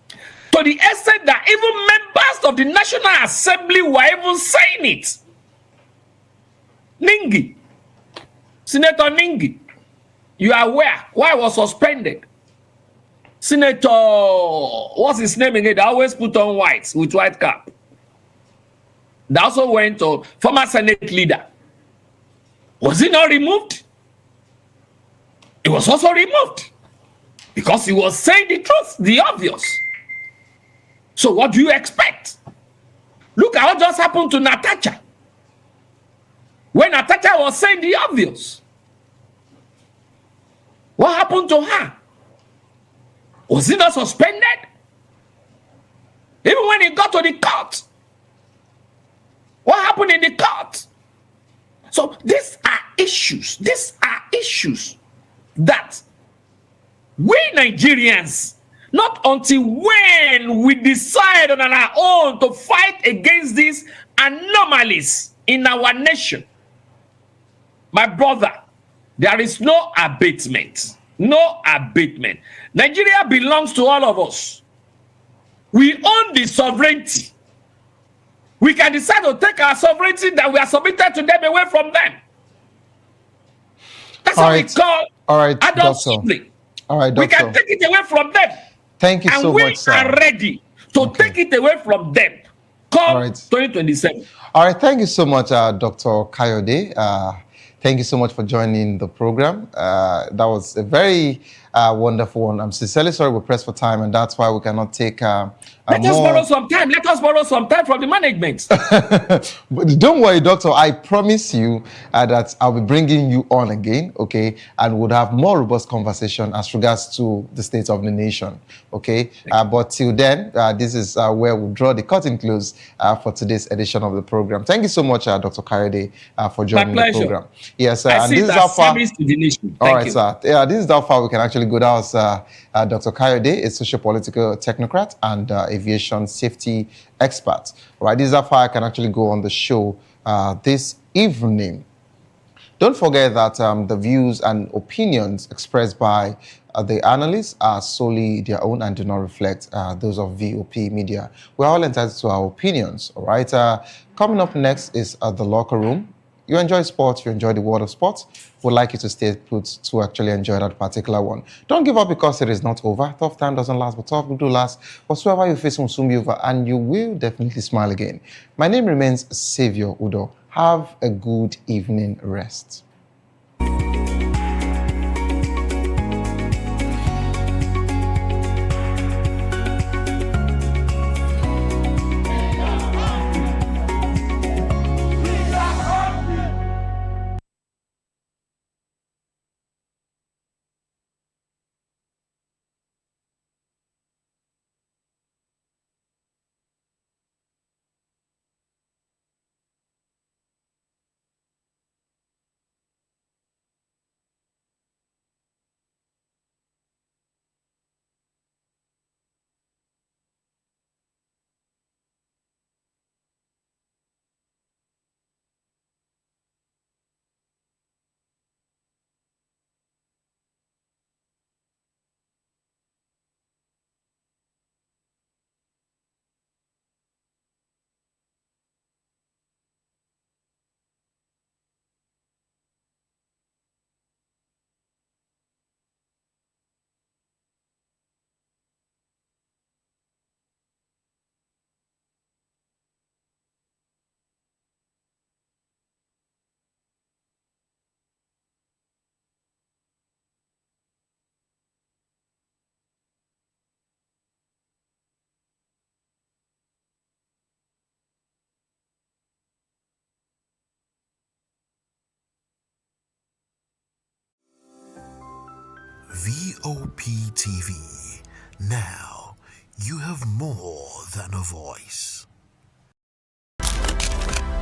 Speaker 4: to the extent that even members of the National Assembly were even saying it. Ningi, Senator Ningi, you are aware why I was suspended? Senator, what's his name again? They always put on white with white cap. They also went to former Senate leader. Was he not removed? He was also removed because he was saying the truth, the obvious. So what do you expect? Look at what just happened to Natasha. When Natasha was saying the obvious, what happened to her? Was he not suspended? Even when he got to the court, what happened in the court? So these are issues that we Nigerians, not until when we decide on our own to fight against these anomalies in our nation, my brother, there is no abatement. No abatement. Nigeria belongs to all of us. We own the sovereignty. We can decide to take our sovereignty that we are submitted to them away from them. That's what we call adult slavery.
Speaker 3: All right,
Speaker 4: we
Speaker 3: Doctor.
Speaker 4: can take it away from them.
Speaker 3: Thank you so much, sir.
Speaker 4: And we are ready to take it away from them. Come 2027.
Speaker 3: All right, thank you so much, Dr. Kayode. Thank you so much for joining the program. That was a very wonderful one. I'm sincerely sorry we're pressed for time, and that's why we cannot take
Speaker 4: Let us borrow some time. Let us borrow some time from the management.
Speaker 3: But don't worry, Doctor. I promise you that I'll be bringing you on again, okay? And we'll have more robust conversation as regards to the state of the nation, okay? But till then, this is where we'll draw the curtain close for today's edition of the program. Thank you so much, Dr. Kayode, for joining the program. Yes,
Speaker 4: I
Speaker 3: and
Speaker 4: see
Speaker 3: this is
Speaker 4: that
Speaker 3: how far.
Speaker 4: service to the nation.
Speaker 3: All
Speaker 4: Thank
Speaker 3: right,
Speaker 4: you.
Speaker 3: sir. Yeah, this is how far we can actually go. That was Dr. Kayode, a socio-political technocrat and aviation safety expert. All right, this is how far I can actually go on the show this evening. Don't forget that the views and opinions expressed by the analysts are solely their own and do not reflect those of VOP Media. We're all entitled to our opinions. All right. Coming up next is The Locker Room. You enjoy sports, you enjoy the world of sports, would like you to stay put to actually enjoy that particular one. Don't give up because it is not over. Tough time doesn't last, but tough will do last. Whatsoever you face will soon be over, and you will definitely smile again. My name remains Xavier Udo. Have a good evening rest.
Speaker 6: VOP TV. Now, you have more than a voice.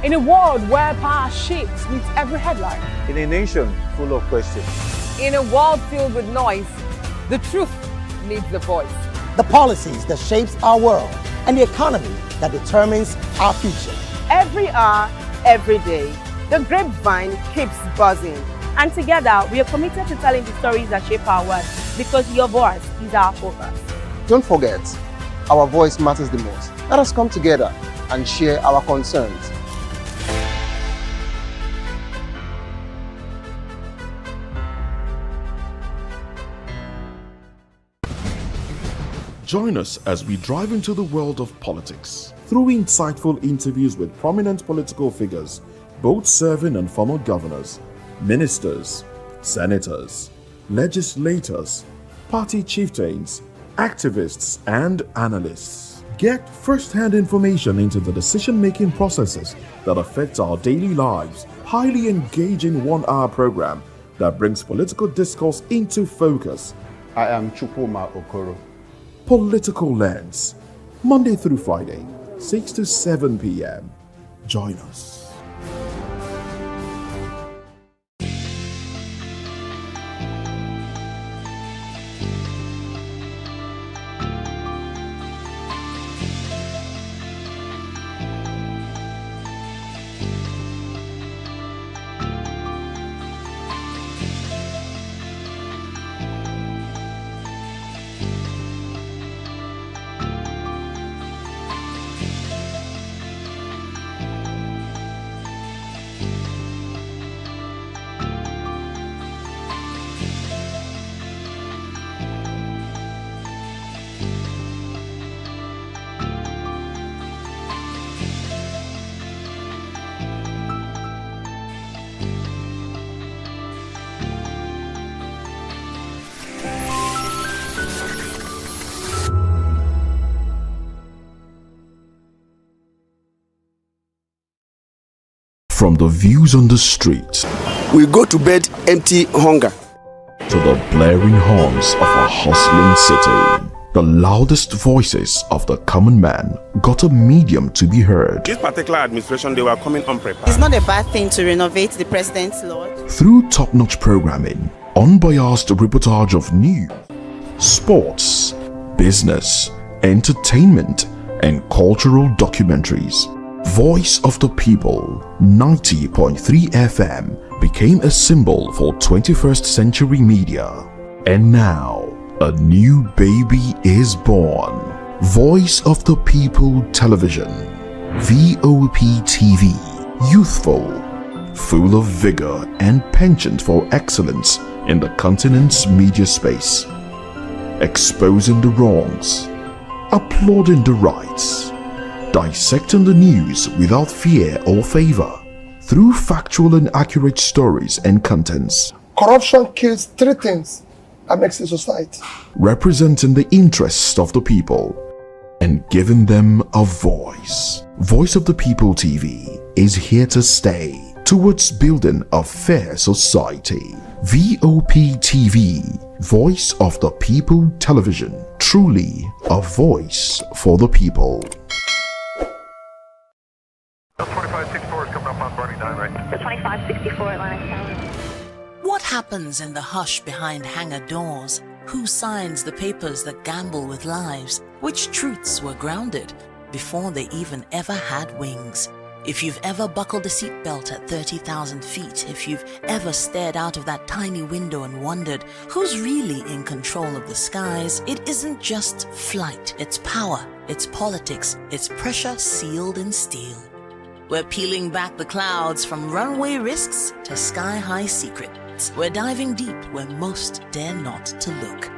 Speaker 20: In a world where power shapes with every headline,
Speaker 12: In a nation full of questions,
Speaker 20: in a world filled with noise, the truth needs the voice.
Speaker 13: The policies that shapes our world and the economy that determines our future.
Speaker 9: Every hour, every day, the grapevine keeps buzzing. And together, we are committed to telling the stories that shape our world because your voice is our focus.
Speaker 3: Don't forget, our voice matters the most. Let us come together and share our concerns.
Speaker 8: Join us as we drive into the world of politics through insightful interviews with prominent political figures, both serving and former governors, ministers, senators, legislators, party chieftains, activists, and analysts. Get first-hand information into the decision-making processes that affect our daily lives. Highly engaging one-hour program that brings political discourse into focus.
Speaker 23: I am Chukwuma Okoro.
Speaker 8: Political Lens, Monday through Friday, 6 to 7 p.m. Join us. From the views on the street,
Speaker 14: We go to bed empty hunger.
Speaker 8: to the blaring horns of a hustling city, the loudest voices of the common man got a medium to be heard.
Speaker 7: This particular administration, they were coming unprepared.
Speaker 9: It's not a bad thing to renovate the president's lord.
Speaker 8: Through top-notch programming, unbiased reportage of news, sports, business, entertainment, and cultural documentaries, Voice of the People 90.3 FM became a symbol for 21st century media. And now, a new baby is born. Voice of the People Television, VOP TV, youthful, full of vigor and penchant for excellence in the continent's media space, exposing the wrongs, applauding the rights, dissecting the news without fear or favor, through factual and accurate stories and contents,
Speaker 2: Corruption kills three things that makes a society.
Speaker 8: representing the interests of the people and giving them a voice. Voice of the People TV is here to stay towards building a fair society. VOP TV, Voice of the People Television, truly a voice for the people.
Speaker 11: 2564 is coming up on Bernie 9, right? 2564 Atlantic Tower.
Speaker 15: What happens in the hush behind hangar doors? Who signs the papers that gamble with lives? Which truths were grounded before they even ever had wings? If you've ever buckled a seatbelt at 30,000 feet, if you've ever stared out of that tiny window and wondered who's really in control of the skies, it isn't just flight, it's power, it's politics, it's pressure sealed in steel. We're peeling back the clouds from runway risks to sky-high secrets. We're diving deep where most dare not to look.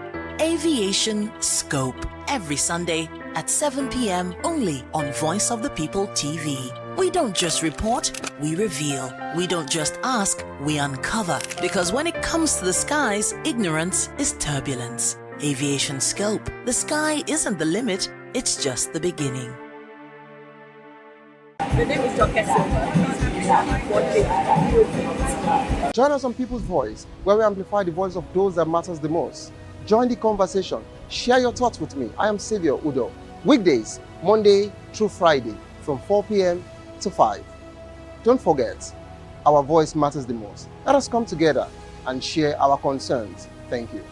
Speaker 15: Aviation Scope, every Sunday at 7 p.m. only on Voice of the People TV. We don't just report, we reveal. We don't just ask, we uncover. Because when it comes to the skies, ignorance is turbulence. Aviation Scope, the sky isn't the limit, it's just the beginning.
Speaker 20: The name is Dr. Silva.
Speaker 3: Join us on People's Voice, where we amplify the voice of those that matters the most. Join the conversation. Share your thoughts with me. I am Xavier Udo. Weekdays, Monday through Friday, from 4 p.m. to 5. Don't forget, our voice matters the most. Let us come together and share our concerns. Thank you.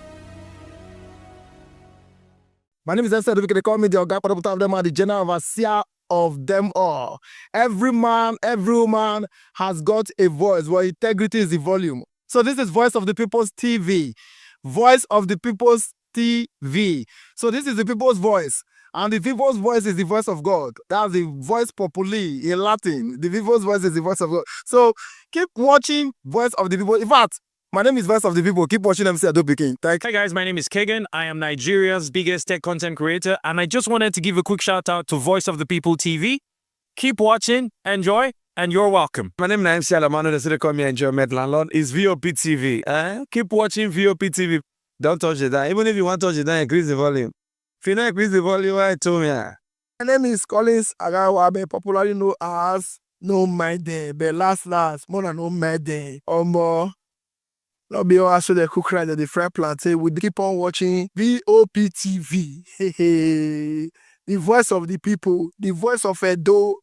Speaker 2: My name is Esther. They call me the Oga of them are the general overseer of them all. Every man, every woman has got a voice where integrity is the volume. So this is Voice of the People's TV. Voice of the People's TV. So this is the people's voice. And the people's voice is the voice of God. That's the voice populi in Latin. The people's voice is the voice of God. So keep watching Voice of the People. In fact, my name is Voice of the People. Keep watching MC Ado Pikin.
Speaker 1: Hi guys, my name is Kagan. I am Nigeria's biggest tech content creator, and I just wanted to give a quick shout out to Voice of the People TV. Keep watching, enjoy, and you're welcome.
Speaker 18: My name is MC Alamano. They call me Enjoyment Landlord. It's VOP TV. Keep watching VOP TV. Don't touch it down. Even if you want to touch it down, increase the volume. If you don't increase the volume, I told me.
Speaker 2: My name is Collins Agawabe, popularly known as No Mind Day. But last, more than No Mind Day. Or more. Not be all so the cook right at the fry plantain. We keep on watching VOP TV. The voice of the people, the voice of Edo.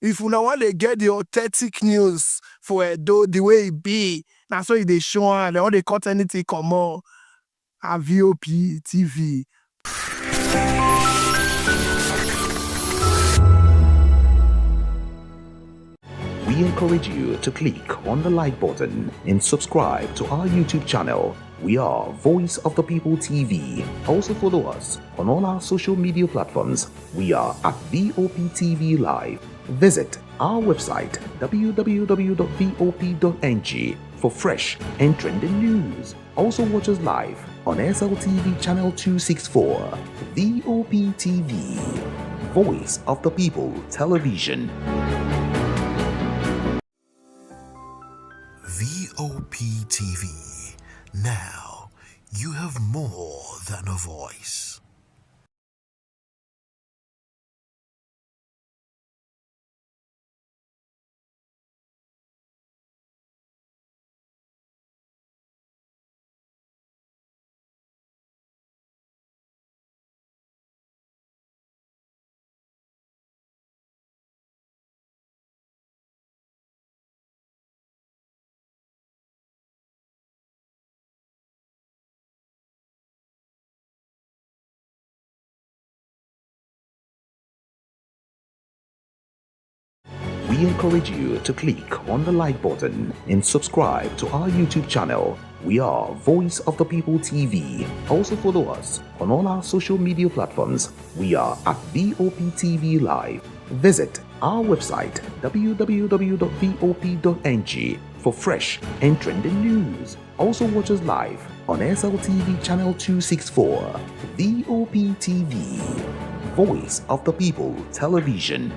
Speaker 2: If you now want to get the authentic news for Edo the way it be, that's why they show and all they cut anything come on. A VOP TV.
Speaker 19: We encourage you to click on the like button and subscribe to our YouTube channel. We are Voice of the People TV. Also follow us on all our social media platforms. We are at VOP TV Live. Visit our website www.vop.ng for fresh and trending news. Also watch us live on SLTV channel 264. VOP TV, Voice of the People Television.
Speaker 6: VOP TV. Now, you have more than a voice.
Speaker 19: We encourage you to click on the like button and subscribe to our YouTube channel. We are Voice of the People TV. Also follow us on all our social media platforms. We are at VOP TV Live. Visit our website www.vop.ng for fresh and trending news. Also watch us live on SLTV channel 264. VOP TV, Voice of the People Television.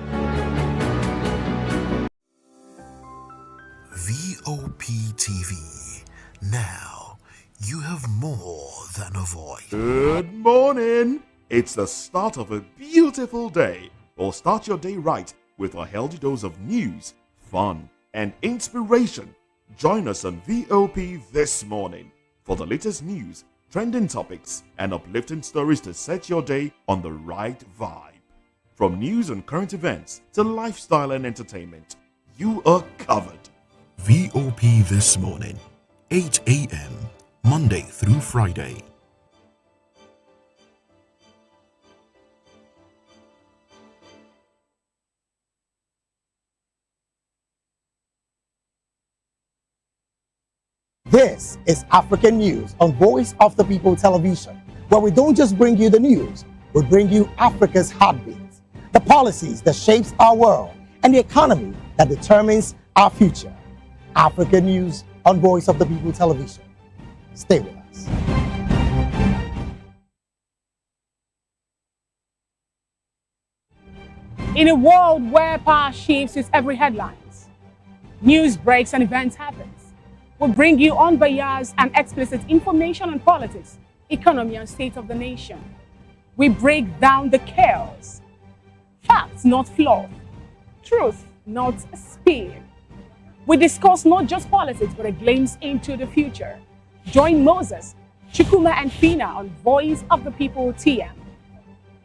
Speaker 6: VOP TV. Now, you have more than a voice.
Speaker 8: Good morning. It's the start of a beautiful day. Or start your day right with a healthy dose of news, fun, and inspiration. Join us on VOP this morning for the latest news, trending topics, and uplifting stories to set your day on the right vibe. From news and current events to lifestyle and entertainment, you are covered.
Speaker 6: VOP this morning, 8 a.m., Monday through Friday.
Speaker 13: This is African News on Voice of the People Television, where we don't just bring you the news, we bring you Africa's heartbeat, the policies that shapes our world, and the economy that determines our future. African News on Voice of the People Television. Stay with us.
Speaker 9: In a world where power shifts with every headlines, news breaks and events happens, we bring you unbiased and explicit information on politics, economy, and state of the nation. We break down the chaos. Facts, not fluff. Truth, not spin. We discuss not just politics, but a glimpse into the future. Join Moses, Chikuma, and Fina on Voice of the People TM.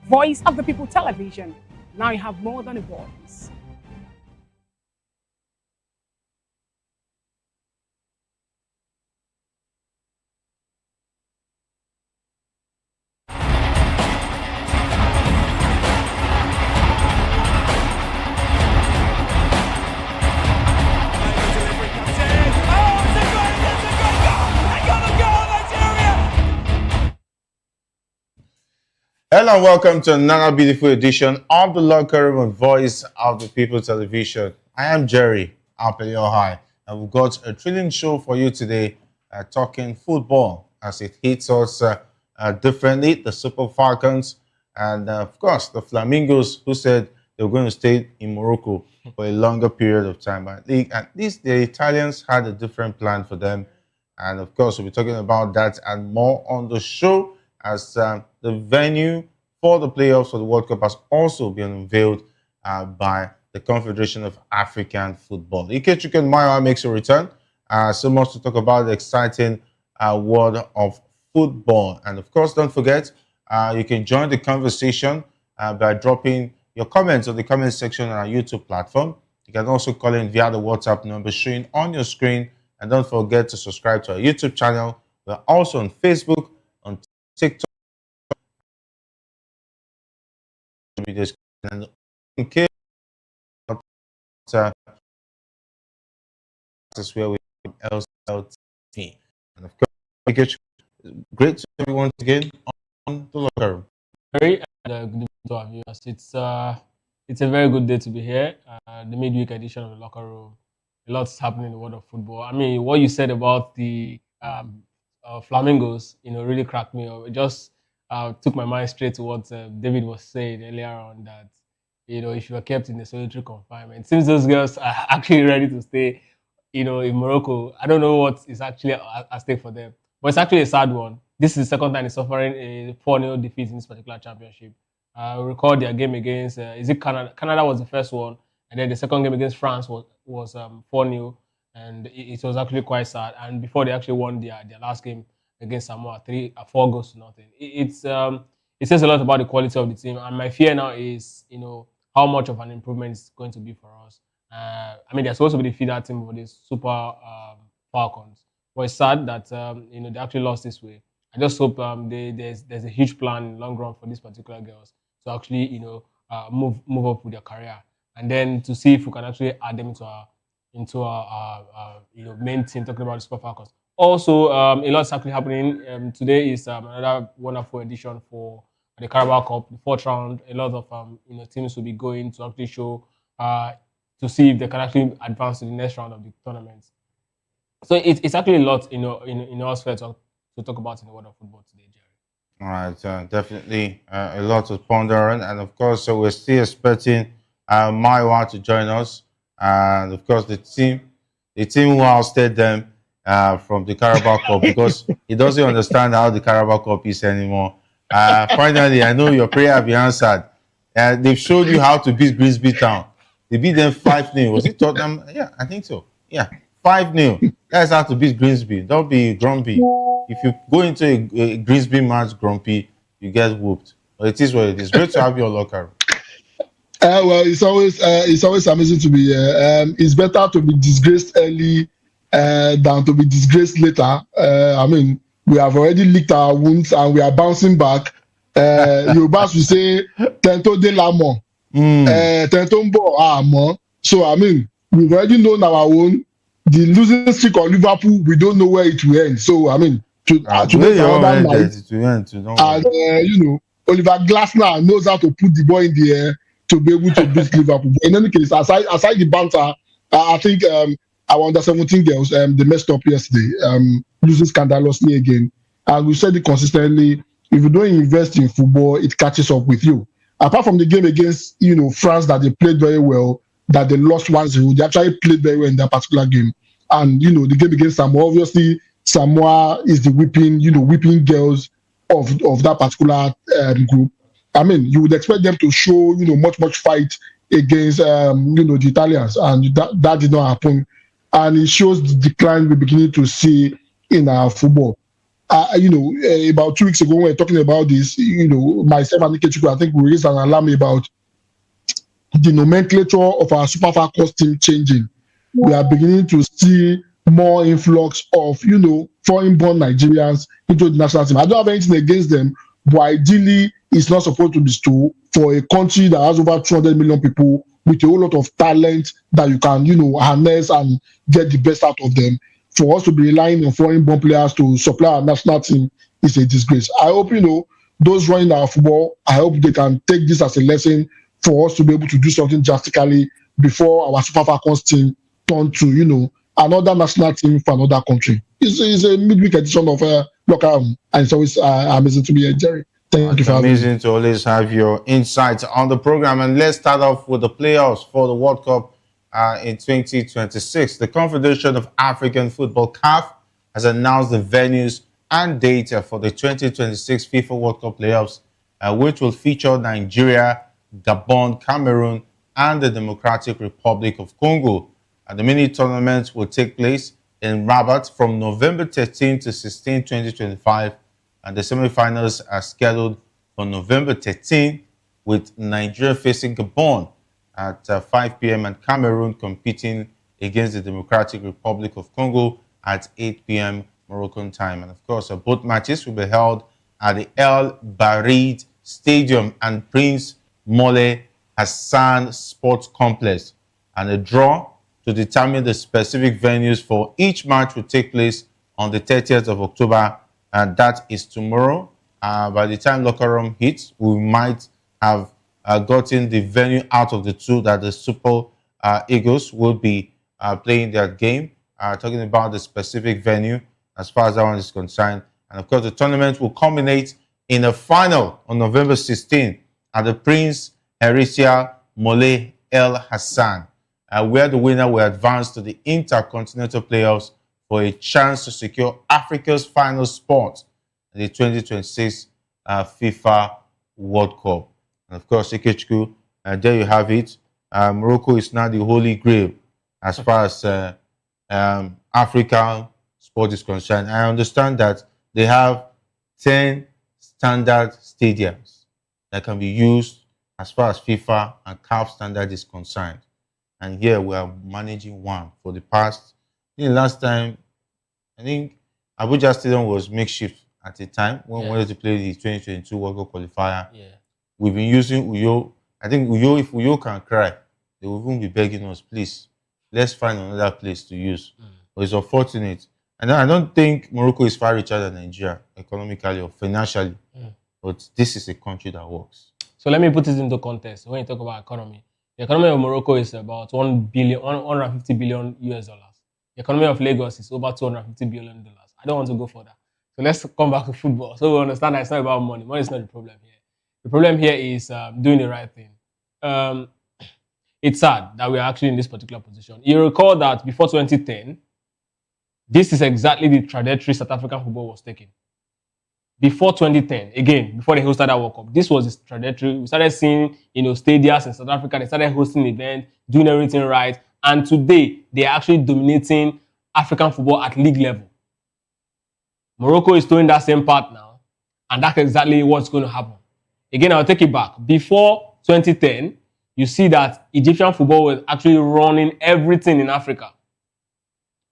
Speaker 9: Voice of the People Television. Now you have more than a voice.
Speaker 12: Hello and welcome to another beautiful edition of the Locker Room on Voice of the People Television. I am Jerry High, and we've got a thrilling show for you today, talking football as it hits us differently. The Super Falcons and, of course, the Flamingos, who said they were going to stay in Morocco for a longer period of time. But at least the Italians had a different plan for them. And, of course, we'll be talking about that and more on the show, as the venue for the playoffs for the World Cup has also been unveiled by the Confederation of African Football. Ikechuken Maiwa makes a return. So much to talk about the exciting world of football. And of course, don't forget, you can join the conversation by dropping your comments on the comment section on our YouTube platform. You can also call in via the WhatsApp number showing on your screen. And don't forget to subscribe to our YouTube channel. We're also on Facebook, on TikTok, and in that's where we LCLT. And of course, great to have you once again on the Locker Room.
Speaker 10: Very good evening to our viewers. It's a very good day to be here. The midweek edition of the Locker Room. A lot's happening in the world of football. I mean, what you said about the Flamingos, really cracked me up. It just took my mind straight to what David was saying earlier on, that if you are kept in a solitary confinement, it seems those girls are actually ready to stay in Morocco. I don't know what is actually at stake for them, but it's actually a sad one. This is the second time they're suffering a 4-0 defeat in this particular championship. Recall their game against is it Canada? Canada was the first one, and then the second game against France was 4-0, and it was actually quite sad. And before they actually won their last game against Samoa, 4 goals to nothing. It says a lot about the quality of the team, and my fear now is how much of an improvement it's going to be for us. I mean, they're supposed to be the feeder team for the Super Falcons, but it's sad that they actually lost this way. I just hope there's a huge plan in the long run for these particular girls to actually move up with their career, and then to see if we can actually add them into our main team. Talking about the Super Falcons. Also, a lot's actually happening. Today is another wonderful edition for the Carabao Cup, the 4th round. A lot of teams will be going to actually show to see if they can actually advance to the next round of the tournament. So it's actually a lot in our sphere to talk about in the world of football today, Jerry.
Speaker 12: All right, definitely a lot to ponder on, and of course, we're still expecting Maiwa to join us, and of course, the team who ousted them from the Carabao Cup, because he doesn't understand how the Carabao Cup is anymore. Finally, I know your prayer will be answered. They've showed you how to beat Grimsby Town. They beat them 5-0. Was it Tottenham? Yeah, I think so. Yeah, 5-0. That's how to beat Grimsby. Don't be grumpy. If you go into a Grimsby match grumpy, you get whooped. But it is what it is. Great to have you on Locker Room.
Speaker 21: Well, it's always amazing to be here. It's better to be disgraced early than to be disgraced later. I mean, we have already licked our wounds and we are bouncing back. Yorubas will say, "Tento de la mort." Tento mbo amo. So, I mean, we've already known our own. The losing streak of Liverpool, we don't know where it will end. So, I mean, today's another night. And, Oliver Glasner knows how to put the ball in the air to be able to beat Liverpool. But in any case, aside the banter, I think our under-17 girls, they messed up yesterday, losing scandalously again. And we said it consistently, if you don't invest in football, it catches up with you. Apart from the game against, France that they played very well, that they lost 1-0, they actually played very well in that particular game. And, the game against Samoa, obviously, Samoa is the whipping girls of that particular group. I mean, you would expect them to show, much fight against, the Italians, and that did not happen. and it shows the decline we're beginning to see in our football. About 2 weeks ago, when we were talking about this, myself and Ikechuku, I think we raised an alarm about the nomenclature of our Super Falcons team changing. We are beginning to see more influx of, foreign-born Nigerians into the national team. I don't have anything against them, but ideally, it's not supposed to be so for a country that has over 200 million people with a whole lot of talent that you can, harness and get the best out of them. For us to be relying on foreign-born players to supply our national team is a disgrace. I hope, those running our football, I hope they can take this as a lesson for us to be able to do something drastically before our Super Falcons team turn to, another national team for another country. It's a midweek edition of Locker Room, and it's always amazing to be here, Jerry. Thank you for having me.
Speaker 12: Amazing to always have your insights on the program. And let's start off with the playoffs for the World Cup in 2026. The Confederation of African Football, CAF, has announced the venues and data for the 2026 FIFA World Cup playoffs, which will feature Nigeria, Gabon, Cameroon, and the Democratic Republic of Congo. The mini tournament will take place in Rabat from November 13 to 16, 2025, and the semi-finals are scheduled for November 13, with Nigeria facing Gabon at 5 p.m. and Cameroon competing against the Democratic Republic of Congo at 8 p.m. Moroccan time. And of course, both matches will be held at the El Barid Stadium and Prince Moulay Hassan Sports Complex. And a draw to determine the specific venues for each match will take place on the 30th of October, and that is tomorrow. By the time Locker Room hits, we might have gotten the venue out of the two that the Super Eagles will be playing their game. Talking about the specific venue as far as that one is concerned. And of course, the tournament will culminate in a final on November 16 at the Prince Herisia Moulay El Hassan, where the winner will advance to the Intercontinental Playoffs for a chance to secure Africa's final spot in the 2026 FIFA World Cup. And of course, Ikechukwu, there you have it. Morocco is now the holy grail as far as African sport is concerned. I understand that they have 10 standard stadiums that can be used as far as FIFA and CAF standard is concerned. And here we are managing one for the past, last time, I think Abuja Stadium was makeshift at the time when we wanted to play the 2022 World Cup qualifier.
Speaker 10: Yeah.
Speaker 12: We've been using Uyo. I think Uyo, if Uyo can cry, they will even be begging us, please, let's find another place to use. But it's unfortunate. And I don't think Morocco is far richer than Nigeria economically or financially. But this is a country that works.
Speaker 10: So let me put this into context. When you talk about economy, the economy of Morocco is about 150 billion US dollars. The economy of Lagos is over 250 billion dollars. I don't want to go further. So let's come back to football. So we understand that it's not about money. Money is not the problem here. The problem here is doing the right thing. It's sad that we are actually in this particular position. You recall that before 2010, this is exactly the trajectory South African football was taking. Before 2010, again, before they hosted that World Cup, this was the trajectory. We started seeing, stadiums in South Africa. They started hosting events, doing everything right. And today, they are actually dominating African football at league level. Morocco is doing that same part now. And that's exactly what's going to happen. Again, I'll take it back. Before 2010, you see that Egyptian football was actually running everything in Africa.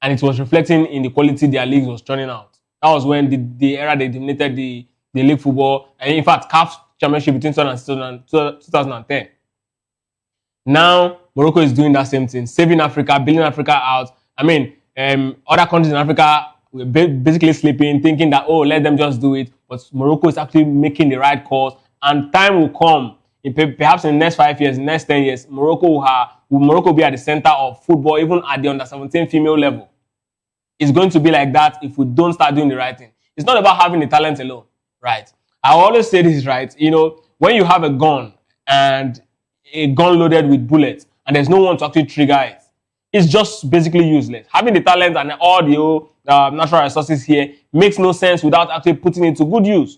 Speaker 10: And it was reflecting in the quality their leagues was turning out. That was when the era they dominated the league football. And in fact, CAF championship between 2010. Now, Morocco is doing that same thing, saving Africa, building Africa out. I mean, other countries in Africa were basically sleeping, thinking that, let them just do it. But Morocco is actually making the right calls. And time will come, perhaps in the next 5 years, in the next 10 years, Morocco will be at the center of football, even at the under-17 female level. It's going to be like that if we don't start doing the right thing. It's not about having the talent alone, right? I always say this, right? When you have a gun and a gun loaded with bullets and there's no one to actually trigger it, it's just basically useless. Having the talent and all the natural resources here makes no sense without actually putting it to good use.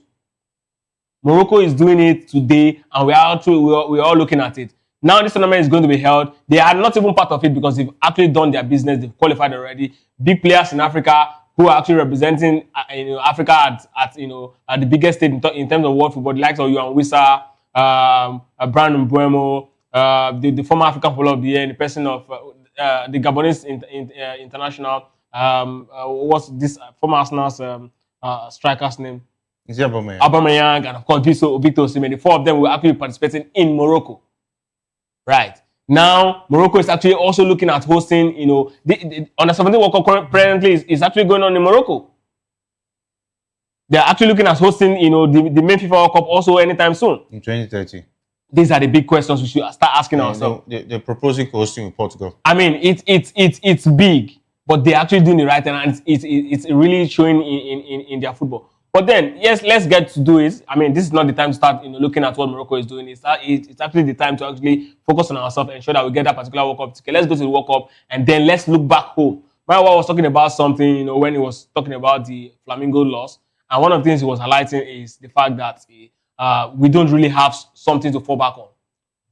Speaker 10: Morocco is doing it today, and we're all looking at it. Now this tournament is going to be held. They are not even part of it because they've actually done their business. They've qualified already. Big players in Africa who are actually representing Africa at the biggest stage in terms of world football, the likes of Yohan Wissa, Brandon Mbuemo, the former African Footballer of the Year, in the person of the Gabonese international. What's this former Arsenal's striker's name?
Speaker 12: Is it Aubameyang?
Speaker 10: Aubameyang, and of course Victor Osimhen. The four of them were actually participating in Morocco. Right. Now, Morocco is actually also looking at hosting, the Under 17 World Cup currently is actually going on in Morocco. They're actually looking at hosting, the main FIFA World Cup also anytime soon.
Speaker 12: In 2030.
Speaker 10: These are the big questions we should start asking ourselves.
Speaker 12: They're proposing hosting in Portugal.
Speaker 10: I mean, it's big, but they're actually doing the right thing, and it's really showing in their football. But then, yes, let's get to do it. I mean, this is not the time to start, looking at what Morocco is doing. It's actually the time to actually focus on ourselves and ensure that we get that particular World Cup ticket. Let's go to the World Cup, and then let's look back home. Remember, I was talking about something, when he was talking about the Flamingo loss, and one of the things he was highlighting is the fact that we don't really have something to fall back on.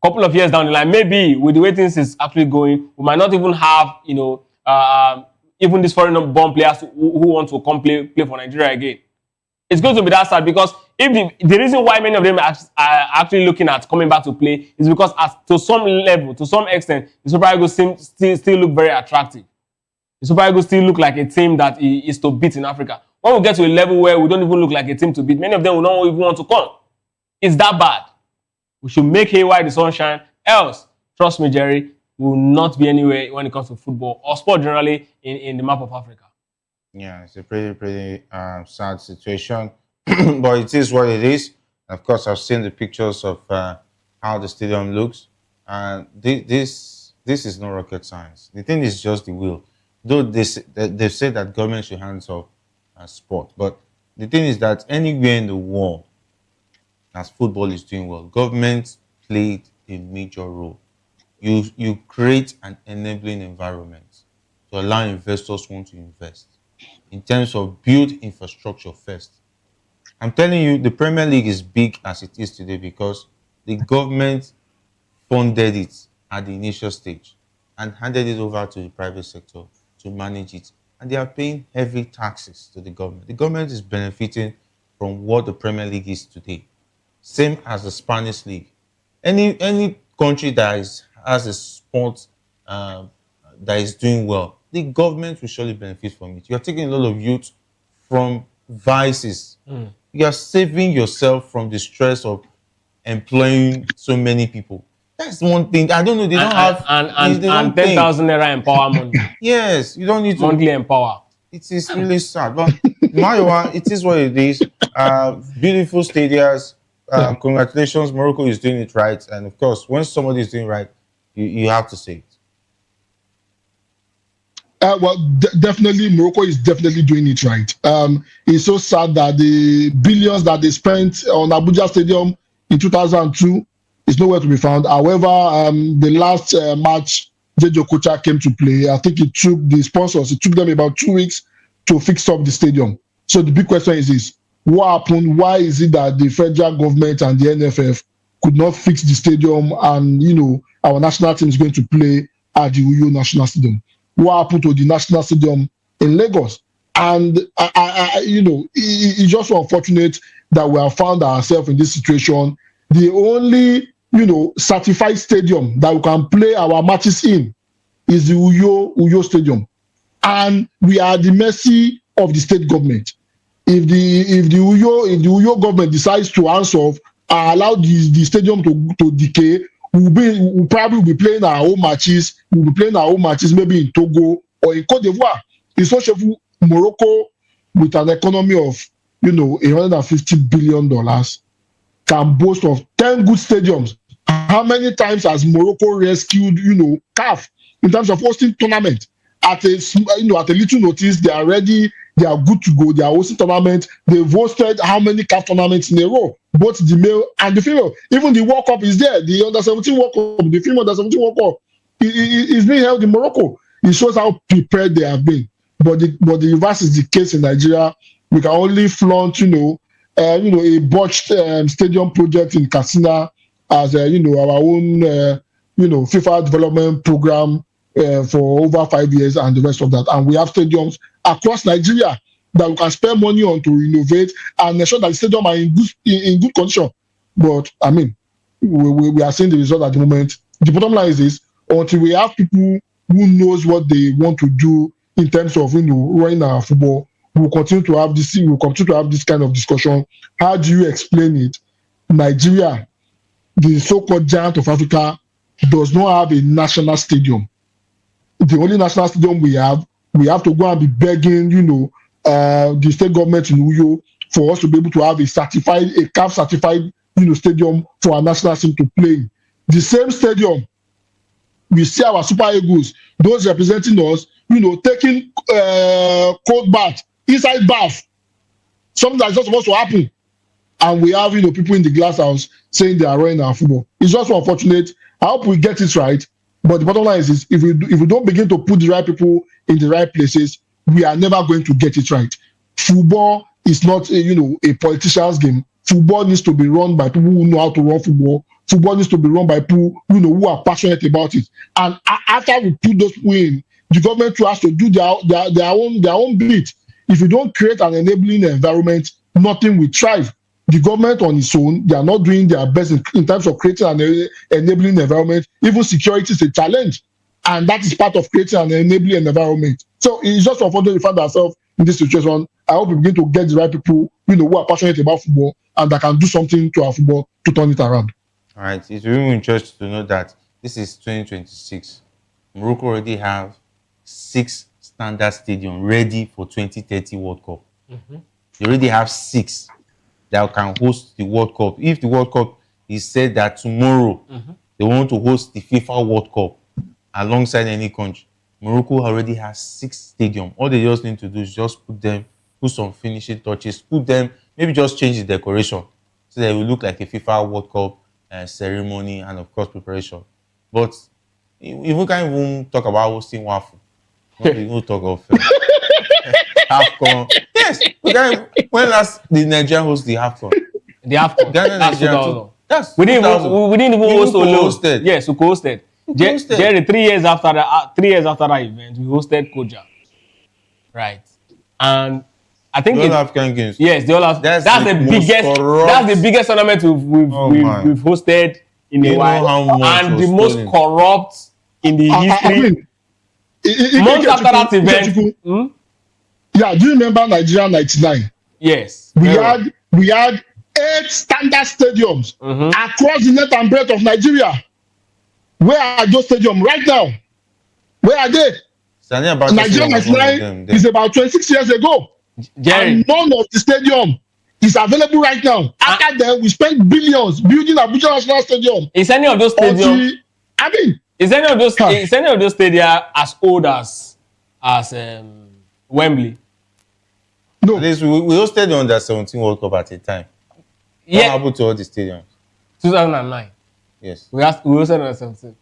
Speaker 10: A couple of years down the line, maybe with the way things is actually going, we might not even have, even these foreign-born players who want to come play for Nigeria again. It's going to be that sad because if the reason why many of them are actually looking at coming back to play is because to some level, to some extent, the Super Eagles still look very attractive. The Super Eagles still look like a team that is to beat in Africa. When we get to a level where we don't even look like a team to beat, many of them will not even want to come. It's that bad. We should make haywire the sunshine. Else, trust me, Jerry, we will not be anywhere when it comes to football or sport generally in the map of Africa.
Speaker 12: Yeah, it's a pretty sad situation, but it is what it is. Of course, I've seen the pictures of how the stadium looks, and this is no rocket science. The thing is just the will. Though they've said that government should hands off sport, but the thing is that anywhere in the world, as football is doing well, government played a major role. You create an enabling environment to allow investors want to invest. In terms of build infrastructure first. I'm telling you, the Premier League is big as it is today because the government funded it at the initial stage and handed it over to the private sector to manage it. And they are paying heavy taxes to the government. The government is benefiting from what the Premier League is today. Same as the Spanish League. Any country that has a sport that is doing well, the government will surely benefit from it. You are taking a lot of youth from vices. You are saving yourself from the stress of employing so many people. That's one thing. I don't know. They don't have
Speaker 10: and 10,000 naira empowerment.
Speaker 12: Yes, you don't need to
Speaker 10: monthly empower.
Speaker 12: It is really sad, but Mayowa, it is what it is. Beautiful stadiums. Congratulations, Morocco is doing it right, and of course, when somebody is doing right, you have to say it.
Speaker 21: Well, definitely, Morocco is definitely doing it right. It's so sad that the billions that they spent on Abuja Stadium in 2002 is nowhere to be found. However, the last match, Jejo Kocha came to play. I think it took the sponsors, it took them about 2 weeks to fix up the stadium. So the big question is this: what happened? Why is it that the federal government and the NFF could not fix the stadium, and our national team is going to play at the Uyo National Stadium? What happened to the national stadium in Lagos? And it's just unfortunate that we have found ourselves in this situation. The only certified stadium that we can play our matches in is the Uyo Stadium, and we are at the mercy of the state government. If the Uyo government decides to hands off and allow the stadium to decay, we'll probably be playing our own matches. We'll be playing our own matches maybe in Togo or in Cote d'Ivoire. It's such a Morocco with an economy of $150 billion can boast of 10 good stadiums. How many times has Morocco rescued CAF in terms of hosting tournament? At a little notice, they are ready. They are good to go. They are hosting tournament. They've hosted how many CAF tournaments in a row? Both the male and the female. Even the World Cup is there. The under-17 World Cup, the female under-17 World Cup is being held in Morocco. It shows how prepared they have been. But the reverse is the case in Nigeria. We can only flaunt, a botched stadium project in Katsina as our own FIFA development program for over 5 years and the rest of that. And we have stadiums across Nigeria that we can spend money on to renovate and ensure that the stadium are in good condition. But I mean, we are seeing the result at the moment. The bottom line is this: until we have people who knows what they want to do in terms of running our football, we'll continue to have this. We'll continue to have this kind of discussion. How do you explain it? Nigeria, the so-called giant of Africa, does not have a national stadium. The only national stadium we have to go and be begging, the state government in Uyo for us to be able to have a CAF certified, stadium for our national team to play in. The same stadium, we see our Super Eagles, those representing us, taking cold bath, inside bath, something that's not supposed to happen. And we have, people in the glass house saying they are running our football. It's just unfortunate. I hope we get it right. But the bottom line is if we don't begin to put the right people in the right places, we are never going to get it right. Football is not a politician's game. Football needs to be run by people who know how to run football. Football needs to be run by people who are passionate about it. And after we put those people in, the government has to do their own bit. If you don't create an enabling environment, nothing will thrive. The government on its own, they are not doing their best in terms of creating an enabling environment. Even security is a challenge. And that is part of creating an enabling environment. So it's just unfortunate we find ourselves in this situation. I hope we begin to get the right people who are passionate about football and that can do something to our football to turn it around.
Speaker 16: All right. It's really interesting to know that this is 2026. Morocco already have 6 standard stadiums ready for 2030 World Cup.
Speaker 10: Mm-hmm.
Speaker 16: They already have 6 that can host the World Cup. If the World Cup is said that tomorrow they want to host the FIFA World Cup alongside any country, Morocco already has 6 stadiums. All they just need to do is just put some finishing touches, maybe just change the decoration so that it will look like a FIFA World Cup ceremony and of course preparation. But if we can't even talk about hosting waffle, we will talk of AFCON. Yes, when last did Nigeria host the AFCON?
Speaker 10: The AFCON.
Speaker 16: Ghana, Nigeria.
Speaker 10: Yes. We didn't even host Olo. Yes, we hosted. Jerry, 3 years after that event, we hosted Koja. Right. And I think
Speaker 16: the African Games.
Speaker 10: Yes, that's the biggest tournament we've hosted in a while. And the most corrupt in the history. Months after that event.
Speaker 21: Yeah, do you remember Nigeria 99?
Speaker 10: Yes.
Speaker 21: We had 8 standard stadiums across the length and breadth of Nigeria. Where are those stadiums right now? Where are they? Nigeria 99 is about 26 years ago.
Speaker 10: Jerry.
Speaker 21: And none of the stadium is available right now. After that, we spent billions building Abuja National Stadium.
Speaker 10: Is any of those stadiums? Is any of those stadia as old as Wembley?
Speaker 21: No.
Speaker 16: At least we hosted the Under 17 World Cup at a time. What happened to all the stadiums?
Speaker 10: 2009.
Speaker 16: Yes.
Speaker 10: We hosted Under 17.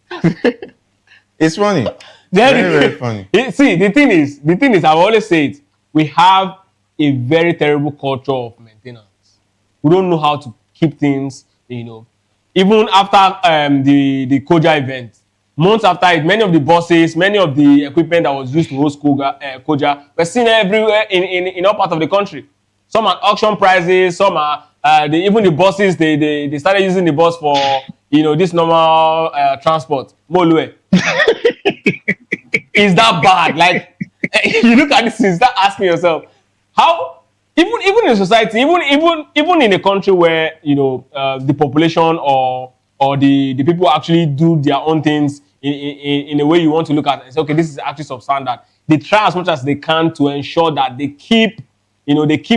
Speaker 16: It's funny. Very funny.
Speaker 10: See, the thing is, I've always said, we have a very terrible culture of maintenance. We don't know how to keep things, Even after the Koja event, months after it, many of the buses, many of the equipment that was used to host Koja were seen everywhere in all parts of the country. Some are auction prices, some are even the buses. They started using the bus for this normal transport. Molue. Is that bad? Like you look at this and start asking yourself, how even in society, even in a country where the population or the people actually do their own things in a way you want to look at it and say, okay, this is actually substandard. They try as much as they can to ensure that they keep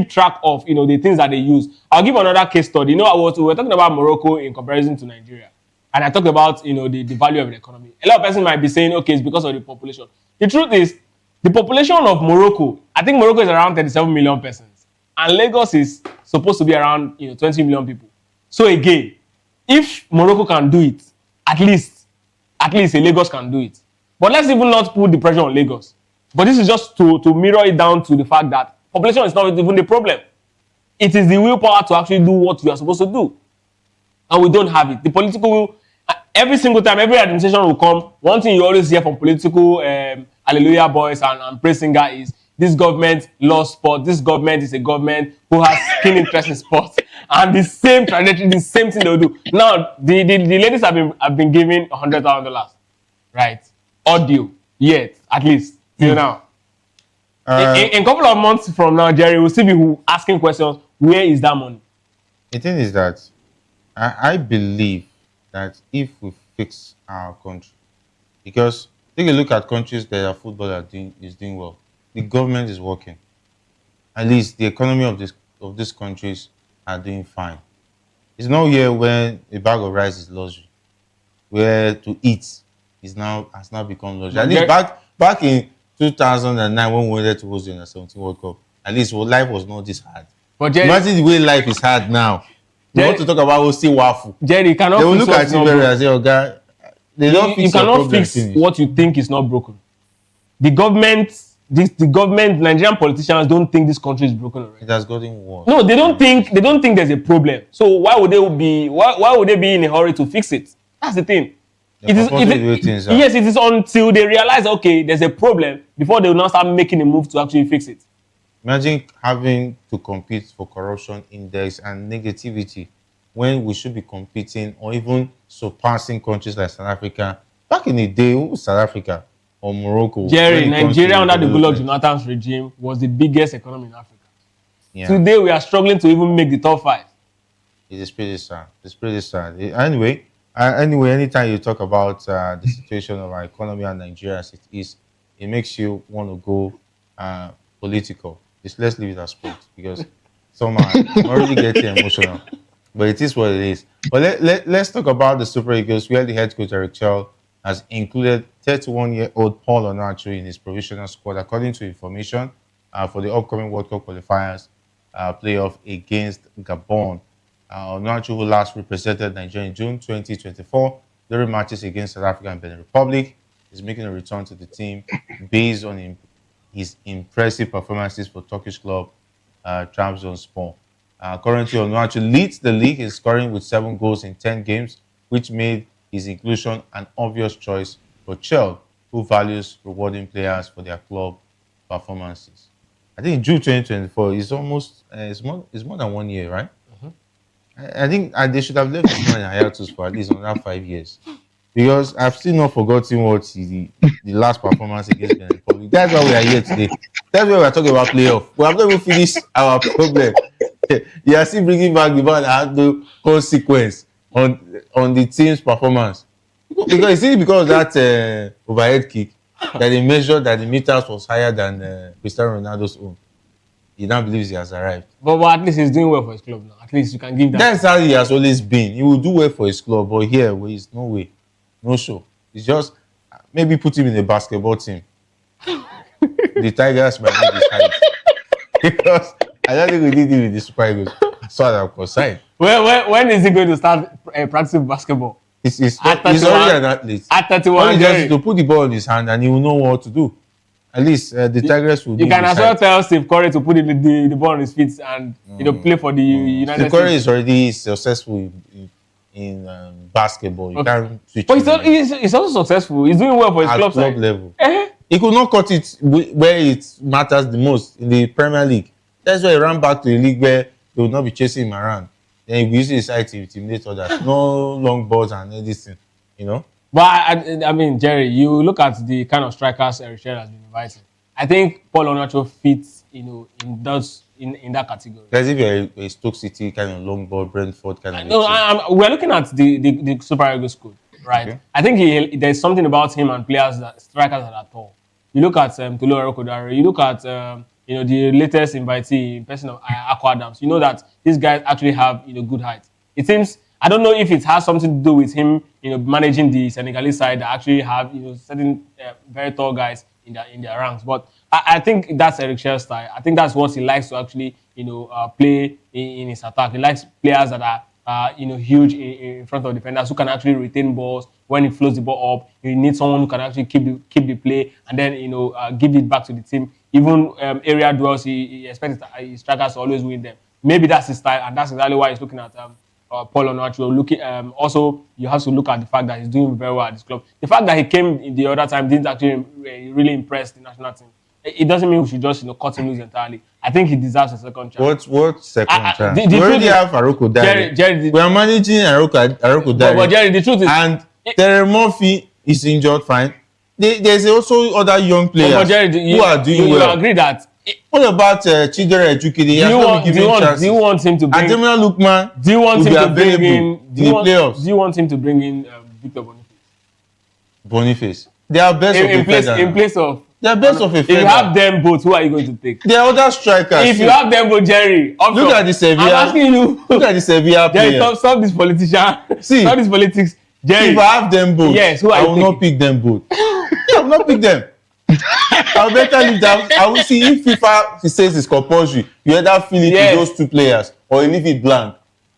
Speaker 10: track of the things that they use. I'll give another case study. We were talking about Morocco in comparison to Nigeria. And I talked about the value of the economy. A lot of people might be saying, okay, it's because of the population. The truth is, the population of Morocco, I think Morocco is around 37 million persons. And Lagos is supposed to be around 20 million people. So again, if Morocco can do it, at least Lagos can do it. But let's even not put the pressure on Lagos. But this is just to mirror it down to the fact that population is not even the problem. It is the willpower to actually do what you are supposed to do. And we don't have it. The political will, every single time, every administration will come, one thing you always hear from political hallelujah boys and praise singer is this government loves sport. This government is a government who has keen interest in sport. And the same trajectory, the same thing they'll do. Now, the ladies have been given $100,000, right? Audio, yet, at least, till now. In a couple of months from now, Jerry, will still be asking questions, where is that money?
Speaker 16: The thing is that I believe that if we fix our country, because take a look at countries that their football is doing well. The government is working. At least the economy of these countries are doing fine. It's not here when a bag of rice is luxury, where to eat has now become luxury. At least back in 2009 when we wanted to host the Under-17 World Cup, at least life was not this hard. But Jerry, imagine the way life is hard now. You want to talk about hosting waffle.
Speaker 10: Jerry, you cannot.
Speaker 16: They will look at you very and say, "Okay, they don't fix
Speaker 10: you cannot fix
Speaker 16: finish.
Speaker 10: What you think is not broken." The government, Nigerian politicians don't think this country is broken already.
Speaker 16: It has gotten worse.
Speaker 10: No, they don't think there's a problem. So why would they be in a hurry to fix it? That's the thing. It is until they realize, okay, there's a problem before they will now start making a move to actually fix it.
Speaker 16: Imagine having to compete for corruption index and negativity when we should be competing or even surpassing countries like South Africa. Back in the day, who was South Africa or Morocco?
Speaker 10: Jerry, Nigeria under the Goodluck Jonathan's regime was the biggest economy in Africa. Yeah. Today, we are struggling to even make the top 5.
Speaker 16: It is pretty sad. It's pretty sad. Anyway, anytime you talk about the situation of our economy and Nigeria as it is, it makes you want to go political. Let's leave it as sport because somehow I'm already getting emotional. But it is what it is. But let's talk about the Super Eagles, where the head coach Eric Charles has included 31-year-old Paul Onuachu in his provisional squad, according to information for the upcoming World Cup qualifiers playoff against Gabon. Onuachu, who last represented Nigeria in June 2024 during matches against South Africa and Benin Republic, is making a return to the team based on his impressive performances for Turkish club Trabzonspor. Currently, Onuachu leads the league in scoring with 7 goals in 10 games, which made his inclusion an obvious choice for Chelsea, who values rewarding players for their club performances. I think in June 2024 is almost it's more than 1 year, right? I think they should have left this man in hiatus for at least another 5 years. Because I've still not forgotten what the last performance against Benin Republic. That's why we are here today. That's why we are talking about playoff. We have not even finished our problem. You are still bringing back the ball that had no consequence on the team's performance. Because of that overhead kick that they measured that the meters was higher than Cristiano Ronaldo's own. He now believes he has arrived.
Speaker 10: But at least he's doing well for his club now. At least you can give that.
Speaker 16: That's how he has always been. He will do well for his club, but here, there's no way. No show. It's just maybe put him in a basketball team. The Tigers might need his height. Because I don't think we need him with the Super Eagles. So I'm concerned.
Speaker 10: When is he going to start practicing basketball?
Speaker 16: He's already an athlete.
Speaker 10: At 31,
Speaker 16: he just to put the ball in his hand and he will know what to do. At least the Tigers will do.
Speaker 10: You can as well tell Steve Curry to put the ball on his feet and play for the United States.
Speaker 16: Steve Curry is already successful in basketball. You can't switch.
Speaker 10: But he's also successful. He's doing well for his club side.
Speaker 16: Level. He could not cut it where it matters the most in the Premier League. That's why he ran back to the league where they would not be chasing him around. Then he will use his side to intimidate others. No long balls and anything,
Speaker 10: But I mean, Jerry, you look at the kind of strikers Eric Charles has been inviting. I think Paul Onuachu fits, in that category.
Speaker 16: Because if you're a Stoke City kind of long ball, Brentford kind of.
Speaker 10: No, we're looking at the Super Eagles squad, right? Okay. I think there's something about him and strikers that are tall. You look at Tolu Arokodare. You look at the latest invitee in person of Aqua Adams. You know that these guys actually have good height. It seems. I don't know if it has something to do with him, managing the Senegalese side that actually have, certain very tall guys in their ranks. But I think that's Eric Charles' style. I think that's what he likes to actually, play in his attack. He likes players that are, huge in front of defenders who can actually retain balls when he floats the ball up. You need someone who can actually keep the play and then, give it back to the team. Even area duels, he expects his strikers to always win them. Maybe that's his style, and that's exactly why he's looking at Paul Onuachu. Looking, also, you have to look at the fact that he's doing very well at this club. The fact that he came in the other time didn't actually really impress the national team. It doesn't mean we should just cut him loose entirely. I think he deserves a second chance.
Speaker 16: What second chance?
Speaker 10: The
Speaker 16: we already have Aroko Dare.
Speaker 10: Jerry,
Speaker 16: we are managing Aroko Dare.
Speaker 10: But Jerry, the truth is,
Speaker 16: and Terry Murphy is injured. Fine. There's also other young players who are doing well.
Speaker 10: You agree that?
Speaker 16: What about Chidera Ejukide?
Speaker 10: Do you want him to bring?
Speaker 16: Ademina Lookman.
Speaker 10: Do you want him to bring in
Speaker 16: the playoffs?
Speaker 10: Do you want him to bring in Victor
Speaker 16: Boniface? They are best
Speaker 10: in place of.
Speaker 16: They are best of a feather.
Speaker 10: If you have them both, who are you going to take?
Speaker 16: They are other strikers.
Speaker 10: If you have them both, Jerry,
Speaker 16: look at the Sevilla.
Speaker 10: I'm asking you.
Speaker 16: Look at the Sevilla player.
Speaker 10: Jerry, stop this politician.
Speaker 16: See,
Speaker 10: stop this politics. Jerry,
Speaker 16: if I have them both,
Speaker 10: yes, who are
Speaker 16: I will not pick them both. I will not pick them. I'll better leave that. I will see if FIFA says it's compulsory. You either fill it with those two players or you leave it blank.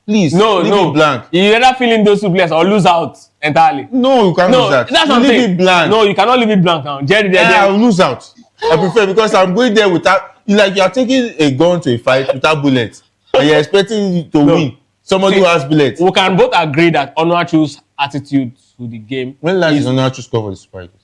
Speaker 16: Please, leave it blank.
Speaker 10: You either fill in those two players or lose out entirely.
Speaker 16: No, you can't lose that.
Speaker 10: That's
Speaker 16: you leave it blank.
Speaker 10: No, you cannot leave it blank now. Jerry,
Speaker 16: I will lose out. I prefer because I'm going there without. You are taking a gun to a fight without bullets, and you're expecting to win. Somebody who has bullets.
Speaker 10: We can both agree that Onuachu's attitude to the game.
Speaker 16: When last did Onuachu score for the Super Eagles?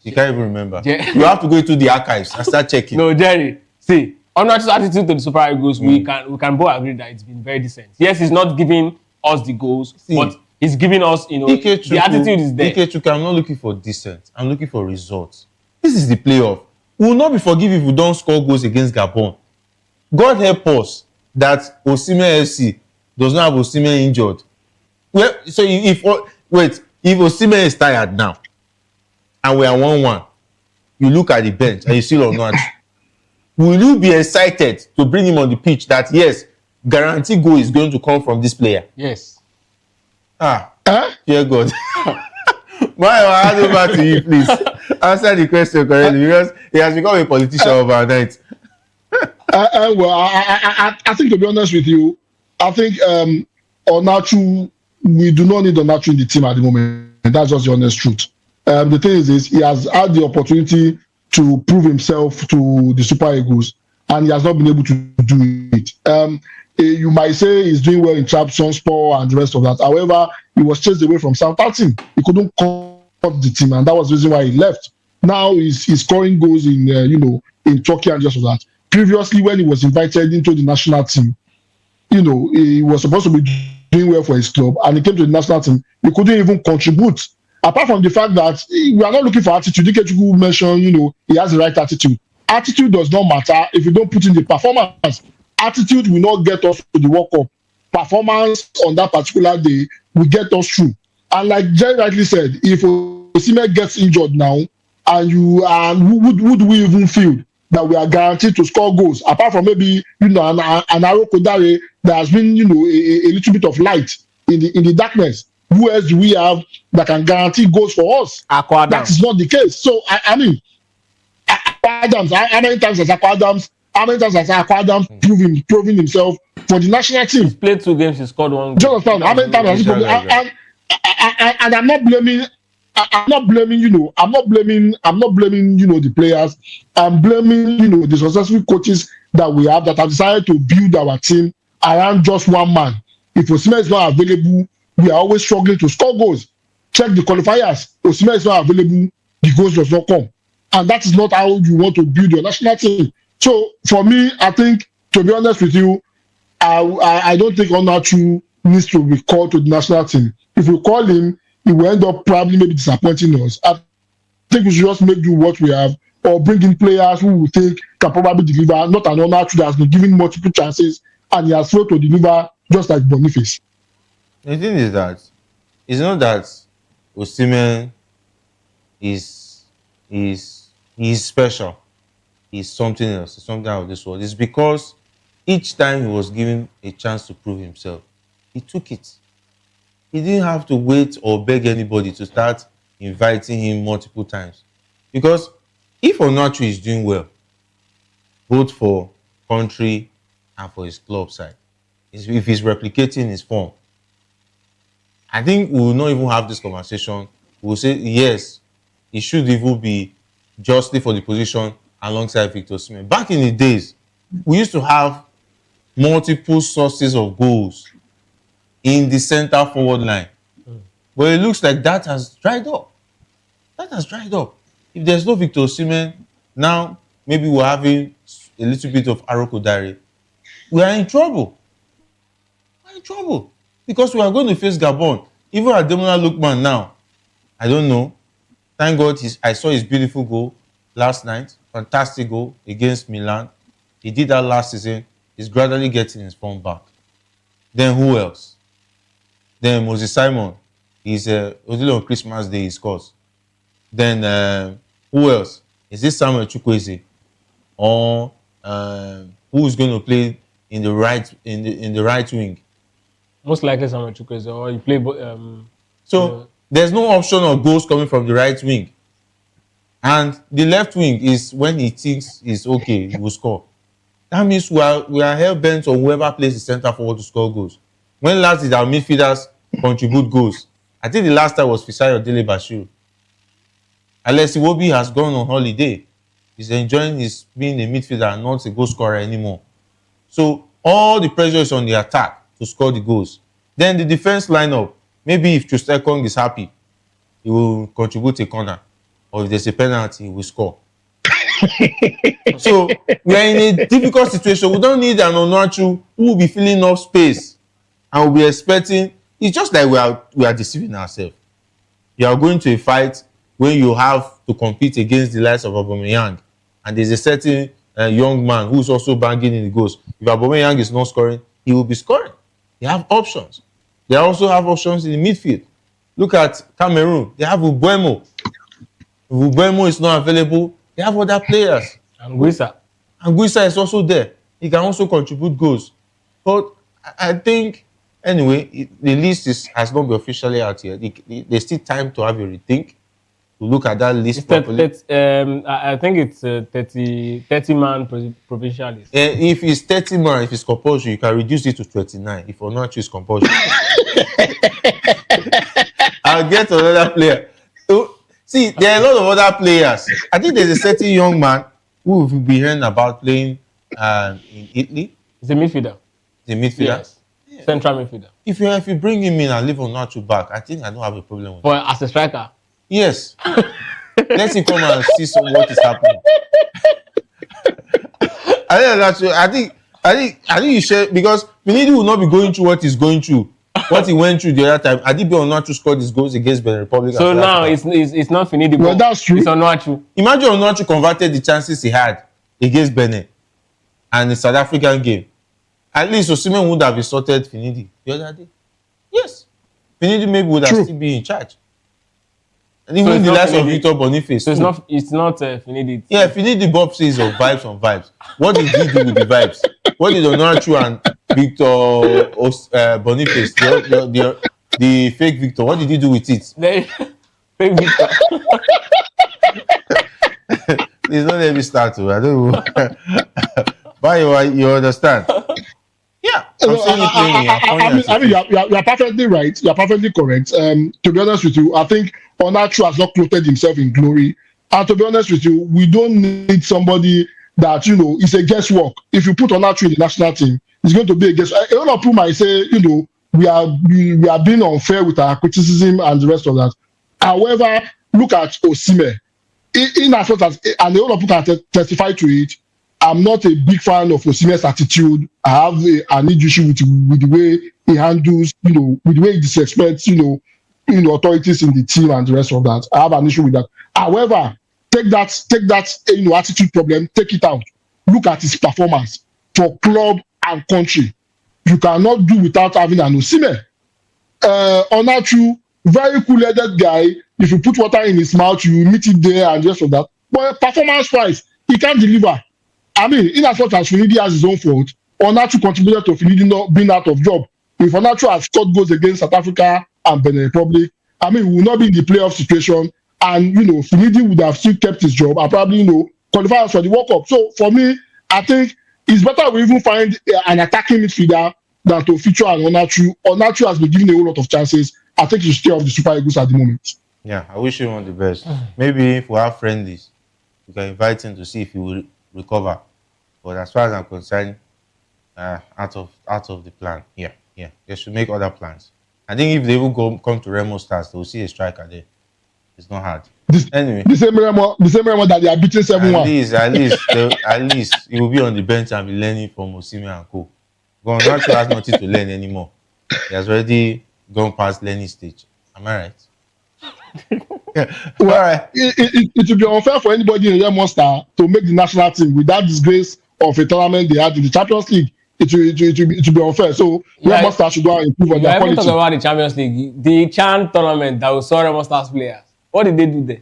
Speaker 16: You can't even remember. You have to go into the archives and start checking.
Speaker 10: No, Jerry. See, Onuachu's attitude to the Super Eagles, we can both agree that it's been very decent. Yes, he's not giving us the goals, but he's giving us, the attitude is there.
Speaker 16: I'm not looking for decent. I'm looking for results. This is the playoff. We will not be forgiven if we don't score goals against Gabon. God help us that Osimhen FC does not have Osimhen injured. Well, so if Osimhen is tired now and we are 1-1, you look at the bench and you see Onuachu. Will you be excited to bring him on the pitch that yes, guaranteed goal is going to come from this player?
Speaker 10: Yes.
Speaker 16: Dear God. I'll hand over to you, please. Answer the question correctly because he has become a politician overnight.
Speaker 21: I think, to be honest with you, I think Onuachu, we do not need Onuachu in the team at the moment. That's just the honest truth. The thing is he has had the opportunity to prove himself to the Super Eagles, and he has not been able to do it. You might say he's doing well in Trabzonspor and the rest of that. However, he was chased away from Southampton. He couldn't come up the team, and that was the reason why he left. Now he's scoring goals in in Turkey and just of that. Previously, when he was invited into the national team, he was supposed to be doing well for his club, and he came to the national team. He couldn't even contribute. Apart from the fact that we are not looking for attitude. Ikechukwu mentioned, he has the right attitude. Attitude does not matter if you don't put in the performance. Attitude will not get us to the World Cup. Performance on that particular day will get us through. And like Jerry rightly said, if Osimhen gets injured now, and would we even feel that we are guaranteed to score goals, apart from maybe an Aroko Dare that has been a little bit of light in the darkness? Who else do we have that can guarantee goals for us? That is not the case. So I mean, Adams, how many times has Adams proving himself for the national team?
Speaker 10: He's played 2 games, he scored 1 goal.
Speaker 21: Jonathan, how many times has he proven? And I'm not blaming the players. I'm blaming the successful coaches that we have that have decided to build our team around just one man. If Osimhen is not available, we are always struggling to score goals. Check the qualifiers. Osimhen is not available, the goals does not come. And that is not how you want to build your national team. So for me, I think, to be honest with you, I don't think Onuachu needs to be called to the national team. If we call him, he will end up probably maybe disappointing us. I think we should just make do what we have, or bring in players who we think can probably deliver, not an Onuachu that has been given multiple chances and he has failed to deliver, just like Boniface.
Speaker 16: The thing is that it's not that Osimhen is special. He's something else. It's something out of this world. It's because each time he was given a chance to prove himself, he took it. He didn't have to wait or beg anybody to start inviting him multiple times. Because if Onuachu is doing well, both for country and for his club side, if he's replicating his form, I think we will not even have this conversation. We will say, yes, he should even be justly for the position alongside Victor Osimhen. Back in the days, we used to have multiple sources of goals in the center forward line. But it looks like that has dried up. That has dried up. If there's no Victor Osimhen, now maybe we're having a little bit of Aroko Dare. We are in trouble. We are in trouble. Because we are going to face Gabon. Even Ademola Lookman now, I don't know. Thank God I saw his beautiful goal last night. Fantastic goal against Milan. He did that last season. He's gradually getting his form back. Then who else? Then Moses Simon. He's only on Christmas Day he scores. Then who else? Is this Samuel Chukwueze? Or who is going to play in the right wing?
Speaker 10: Most likely Samuel Chukwueze, or you play.
Speaker 16: There's no option of goals coming from the right wing, and the left wing is when he thinks it's okay, he will score. That means we are hell bent on whoever plays the center forward to score goals. When last did our midfielders contribute goals? I think the last time was Fisayo Dele Bashiru. Alex Iwobi has gone on holiday. He's enjoying his being a midfielder and not a goal scorer anymore. So all the pressure is on the attack to score the goals. Then the defense lineup, maybe if Trostekong is happy, he will contribute a corner. Or if there's a penalty, he will score. So we are in a difficult situation. We don't need an Onuachu who will be filling up space and will be expecting. It's just like we are deceiving ourselves. You are going to a fight when you have to compete against the likes of Aubameyang, and there's a certain young man who's also banging in the goals. If Aubameyang is not scoring, he will be scoring. They have options. They also have options in the midfield. Look at Cameroon. They have Ubuemo. If Ubuemo is not available, they have other players. Anguissa is also there. He can also contribute goals. But I think, anyway, the list has not been officially out yet. There's still time to have a rethink, to look at that list properly.
Speaker 10: I think it's 30-man provincial list.
Speaker 16: If it's 30 man, if it's compulsory, you can reduce it to 29. If or not, choose compulsory. I'll get another player. So, see, there are a lot of other players. I think there's a certain young man who will be hearing about playing in Italy.
Speaker 10: He's a midfielder.
Speaker 16: He's a midfielder?
Speaker 10: Yes. Yeah. Central midfielder.
Speaker 16: If you bring him in and leave Onuachu back, I think I don't have a problem with
Speaker 10: that. As a striker?
Speaker 16: Yes. Let him come and see what is happening. I think you should, because Finidi will not be going through what he's going through. What he went through the other time. Adibe Onuachu scored his goals against Benin Republic.
Speaker 10: So now it's not Finidi.
Speaker 21: Well, that's true.
Speaker 10: It's Onuachu.
Speaker 16: Imagine Onuachu converted the chances he had against Benin and the South African game. At least Osimhen would have insulted Finidi the other day. Yes. Finidi maybe would have still been in charge. And even the likes of Victor Boniface.
Speaker 10: So it's not Finidi.
Speaker 16: Yeah, Finidi Bob says of vibes on vibes. What did he do with the vibes? What did Onuachu and Victor Boniface, the fake Victor, what did he do with it?
Speaker 10: Fake Victor.
Speaker 16: Please don't let me start to. I don't know. But you understand. Yeah.
Speaker 21: I mean, you're perfectly right. You're perfectly correct. To be honest with you, I think Onuachu has not clothed himself in glory. And to be honest with you, we don't need somebody that, it's a guesswork. If you put Onuachu in the national team, it's going to be a guesswork. A lot of people might say, we are being unfair with our criticism and the rest of that. However, look at Osimhen. In as much as, and a lot of people can testify to it, I'm not a big fan of Osimhen's attitude. I have an issue with the way he handles, with the way he disrespects, authorities in the team and the rest of that. I have an issue with that. However, take that attitude problem, take it out. Look at his performance for club and country. You cannot do without having an Osimhen. Onuachu, very cool-headed guy. If you put water in his mouth, you meet it there and the rest of that. But performance-wise, he can't deliver. I mean, in as much as Finidi has his own fault, Onuachu contributed to Finidi not being out of job. If Onuachu had scored goals against South Africa and Benin Republic, I mean, we would not be in the playoff situation, and Finidi would have still kept his job and probably qualify us for the World Cup. So for me, I think it's better we even find an attacking midfielder than to feature an Onuachu. Onuachu has been given a whole lot of chances. I think he should stay off the Super Eagles at the moment.
Speaker 16: Yeah, I wish him all the best. Maybe if we have friendlies, we can invite him to see if he will recover. But as far as I'm concerned, out of the plan. Yeah. Yeah, they should make other plans. I think if they will come to Remo Stars, they will see a striker there. It's not hard. Anyway,
Speaker 21: the same Remo that they are beating 7-1.
Speaker 16: At least he will be on the bench and be learning from Osimhen and co. Governor Charles has nothing to learn anymore. He has already gone past learning stage. Am I right?
Speaker 21: Well, all right. It will be unfair for anybody in Remo Star to make the national team with that disgrace of a tournament they had in the Champions League. It will be unfair. So Remo Star should go and improve on their quality.
Speaker 10: Talk about the Champions League, the Chan tournament that we saw Remo Stars players. What did they do there?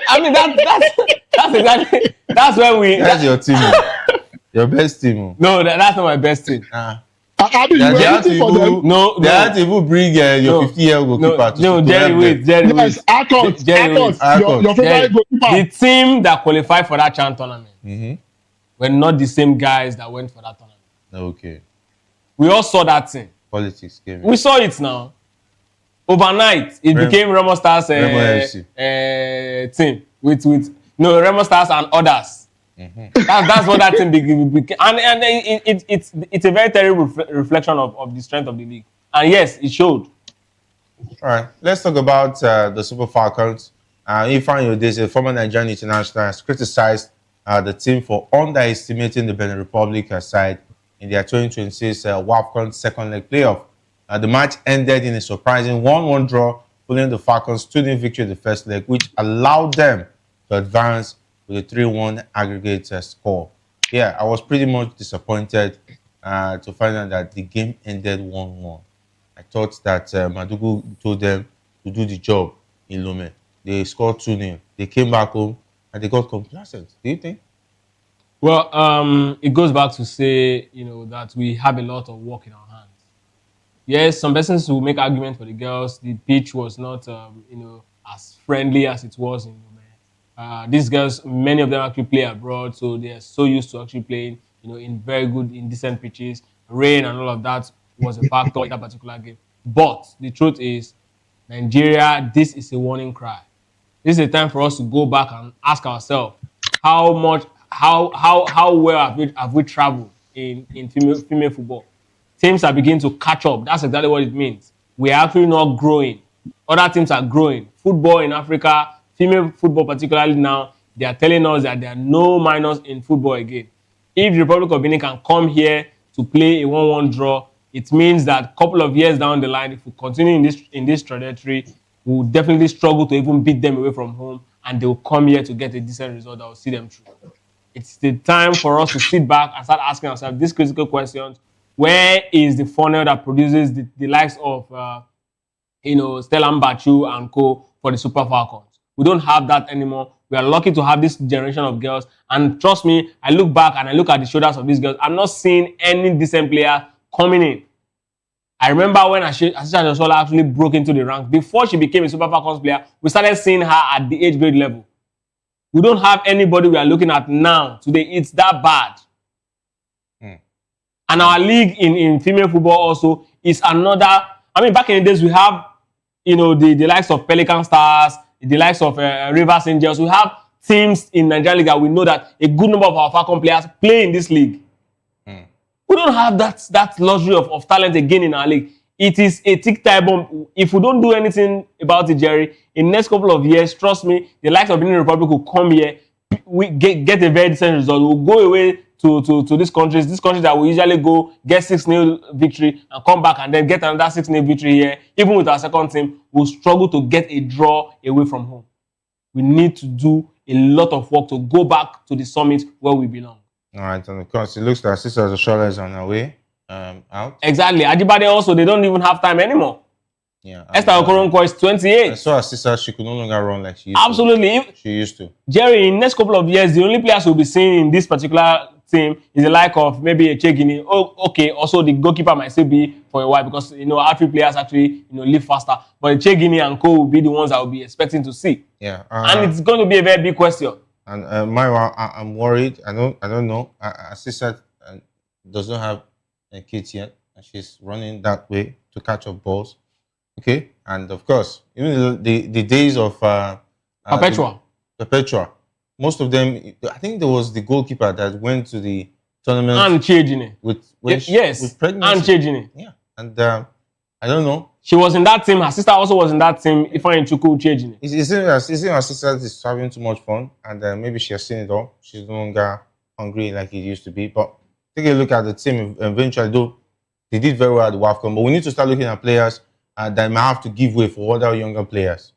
Speaker 10: I mean, that's exactly
Speaker 16: that's your team. Your best team.
Speaker 10: No, that's not my best team.
Speaker 21: I mean, you were rooting for them.
Speaker 16: They had to even bring your 50-year-old goalkeeper to
Speaker 10: Jerry wait.
Speaker 21: Yes, Akot, your favorite goalkeeper.
Speaker 10: The team that qualified for that Chan tournament were not the same guys that went for that tournament.
Speaker 16: Okay.
Speaker 10: We all saw that thing.
Speaker 16: Politics game.
Speaker 10: We saw it now. Overnight, it became Remo Stars team with Remo Stars and others. That's what that team became, and it's a very terrible reflection of the strength of the league. And yes, it showed.
Speaker 16: All right, let's talk about the Super Falcons. Ifeanyi Udeze, a former Nigerian international, has criticized the team for underestimating the Benin Republic side in their 2026 WAFCON second leg playoff. The match ended in a surprising 1-1 draw, following the Falcons' 2-0 victory in the first leg, which allowed them to advance with a 3-1 aggregate score. Yeah, I was pretty much disappointed to find out that the game ended 1-1. I thought that Madugu told them to do the job in Lome. They scored 2-0. They came back home and they got complacent. Do you think?
Speaker 10: Well, it goes back to say, that we have a lot of work in our hands. Yes, some persons will make argument for the girls. The pitch was not, as friendly as it was in Lome. These girls, many of them actually play abroad, so they are so used to actually playing, in very good, in decent pitches. Rain and all of that was a factor in that particular game. But the truth is, Nigeria, this is a warning cry. This is a time for us to go back and ask ourselves how well have we traveled in female football. Teams are beginning to catch up. That's exactly what it means. We are actually not growing. Other teams are growing. Football in Africa, female football particularly now, they are telling us that there are no minors in football again. If the Republic of Benin can come here to play a 1-1 draw, it means that a couple of years down the line, if we continue in this trajectory, we will definitely struggle to even beat them away from home, and they will come here to get a decent result that will see them through. It's the time for us to sit back and start asking ourselves these critical questions. Where is the funnel that produces the likes of, Stella Mbachu and co for the Super Falcons? We don't have that anymore. We are lucky to have this generation of girls. And trust me, I look back and I look at the shoulders of these girls. I'm not seeing any decent player coming in. I remember when Asisha Joshua actually broke into the ranks. Before she became a Super Falcons player, we started seeing her at the age grade level. We don't have anybody we are looking at now. Today, it's that bad. And our league in female football also is another. I mean, back in the days, we have, the likes of Pelican Stars, the likes of Rivers Angels. We have teams in Nigeria League that we know that a good number of our Falcon players play in this league. We don't have that luxury of talent again in our league. It is a tick-time bomb. If we don't do anything about it, Jerry, in the next couple of years, trust me, the likes of Benin Republic will come here, we get a very decent result. We'll go away to these countries that we usually go, get 6-0 victory and come back and then get another 6-0 victory here. Even with our second team, we'll struggle to get a draw away from home. We need to do a lot of work to go back to the summit where we belong.
Speaker 16: All right, and of course, it looks like Sister Joshua is on her way out.
Speaker 10: Exactly. Ajibade also, they don't even have time anymore.
Speaker 16: Yeah.
Speaker 10: Esther Okoronkwo is 28.
Speaker 16: I saw her sister, she could no longer run like she used
Speaker 10: Absolutely.
Speaker 16: to. She used to.
Speaker 10: Jerry, in the next couple of years, the only players we'll be seeing in this particular team is the like of maybe a Chegini. Oh, okay. Also, the goalkeeper might still be for a while because, our three players actually, live faster. But Chegini and co will be the ones I will be expecting to see.
Speaker 16: Yeah.
Speaker 10: And it's going to be a very big question.
Speaker 16: And Myra, I'm worried. I don't know. Our sister does not have a kid yet, and she's running that way to catch up balls. Okay, and of course, even the days of
Speaker 10: Perpetua,
Speaker 16: most of them. I think there was the goalkeeper that went to the tournament
Speaker 10: and Chejine.
Speaker 16: with pregnancy.
Speaker 10: And Chejine.
Speaker 16: Yeah, and I don't know.
Speaker 10: She was in that team. Her sister also was in that team. Ifeanyi Chukwu Chejine.
Speaker 16: It seems her sister is having too much fun, and maybe she has seen it all. She's no longer hungry like it used to be. But take a look at the team. Eventually, though, they did very well at the WAFCON. But we need to start looking at players that might have to give way for other younger players.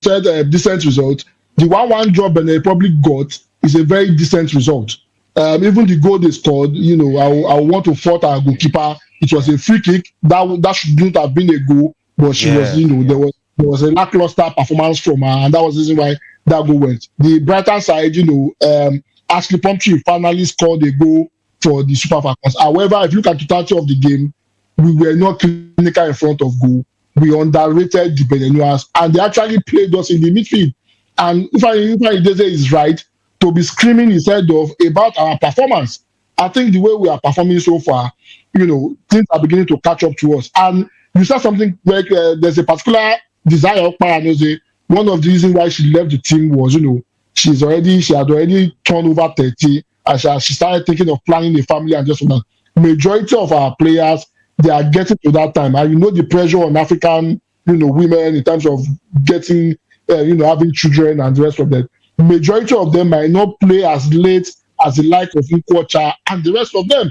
Speaker 21: Said a decent result. The 1-1 draw Benin Republic got is a very decent result. Even the goal they scored, you know, I want to fault our goalkeeper. It was a free kick that shouldn't have been a goal, but she was, you know, there was a lackluster performance from her, and that was the reason why that goal went. The brighter side, you know, Ashley Pumphrey finally scored a goal for the Super Falcons. However, if you look at the totality of the game, we were not clinical in front of goal. We underrated the Benin, and they actually played us in the midfield. And if Ideze is right, to be screaming his head off about our performance. I think the way we are performing so far, you know, things are beginning to catch up to us. And you said something like there's a particular desire of Paranoze. One of the reasons why she left the team was, you know, she had already turned over 30, and she started thinking of planning a family and just that. Majority of our players, they are getting to that time. And you know the pressure on African, you know, women in terms of getting, you know, having children and the rest of that. Majority of them might not play as late as the like of Nkwocha and the rest of them.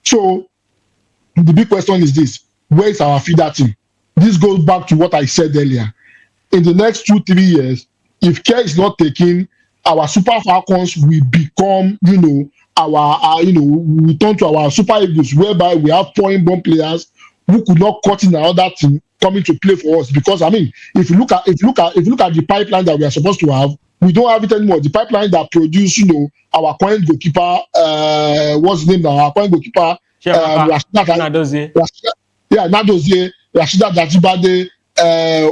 Speaker 21: So the big question is this: where is our feeder team? This goes back to what I said earlier. In the next 2-3 years, if care is not taken, our Super Falcons will become, you know, our you know, we turn to our Super Eagles, whereby we have foreign-born players who could not cut in another team coming to play for us. Because I mean, if you look at the pipeline that we are supposed to have, we don't have it anymore. The pipeline that produced, you know, our current goalkeeper, what's his name now? Our current goalkeeper,
Speaker 10: Nadozie,
Speaker 21: Rashida Dajibade,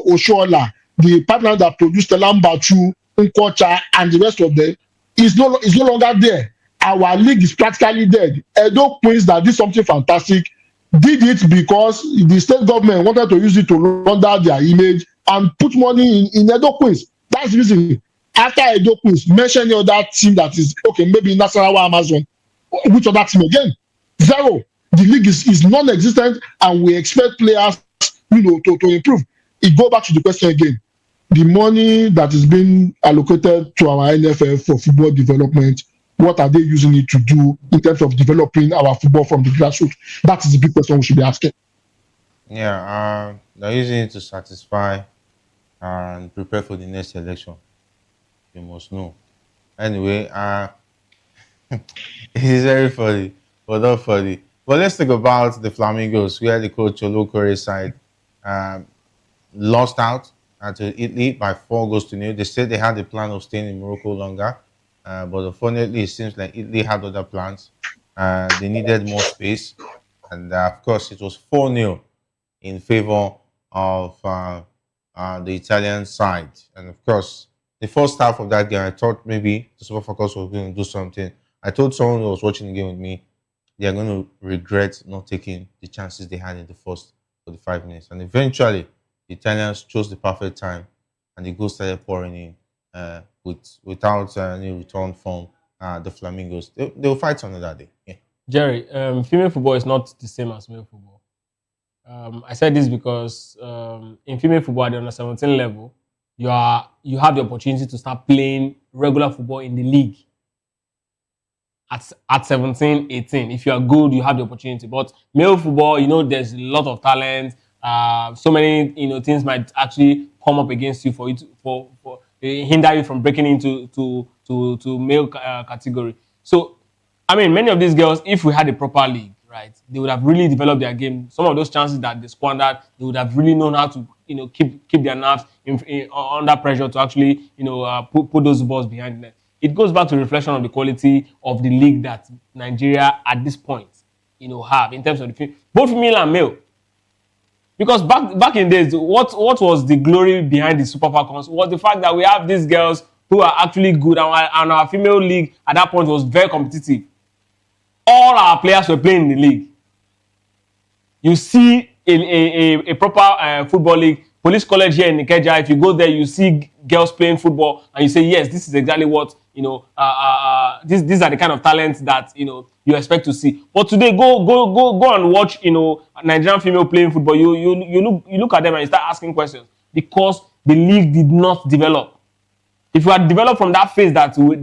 Speaker 21: Oshola. The pipeline that produced Elambatu, Nkwocha, and the rest of them is no longer there. Our league is practically dead. Edo Queens that did something fantastic did it because the state government wanted to use it to launder their image and put money in Edo Queens. That's the reason. After Edo Queens, mention the other team that is okay, maybe Nasarawa Amazon. Which other team again? Zero. The league is non-existent, and we expect players, you know, to improve. It go back to the question again. The money that is being allocated to our NFF for football development, what are they using it to do in terms of developing our football from the grassroots? That is the big question we should be asking.
Speaker 16: Yeah, they're using it to satisfy and prepare for the next election. You must know. Anyway, it's very funny, but not funny. But let's talk about the Flamingos, where the coach Olokore side lost out to Italy by 4-0. They said they had the plan of staying in Morocco longer, but unfortunately, it seems like Italy had other plans. They needed more space, and of course, it was 4-0 in favor of the Italian side. And of course, the first half of that game, I thought maybe the Super Falcons was going to do something. I told someone who was watching the game with me, they are going to regret not taking the chances they had in the first 45 minutes. And eventually, the Italians chose the perfect time, and the goals started pouring in without any return from the Flamingos. They'll fight another day. Yeah.
Speaker 10: Jerry, female football is not the same as male football. I said this because in female football at the under-17 level, you have the opportunity to start playing regular football in the league at 17, 18. If you are good, you have the opportunity. But male football, you know, there's a lot of talent. So many, you know, things might actually come up against you for hinder you from breaking into to male category. So, I mean, many of these girls, if we had a proper league, right, they would have really developed their game. Some of those chances that they squandered, they would have really known how to, you know, keep their nerves under pressure to actually, you know, put those balls behind them. It goes back to reflection of the quality of the league that Nigeria at this point, you know, have in terms of both female and male. Because back in days, what was the glory behind the Super Falcons was the fact that we have these girls who are actually good, and our female league at that point was very competitive. All our players were playing in the league. You see a proper football league, Police College here in Ikeja, if you go there, you see girls playing football, and you say, yes, this is exactly what, these are the kind of talents that, you expect to see. But today, go and watch, Nigerian female playing football. You look at them and you start asking questions because the league did not develop. If we had developed from that phase that we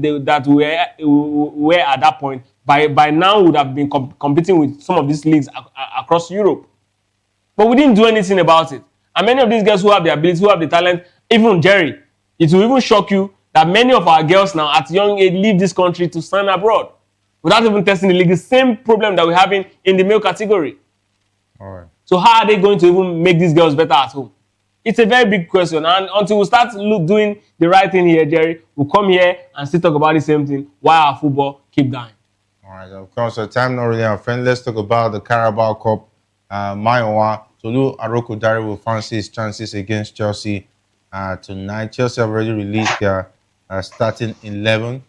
Speaker 10: were at that point, by now we would have been competing with some of these leagues across Europe. But we didn't do anything about it. And many of these girls who have the ability, who have the talent, even Jerry, it will even shock you that many of our girls now at young age leave this country to sign abroad without even testing the league. The same problem that we're having in the male category.
Speaker 16: All right.
Speaker 10: So how are they going to even make these girls better at home? It's a very big question. And until we start doing the right thing here, Jerry, we'll come here and still talk about the same thing while our football keep dying.
Speaker 16: All right, of course, the time not really our friend. Let's talk about the Carabao Cup. Mayowa, Tolu Arokodare will fancy his chances against Chelsea tonight. Chelsea have already released their starting 11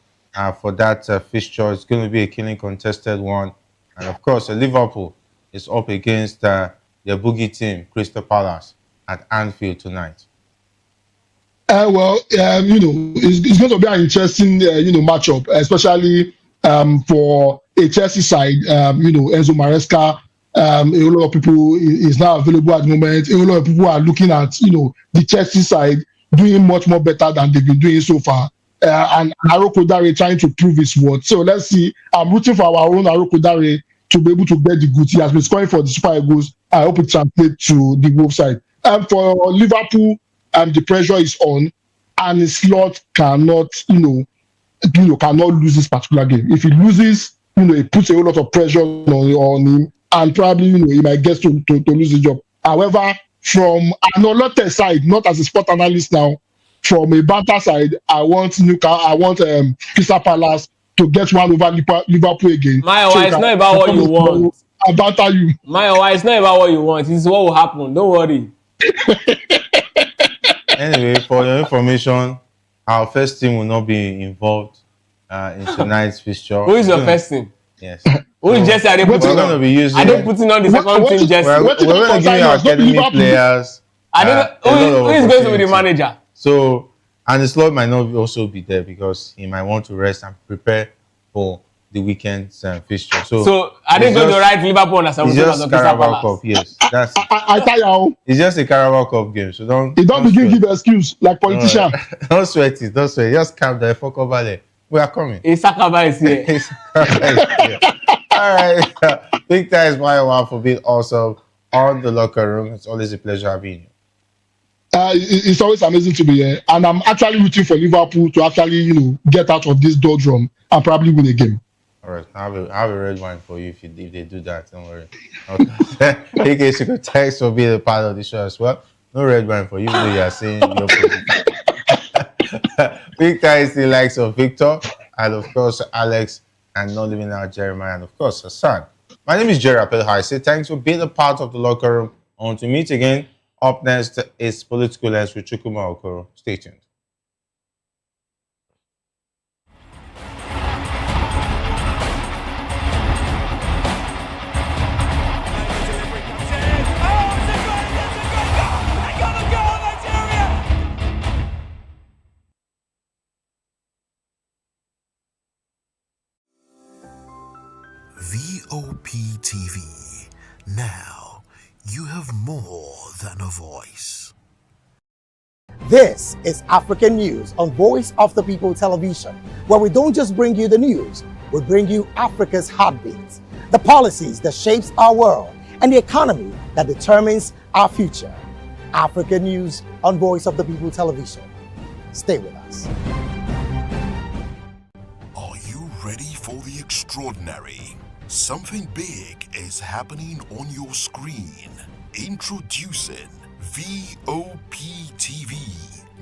Speaker 16: for that fixture. It's going to be a killing contested one. And of course, Liverpool is up against their boogie team, Crystal Palace, at Anfield tonight.
Speaker 21: It's going to be an interesting, matchup, especially for a Chelsea side. Enzo Maresca, a lot of people is now available at the moment. A lot of people are looking at, the Chelsea side doing much more better than they've been doing so far. And Arokodare trying to prove his worth. So let's see. I'm rooting for our own Arokodare to be able to get the goods. He has been scoring for the Super Eagles. I hope it translates to the Wolves side. For Liverpool, the pressure is on, and Slot cannot, cannot lose this particular game. If he loses, it puts a whole lot of pressure on him, and probably, he might get to lose the job. However, from an Olote side, not as a sport analyst now, from a banter side, I want Crystal Palace to get one over Liverpool again.
Speaker 10: Mayowa, it's not about what you want.
Speaker 21: I banter you.
Speaker 10: Mayowa, it's not about what you want. It's what will happen. Don't worry.
Speaker 16: Anyway, for your information, our first team will not be involved in tonight's fixture.
Speaker 10: Who is your first team?
Speaker 16: Yes.
Speaker 10: Who is Jesse? Are they putting on the second team, Jesse?
Speaker 16: We're going to give you our academy players.
Speaker 10: Who is going to be the manager?
Speaker 16: So, and the slot might not also be there because he might want to rest and prepare for the weekend's fixture.
Speaker 10: So are they going to write Liverpool on a 17th?
Speaker 16: It's just Carabao Cup, yes. That's it's just a Carabao Cup game, so don't
Speaker 21: give excuse like politician.
Speaker 16: Don't sweat it, just calm down. Fuck over there. We are coming.
Speaker 10: Isakaba is here.
Speaker 16: All right. Big thanks, Mayowa, for being awesome on the locker room. It's always a pleasure having you.
Speaker 21: It's always amazing to be here, and I'm actually rooting for Liverpool to actually, get out of this doldrum and probably win a game.
Speaker 16: All right, I have a red wine for you if they do that. Don't worry. Okay. In case you could text or be a part of the show as well. No red wine for you, even though you are saying your position. Big thanks to the likes of Victor and of course Alex, and not leaving out Jeremiah, and of course Hassan. My name is Jerry Appel. I say thanks for being a part of the locker room. I want to meet again. Up next is Political Lens with Chukuma Okoro. Stay tuned.
Speaker 6: VOP TV. Now, you have more than a voice.
Speaker 13: This is African News on Voice of the People Television, where we don't just bring you the news, we bring you Africa's heartbeats, the policies that shapes our world, and the economy that determines our future. African News on Voice of the People Television. Stay with us.
Speaker 6: Are you ready for the extraordinary? Something big is happening on your screen. Introducing VOP TV.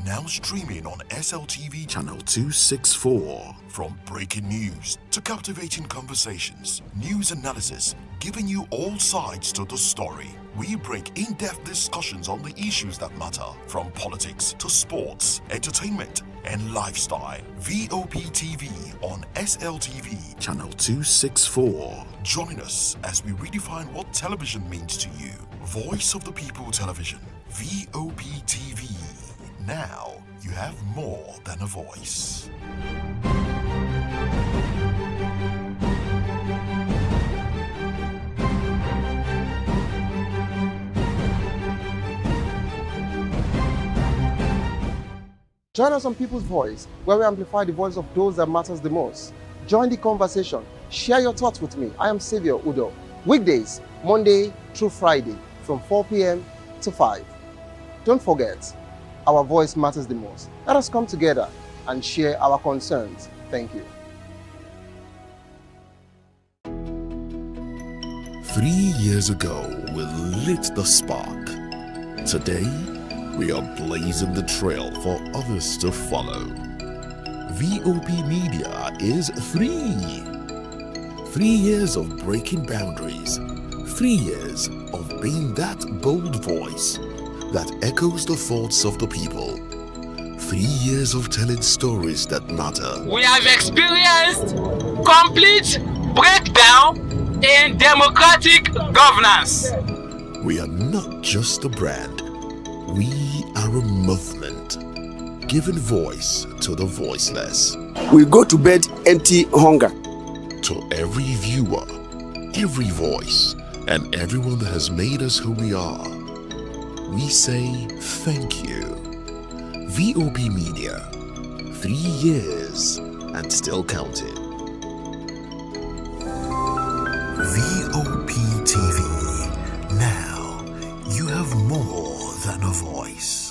Speaker 6: Now streaming on SLTV channel 264. From breaking news to captivating conversations, news analysis, giving you all sides to the story. We bring in-depth discussions on the issues that matter, from politics to sports, entertainment, and lifestyle. VOP TV on SLTV channel 264. Join us as we redefine what television means to you. Voice of the People Television. VOP TV. Now you have more than a voice.
Speaker 3: Join us on People's Voice, where we amplify the voice of those that matters the most. Join the conversation. Share your thoughts with me. I am Xavier Udo. Weekdays, Monday through Friday, from 4 p.m. to 5. Don't forget, our voice matters the most. Let us come together and share our concerns. Thank you.
Speaker 6: 3 years ago, we lit the spark. Today, we are blazing the trail for others to follow. VOP Media is free. 3 years of breaking boundaries. 3 years of being that bold voice that echoes the thoughts of the people. 3 years of telling stories that matter.
Speaker 5: We have experienced complete breakdown in democratic governance.
Speaker 6: We are not just a brand. We are a movement, giving voice to the voiceless.
Speaker 14: We go to bed empty hunger.
Speaker 6: To every viewer, every voice, and everyone that has made us who we are, we say thank you. VOP Media, 3 years and still counting. VOP TV. Now you have more than a voice.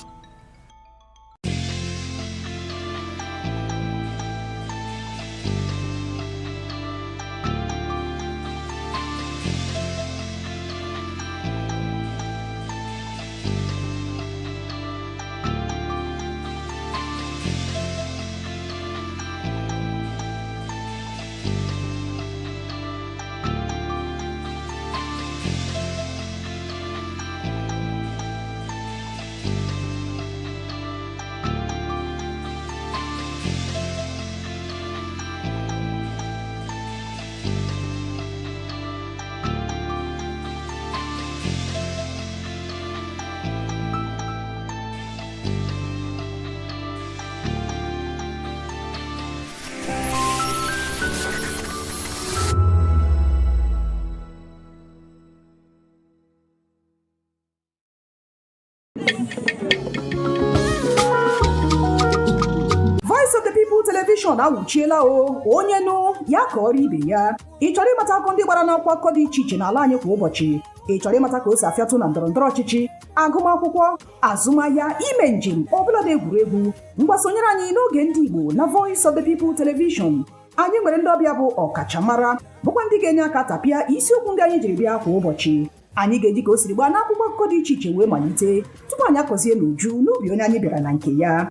Speaker 17: Television awuchiela o onye nụ ya ka ọrụ ibe ya. Ị chọrọ ịmata akụkọ ndị gbara n'akwụkwọ akụkọ dị iche iche n'ala anyị kwa ụbọchị. Ị chọrọ ịmata ka o si afịatụ na ndọrọndọrọ ọchịchị, agụmakwụkwọ, azụmahịa, ime njem, ọbụladị egwuregwu. Mgbasonyere anyị n'oge ndị Igbo na Voice of the People Television. Anyị nwere ndị ọbịa bụ ọkachamara, bụkwa ndị ga-enye aka tapịa isiokwu ndị anyị jiri bịa kwa ụbọchị. Anyị ga-eji ka o siri gbaa n'akwụkwọ akụkọ dị iche iche wee malite tupu anyị akọzie n'uju n'ubi onye anyị bịara na nke ya.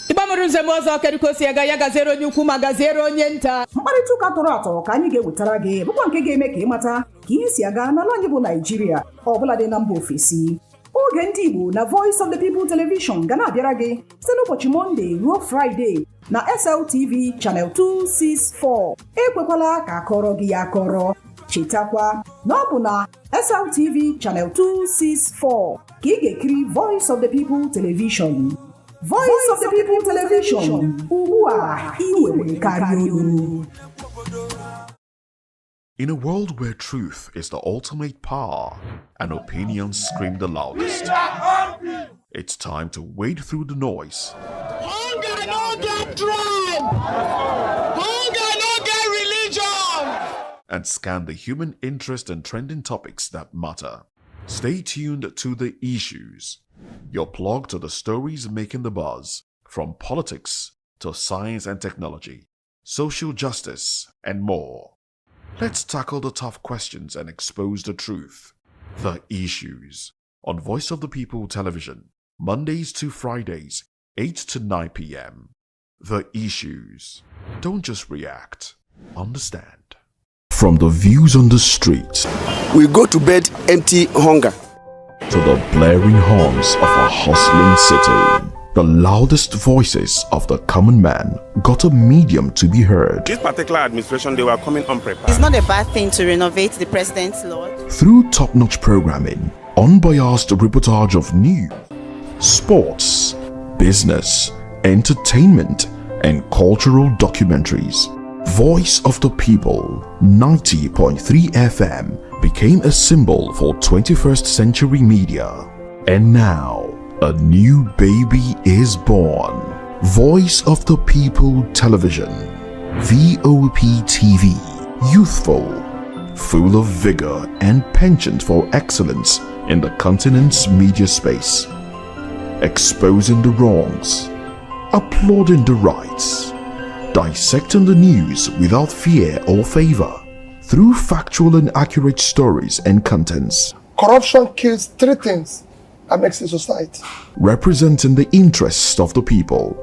Speaker 22: Ịgbamụrụ nzem ọzọ kedụkosi aga ya gazere onye ukwu ma gazere onye nta.
Speaker 17: Mkparịta ụka tọrọ atọ ka anyị ga-ewetara gị bụkwa nke ga-eme ka ịmata ka ihe si aga n'ala anyị bụ Naịjirịa ọbụladị na mba ofesi. Oge ndị Igbo na Voice of the People Television ga na-abịara gị site n'ụbọchị Mọnde ruo Fraịde na SLTV Channel 264. Ekwekwala ka akọrọ gị ya akọrọ. Chetakwa na ọ bụ na SLTV Channel 264 ka ị ga-ekiri Voice of the People Television. Voice of the People Television. Ugua iwe karịa.
Speaker 8: In a world where truth is the ultimate power and opinions scream the loudest, it's time to wade through the noise.
Speaker 5: Hunger no get tribe. Hunger no get religion.
Speaker 8: And scan the human interest and trending topics that matter. Stay tuned to The Issues, your plug to the stories making the buzz, from politics to science and technology, social justice, and more. Let's tackle the tough questions and expose the truth. The Issues, on Voice of the People Television, Mondays to Fridays, 8 to 9 p.m. The Issues. Don't just react, understand. From the views on the street,
Speaker 14: we go to bed empty hunger,
Speaker 8: to the blaring horns of a hustling city, the loudest voices of the common man got a medium to be heard.
Speaker 7: This particular administration, they were coming unprepared.
Speaker 24: It's not a bad thing to renovate the president's lawn.
Speaker 8: Through top-notch programming, unbiased reportage of news, sports, business, entertainment, and cultural documentaries. Voice of the People 90.3 FM became a symbol for 21st century media. And now, a new baby is born. Voice of the People Television, VOP TV, youthful, full of vigor and penchant for excellence in the continent's media space, exposing the wrongs, applauding the rights, dissecting the news without fear or favor, through factual and accurate stories and contents.
Speaker 2: Corruption kills three things that makes a society.
Speaker 8: Representing the interests of the people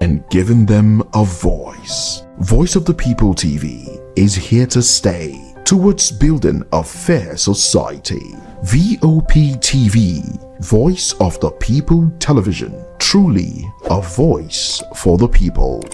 Speaker 8: and giving them a voice. Voice of the People TV is here to stay towards building a fair society. VOP TV, Voice of the People Television, truly a voice for the people.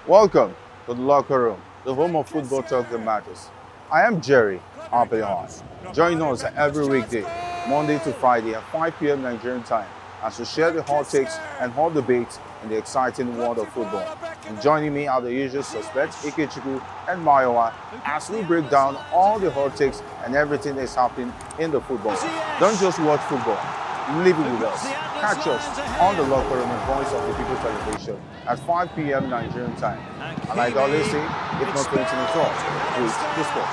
Speaker 12: Welcome to the Locker Room, the home of football talk that matters. I am Jerry Arpillon. Join us every weekday, Monday to Friday at 5 p.m. Nigerian time, as we share the hot takes and hot debates in the exciting world of football. And joining me are the usual suspects, Ikechukwu and Mayowa, as we break down all the hot takes and everything that's happening in the football. Don't just watch football, live it with us. Catch us on the Locker Room and Voice of the People Television at 5 p.m. Nigerian time. And like I always say, if not 20 minutes off, with the sport.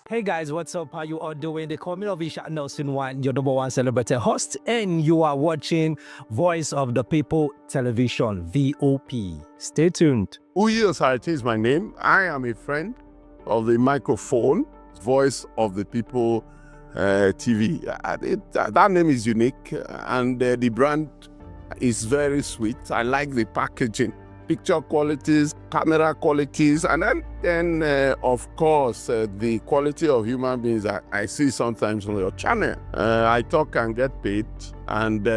Speaker 1: Hey guys, what's up? How you all doing? They call me Ovisha Nelson One, your number one celebrity host, and you are watching Voice of the People Television, VOP. Stay tuned.
Speaker 4: Uyi Osarite is my name. I am a friend of the microphone, Voice of the People TV. That name is unique, and the brand is very sweet. I like the packaging, picture qualities, camera qualities, and then of course, the quality of human beings that I see sometimes on your channel. I talk and get paid, and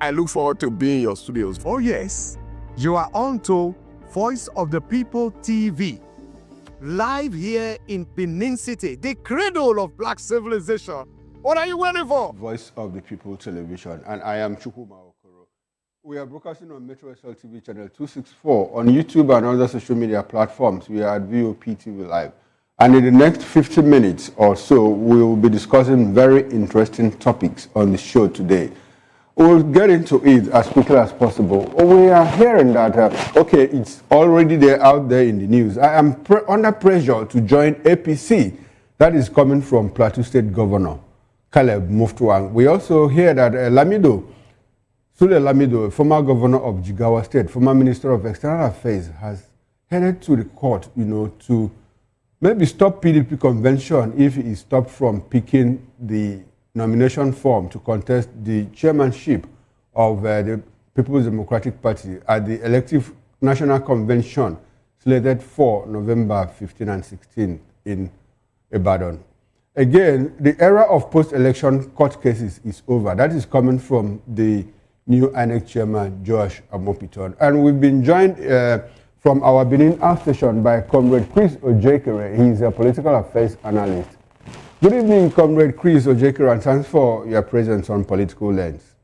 Speaker 4: I look forward to being in your studios.
Speaker 11: Oh yes, you are on to Voice of the People TV, live here in Benin City, the cradle of black civilization. What are you waiting for?
Speaker 23: Voice of the People Television, and I am Chukwuma. We are broadcasting on Metro SL TV channel 264, on YouTube and other social media platforms. We are at VOP TV Live. And in the next 50 minutes or so, we will be discussing very interesting topics on the show today. We'll get into it as quickly as possible. We are hearing that, okay, it's already there out there in the news. I am under pressure to join APC. That is coming from Plateau State Governor Caleb Muftuang. We also hear that Sule Lamido, former governor of Jigawa State, former minister of external affairs, has headed to the court, to maybe stop PDP convention if he is stopped from picking the nomination form to contest the chairmanship of the People's Democratic Party at the elective national convention slated for November 15 and 16 in Ibadan. Again, the era of post-election court cases is over. That is coming from the new INEC chairman, Josh Amopiton. And we've been joined from our Benin outstation by Comrade Chris Ojekere. He's a political affairs analyst. Good evening, Comrade Chris Ojekere, and thanks for your presence on Political Lens.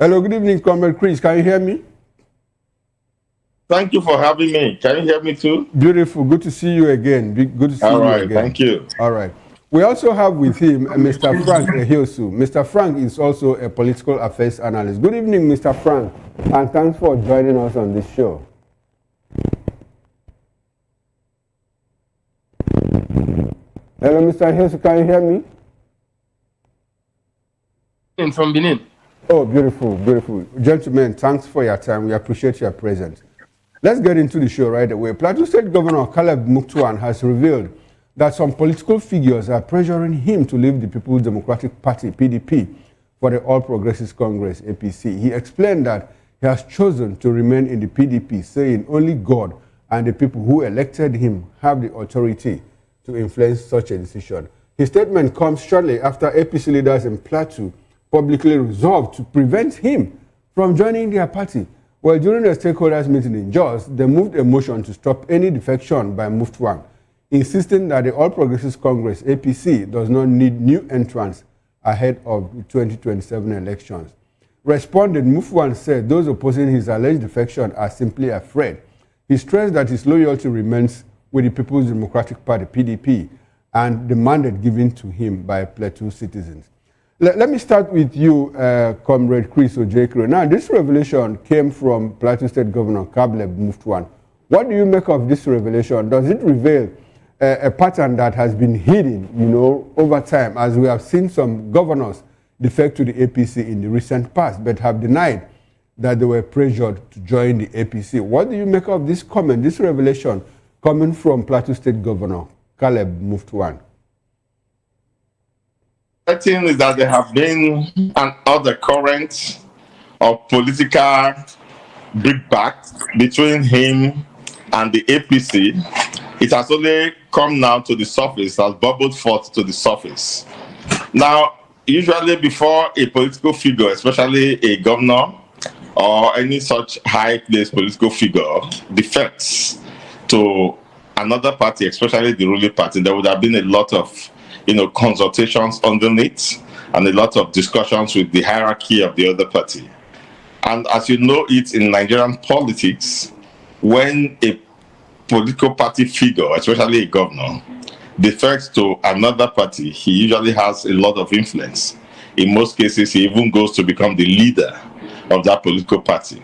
Speaker 23: Hello, good evening, Comrade Chris. Can you hear me?
Speaker 24: Thank you for having me. Can you hear me too?
Speaker 23: Beautiful. Good to see you again. Good to see you again.
Speaker 24: Thank you.
Speaker 23: All right. We also have with him Mr. Frank Ehiosu. Mr. Frank is also a political affairs analyst. Good evening, Mr. Frank, and thanks for joining us on this show. Hello, Mr. Ehiosu. Can you hear me?
Speaker 24: From Benin.
Speaker 23: Oh, beautiful, beautiful. Gentlemen, thanks for your time. We appreciate your presence. Let's get into the show right away. Plateau State Governor Caleb Muftuang has revealed that some political figures are pressuring him to leave the People's Democratic Party, PDP, for the All Progressives Congress, APC. He explained that he has chosen to remain in the PDP, saying only God and the people who elected him have the authority to influence such a decision. His statement comes shortly after APC leaders in Plateau publicly resolved to prevent him from joining their party. Well, during the stakeholders meeting in Jos, they moved a motion to stop any defection by Mufwang, insisting that the All Progressives Congress, APC, does not need new entrants ahead of the 2027 elections. Responding, Mufwang said those opposing his alleged defection are simply afraid. He stressed that his loyalty remains with the People's Democratic Party, PDP, and the mandate given to him by Plateau citizens. Let me start with you, Comrade CRIES Ojekere. Now, this revelation came from Plateau State Governor Caleb Mufwang. What do you make of this revelation? Does it reveal a pattern that has been hidden, over time, as we have seen some governors defect to the APC in the recent past, but have denied that they were pressured to join the APC? What do you make of this comment, this revelation coming from Plateau State Governor Caleb Mufwang?
Speaker 24: The thing is that there have been an undercurrent of political brickbat between him and the APC. It has only come now to the surface, has bubbled forth to the surface. Now, usually before a political figure, especially a governor or any such high-placed political figure, defects to another party, especially the ruling party, there would have been a lot of consultations underneath and a lot of discussions with the hierarchy of the other party. And as you know it in Nigerian politics, when a political party figure, especially a governor, defects to another party, he usually has a lot of influence. In most cases, he even goes to become the leader of that political party.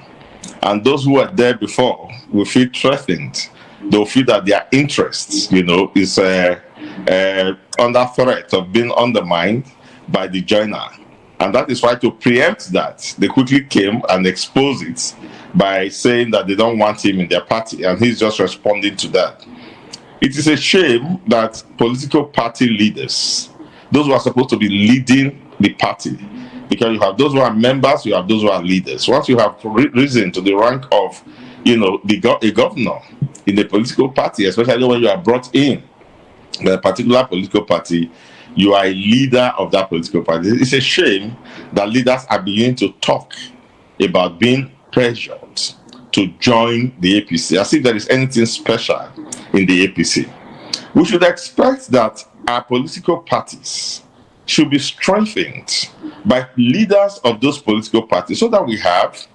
Speaker 24: And those who were there before will feel threatened. They'll feel that their interests, is under threat of being undermined by the joiner. And that is why, to preempt that, they quickly came and exposed it by saying that they don't want him in their party, and he's just responding to that. It is a shame that political party leaders, those who are supposed to be leading the party, because you have those who are members, you have those who are leaders. Once you have risen to the rank of, a governor in the political party, especially when you are brought in by a particular political party, you are a leader of that political party. It's a shame that leaders are beginning to talk about being pressured to join the APC, as if there is anything special in the APC. We should expect that our political parties should be strengthened by leaders of those political parties, so that we have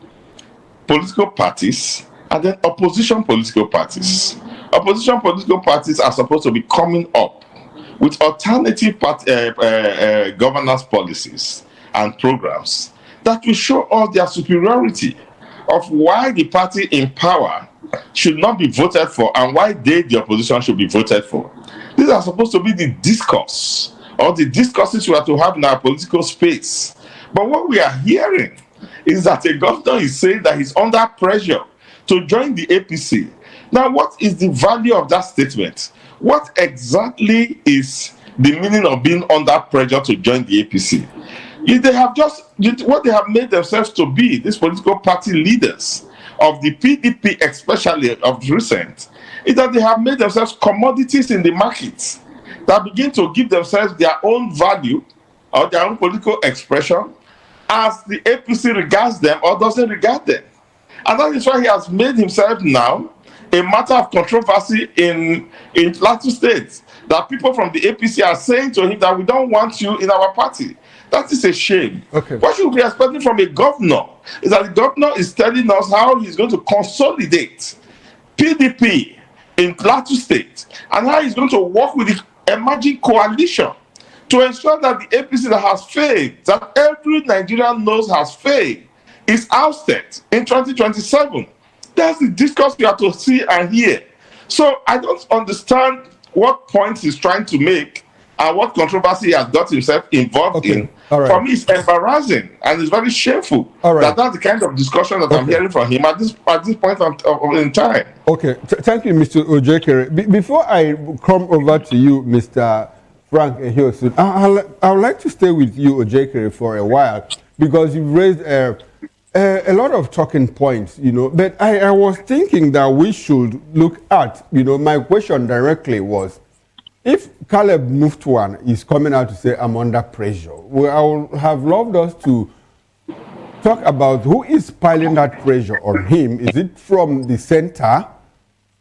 Speaker 24: political parties and then opposition political parties. Opposition political parties are supposed to be coming up with alternative governance policies and programs that will show all their superiority of why the party in power should not be voted for and why they, the opposition, should be voted for. These are supposed to be the discourse or the discourses we are to have in our political space. But what we are hearing is that a governor is saying that he's under pressure to join the APC. Now, what is the value of that statement? What exactly is the meaning of being under pressure to join the APC? If they have what they have made themselves to be, these political party leaders of the PDP, especially of recent, is that they have made themselves commodities in the market that begin to give themselves their own value or their own political expression as the APC regards them or doesn't regard them. And that is why he has made himself now a matter of controversy in Plateau State, that people from the APC are saying to him that we don't want you in our party. That is a shame. Okay. What should we be expecting from a governor is that the governor is telling us how he's going to consolidate PDP in Plateau State and how he's going to work with the emerging coalition to ensure that the APC that has failed, that every Nigerian knows has failed, is ousted in 2027. That's the discourse we have to see and hear. So I don't understand what points he's trying to make and what controversy he has got himself involved in. Right. For me, it's embarrassing and it's very shameful that that's the kind of discussion that I'm hearing from him at this point in time.
Speaker 23: Okay, thank you, Mr. Ojekere. Before I come over to you, Mr. Frank Ehiosun, I would like to stay with you, Ojekere, for a while, because you've raised a lot of talking points, but I was thinking that we should look at, my question directly was, if Caleb Mufwang is coming out to say, I'm under pressure, I would have loved us to talk about who is piling that pressure on him. Is it from the center?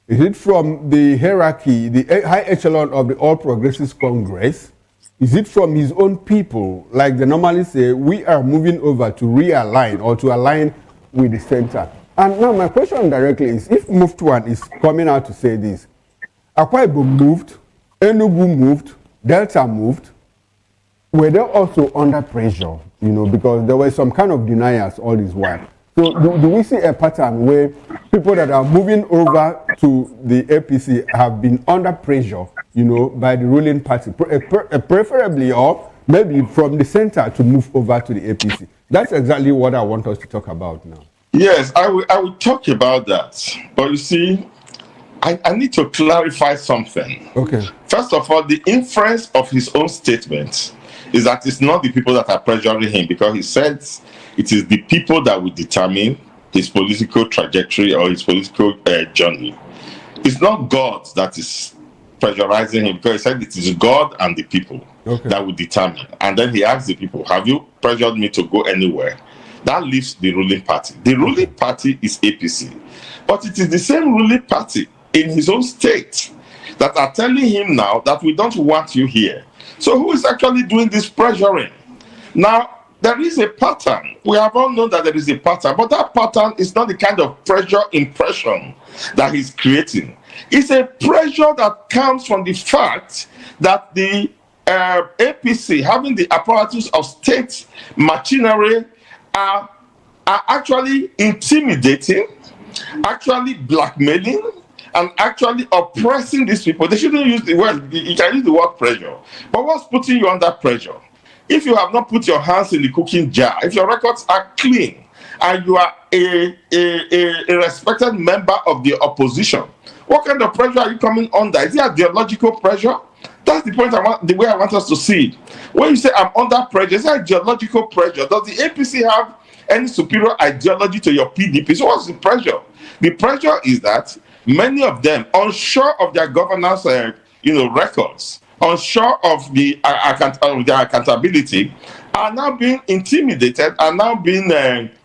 Speaker 23: Is it from the hierarchy, the high echelon of the All Progressives Congress? Is it from his own people? Like they normally say, we are moving over to realign or to align with the center. And now my question directly is, if Muftuan is coming out to say this, Akwa Ibom moved, Enugu moved, Delta moved, were they also under pressure, you know, because there were some kind of deniers all this while. So do we see a pattern where people that are moving over to the APC have been under pressure, you know, by the ruling party, preferably or maybe from the center to move over to the APC? That's exactly what I want us to talk about now.
Speaker 24: Yes, I will talk about that. But you see, I need to clarify something.
Speaker 23: Okay.
Speaker 24: First of all, the inference of his own statement is that it's not the people that are pressuring him, because he says it is the people that will determine his political trajectory or his political journey. It's not God that is pressurizing him, because he said it is God and the people that will determine. And then he asked the people, have you pressured me to go anywhere? That leaves the ruling party. The ruling party is APC. But it is the same ruling party in his own state that are telling him now that we don't want you here. So who is actually doing this pressuring? Now, there is a pattern. We have all known that there is a pattern, but that pattern is not the kind of pressure impression that he's creating. It's a pressure that comes from the fact that the APC, having the apparatus of state machinery, are actually intimidating, actually blackmailing, and actually oppressing these people. They shouldn't use the word, you can use the word pressure. But what's putting you under pressure? If you have not put your hands in the cooking jar, if your records are clean, and you are a respected member of the opposition, what kind of pressure are you coming under? Is it ideological pressure? That's the point the way I want us to see it. When you say I'm under pressure, is that ideological pressure? Does the APC have any superior ideology to your PDP? So what's the pressure? The pressure is that many of them, unsure of their governance, records, unsure of their accountability, are now being intimidated, are now being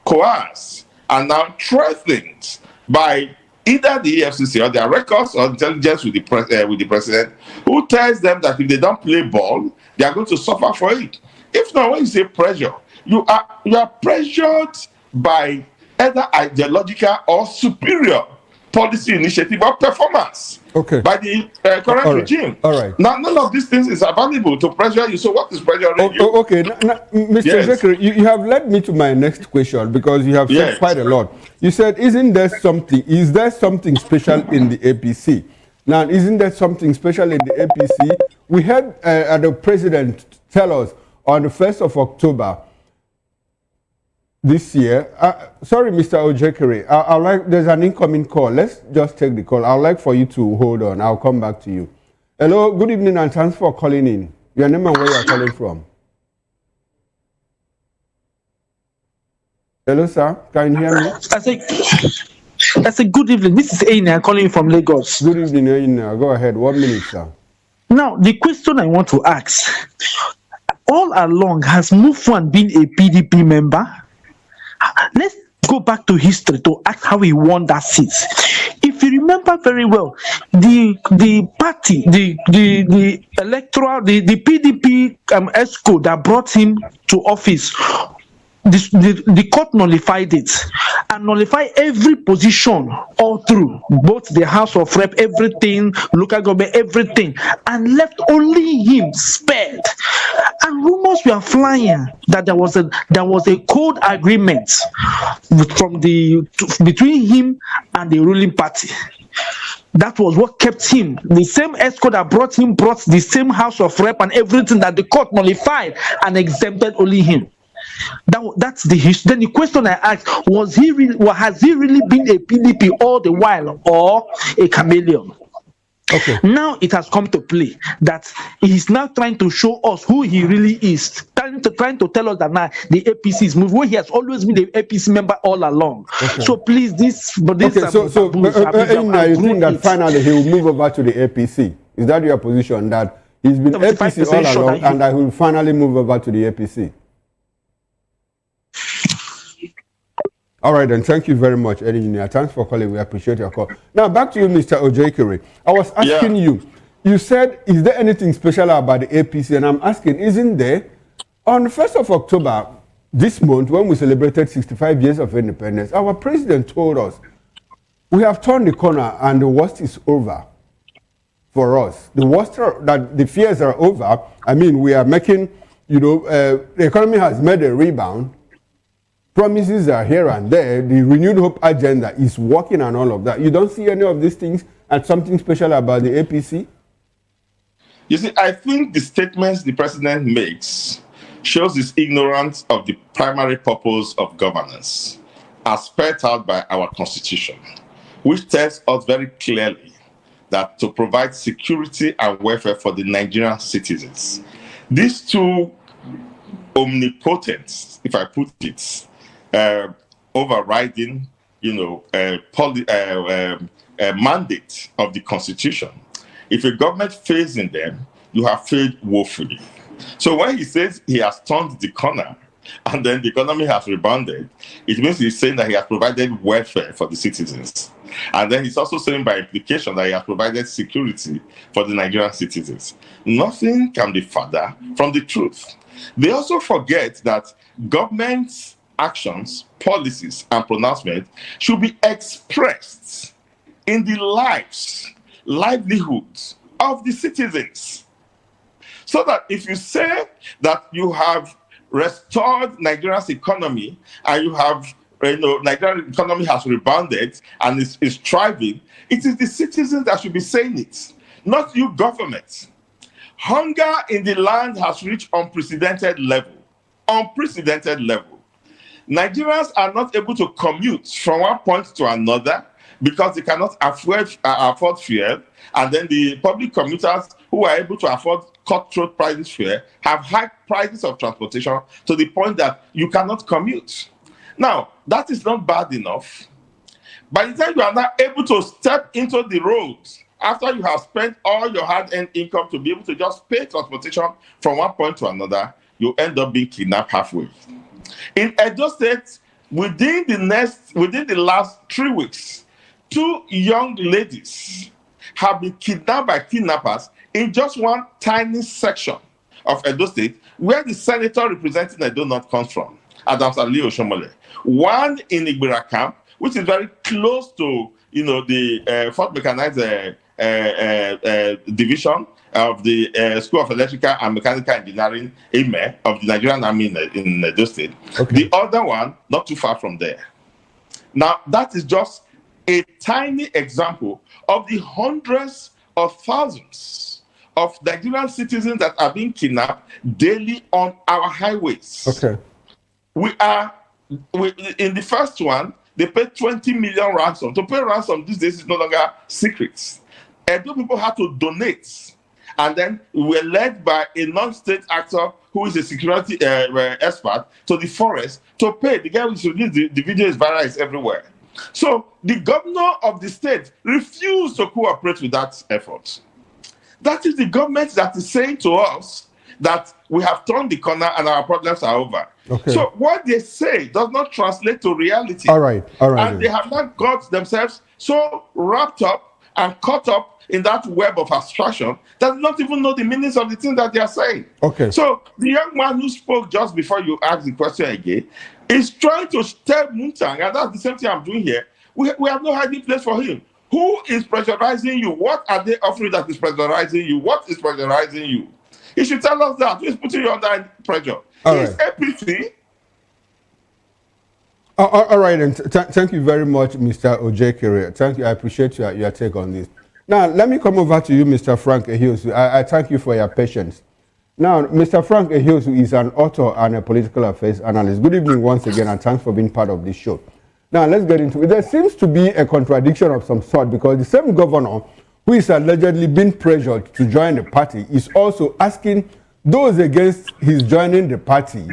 Speaker 24: coerced, are now threatened by either the EFCC or their records or intelligence with the president, who tells them that if they don't play ball, they are going to suffer for it. If not, when you say pressure, you are pressured by either ideological or superior policy initiative or performance by the current regime.
Speaker 23: All right.
Speaker 24: Now, none of these things is available to pressure you. So what is pressuring you?
Speaker 23: Okay. Mr. Zekri, you have led me to my next question, because you have said quite a lot. You said, is there something special in the APC? Now, isn't there something special in the APC? We had the president tell us on the 1st of October this year. Sorry, Mr. Ojekere, there's an incoming call. Let's just take the call. I'd like for you to hold on. I'll come back to you. Hello, good evening, and thanks for calling in. Your name and where you're calling from. Hello, sir. Can you hear me?
Speaker 15: I say good evening. This is Aina calling from Lagos.
Speaker 23: Good evening, Aina. Go ahead. 1 minute, sir.
Speaker 15: Now, the question I want to ask, all along, has Mufwan been a PDP member? Let's go back to history to ask how he won that seat. If you remember very well, the party, the electoral, the PDP ESCO that brought him to office, the court nullified it and nullified every position all through, both the House of Rep, everything, local government, everything, and left only him spared. And rumors were flying that there was a code agreement between him and the ruling party. That was what kept him. The same ESCO that brought the same House of Rep and everything that the court nullified and exempted only him. That's the history. Then the question I asked, has he really been a PDP all the while, or a chameleon?
Speaker 23: Okay.
Speaker 15: Now it has come to play that he's now trying to show us who he really is, trying to tell us that now the APC is moving, when he has always been the APC member all along. Okay. So please, you think
Speaker 23: that finally he will move over to the APC? Is that your position, that he's been APC all along and that he will finally move over to the APC? All right, then. Thank you very much, Eddie Junior. Thanks for calling. We appreciate your call. Now, back to you, Mr. Ojekere. I was asking you, you said, is there anything special about the APC? And I'm asking, isn't there? On the 1st of October, this month, when we celebrated 65 years of independence, our president told us, we have turned the corner and the worst is over for us. The worst, that the fears are over. I mean, we are making, the economy has made a rebound. Promises are here and there. The renewed hope agenda is working and all of that. You don't see any of these things as something special about the APC?
Speaker 24: You see, I think the statements the president makes shows his ignorance of the primary purpose of governance as spelled out by our constitution, which tells us very clearly that to provide security and welfare for the Nigerian citizens. These two omnipotent, if I put it, overriding, mandate of the constitution. If a government fails in them, you have failed woefully. So when he says he has turned the corner and then the economy has rebounded, it means he's saying that he has provided welfare for the citizens. And then he's also saying by implication that he has provided security for the Nigerian citizens. Nothing can be further from the truth. They also forget that government's actions, policies, and pronouncements should be expressed in the livelihoods of the citizens. So that if you say that you have restored Nigeria's economy and you have, Nigerian economy has rebounded and is thriving, it is the citizens that should be saying it, not you government. Hunger in the land has reached unprecedented level. Unprecedented level. Nigerians are not able to commute from one point to another because they cannot afford fuel, and then the public commuters who are able to afford cutthroat prices fare have high prices of transportation to the point that you cannot commute. Now, that is not bad enough. By the time you are not able to step into the roads, after you have spent all your hard-earned income to be able to just pay transportation from one point to another, you end up being kidnapped halfway. In Edo State, within the last 3 weeks, 2 young ladies have been kidnapped by kidnappers in just one tiny section of Edo State, where the senator representing Edo North comes from, Adams Ali Oshomole. One in Igbira camp, which is very close to the 4th Mechanized Division of the School of Electrical and Mechanical Engineering, AME, of the Nigerian Army in Edo State. Okay. The other one, not too far from there. Now, that is just a tiny example of the hundreds of thousands of Nigerian citizens that are being kidnapped daily on our highways.
Speaker 23: Okay.
Speaker 24: In the first one, they paid 20 million ransom. To pay ransom these days is no longer secret. Edo people had to donate, and then we were led by a non-state actor who is a security expert to the forest to pay. The guy who released the video is viral, it's everywhere. So the governor of the state refused to cooperate with that effort. That is the government that is saying to us that we have turned the corner and our problems are over. Okay. So what they say does not translate to reality.
Speaker 23: All right.
Speaker 24: And they have not got themselves so wrapped up and caught up in that web of abstraction that not even know the meanings of the things that they are saying.
Speaker 23: Okay.
Speaker 24: So the young man who spoke just before you asked the question again is trying to stir Muntang, and that's the same thing I'm doing here. We have no hiding place for him. Who is pressurizing you? What are they offering that is pressurizing you? What is pressurizing you? He should tell us that. Who is putting you under pressure? It's APC.
Speaker 23: All right, and thank you very much, Mr. Ojekere. Thank you. I appreciate your take on this. Now, let me come over to you, Mr. Frank Ehiosu. I thank you for your patience. Now, Mr. Frank Ehiosu is an author and a political affairs analyst. Good evening once again, and thanks for being part of this show. Now, let's get into it. There seems to be a contradiction of some sort because the same governor who is allegedly being pressured to join the party is also asking those against his joining the party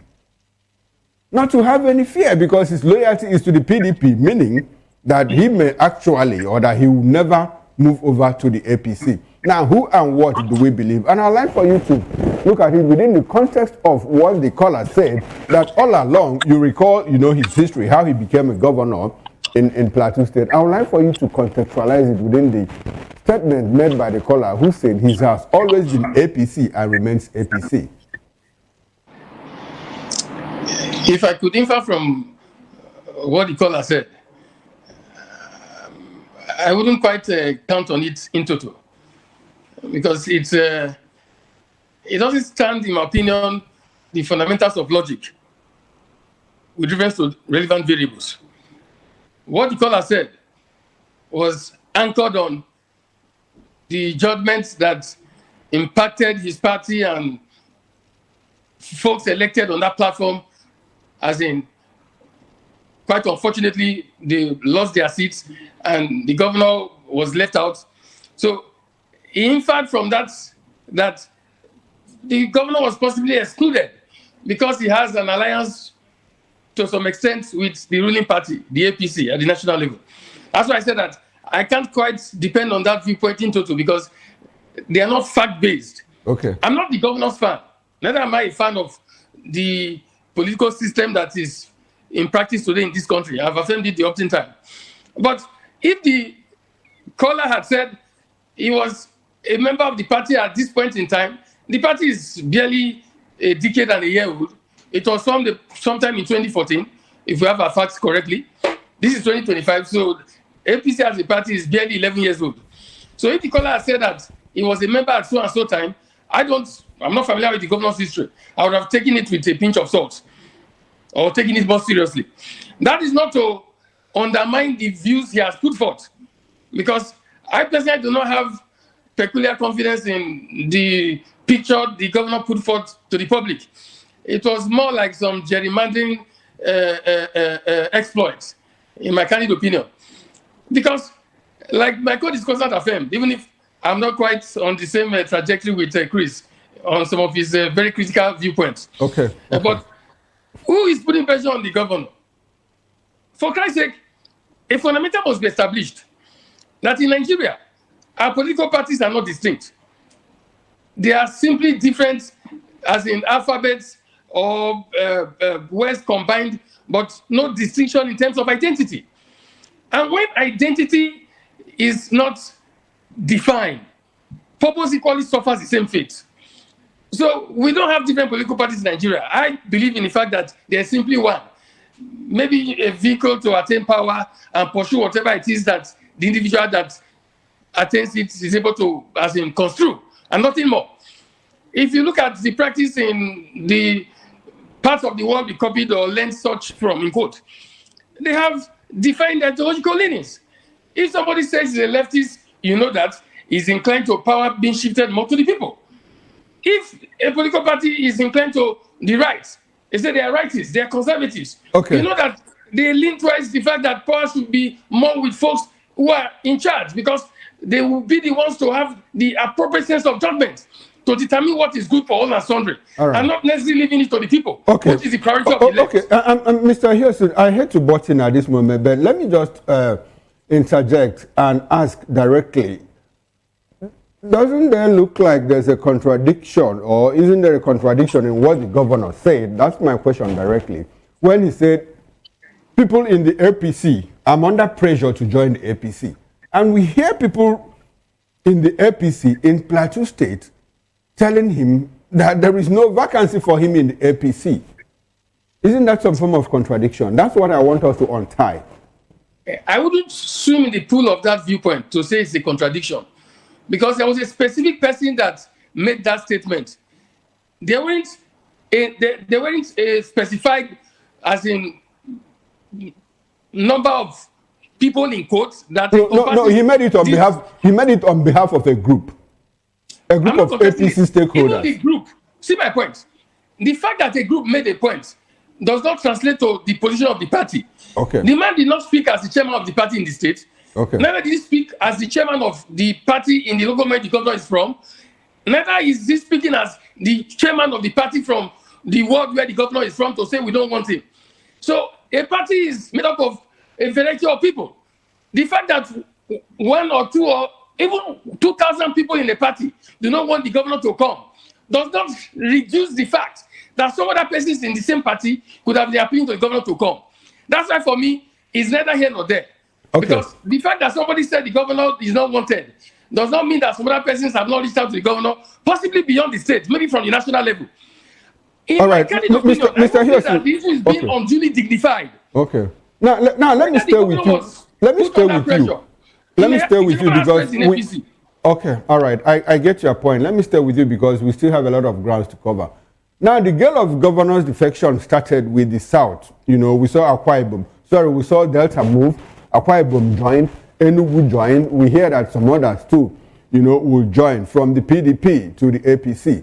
Speaker 23: not to have any fear because his loyalty is to the PDP, meaning that he may actually or that he will never move over to the APC. Now, who and what do we believe? And I'd like for you to look at it within the context of what the caller said, that all along, you recall, his history, how he became a governor in Plateau State. I would like for you to contextualize it within the statement made by the caller who said he has always been APC and remains APC.
Speaker 9: If I could infer from what the caller said, I wouldn't quite count on it in total, because it doesn't stand, in my opinion, the fundamentals of logic with reference to relevant variables. What the caller said was anchored on the judgments that impacted his party and folks elected on that platform, as in, quite unfortunately, they lost their seats and the governor was left out. So he inferred from that the governor was possibly excluded because he has an alliance to some extent with the ruling party, the APC, at the national level. That's why I said that I can't quite depend on that viewpoint in total, because they are not fact-based.
Speaker 23: Okay.
Speaker 9: I'm not the governor's fan. Neither am I a fan of the political system that is in practice today in this country. I've affirmed it the often time. But if the caller had said he was a member of the party at this point in time, the party is barely a decade and a year old. It was formed sometime in 2014, if we have our facts correctly. This is 2025, so APC as a party is barely 11 years old. So if the caller had said that he was a member at so and so time, I'm not familiar with the governor's history. I would have taken it with a pinch of salt, or taken it more seriously. That is not to undermine the views he has put forth, because I personally do not have peculiar confidence in the picture the governor put forth to the public. It was more like some gerrymandering exploits, in my candid opinion. Because, like my co-discussant affirmed, even if I'm not quite on the same trajectory with CRIES on some of his very critical viewpoints.
Speaker 23: Okay.
Speaker 9: But who is putting pressure on the governor? For Christ's sake, a fundamental must be established that in Nigeria, our political parties are not distinct. They are simply different, as in alphabets or words combined, but no distinction in terms of identity. And when identity is not defined, purpose equally suffers the same fate. So we don't have different political parties in Nigeria. I believe in the fact that there's simply one, maybe a vehicle to attain power and pursue whatever it is that the individual that attains it is able to, as in, construe, and nothing more. If you look at the practice in the parts of the world we copied or learned such from, in quote, they have defined ideological leanings. If somebody says he's a leftist, you know that he's inclined to power being shifted more to the people. If a political party is inclined to the right, they say they are rightists, they are conservatives.
Speaker 23: Okay.
Speaker 9: You know that they lean towards the fact that power should be more with folks who are in charge, because they will be the ones to have the appropriate sense of judgment to determine what is good for all and sundry,
Speaker 23: right,
Speaker 9: and not necessarily leaving it to the people,
Speaker 23: okay,
Speaker 9: which is the priority of the left.
Speaker 23: Okay, Mr. Houston, I hate to butt in at this moment, but let me just interject and ask directly. Doesn't there look like there's a contradiction, or isn't there a contradiction in what the governor said? That's my question directly. When he said, people in the APC, I'm under pressure to join the APC. And we hear people in the APC in Plateau State telling him that there is no vacancy for him in the APC. Isn't that some form of contradiction? That's what I want us to untie.
Speaker 9: I wouldn't swim in the pool of that viewpoint to say it's a contradiction, because there was a specific person that made that statement. They weren't specified, as in number of people in quotes that.
Speaker 23: No, he made it on behalf. He made it on behalf of a group of APC stakeholders.
Speaker 9: Even the group. See my point. The fact that a group made a point does not translate to the position of the party.
Speaker 23: Okay.
Speaker 9: The man did not speak as the chairman of the party in the state.
Speaker 23: Okay.
Speaker 9: Neither did he speak as the chairman of the party in the local government the governor is from. Neither is he speaking as the chairman of the party from the world where the governor is from to say we don't want him. So a party is made up of a variety of people. The fact that one or two or even 2,000 people in a party do not want the governor to come does not reduce the fact that some other persons in the same party could have been appealing to the governor to come. That's why for me, it's neither here nor there.
Speaker 23: Okay.
Speaker 9: Because the fact that somebody said the governor is not wanted does not mean that some other persons have not reached out to the governor, possibly beyond the state, maybe from the national level. In
Speaker 23: All
Speaker 9: my
Speaker 23: right,
Speaker 9: candid opinion,
Speaker 23: Mr.
Speaker 9: I would say
Speaker 23: Hiosu.
Speaker 9: that the issue is being unduly dignified.
Speaker 23: Okay. Now let me stay with you. Let me stay with you. Let me stay with you because we. Okay, all right. I get your point. Let me stay with you because we still have a lot of grounds to cover. Now, the gale of governor's defection started with the South. You know, we saw Akwa Ibom. Sorry, we saw Delta move. Akwa Ibom joined. Enugu joined. We hear that some others too, you know, will join from the PDP to the APC.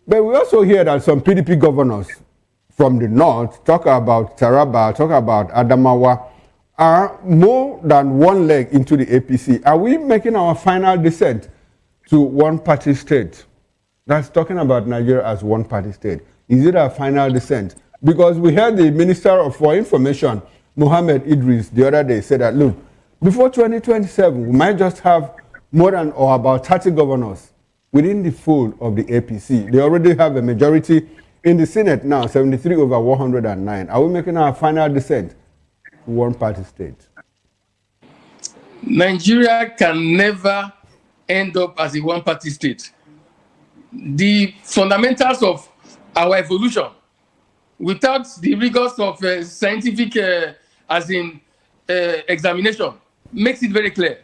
Speaker 23: But we also hear that some PDP governors from the North, talk about Taraba, talk about Adamawa, are more than one leg into the APC. Are we making our final descent to one-party state? That's talking about Nigeria as one-party state. Is it a final descent? Because we heard the Minister for Information, Mohammed Idris, the other day said that, look, before 2027, we might just have more than or about 30 governors within the fold of the APC. They already have a majority in the Senate now, 73 over 109. Are we making our final descent to one-party state?
Speaker 9: Nigeria can never end up as a one-party state. The fundamentals of our evolution, without the rigors of scientific, examination, makes it very clear.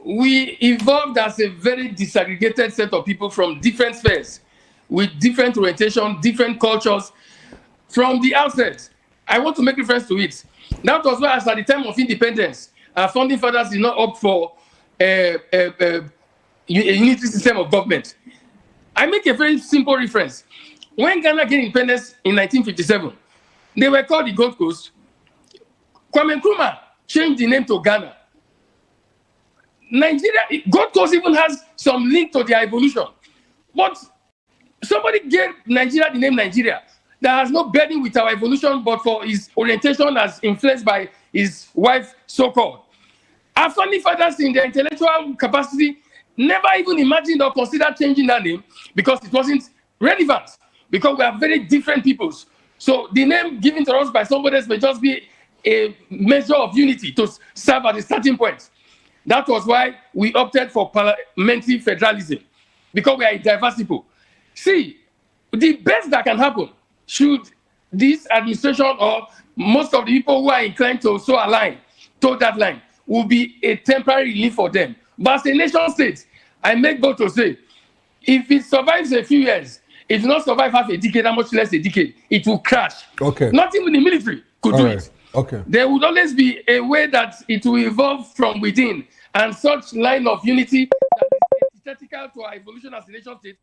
Speaker 9: We evolved as a very disaggregated set of people from different spheres, with different orientation, different cultures. From the outset, I want to make reference to it. That was why, as at the time of independence, our founding fathers did not opt for a unity system of government. I make a very simple reference. When Ghana gained independence in 1957, they were called the Gold Coast. Kwame Nkrumah changed the name to Ghana. Nigeria, Gold Coast even has some link to their evolution. But somebody gave Nigeria the name Nigeria that has no bearing with our evolution, but for his orientation as influenced by his wife, so-called. Our founding fathers in their intellectual capacity never even imagined or considered changing that name because it wasn't relevant, because we are very different peoples. So the name given to us by somebody else may just be a measure of unity to serve as a starting point. That was why we opted for parliamentary federalism, because we are a diverse people. See, the best that can happen, should this administration or most of the people who are inclined to so align to that line, will be a temporary relief for them. But as a nation state, I make bold to say, if it survives a few years, it will not survive half a decade, how much less a decade, it will crash.
Speaker 23: Okay.
Speaker 9: Not even the military could do it.
Speaker 23: Okay.
Speaker 9: There would always be a way that it will evolve from within, and such line of unity that is antithetical to our evolution as a nation state.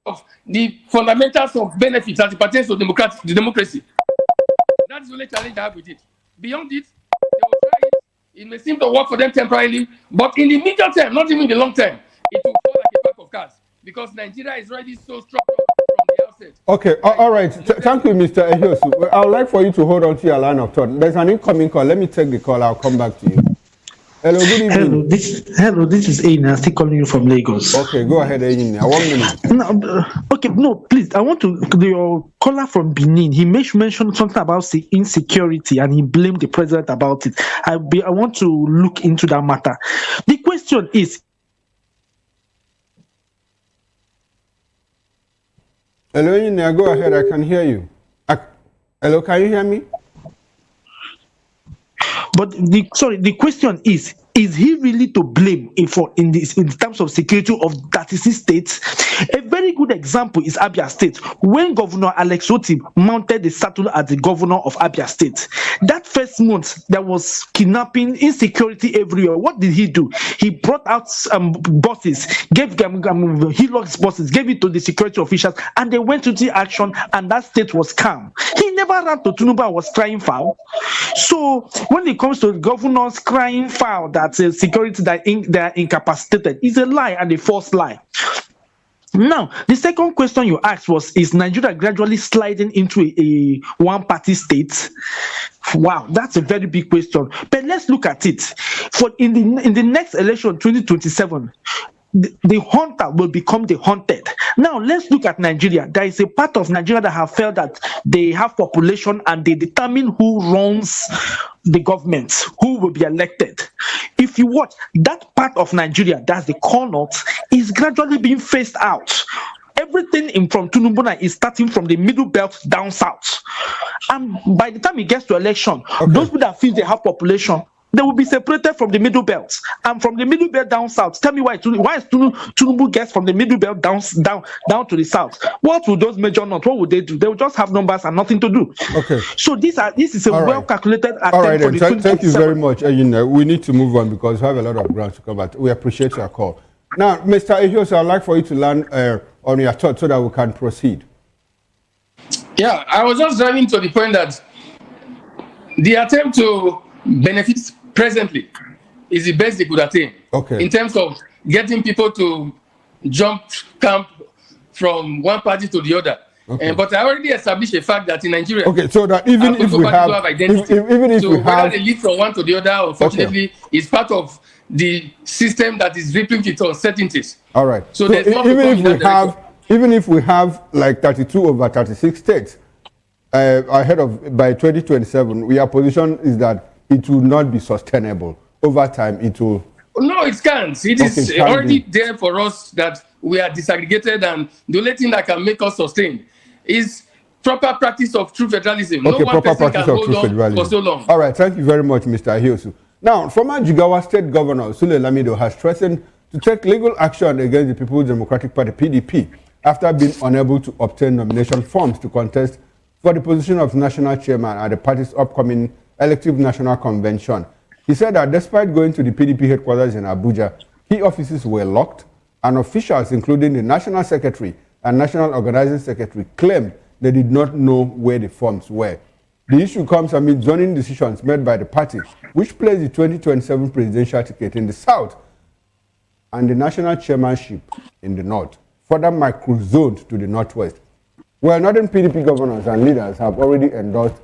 Speaker 9: Of the fundamentals of benefits as it pertains to democracy. That's the only challenge I have with it. Beyond it, they will try it. It may seem to work for them temporarily, but in the medium term, not even in the long term, it will fall like a pack of cards, because Nigeria is already so structured from the outset.
Speaker 23: Okay, all right. Thank you, Mr. Ehiosu. I would like for you to hold on to your line of thought. There's an incoming call. Let me take the call. I'll come back to you. Hello, good evening.
Speaker 15: Hello, this is Aina. I'm still calling you from Lagos.
Speaker 23: Okay, go ahead, Aina. 1 minute.
Speaker 15: No, please. I want to. Your caller from Benin, he mentioned something about insecurity, and he blamed the president about it. I want to look into that matter. The question is.
Speaker 23: Hello, Aina. Go ahead. I can hear you. Hello, can you hear me?
Speaker 15: But the question is he really to blame in terms of security of 36 states? A very good example is Abia State. When Governor Alex Otti mounted the saddle as the governor of Abia State, that first month there was kidnapping, insecurity everywhere. What did he do? He brought out buses, gave Hilux buses, gave it to the security officials, and they went into action, and that state was calm. He never ran to Tinubu and was crying foul. So when it comes to the governors crying foul that security that they are incapacitated, is a lie and a false lie. Now, the second question you asked was, is Nigeria gradually sliding into a one-party state? Wow, that's a very big question. But let's look at it. For in the next election, 2027, the hunter will become the hunted. Now, let's look at Nigeria. There is a part of Nigeria that have felt that they have population and they determine who runs the government, who will be elected. If you watch, that part of Nigeria, that's the core north, is gradually being phased out. Everything from Tinubu is starting from the middle belt down south. And by the time it gets to election, those people that feel they have population, they will be separated from the middle belt. And from the middle belt down south, tell me why is Tinubu gets from the middle belt down to the south? What will those major north? What would they do? They will just have numbers and nothing to do.
Speaker 23: Okay.
Speaker 15: So this is a well-calculated attempt.
Speaker 23: All right,
Speaker 15: for the
Speaker 23: thank you very much. We need to move on because we have a lot of ground to cover. We appreciate your call. Now, Mr. Ehiosu, I'd like for you to land on your thoughts so that we can proceed.
Speaker 9: Yeah, I was just driving to the point that the attempt to benefit presently is the best they could attain.
Speaker 23: Okay.
Speaker 9: In terms of getting people to jump camp from one party to the other. Okay. But I already established a fact that in Nigeria,
Speaker 23: okay, so that even if we have
Speaker 9: identity,
Speaker 23: even if
Speaker 9: so
Speaker 23: we
Speaker 9: whether
Speaker 23: have,
Speaker 9: they lead from one to the other, unfortunately, is part of the system that is reaping its uncertainties.
Speaker 23: All right.
Speaker 9: So there's more to come in that direction.
Speaker 23: Even if we have like 32 over 36 states ahead of by 2027, our position is that it will not be sustainable over time. It will.
Speaker 9: No, it can't. It is already there for us that we are disaggregated, and the only thing that can make us sustain is proper practice of true federalism.
Speaker 23: Okay,
Speaker 9: no one
Speaker 23: proper
Speaker 9: person
Speaker 23: practice
Speaker 9: can
Speaker 23: of
Speaker 9: hold
Speaker 23: true
Speaker 9: on
Speaker 23: federalism
Speaker 9: for so long.
Speaker 23: All right, thank you very much, Mr. Ehiosu. Now, former Jigawa State Governor Sule Lamido has threatened to take legal action against the People's Democratic Party (PDP) after being unable to obtain nomination forms to contest for the position of national chairman at the party's upcoming elective national convention. He said that despite going to the PDP headquarters in Abuja, key offices were locked, and officials, including the national secretary and national organizing secretary, claimed they did not know where the forms were. The issue comes amid zoning decisions made by the party, which placed the 2027 presidential ticket in the south and the national chairmanship in the north, further micro-zoned to the northwest. Well, northern PDP governors and leaders have already endorsed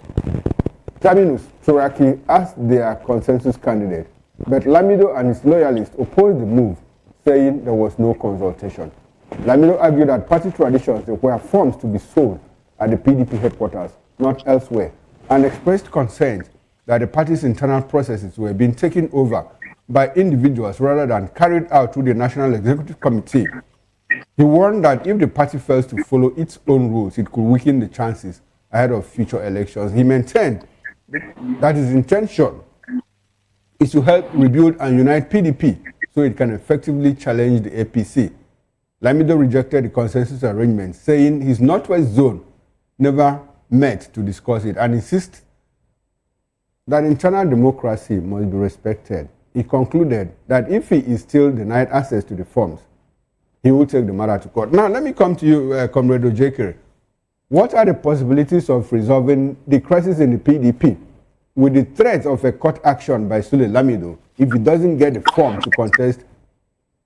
Speaker 23: Terminus Turaki as their consensus candidate, but Lamido and his loyalists opposed the move, saying there was no consultation. Lamido argued that party traditions require forms to be sold at the PDP headquarters, not elsewhere, and expressed concerns that the party's internal processes were being taken over by individuals rather than carried out through the National Executive Committee. He warned that if the party fails to follow its own rules, it could weaken the chances ahead of future elections. He maintained that his intention is to help rebuild and unite PDP so it can effectively challenge the APC. Lamido rejected the consensus arrangement, saying his Northwest Zone never met to discuss it and insists that internal democracy must be respected. He concluded that if he is still denied access to the forms, he will take the matter to court. Now, let me come to you, Comrade Ojekere. What are the possibilities of resolving the crisis in the PDP with the threat of a court action by Sule Lamido if he doesn't get the form to contest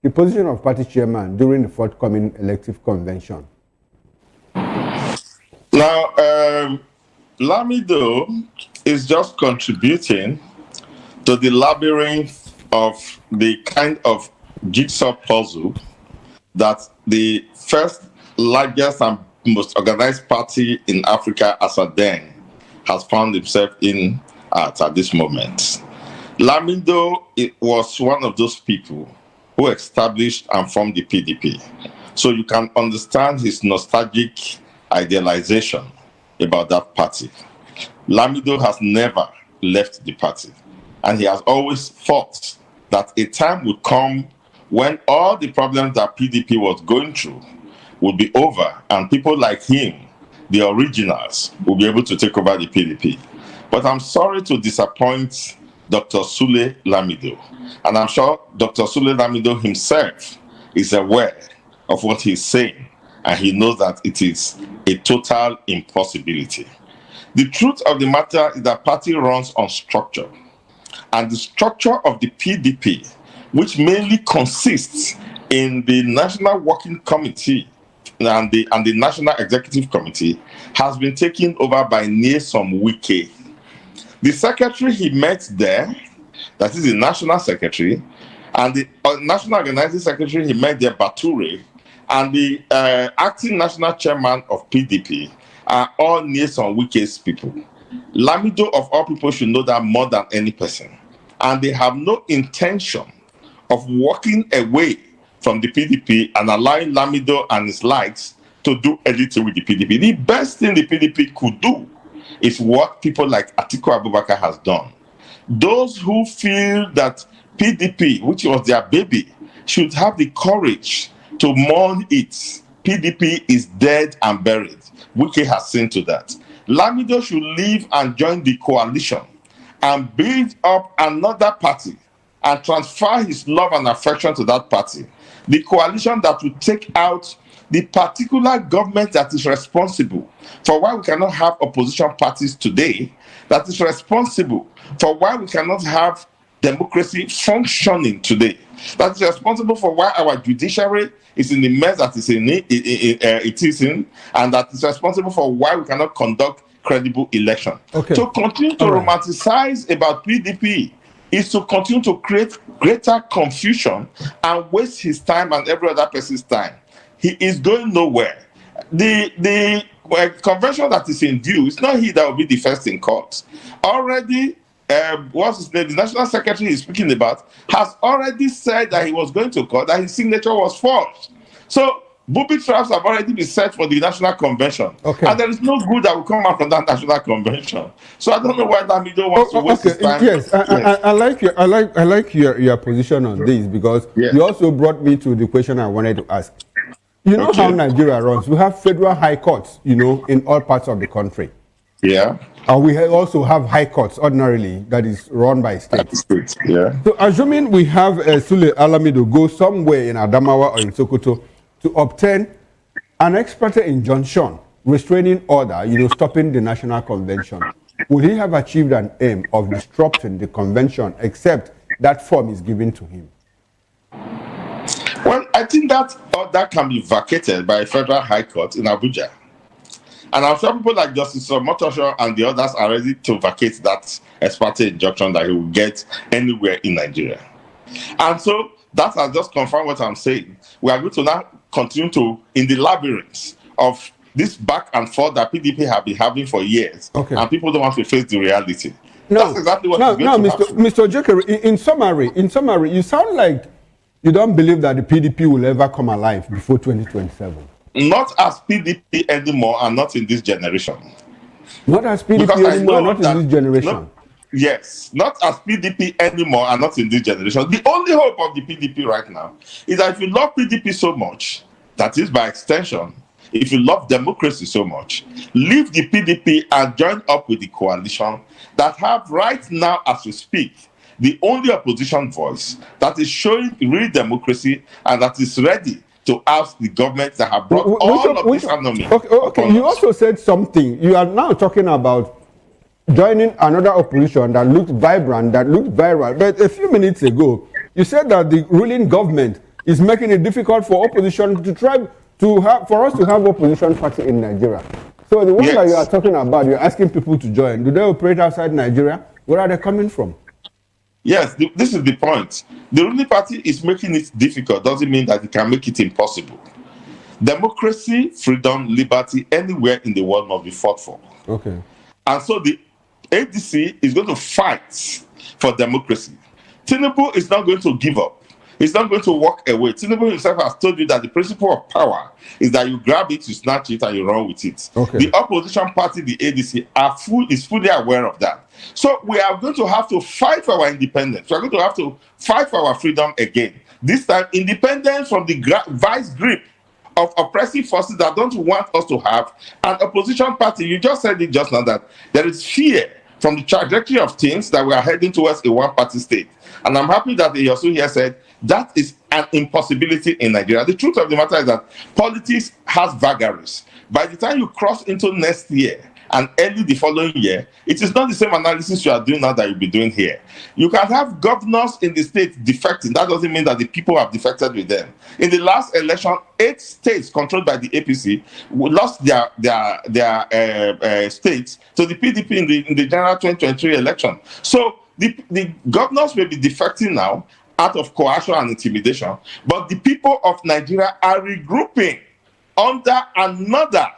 Speaker 23: the position of party chairman during the forthcoming elective convention?
Speaker 24: Now, Lamido is just contributing to the labyrinth of the kind of jigsaw puzzle that the first largest and most organized party in Africa, Asadeng, has found himself in at this moment. Lamido was one of those people who established and formed the PDP. So you can understand his nostalgic idealization about that party. Lamido has never left the party, and he has always thought that a time would come when all the problems that PDP was going through would be over, and people like him, the originals, will be able to take over the PDP. But I'm sorry to disappoint Dr. Sule Lamido, and I'm sure Dr. Sule Lamido himself is aware of what he's saying, and he knows that it is a total impossibility. The truth of the matter is that party runs on structure, and the structure of the PDP, which mainly consists in the National Working Committee and the National Executive Committee has been taken over by Nyesom Wike. The secretary he met there, that is the National Secretary, and the National Organizing Secretary he met there, Bature, and the acting National Chairman of PDP are all Nyesom Wike's people. Lamido, of all people, should know that more than any person. And they have no intention of walking away from the PDP and allowing Lamido and his likes to do anything with the PDP. The best thing the PDP could do is what people like Atiku Abubakar has done. Those who feel that PDP, which was their baby, should have the courage to mourn it. PDP is dead and buried. Wike has seen to that. Lamido should leave and join the coalition and build up another party and transfer his love and affection to that party. The coalition that will take out the particular government that is responsible for why we cannot have opposition parties today, that is responsible for why we cannot have democracy functioning today, that is responsible for why our judiciary is in the mess that it is in, and that is responsible for why we cannot conduct credible election.
Speaker 23: Okay.
Speaker 24: To continue to romanticize about PDP is to continue to create greater confusion and waste his time and every other person's time. He is going nowhere. The convention that is in due, it's not he that will be the first in court. Already, what's his name? The National Secretary he's speaking about has already said that he was going to court, that his signature was forged. So, booby traps have already been set for the National Convention. Okay. And there is no good that will come out from that National Convention. So I don't know why Lamido wants to waste his time.
Speaker 23: Yes, I like your position on this, because you also brought me to the question I wanted to ask. You know how Nigeria runs. We have federal high courts, in all parts of the country.
Speaker 24: Yeah.
Speaker 23: And we also have high courts ordinarily that is run by states.
Speaker 24: Yeah.
Speaker 23: So assuming we have Sule Alamido go somewhere in Adamawa or in Sokoto to obtain an expert injunction, restraining order, stopping the National Convention, would he have achieved an aim of disrupting the convention, except that form is given to him?
Speaker 24: Well, I think that order can be vacated by a federal high court in Abuja. And I'm sure people like Justice Motosho and the others are ready to vacate that ex parte injunction that he will get anywhere in Nigeria. And so that has just confirmed what I'm saying. We are going to now continue to, in the labyrinth of this back and forth that PDP have been having for years, and people don't want to face the reality. That's exactly what is going to happen.
Speaker 23: Mr. Jekere, in summary, you sound like you don't believe that the PDP will ever come alive before 2027.
Speaker 24: Not as PDP anymore, and not in this generation.
Speaker 23: Not as PDP anymore, not in this generation.
Speaker 24: Yes, not as PDP anymore, and not in this generation. The only hope of the PDP right now is that if you love PDP so much, that is by extension, if you love democracy so much, leave the PDP and join up with the coalition that have right now, as we speak, the only opposition voice that is showing real democracy and that is ready to ask the government that have brought all of this anomaly.
Speaker 23: Okay. You also said something. You are now talking about joining another opposition that looked vibrant, that looked viral. But a few minutes ago, you said that the ruling government is making it difficult for opposition to try to have, for us to have opposition party in Nigeria. So the one that you are talking about, you're asking people to join. Do they operate outside Nigeria? Where are they coming from?
Speaker 24: Yes, this is the point. The ruling party is making it difficult. Doesn't mean that it can make it impossible. Democracy, freedom, liberty, anywhere in the world must be fought for.
Speaker 23: Okay.
Speaker 24: And so the ADC is going to fight for democracy. Tinubu is not going to give up. He's not going to walk away. Tinubu himself has told you that the principle of power is that you grab it, you snatch it, and you run with it.
Speaker 23: Okay.
Speaker 24: The opposition party, the ADC, is fully aware of that. So we are going to have to fight for our independence. We are going to have to fight for our freedom again. This time, independence from the vice grip of oppressive forces that don't want us to have an opposition party. You just said it just now that there is fear from the trajectory of things that we are heading towards a one-party state. And I'm happy that he also here said that is an impossibility in Nigeria. The truth of the matter is that politics has vagaries. By the time you cross into next year and early the following year, it is not the same analysis you are doing now that you'll be doing here. You can have governors in the state defecting. That doesn't mean that the people have defected with them. In the last election, 8 states controlled by the APC lost their states to the PDP in the general 2023 election. So the governors may be defecting now out of coercion and intimidation, but the people of Nigeria are regrouping under another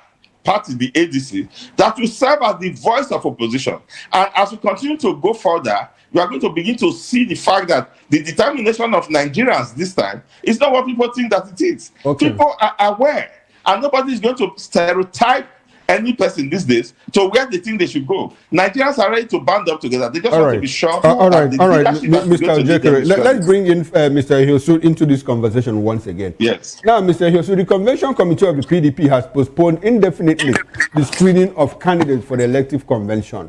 Speaker 24: party, the ADC, that will serve as the voice of opposition. And as we continue to go further, we are going to begin to see the fact that the determination of Nigerians this time is not what people think that it is.
Speaker 23: Okay.
Speaker 24: People are aware, and nobody is going to stereotype any person these days to where they think they should go. Nigerians are ready to band up together. They just want to be sure.
Speaker 23: All right, Mr. Ojekere.
Speaker 24: Let's
Speaker 23: Let's bring in Mr. Hiosu into this conversation once again.
Speaker 24: Yes.
Speaker 23: Now, Mr. Hiosu, the convention committee of the PDP has postponed indefinitely the screening of candidates for the elective convention.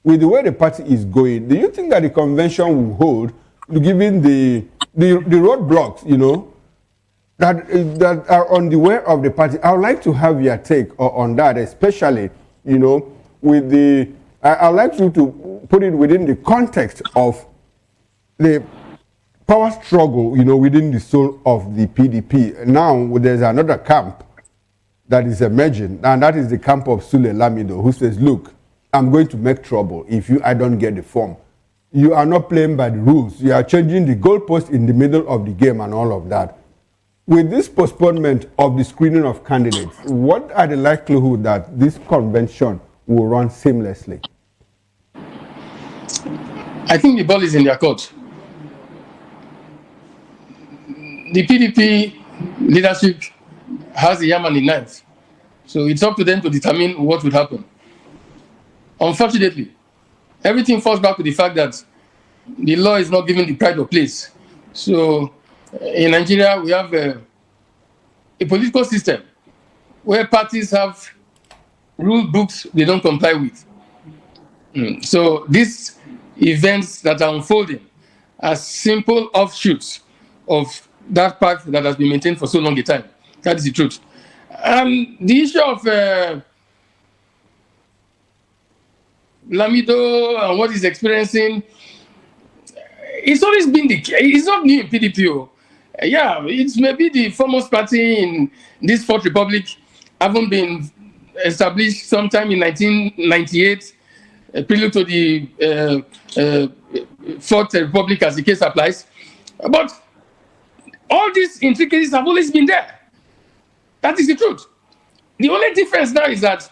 Speaker 23: With the way the party is going, do you think that the convention will hold, given the roadblocks, that are on the way of the party? I would like to have your take on that, especially, with the. I'd like you to put it within the context of the power struggle, within the soul of the PDP. Now, there's another camp that is emerging, and that is the camp of Sule Lamido, who says, look, I'm going to make trouble if I don't get the form. You are not playing by the rules. You are changing the goalpost in the middle of the game and all of that. With this postponement of the screening of candidates, what are the likelihood that this convention will run seamlessly?
Speaker 9: I think the ball is in their court. The PDP leadership has the yam and the knife. So it's up to them to determine what will happen. Unfortunately, everything falls back to the fact that the law is not giving the pride of place. So in Nigeria, we have a political system where parties have rule books they don't comply with. So these events that are unfolding are simple offshoots of that path that has been maintained for so long a time. That is the truth. And the issue of Lamido and what he's experiencing, it's always been it's not new in PDP. Yeah, it's maybe the foremost party in this Fourth Republic, haven't been established sometime in 1998, prelude to the Fourth Republic as the case applies. But all these intricacies have always been there. That is the truth. The only difference now is that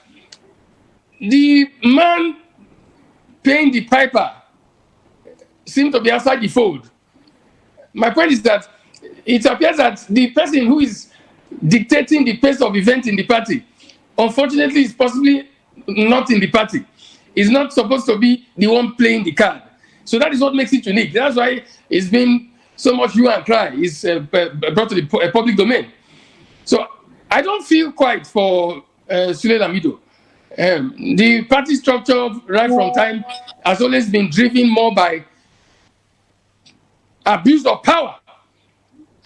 Speaker 9: the man paying the piper seems to be outside the fold. My point is that it appears that the person who is dictating the pace of events in the party, unfortunately, is possibly not in the party. Is not supposed to be the one playing the card. So that is what makes it unique. That's why it's been so much hue and cry. It's brought to the public domain. So I don't feel quite for Sule Lamido. The party structure, right from time, has always been driven more by abuse of power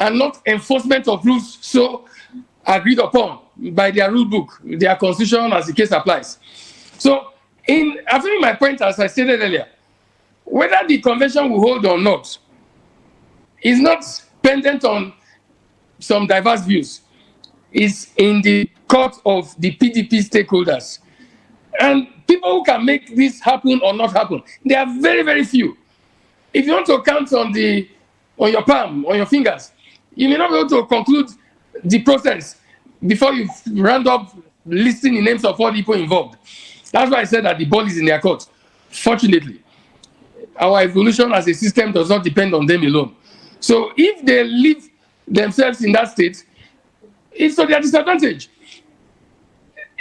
Speaker 9: and not enforcement of rules so agreed upon by their rule book, their constitution, as the case applies. So, I think my point, as I stated earlier, whether the convention will hold or not is not pendant on some diverse views. It's in the court of the PDP stakeholders. And people who can make this happen or not happen, they are very, very few. If you want to count on your palm, on your fingers, you may not be able to conclude the process before you round up listing the names of all the people involved. That's why I said that the ball is in their court. Fortunately, our evolution as a system does not depend on them alone. So if they leave themselves in that state, it's to their disadvantage.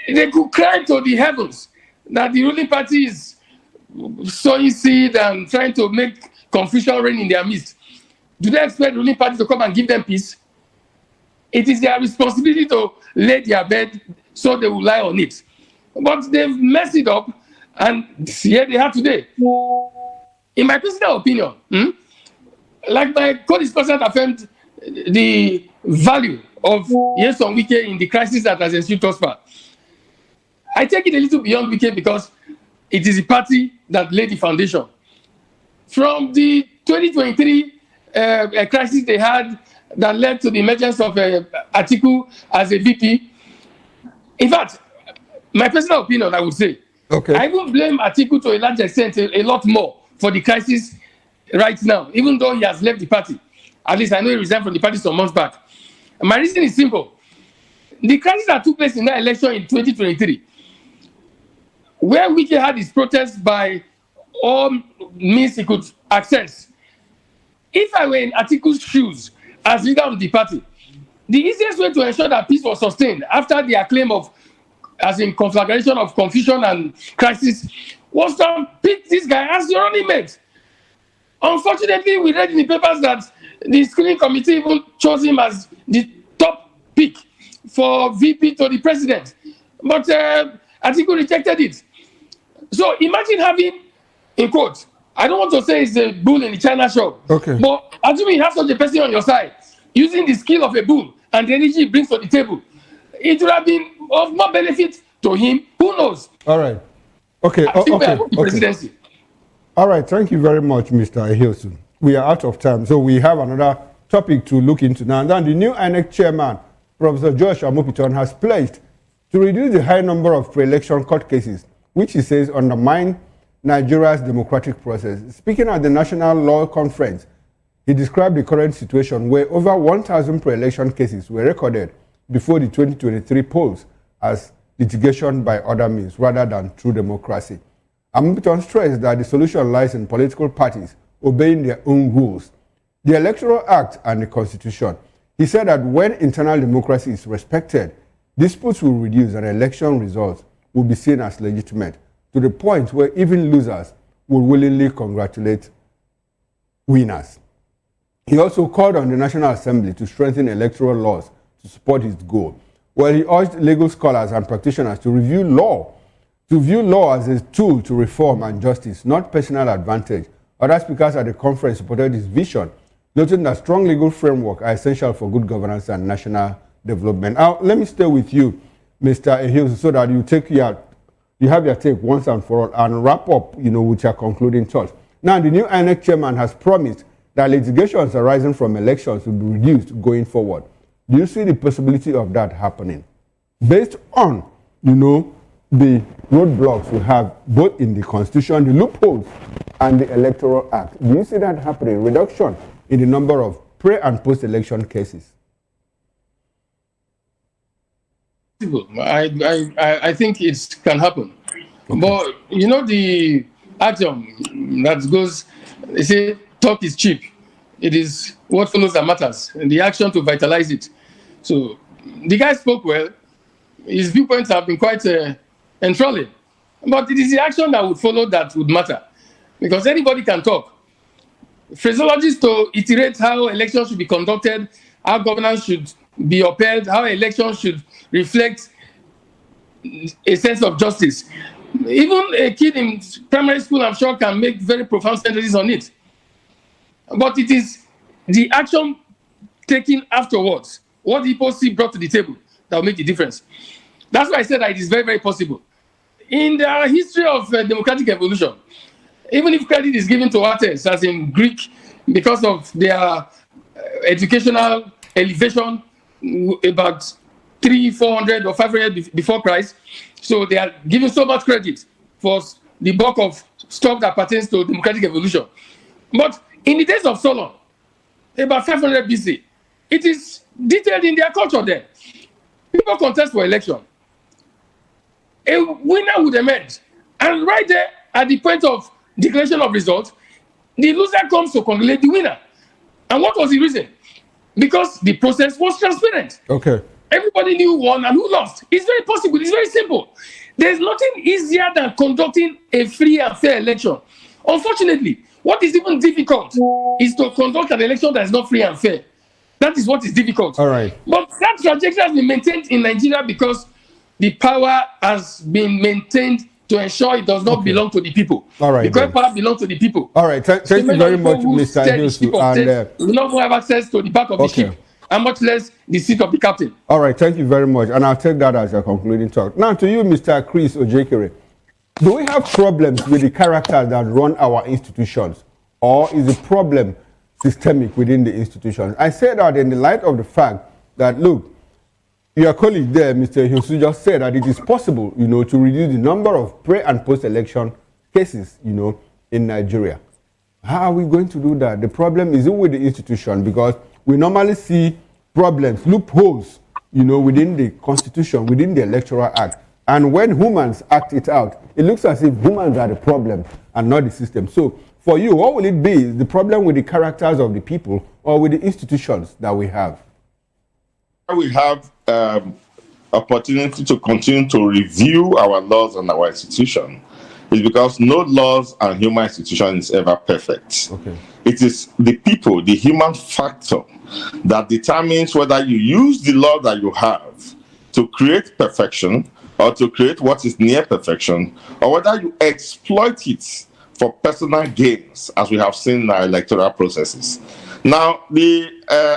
Speaker 9: They could cry to the heavens that the ruling party is sowing seed and trying to make confusion reign in their midst. Do they expect the ruling party to come and give them peace? It is their responsibility to lay their bed so they will lie on it. But they've messed it up, and here they are today. In my personal opinion, like my co-discussant affirmed the value of Nyesom Wike in the crisis that has ensued thus far. I take it a little beyond weekend because it is the party that laid the foundation. From the 2023 crisis they had that led to the emergence of Atiku as a VP. In fact, my personal opinion, I would say, I even blame Atiku to a large extent, a lot more, for the crisis right now, even though he has left the party. At least I know he resigned from the party some months back. And my reason is simple. The crisis that took place in that election in 2023, where Wike had his protest by all means he could access, if I were in Atiku's shoes as leader of the party, the easiest way to ensure that peace was sustained after the acclaim of, as in conflagration of confusion and crisis, was to pick this guy as your running mate. Unfortunately, we read in the papers that the screening committee even chose him as the top pick for VP to the president. But Atiku rejected it. So imagine having, in quote, I don't want to say it's a bull in the China shop, but assuming you have such a person on your side, using the skill of a bull and the energy he brings to the table, it would have been of more benefit to him. Who knows?
Speaker 23: All right. Okay.
Speaker 9: Presidency.
Speaker 23: All right. Thank you very much, Mr. Ehiosu. We are out of time, so we have another topic to look into now. And then the new INEC chairman, Professor Josh Amopiton, has pledged to reduce the high number of pre-election court cases, which he says undermine Nigeria's democratic process. Speaking at the National Law Conference, he described the current situation where over 1,000 pre-election cases were recorded before the 2023 polls as litigation by other means rather than true democracy. Amopiton stressed that the solution lies in political parties obeying their own rules, the Electoral Act and the Constitution. He said that when internal democracy is respected, disputes will reduce and election results will be seen as legitimate, to the point where even losers will willingly congratulate winners. He also called on the National Assembly to strengthen electoral laws to support his goal, while he urged legal scholars and practitioners to view law as a tool to reform and justice, not personal advantage. Other speakers at the conference supported his vision, noting that strong legal framework are essential for good governance and national development. Now, let me stay with you, Mr. Ehiosu, so that you have your take once and for all and wrap up, with your concluding thoughts. Now, the new INEC chairman has promised that litigations arising from elections will be reduced going forward. Do you see the possibility of that happening? Based on, the roadblocks we have both in the Constitution, the loopholes, and the Electoral Act. Do you see that happening? Reduction in the number of pre- and post-election cases?
Speaker 9: I think it can happen. But, the axiom that goes, they say, talk is cheap. It is what follows that matters, and the action to vitalize it. So the guy spoke well. His viewpoints have been quite enthralling. But it is the action that would follow that would matter. Because anybody can talk. Phraseologies to iterate how elections should be conducted, how governance should be upheld, how elections should reflect a sense of justice. Even a kid in primary school, I'm sure, can make very profound sentences on it. But it is the action taken afterwards, what the people see brought to the table, that will make the difference. That's why I said that it is very, very possible. In the history of democratic evolution, even if credit is given to Athens, as in Greek, because of their educational elevation about 300, 400 or 500 before Christ, so they are given so much credit for the bulk of stuff that pertains to democratic evolution. But in the days of Solon, about 500 BC, it is detailed in their culture there. People contest for election. A winner would emerge. And right there, at the point of declaration of results, the loser comes to congratulate the winner. And what was the reason? Because the process was transparent.
Speaker 23: Okay.
Speaker 9: Everybody knew who won and who lost. It's very possible. It's very simple. There's nothing easier than conducting a free and fair election. Unfortunately, what is even difficult is to conduct an election that is not free and fair. That is what is difficult.
Speaker 23: All right.
Speaker 9: But that trajectory has been maintained in Nigeria because the power has been maintained to ensure it does not belong to the people.
Speaker 23: All right.
Speaker 9: The power belongs to the people.
Speaker 23: All right. Thank you very much, Mr. Ehiosu.
Speaker 9: We will not have access to the back of the ship. and much less the seat of the captain.
Speaker 23: All right, thank you very much. And I'll take that as a concluding talk. Now to you, Mr. CRIES Ojekere. Do we have problems with the characters that run our institutions? Or is the problem systemic within the institutions? I say that in the light of the fact that, look, your colleague there, Mr. Hiosu, just said that it is possible, to reduce the number of pre- and post-election cases, in Nigeria. How are we going to do that? The problem is with the institution, because we normally see problems, loopholes, within the Constitution, within the Electoral Act. And when humans act it out, it looks as if humans are the problem and not the system. So for you, what will it be? The problem with the characters of the people or with the institutions that we have?
Speaker 24: We have opportunity to continue to review our laws and our institution is because no laws and human institution is ever perfect.
Speaker 23: Okay.
Speaker 24: It is the people, the human factor, that determines whether you use the law that you have to create perfection or to create what is near perfection, or whether you exploit it for personal gains, as we have seen in our electoral processes. Now, the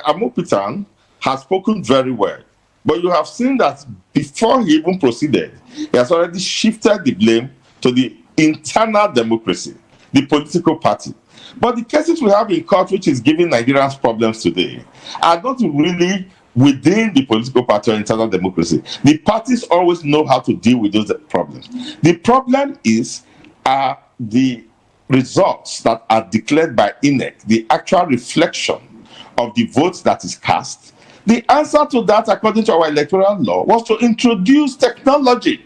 Speaker 24: Amupitan has spoken very well, but you have seen that before he even proceeded, he has already shifted the blame to the internal democracy, the political party. But the cases we have in court, which is giving Nigerians problems today, are not really within the political party or internal democracy. The parties always know how to deal with those problems. The problem is the results that are declared by INEC, the actual reflection of the votes that is cast. The answer to that, according to our electoral law, was to introduce technology.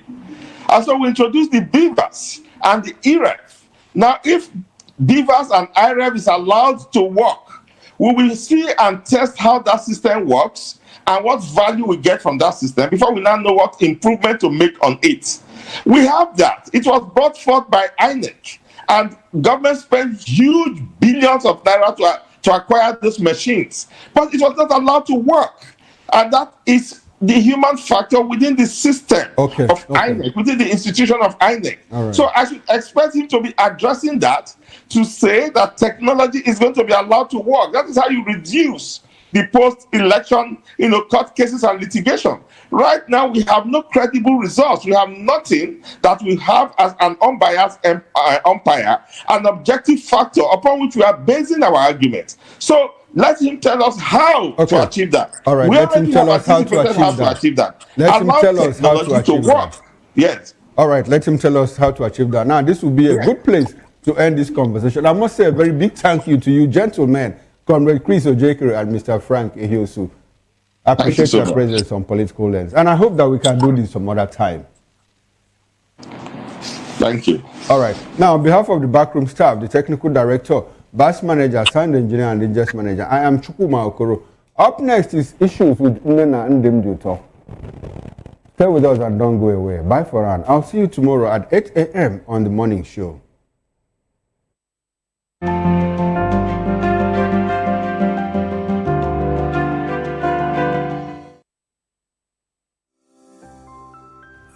Speaker 24: And so we introduced the BVAS and the IREF. Now, if BVAS and IREF is allowed to work, we will see and test how that system works and what value we get from that system before we now know what improvement to make on it. We have that. It was brought forth by INEC, and government spent huge billions of naira to acquire those machines, but it was not allowed to work. And that is the human factor within the system of INEC, within the institution of INEC.
Speaker 23: Right.
Speaker 24: So I should expect him to be addressing that, to say that technology is going to be allowed to work. That is how you reduce the post-election, court cases and litigation. Right now, we have no credible results. We have nothing that we have as an unbiased umpire, an objective factor upon which we are basing our argument. So let him tell us how to achieve that.
Speaker 23: All right, let him tell us how to achieve that. Let him tell us how to achieve that.
Speaker 24: Yes.
Speaker 23: All right, let him tell us how to achieve that. Now, this will be a good place to end this conversation. I must say a very big thank you to you, gentlemen, Comrade CRIES Ojekere and Mr. Frank Ehiosu. I appreciate your presence on Political Lens. And I hope that we can do this some other time.
Speaker 24: Thank you.
Speaker 23: All right. Now, on behalf of the backroom staff, the technical director, bus manager, sound engineer, and ingest manager, I am Chukuma Okoro. Up next is issues with Nnena and Ndimjuto. Stay with us and don't go away. Bye for now. I'll see you tomorrow at 8 a.m. on the morning show.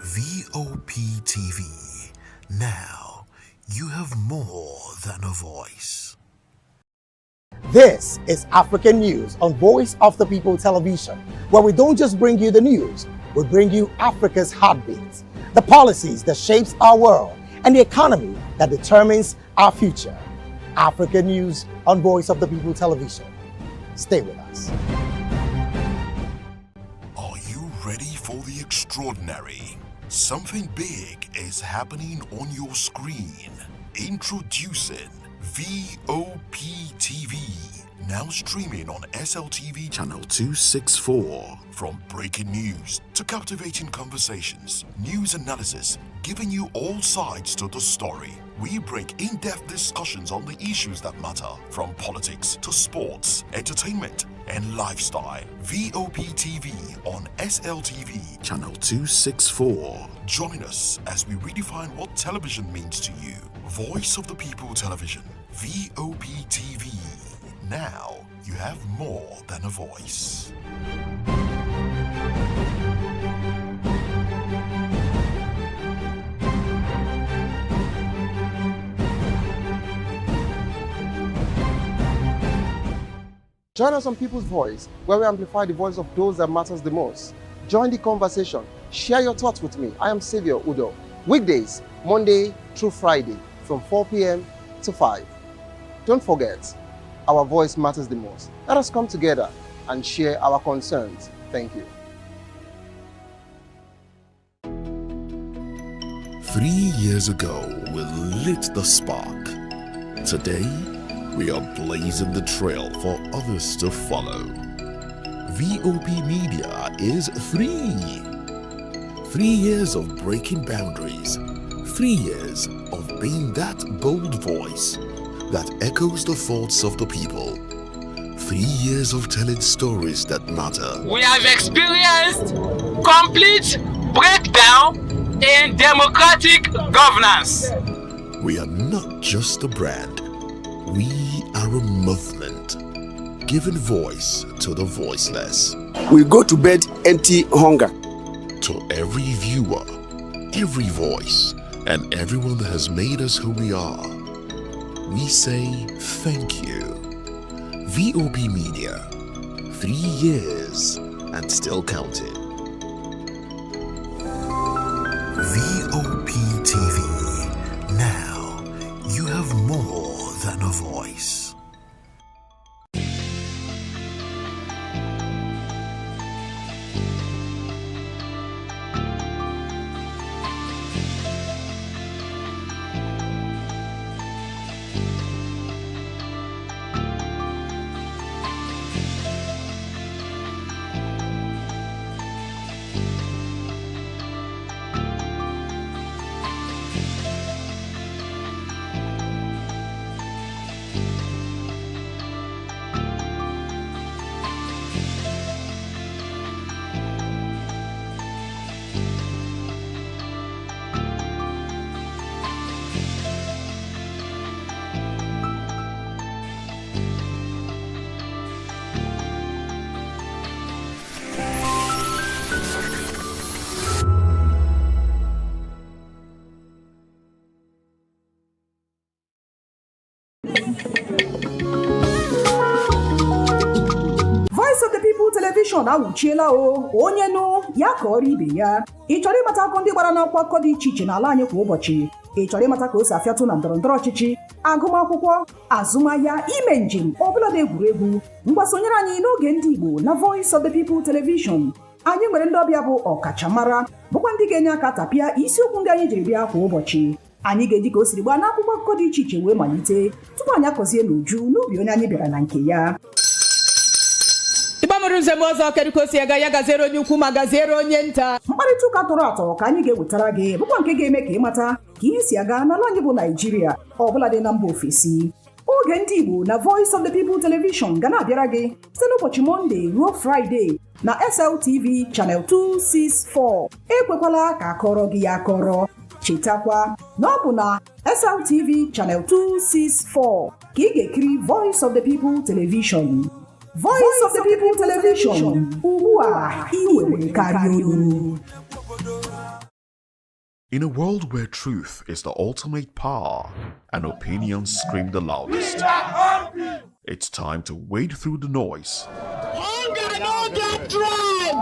Speaker 6: VOP TV. Now, you have more than a voice.
Speaker 13: This is African News on Voice of the People Television, where we don't just bring you the news, we bring you Africa's heartbeat, the policies that shapes our world, and the economy that determines our future. African News on Voice of the People Television. Stay with us.
Speaker 6: Are you ready for the extraordinary? Something big is happening on your screen. Introducing VOP TV. Now streaming on SLTV channel 264. From breaking news to captivating conversations, news analysis, giving you all sides to the story. We bring in-depth discussions on the issues that matter, from politics to sports, entertainment, and lifestyle. VOP TV on SLTV channel 264. Join us as we redefine what television means to you. Voice of the People Television, VOP TV. Now you have more than a voice.
Speaker 3: Join us on People's Voice, where we amplify the voice of those that matters the most. Join the conversation. Share your thoughts with me. I am Xavier Udo. Weekdays, Monday through Friday, from 4 p.m. to 5. Don't forget, our voice matters the most. Let us come together and share our concerns. Thank you.
Speaker 8: 3 years ago, we lit the spark. Today, we are blazing the trail for others to follow. VOP Media is free. 3 years of breaking boundaries. 3 years of being that bold voice that echoes the thoughts of the people. 3 years of telling stories that matter.
Speaker 5: We have experienced complete breakdown in democratic governance.
Speaker 8: We are not just a brand. We are a movement, giving voice to the voiceless.
Speaker 14: We go to bed empty hunger.
Speaker 8: To every viewer, every voice, and everyone that has made us who we are, we say thank you. VOP Media, 3 years and still counting.
Speaker 6: VOP TV. Now you have more than a voice.
Speaker 17: Voice of the People Television awuchiela onye nụ ya ka ọrụ ibe ya. Ị chọrọ ịmata akụkọ ndị gbara n'akwụkwọ akụkọ dị iche iche n'ala anyị kwa ụbọchị. Ị chọrọ ịmata ka o si afịatụ na ndọrọndọrọ ọchịchị, agụmakwụkwọ, azụmahịa, ime njem, ọbụladị egwuregwu. Mgbasonyere anyị n'oge ndị Igbo na Voice of the People Television. Anyị nwere ndị ọbịa bụ ọkachamara, bụkwa ndị ga-enye aka tapịa isiokwu ndị anyị jiri bịa kwa ụbọchị. Anyị ga-eji ka o siri gbaa n'akwụkwọ akụkọ dị iche iche wee malite tupu anyị akọzie n'uju n'ubi onye anyị bịara na nke ya.
Speaker 22: Ịgbamụrụ nzem ọzọ kedụkosi ya gazere onye ukwu ma gazere onye nta.
Speaker 17: Mkparịta ụka tọrọ atọ ka anyị ga-ewetara gị bụkwa nke ga-eme ka ịmata ka ihe si aga n'ala anyị bụ Naịjirịa ọbụladị na mba ofesi. Oge ndị Igbo na Voice of the People Television ga na-abịara gị site n'ụbọchị Mọnde ruo Fraịde na SLTV Channel 264. Ekwekwala ka akọrọ gị ya akọrọ. Chetakwa na ọ bụ na SLTV Channel 264 ka ị ga-ekiri Voice of the People Television. Voice of the People Television. Ugbu a iwere karịa olu.
Speaker 8: In a world where truth is the ultimate power and opinions scream the loudest, it's time to wade through the noise.
Speaker 5: Hunger no get tribe.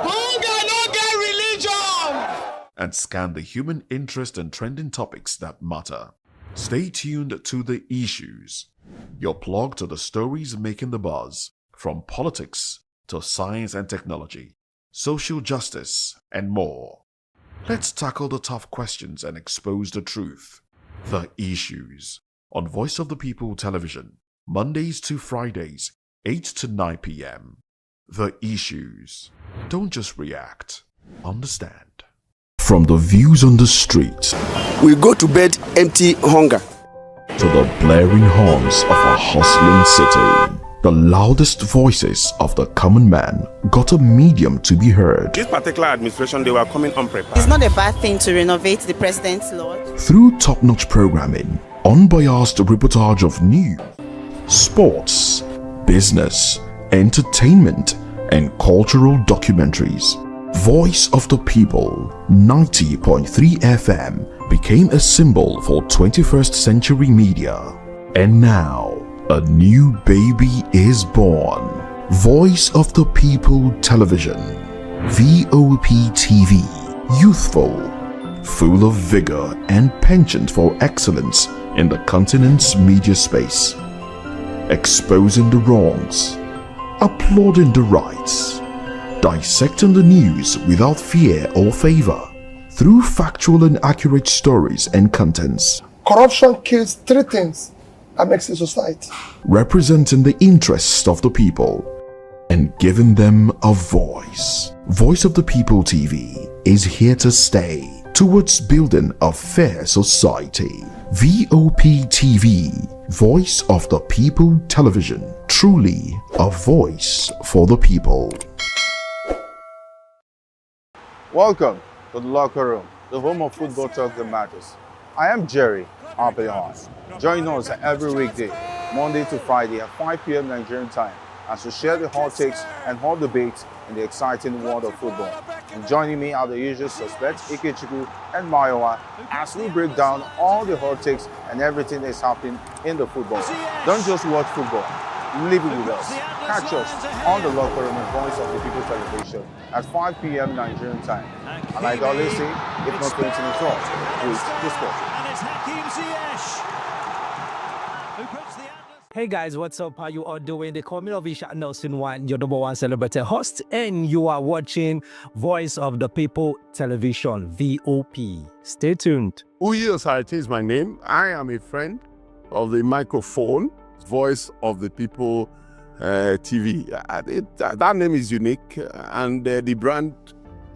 Speaker 5: Hunger no get religion.
Speaker 8: And scan the human interest and trending topics that matter. Stay tuned to The Issues, your plug to the stories making the buzz, from politics to science and technology, social justice, and more. Let's tackle the tough questions and expose the truth. The Issues, on Voice of the People Television, Mondays to Fridays, 8 to 9 p.m. The Issues. Don't just react, understand. From the views on the street,
Speaker 14: We go to bed empty hunger.
Speaker 8: to the blaring horns of a hustling city, the loudest voices of the common man got a medium to be heard.
Speaker 7: This particular administration, they were coming unprepared.
Speaker 10: It's not a bad thing to renovate the president's lodge.
Speaker 8: Through top-notch programming, unbiased reportage of news, sports, business, entertainment, and cultural documentaries, Voice of the People 90.3 FM became a symbol for 21st century media. And now, A new baby is born. Voice of the People Television. VOP TV. Youthful, full of vigor and penchant for excellence in the continent's media space. Exposing the wrongs, applauding the rights, dissecting the news without fear or favor, through factual and accurate stories and contents.
Speaker 2: Corruption kills three things that makes a society.
Speaker 8: Representing the interests of the people and giving them a voice. Voice of the People TV is here to stay towards building a fair society. VOP TV, Voice of the People Television, truly a voice for the people.
Speaker 12: Welcome to the locker room, the home of football talk that matters. I am Jerry Arpillon. Join us every weekday, Monday to Friday at 5 p.m. Nigerian time, as we share the hot takes and hot debates in the exciting world of football. And joining me are the usual suspects, Ikechukwu and Mayowa, as we break down all the hot takes and everything that's happening in the football. Don't just watch football, live it with us. Catch us on the locker room and Voice of the People Television at 5 p.m. Nigerian time. And like I always say, if not 20 minutes off, please discuss.
Speaker 1: Hey guys, what's up? How you all doing? They call me Ovisha Nelson One, your number one celebrity host, and you are watching Voice of the People Television, VOP. Stay tuned.
Speaker 4: Uyi Osarate is my name. I am a friend of the microphone, Voice of the People TV. That name is unique, and the brand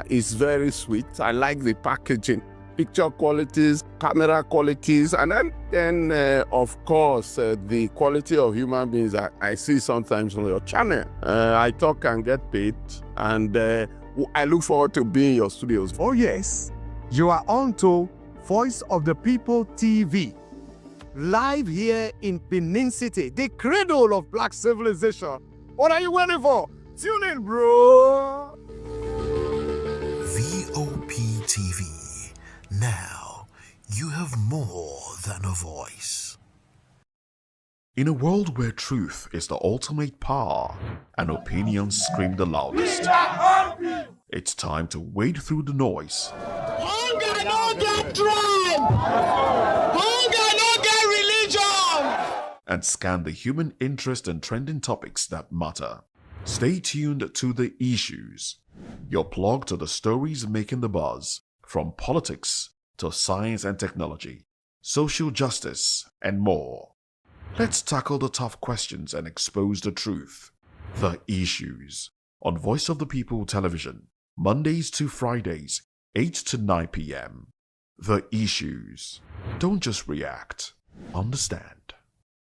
Speaker 4: is very sweet. I like the packaging, picture qualities, camera qualities, and then of course, the quality of human beings that I see sometimes on your channel. I talk and get paid, and I look forward to being in your studios.
Speaker 11: Oh yes, you are on to Voice of the People TV. Live here in Benin City, the cradle of black civilization. What are you waiting for? Tune in, bro.
Speaker 6: VOP TV. Now, you have more than a voice.
Speaker 8: In a world where truth is the ultimate power and opinions scream the loudest, it's time to wade through the noise.
Speaker 5: Hunger no get tribe. Hunger no get religion.
Speaker 8: And scan the human interest and trending topics that matter. Stay tuned to The Issues, your plug to the stories making the buzz, from politics to science and technology, social justice, and more. Let's tackle the tough questions and expose the truth. The Issues, on Voice of the People Television, Mondays to Fridays, 8 to 9 p.m. The Issues. Don't just react, understand.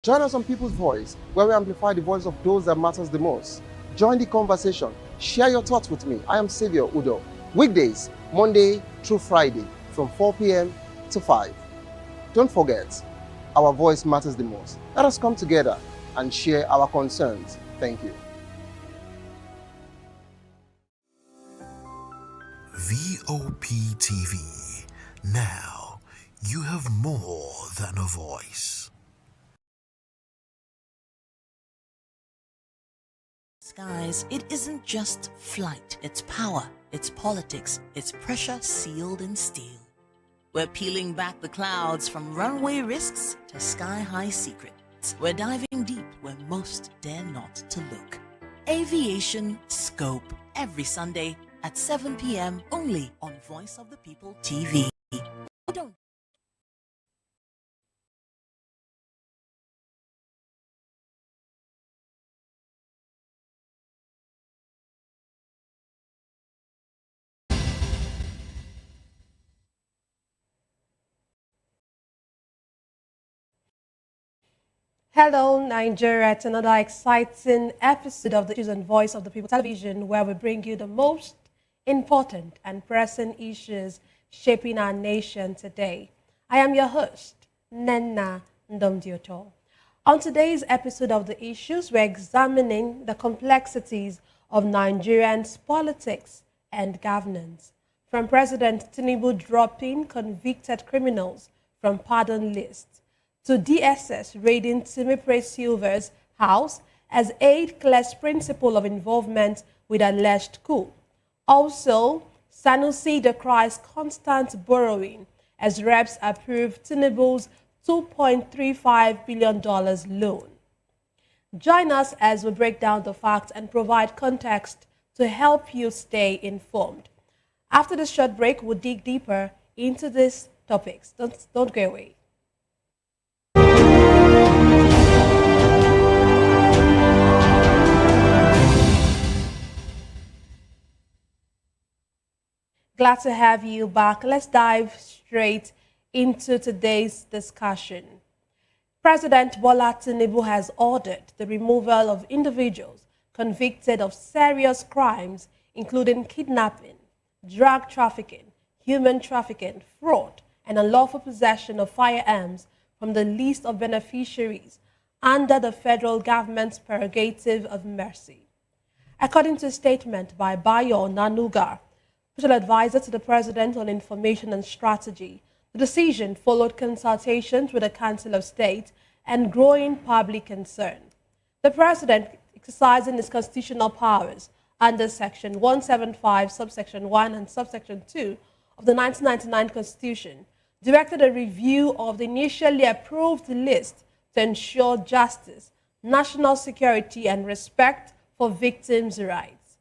Speaker 3: Join us on People's Voice, where we amplify the voice of those that matters the most. Join the conversation. Share your thoughts with me. I am Xavier Udo. Weekdays, Monday through Friday, from 4 p.m. to 5. Don't forget, our voice matters the most. Let us come together and share our concerns. Thank you.
Speaker 6: VOP TV. Now, you have more than a voice.
Speaker 18: Skies, it isn't just flight, it's power, it's politics, it's pressure sealed in steel. We're peeling back the clouds from runway risks to sky-high secrets. We're diving deep where most dare not to look. Aviation Scope, every Sunday at 7 p.m. only on Voice of the People TV. Don't
Speaker 19: Hello, Nigeria. It's another exciting episode of the Issues and Voice of the People Television, where we bring you the most important and pressing issues shaping our nation today. I am your host, Nenna Ndomdioto. On today's episode of The Issues, we're examining the complexities of Nigerians' politics and governance, from President Tinubu dropping convicted criminals from pardon lists to DSS raiding Timipre Silver's house as aid clears principle of involvement with alleged coup. Also, Sanusi decries constant borrowing as reps approve Tinubu's $2.35 billion loan. Join us as we break down the facts and provide context to help you stay informed. After this short break, we'll dig deeper into these topics. Don't go away. Glad to have you back. Let's dive straight into today's discussion. President Bola Tinubu has ordered the removal of individuals convicted of serious crimes, including kidnapping, drug trafficking, human trafficking, fraud, and unlawful possession of firearms from the list of beneficiaries under the federal government's prerogative of mercy. According to a statement by Bayo Nanuga, special advisor to the President on Information and Strategy, the decision followed consultations with the Council of State and growing public concern. The President, exercising his constitutional powers under Section 175, subsection 1 and subsection 2 of the 1999 Constitution, directed a review of the initially approved list to ensure justice, national security, and respect for victims' rights.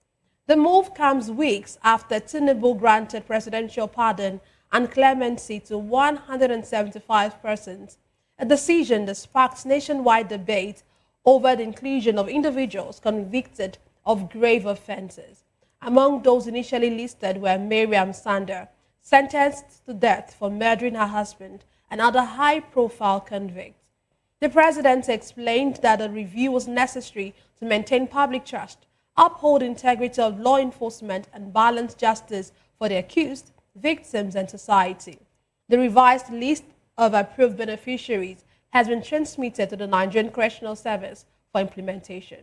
Speaker 19: The move comes weeks after Tinubu granted presidential pardon and clemency to 175 persons, a decision that sparked nationwide debate over the inclusion of individuals convicted of grave offenses. Among those initially listed were Mariam Sander, sentenced to death for murdering her husband, and other high-profile convicts. The president explained that a review was necessary to maintain public trust, uphold integrity of law enforcement, and balance justice for the accused, victims, and society. The revised list of approved beneficiaries has been transmitted to the Nigerian Correctional Service for implementation.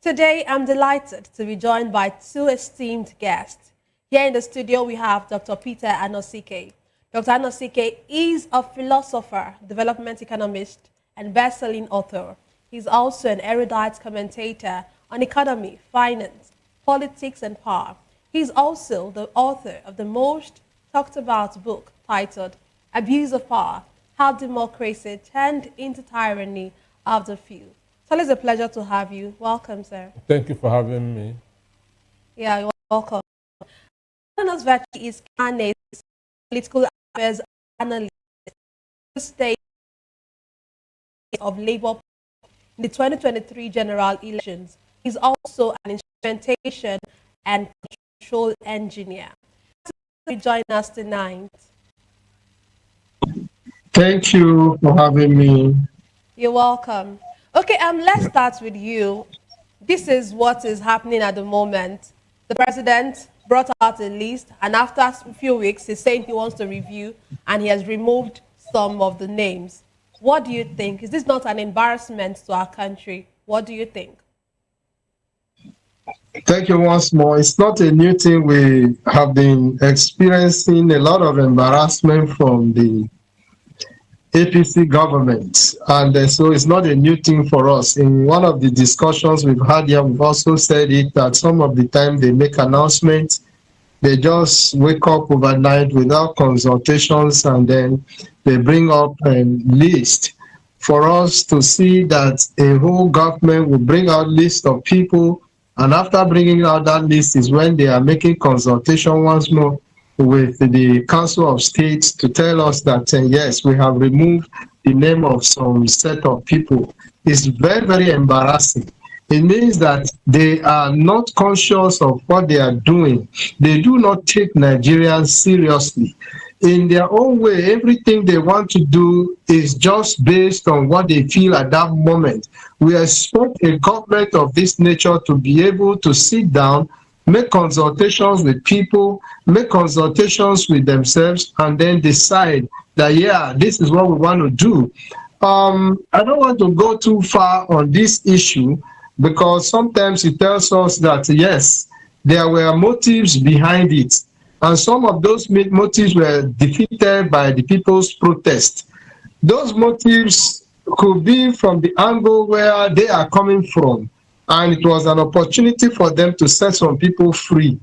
Speaker 19: Today, I'm delighted to be joined by two esteemed guests. Here in the studio, we have Dr. Peter Anosike. Dr. Anosike is a philosopher, development economist, and best-selling author. He's also an erudite commentator on economy, finance, politics, and power. He's also the author of the most talked about book titled Abuse of Power, How Democracy Turned into Tyranny of the Few. So it's a pleasure to have you. Welcome, sir.
Speaker 15: Thank you for having me.
Speaker 19: Yeah, you're welcome. Jonas Vechi is Kane's political affairs analyst, state of Labour in the 2023 general elections. He's also an instrumentation and control engineer. To join us tonight.
Speaker 16: Thank you for having me.
Speaker 19: You're welcome. Okay, let's start with you. This is what is happening at the moment. The president brought out a list, and after a few weeks, he's saying he wants to review, and he has removed some of the names. What do you think? Is this not an embarrassment to our country? What do you think?
Speaker 16: Thank you once more. It's not a new thing. We have been experiencing a lot of embarrassment from the APC government, and so it's not a new thing for us. In one of the discussions we've had here, we've also said it, that some of the time they make announcements, they just wake up overnight without consultations, and then they bring up a list. For us to see that a whole government will bring out list of people, and after bringing out that list is when they are making consultation once more with the Council of States to tell us that, yes, we have removed the name of some set of people. It's very, very embarrassing. It means that they are not conscious of what they are doing. They do not take Nigerians seriously. In their own way, everything they want to do is just based on what they feel at that moment. We expect a government of this nature to be able to sit down, make consultations with people, make consultations with themselves, and then decide that, yeah, this is what we want to do. I don't want to go too far on this issue, because sometimes it tells us that, yes, there were motives behind it. And some of those motives were defeated by the people's protest. Those motives could be from the angle where they are coming from, and it was an opportunity for them to set some people free,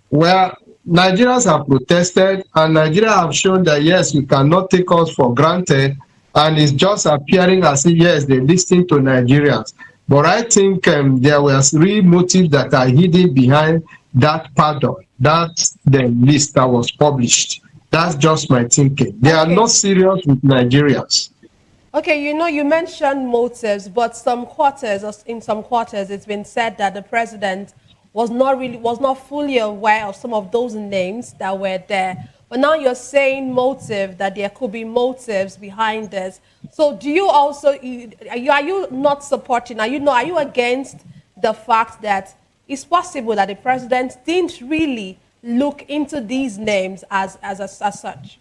Speaker 16: where Nigerians have protested, and Nigeria have shown that, yes, you cannot take us for granted, and it's just appearing as if, yes, they're listening to Nigerians. But I think there were real motives that are hidden behind that pardon. That's the list that was published. That's just my thinking. They are not serious with Nigerians.
Speaker 19: Okay, you mentioned motives, but in some quarters, it's been said that the president was not fully aware of some of those names that were there. But now you're saying motive, that there could be motives behind this. So do you also, are you not supporting, are you against the fact that it's possible that the president didn't really look into these names as such?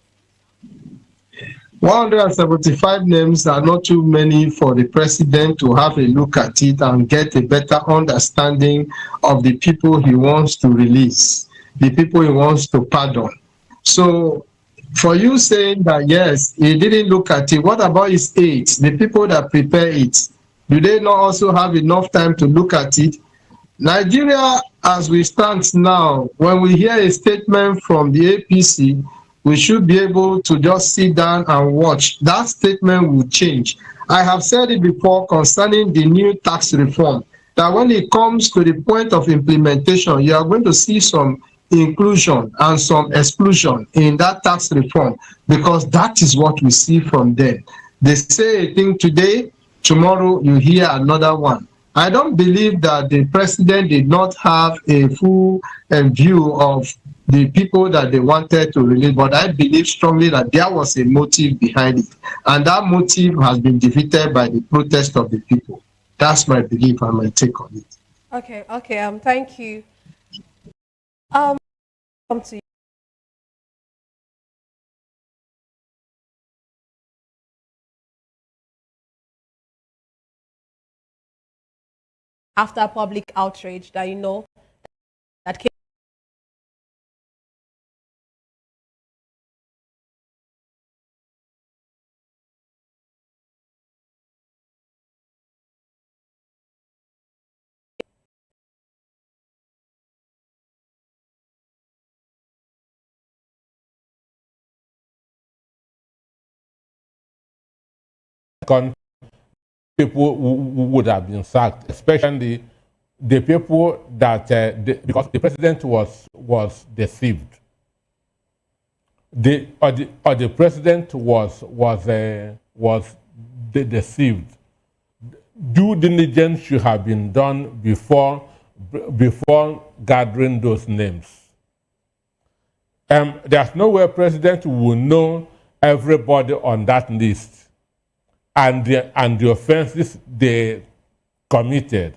Speaker 16: 175 names are not too many for the president to have a look at it and get a better understanding of the people he wants to release, the people he wants to pardon. So for you saying that, yes, he didn't look at it, what about his aides, the people that prepare it? Do they not also have enough time to look at it? Nigeria, as we stand now, when we hear a statement from the APC, we should be able to just sit down and watch. That statement will change. I have said it before concerning the new tax reform, that when it comes to the point of implementation, you are going to see some inclusion and some exclusion in that tax reform, because that is what we see from them. They say a thing today, tomorrow you hear another one. I don't believe that the president did not have a full view of the people that they wanted to release, but I believe strongly that there was a motive behind it, and that motive has been defeated by the protest of the people. That's my belief and my take on it.
Speaker 19: Okay, thank you. Come to you. After public outrage that that came.
Speaker 9: People would have been sacked, especially the people that because the president was deceived. The president was deceived. Due diligence should have been done before gathering those names. There's no way president will know everybody on that list and the offenses they committed.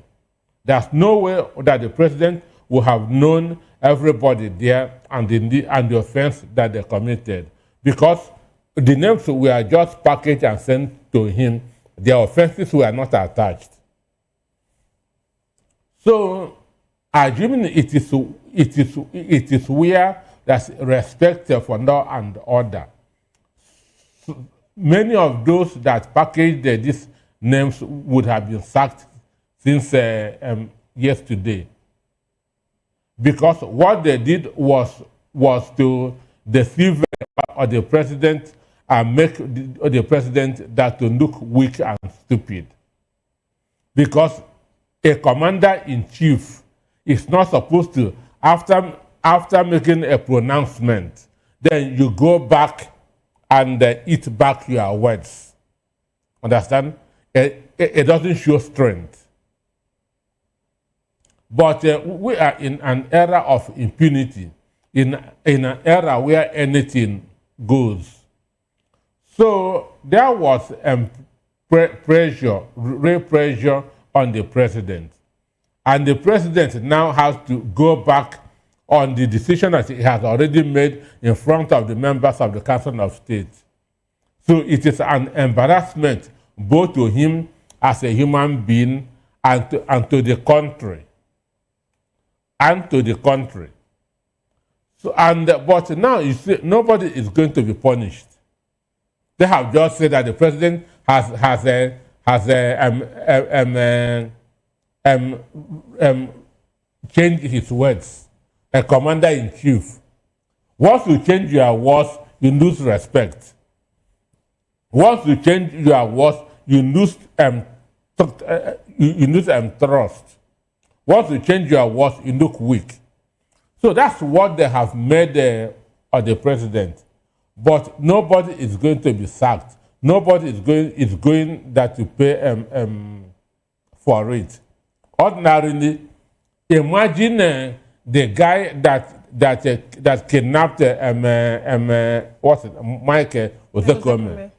Speaker 9: There's no way that the president will have known everybody there and the offense that they committed, because the names were just packaged and sent to him. Their offenses were not attached. So, assuming it is where there's respect for law and order, so many of those that packaged these names would have been sacked since yesterday, because what they did was to deceive the president and make the president that to look weak and stupid. Because a commander-in-chief is not supposed to, after making a pronouncement, then you go back and eat back your words. Understand? It doesn't show strength. But we are in an era of impunity, in an era where anything goes. So there was real pressure on the president. And the president now has to go back on the decision that he has already made in front of the members of the Council of State. So it is an embarrassment both to him as a human being and to the country. So, but now you see, nobody is going to be punished. They have just said that the president has changed his words. A commander-in-chief. Once you change your words, you lose respect. Once you change your words, you lose trust. Once you change your words, you look weak. So that's what they have made of the president. But nobody is going to be sacked. Nobody is going to pay for it. Ordinarily, imagine the guy that kidnapped Mike Ozekome,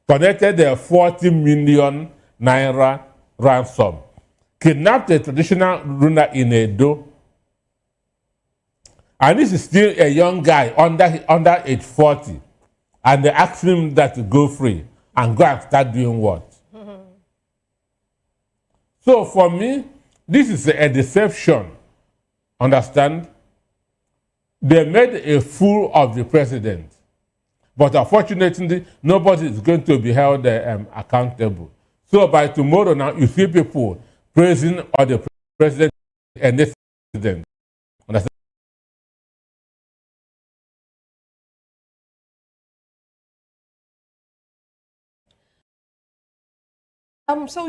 Speaker 9: collected a 40 million naira ransom, kidnapped a traditional ruler in Edo, and this is still a young guy under age 40, and they asked him that to go free and go and start doing what? So for me, this is a deception. Understand? They made a fool of the president. But unfortunately, nobody is going to be held accountable. So by tomorrow now, you see people praising the president and the president. Understand?
Speaker 19: So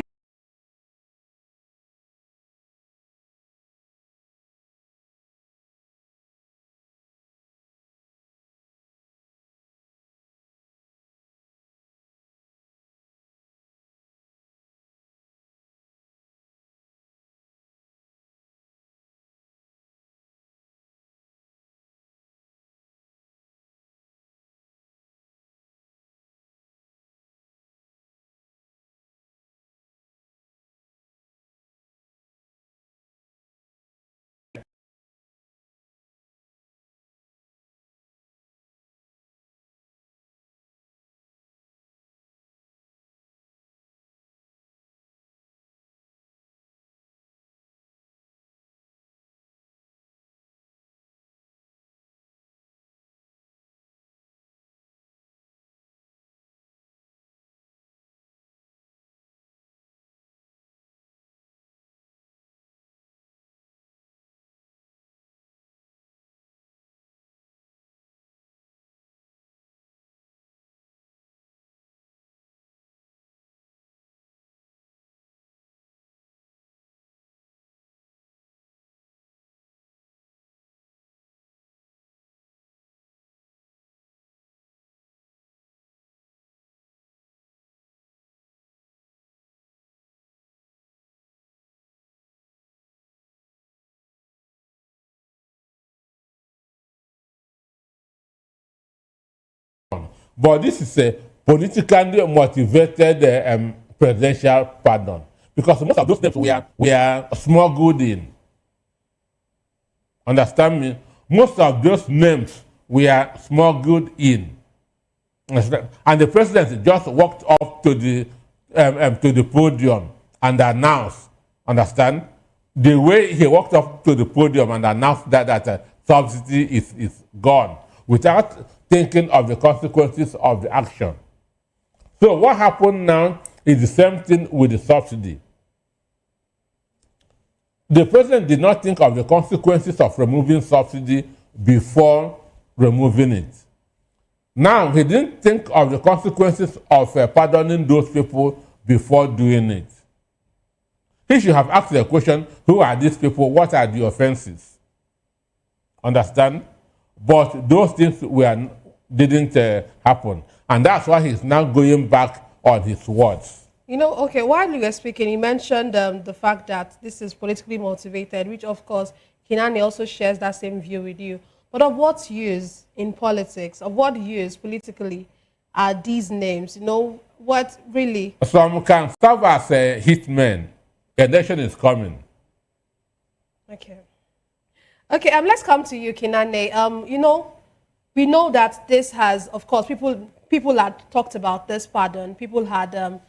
Speaker 9: But this is a politically motivated presidential pardon. Because most of those names we are smuggled in. Understand me? Most of those names we are smuggled in. And the president just walked up to the podium and announced, understand? The way he walked up to the podium and announced that subsidy is gone without thinking of the consequences of the action. So what happened now is the same thing with the subsidy. The president did not think of the consequences of removing subsidy before removing it. Now, he didn't think of the consequences of pardoning those people before doing it. He should have asked the question, who are these people? What are the offenses? Understand? But those things didn't happen. And that's why he's now going back on his words.
Speaker 19: You know, okay, while you were speaking, you mentioned the fact that this is politically motivated, which, of course, Kinani also shares that same view with you. But of what use in politics, of what use politically are these names? You know, what really?
Speaker 9: Some can serve as hitmen. Election is coming.
Speaker 19: Okay. Okay, let's come to you, Kinane. You know, we know that this has, of course, people had talked about this pardon. People had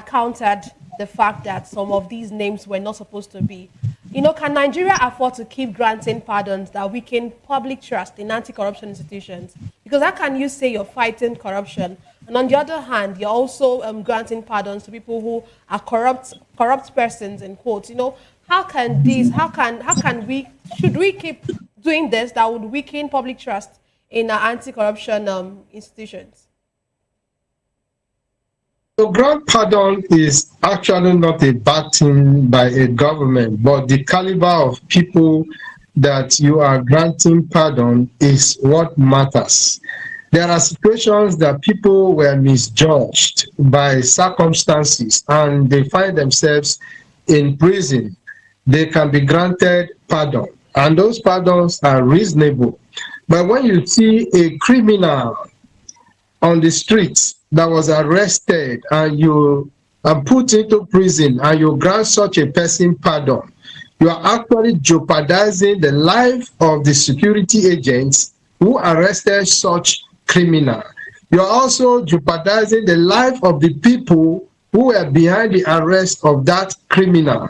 Speaker 19: countered the fact that some of these names were not supposed to be can Nigeria afford to keep granting pardons that weaken public trust in anti-corruption institutions? Because how can you say you're fighting corruption, and on the other hand, you're also granting pardons to people who are corrupt persons, in quotes? How can should we keep doing this that would weaken public trust in our anti-corruption institutions?
Speaker 16: So grant pardon is actually not a bad thing by a government, but the caliber of people that you are granting pardon is what matters. There are situations that people were misjudged by circumstances and they find themselves in prison. They can be granted pardon, and those pardons are reasonable. But when you see a criminal on the streets that was arrested and you are put into prison and you grant such a person pardon, you are actually jeopardizing the life of the security agents who arrested such criminal. You are also jeopardizing the life of the people who were behind the arrest of that criminal.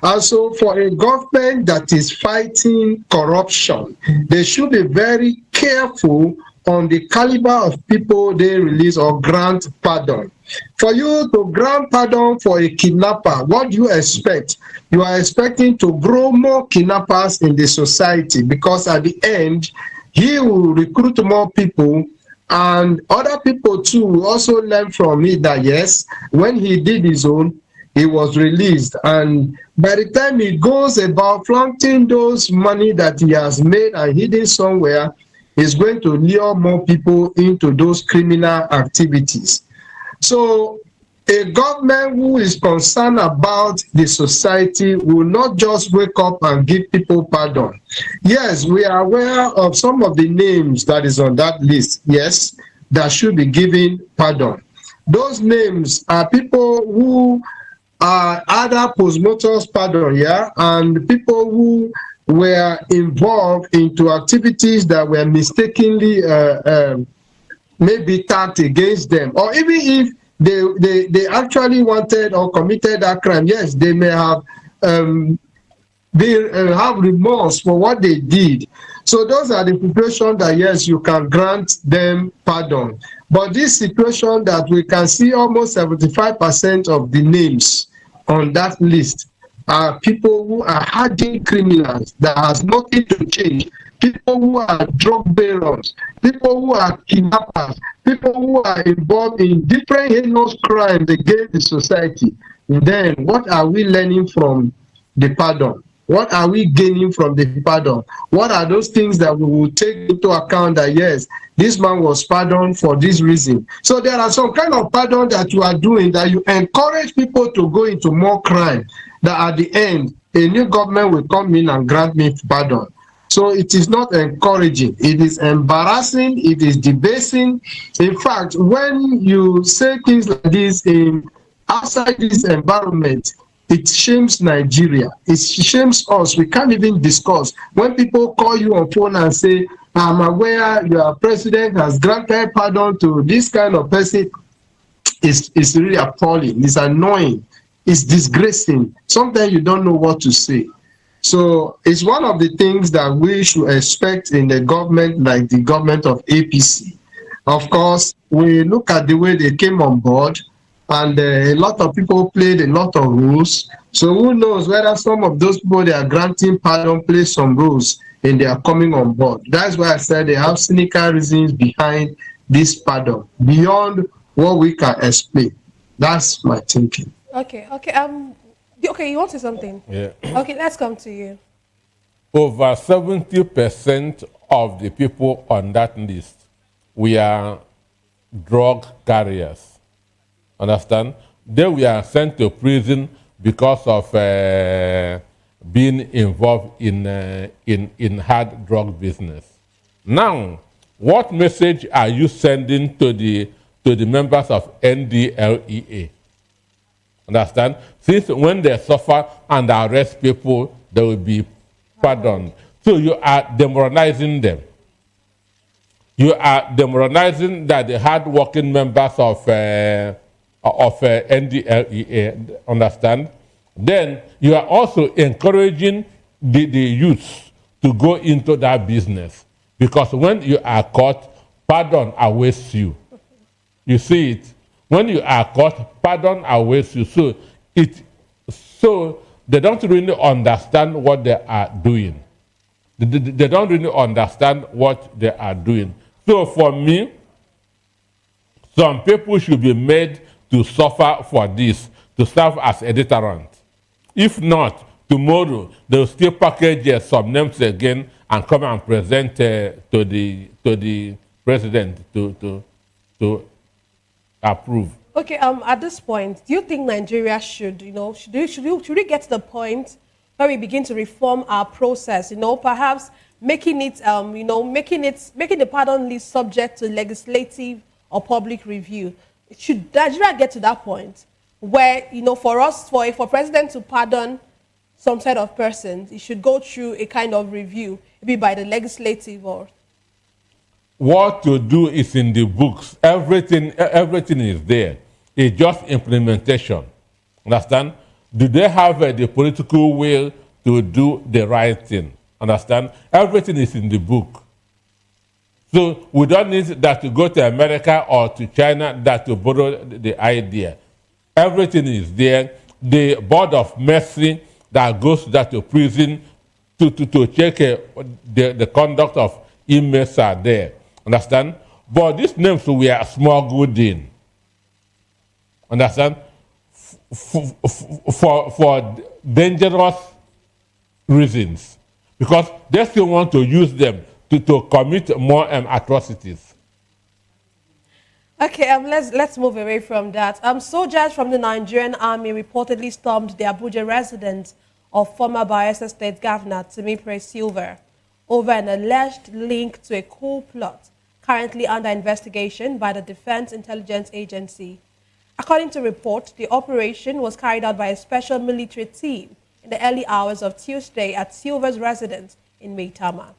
Speaker 16: And so for a government that is fighting corruption, they should be very careful on the caliber of people they release or grant pardon. For you to grant pardon for a kidnapper, what do you expect? You are expecting to grow more kidnappers in the society, because at the end, he will recruit more people, and other people too will also learn from it that yes, when he did his own, he was released, and by the time he goes about flaunting those money that he has made and hidden somewhere, is going to lure more people into those criminal activities. So a government who is concerned about the society will not just wake up and give people pardon. Yes, we are aware of some of the names that is on that list, yes, that should be given pardon. Those names are people who are either post-mortem pardon, yeah, and people who were involved into activities that were mistakenly maybe tagged against them, or even if they actually wanted or committed that crime, yes, they may have have remorse for what they did. So those are the situations that yes, you can grant them pardon. But this situation that we can see almost 75% of the names on that list are people who are hardened criminals that has nothing to change, people who are drug barons, people who are kidnappers, people who are involved in different heinous crimes against the society. And then what are we learning from the pardon? What are we gaining from the pardon? What are those things that we will take into account that yes, this man was pardoned for this reason? So there are some kind of pardon that you are doing that you encourage people to go into more crime, that at the end, a new government will come in and grant me pardon. So it is not encouraging. It is embarrassing. It is debasing. In fact, when you say things like this in outside this environment, it shames Nigeria. It shames us. We can't even discuss. When people call you on phone and say, I'm aware your president has granted pardon to this kind of person, it's really appalling. It's annoying. It's disgracing. Sometimes you don't know what to say. So it's one of the things that we should expect in the government, like the government of APC. Of course, we look at the way they came on board, and a lot of people played a lot of rules. So who knows whether some of those people they are granting pardon play some rules in their coming on board. That's why I said they have cynical reasons behind this pardon, beyond what we can explain. That's my thinking.
Speaker 19: Okay, you want to say something?
Speaker 9: Yeah.
Speaker 19: Okay, let's come to you.
Speaker 9: Over 70% of the people on that list, we are drug carriers. Understand? They were sent to prison because of being involved in hard drug business. Now, what message are you sending to the members of NDLEA? Understand? Since when they suffer and arrest people, they will be pardoned. So you are demoralizing them. You are demoralizing that the hard-working members of NDLEA, understand? then you are also encouraging the youth to go into that business. Because when you are caught, pardon awaits you. You see it? When you are caught, pardon awaits you. So they don't really understand what they are doing. They don't really understand what they are doing. So for me, some people should be made to suffer for this, to serve as a deterrent. If not, tomorrow they will still package some names again and come and present to the president to approve.
Speaker 19: Okay. At this point, do you think Nigeria should we get to the point where we begin to reform our process? Perhaps making it making the pardon list subject to legislative or public review. Should Nigeria get to that point where for president to pardon some set of persons, it should go through a kind of review, maybe by the legislative or...
Speaker 9: What to do is in the books. Everything is there. It's just implementation. Understand? Do they have the political will to do the right thing? Understand? Everything is in the book. So we don't need that to go to America or to China that to borrow the idea. Everything is there. The Board of Mercy that goes to prison to check the conduct of inmates are there. Understand? But these names were smuggled in. Understand? For dangerous reasons. Because they still want to use them to commit more atrocities.
Speaker 19: Okay, let's move away from that. Soldiers from the Nigerian army reportedly stormed the Abuja residence of former Bayelsa State Governor Timipre Silva over an alleged link to a coup plot currently under investigation by the Defense Intelligence Agency. According to reports, the operation was carried out by a special military team in the early hours of Tuesday at Silva's residence in Maitama.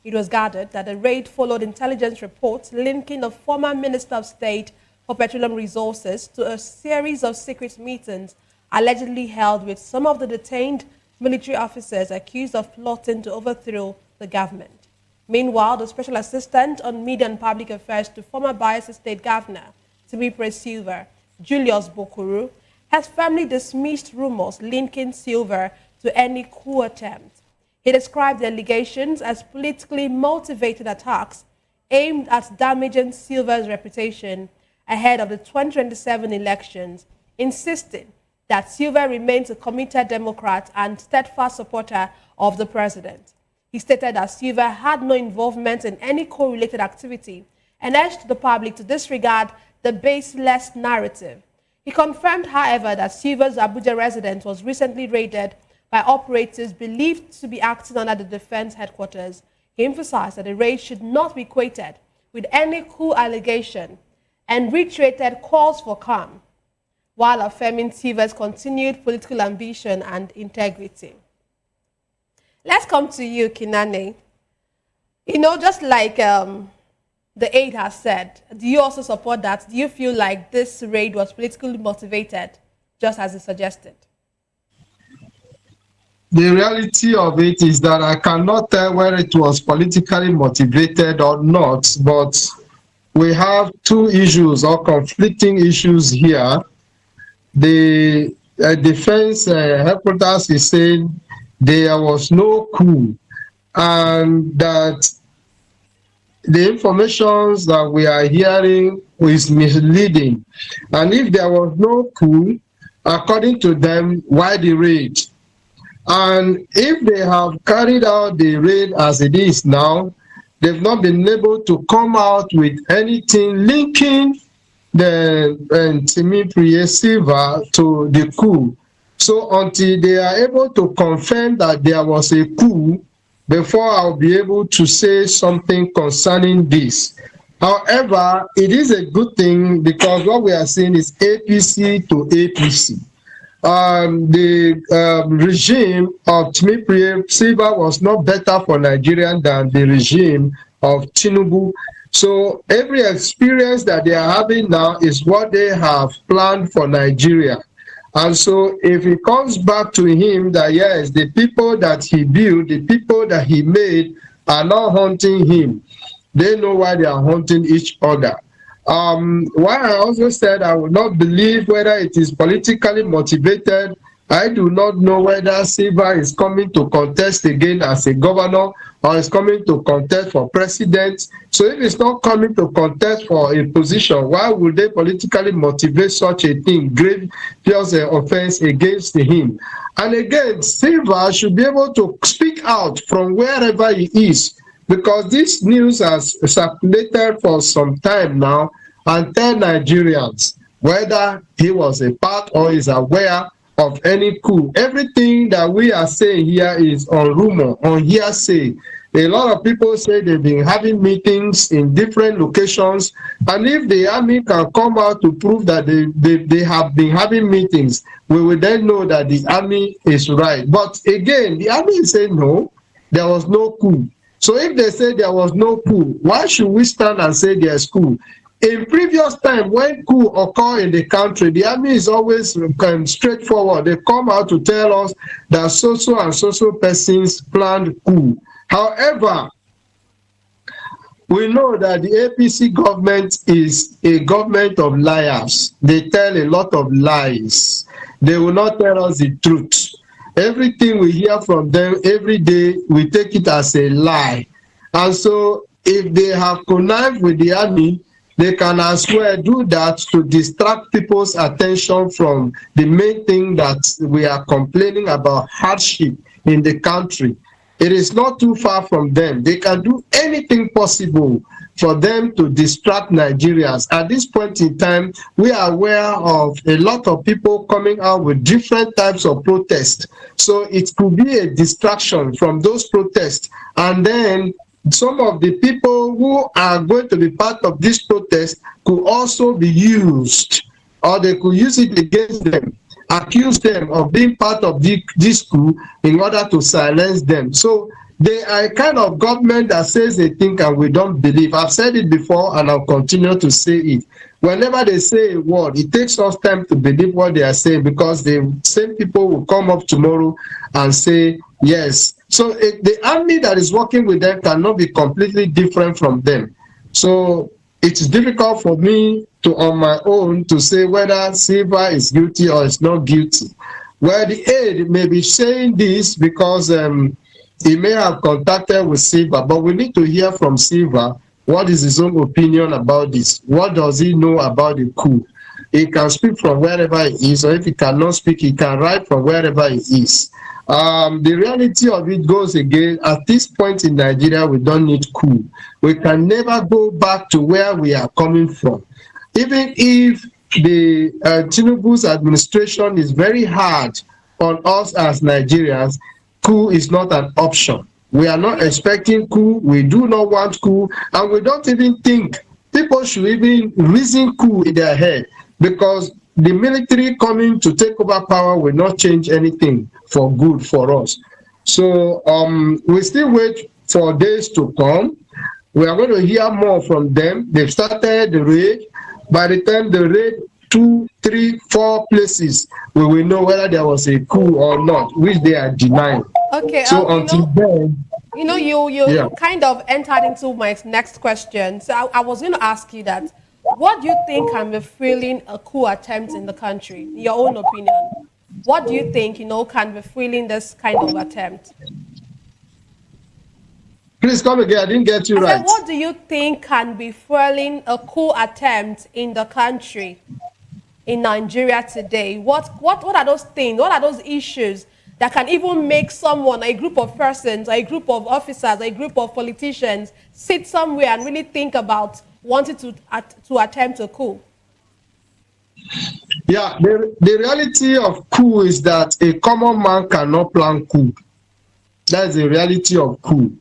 Speaker 19: It was gathered that the raid followed intelligence reports linking the former Minister of State for Petroleum Resources to a series of secret meetings allegedly held with some of the detained military officers accused of plotting to overthrow the government. Meanwhile, the Special Assistant on Media and Public Affairs to former Bayelsa State Governor Timipre Silva, Julius Bokuru, has firmly dismissed rumors linking Silva to any coup attempt. He described the allegations as politically motivated attacks aimed at damaging Silva's reputation ahead of the 2027 elections, insisting that Silva remains a committed Democrat and steadfast supporter of the president. He stated that Silva had no involvement in any correlated activity and urged the public to disregard the baseless narrative. He confirmed, however, that Silva's Abuja residence was recently raided by operatives believed to be acting under the defense headquarters. He emphasized that the raid should not be equated with any coup allegation and reiterated calls for calm, while affirming Silva's continued political ambition and integrity. Let's come to you, Kinane. Just like the aide has said, do you also support that? Do you feel like this raid was politically motivated, just as it suggested?
Speaker 16: The reality of it is that I cannot tell whether it was politically motivated or not, but we have two issues or conflicting issues here. The defense headquarters is saying there was no coup and that the information that we are hearing is misleading. And if there was no coup, according to them, why the raid? And if they have carried out the raid as it is now, they've not been able to come out with anything linking the Timipre Silva to the coup. So until they are able to confirm that there was a coup, before I'll be able to say something concerning this. However, it is a good thing because what we are seeing is APC to APC. The regime of Timipre Silva was not better for Nigeria than the regime of Tinubu. So every experience that they are having now is what they have planned for Nigeria. And so if it comes back to him that, yes, the people that he built, the people that he made are not hunting him, they know why they are hunting each other. Why I also said I would not believe whether it is politically motivated. I do not know whether Silva is coming to contest again as a governor or is coming to contest for president. So if it's not coming to contest for a position, why would they politically motivate such a thing, grievous offense against him? And again, Silva should be able to speak out from wherever he is, because this news has circulated for some time now, and tell Nigerians whether he was a part or is aware of any coup. Everything that we are saying here is on rumor, on hearsay. A lot of people say they've been having meetings in different locations, and if the army can come out to prove that they have been having meetings, we will then know that the army is right. But again, the army is saying no, there was no coup. So if they say there was no coup, why should we stand and say there's coup? In previous time, when coup occur in the country, the army is always straightforward. They come out to tell us that so-so and so-so persons planned coup. However, we know that the APC government is a government of liars. They tell a lot of lies. They will not tell us the truth. Everything we hear from them every day, we take it as a lie. And so if they have connived with the army, they can as well do that to distract people's attention from the main thing that we are complaining about, hardship in the country. It is not too far from them. They can do anything possible for them to distract Nigerians. At this point in time, we are aware of a lot of people coming out with different types of protests. So it could be a distraction from those protests. And then some of the people who are going to be part of this protest could also be used, or they could use it against them, accuse them of being part of this coup in order to silence them. So they are a kind of government that says they think and we don't believe. I've said it before and I'll continue to say it. Whenever they say a word, it takes us time to believe what they are saying, because the same people will come up tomorrow and say, yes. So the army that is working with them cannot be completely different from them. So it's difficult for me to, on my own, to say whether Silva is guilty or is not guilty. Well, the aide may be saying this because he may have contacted with Silva, but we need to hear from Silva. What is his own opinion about this? What does he know about the coup? He can speak from wherever he is, or if he cannot speak, he can write from wherever he is. The reality of it goes again, at this point in Nigeria, we don't need coup. We can never go back to where we are coming from. Even if the Tinubu's administration is very hard on us as Nigerians, coup is not an option. We are not expecting coup, we do not want coup, and we don't even think people should even reason coup in their head, because the military coming to take over power will not change anything for good for us. So we still wait for days to come. We are going to hear more from them. They've started the raid. By the time they raid 2, 3, 4 places, we will know whether there was a coup or not, which they are denying.
Speaker 19: Okay.
Speaker 16: So until then,
Speaker 19: you kind of entered into my next question. So I was going to ask you that. What do you think can be fueling a coup attempt in the country, in your own opinion? What do you think, can be fueling this kind of attempt?
Speaker 16: Please come again, I didn't get you right.
Speaker 19: What do you think can be fueling a coup attempt in the country, in Nigeria today? What are those things, what are those issues that can even make someone, a group of persons, a group of officers, a group of politicians sit somewhere and really think about wanted to attempt a coup?
Speaker 16: Yeah, the reality of coup is that a common man cannot plan coup. That is the reality of coup.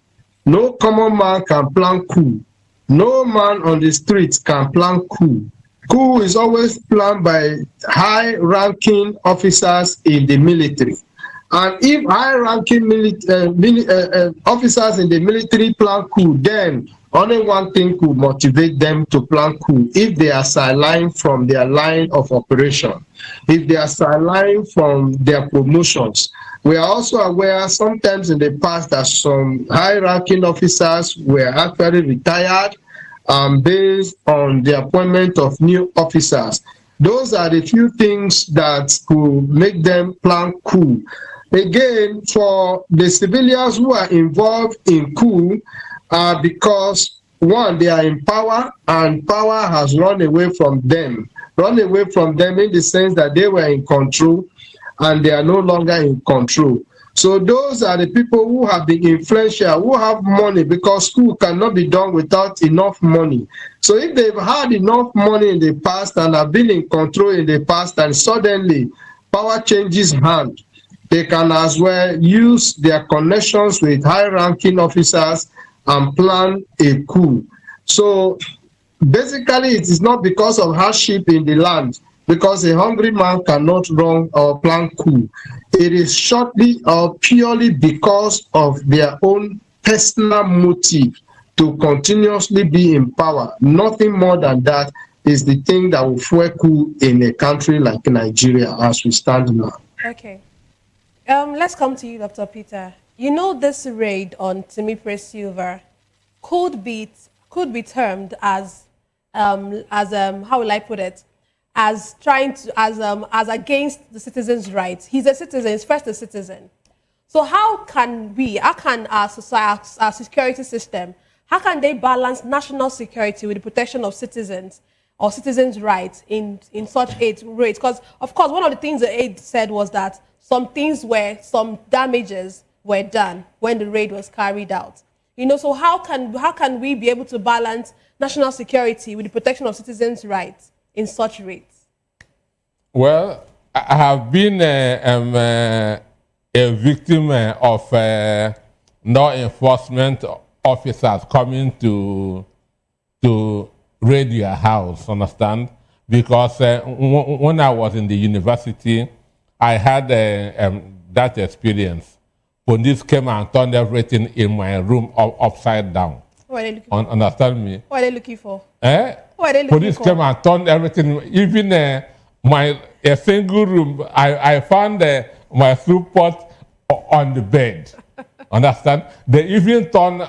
Speaker 16: No common man can plan coup. No man on the streets can plan coup. Coup is always planned by high-ranking officers in the military. And if high-ranking officers in the military plan coup, then Only one thing could motivate them to plan coup: if they are sidelined from their line of operation, if they are sidelined from their promotions. We are also aware sometimes in the past that some high-ranking officers were actually retired based on the appointment of new officers. Those are the few things that could make them plan coup. Again, for the civilians who are involved in coup, because one, they are in power and power has run away from them. Run away from them in the sense that they were in control and they are no longer in control. So those are the people who have been influential, who have money, because school cannot be done without enough money. So if they've had enough money in the past and have been in control in the past and suddenly power changes hand, they can as well use their connections with high-ranking officers and plan a coup. So basically it is not because of hardship in the land, because a hungry man cannot run or plan coup. It is shortly or purely because of their own personal motive to continuously be in power. Nothing more than that is the thing that will fuel coup in a country like Nigeria as we stand now.
Speaker 19: Okay. Let's come to you, Dr. Peter. You know, this raid on Timipre Silva could be termed as how will I put it? As trying to, as against the citizens' rights. He's a citizen, he's first a citizen. So how can our society, our security system, how can they balance national security with the protection of citizens or citizens' rights in such raids? Because, of course, one of the things the aide said was that some damages were done when the raid was carried out. You know, so how can we be able to balance national security with the protection of citizens' rights in such raids?
Speaker 9: Well, I have been a victim of law enforcement officers coming to raid your house, understand? Because when I was in the university, I had that experience. Police came and turned everything in my room upside down.
Speaker 19: What are they looking for?
Speaker 9: Understand me?
Speaker 19: What are they looking for?
Speaker 9: What
Speaker 19: are they looking
Speaker 9: Police
Speaker 19: for?
Speaker 9: came and turned everything, even a single room. I found my soup pot on the bed. Understand? They even turned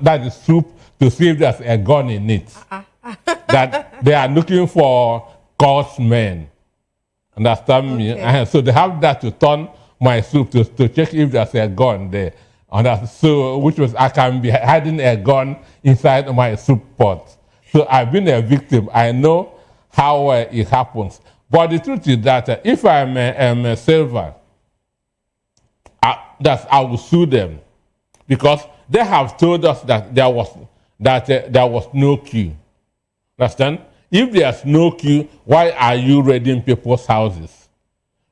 Speaker 9: that soup to see if there's a gun in it. That they are looking for coarse men. Understand me? And so they have that to turn my soup to check if there's a gun there. And so, which was, I can be hiding a gun inside my soup pot. So I've been a victim. I know how it happens. But the truth is that if I'm a silver, I will sue them, because they have told us that there was no queue. Understand? If there's no queue, why are you raiding people's houses?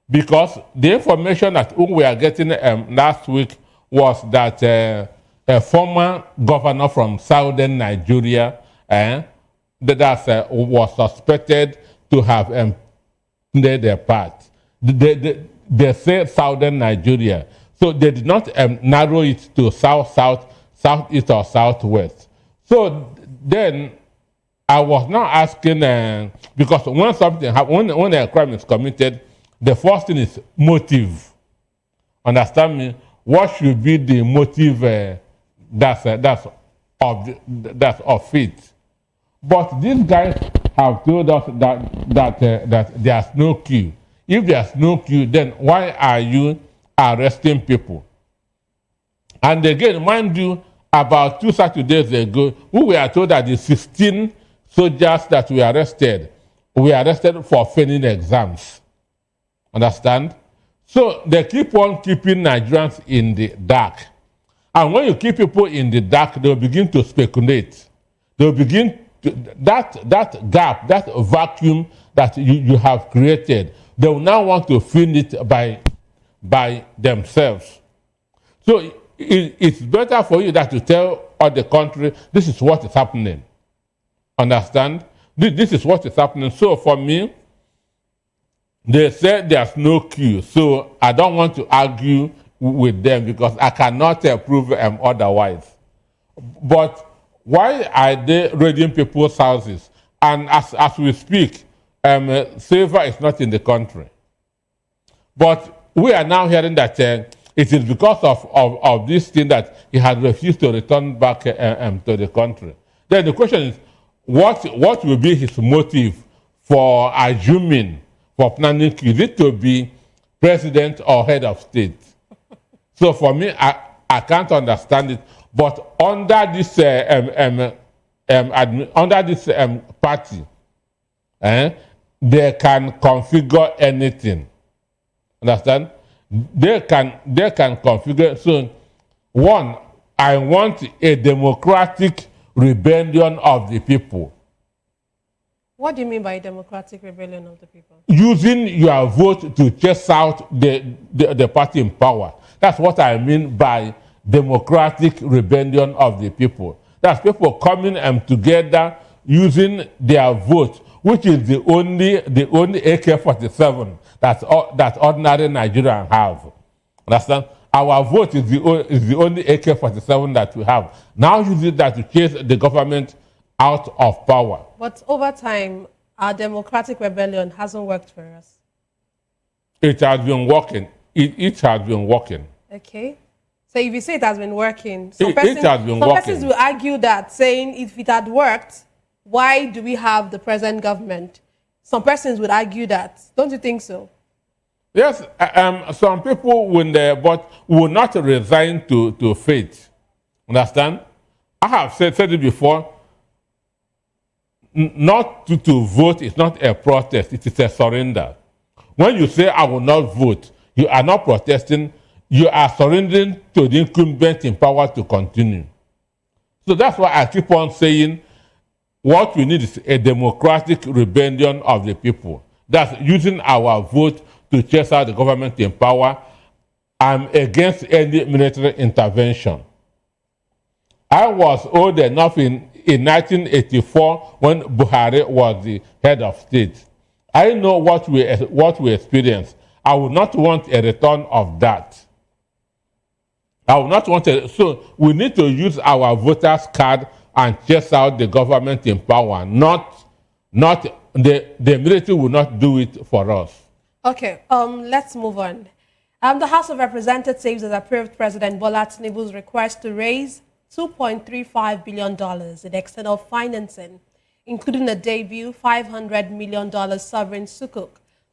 Speaker 9: Because the information that we are getting last week was that a former governor from southern Nigeria that was suspected to have played their part. They say southern Nigeria. So they did not narrow it to south, southeast, or southwest. So then I was now asking, because when something happens, when a crime is committed, the first thing is motive. Understand me? What should be the motive that's of it? But these guys have told us that there's no queue. If there's no queue, then why are you arresting people? And again, mind you, about 2 Saturdays ago, we were told that the 16 soldiers that were arrested for failing exams. Understand? So they keep on keeping Nigerians in the dark. And when you keep people in the dark, they'll begin to speculate. They'll begin to, that gap, that vacuum that you have created, they will now want to fill it by themselves. So it's better for you that to tell all the country, this is what is happening. Understand? This is what is happening. So for me, they said there's no queue. So I don't want to argue with them because I cannot prove otherwise. But Why are they raiding people's houses? And as we speak, silver is not in the country. But we are now hearing that it is because of this thing that he had refused to return back to the country. Then the question is, what will be his motive for assuming, for planning, is it to be president or head of state? So for me, I can't understand it. But under this party, they can configure anything. Understand? They can configure. So, one, I want a democratic rebellion of the people.
Speaker 19: What do you mean by democratic rebellion of the people?
Speaker 9: Using your vote to chase out the party in power. That's what I mean by democratic rebellion of the people. That's people coming together using their vote, which is the only AK-47 that ordinary Nigerians have. Understand? Our vote is the only AK-47 that we have. Now using that to chase the government out of power.
Speaker 19: But over time, our democratic rebellion hasn't worked for us.
Speaker 9: It has been working. It has been working.
Speaker 19: Okay. So if you say it has been working,
Speaker 9: it has been working.
Speaker 19: Persons will argue that, saying if it had worked, why do we have the present government? Some persons would argue that. Don't you think so?
Speaker 9: Yes, some people will not resign to fate. Understand? I have said it before. Not to vote is not a protest, it is a surrender. When you say I will not vote, you are not protesting, you are surrendering to the incumbent in power to continue. So that's why I keep on saying what we need is a democratic rebellion of the people. That's using our vote to chase out the government in power. I'm against any military intervention. I was old enough in 1984 when Buhari was the head of state. I know what we experienced. I would not want a return of that. I would not want it. So we need to use our voters' card and chase out the government in power. Not the military will not do it for us.
Speaker 19: Okay, let's move on. The House of Representatives has approved President Bola Tinubu's request to raise $2.35 billion in external financing, including a debut $500 million sovereign sukuk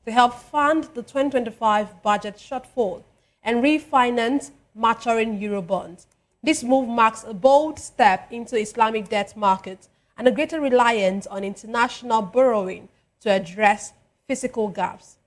Speaker 19: to help fund the 2025 budget shortfall and refinance maturing Eurobonds. This move marks a bold step into Islamic debt markets and a greater reliance on international borrowing to address fiscal gaps.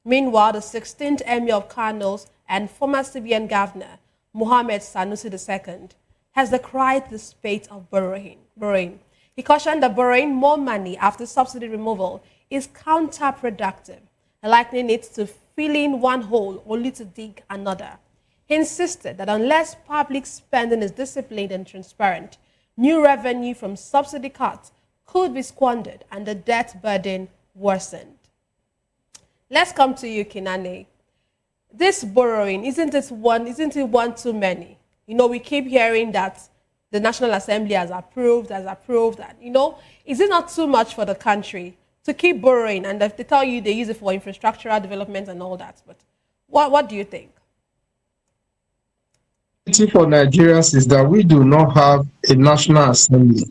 Speaker 19: Meanwhile, the 16th Emir of Kano and former CBN Governor, Mohammed Sanusi II, has decried the spate of borrowing. He cautioned that borrowing more money after subsidy removal is counterproductive, likening it to filling one hole only to dig another. He insisted that unless public spending is disciplined and transparent, new revenue from subsidy cuts could be squandered and the debt burden worsened. Let's come to you, Kinane. This borrowing, isn't it one too many? You know, we keep hearing that the National Assembly has approved, and, you know, is it not too much for the country to keep borrowing? And if they tell you they use it for infrastructural development and all that, but what do you think?
Speaker 16: For Nigerians is that we do not have a National Assembly.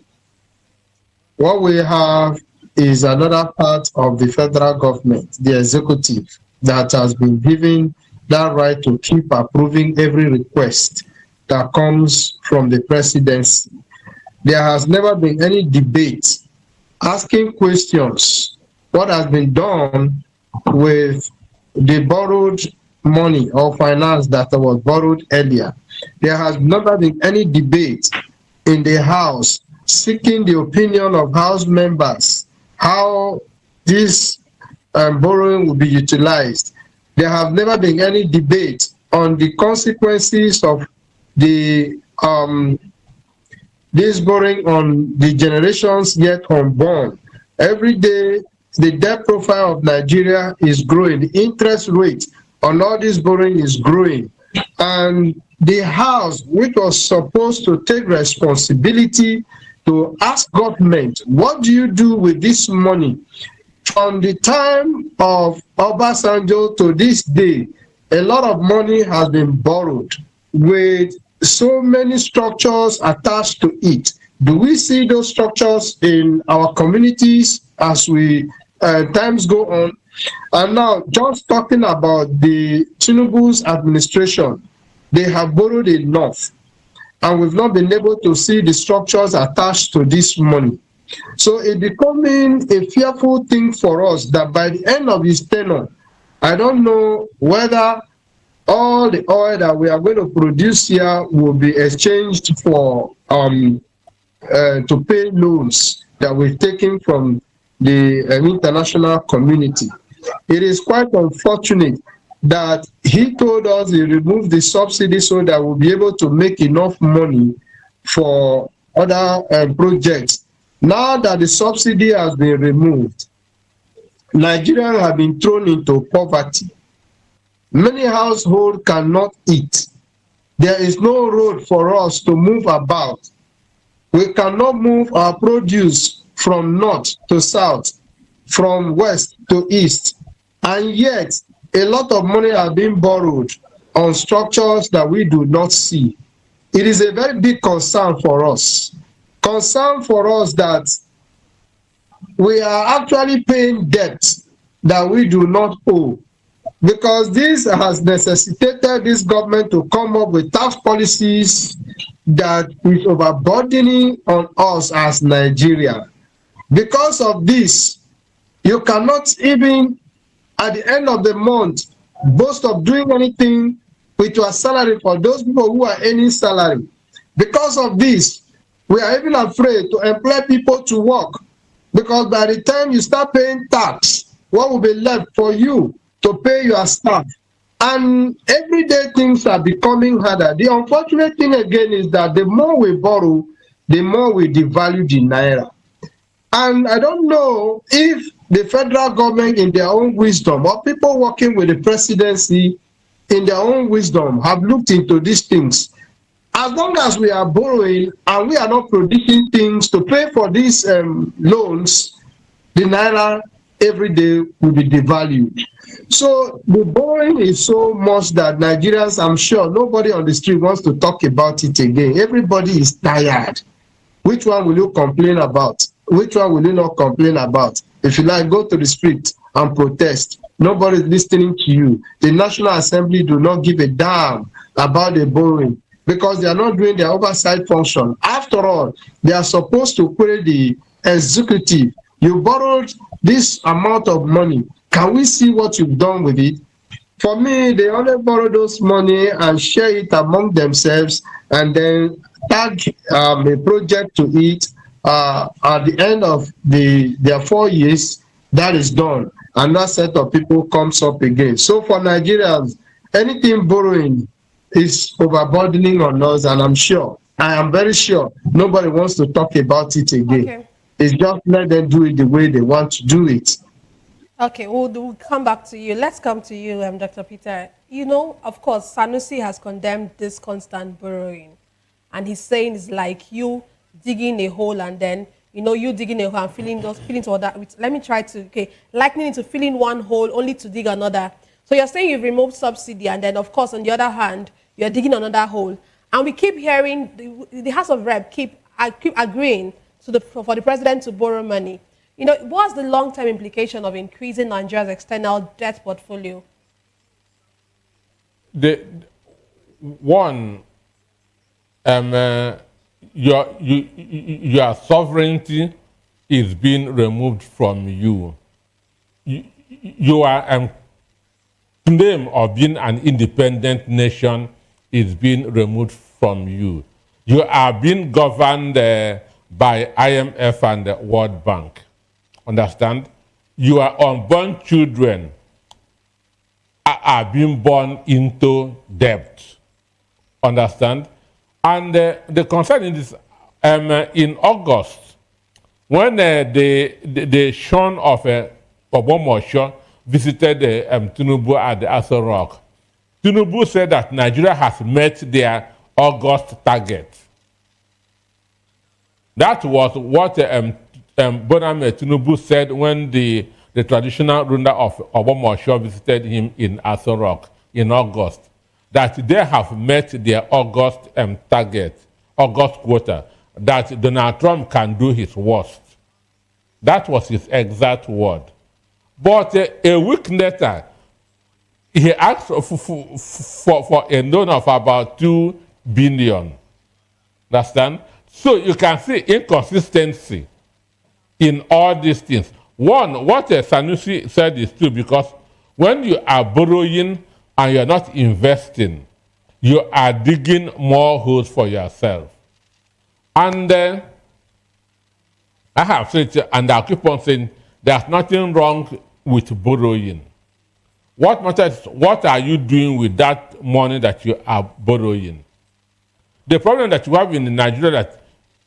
Speaker 16: What we have is another part of the federal government, the executive, that has been given that right to keep approving every request that comes from the presidency. There has never been any debate asking questions. What has been done with the borrowed money or finance that was borrowed earlier? There has never been any debate in the House seeking the opinion of House members how this borrowing will be utilized. There have never been any debate on the consequences of the this borrowing on the generations yet unborn. Every day, the debt profile of Nigeria is growing. The interest rate on all this borrowing is growing. And the House, which was supposed to take responsibility to ask government, what do you do with this money? From the time of Obasanjo to this day, a lot of money has been borrowed with so many structures attached to it. Do we see those structures in our communities as we times go on? And now, just talking about the Tinubu's administration, they have borrowed enough, and we've not been able to see the structures attached to this money. So it's becoming a fearful thing for us that by the end of his tenure, I don't know whether all the oil that we are going to produce here will be exchanged for to pay loans that we've taken from the international community. It is quite unfortunate that he told us he removed the subsidy so that we'll be able to make enough money for other projects. Now that the subsidy has been removed, Nigerians have been thrown into poverty. Many households cannot eat. There is no road for us to move about. We cannot move our produce from north to south, from west to east. And yet, a lot of money are being borrowed on structures that we do not see. It is a very big concern for us. Concern for us that we are actually paying debt that we do not owe, because this has necessitated this government to come up with tax policies that is overburdening on us as Nigeria. Because of this, you cannot even, at the end of the month, boast of doing anything with your salary for those people who are earning salary. Because of this, we are even afraid to employ people to work, because by the time you start paying tax, what will be left for you to pay your staff? And everyday things are becoming harder. The unfortunate thing again is that the more we borrow, the more we devalue the naira. And I don't know if the federal government in their own wisdom, or people working with the presidency in their own wisdom, have looked into these things. As long as we are borrowing and we are not producing things to pay for these loans, the naira every day will be devalued. So the borrowing is so much that Nigerians, I'm sure nobody on the street wants to talk about it again. Everybody is tired. Which one will you complain about? Which one will you not complain about? If you like, go to the street and protest. Nobody is listening to you. The National Assembly do not give a damn about the borrowing, because they are not doing their oversight function. After all, they are supposed to query the executive. You borrowed this amount of money. Can we see what you've done with it? For me, they only borrow those money and share it among themselves, and then tag a project to it. At the end of their 4 years, that is done. And that set of people comes up again. So for Nigerians, anything borrowing is overburdening on us, and I am very sure nobody wants to talk about it again.
Speaker 19: Okay.
Speaker 16: It's just let them do it the way they want to do it.
Speaker 19: Okay, we'll come back to you. Let's come to you, Dr. Peter. You know, of course, Sanusi has condemned this constant borrowing. And he's saying it's like you digging a hole and then, you digging a hole and filling to other. Let me try to, likening it to filling one hole only to dig another. So you're saying you've removed subsidy, and then, of course, on the other hand, you're digging another hole. And we keep hearing the House of Rep keep agreeing for the president to borrow money. What's the long-term implication of increasing Nigeria's external debt portfolio?
Speaker 9: Your sovereignty is being removed from you. Your claim of being an independent nation is being removed from you. You are being governed by IMF and the World Bank. Understand? Your unborn children are being born into debt. Understand? And the concern is in August, when the son of Obomosho visited Tinubu at the Aso Rock, Tinubu said that Nigeria has met their August target. That was what Boname Tinubu said when the traditional ruler of Obomosho visited him in Aso Rock in August, that they have met their August target, August quota, that Donald Trump can do his worst. That was his exact word. But a week later, he asked for a loan of about 2 billion. Understand? So you can see inconsistency in all these things. One, what Sanusi said is true, because when you are borrowing and you're not investing, you are digging more holes for yourself. And I have said, and I'll keep on saying, there's nothing wrong with borrowing. What matters is what are you doing with that money that you are borrowing? The problem that you have in Nigeria, that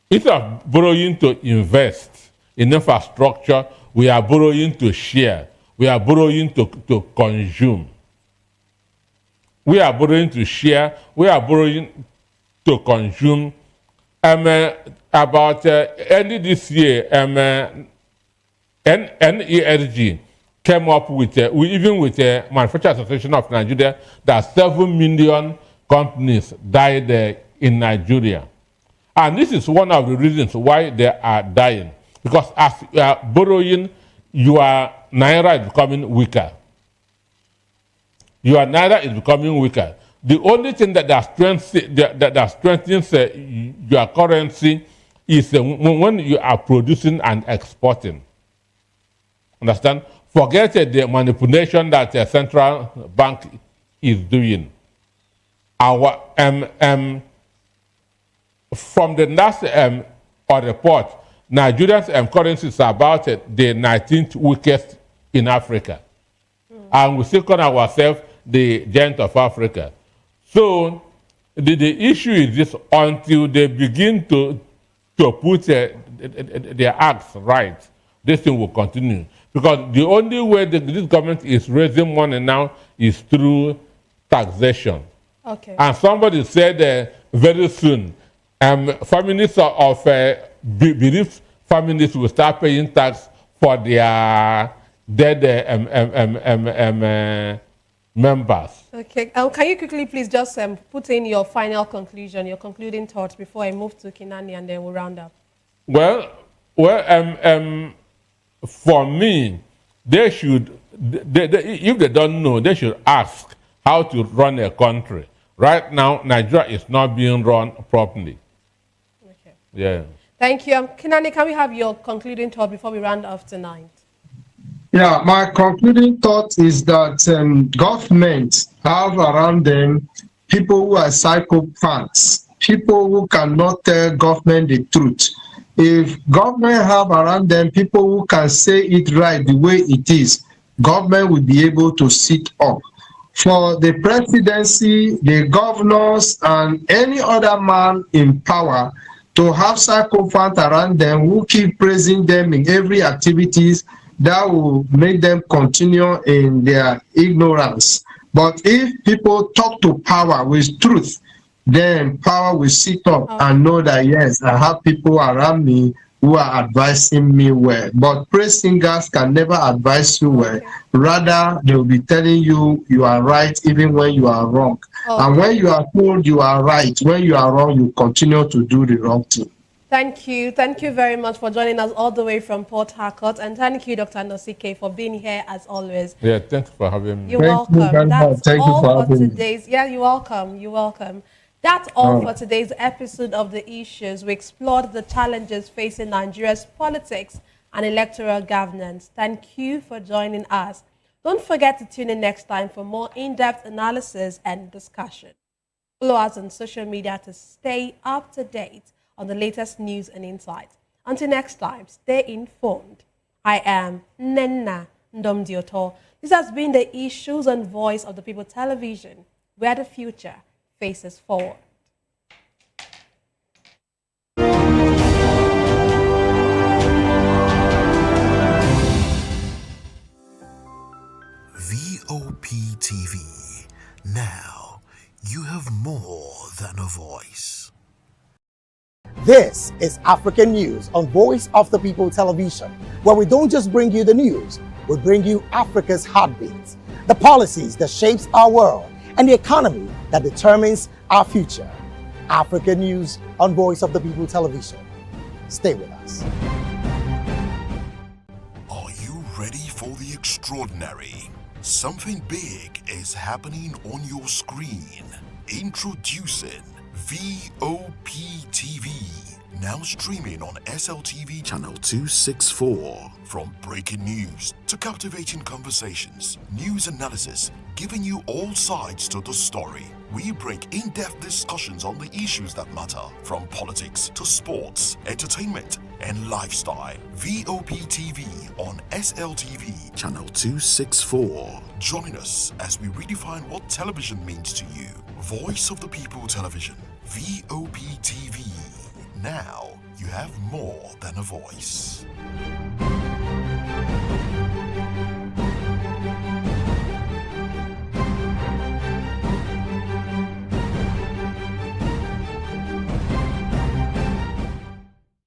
Speaker 9: instead of borrowing to invest in infrastructure, we are borrowing to share. We are borrowing to consume. We are borrowing to share. We are borrowing to consume. About early this year, NERG came up with, even with the Manufacturers Association of Nigeria, that 7 million companies died in Nigeria. And this is one of the reasons why they are dying. Because as you are borrowing, your naira is becoming weaker. Your naira is becoming weaker. The only thing that strengthens your currency is when you are producing and exporting. Understand? Forget the manipulation that the central bank is doing. Our from the last report, Nigeria's currency is about the 19th weakest in Africa. And we still call ourselves the giant of Africa. So the issue is this: until they begin to put their acts right, this thing will continue. Because the only way this government is raising money now is through taxation.
Speaker 19: Okay.
Speaker 9: And somebody said very soon, families of bereaved families will start paying tax for their dead members.
Speaker 19: Okay. Can you quickly please just put in your final conclusion, your concluding thoughts before I move to Kinani, and then we'll round up?
Speaker 9: Well, for me, they should, if they don't know, they should ask how to run a country. Right now, Nigeria is not being run properly.
Speaker 19: Okay.
Speaker 9: Yeah.
Speaker 19: Thank you. Kinani, can we have your concluding thought before we round off tonight?
Speaker 16: Yeah, my concluding thought is that government have around them people who are psychopaths, people who cannot tell government the truth. If government have around them people who can say it right the way it is, government will be able to sit up. For the presidency, the governors, and any other man in power to have psychopaths around them who keep praising them in every activities, that will make them continue in their ignorance. But if people talk to power with truth, then power will sit up and know that, yes, I have people around me who are advising me well. But praise singers can never advise you well. Rather, they will be telling you you are right even when you are wrong. And when you are told you are right, when you are wrong, you continue to do the wrong thing.
Speaker 19: Thank you. Thank you very much for joining us all the way from Port Harcourt. And thank you, Dr. Nosike, for being here as always.
Speaker 9: Yeah, thanks for having me.
Speaker 19: You're welcome. That's all for today's. Yeah, you're welcome. You're welcome. That's all for today's episode of The Issues. We explored the challenges facing Nigeria's politics and electoral governance. Thank you for joining us. Don't forget to tune in next time for more in-depth analysis and discussion. Follow us on social media to stay up to date on the latest news and insights. Until next time, stay informed. I am Nenna Ndomdioto. This has been The Issues and Voice of the People Television, where the future faces forward.
Speaker 6: VOP TV. Now, you have more than a voice.
Speaker 13: This is African News on Voice of the People Television, where we don't just bring you the news, we bring you Africa's heartbeat, the policies that shapes our world, and the economy that determines our future. African News on Voice of the People Television. Stay with us.
Speaker 6: Are you ready for the extraordinary? Something big is happening on your screen. Introducing VOP TV, now streaming on SLTV channel 264. From breaking news to captivating conversations, news analysis, giving you all sides to the story. We bring in-depth discussions on the issues that matter, from politics to sports, entertainment, and lifestyle. VOP TV on SLTV channel 264. Join us as we redefine what television means to you. Voice of the People Television, VOP TV. Now you have more than a voice.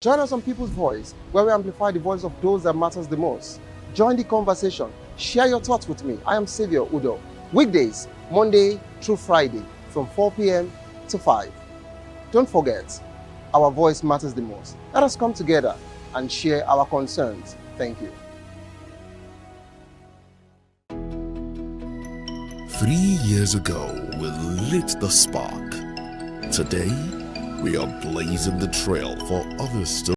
Speaker 3: Join us on People's Voice, where we amplify the voice of those that matters the most. Join the conversation. Share your thoughts with me. I am Xavier Udo. Weekdays, Monday through Friday, from 4 p.m. to 5. Don't forget, our voice matters the most. Let us come together and share our concerns. Thank you.
Speaker 6: 3 years ago, we lit the spark. Today, we are blazing the trail for others to